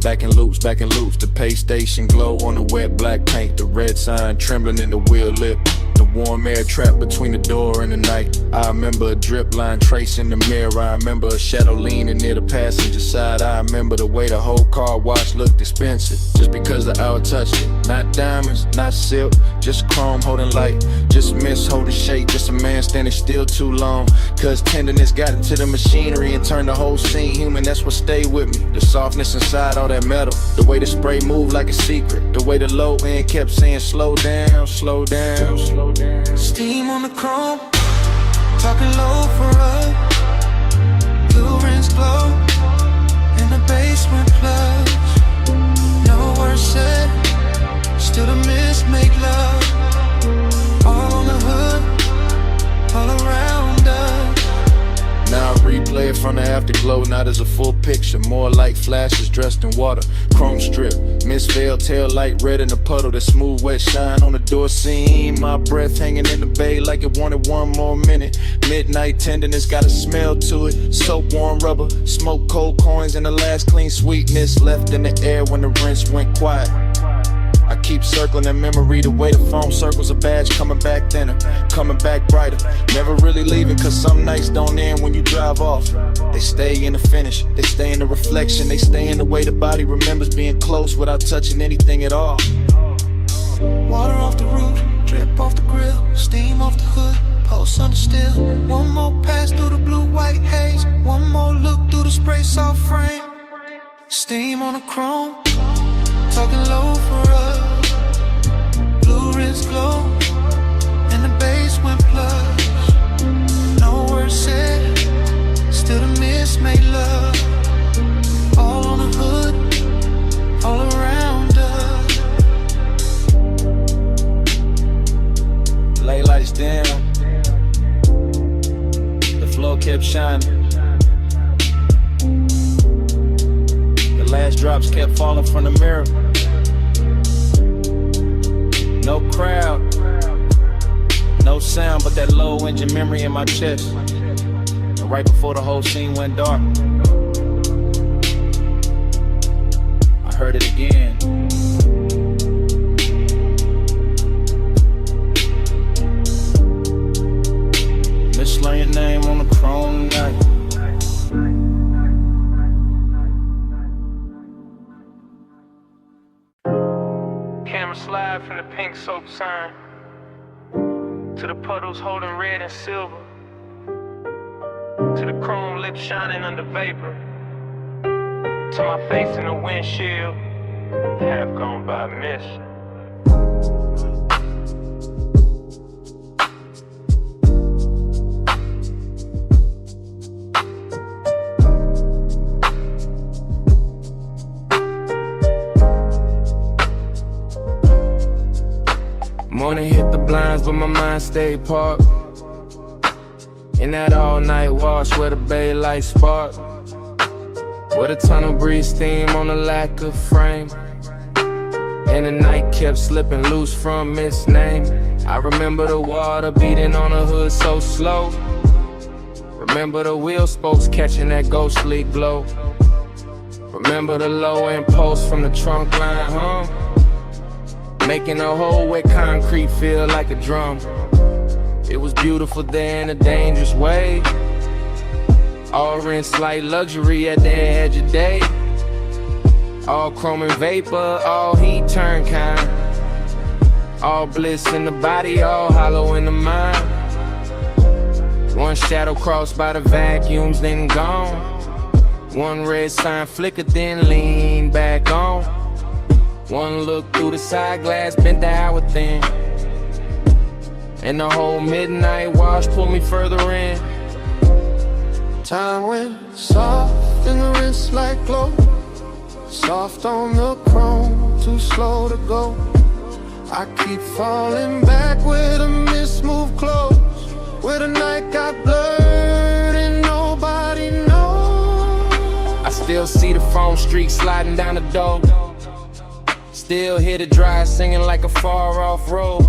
Back in loops, back in loops. The pay station glow on the wet black paint. The red sign trembling in the wheel lip. The warm air trapped between the door and the night. I remember a drip line tracing the mirror. I remember a shadow leaning near the passenger side. I remember the way the whole car wash looked expensive, just because the hour touched it. Not diamonds, not silk, just chrome holding light, just mist holding shape, just a man standing still too long. Cause tenderness got into the machinery and turned the whole scene human. That's what stayed with me. The softness inside all that metal, the way the spray moved like a secret, the way the low end kept saying slow down, slow down, slow down. Steam on the chrome, talking low for us. Blue rims glow in the basement plugs. No words said, still the mist make love. All on the hood, all around us. Now I replay it from the afterglow, not as a full picture, more like flashes dressed in water. Chrome strip, mist veil, tail light red in the puddle, that smooth wet shine on the door seam. My breath hanging in the bay like it wanted one more minute. Midnight tenderness got a smell to it, soap warm rubber, smoke cold coins, and the last clean sweetness left in the air when the rinse went quiet. I keep circling that memory, the way the foam circles a badge, coming back thinner, coming back brighter. Never really leaving, cause some nights don't end when you drive off. They stay in the finish, they stay in the reflection, they stay in the way the body remembers being close without touching anything at all. Water off the roof, drip off the grill, steam off the hood, post under still. One more pass through the blue-white haze, one more look through the spray soft frame. Steam on the chrome, talking low for us. Blue rims glow in the basement plugs. No words said, still the mist made love. All on the hood, all around us. Lay lights down, the floor kept shining. The last drops kept falling from the mirror. No crowd, no sound, but that low engine memory in my chest. And right before the whole scene went dark, I heard it again. Mislearn your name on the chrome night. Camera slide from the pink soap sign to the puddles holding red and silver, to the chrome lips shining under vapor, to my face in the windshield, half gone by mist. Morning hit the blinds, but my mind stayed parked in that all-night wash where the bay lights spark, where the tunnel breeze steam on the lack of frame, and the night kept slipping loose from its name. I remember the water beating on the hood so slow. Remember the wheel spokes catching that ghostly glow. Remember the low end post from the trunk line hum, making the whole wet concrete feel like a drum. It was beautiful there in a dangerous way, all rinse like luxury at the edge of day. All chrome and vapor, all heat turn kind, all bliss in the body, all hollow in the mind. One shadow crossed by the vacuums, then gone. One red sign flickered, then leaned back on. One look through the side glass, bent the hour thin, and the whole midnight wash pulled me further in. Time went soft in the wrist like glow, soft on the chrome, too slow to go. I keep falling back where the mist moved close, where the night got blurred and nobody knows. I still see the foam streak sliding down the door, still hear the dry singing like a far off road,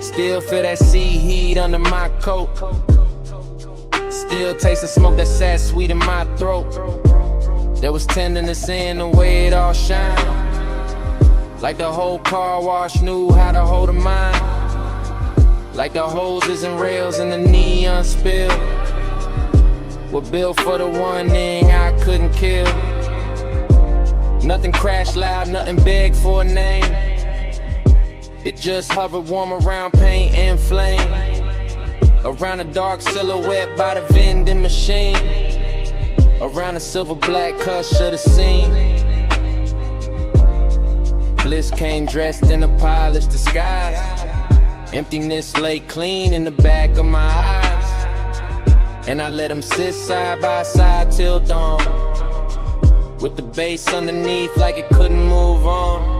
still feel that sea heat under my coat, still taste the smoke that sat sweet in my throat. There was tenderness in the way it all shined, like the whole car wash knew how to hold a mind. like the hoses and rails in the neon spill. We're built for the one thing I couldn't kill. Nothing crash loud, nothing big for a name. It just hovered warm around paint and flame, around a dark silhouette by the vending machine, around the silver black hush of the scene. Bliss came dressed in a polished disguise. Emptiness lay clean in the back of my eyes, and I let them sit side by side till dawn, with the bass underneath like it couldn't move on.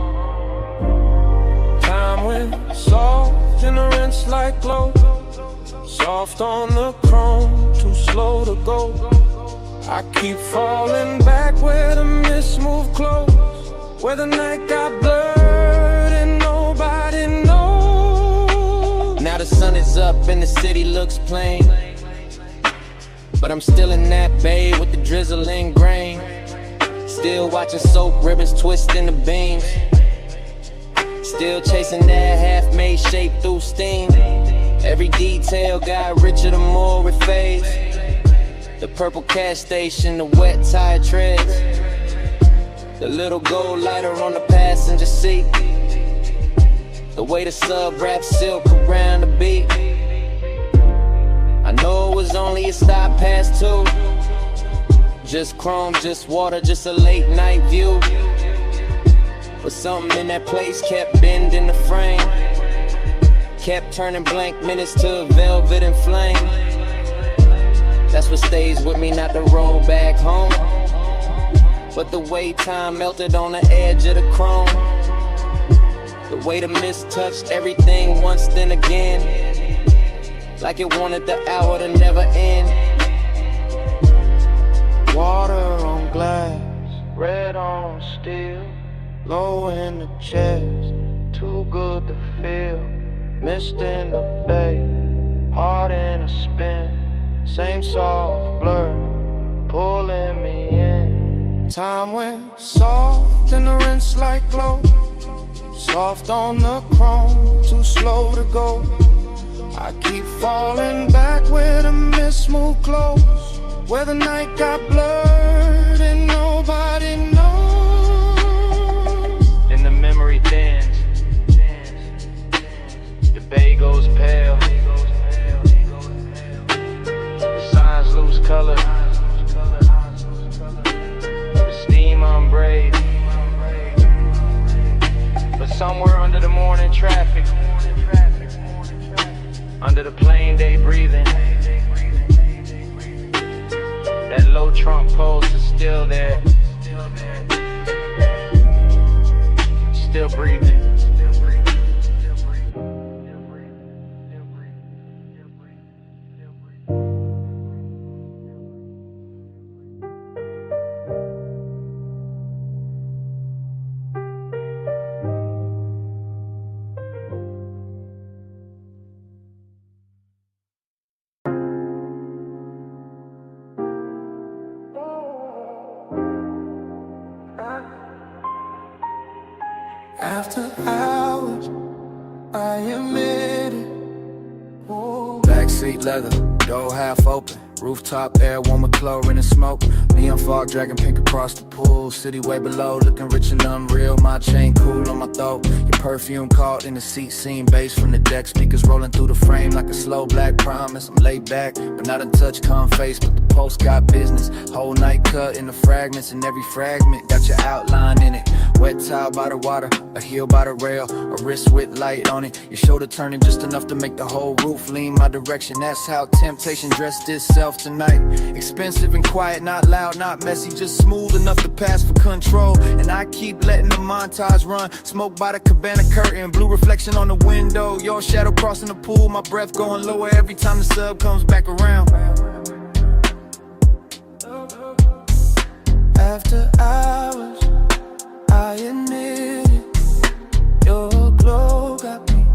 Time went soft in the rinse like glow, soft on the chrome, too slow to go. I keep falling back where the mist moved close, where the night got blurred and nobody knows. Now the sun is up and the city looks plain, but I'm still in that bay with the drizzling grain, still watching soap ribbons twist in the beams, still chasing that half-made shape through steam. Every detail got richer the more it fades. The purple cash station, the wet tire treads, the little gold lighter on the passenger seat, the way the sub wraps silk around the beat. I know it was only a stop past 2, just chrome, just water, just a late night view, but something in that place kept bending the frame, kept turning blank minutes to velvet and flame. That's what stays with me, not the road back home, but the way time melted on the edge of the chrome, the way the mist touched everything once then again, like it wanted the hour to never end. Water on glass, red on steel, low in the chest, too good to feel. Mist in the bay, heart in a spin, same soft blur, pulling me in. Time went soft in the rinse like glow, soft on the chrome, too slow to go. I keep falling back where the mist moved close, where the night got blurred and nobody knows. And the memory thins, the bay goes pale, the signs lose color, the steam unbraid. But somewhere under the morning traffic, under the plain day breathing, that low trunk post is still there, still breathing. After hours, I admit it. Backseat leather, door half open, rooftop air, warm with chlorine and smoke. Neon fog dragging pink across the pool. City way below, looking rich and unreal. My chain cool on my throat. Your perfume caught in the seat, seeing bass from the deck. Speakers rolling through the frame like a slow black promise. I'm laid back, but not a touch calm face. But the post got business. Whole night cut in the fragments, and every fragment got your outline in it. Wet towel by the water, a heel by the rail, a wrist with light on it. Your shoulder turning just enough to make the whole roof lean my direction. That's how temptation dressed itself tonight. Expensive and quiet, not loud, not messy, just smooth enough to pass for control. And I keep letting the montage run. Smoke by the cabana curtain, blue reflection on the window. Your shadow crossing the pool, my breath going lower every time the sub comes back around. After hours, I admit it. Your glow got me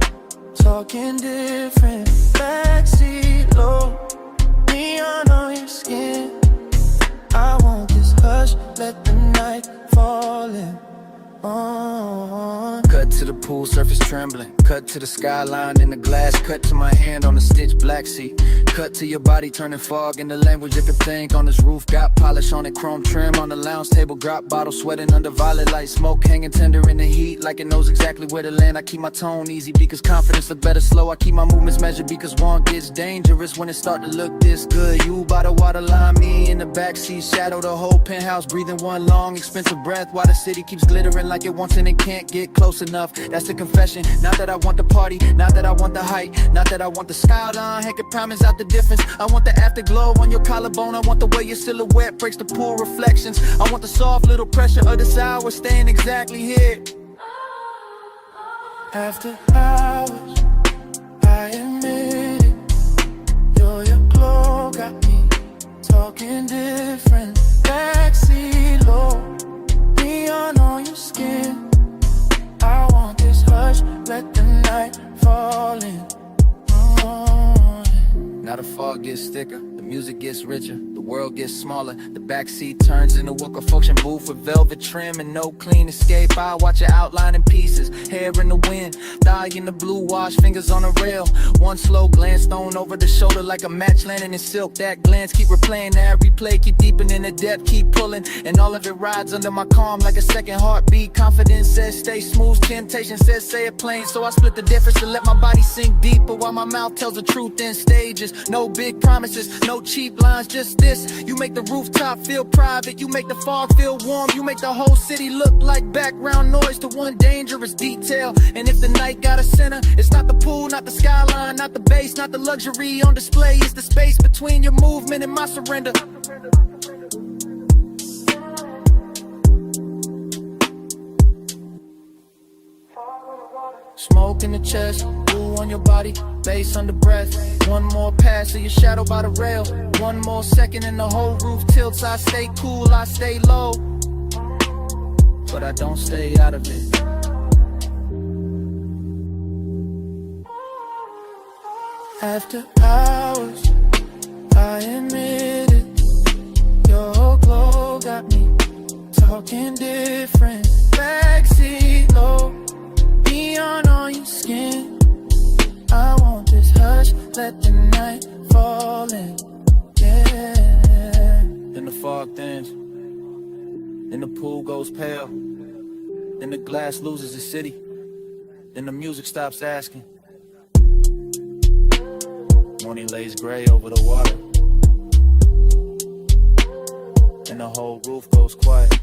talking different. Backseat low, neon on your skin. I want this hush, let the night fall in on. Cut to the pool, surface trembling. Cut to the skyline in the glass, cut to my hand on the stitched black seat. Cut to your body turning fog into language it could think. On this roof got polish on it, chrome trim on the lounge table, drop bottle sweating under violet light, smoke hanging tender in the heat like it knows exactly where to land. I keep my tone easy because confidence look better slow. I keep my movements measured because one gets dangerous when it start to look this good. You by the waterline, me in the backseat, shadow the whole penthouse, breathing one long expensive breath while the city keeps glittering like it wants and it can't get close enough. That's the confession. Not that I want the party, not that I want the hype, not that I want the skyline, heck it promise out the difference. I want the afterglow on your collarbone, I want the way your silhouette breaks the pool reflections. I want the soft little pressure of this hour staying exactly here. After hours, I admit it, your glow got me talking different. Backseat low, neon on your skin. I want this hush, let the night fall in. Now the fog gets thicker, the music gets richer, the world gets smaller. The backseat turns into a function booth with velvet trim and no clean escape. I watch it outline in pieces, hair in the wind, thigh in the blue wash, fingers on a rail. One slow glance thrown over the shoulder like a match landing in silk. That glance keep replaying that replay, keep deepening the depth, keep pulling. And all of it rides under my calm like a second heartbeat. Confidence says stay smooth, temptation says say it plain. So I split the difference to let my body sink deeper while my mouth tells the truth in stages. No big promises, no cheap lines, just this. You make the rooftop feel private, you make the fog feel warm, you make the whole city look like background noise to one dangerous detail. And if the night got a center, it's not the pool, not the skyline, not the base, not the luxury on display. It's the space between your movement and my surrender. Smoke in the chest, blue on your body, bass under breath. One more pass of your shadow by the rail. One more second and the whole roof tilts. I stay cool, I stay low, but I don't stay out of it. After hours, I admit it, your glow got me talking different. Backseat low, neon on your skin. I want this hush, let the night fall in. Yeah. Then the fog thins, then the pool goes pale, then the glass loses its city, then the music stops asking. Morning lays gray over the water, and the whole roof goes quiet.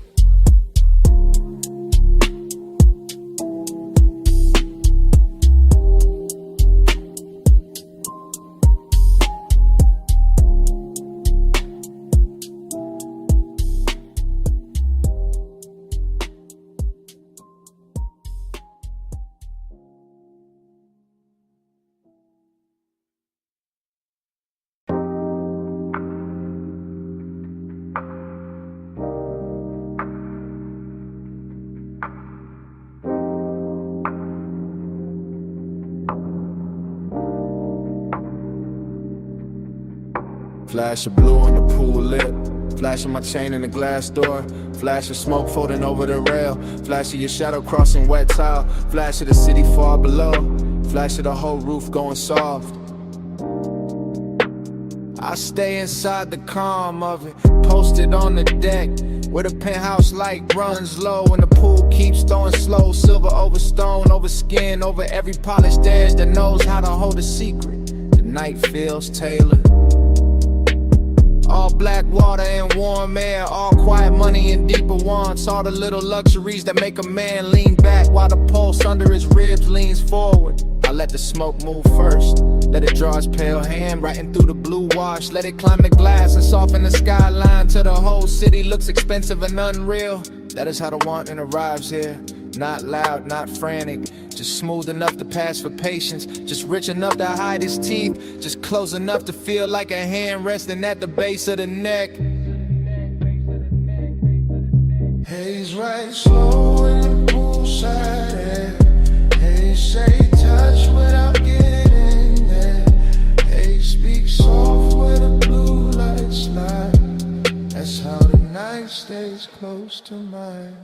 Flash of blue on the pool lip, flash of my chain in the glass door, flash of smoke floating over the rail, flash of your shadow crossing wet tile, flash of the city far below, flash of the whole roof going soft. I stay inside the calm of it, posted on the deck, where the penthouse light runs low and the pool keeps throwing slow. Silver over stone, over skin, over every polished edge that knows how to hold a secret. The night feels tailored. All black water and warm air, all quiet money and deeper wants. All the little luxuries that make a man lean back while the pulse under his ribs leans forward. I let the smoke move first, let it draw its pale hand writing through the blue wash. Let it climb the glass and soften the skyline till the whole city looks expensive and unreal. That is how the wanting arrives here. Not loud, not frantic, just smooth enough to pass for patience, just rich enough to hide his teeth, just close enough to feel like a hand resting at the base of the neck. Haze right slow in the poolside air. Haze say touch without getting there. Haze speak soft where the blue lights lie. That's how the night stays close to mine.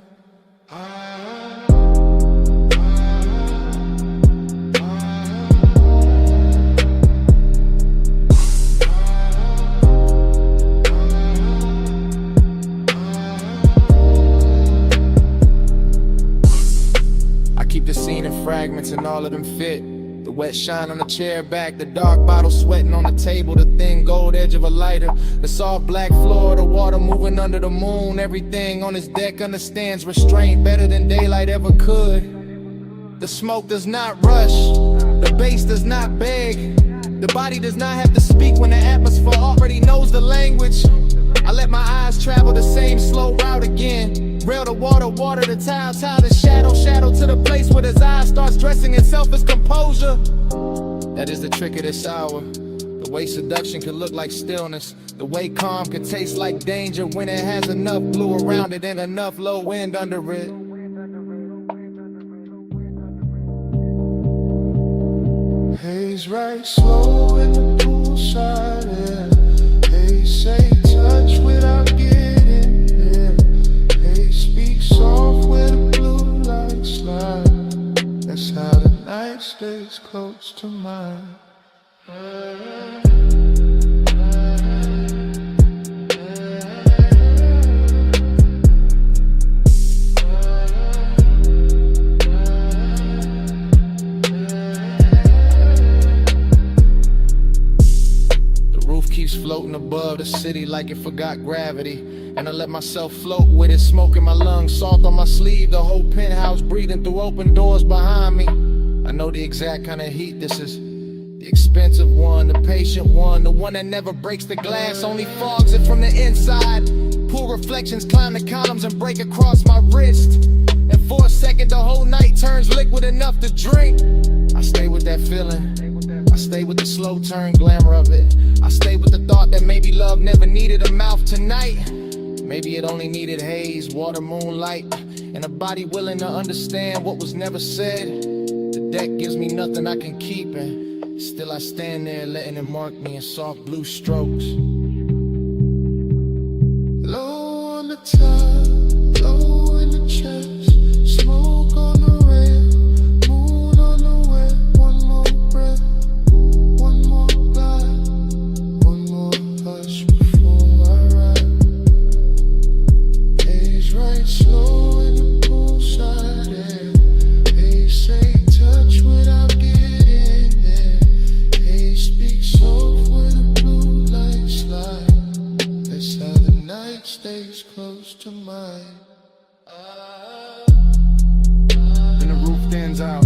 all of them fit. The wet shine on the chair back, the dark bottle sweating on the table, the thin gold edge of a lighter, the soft black floor, the water moving under the moon. Everything on this deck understands restraint better than daylight ever could. The smoke does not rush, the bass does not beg, the body does not have to speak when the atmosphere already knows the language. I let my eyes travel the same slow route again. Rail to water, water to tile, tile to shadow, shadow to the place where his eye starts dressing itself as composure. That is the trick of this hour. The way seduction can look like stillness, the way calm can taste like danger when it has enough blue around it and enough low wind under it. Haze right slow in the poolside air. Haze say touch without getting there. Haze speak soft where the blue lights slide. That's how the night stays close to mine. Keeps floating above the city like it forgot gravity, and I let myself float with it, smoke in my lungs, salt on my sleeve, the whole penthouse breathing through open doors behind me. I know the exact kind of heat this is, the expensive one, the patient one, the one that never breaks the glass, only fogs it from the inside. Pool reflections climb the columns and break across my wrist, and for a second the whole night turns liquid enough to drink. I stay with that feeling, I stay with the slow turn glamour of it. I stay with the thought that maybe love never needed a mouth tonight. Maybe it only needed haze, water, moonlight, and a body willing to understand what was never said. The deck gives me nothing I can keep, and still I stand there letting it mark me in soft blue strokes. Low on the top, low in the chest, smoke on the rail, moon on the wet. One more breath, one more glide, one more hush before I ride. Haze right slow in the poolside air. Haze say touch without getting there. Haze speak soft where the blue lights slide. That's how the night stays close to mine. Then the roof thins out,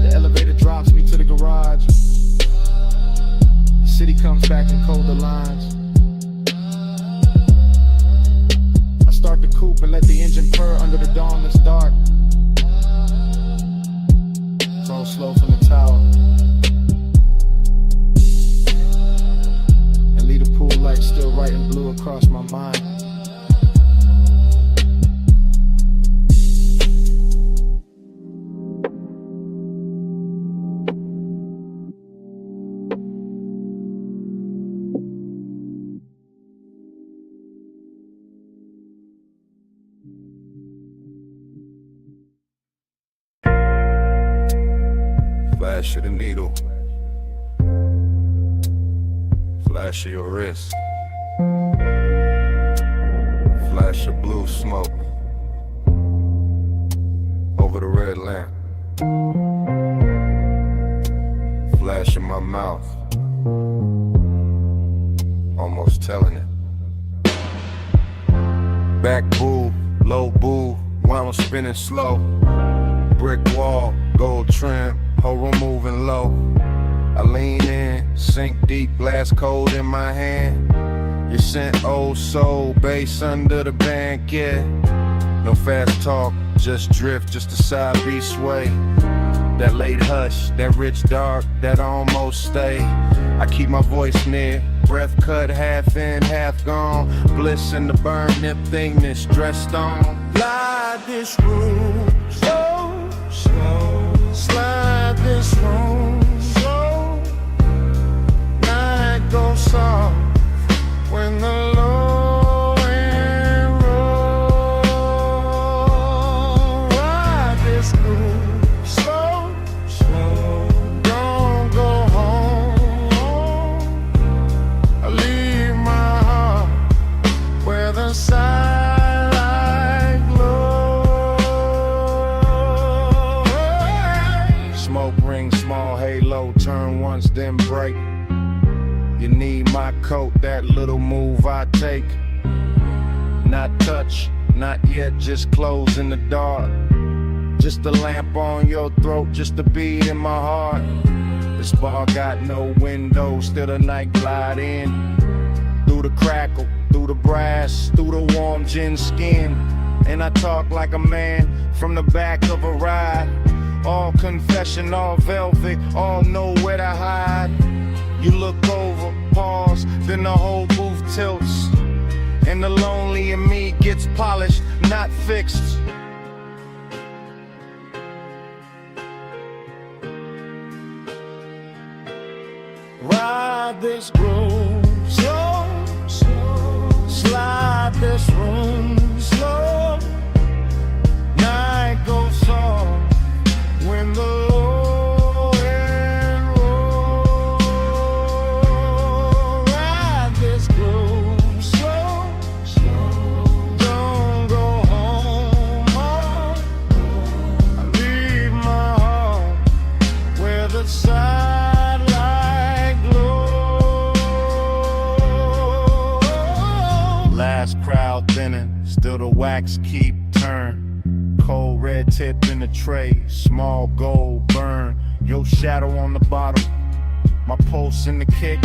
the elevator drops me to the garage. The city comes back in colder lines. I start the coupe and let the engine purr under the dawn that's dark. Roll slow from the tower and leave the pool light still writing blue across my mind. Flash of the needle, flash of your wrist, flash of blue smoke over the red lamp, flash in my mouth, almost telling it. Back boo, low boo, while I'm spinning slow. Brick wall, gold trim, whole room moving low. I lean in, sink deep, glass cold in my hand. You sent old soul, bass under the blanket. No fast talk, just drift, just a side beat sway. That late hush, that rich dark, that almost stay. I keep my voice near, breath cut, half in, half gone. Bliss in the burn, nip thing that's dressed on. Slide this room slow, slow. Slide this room slow. Night goes soft when the low end roll. Ride this room slow, slow. Don't go home. I leave my heart where the side. once, then break. You need my coat, that little move I take. Not touch, not yet, just close in the dark. Just a lamp on your throat, just a beat in my heart. This bar got no windows, still the night glide in. Through the crackle, through the brass, through the warm gin skin. And I talk like a man from the back of a ride. All confession, all velvet, all know where to hide. You look over, pause, then the whole booth tilts. And the lonely in me gets polished, not fixed. Ride this groove slow, slow. Slide this room slow. Night goes soft when the low end roll. Ride this groove slow, slow. Don't go home, oh. I leave my heart where the sidelight glows. Last crowd thinning, still the wax keep turn. Cold red tip in the tray, small gold burn. Your shadow on the bottle, my pulse in the kick.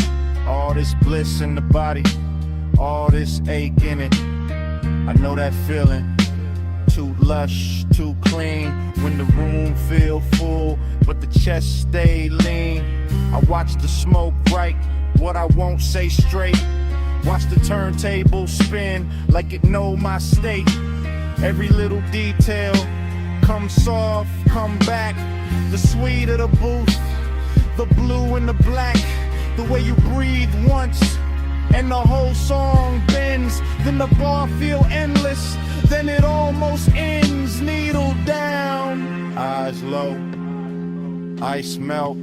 All this bliss in the body, all this ache in it. I know that feeling, too lush, too clean. When the room feel full, but the chest stay lean. I watch the smoke bright, what I won't say straight. Watch the turntable spin like it know my state. Every little detail, come soft, come back. The sweet of the booth, the blue and the black. The way you breathe once, and the whole song bends. Then the bar feel endless, then it almost ends. Needle down, eyes low, ice melt,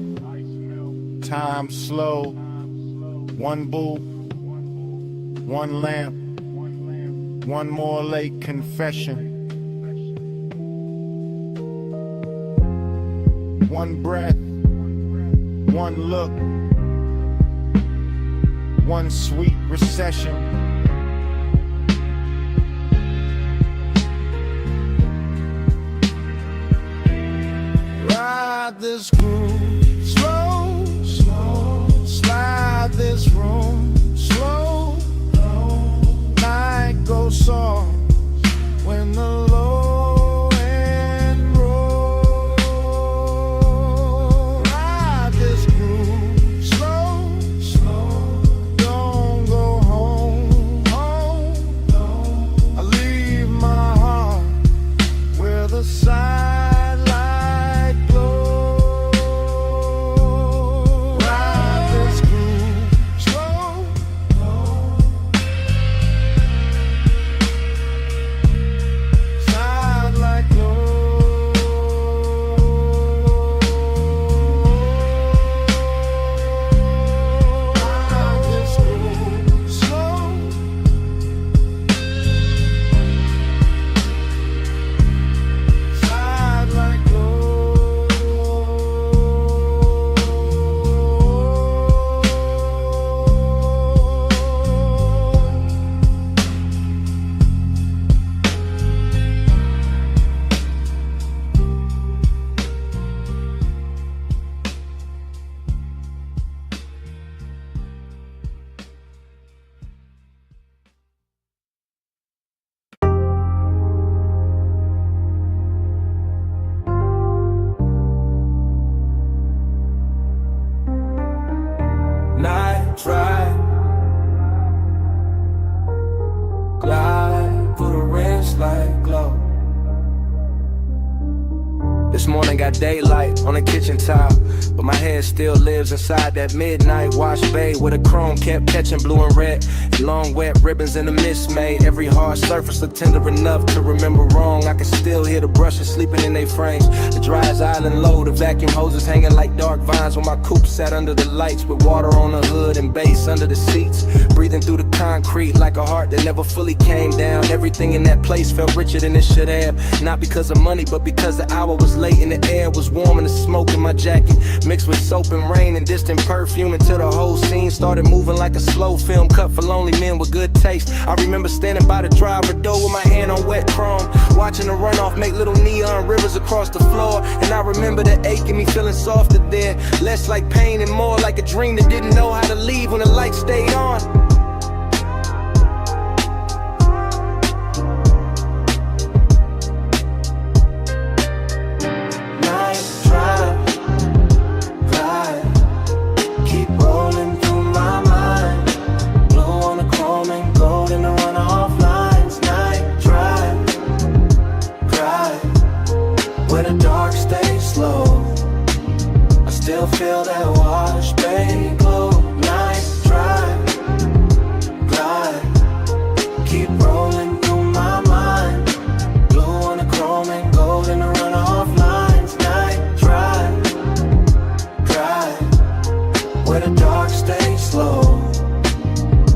time slow. One boo, one lamp, one more late confession. One breath, one look, one sweet recession. Ride this groove slow, slow. Slide this room slow. Night goes soft when the low end roll. Ride this groove slow, slow. Don't go home, home. I leave my heart where the sidelight glows. Ride this groove slow. Sidelight glow. Ride this groove slow. Sidelight glow. Night drive, glide through the wrist like glow. This morning got daylight on the kitchen tile, but my head still lives inside that midnight wash bay where the chrome kept catching blue and red. Long wet ribbons in the mist made every hard surface look tender enough to remember wrong. I can still hear the brushes sleeping in their frames. The dryer's island low, the vacuum hoses hanging like dark vines when my coupe sat under the lights with water on the hood and bass under the seats. Breathing through the concrete like a heart that never fully came down. Everything in that place felt richer than it should have. Not because of money, but because the hour was late. heat in the air was warm and the smoke in my jacket mixed with soap and rain and distant perfume until the whole scene started moving like a slow film cut for lonely men with good taste. I remember standing by the driver door with my hand on wet chrome, watching the runoff make little neon rivers across the floor. And I remember the ache in me feeling softer there, less like pain and more like a dream that didn't know how to leave when the light stayed on. Feel that wash, baby, glow. Night drive, glide, keep rolling through my mind. Blue on the chrome and gold in the runoff lines. Night drive, where the dark stays slow.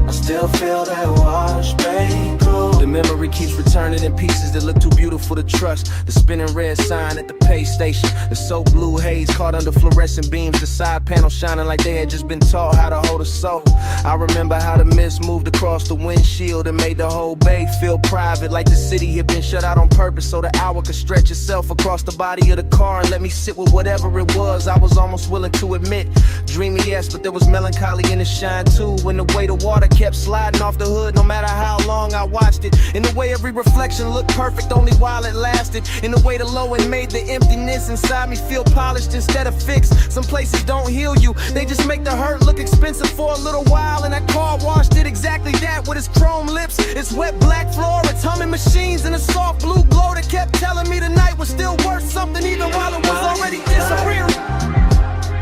I still feel that wash, baby, glow. The memory keeps returning in pieces that look too beautiful to trust. The spinning red sign at the pay station, the so blue haze caught under fluorescent beams, the side panel shining like they had just been taught how to hold a soul. I remember how the mist moved across the windshield and made the whole bay feel private, like the city had been shut out on purpose so the hour could stretch itself across the body of the car and let me sit with whatever it was. I was almost willing to admit, dreamy yes, but there was melancholy in the shine too, when the way the water kept sliding off the hood no matter how long I watched it, in the way every reflection looked perfect only while it lasted, in the way the low end made the emptiness inside me feel polished instead of fixed. Some places don't heal you, they just make the hurt look expensive for a little while, and that car wash did exactly that with its chrome lips, its wet black floor, its humming machines, and a soft blue glow that kept telling me the night was still worth something even while it was already disappearing.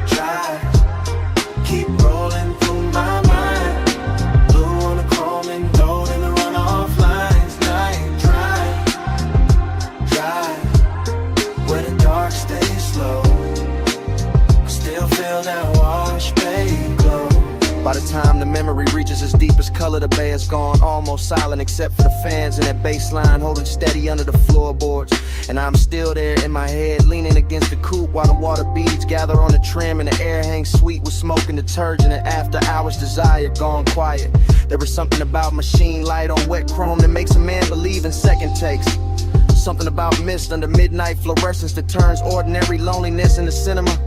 Drive, keep rolling through my mind. Blue on the chrome and gold in the runoff lines. Night drive, where the dark stays slow. I still feel that wash, baby, glow. By the time the memory reaches its deepest color, the bay is gone, almost silent except for the fans and that bass line holding steady under the floorboards. And I'm still there in my head, leaning against the coupe while the water beads gather on the trim and the air hangs sweet with smoke and detergent, and after hours desire gone quiet. There is something about machine light on wet chrome that makes a man believe in second takes. Something about mist under midnight fluorescence that turns ordinary loneliness into cinema.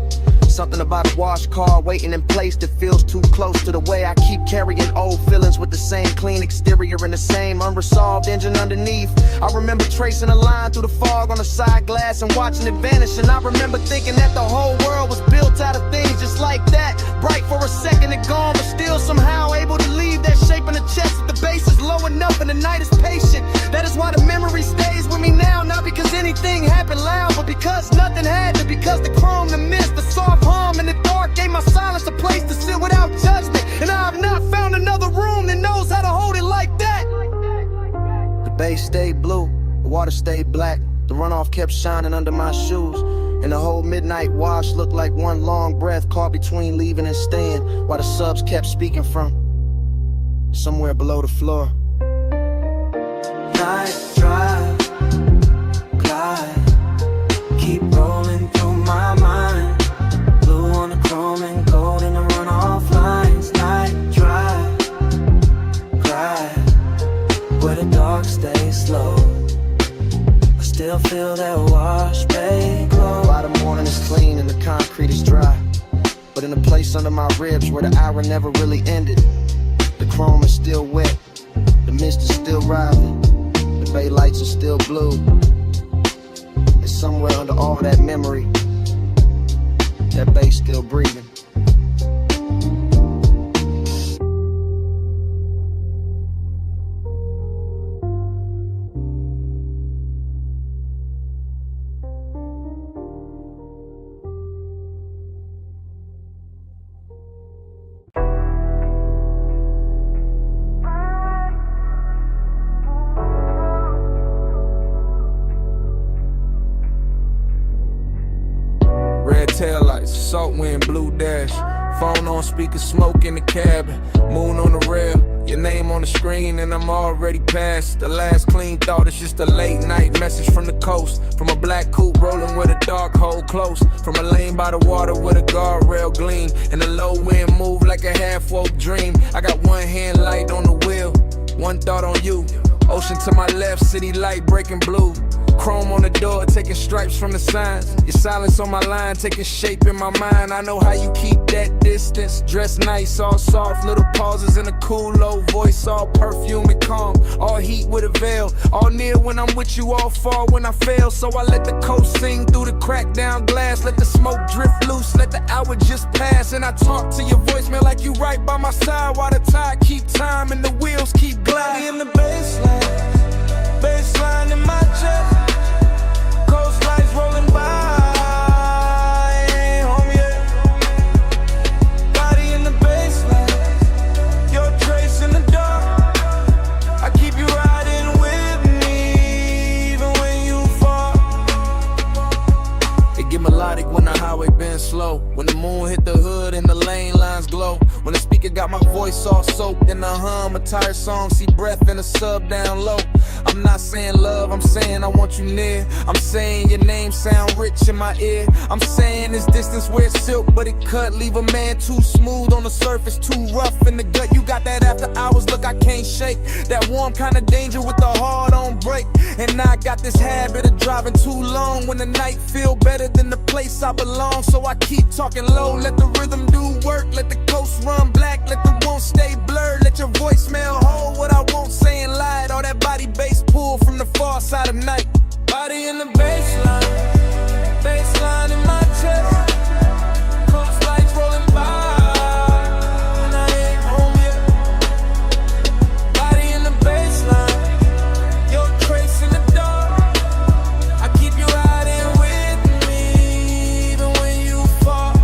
Something about a wash car waiting in place that feels too close to the way I keep carrying old feelings with the same clean exterior and the same unresolved engine underneath. I remember tracing a line through the fog on the side glass and watching it vanish, and I remember thinking that the whole world was built out of things just like that, bright for a second and gone, but still somehow able to leave that shape in the chest if the bass is low enough and the night is patient. That is why the memory stays with me now, not because anything happened loud, but because nothing had to, because the chrome, the mist, the soft hum in the dark gave my silence a place to sit without judgment, and I have not found another room that knows how to hold it like that. The bay stayed blue, the water stayed black, the runoff kept shining under my shoes, and the whole midnight wash looked like one long breath caught between leaving and staying, while the subs kept speaking from somewhere below the floor. Night drive, glide, keep rolling through my mind. Blue on the chrome and gold in the runoff lines. Night drive, glide, where the dark stays slow. I still feel that wash, baby, glow. By the morning is clean and the concrete is dry, but in a place under my ribs where the hour never really ended, the chrome is still wet, the mist is still rising, the bay lights are still blue, and somewhere under all that memory, that bass still breathing. Taillights, salt wind, blue dash. Phone on speaker, smoke in the cabin. Moon on the rail, Your name on the screen and I'm already past. The last clean thought is just a late night message from the coast. From a black coupe rolling with a dark hole close. From a lane by the water with a guardrail gleam. And the low wind move like a half-woke dream. I got one hand light on the wheel, one thought on you. Ocean to my left, city light breaking blue. Chrome on the door, taking stripes from the signs. Your silence on my line, taking shape in my mind. I know how you keep that distance. Dress nice, all soft, little pauses in a cool low voice. All perfume and calm, all heat with a veil. All near when I'm with you, all far when I fail. So I let the coast sing through the cracked down glass. Let the smoke drift loose, let the hour just pass. And I talk to your voicemail like you right by my side. While the tide keep time and the wheels keep gliding. In the baseline in my chest. Coast lights rolling by, ain't home yet. Body in the baseline, your trace in the dark. I keep you riding with me, even when you fall. It get melodic when the highway bends slow. When the moon hit the hood and the lane lines glow. When the speaker got my voice all soaked in the hum, a tired song, see breath in a sub down low. I'm not saying love, I'm saying I want you near. I'm saying your name sound rich in my ear. I'm saying this distance where it's silk, but it cut. Leave a man too smooth on the surface, too rough in the gut. You got that after hours look I can't shake. That warm kind of danger with the heart on break. And I got this habit of driving too long when the night feel better than the place I belong. So I keep talking low, let the rhythm do work. Let the coast run black, let the won't stay blurred. Let your voicemail hold what I won't say and lie. All that body bass pull from the far side of night. Body in the baseline in my chest. Coast lights rolling by, and I ain't home yet. Body in the baseline, your trace in the dark. I keep you riding with me, even when you fall.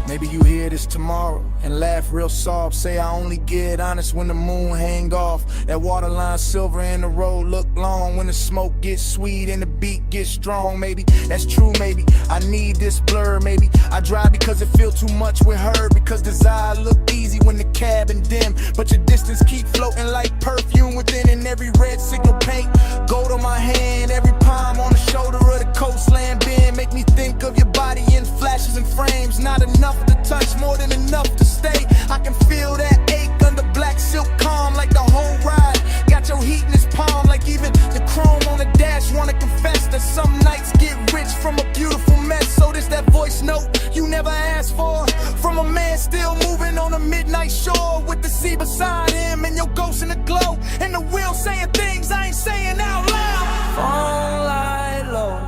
Maybe you hear this tomorrow and laugh real soft. Say I only get honest when the moon hang off. That waterline silver and the road look long. When the smoke gets sweet and the beat gets strong. Maybe that's true, maybe I need this blur. Maybe I drive because it feel too much with her. Because desire look easy when the cabin dim. But your distance keep floating like perfume within. And every red signal paint gold on my hand. Every palm on the shoulder of the coastland bend. Make me think of your body in flashes and frames. Not enough to touch, more than enough to stay. I can feel that ache under black silk calm. Like the whole ride got your heat in his palm. Like even the chrome on the dash wanna confess that some nights get rich from a beautiful mess. So this that voice note you never asked for, from a man still moving on a midnight shore. With the sea beside him and your ghost in the glow. And the wheel saying things I ain't saying out loud. Phone light low,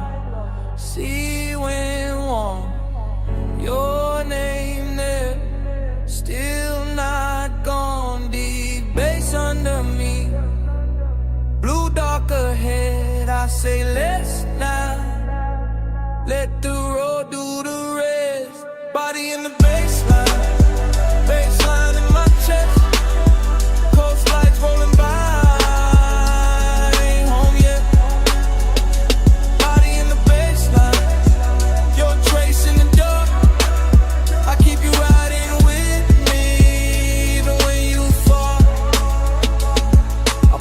sea wind warm. Your name there, still not gone. Deep bass under me, blue dark ahead. I say let's not let the road do the rest. Body in the baseline in my chest. Coast lights rolling by.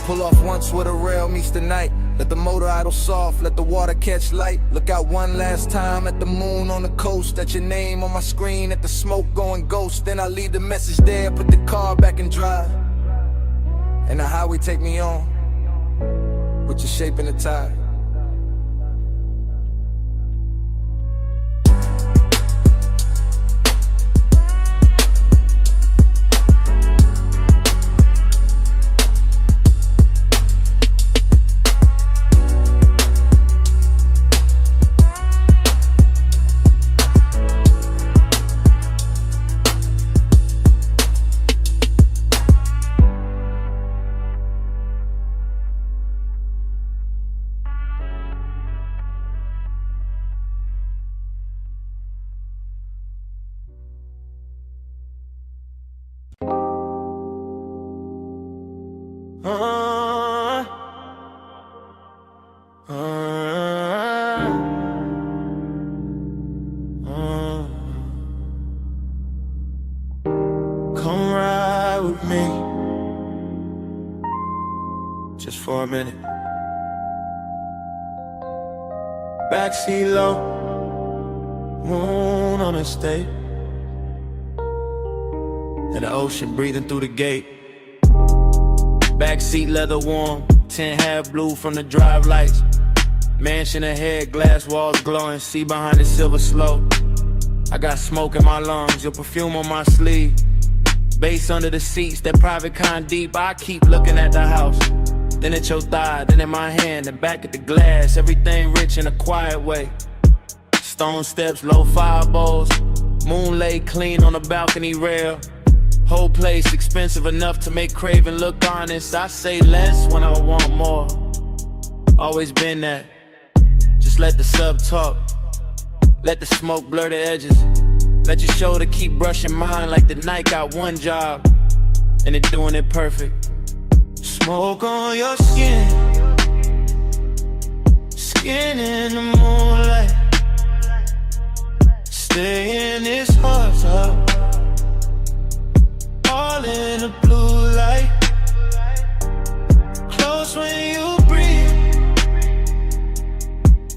Pull off once where the rail meets the night. Let the motor idle soft, let the water catch light. Look out one last time at the moon on the coast. At your name on my screen, at the smoke going ghost. Then I leave the message there, put the car back in drive. And the highway take me on, with your shape in the tide. Come ride ride with me? Just for a minute. Backseat low, moon on the state, and the ocean breathing through the gate. Backseat leather warm, 10 half blue from the drive lights. Mansion ahead, glass walls glowing, see behind the silver slope. I got smoke in my lungs, your perfume on my sleeve. Bass under the seats, that private kind deep. I keep looking at the house, then at your thigh, then in my hand, and back at the glass. Everything rich in a quiet way. Stone steps, low fire bowls, moon lay clean on the balcony rail. Whole place expensive enough to make craving look honest. I say less when I want more. Always been that. Just let the sub talk. Let the smoke blur the edges. Let your shoulder keep brushing mine like the night got one job, and it doing it perfect. Smoke on your skin, skin in the moonlight. Stay in this hot tub, all in the blue light. Close when you breathe,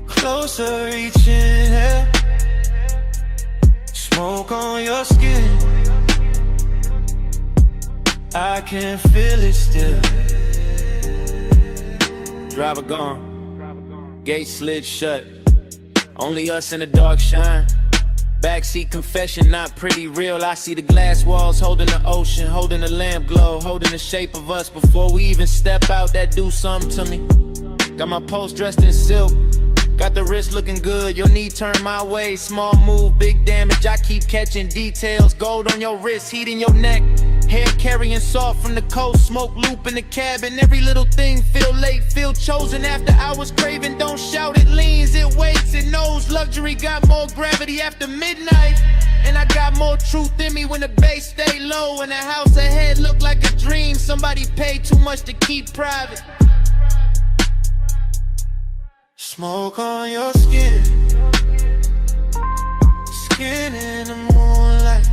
closer reaching here. Smoke on your skin, I can feel it still. Driver gone, gate slid shut, only us in the dark shine. Backseat confession, not pretty real. I see the glass walls holding the ocean, holding the lamp glow, holding the shape of us before we even step out. That do something to me. Got my post dressed in silk, got the wrist looking good, your knee turned my way. Small move, big damage, I keep catching details. Gold on your wrist, heat in your neck, hair carrying soft from the coast. Smoke loop in the cabin, every little thing feel late, feel chosen. After hours craving, don't shout, it leans, it waits, it knows. Luxury got more gravity after midnight, and I got more truth in me when the bass stay low. And the house ahead look like a dream, somebody paid too much to keep private. Smoke on your skin, skin in the moonlight.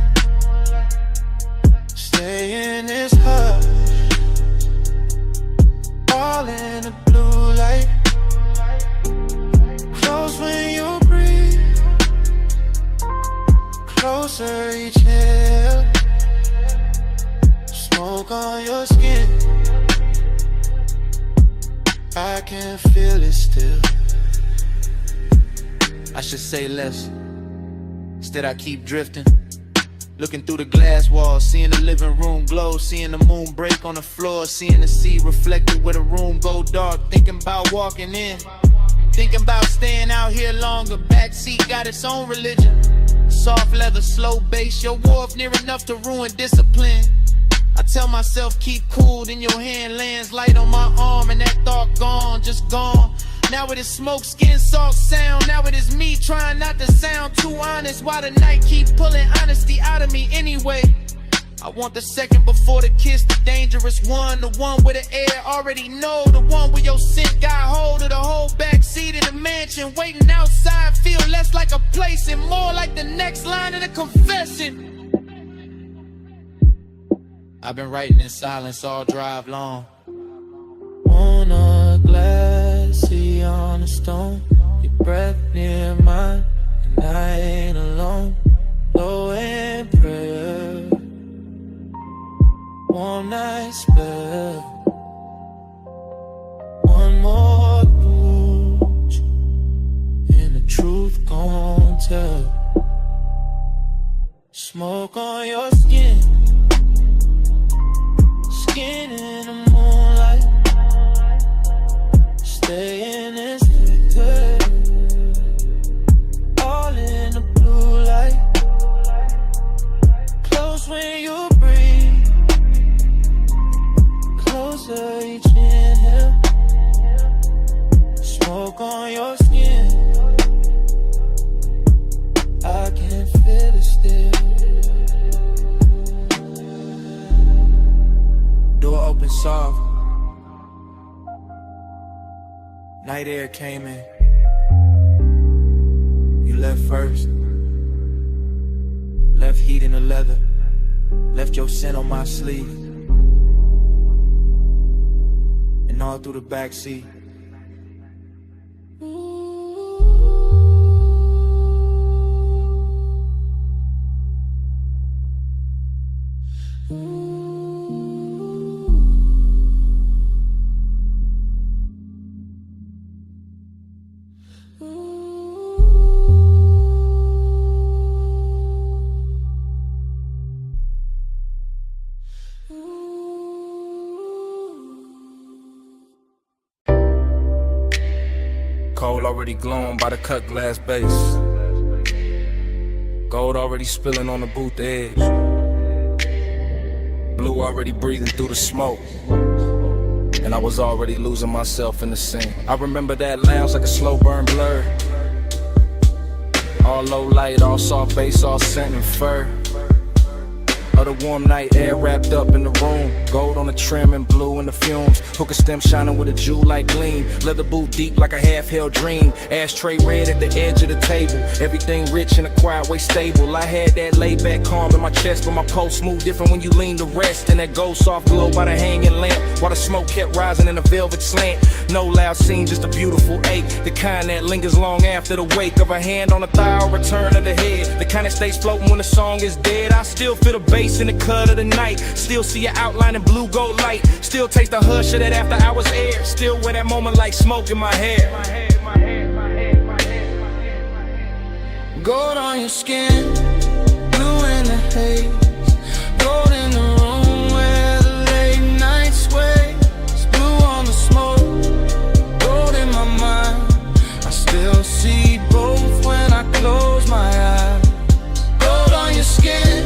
Stay in this hush, all in the blue light. Close when you breathe, closer each inhale. Smoke on your skin, I can feel it still. I should say less, instead I keep drifting. Looking through the glass walls, seeing the living room glow, seeing the moon break on the floor, seeing the sea reflected where the room go dark. Thinking about walking in, thinking about staying out here longer. Backseat got its own religion. Soft leather, slow bass, your wharf near enough to ruin discipline. I tell myself keep cool, then your hand lands light on my arm, and that thought gone, just gone. Now it is smoke, skin, salt, sound. Now it is me trying not to sound too honest, while the night keep pulling honesty out of me anyway. I want the second before the kiss, the dangerous one, the one where the air already know, the one where your scent got hold of the whole backseat of the mansion. Waiting outside feel less like a place and more like the next line in a confession. I've been writing in silence all drive long. On a glassy on a stone, your breath near mine, and I ain't alone. Low in prayer, one night spell, one more touch, and the truth gon' tell. Smoke on your skin, skin in the moonlight. Stay in this picture, all in the blue light. Close when you breathe, closer each inhale. Smoke on your skin, I can feel it still. Door open soft, night air came in. You left first, left heat in the leather. Left your scent on my sleeve, and all through the backseat. Cold already glowing by the cut glass base. Gold already spilling on the booth edge. Blue already breathing through the smoke. And I was already losing myself in the scene. I remember that lounge like a slow burn blur. All low light, all soft bass, all scent and fur. Of the warm night air wrapped up in the room. Gold on the trim and blue in the fumes. Hookah stem shining with a jewel-like gleam. Leather boot deep like a half-held dream. Ashtray red at the edge of the table. Everything rich in a quiet way stable. I had that laid-back calm in my chest, but my pulse moved different when you lean to rest. And that gold soft glow by the hanging lamp, while the smoke kept rising in a velvet slant. No loud scene, just a beautiful ache. The kind that lingers long after the wake of a hand on the thigh or return of the head. The kind that stays floating when the song is dead. I still feel the bass in the cut of the night. Still see your outline in blue gold light. Still taste the hush of that after hours air. Still wear that moment like smoke in my hair. Gold on your skin, blue in the haze. Gold in the room where the late night sways. Blue on the smoke, gold in my mind. I still see both when I close my eyes. Gold on your skin,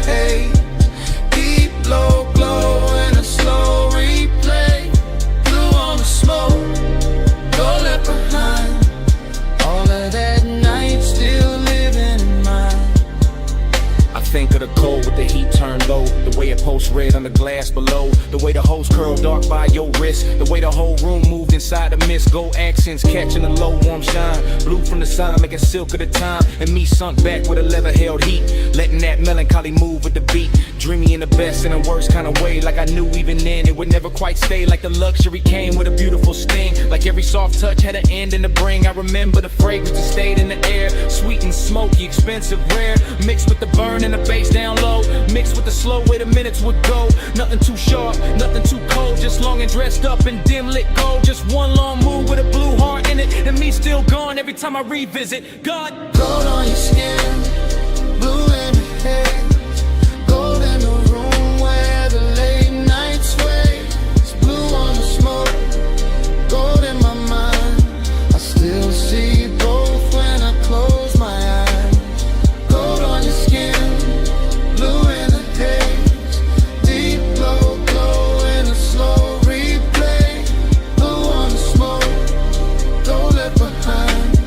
hey, deep low glow in a slow replay. Blue on the smoke, don't left behind. All of that night still living in mind. I think of the cold with the heat turned low. The way it pulsed red on the glass below. The way the hose curled dark by your wrist. The way the whole room moved inside the mist. Gold accents catching the low warm shine. Blue from the sun making silk of the time. And me sunk back with a leather held heat. Letting that melancholy move with the beat. Dreamy in the best and the worst kind of way. Like I knew even then it would never quite stay. Like the luxury came with a beautiful sting. Like every soft touch had an end in the bring. I remember the fragrance that stayed in the air. Sweet and smoky, expensive, rare. Mixed with the burn and the bass down low. Mixed with the slow way the minutes would go. Nothing too sharp, nothing too cold. Just long and dressed up in dim lit gold. Just one long move with a blue heart in it. And me still gone every time I revisit. God, gold on your skin, blue in the haze. Gold in the room where the late night sways. Blue on the smoke, gold in my mind. I still see both when I close my eyes. Gold on your skin, blue in the haze. Deep low glow in a slow replay. Blue on the smoke, don't left behind.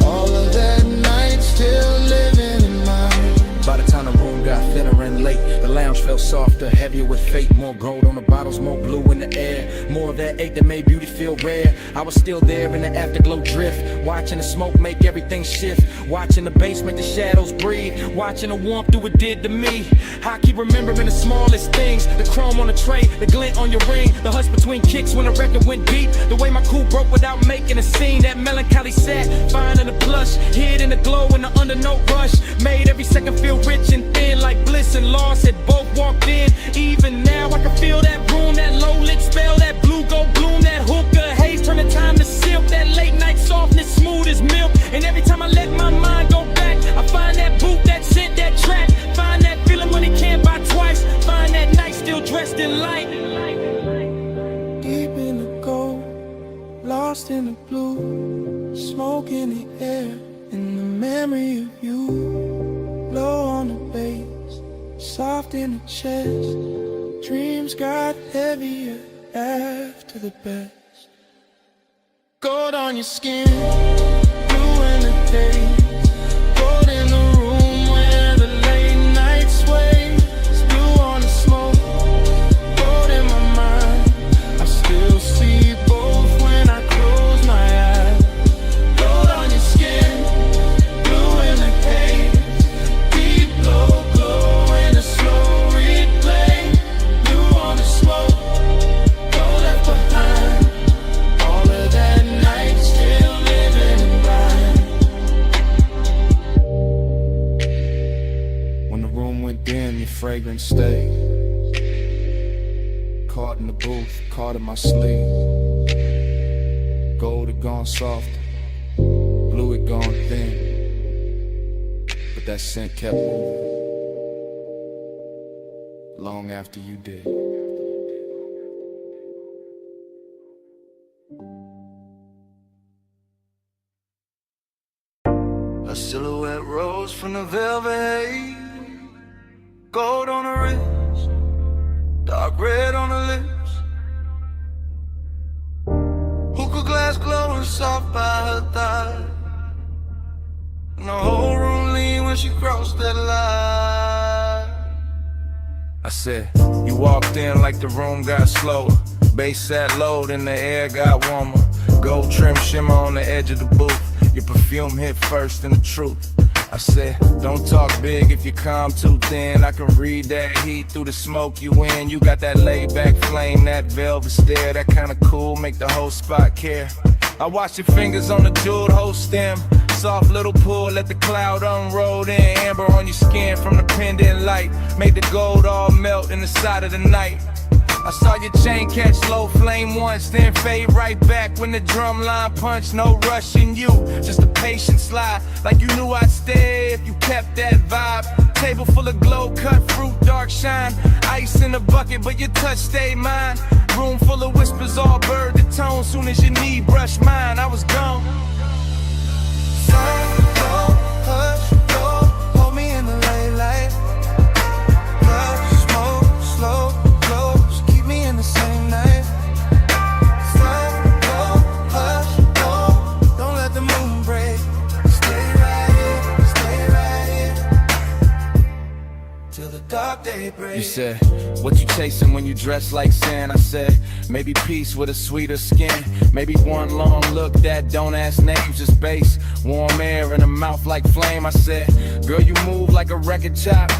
All of that night still living in mind. by the time the room got thinner and late, the lounge felt softer, heavier with fate. More gold on the bottles, more blue in the air. More of that ache that made beauty feel rare. I was still there in the afterglow drift, watching the smoke make everything shift. Watching the bass make the shadows breathe. Watching the warmth do what it did to me. I keep remembering the smallest things. The chrome on the tray, the glint on your ring. The hush between kicks when the record went deep. The way my cool broke without making a scene. That melancholy sat, fine in the plush. Hid in the glow in the undernote rush. Made every second feel rich and thin. Like bliss and loss had both walked in. Even now I can feel that room. That low lit spell. That blue gold bloom. That hookah haze turn the time to silk. That late night softness smooth as milk. And every time I let my mind go back, I find that boot, that scent, that track. Find that feeling money can't buy twice. Find that night still dressed in light. Deep in the gold, lost in the blue. Smoke in the air, in the memory of you. Low on the bass, soft in the chest. Dreams got heavier after the best. Gold on your skin, blue in the haze. Gold in the room where the late night sways. Blue on the smoke, gold in my mind. I still see both when I close my eyes. Gold on your skin, blue in the haze. Deep low glow room went dim, your fragrance stayed. Caught in the booth, caught in my sleeve. Gold had gone soft, blue had gone thin, but that scent kept moving long after you did. A silhouette rose from the velvet haze, gold on her wrist, dark red on her lips. Hookah glass glowing soft by her thigh, and the whole room leaned when she crossed that line. I said, you walked in like the room got slower. Bass sat low, then the air got warmer. Gold trim shimmer on the edge of the booth. Your perfume hit first and the truth. I said, don't talk big if you calm too thin. I can read that heat through the smoke you in. You got that laid back flame, that velvet stare, that kinda cool, make the whole spot care. I watch your fingers on the jeweled whole stem. Soft little pull, let the cloud unroll in. Amber on your skin from the pendant light, make the gold all melt in the side of the night. I saw your chain catch low flame once, then fade right back when the drum line punched. No rushing you, just a patient slide, like you knew I'd stay if you kept that vibe. Table full of glow, cut fruit, dark shine. Ice in the bucket, but your touch stayed mine. Room full of whispers, all bird to tone. Soon as your knee brushed mine, I was gone. Hush, go, hold me in the late light. Love, smoke, slow, close, keep me in the same night. Stop, go, hush, go, don't let the moon break. Stay right here, till the dark day breaks. You said, what you chasing when you dress like sin? I said, maybe peace with a sweeter skin. Maybe one long look that don't ask names, just bass. Warm air in a mouth like flame. I said, girl, you move like a record chop.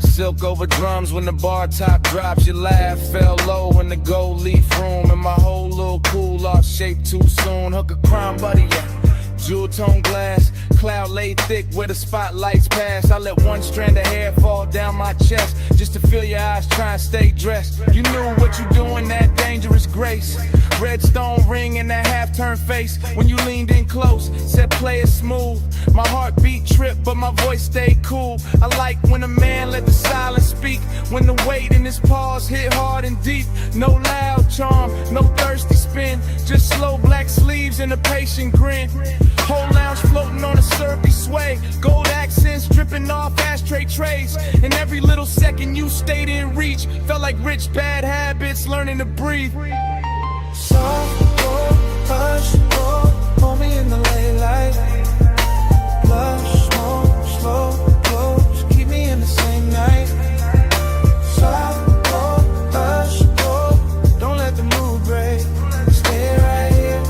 Silk over drums when the bar top drops. Your laugh fell low in the gold leaf room, and my whole little cool lost shape too soon. Hook a crime buddy, yeah. Jewel tone glass, cloud laid thick where the spotlights pass. I let one strand of hair fall down my chest just to feel your eyes try and stay dressed. You knew what you doing, that dangerous grace. Red stone ring in that half-turned face when you leaned in close, said play it smooth. My heartbeat tripped, but my voice stayed cool. I like when a man let the silence speak, when the weight in his pause hit hard and deep. No loud charm, no thirsty spin, just slow black sleeves and a patient grin. Whole lounge floating on a syrupy sway, gold accents dripping off ashtray trays. And every little second you stayed in reach felt like rich bad habits learning to breathe. Soft, go, hush, go, hold me in the late light. Blush, smoke, slow, close, keep me in the same night. Soft, go, hush, go, don't let the mood break. Stay right here,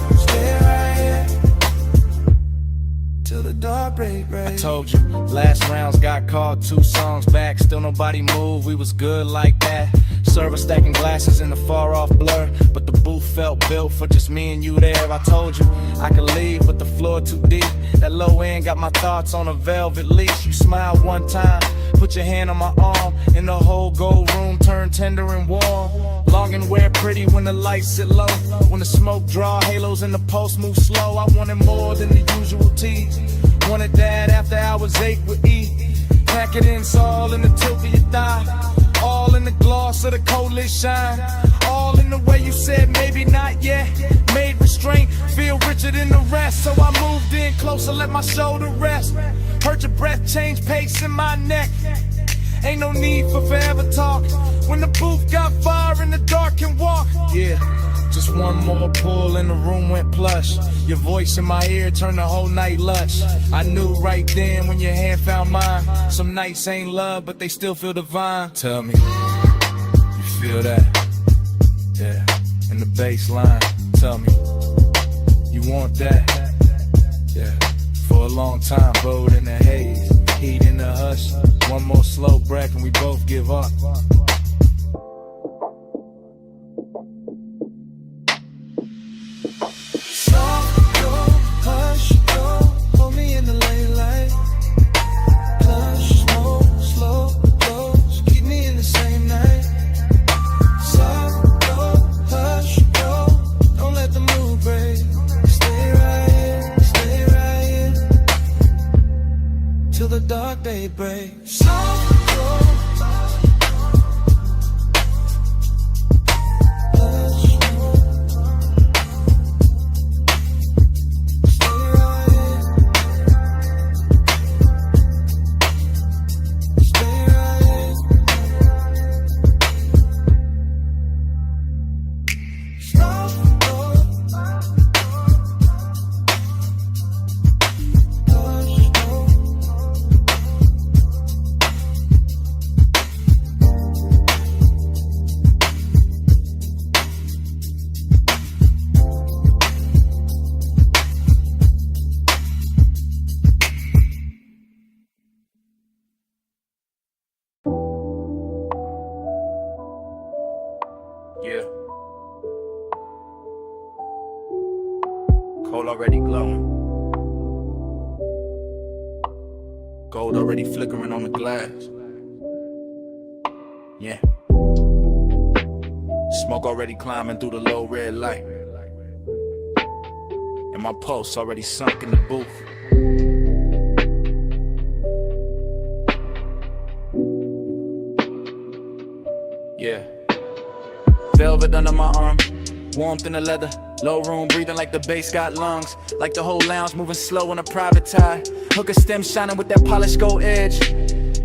till the dark break. I told you, last rounds got called 2 songs back. Still nobody moved, we was good like that. Server stacking glasses in the far off blur, but the booth felt built for just me and you there. I told you I could leave, but the floor too deep. That low end got my thoughts on a velvet leash. You smiled one time, put your hand on my arm, and the whole gold room turned tender and warm. Long and wear pretty when the lights sit low, when the smoke draw halos and the pulse move slow. I wanted more than the usual tease. Wanted that after hours 8 with E. Pack it in, it's all in the tilt of your thigh, all in the gloss of the coldlit shine, all in the way you said maybe not yet. Made restraint feel richer than the rest, so I moved in closer, let my shoulder rest. Heard your breath change pace in my neck. Ain't no need for forever talk when the booth got fire and the dark can walk. Yeah, just one more pull and the room went plush. Your voice in my ear turned the whole night lush. I knew right then when your hand found mine. Some nights ain't love, but they still feel divine. Tell me, you feel that? Yeah, in the bass line. Tell me, you want that? Yeah, for a long time, bowed in the haze, heat in the hush. One more slow breath and we both give up. Hold me in the late light. Blush, smoke, slow, already glowing. Gold already flickering on the glass. Yeah. Smoke already climbing through the low red light. And my pulse already sunk in the booth. Yeah. Velvet under my arm, warmth in the leather. Low room breathing like the bass got lungs. Like the whole lounge moving slow on a private tie. Hooker stem shining with that polished gold edge.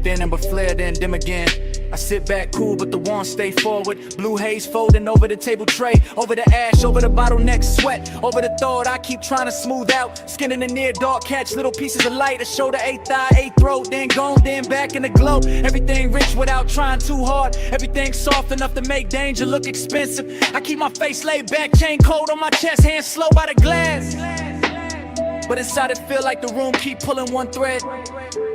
Thin and but flare, then dim again. I sit back cool, but the warmth stay forward. Blue haze folding over the table tray. Over the ash, over the bottleneck sweat. Over the thought I keep trying to smooth out. Skin in the near dark, catch little pieces of light. A shoulder, eighth eye, eighth throat. Then gone, then back in the glow. Everything rich without trying too hard. Everything soft enough to make danger look expensive. I keep my face laid back, chain cold on my chest. Hands slow by the glass. But inside it feel like the room keep pulling one thread.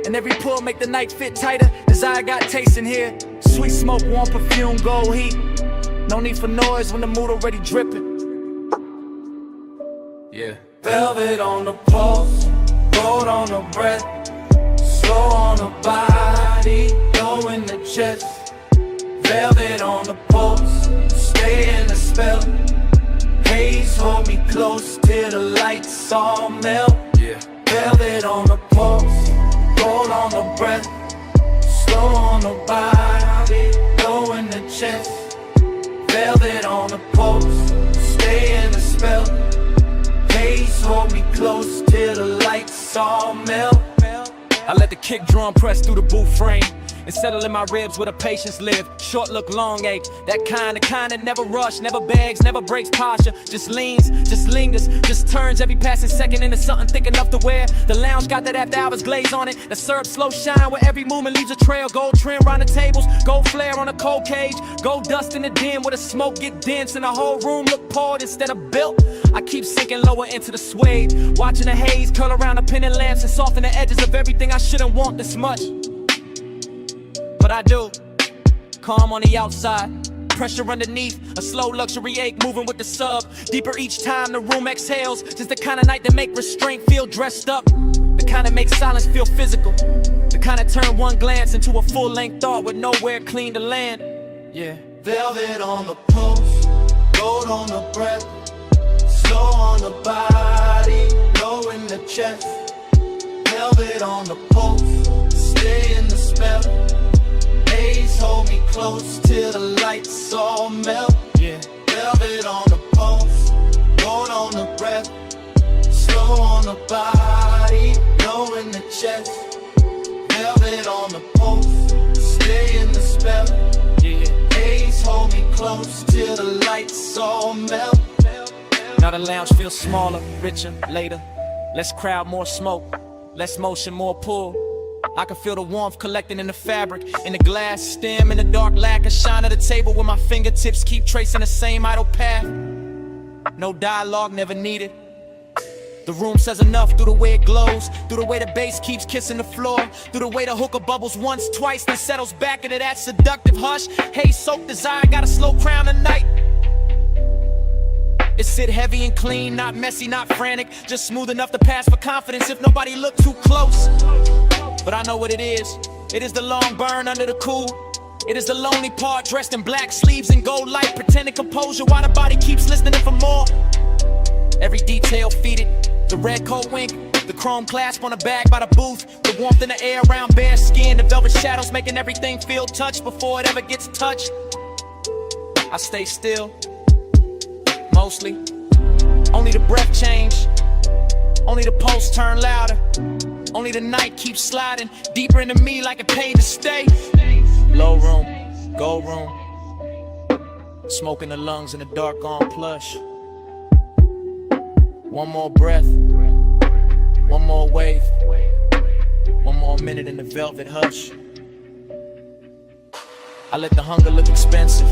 And every pull make the night fit tighter. Desire got taste in here. Sweet smoke, warm perfume, gold heat. No need for noise when the mood already dripping. Yeah. Velvet on the pulse, gold on the breath. Slow on the body, low in the chest. Velvet on the pulse, stay in the spell. Haze hold me close till the lights all melt. Yeah. Velvet on the pulse, gold on the breath. Slow on the body, low in the chest. Velvet on the pulse, stay in the spell. Haze hold me close till the lights all melt. I let the kick drum press through the booth frame and settle in my ribs where the patience live. Short look, long ache. That kind that never rush, never begs, never breaks posture. Just leans, just lingers, just turns every passing second into something thick enough to wear. The lounge got that after hours glaze on it. The syrup slow shine where every movement leaves a trail. Gold trim round the tables, gold flare on a cold cage. Gold dust in the den where the smoke get dense and the whole room look poured instead of built. I keep sinking lower into the suede, watching the haze curl around the pendant lamps and soften the edges of everything I shouldn't want this much. But I do. Calm on the outside, pressure underneath, a slow luxury ache moving with the sub. Deeper each time the room exhales, just the kind of night that make restraint feel dressed up. The kind that makes silence feel physical. The kind that turn one glance into a full-length thought with nowhere clean to land. Yeah. Velvet on the pulse, gold on the breath. Slow on the body, low in the chest. Velvet on the pulse, stay in the spell. Haze hold me close till the lights all melt. Yeah. Velvet on the pulse, gold on the breath. Slow on the body, low in the chest. Velvet on the pulse, stay in the spell. Yeah. Haze hold me close till the lights all melt. Now the lounge feels smaller, richer, later. Less crowd, more smoke. Less motion, more pull. I can feel the warmth collecting in the fabric, in the glass stem, in the dark lacquer shine of the table where my fingertips keep tracing the same idle path. No dialogue, never needed. The room says enough through the way it glows, through the way the bass keeps kissing the floor, through the way the hookah bubbles once, twice, then settles back into that seductive hush. Haze soaked desire, got a slow crown tonight. It sit heavy and clean, not messy, not frantic, just smooth enough to pass for confidence if nobody look too close. But I know what it is. It is the long burn under the cool. It is the lonely part dressed in black sleeves and gold light, pretending composure while the body keeps listening for more. Every detail feeded, the red coat wink, the chrome clasp on the bag by the booth, the warmth in the air around bare skin, the velvet shadows making everything feel touched before it ever gets touched. I stay still, mostly. Only the breath change, only the pulse turn louder. Only the night keeps sliding deeper into me like it paid to stay. Low room, gold room. Smoke in the lungs in the dark on plush. One more breath, one more wave, one more minute in the velvet hush. I let the hunger look expensive.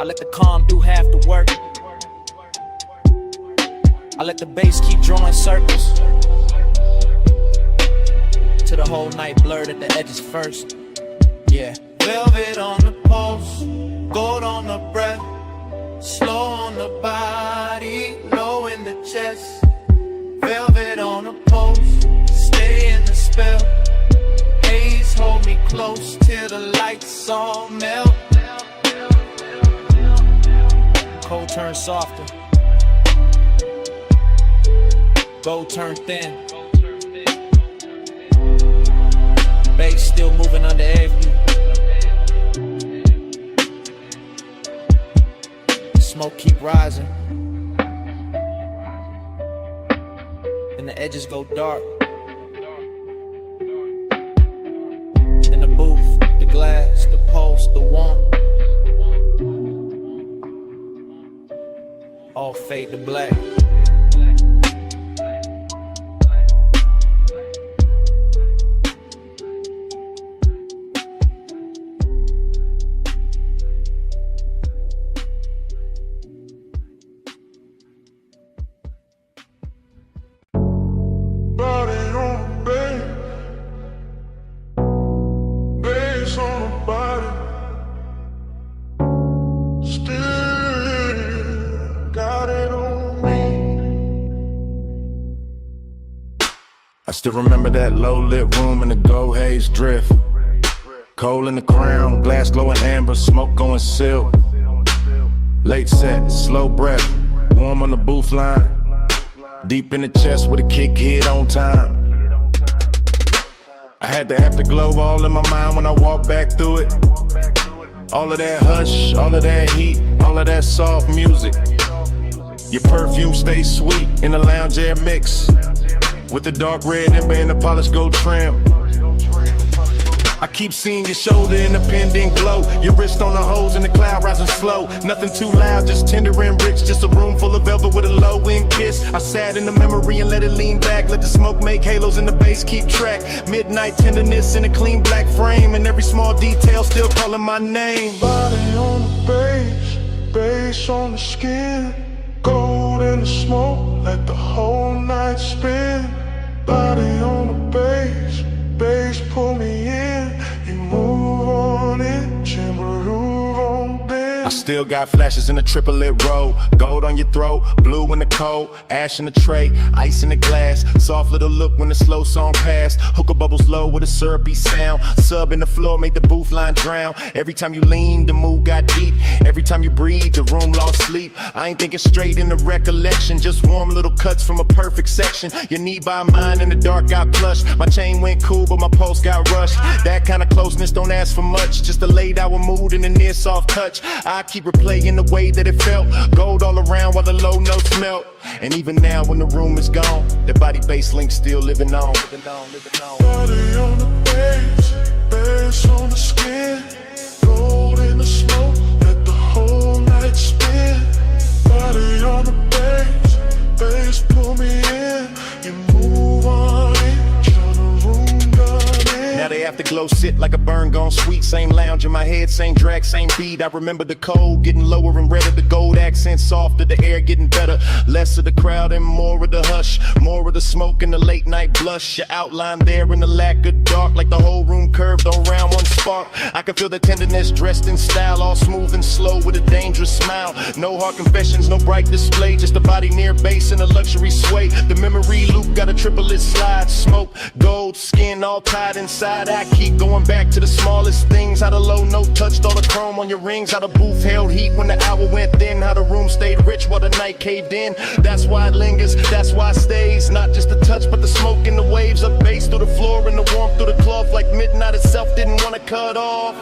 I let the calm do half the work. I let the bass keep drawing circles till the whole night blurred at the edges first. Yeah. Velvet on the pulse, gold on the breath. Slow on the body, low in the chest. Velvet on a post, stay in the spell. Haze, hold me close till the lights all melt. Cold turn softer. Gold turn thin. Bass still moving under every. Smoke keep rising. And the edges go dark. In the booth, the glass, the pulse, the warmth. All fade to black. Body on the bed, bass on the body. Still got it on me. I still remember that low lit room in the gold haze drift. Coal in the crown, glass glowing amber, smoke going silk. Late set, slow breath, warm on the booth line. Deep in the chest with a kick hit on time. I had the afterglow all in my mind when I walked back through it. All of that hush, all of that heat, all of that soft music. Your perfume stays sweet in the lounge air mix. With the dark red ember and the polished gold trim. I keep seeing your shoulder in the pending glow. Your wrist on the hose and the cloud rising slow. Nothing too loud, just tender and rich. Just a room full of velvet with a low-end kiss. I sat in the memory and let it lean back. Let the smoke make halos and the bass keep track. Midnight tenderness in a clean black frame. And every small detail still calling my name. Body on the bass, bass on the skin. Gold in the smoke, let the whole night spin. Body on the bass, bass pull me in. You move on it, timber on bend. I still got flashes in the triplet row. Gold on your throat, blue in the cold, ash in the tray, ice in the glass. Soft little look when the slow song passed. Hookah bubbles low with a syrupy sound. Sub in the floor made the booth line drown. Every time you lean, the mood got deep. Every time you breathe, the room lost sleep. I ain't thinking straight in the recollection. Just warm little cuts from a perfect section. Your knee by mine in the dark got plush. My chain went cool, but my pulse got rushed. That kind of closeness don't ask for much. Just a laid hour mood and a near soft touch. I keep replaying the way that it felt. Gold all around while the low notes melt. And even now when the room is gone, the body bass link still living on. Body on the bass, bass on the skin. Gold in the smoke, let the whole night spin. Body on the bass, bass pull me in. You move on in, till the room done in. Now the afterglow sit like a burn gone sweet. Same lounge in my head, same drag, same beat. I remember the cold getting lower and redder. The gold accent softer, the air getting better. Less of the crowd and more of the hush. More of the smoke and the late night blush. Your outline there in the lack of dark. Like the whole room curved around one spark. I can feel the tenderness dressed in style. All smooth and slow with a dangerous smile. No hard confessions, no bright display. Just a body near base and a luxury sway. The memory loop got a triplet slide. Smoke, gold, skin all tied inside. I keep going back to the smallest things. How the low note touched all the chrome on your rings. How the booth held heat when the hour went thin. How the room stayed rich while the night caved in. That's why it lingers, that's why it stays. Not just the touch but the smoke and the waves of bass through the floor and the warmth through the cloth. Like midnight itself didn't want to cut off.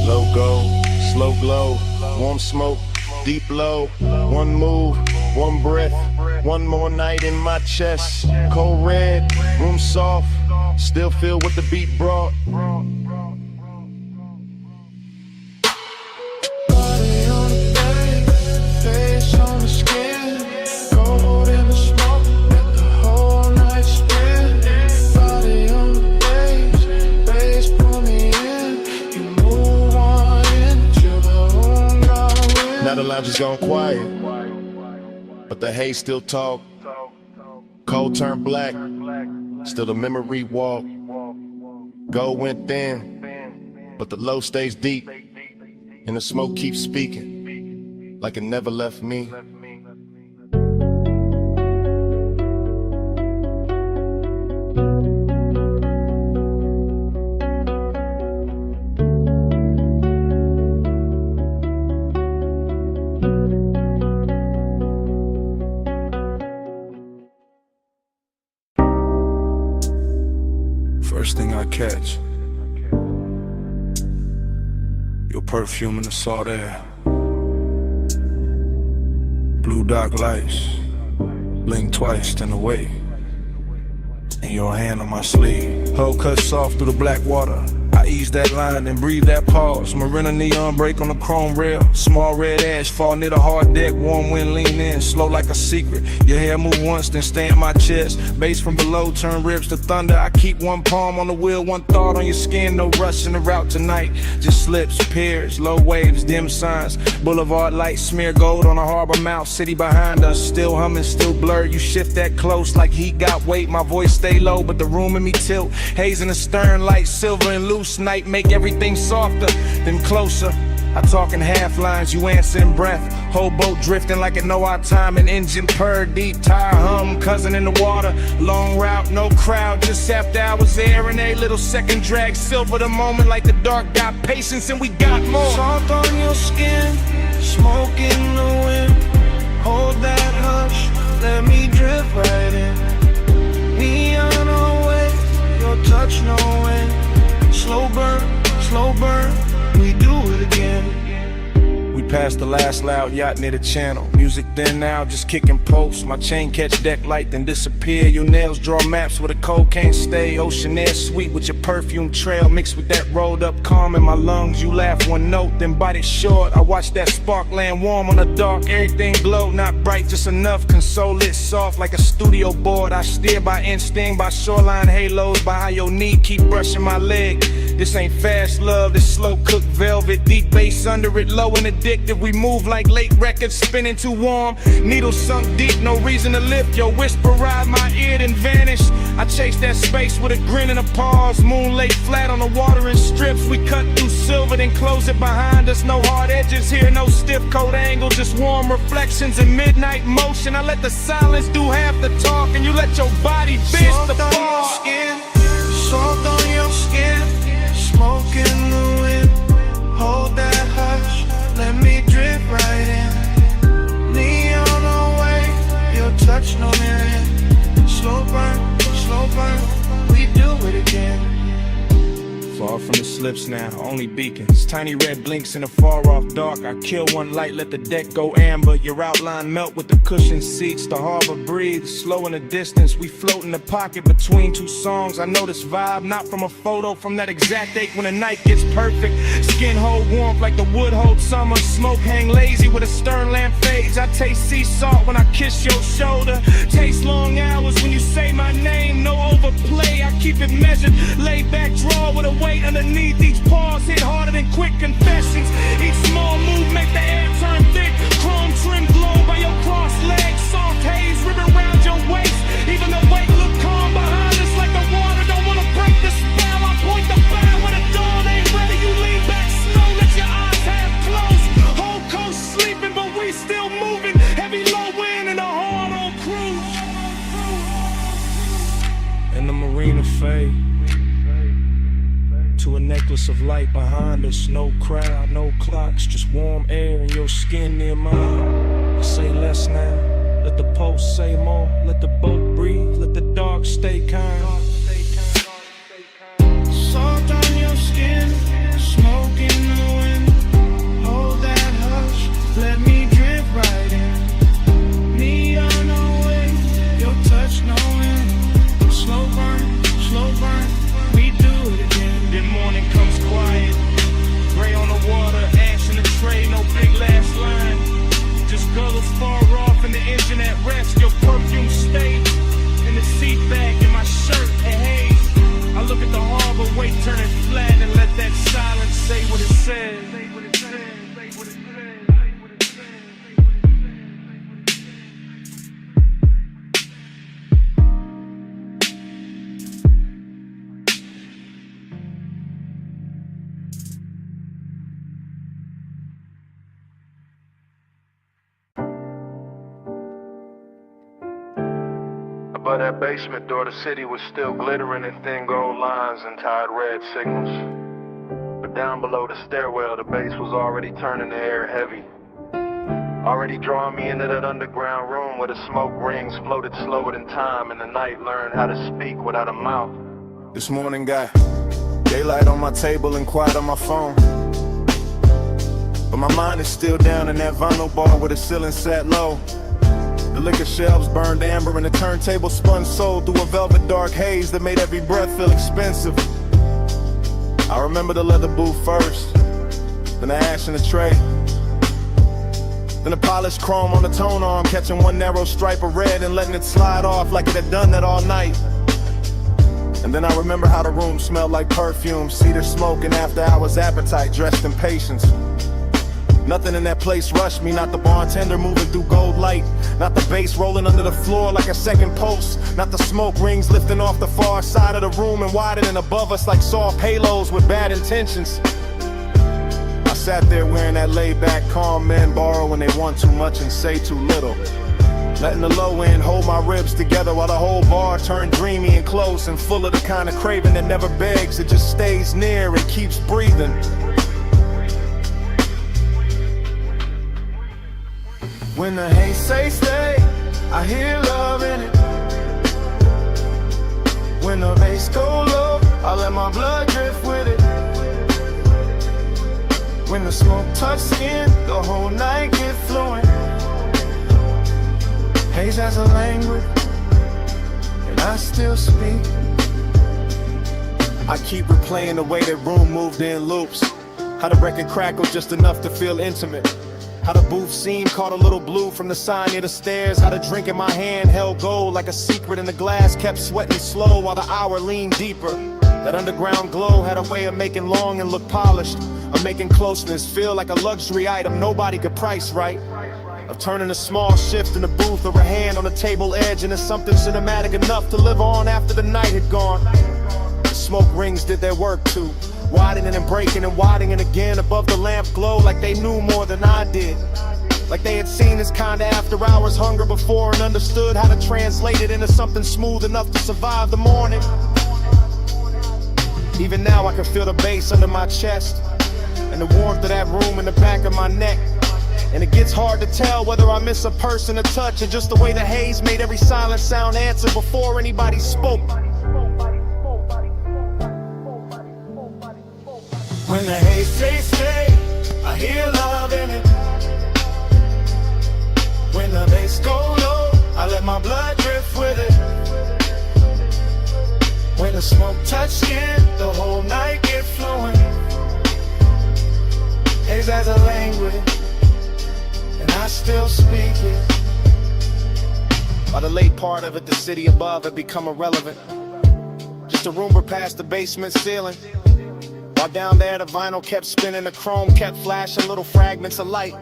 Low gold, slow glow, warm smoke, deep low. One move, one breath, one more night in my chest. Cold red, room soft, still feel what the beat brought. Body on the bass, face on the skin. Gold in the smoke, let the whole night spin. Body on the bass, bass pull me in. You move on in till the room got in. Now the lounge is gone quiet, but the haze still talk. Cold turned black, still the memory walk. Gold went thin, but the low stays deep, and the smoke keeps speaking, like it never left me. First thing I catch, your perfume in the salt air. Blue dark lights, blink twice, then away. And your hand on my sleeve, hull cut soft through the black water. I ease that line, then breathe that pause. Marina neon break on the chrome rail. Small red ash fall near the hard deck. Warm wind lean in, slow like a secret. Your hair move once, then stay in my chest. Bass from below turn ribs to thunder. I keep one palm on the wheel, one thought on your skin. No rush in the route tonight. Just slips, piers, low waves, dim signs. Boulevard lights smear gold on a harbor mouth. City behind us, still humming, still blurred. You shift that close like heat got weight. My voice stay low, but the room in me tilt. Haze in the stern, light silver and loose. Night make everything softer, then closer. I talk in half lines, you answer in breath. Whole boat drifting like it know our time. An engine purr, deep tire hum, cousin in the water. Long route, no crowd, just after hours there. And a little second drag, silver the moment like the dark got patience and we got more. Soft on your skin, smoke in the wind. Hold that hush, let me drift right in. Neon away, your touch no end. Slow burn, we do it again. We passed the last loud yacht near the channel. Music then now, just kicking posts. My chain catch deck light, then disappear. Your nails draw maps where the cold can't stay. Ocean air sweet with your perfume trail. Mixed with that rolled up calm in my lungs. You laugh one note, then bite it short. I watch that spark land warm on the dark. Everything glow, not bright, just enough. Console it soft like a studio board. I steer by instinct, by shoreline halos. By how your knee keep brushing my leg. This ain't fast love, this slow cooked velvet. Deep bass under it, low and addictive. We move like late records, spinning too warm. Needles sunk deep, no reason to lift. Your whisper ride my ear, then vanish. I chase that space with a grin and a pause. Moon lay flat on the water in strips. We cut through silver, then close it behind us. No hard edges here, no stiff coat angle. Just warm reflections in midnight motion. I let the silence do half the talk, and you let your body bitch the ball. Soft on your skin, smoke in the wind. Hold that hush, let me drift right in. Neon away, your touch no end. Slow burn, we do it again. Far from the slips now, only beacons. Tiny red blinks in the far off dark. I kill one light, let the deck go amber. Your outline melt with the cushioned seats. The harbor breathes, slow in the distance. We float in the pocket between two songs. I know this vibe, not from a photo, from that exact ache when the night gets perfect. Skin hold warmth like the wood hold summer. Smoke hang lazy with a stern lamp fades. I taste sea salt when I kiss your shoulder. Taste long hours when you say my name. No overplay, I keep it measured. Lay back, draw with a weight underneath. Each pause hit harder than quick confessions. Each small move make the air turn thick. Chrome trim glow by your crossed legs. Soft haze ribbon around your waist. Even the weight look calm behind us like the water don't wanna break the spell. I point the fire when the dawn ain't ready. You lean back slow, let your eyes half closed. Whole coast sleeping, but we still moving. Heavy low wind and a hard on cruise. And the marina fade to a necklace of light behind us. No crowd, no clocks, just warm air and your skin near mine. I say less now, let the pulse say more. Let the boat breathe, let the dark stay kind. Soft on your skin, smoke in the wind. Hold that hush, let me drift right in. Neon away, your touch no end. Slow burn, we do it again. Then morning comes quiet, gray on the water, ash in the tray, no big last line. Just gulls far off and the engine at rest. Your perfume stays of that basement door, the city was still glittering in thin gold lines and tied red signals. But down below the stairwell, the bass was already turning the air heavy. Already drawing me into that underground room where the smoke rings floated slower than time, and the night learned how to speak without a mouth. This morning got daylight on my table and quiet on my phone, but my mind is still down in that vinyl bar where the ceiling sat low. The liquor shelves burned amber and the turntable spun soul through a velvet dark haze that made every breath feel expensive. I remember the leather booth first, then the ash in the tray, then the polished chrome on the tone arm, catching one narrow stripe of red and letting it slide off like it had done that all night. And then I remember how the room smelled like perfume, cedar smoke, and after hours appetite dressed in patience. Nothing in that place rushed me, not the bartender moving through gold light, not the bass rolling under the floor like a second post, not the smoke rings lifting off the far side of the room and widening above us like soft halos with bad intentions. I sat there wearing that laid-back calm men borrow when they want too much and say too little, letting the low end hold my ribs together while the whole bar turned dreamy and close and full of the kind of craving that never begs, it just stays near and keeps breathing. When the haze say stay, I hear love in it. When the bass go low, I let my blood drift with it. When the smoke touch skin, the whole night get flowing. Haze has a language, and I still speak. I keep replaying the way that room moved in loops, how the record crackled just enough to feel intimate, how the booth scene caught a little blue from the sign near the stairs, how the drink in my hand held gold like a secret, and the glass kept sweating slow while the hour leaned deeper. That underground glow had a way of making long and look polished, of making closeness feel like a luxury item nobody could price right, of turning a small shift in the booth or a hand on the table edge into something cinematic enough to live on after the night had gone. The smoke rings did their work too, widening and breaking and widening again above the lamp glow like they knew more than I did. Like they had seen this kind of after hours hunger before and understood how to translate it into something smooth enough to survive the morning. Even now I can feel the bass under my chest and the warmth of that room in the back of my neck. And it gets hard to tell whether I miss a person, a touch, or just the way the haze made every silent sound answer before anybody spoke. When the haze say stay, I hear love in it. When the bass go low, I let my blood drift with it. When the smoke touch skin, the whole night get flowing. Haze has a language, and I still speak it. By the late part of it, the city above had become irrelevant, just a rumor past the basement ceiling. While down there the vinyl kept spinning, the chrome kept flashing little fragments of light,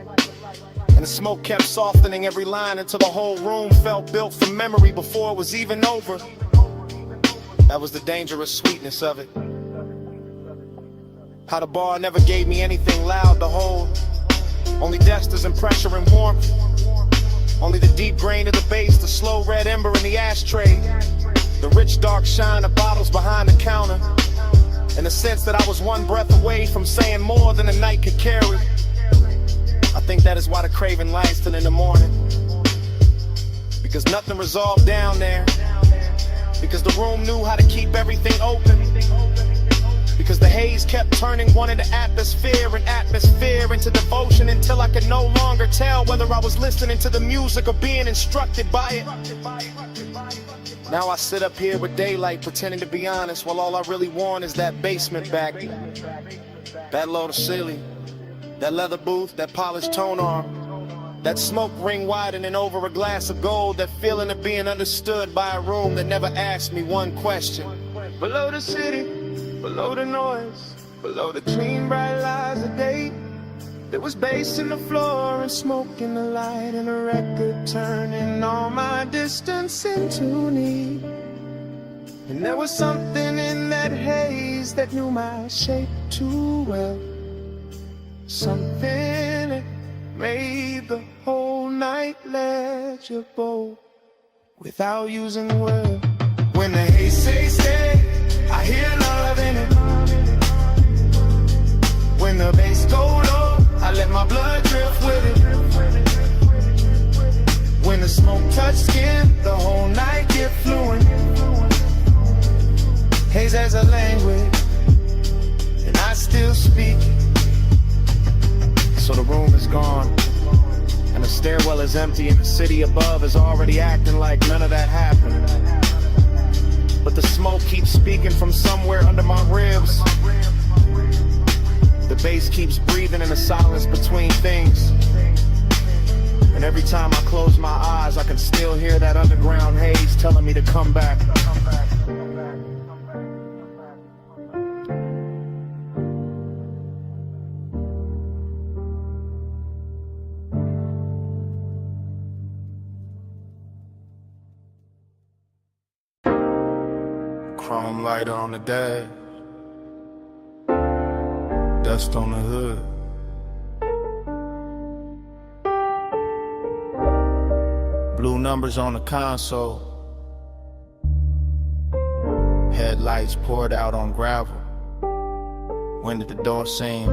and the smoke kept softening every line until the whole room felt built from memory before it was even over. That was the dangerous sweetness of it. How the bar never gave me anything loud to hold, only dusters and pressure and warmth, only the deep grain of the bass, the slow red ember in the ashtray, the rich dark shine of bottles behind the counter, and the sense that I was one breath away from saying more than the night could carry. I think that is why the craving lasts till in the morning, because nothing resolved down there, because the room knew how to keep everything open, because the haze kept turning one into atmosphere and atmosphere into devotion until I could no longer tell whether I was listening to the music or being instructed by it. Now I sit up here with daylight pretending to be honest, while all I really want is that basement back, that low to ceiling, that leather booth, that polished tone arm, that smoke ring widening over a glass of gold, that feeling of being understood by a room that never asked me one question. Below the city, below the noise, below the clean bright lights of day, there was bass in the floor and smoke in the light and a record turning all my distance into need. And there was something in that haze that knew my shape too well, something that made the whole night legible. without using words. When the haze say stay, I hear love in it. When the bass go low, I let my blood drift with it. When the smoke touch skin, the whole night get fluent. Haze has a language, and I still speak. So the room is gone, and the stairwell is empty, and the city above is already acting like none of that happened. But the smoke keeps speaking from somewhere under my ribs. The bass keeps breathing in the silence between things. And every time I close my eyes, I can still hear that underground haze telling me to come back. Chrome lighter on the dash, dust on the hood. Blue numbers on the console, headlights poured out on gravel. When did the door seem?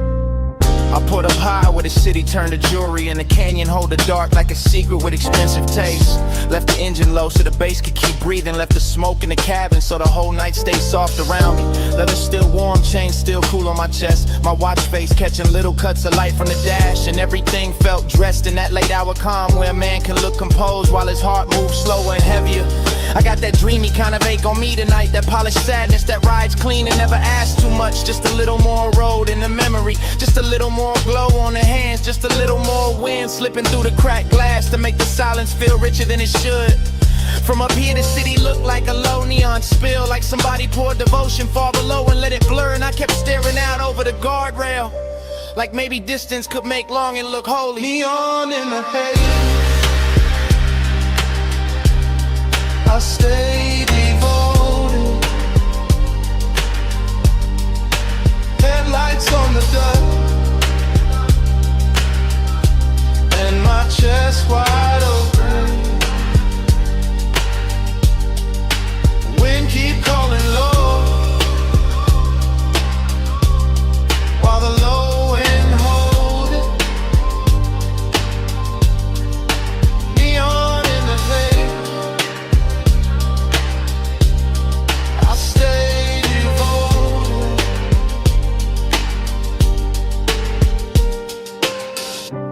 I put up high where the city turned to jewelry, and the canyon hold the dark like a secret with expensive taste. Left the engine low so the bass could keep breathing. Left the smoke in the cabin so the whole night stayed soft around me. Leather still warm, chain still cool on my chest. My watch face catching little cuts of light from the dash, and everything felt dressed in that late hour calm where a man can look composed while his heart moves slower and heavier. I got that dreamy kind of ache on me tonight, that polished sadness that rides clean and never asks too much. Just a little more road in the memory, just a little more glow on the hands, just a little more wind slipping through the cracked glass to make the silence feel richer than it should. From up here the city looked like a low neon spill, like somebody poured devotion far below and let it blur. And I kept staring out over the guardrail, like maybe distance could make longing look holy. Neon in the haze, I stay devoted. Headlights on the dust, and my chest wide open. Wind keep calling low, while the low end hold it. Neon in the haze, I stay devoted.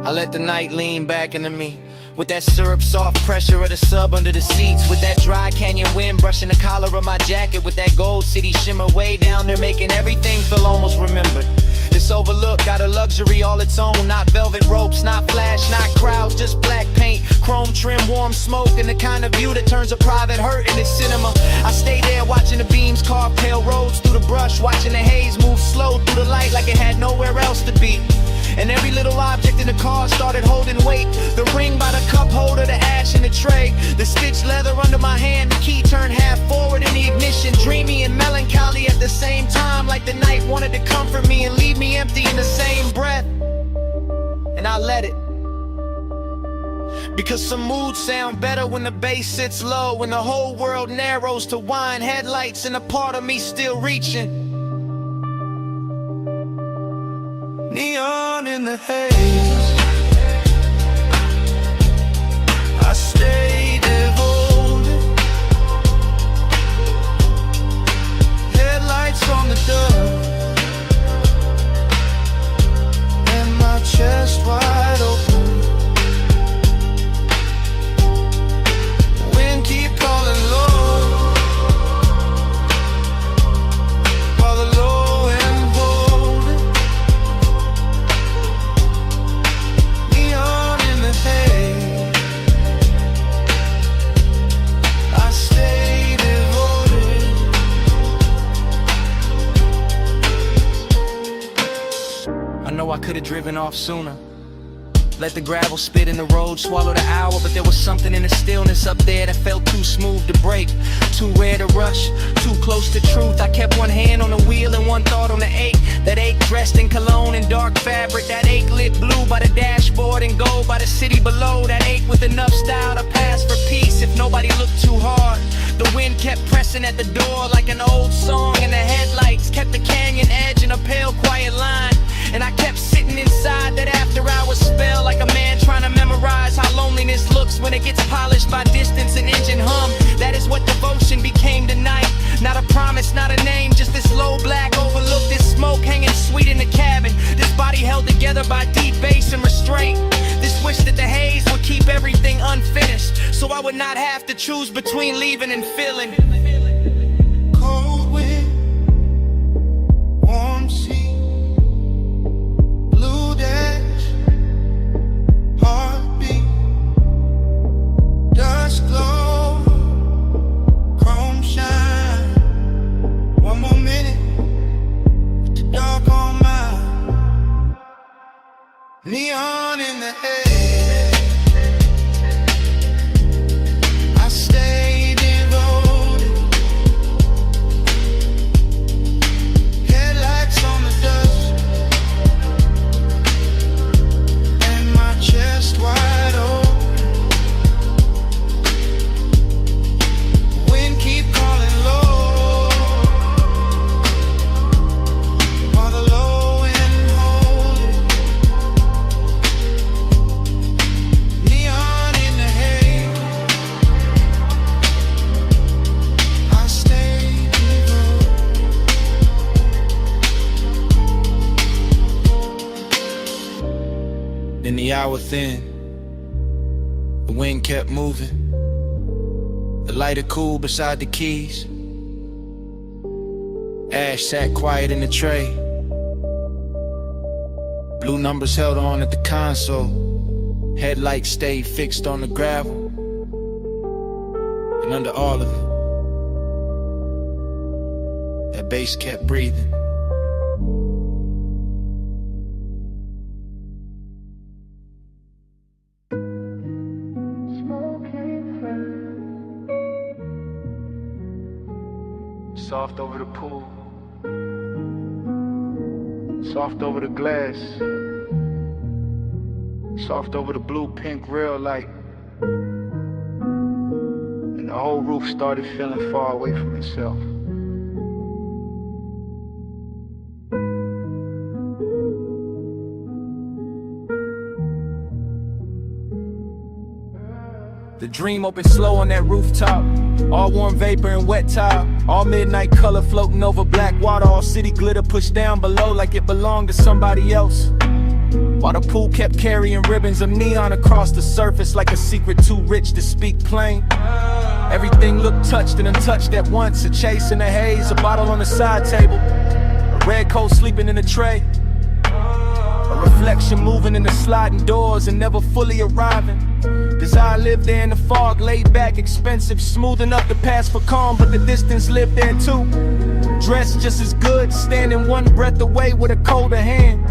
I let the night lean back into me, with that syrup soft pressure of the sub under the seats, with that dry canyon wind brushing the collar of my jacket, with that gold city shimmer way down there making everything feel almost remembered. This overlook got a luxury all its own, not velvet ropes, not flash, not crowds, just black paint, chrome trim, warm smoke, and the kind of view that turns a private hurt into cinema. I stay there watching the beams carve pale roads through the brush, watching the haze move slow through the light like it had nowhere else to be. And every little object in the car started holding weight. The ring by the cup holder, the ash in the tray, the stitched leather under my hand, the key turned half forward in the ignition. Dreamy and melancholy at the same time, like the night wanted to comfort me and leave me empty in the same breath. And I let it, because some moods sound better when the bass sits low, when the whole world narrows to wine headlights and a part of me still reaching. Neon in the haze, I stay devoted. Headlights on the dust, and my chest wide open. Wind keep calling low, while the low end hold it. Neon in the haze, I stay devoted. I know I could've driven off sooner, Let the gravel spit in the road, swallow the hour. But there was something in the stillness up there that felt too smooth to break, too rare to rush, too close to truth. I kept one hand on the wheel and one thought on the ache. That ache dressed in cologne and dark fabric. That ache lit blue by the dashboard and gold by the city below. That ache with enough style to pass for peace if nobody looked too hard. The wind kept pressing at the door like an old song, and the headlights kept the canyon edge in a pale quiet line. And I kept sitting inside that after hours spell, like a man trying to memorize how loneliness looks when it gets polished by distance and engine hum. That is what devotion became tonight. Not a promise, not a name, just this low black overlook, this smoke hanging sweet in the cabin. This body held together by deep bass and restraint. This wish that the haze would keep everything unfinished, so I would not have to choose between leaving and feeling. Cold wind, warm sea, blue dash, heartbeat, dust glow, chrome shine. One more minute with the dark on mine, neon in the air. I stay devoted, headlights on the dust, and my chest wide open. Wind keep calling low, while the low end hold it. Neon in the haze, I stay devoted. Then the hour thinned, the wind kept moving, the lighter cool beside the keys. Ash sat quiet in the tray, blue numbers held on at the console, headlights stayed fixed on the gravel. And under all of it, that bass kept breathing. Soft over the pool, soft over the glass, soft over the blue pink real light. And the whole roof started feeling far away from itself. The dream opened slow on that rooftop, all warm vapor and wet tile, all midnight color floating over black water, all city glitter pushed down below like it belonged to somebody else. While the pool kept carrying ribbons of neon across the surface like a secret too rich to speak plain. Everything looked touched and untouched at once, a chase in the haze, a bottle on the side table, a red coat sleeping in a tray, a reflection moving in the sliding doors and never fully arriving. Desire lived there in the fog, laid back, expensive, smooth enough to pass for calm, but the distance lived there too. Dressed just as good, standing one breath away with a colder hand.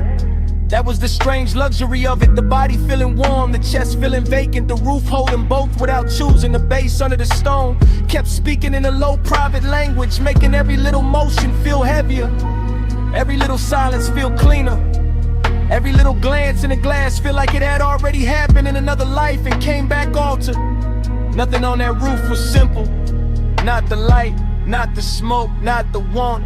That was the strange luxury of it, the body feeling warm, the chest feeling vacant, the roof holding both without choosing. The bass under the stone kept speaking in a low private language, making every little motion feel heavier, every little silence feel cleaner. Every little glance in the glass feel like it had already happened in another life and came back altered. Nothing on that roof was simple. Not the light, not the smoke, not the want.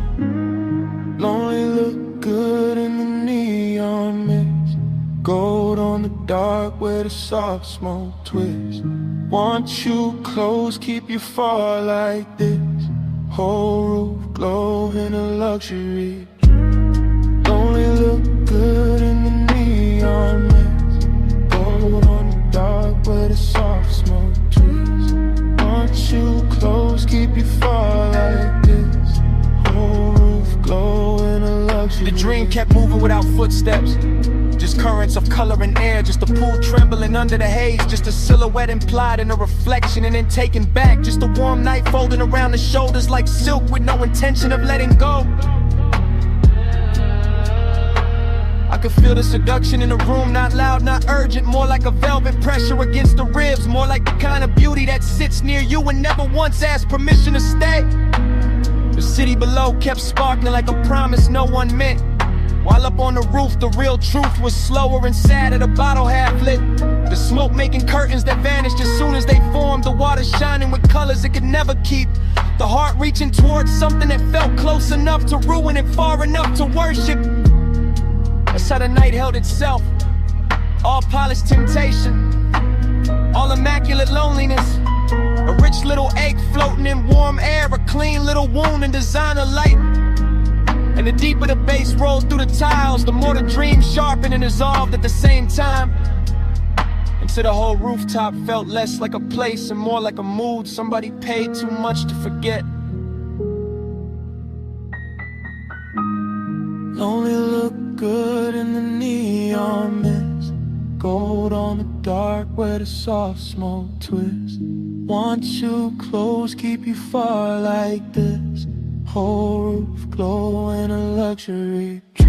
Lonely look good in the neon mist, gold on the dark where the soft smoke twists. Want you close, keep you far like this, whole roof glow in a luxury. Lonely look good in the neon mist, gold on the dark where the soft smoke twists. Want you close, keep you far like this, whole roof glow in a luxury. The dream kept moving without footsteps, just currents of color and air, just a pool trembling under the haze, just a silhouette implied in a reflection and then taken back, just a warm night folding around the shoulders like silk with no intention of letting go. I could feel the seduction in the room, not loud, not urgent, more like a velvet pressure against the ribs, more like the kind of beauty that sits near you and never once asked permission to stay. The city below kept sparkling like a promise no one meant, while up on the roof the real truth was slower and sadder, the bottle half lit. The smoke making curtains that vanished as soon as they formed, the water shining with colors it could never keep, the heart reaching towards something that felt close enough to ruin and far enough to worship. That's how the night held itself, all polished temptation, all immaculate loneliness, a rich little ache floating in warm air, a clean little wound in designer light. And the deeper the bass rolled through the tiles, the more the dream sharpened and dissolved at the same time, until the whole rooftop felt less like a place and more like a mood somebody paid too much to forget. Only look good in the neon mist, gold on the dark where the soft smoke twists. Want you close, keep you far like this, whole roof glow in a luxury trip.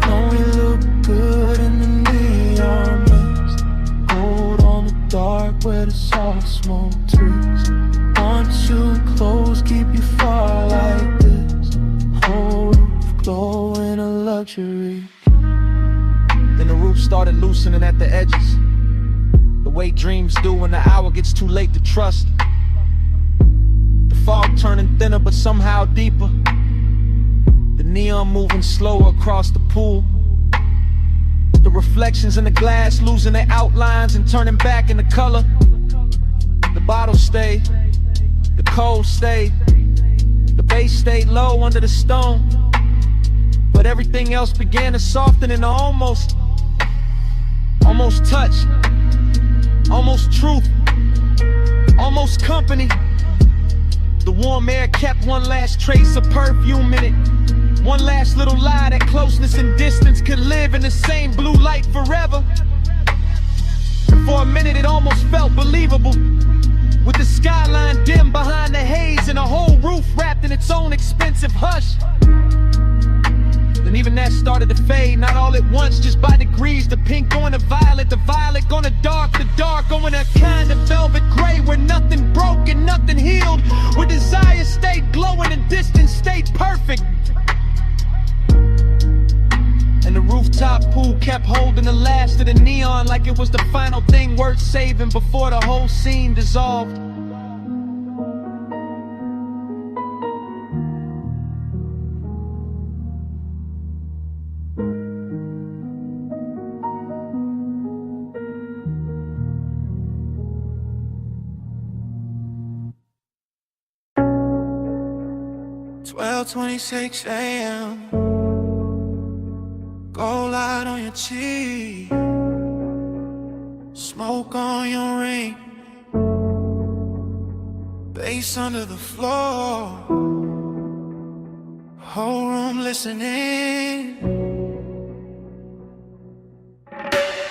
Only look good in the neon mist, gold on the dark where the soft smoke twists. Want you close, keep you far like this, whole roof glow in a luxury. Then the roof started loosening at the edges, the way dreams do when the hour gets too late to trust. The fog turning thinner but somehow deeper, the neon moving slower across the pool, the reflections in the glass losing their outlines and turning back into color. The bottle stayed, the cold stayed, the bass stayed low under the stone, but everything else began to soften into almost touch, almost truth, almost company. The warm air kept one last trace of perfume in it, one last little lie that closeness and distance could live in the same blue light forever. And for a minute it almost felt believable, with the skyline dim behind the haze and a whole roof wrapped in its own expensive hush. Then even that started to fade, not all at once, just by degrees. The pink going to violet, the violet going to dark, the dark going to kind of velvet gray, where nothing broke and nothing healed, where desire stayed glowing and distance stayed perfect. And the rooftop pool kept holding the last of the neon like it was the final thing worth saving before the whole scene dissolved. $12:26 a.m. Gold light on your cheek, smoke on your ring, bass under the floor, whole room listening.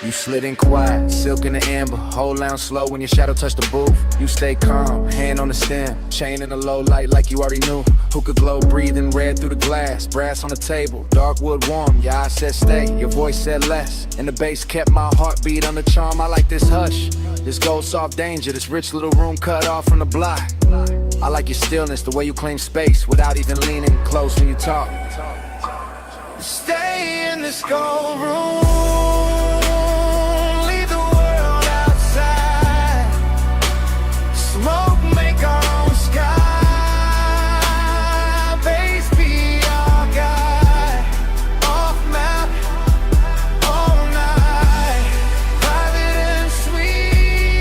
You slid in quiet, silk in the amber, whole lounge slow when your shadow touched the booth. You stay calm, hand on the stem, chain in the low light like you already knew. Hookah glow breathing red through the glass, brass on the table, dark wood warm. Your eyes said stay, your voice said less, and the bass kept my heartbeat under charm. I like this hush, this gold soft danger, this rich little room cut off from the block. I like your stillness, the way you claim space without even leaning close when you talk. Stay in this gold room. Smoke, make our own sky. Bass be our guide. Off map, all night. Private and sweet.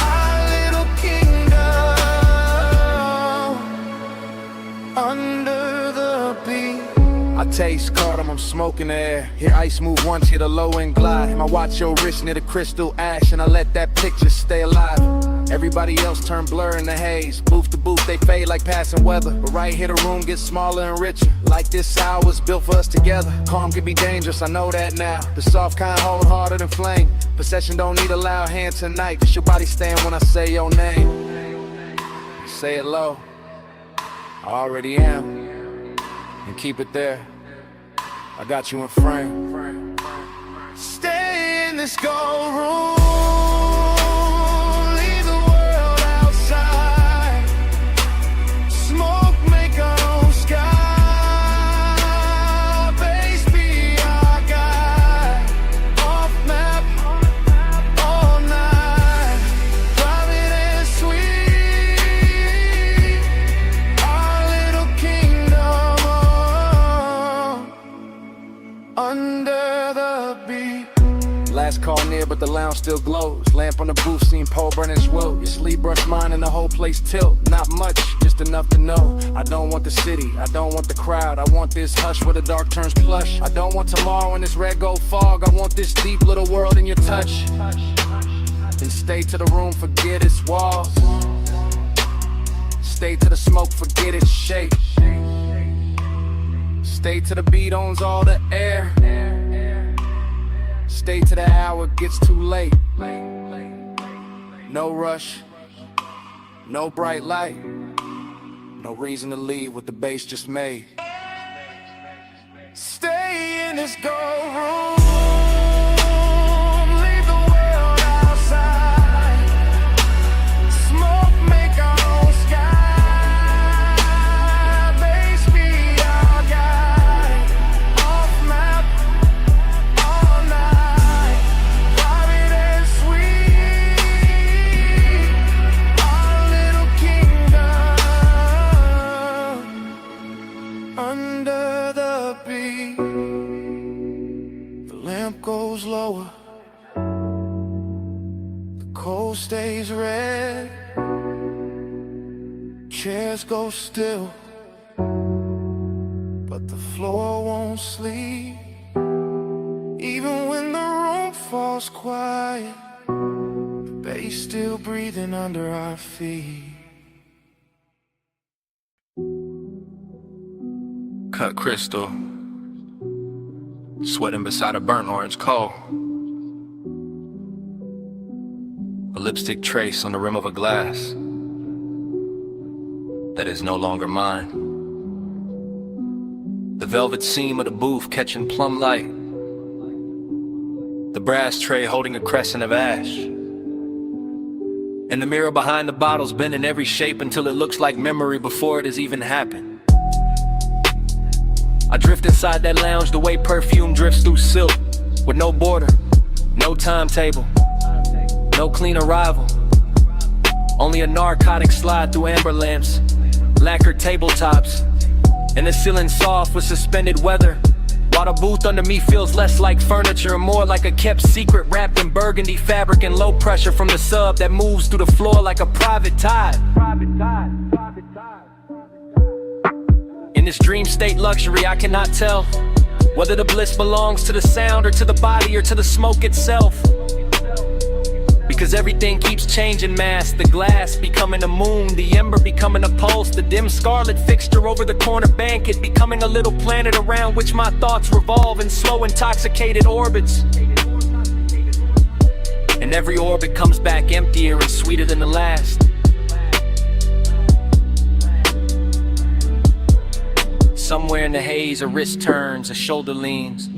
Our little kingdom. Under the beat. I taste cardamom, smoke in the air. Hear ice move once, hit a low end glide. My watch your wrist near the crystal ash, and I let that picture stay alive. Everybody else turn blur in the haze. Booth to booth, they fade like passing weather. But right here the room gets smaller and richer. Like this hour was built for us together. Calm can be dangerous, I know that now. The soft kind hold harder than flame. Possession don't need a loud hand tonight. Just your body stand when I say your name. Say it low, I already am. And keep it there. I got you in frame. Stay in this gold room. Leave the world outside. Smoke, make our own sky. Base be our guide. Off map all night. Private and sweet. Our little kingdom under the beat. Last call near, but the lounge still glows. Lamp on the booth, seen pole burning as well. Your sleep brush mine and the whole place tilt. Not much, just enough to know. I don't want the city, I don't want the crowd. I want this hush where the dark turns plush. I don't want tomorrow in this red gold fog. I want this deep little world in your touch. Then stay to the room, forget its walls. Stay to the smoke, forget its shape. Stay to the beat, owns all the air. Stay to the hour, gets too late. No rush, no bright light. No reason to leave what the bass just made. Stay in this gold room. Leave the world outside. Smoke, make our own sky. Base be our guide. Off map all night. Private and sweet. Our little kingdom under the beat. The lamp goes lower. The cold stays red. Chairs go still, but the floor won't sleep. Even when the room falls quiet, the bass still breathing under our feet. Cut crystal, sweating beside a burnt orange coal. A lipstick trace on the rim of a glass that is no longer mine. The velvet seam of the booth catching plum light. The brass tray holding a crescent of ash. And the mirror behind the bottle's bent in every shape until it looks like memory before it has even happened. I drift inside that lounge the way perfume drifts through silk, with no border, no timetable, no clean arrival. Only a narcotic slide through amber lamps, lacquered tabletops, and the ceiling soft with suspended weather. While the booth under me feels less like furniture and more like a kept secret wrapped in burgundy fabric and low pressure from the sub that moves through the floor like a private tide. In this dream state luxury, I cannot tell whether the bliss belongs to the sound or to the body or to the smoke itself. Because everything keeps changing mass. The glass becoming a moon, the ember becoming a pulse, the dim scarlet fixture over the corner banquet becoming a little planet around which my thoughts revolve in slow intoxicated orbits. And every orbit comes back emptier and sweeter than the last. Somewhere in the haze, a wrist turns, a shoulder leans.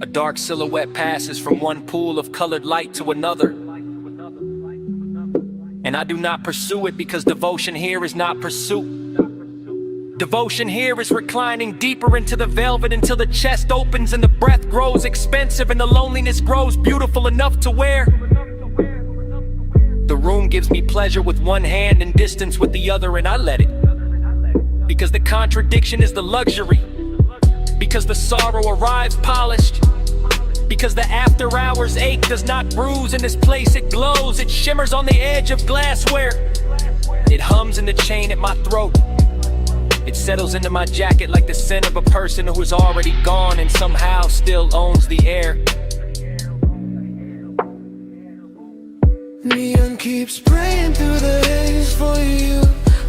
A dark silhouette passes from one pool of colored light to another. And I do not pursue it because devotion here is not pursuit. Devotion here is reclining deeper into the velvet until the chest opens and the breath grows expensive and the loneliness grows beautiful enough to wear. The room gives me pleasure with one hand and distance with the other, and I let it. Because the contradiction is the luxury. Because the sorrow arrives polished. Because the after hours ache does not bruise in this place, it glows, it shimmers on the edge of glassware. It hums in the chain at my throat. It settles into my jacket like the scent of a person who is already gone and somehow still owns the air. Neon keeps praying through the haze for you.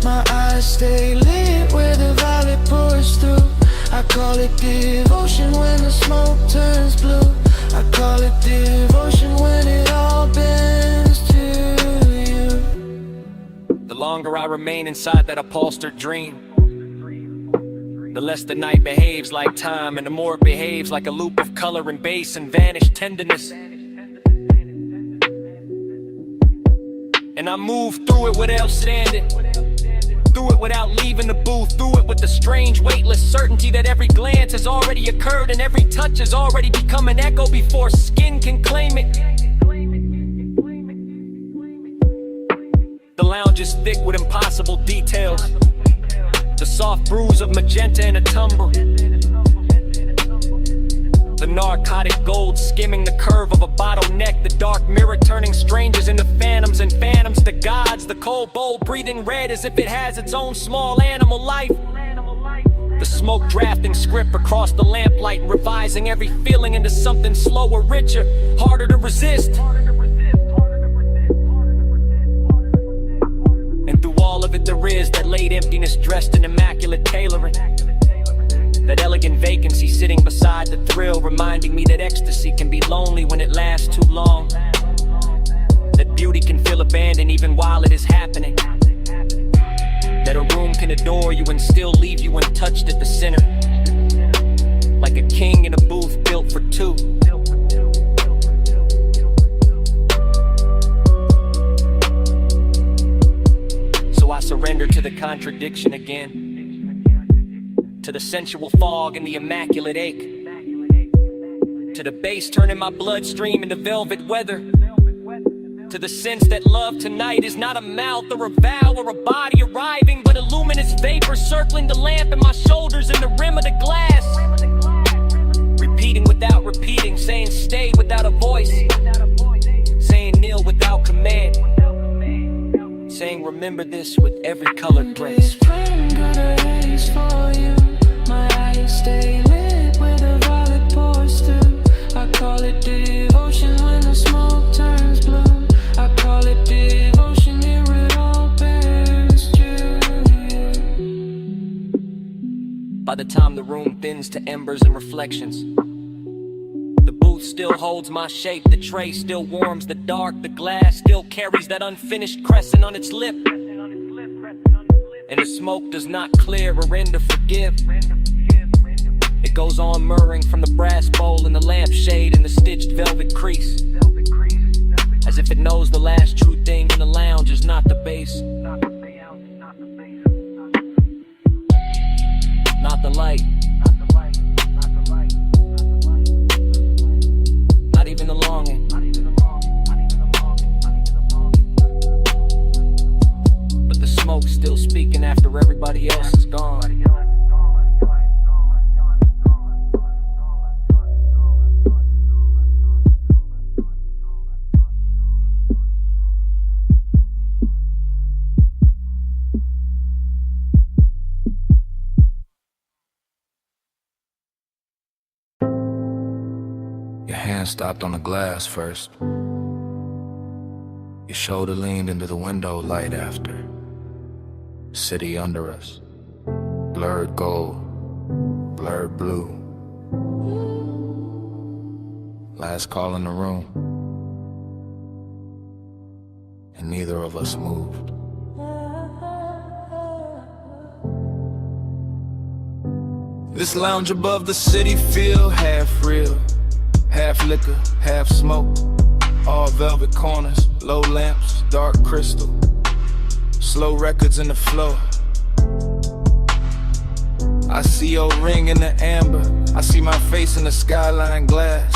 My eyes stay lit where the violet pours through. I call it devotion when the smoke turns blue. I call it devotion when it all bends to you. The longer I remain inside that upholstered dream, The less the night behaves like time, and the more it behaves like a loop of color and bass and vanished tenderness. And I move through it without standing, through it without leaving the booth, through it with the strange weightless certainty that every glance has already occurred and every touch has already become an echo before skin can claim it. The lounge is thick with impossible details, the soft bruise of magenta in a tumble, the narcotic gold skimming the curve of a bottleneck, the dark mirror turning strangers into phantoms and phantoms to gods, the cold bowl breathing red as if it has its own small animal life, the smoke drafting script across the lamplight, revising every feeling into something slower, richer, harder to resist. And through all of it there is that late emptiness dressed in immaculate tailoring, that elegant vacancy sitting beside the thrill, reminding me that ecstasy can be lonely when it lasts too long, that beauty can feel abandoned even while it is happening, that a room can adore you and still leave you untouched at the center, like a king in a booth built for two. So I surrender to the contradiction again, to the sensual fog and the immaculate ache, to the bass turning my bloodstream into velvet weather, to the sense that love tonight is not a mouth or a vow or a body arriving, but a luminous vapor circling the lamp and my shoulders and the rim of the glass, repeating without repeating, saying stay without a voice, saying kneel without command, saying remember this with every colored grace. Got a haze for you. My eyes stay lit where the violet pours through. I call it devotion when the smoke turns blue. I call it devotion, here it all bears true. By the time the room thins to embers and reflections, the booth still holds my shape, the tray still warms the dark, the glass still carries that unfinished crescent on its lip, and the smoke does not clear or end to forgive. It goes on murmuring from the brass bowl and the lampshade and the stitched velvet crease, as if it knows the last true thing in the lounge is not the bass, not the light, not even the longing, but the smoke still speaking after everybody else is gone. Your hand stopped on the glass first. Your shoulder leaned into the window light after. City under us. Blurred gold. Blurred blue. Last call in the room. And neither of us moved. This lounge above the city feel half real, half liquor, half smoke. All velvet corners, low lamps, dark crystal. Slow records in the floor. I see your ring in the amber. I see my face in the skyline glass.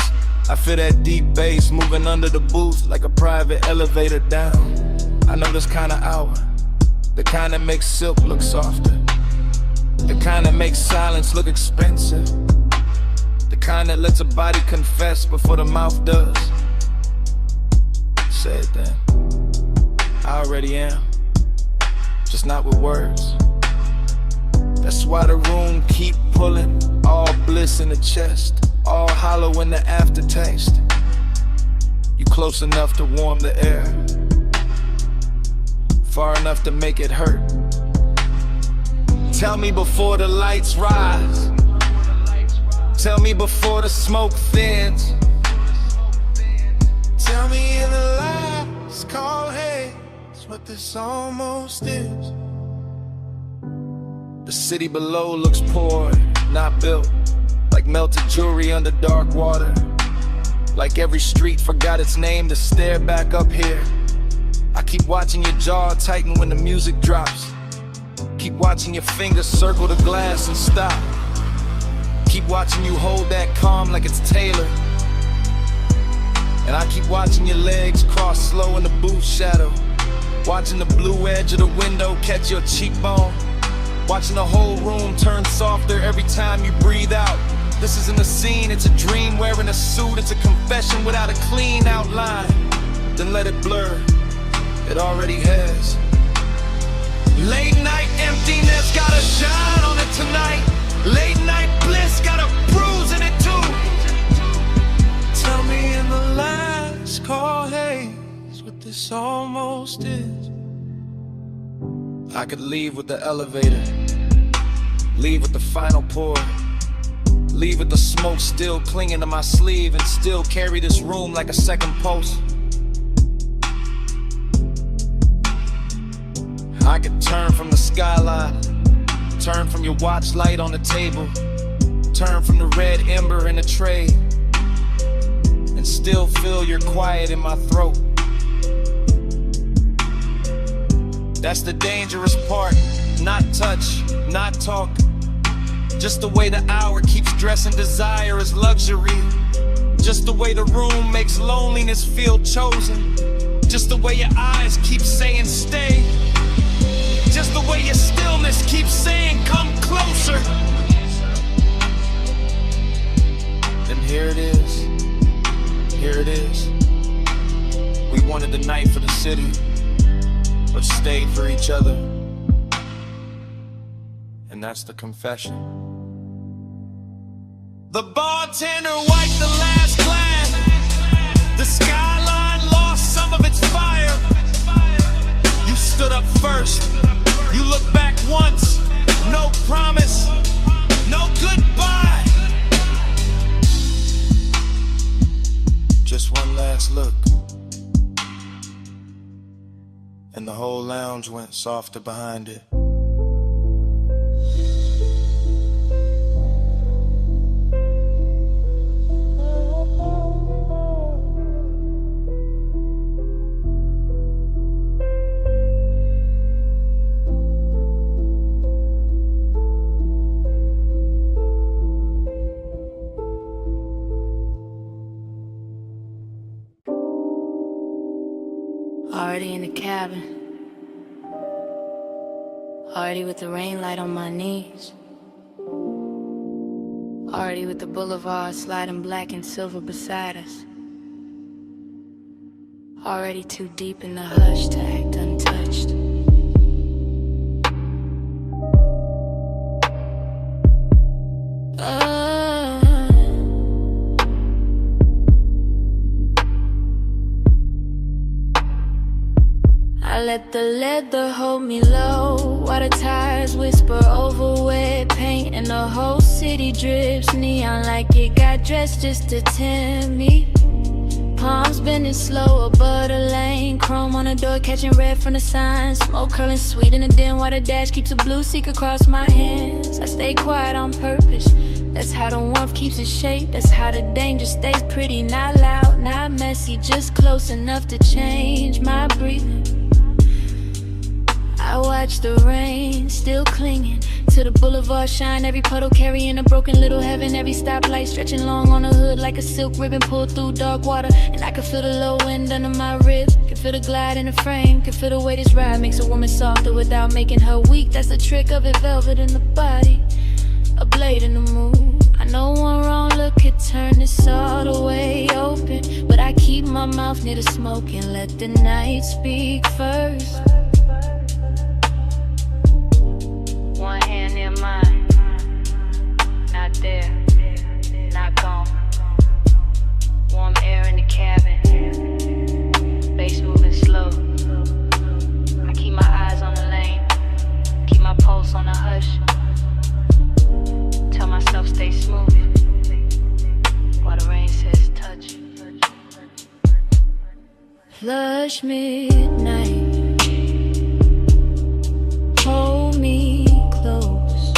I feel that deep bass moving under the booth like a private elevator down. I know this kind of hour, the kind that makes silk look softer, the kind that makes silence look expensive, the kind that lets a body confess before the mouth does. Say it then. I already am, just not with words. That's why the room keep pulling, all bliss in the chest, all hollow in the aftertaste. You close enough to warm the air, far enough to make it hurt. Tell me before the lights rise, tell me before the smoke thins, Tell me in the last call, hey, it's what this almost is. the city below looks poor, not built, like melted jewelry under dark water. Like every street forgot its name to stare back up here. I keep watching your jaw tighten when the music drops. Keep watching your fingers circle the glass and stop. Keep watching you hold that calm like it's tailored. And I keep watching your legs cross slow in the booth shadow. Watching the blue edge of the window catch your cheekbone. Watching the whole room turn softer every time you breathe out. This isn't a scene, it's a dream wearing a suit. It's a confession without a clean outline. Then let it blur, it already has. Late night emptiness got a shine on it tonight. Late night bliss got a bruise in it too. Tell me in the last call, Haze, what this almost is. I could leave with the elevator, leave with the final pour, leave with the smoke still clinging to my sleeve, and still carry this room like a second pulse. I could turn from the skyline, turn from your watch light on the table, turn from the red ember in the tray, and still feel your quiet in my throat. That's the dangerous part. Not touch, not talk. Just the way the hour keeps dressing desire as luxury. Just the way the room makes loneliness feel chosen. Just the way your eyes keep saying stay. Just the way your stillness keeps saying come closer. Then here it is. Here it is. We wanted the night for the city, but stayed for each other. And that's the confession. The bartender wiped the last glass. The skyline lost some of its fire. You stood up first. You looked back once. No promise. No goodbye. Just one last look, and the whole lounge went softer behind it. Already in the cabin, already with the rain light on my knees, already with the boulevard sliding black and silver beside us, already too deep in the hush to act untouched. I let the leather hold me low, while the tires whisper over wet paint, and the whole city drips neon like it got dressed just to tempt me. Palms bending slow above the lane, chrome on the door catching red from the signs, smoke curling sweet in the den while the dash keeps a blue seek across my hands. I stay quiet on purpose, that's how the warmth keeps its shape. That's how the danger stays pretty, not loud, not messy, just close enough to change my breathing. I watch the rain, still clinging to the boulevard shine. Every puddle carrying a broken little heaven. Every stoplight stretching long on the hood like a silk ribbon pulled through dark water. And I can feel the low wind under my ribs, can feel the glide in the frame, can feel the way this ride makes a woman softer without making her weak. That's the trick of it, velvet in the body, a blade in the mood. I know one wrong look could turn this all the way open, but I keep my mouth near the smoke and let the night speak first. One hand near mine, not there, not gone. Warm air in the cabin, bass moving slow. I keep my eyes on the lane, keep my pulse on the hush. Tell myself stay smooth, while the rain says touch. Flush midnight, hold me close.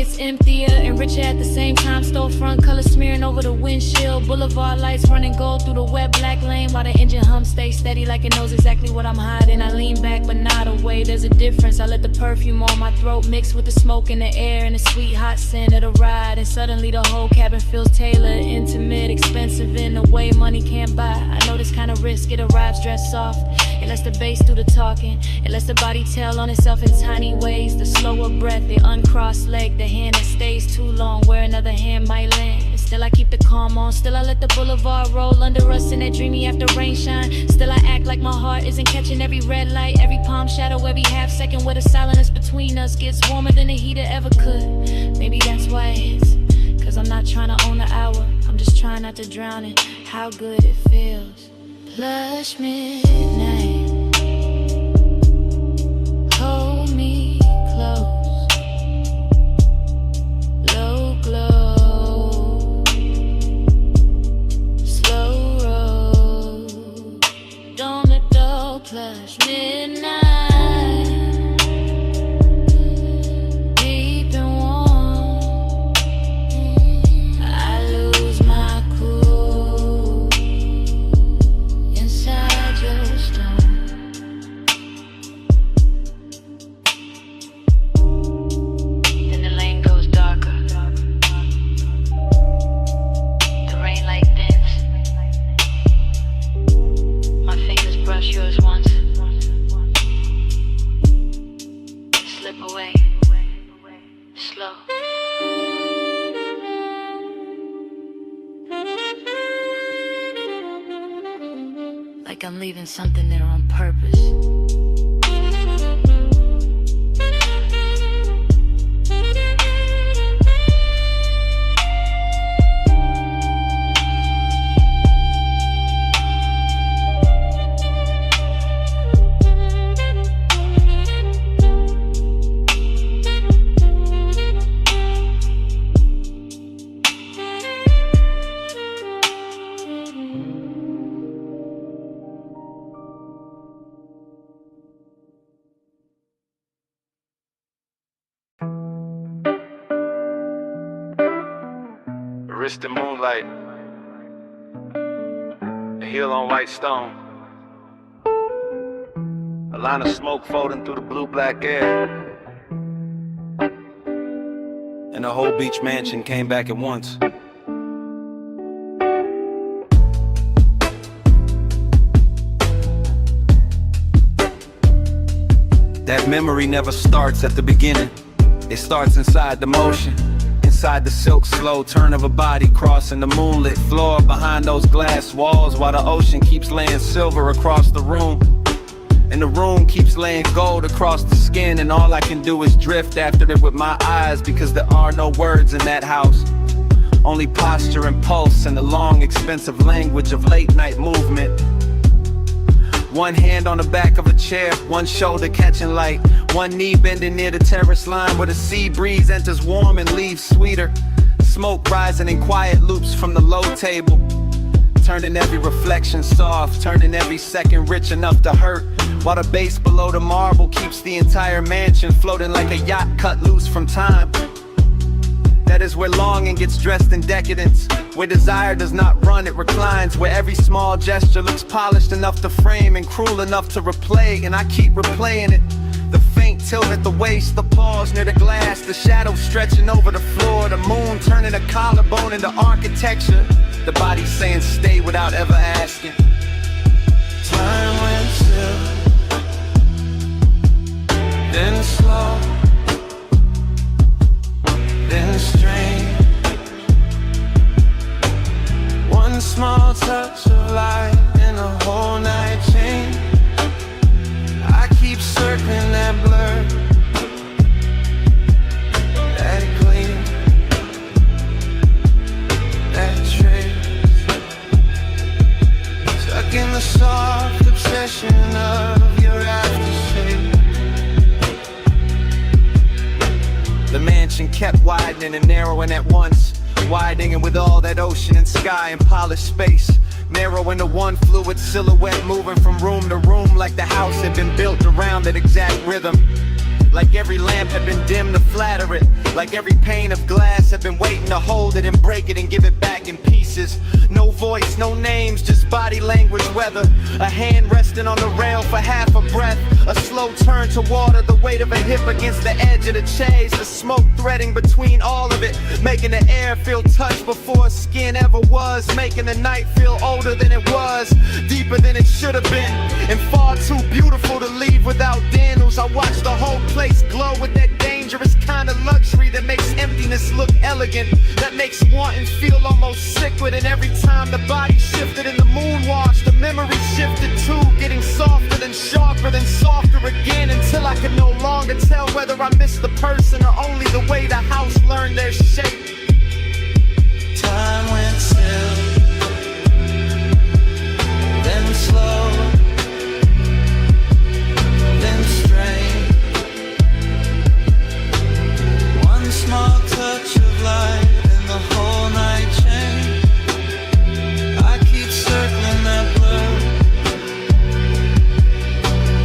gets emptier and richer at the same time. Storefront color smearing over the windshield. Boulevard lights running gold through the wet black lane, while the engine hum stays steady like it knows exactly what I'm hiding. I lean back but not away, there's a difference. I let the perfume on my throat mix with the smoke in the air and the sweet hot scent of the ride. And suddenly the whole cabin feels tailored, intimate, expensive in a way money can't buy. I know this kind of risk, it arrives dressed soft. It lets the bass do the talking, it lets the body tell on itself in tiny ways. The slower breath, the uncrossed leg, the hand that stays too long where another hand might land. And still I keep the calm on, still I let the boulevard roll under us in that dreamy after rain shine. Still I act like my heart isn't catching every red light, every palm shadow, every half second where the silence between us gets warmer than the heater ever could. Maybe that's why it's, cause I'm not trying to own the hour, I'm just trying not to drown in how good it feels. Plush midnight, hold me close, low glow, slow roll, don't let the plush midnight, deep and warm, I lose my cool inside your stone. Then the lane goes darker, the rain light dims, my fingers brush yours once, slip away, slow. Like I'm leaving something there on purpose. Wrist in moonlight, a heel on white stone, a line of smoke folding through the blue-black air, and the whole beach mansion came back at once. That memory never starts at the beginning, it starts inside the motion. Inside the silk slow turn of a body crossing the moonlit floor behind those glass walls, while the ocean keeps laying silver across the room, and the room keeps laying gold across the skin. And all I can do is drift after it with my eyes, because there are no words in that house, only posture and pulse and the long expensive language of late night movement. One hand on the back of a chair, one shoulder catching light, one knee bending near the terrace line where the sea breeze enters warm and leaves sweeter. Smoke rising in quiet loops from the low table, turning every reflection soft, turning every second rich enough to hurt, while the base below the marble keeps the entire mansion floating like a yacht cut loose from time. That is where longing gets dressed in decadence, where desire does not run, it reclines, where every small gesture looks polished enough to frame and cruel enough to replay, and I keep replaying it. The faint tilt at the waist, the pause near the glass, the shadow stretching over the floor, the moon turning a collarbone into architecture, the body saying stay without ever asking. Time went still, then slow, then strange. One small touch of light and a whole night change. I keep circling that blur, that gleam, that trace, stuck in the soft obsession of your aftershave. The mansion kept widening and narrowing at once, widening with all that ocean and sky and polished space, narrowing to one fluid silhouette moving from room to room like the house had been built around that exact rhythm. like every lamp had been dimmed to flatter it, like every pane of glass had been waiting to hold it and break it and give it back in pieces. No voice, no names, just body language, weather. A hand resting on the rail for half a breath, a slow turn to water, the weight of a hip against the edge of the chase, the smoke threading between all of it, making the air feel touched before skin ever was, making the night feel older than it was, deeper than it should have been, and far too beautiful to leave without Daniels. I watched the whole place glow with that dangerous kind of luxury that makes emptiness look elegant, that makes wanting feel almost sacred. And every time the body shifted in the moonwash, the memory shifted too, getting softer than sharper than softer again, until I could no longer tell whether I missed the person or only the way the house learned their shape. Time went still, then slow, then strange. One small touch of light and the whole night changed. I keep circling that blur,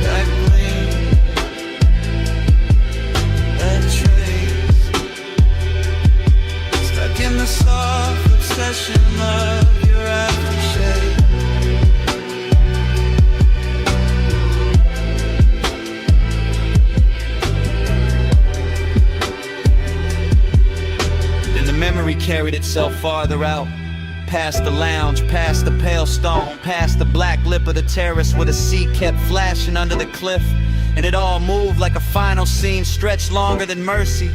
that gleam, that trace. Stuck in the soft obsession of your aftershave. Then the memory carried itself farther out, past the lounge, past the pale stone, past the black lip of the terrace where the sea kept flashing under the cliff, and it all moved like a final scene stretched longer than mercy.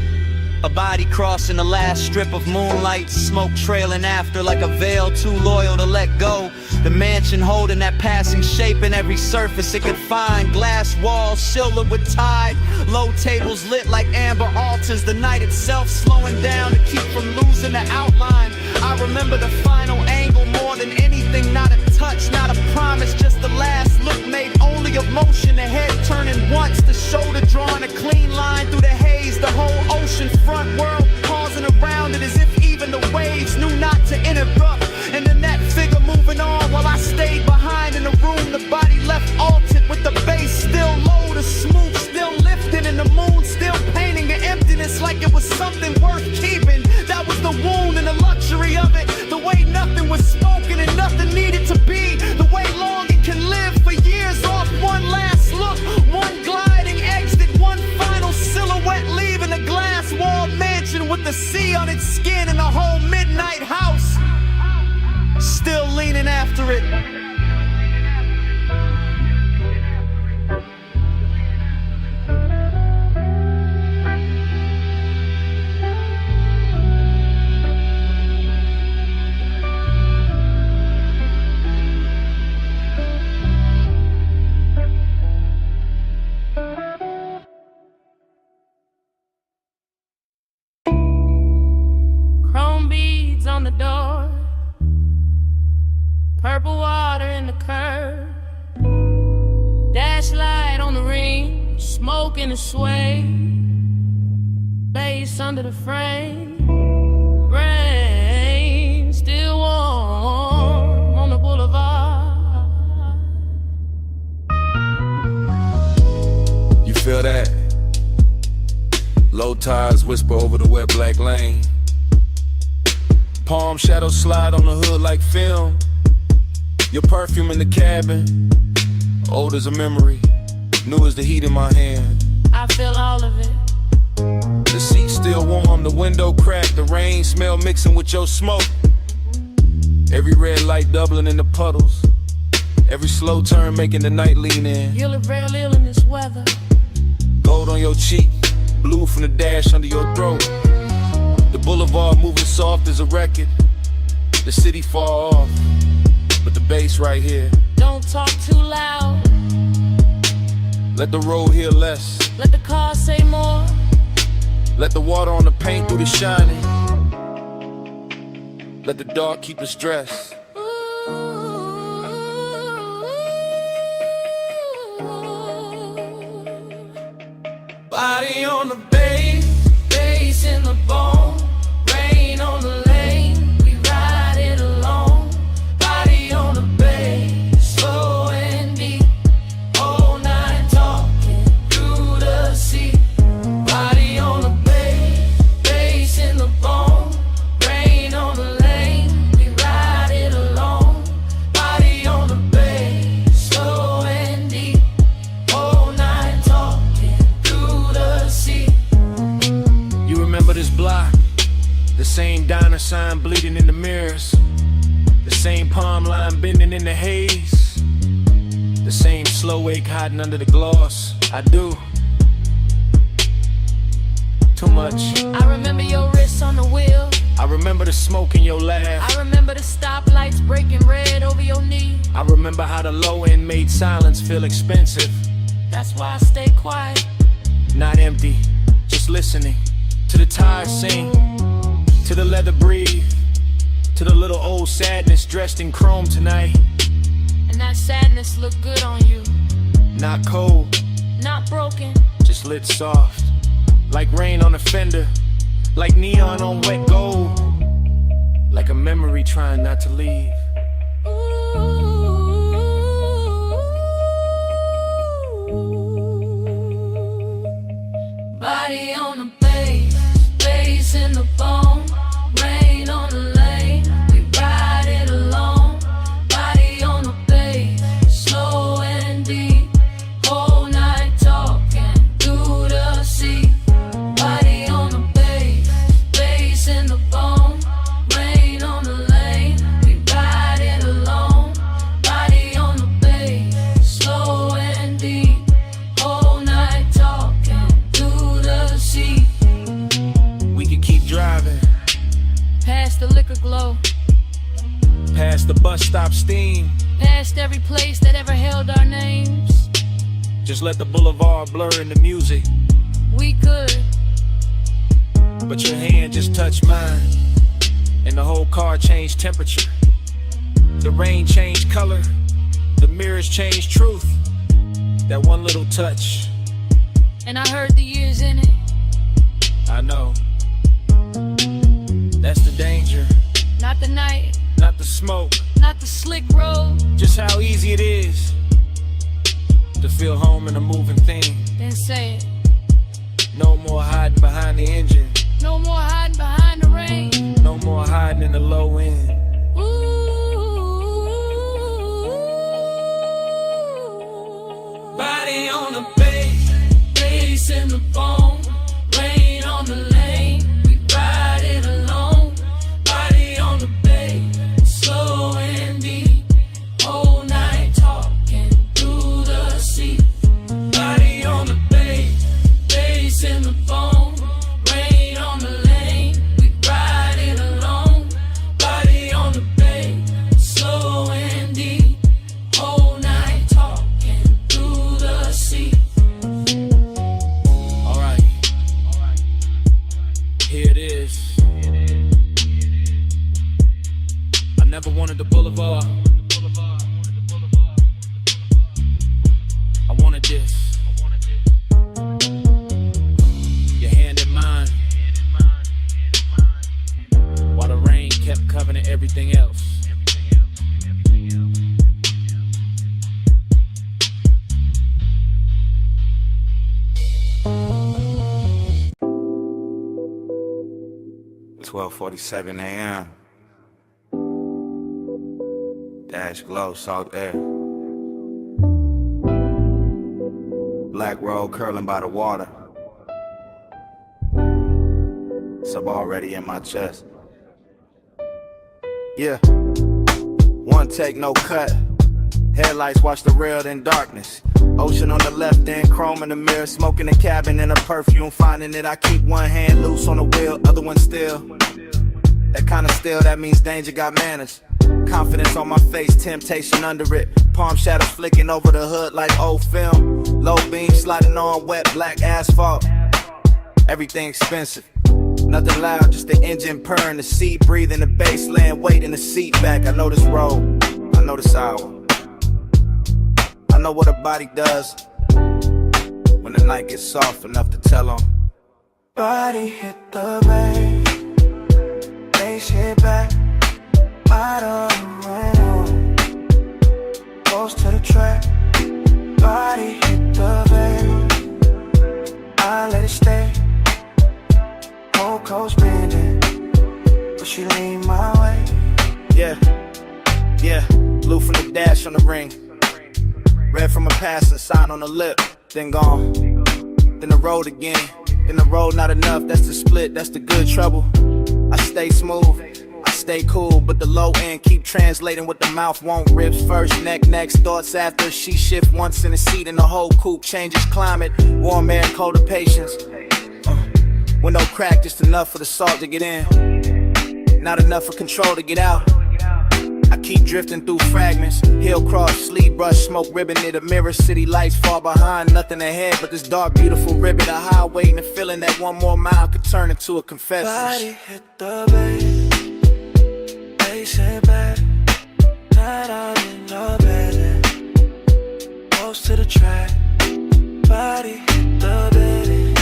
A body crossing the last strip of moonlight, smoke trailing after like a veil too loyal to let go. The mansion holding that passing shape in every surface it could find. Glass walls silvered with tide, low tables lit like amber altars. The night itself slowing down to keep from losing the outline. I remember the final angle more than anything. Not a touch, not a promise, just the last look made only of motion. The head turning once, the shoulder drawing a clean line through the haze. The whole ocean front world pausing around it as if even the waves knew not to interrupt. And then that figure moving on while I stayed behind in the room. The body left altered with the bass still low, the smooth still lifting, and the moon still painting an emptiness like it was something worth keeping. That was the wound and the luxury of it. The way nothing was spoken and nothing needed to be. The way longing can live for years off one last look, one gliding exit, one final silhouette leaving a glass-walled mansion with the sea on its skin and the whole midnight house still leaning after it. Chrome beads on the door, purple water in the curb, dash light on the ring, smoke in the sway, bass under the frame, rain still warm on the boulevard. You feel that? Low tides whisper over the wet black lane. Palm shadows slide on the hood like film. Your perfume in the cabin, old as a memory, new as the heat in my hand. I feel all of it. The seat still warm, the window cracked, the rain smell mixing with your smoke. Every red light doubling in the puddles, every slow turn making the night lean in. You look real ill in this weather. Gold on your cheek, blue from the dash under your throat. The boulevard moving soft as a record, the city far off, but the bass right here. Don't talk too loud. Let the road hear less. Let the car say more. Let the water on the paint do the shining. Let the dark keep the stress. Body on the bass, bass in the bone, rain on the lane, we ride it alone. Body on the bass, slow and deep, all night talking through the sea. The same diner sign bleeding in the mirrors. The same palm line bending in the haze. The same slow ache hiding under the gloss. I do. Too much. I remember your wrist on the wheel. I remember the smoke in your laugh. I remember the stoplights breaking red over your knee. I remember how the low end made silence feel expensive. That's why I stay quiet. Not empty, just listening to the tires sing, to the leather breathe, to the little old sadness dressed in chrome tonight. And that sadness look good on you. Not cold, not broken, just lit soft. Like rain on a fender, like neon on wet gold. Like a memory trying not to leave. Body on the bass in the bone, rain on the lane, we ride it alone. Body on the bass, slow and deep, whole night talking through the sea. Body on the bass in the bone, rain on the lane, we ride it alone. Body on the bass, slow and deep, whole night talking through the sea. We could keep driving Past the liquor glow, past the bus stop steam. past every place that ever held our names. Just let the boulevard blur in the music. We could, but your hand just touched mine, and the whole car changed temperature. The rain changed color, the mirrors changed truth. That one little touch, and I heard the years in it. I know. That's the danger. Not the night, not the smoke, not the slick road. Just how easy it is to feel home in a moving thing. Then say it. No more hiding behind the engine. No more hiding behind the rain. No more hiding in the low end. Body on the bass in the bone, rain on the lane, we ride it alone. Body on the bass, slow and deep, whole night talking through the sea. Body on the bass in the bone, rain on the lane, we ride it alone. Body on the bass, slow and deep, whole night talking through the sea. Alright, here it is. I never wanted the boulevard. I wanted this. Your hand in mine, while the rain kept covering everything else. It's 12:47 a.m. Dash glow, salt air. Black road curling by the water. Sub already in my chest. Yeah. One take, no cut. Headlights watch the rail in darkness. Ocean on the left end, chrome in the mirror. Smoking the cabin in a perfume. Finding it, I keep one hand loose on the wheel, other one still. That kind of still, that means danger got manners. Confidence on my face, temptation under it. Palm shadows flicking over the hood like old film. Low beam sliding on wet black asphalt. Everything expensive. Nothing loud, just the engine purring, the seat breathing, the bass laying weight in the seat back. I know this road, I know this hour. I know what a body does when the night gets soft enough to tell on. Body hit the bass, bass hit back, bottom room, close to the track. Body hit the bass, I let it stay. Whole coast bending, but she lean my way. Yeah, yeah, blue from the dash on the ring. Red from a passing sign on the lip, then gone. Then the road again, then the road not enough, that's the split, that's the good trouble. I stay stay smooth. I stay cool, but the low end keep translating what the mouth won't. Ribs first, neck next, thoughts after. She shift once in the seat and the whole coupe changes climate. Warm air, colder patience. Window crack, just enough for the salt to get in. Not enough for control to get out. I keep drifting through fragments. Hill cross, sleeve brush, smoke ribbon near the mirror. City lights far behind, nothing ahead but this dark, beautiful ribbon. A highway and a feeling that one more mile could turn into a confession. Body hit the bed, bass it back, tied out in your bed, and close to the track. Body hit the bed,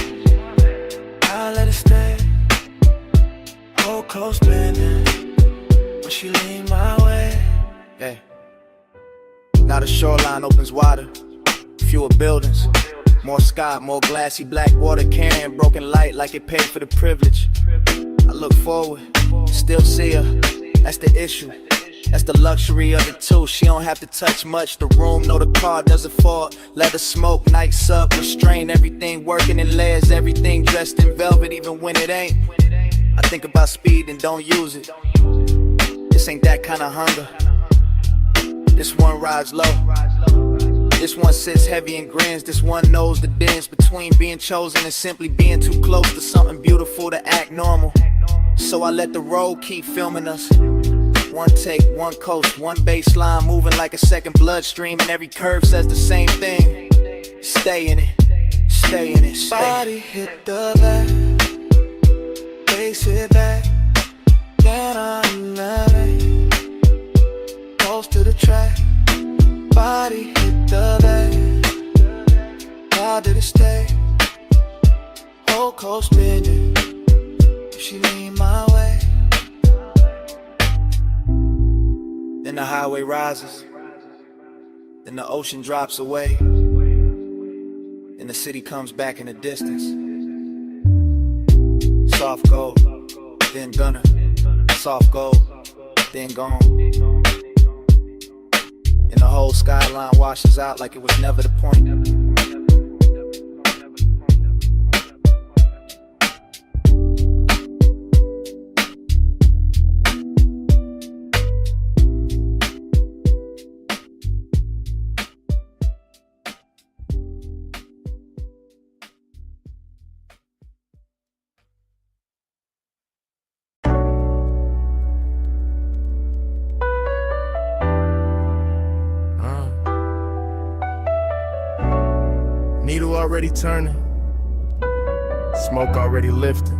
I let it stay, hold close bending. When she lean my way, yeah. Now the shoreline opens wider, fewer buildings, more sky, more glassy black water carrying broken light like it paid for the privilege. I look forward, still see her, that's the issue. That's the luxury of it too. She don't have to touch much. The room, no, the car doesn't fall. Let her smoke, night sub, restrain. Everything working in layers, everything dressed in velvet, even when it ain't. I think about speed and don't use it. This ain't that kind of hunger. This one rides low. This one sits heavy and grins. This one knows the difference between being chosen and simply being too close to something beautiful to act normal. So I let the road keep filming us. One take, one coast, one baseline moving like a second bloodstream, and every curve says the same thing. Stay in it, stay in it, stay. Body hit the back, bass it back, down on the levee, close to the track. Body hit the back, how did it stay? Hold close bending, if she lean my way. Then the highway rises, then the ocean drops away, then the city comes back in the distance. Soft gold, then gunner, soft gold, then gone. And the whole skyline washes out like it was never the point. Needle already turning, smoke already lifting.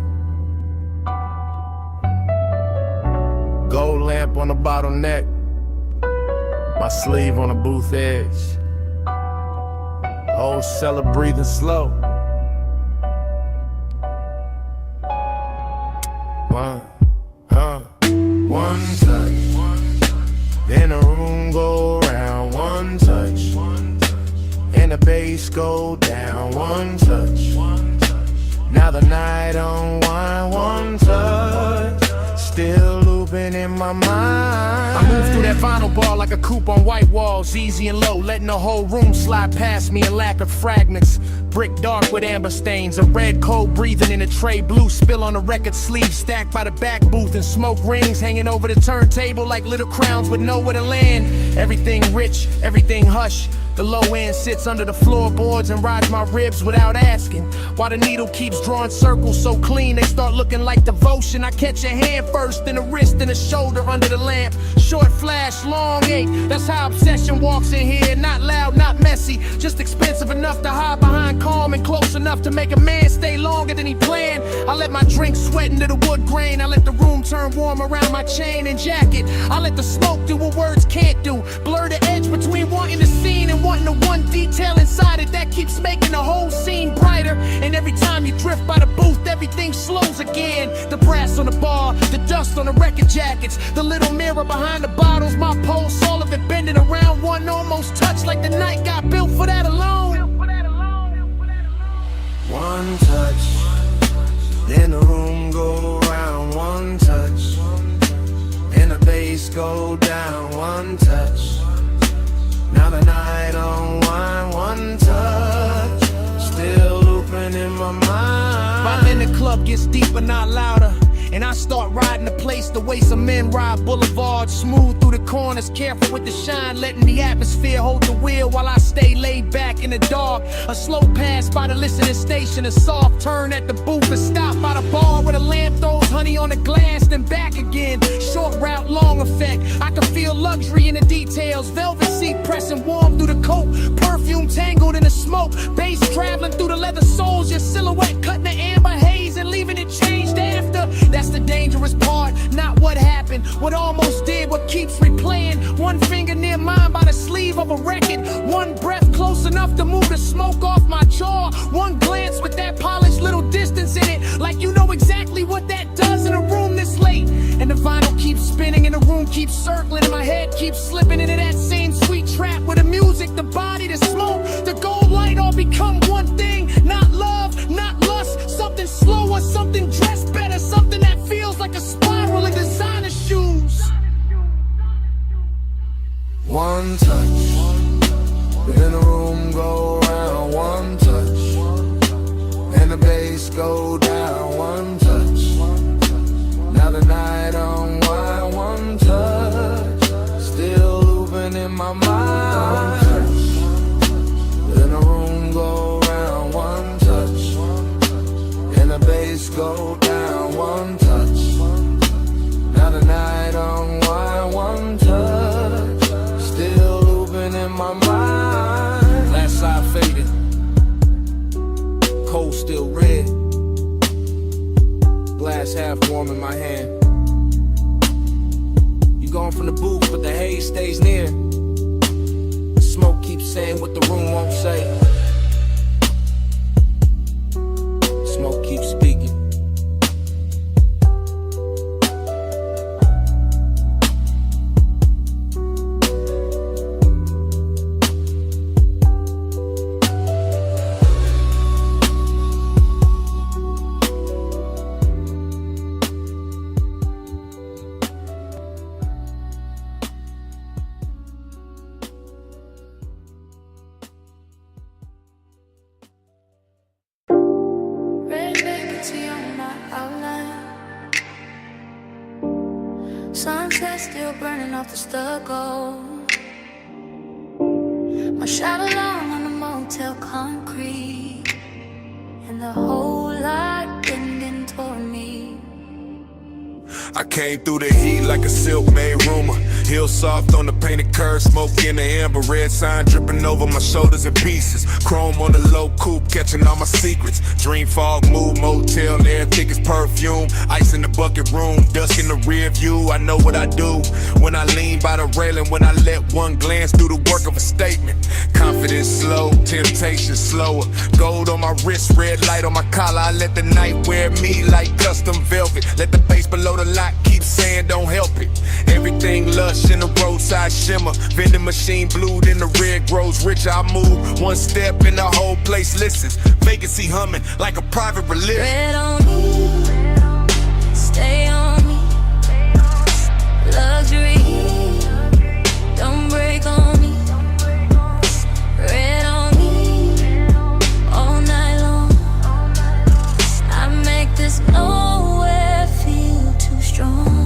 Gold lamp on the bottleneck, my sleeve on the booth edge. Whole cellar breathing slow. One touch, then the room go around. One touch, and the bass go down. One touch, now the night unwind. One touch, still looping in my mind. I move through that vinyl bar like a coupe on white walls, easy and low, letting the whole room slide past me in lack of fragments. Brick dark with amber stains, a red cold breathing in a tray, blue spill on the record sleeve, stacked by the back booth, and smoke rings hanging over the turntable like little crowns with nowhere to land. Everything rich, everything hush. The low end sits under the floorboards and rides my ribs without asking. While the needle keeps drawing circles so clean they start looking like devotion. I catch a hand first, then a wrist, then a shoulder under the lamp. Short flash, long ache, that's how obsession walks in here. Not loud, not messy, just expensive enough to hide behind, calm and close enough to make a man stay longer than he planned. I let my drink sweat into the wood grain. I let the room turn warm around my chain and jacket. I let the smoke do what words can't do. Blur the edge between wanting the scene and wanting the one detail inside it that keeps making the whole scene brighter. And every time you drift by the booth, everything slows again. The brass on the bar, the dust on the record jackets, the little mirror behind the bottles, my pulse, all of it bending around. One almost touch like the night got built for that alone. One touch, then the room go round. One touch, and the bass go down. One touch, now the night unwind. One touch, still looping in my mind. While in the club gets deeper, not louder. and I start riding the place the way some men ride boulevards. Smooth through the corners, careful with the shine, letting the atmosphere hold the wheel while I stay laid back in the dark. A slow pass by the listening station, a soft turn at the booth, a stop by the bar where the lamp throws honey on the glass, then back again. Short route, long effect. I can feel luxury in the details. Velvet seat pressing warm through the coat, perfume tangled in the smoke, bass traveling through the leather soles, your silhouette cutting the amber haze and leaving it changed after. That's the dangerous part, not what happened, what almost did, what keeps replaying. One finger near mine by the sleeve of a record, one breath close enough to move the smoke off my jaw, one glance with that polished little distance in it, like you know exactly what that does in a room this late. And the vinyl keeps spinning and the room keeps circling and my head keeps slipping into that same sweet trap where the music, the body, the smoke, the gold light all become one thing. Not love, not lust, something slower, something dressed better, something that feels like a spiral in designer shoes. One touch, then the room go round. One touch, and the bass go down. One touch, now the night unwind. One touch, still looping in my mind. Then the room go round. One touch, and the bass go down. One touch, now the night unwind. One touch, still looping in my mind. Last side faded, cold still red, glass half warm in my hand. You gone from the booth, but the haze stays near. The smoke keeps saying what the room won't say. Smoke keeps speaking. Red vacancy on my outline. Sunset still burning off the stucco. My shadow long on the motel concrete, and the whole lot bending toward me. I came through the heat like a silk made rumor. Heel soft on the painted curve, smoke in the amber, red sign dripping over my shoulders in pieces. Chrome on the low coupe, catching all my secrets. Dream fog, mood, motel, air tickets, perfume. Ice in the bucket room, dusk in the rear view. I know what I do when I lean by the railing, when I let one glance do the work of a statement. Confidence slow, temptation slower. Gold on my wrist, red light on my collar. I let the night wear me like custom velvet. Let the bass below the lot keep saying don't help it. Everything lush in the roadside shimmer. Vending machine blued in the red grows richer. I move one step and the whole place listens. Vacancy humming like a private religion. Red on me, stay on me. Luxury, don't break on me. Red on me, all night long. I make this nowhere feel too strong.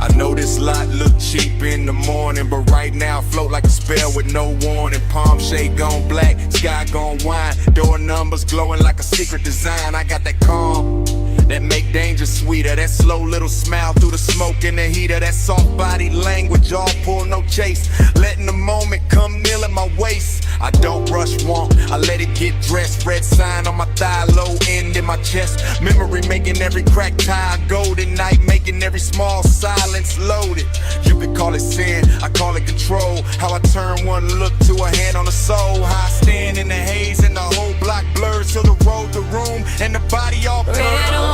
I know this lot look cheap in the morning, but right now float like a spell with no warning. Palm shade gone black, sky gone wine. Door numbers glowing like a secret design. I got that calm that make danger sweeter. That slow little smile through the smoke and the heater. That soft body language, all pull, no chase. Letting the moment come kneel at my waist. I don't rush want, I let it get dressed. Red sign on my thigh, low end in my chest. Memory making every crack tie golden night, making every small silence loaded. You could call it sin, I call it control. How I turn one look to a hand on the soul. How I stand in the haze and the whole block blurs till the road, the room, and the body all blurred.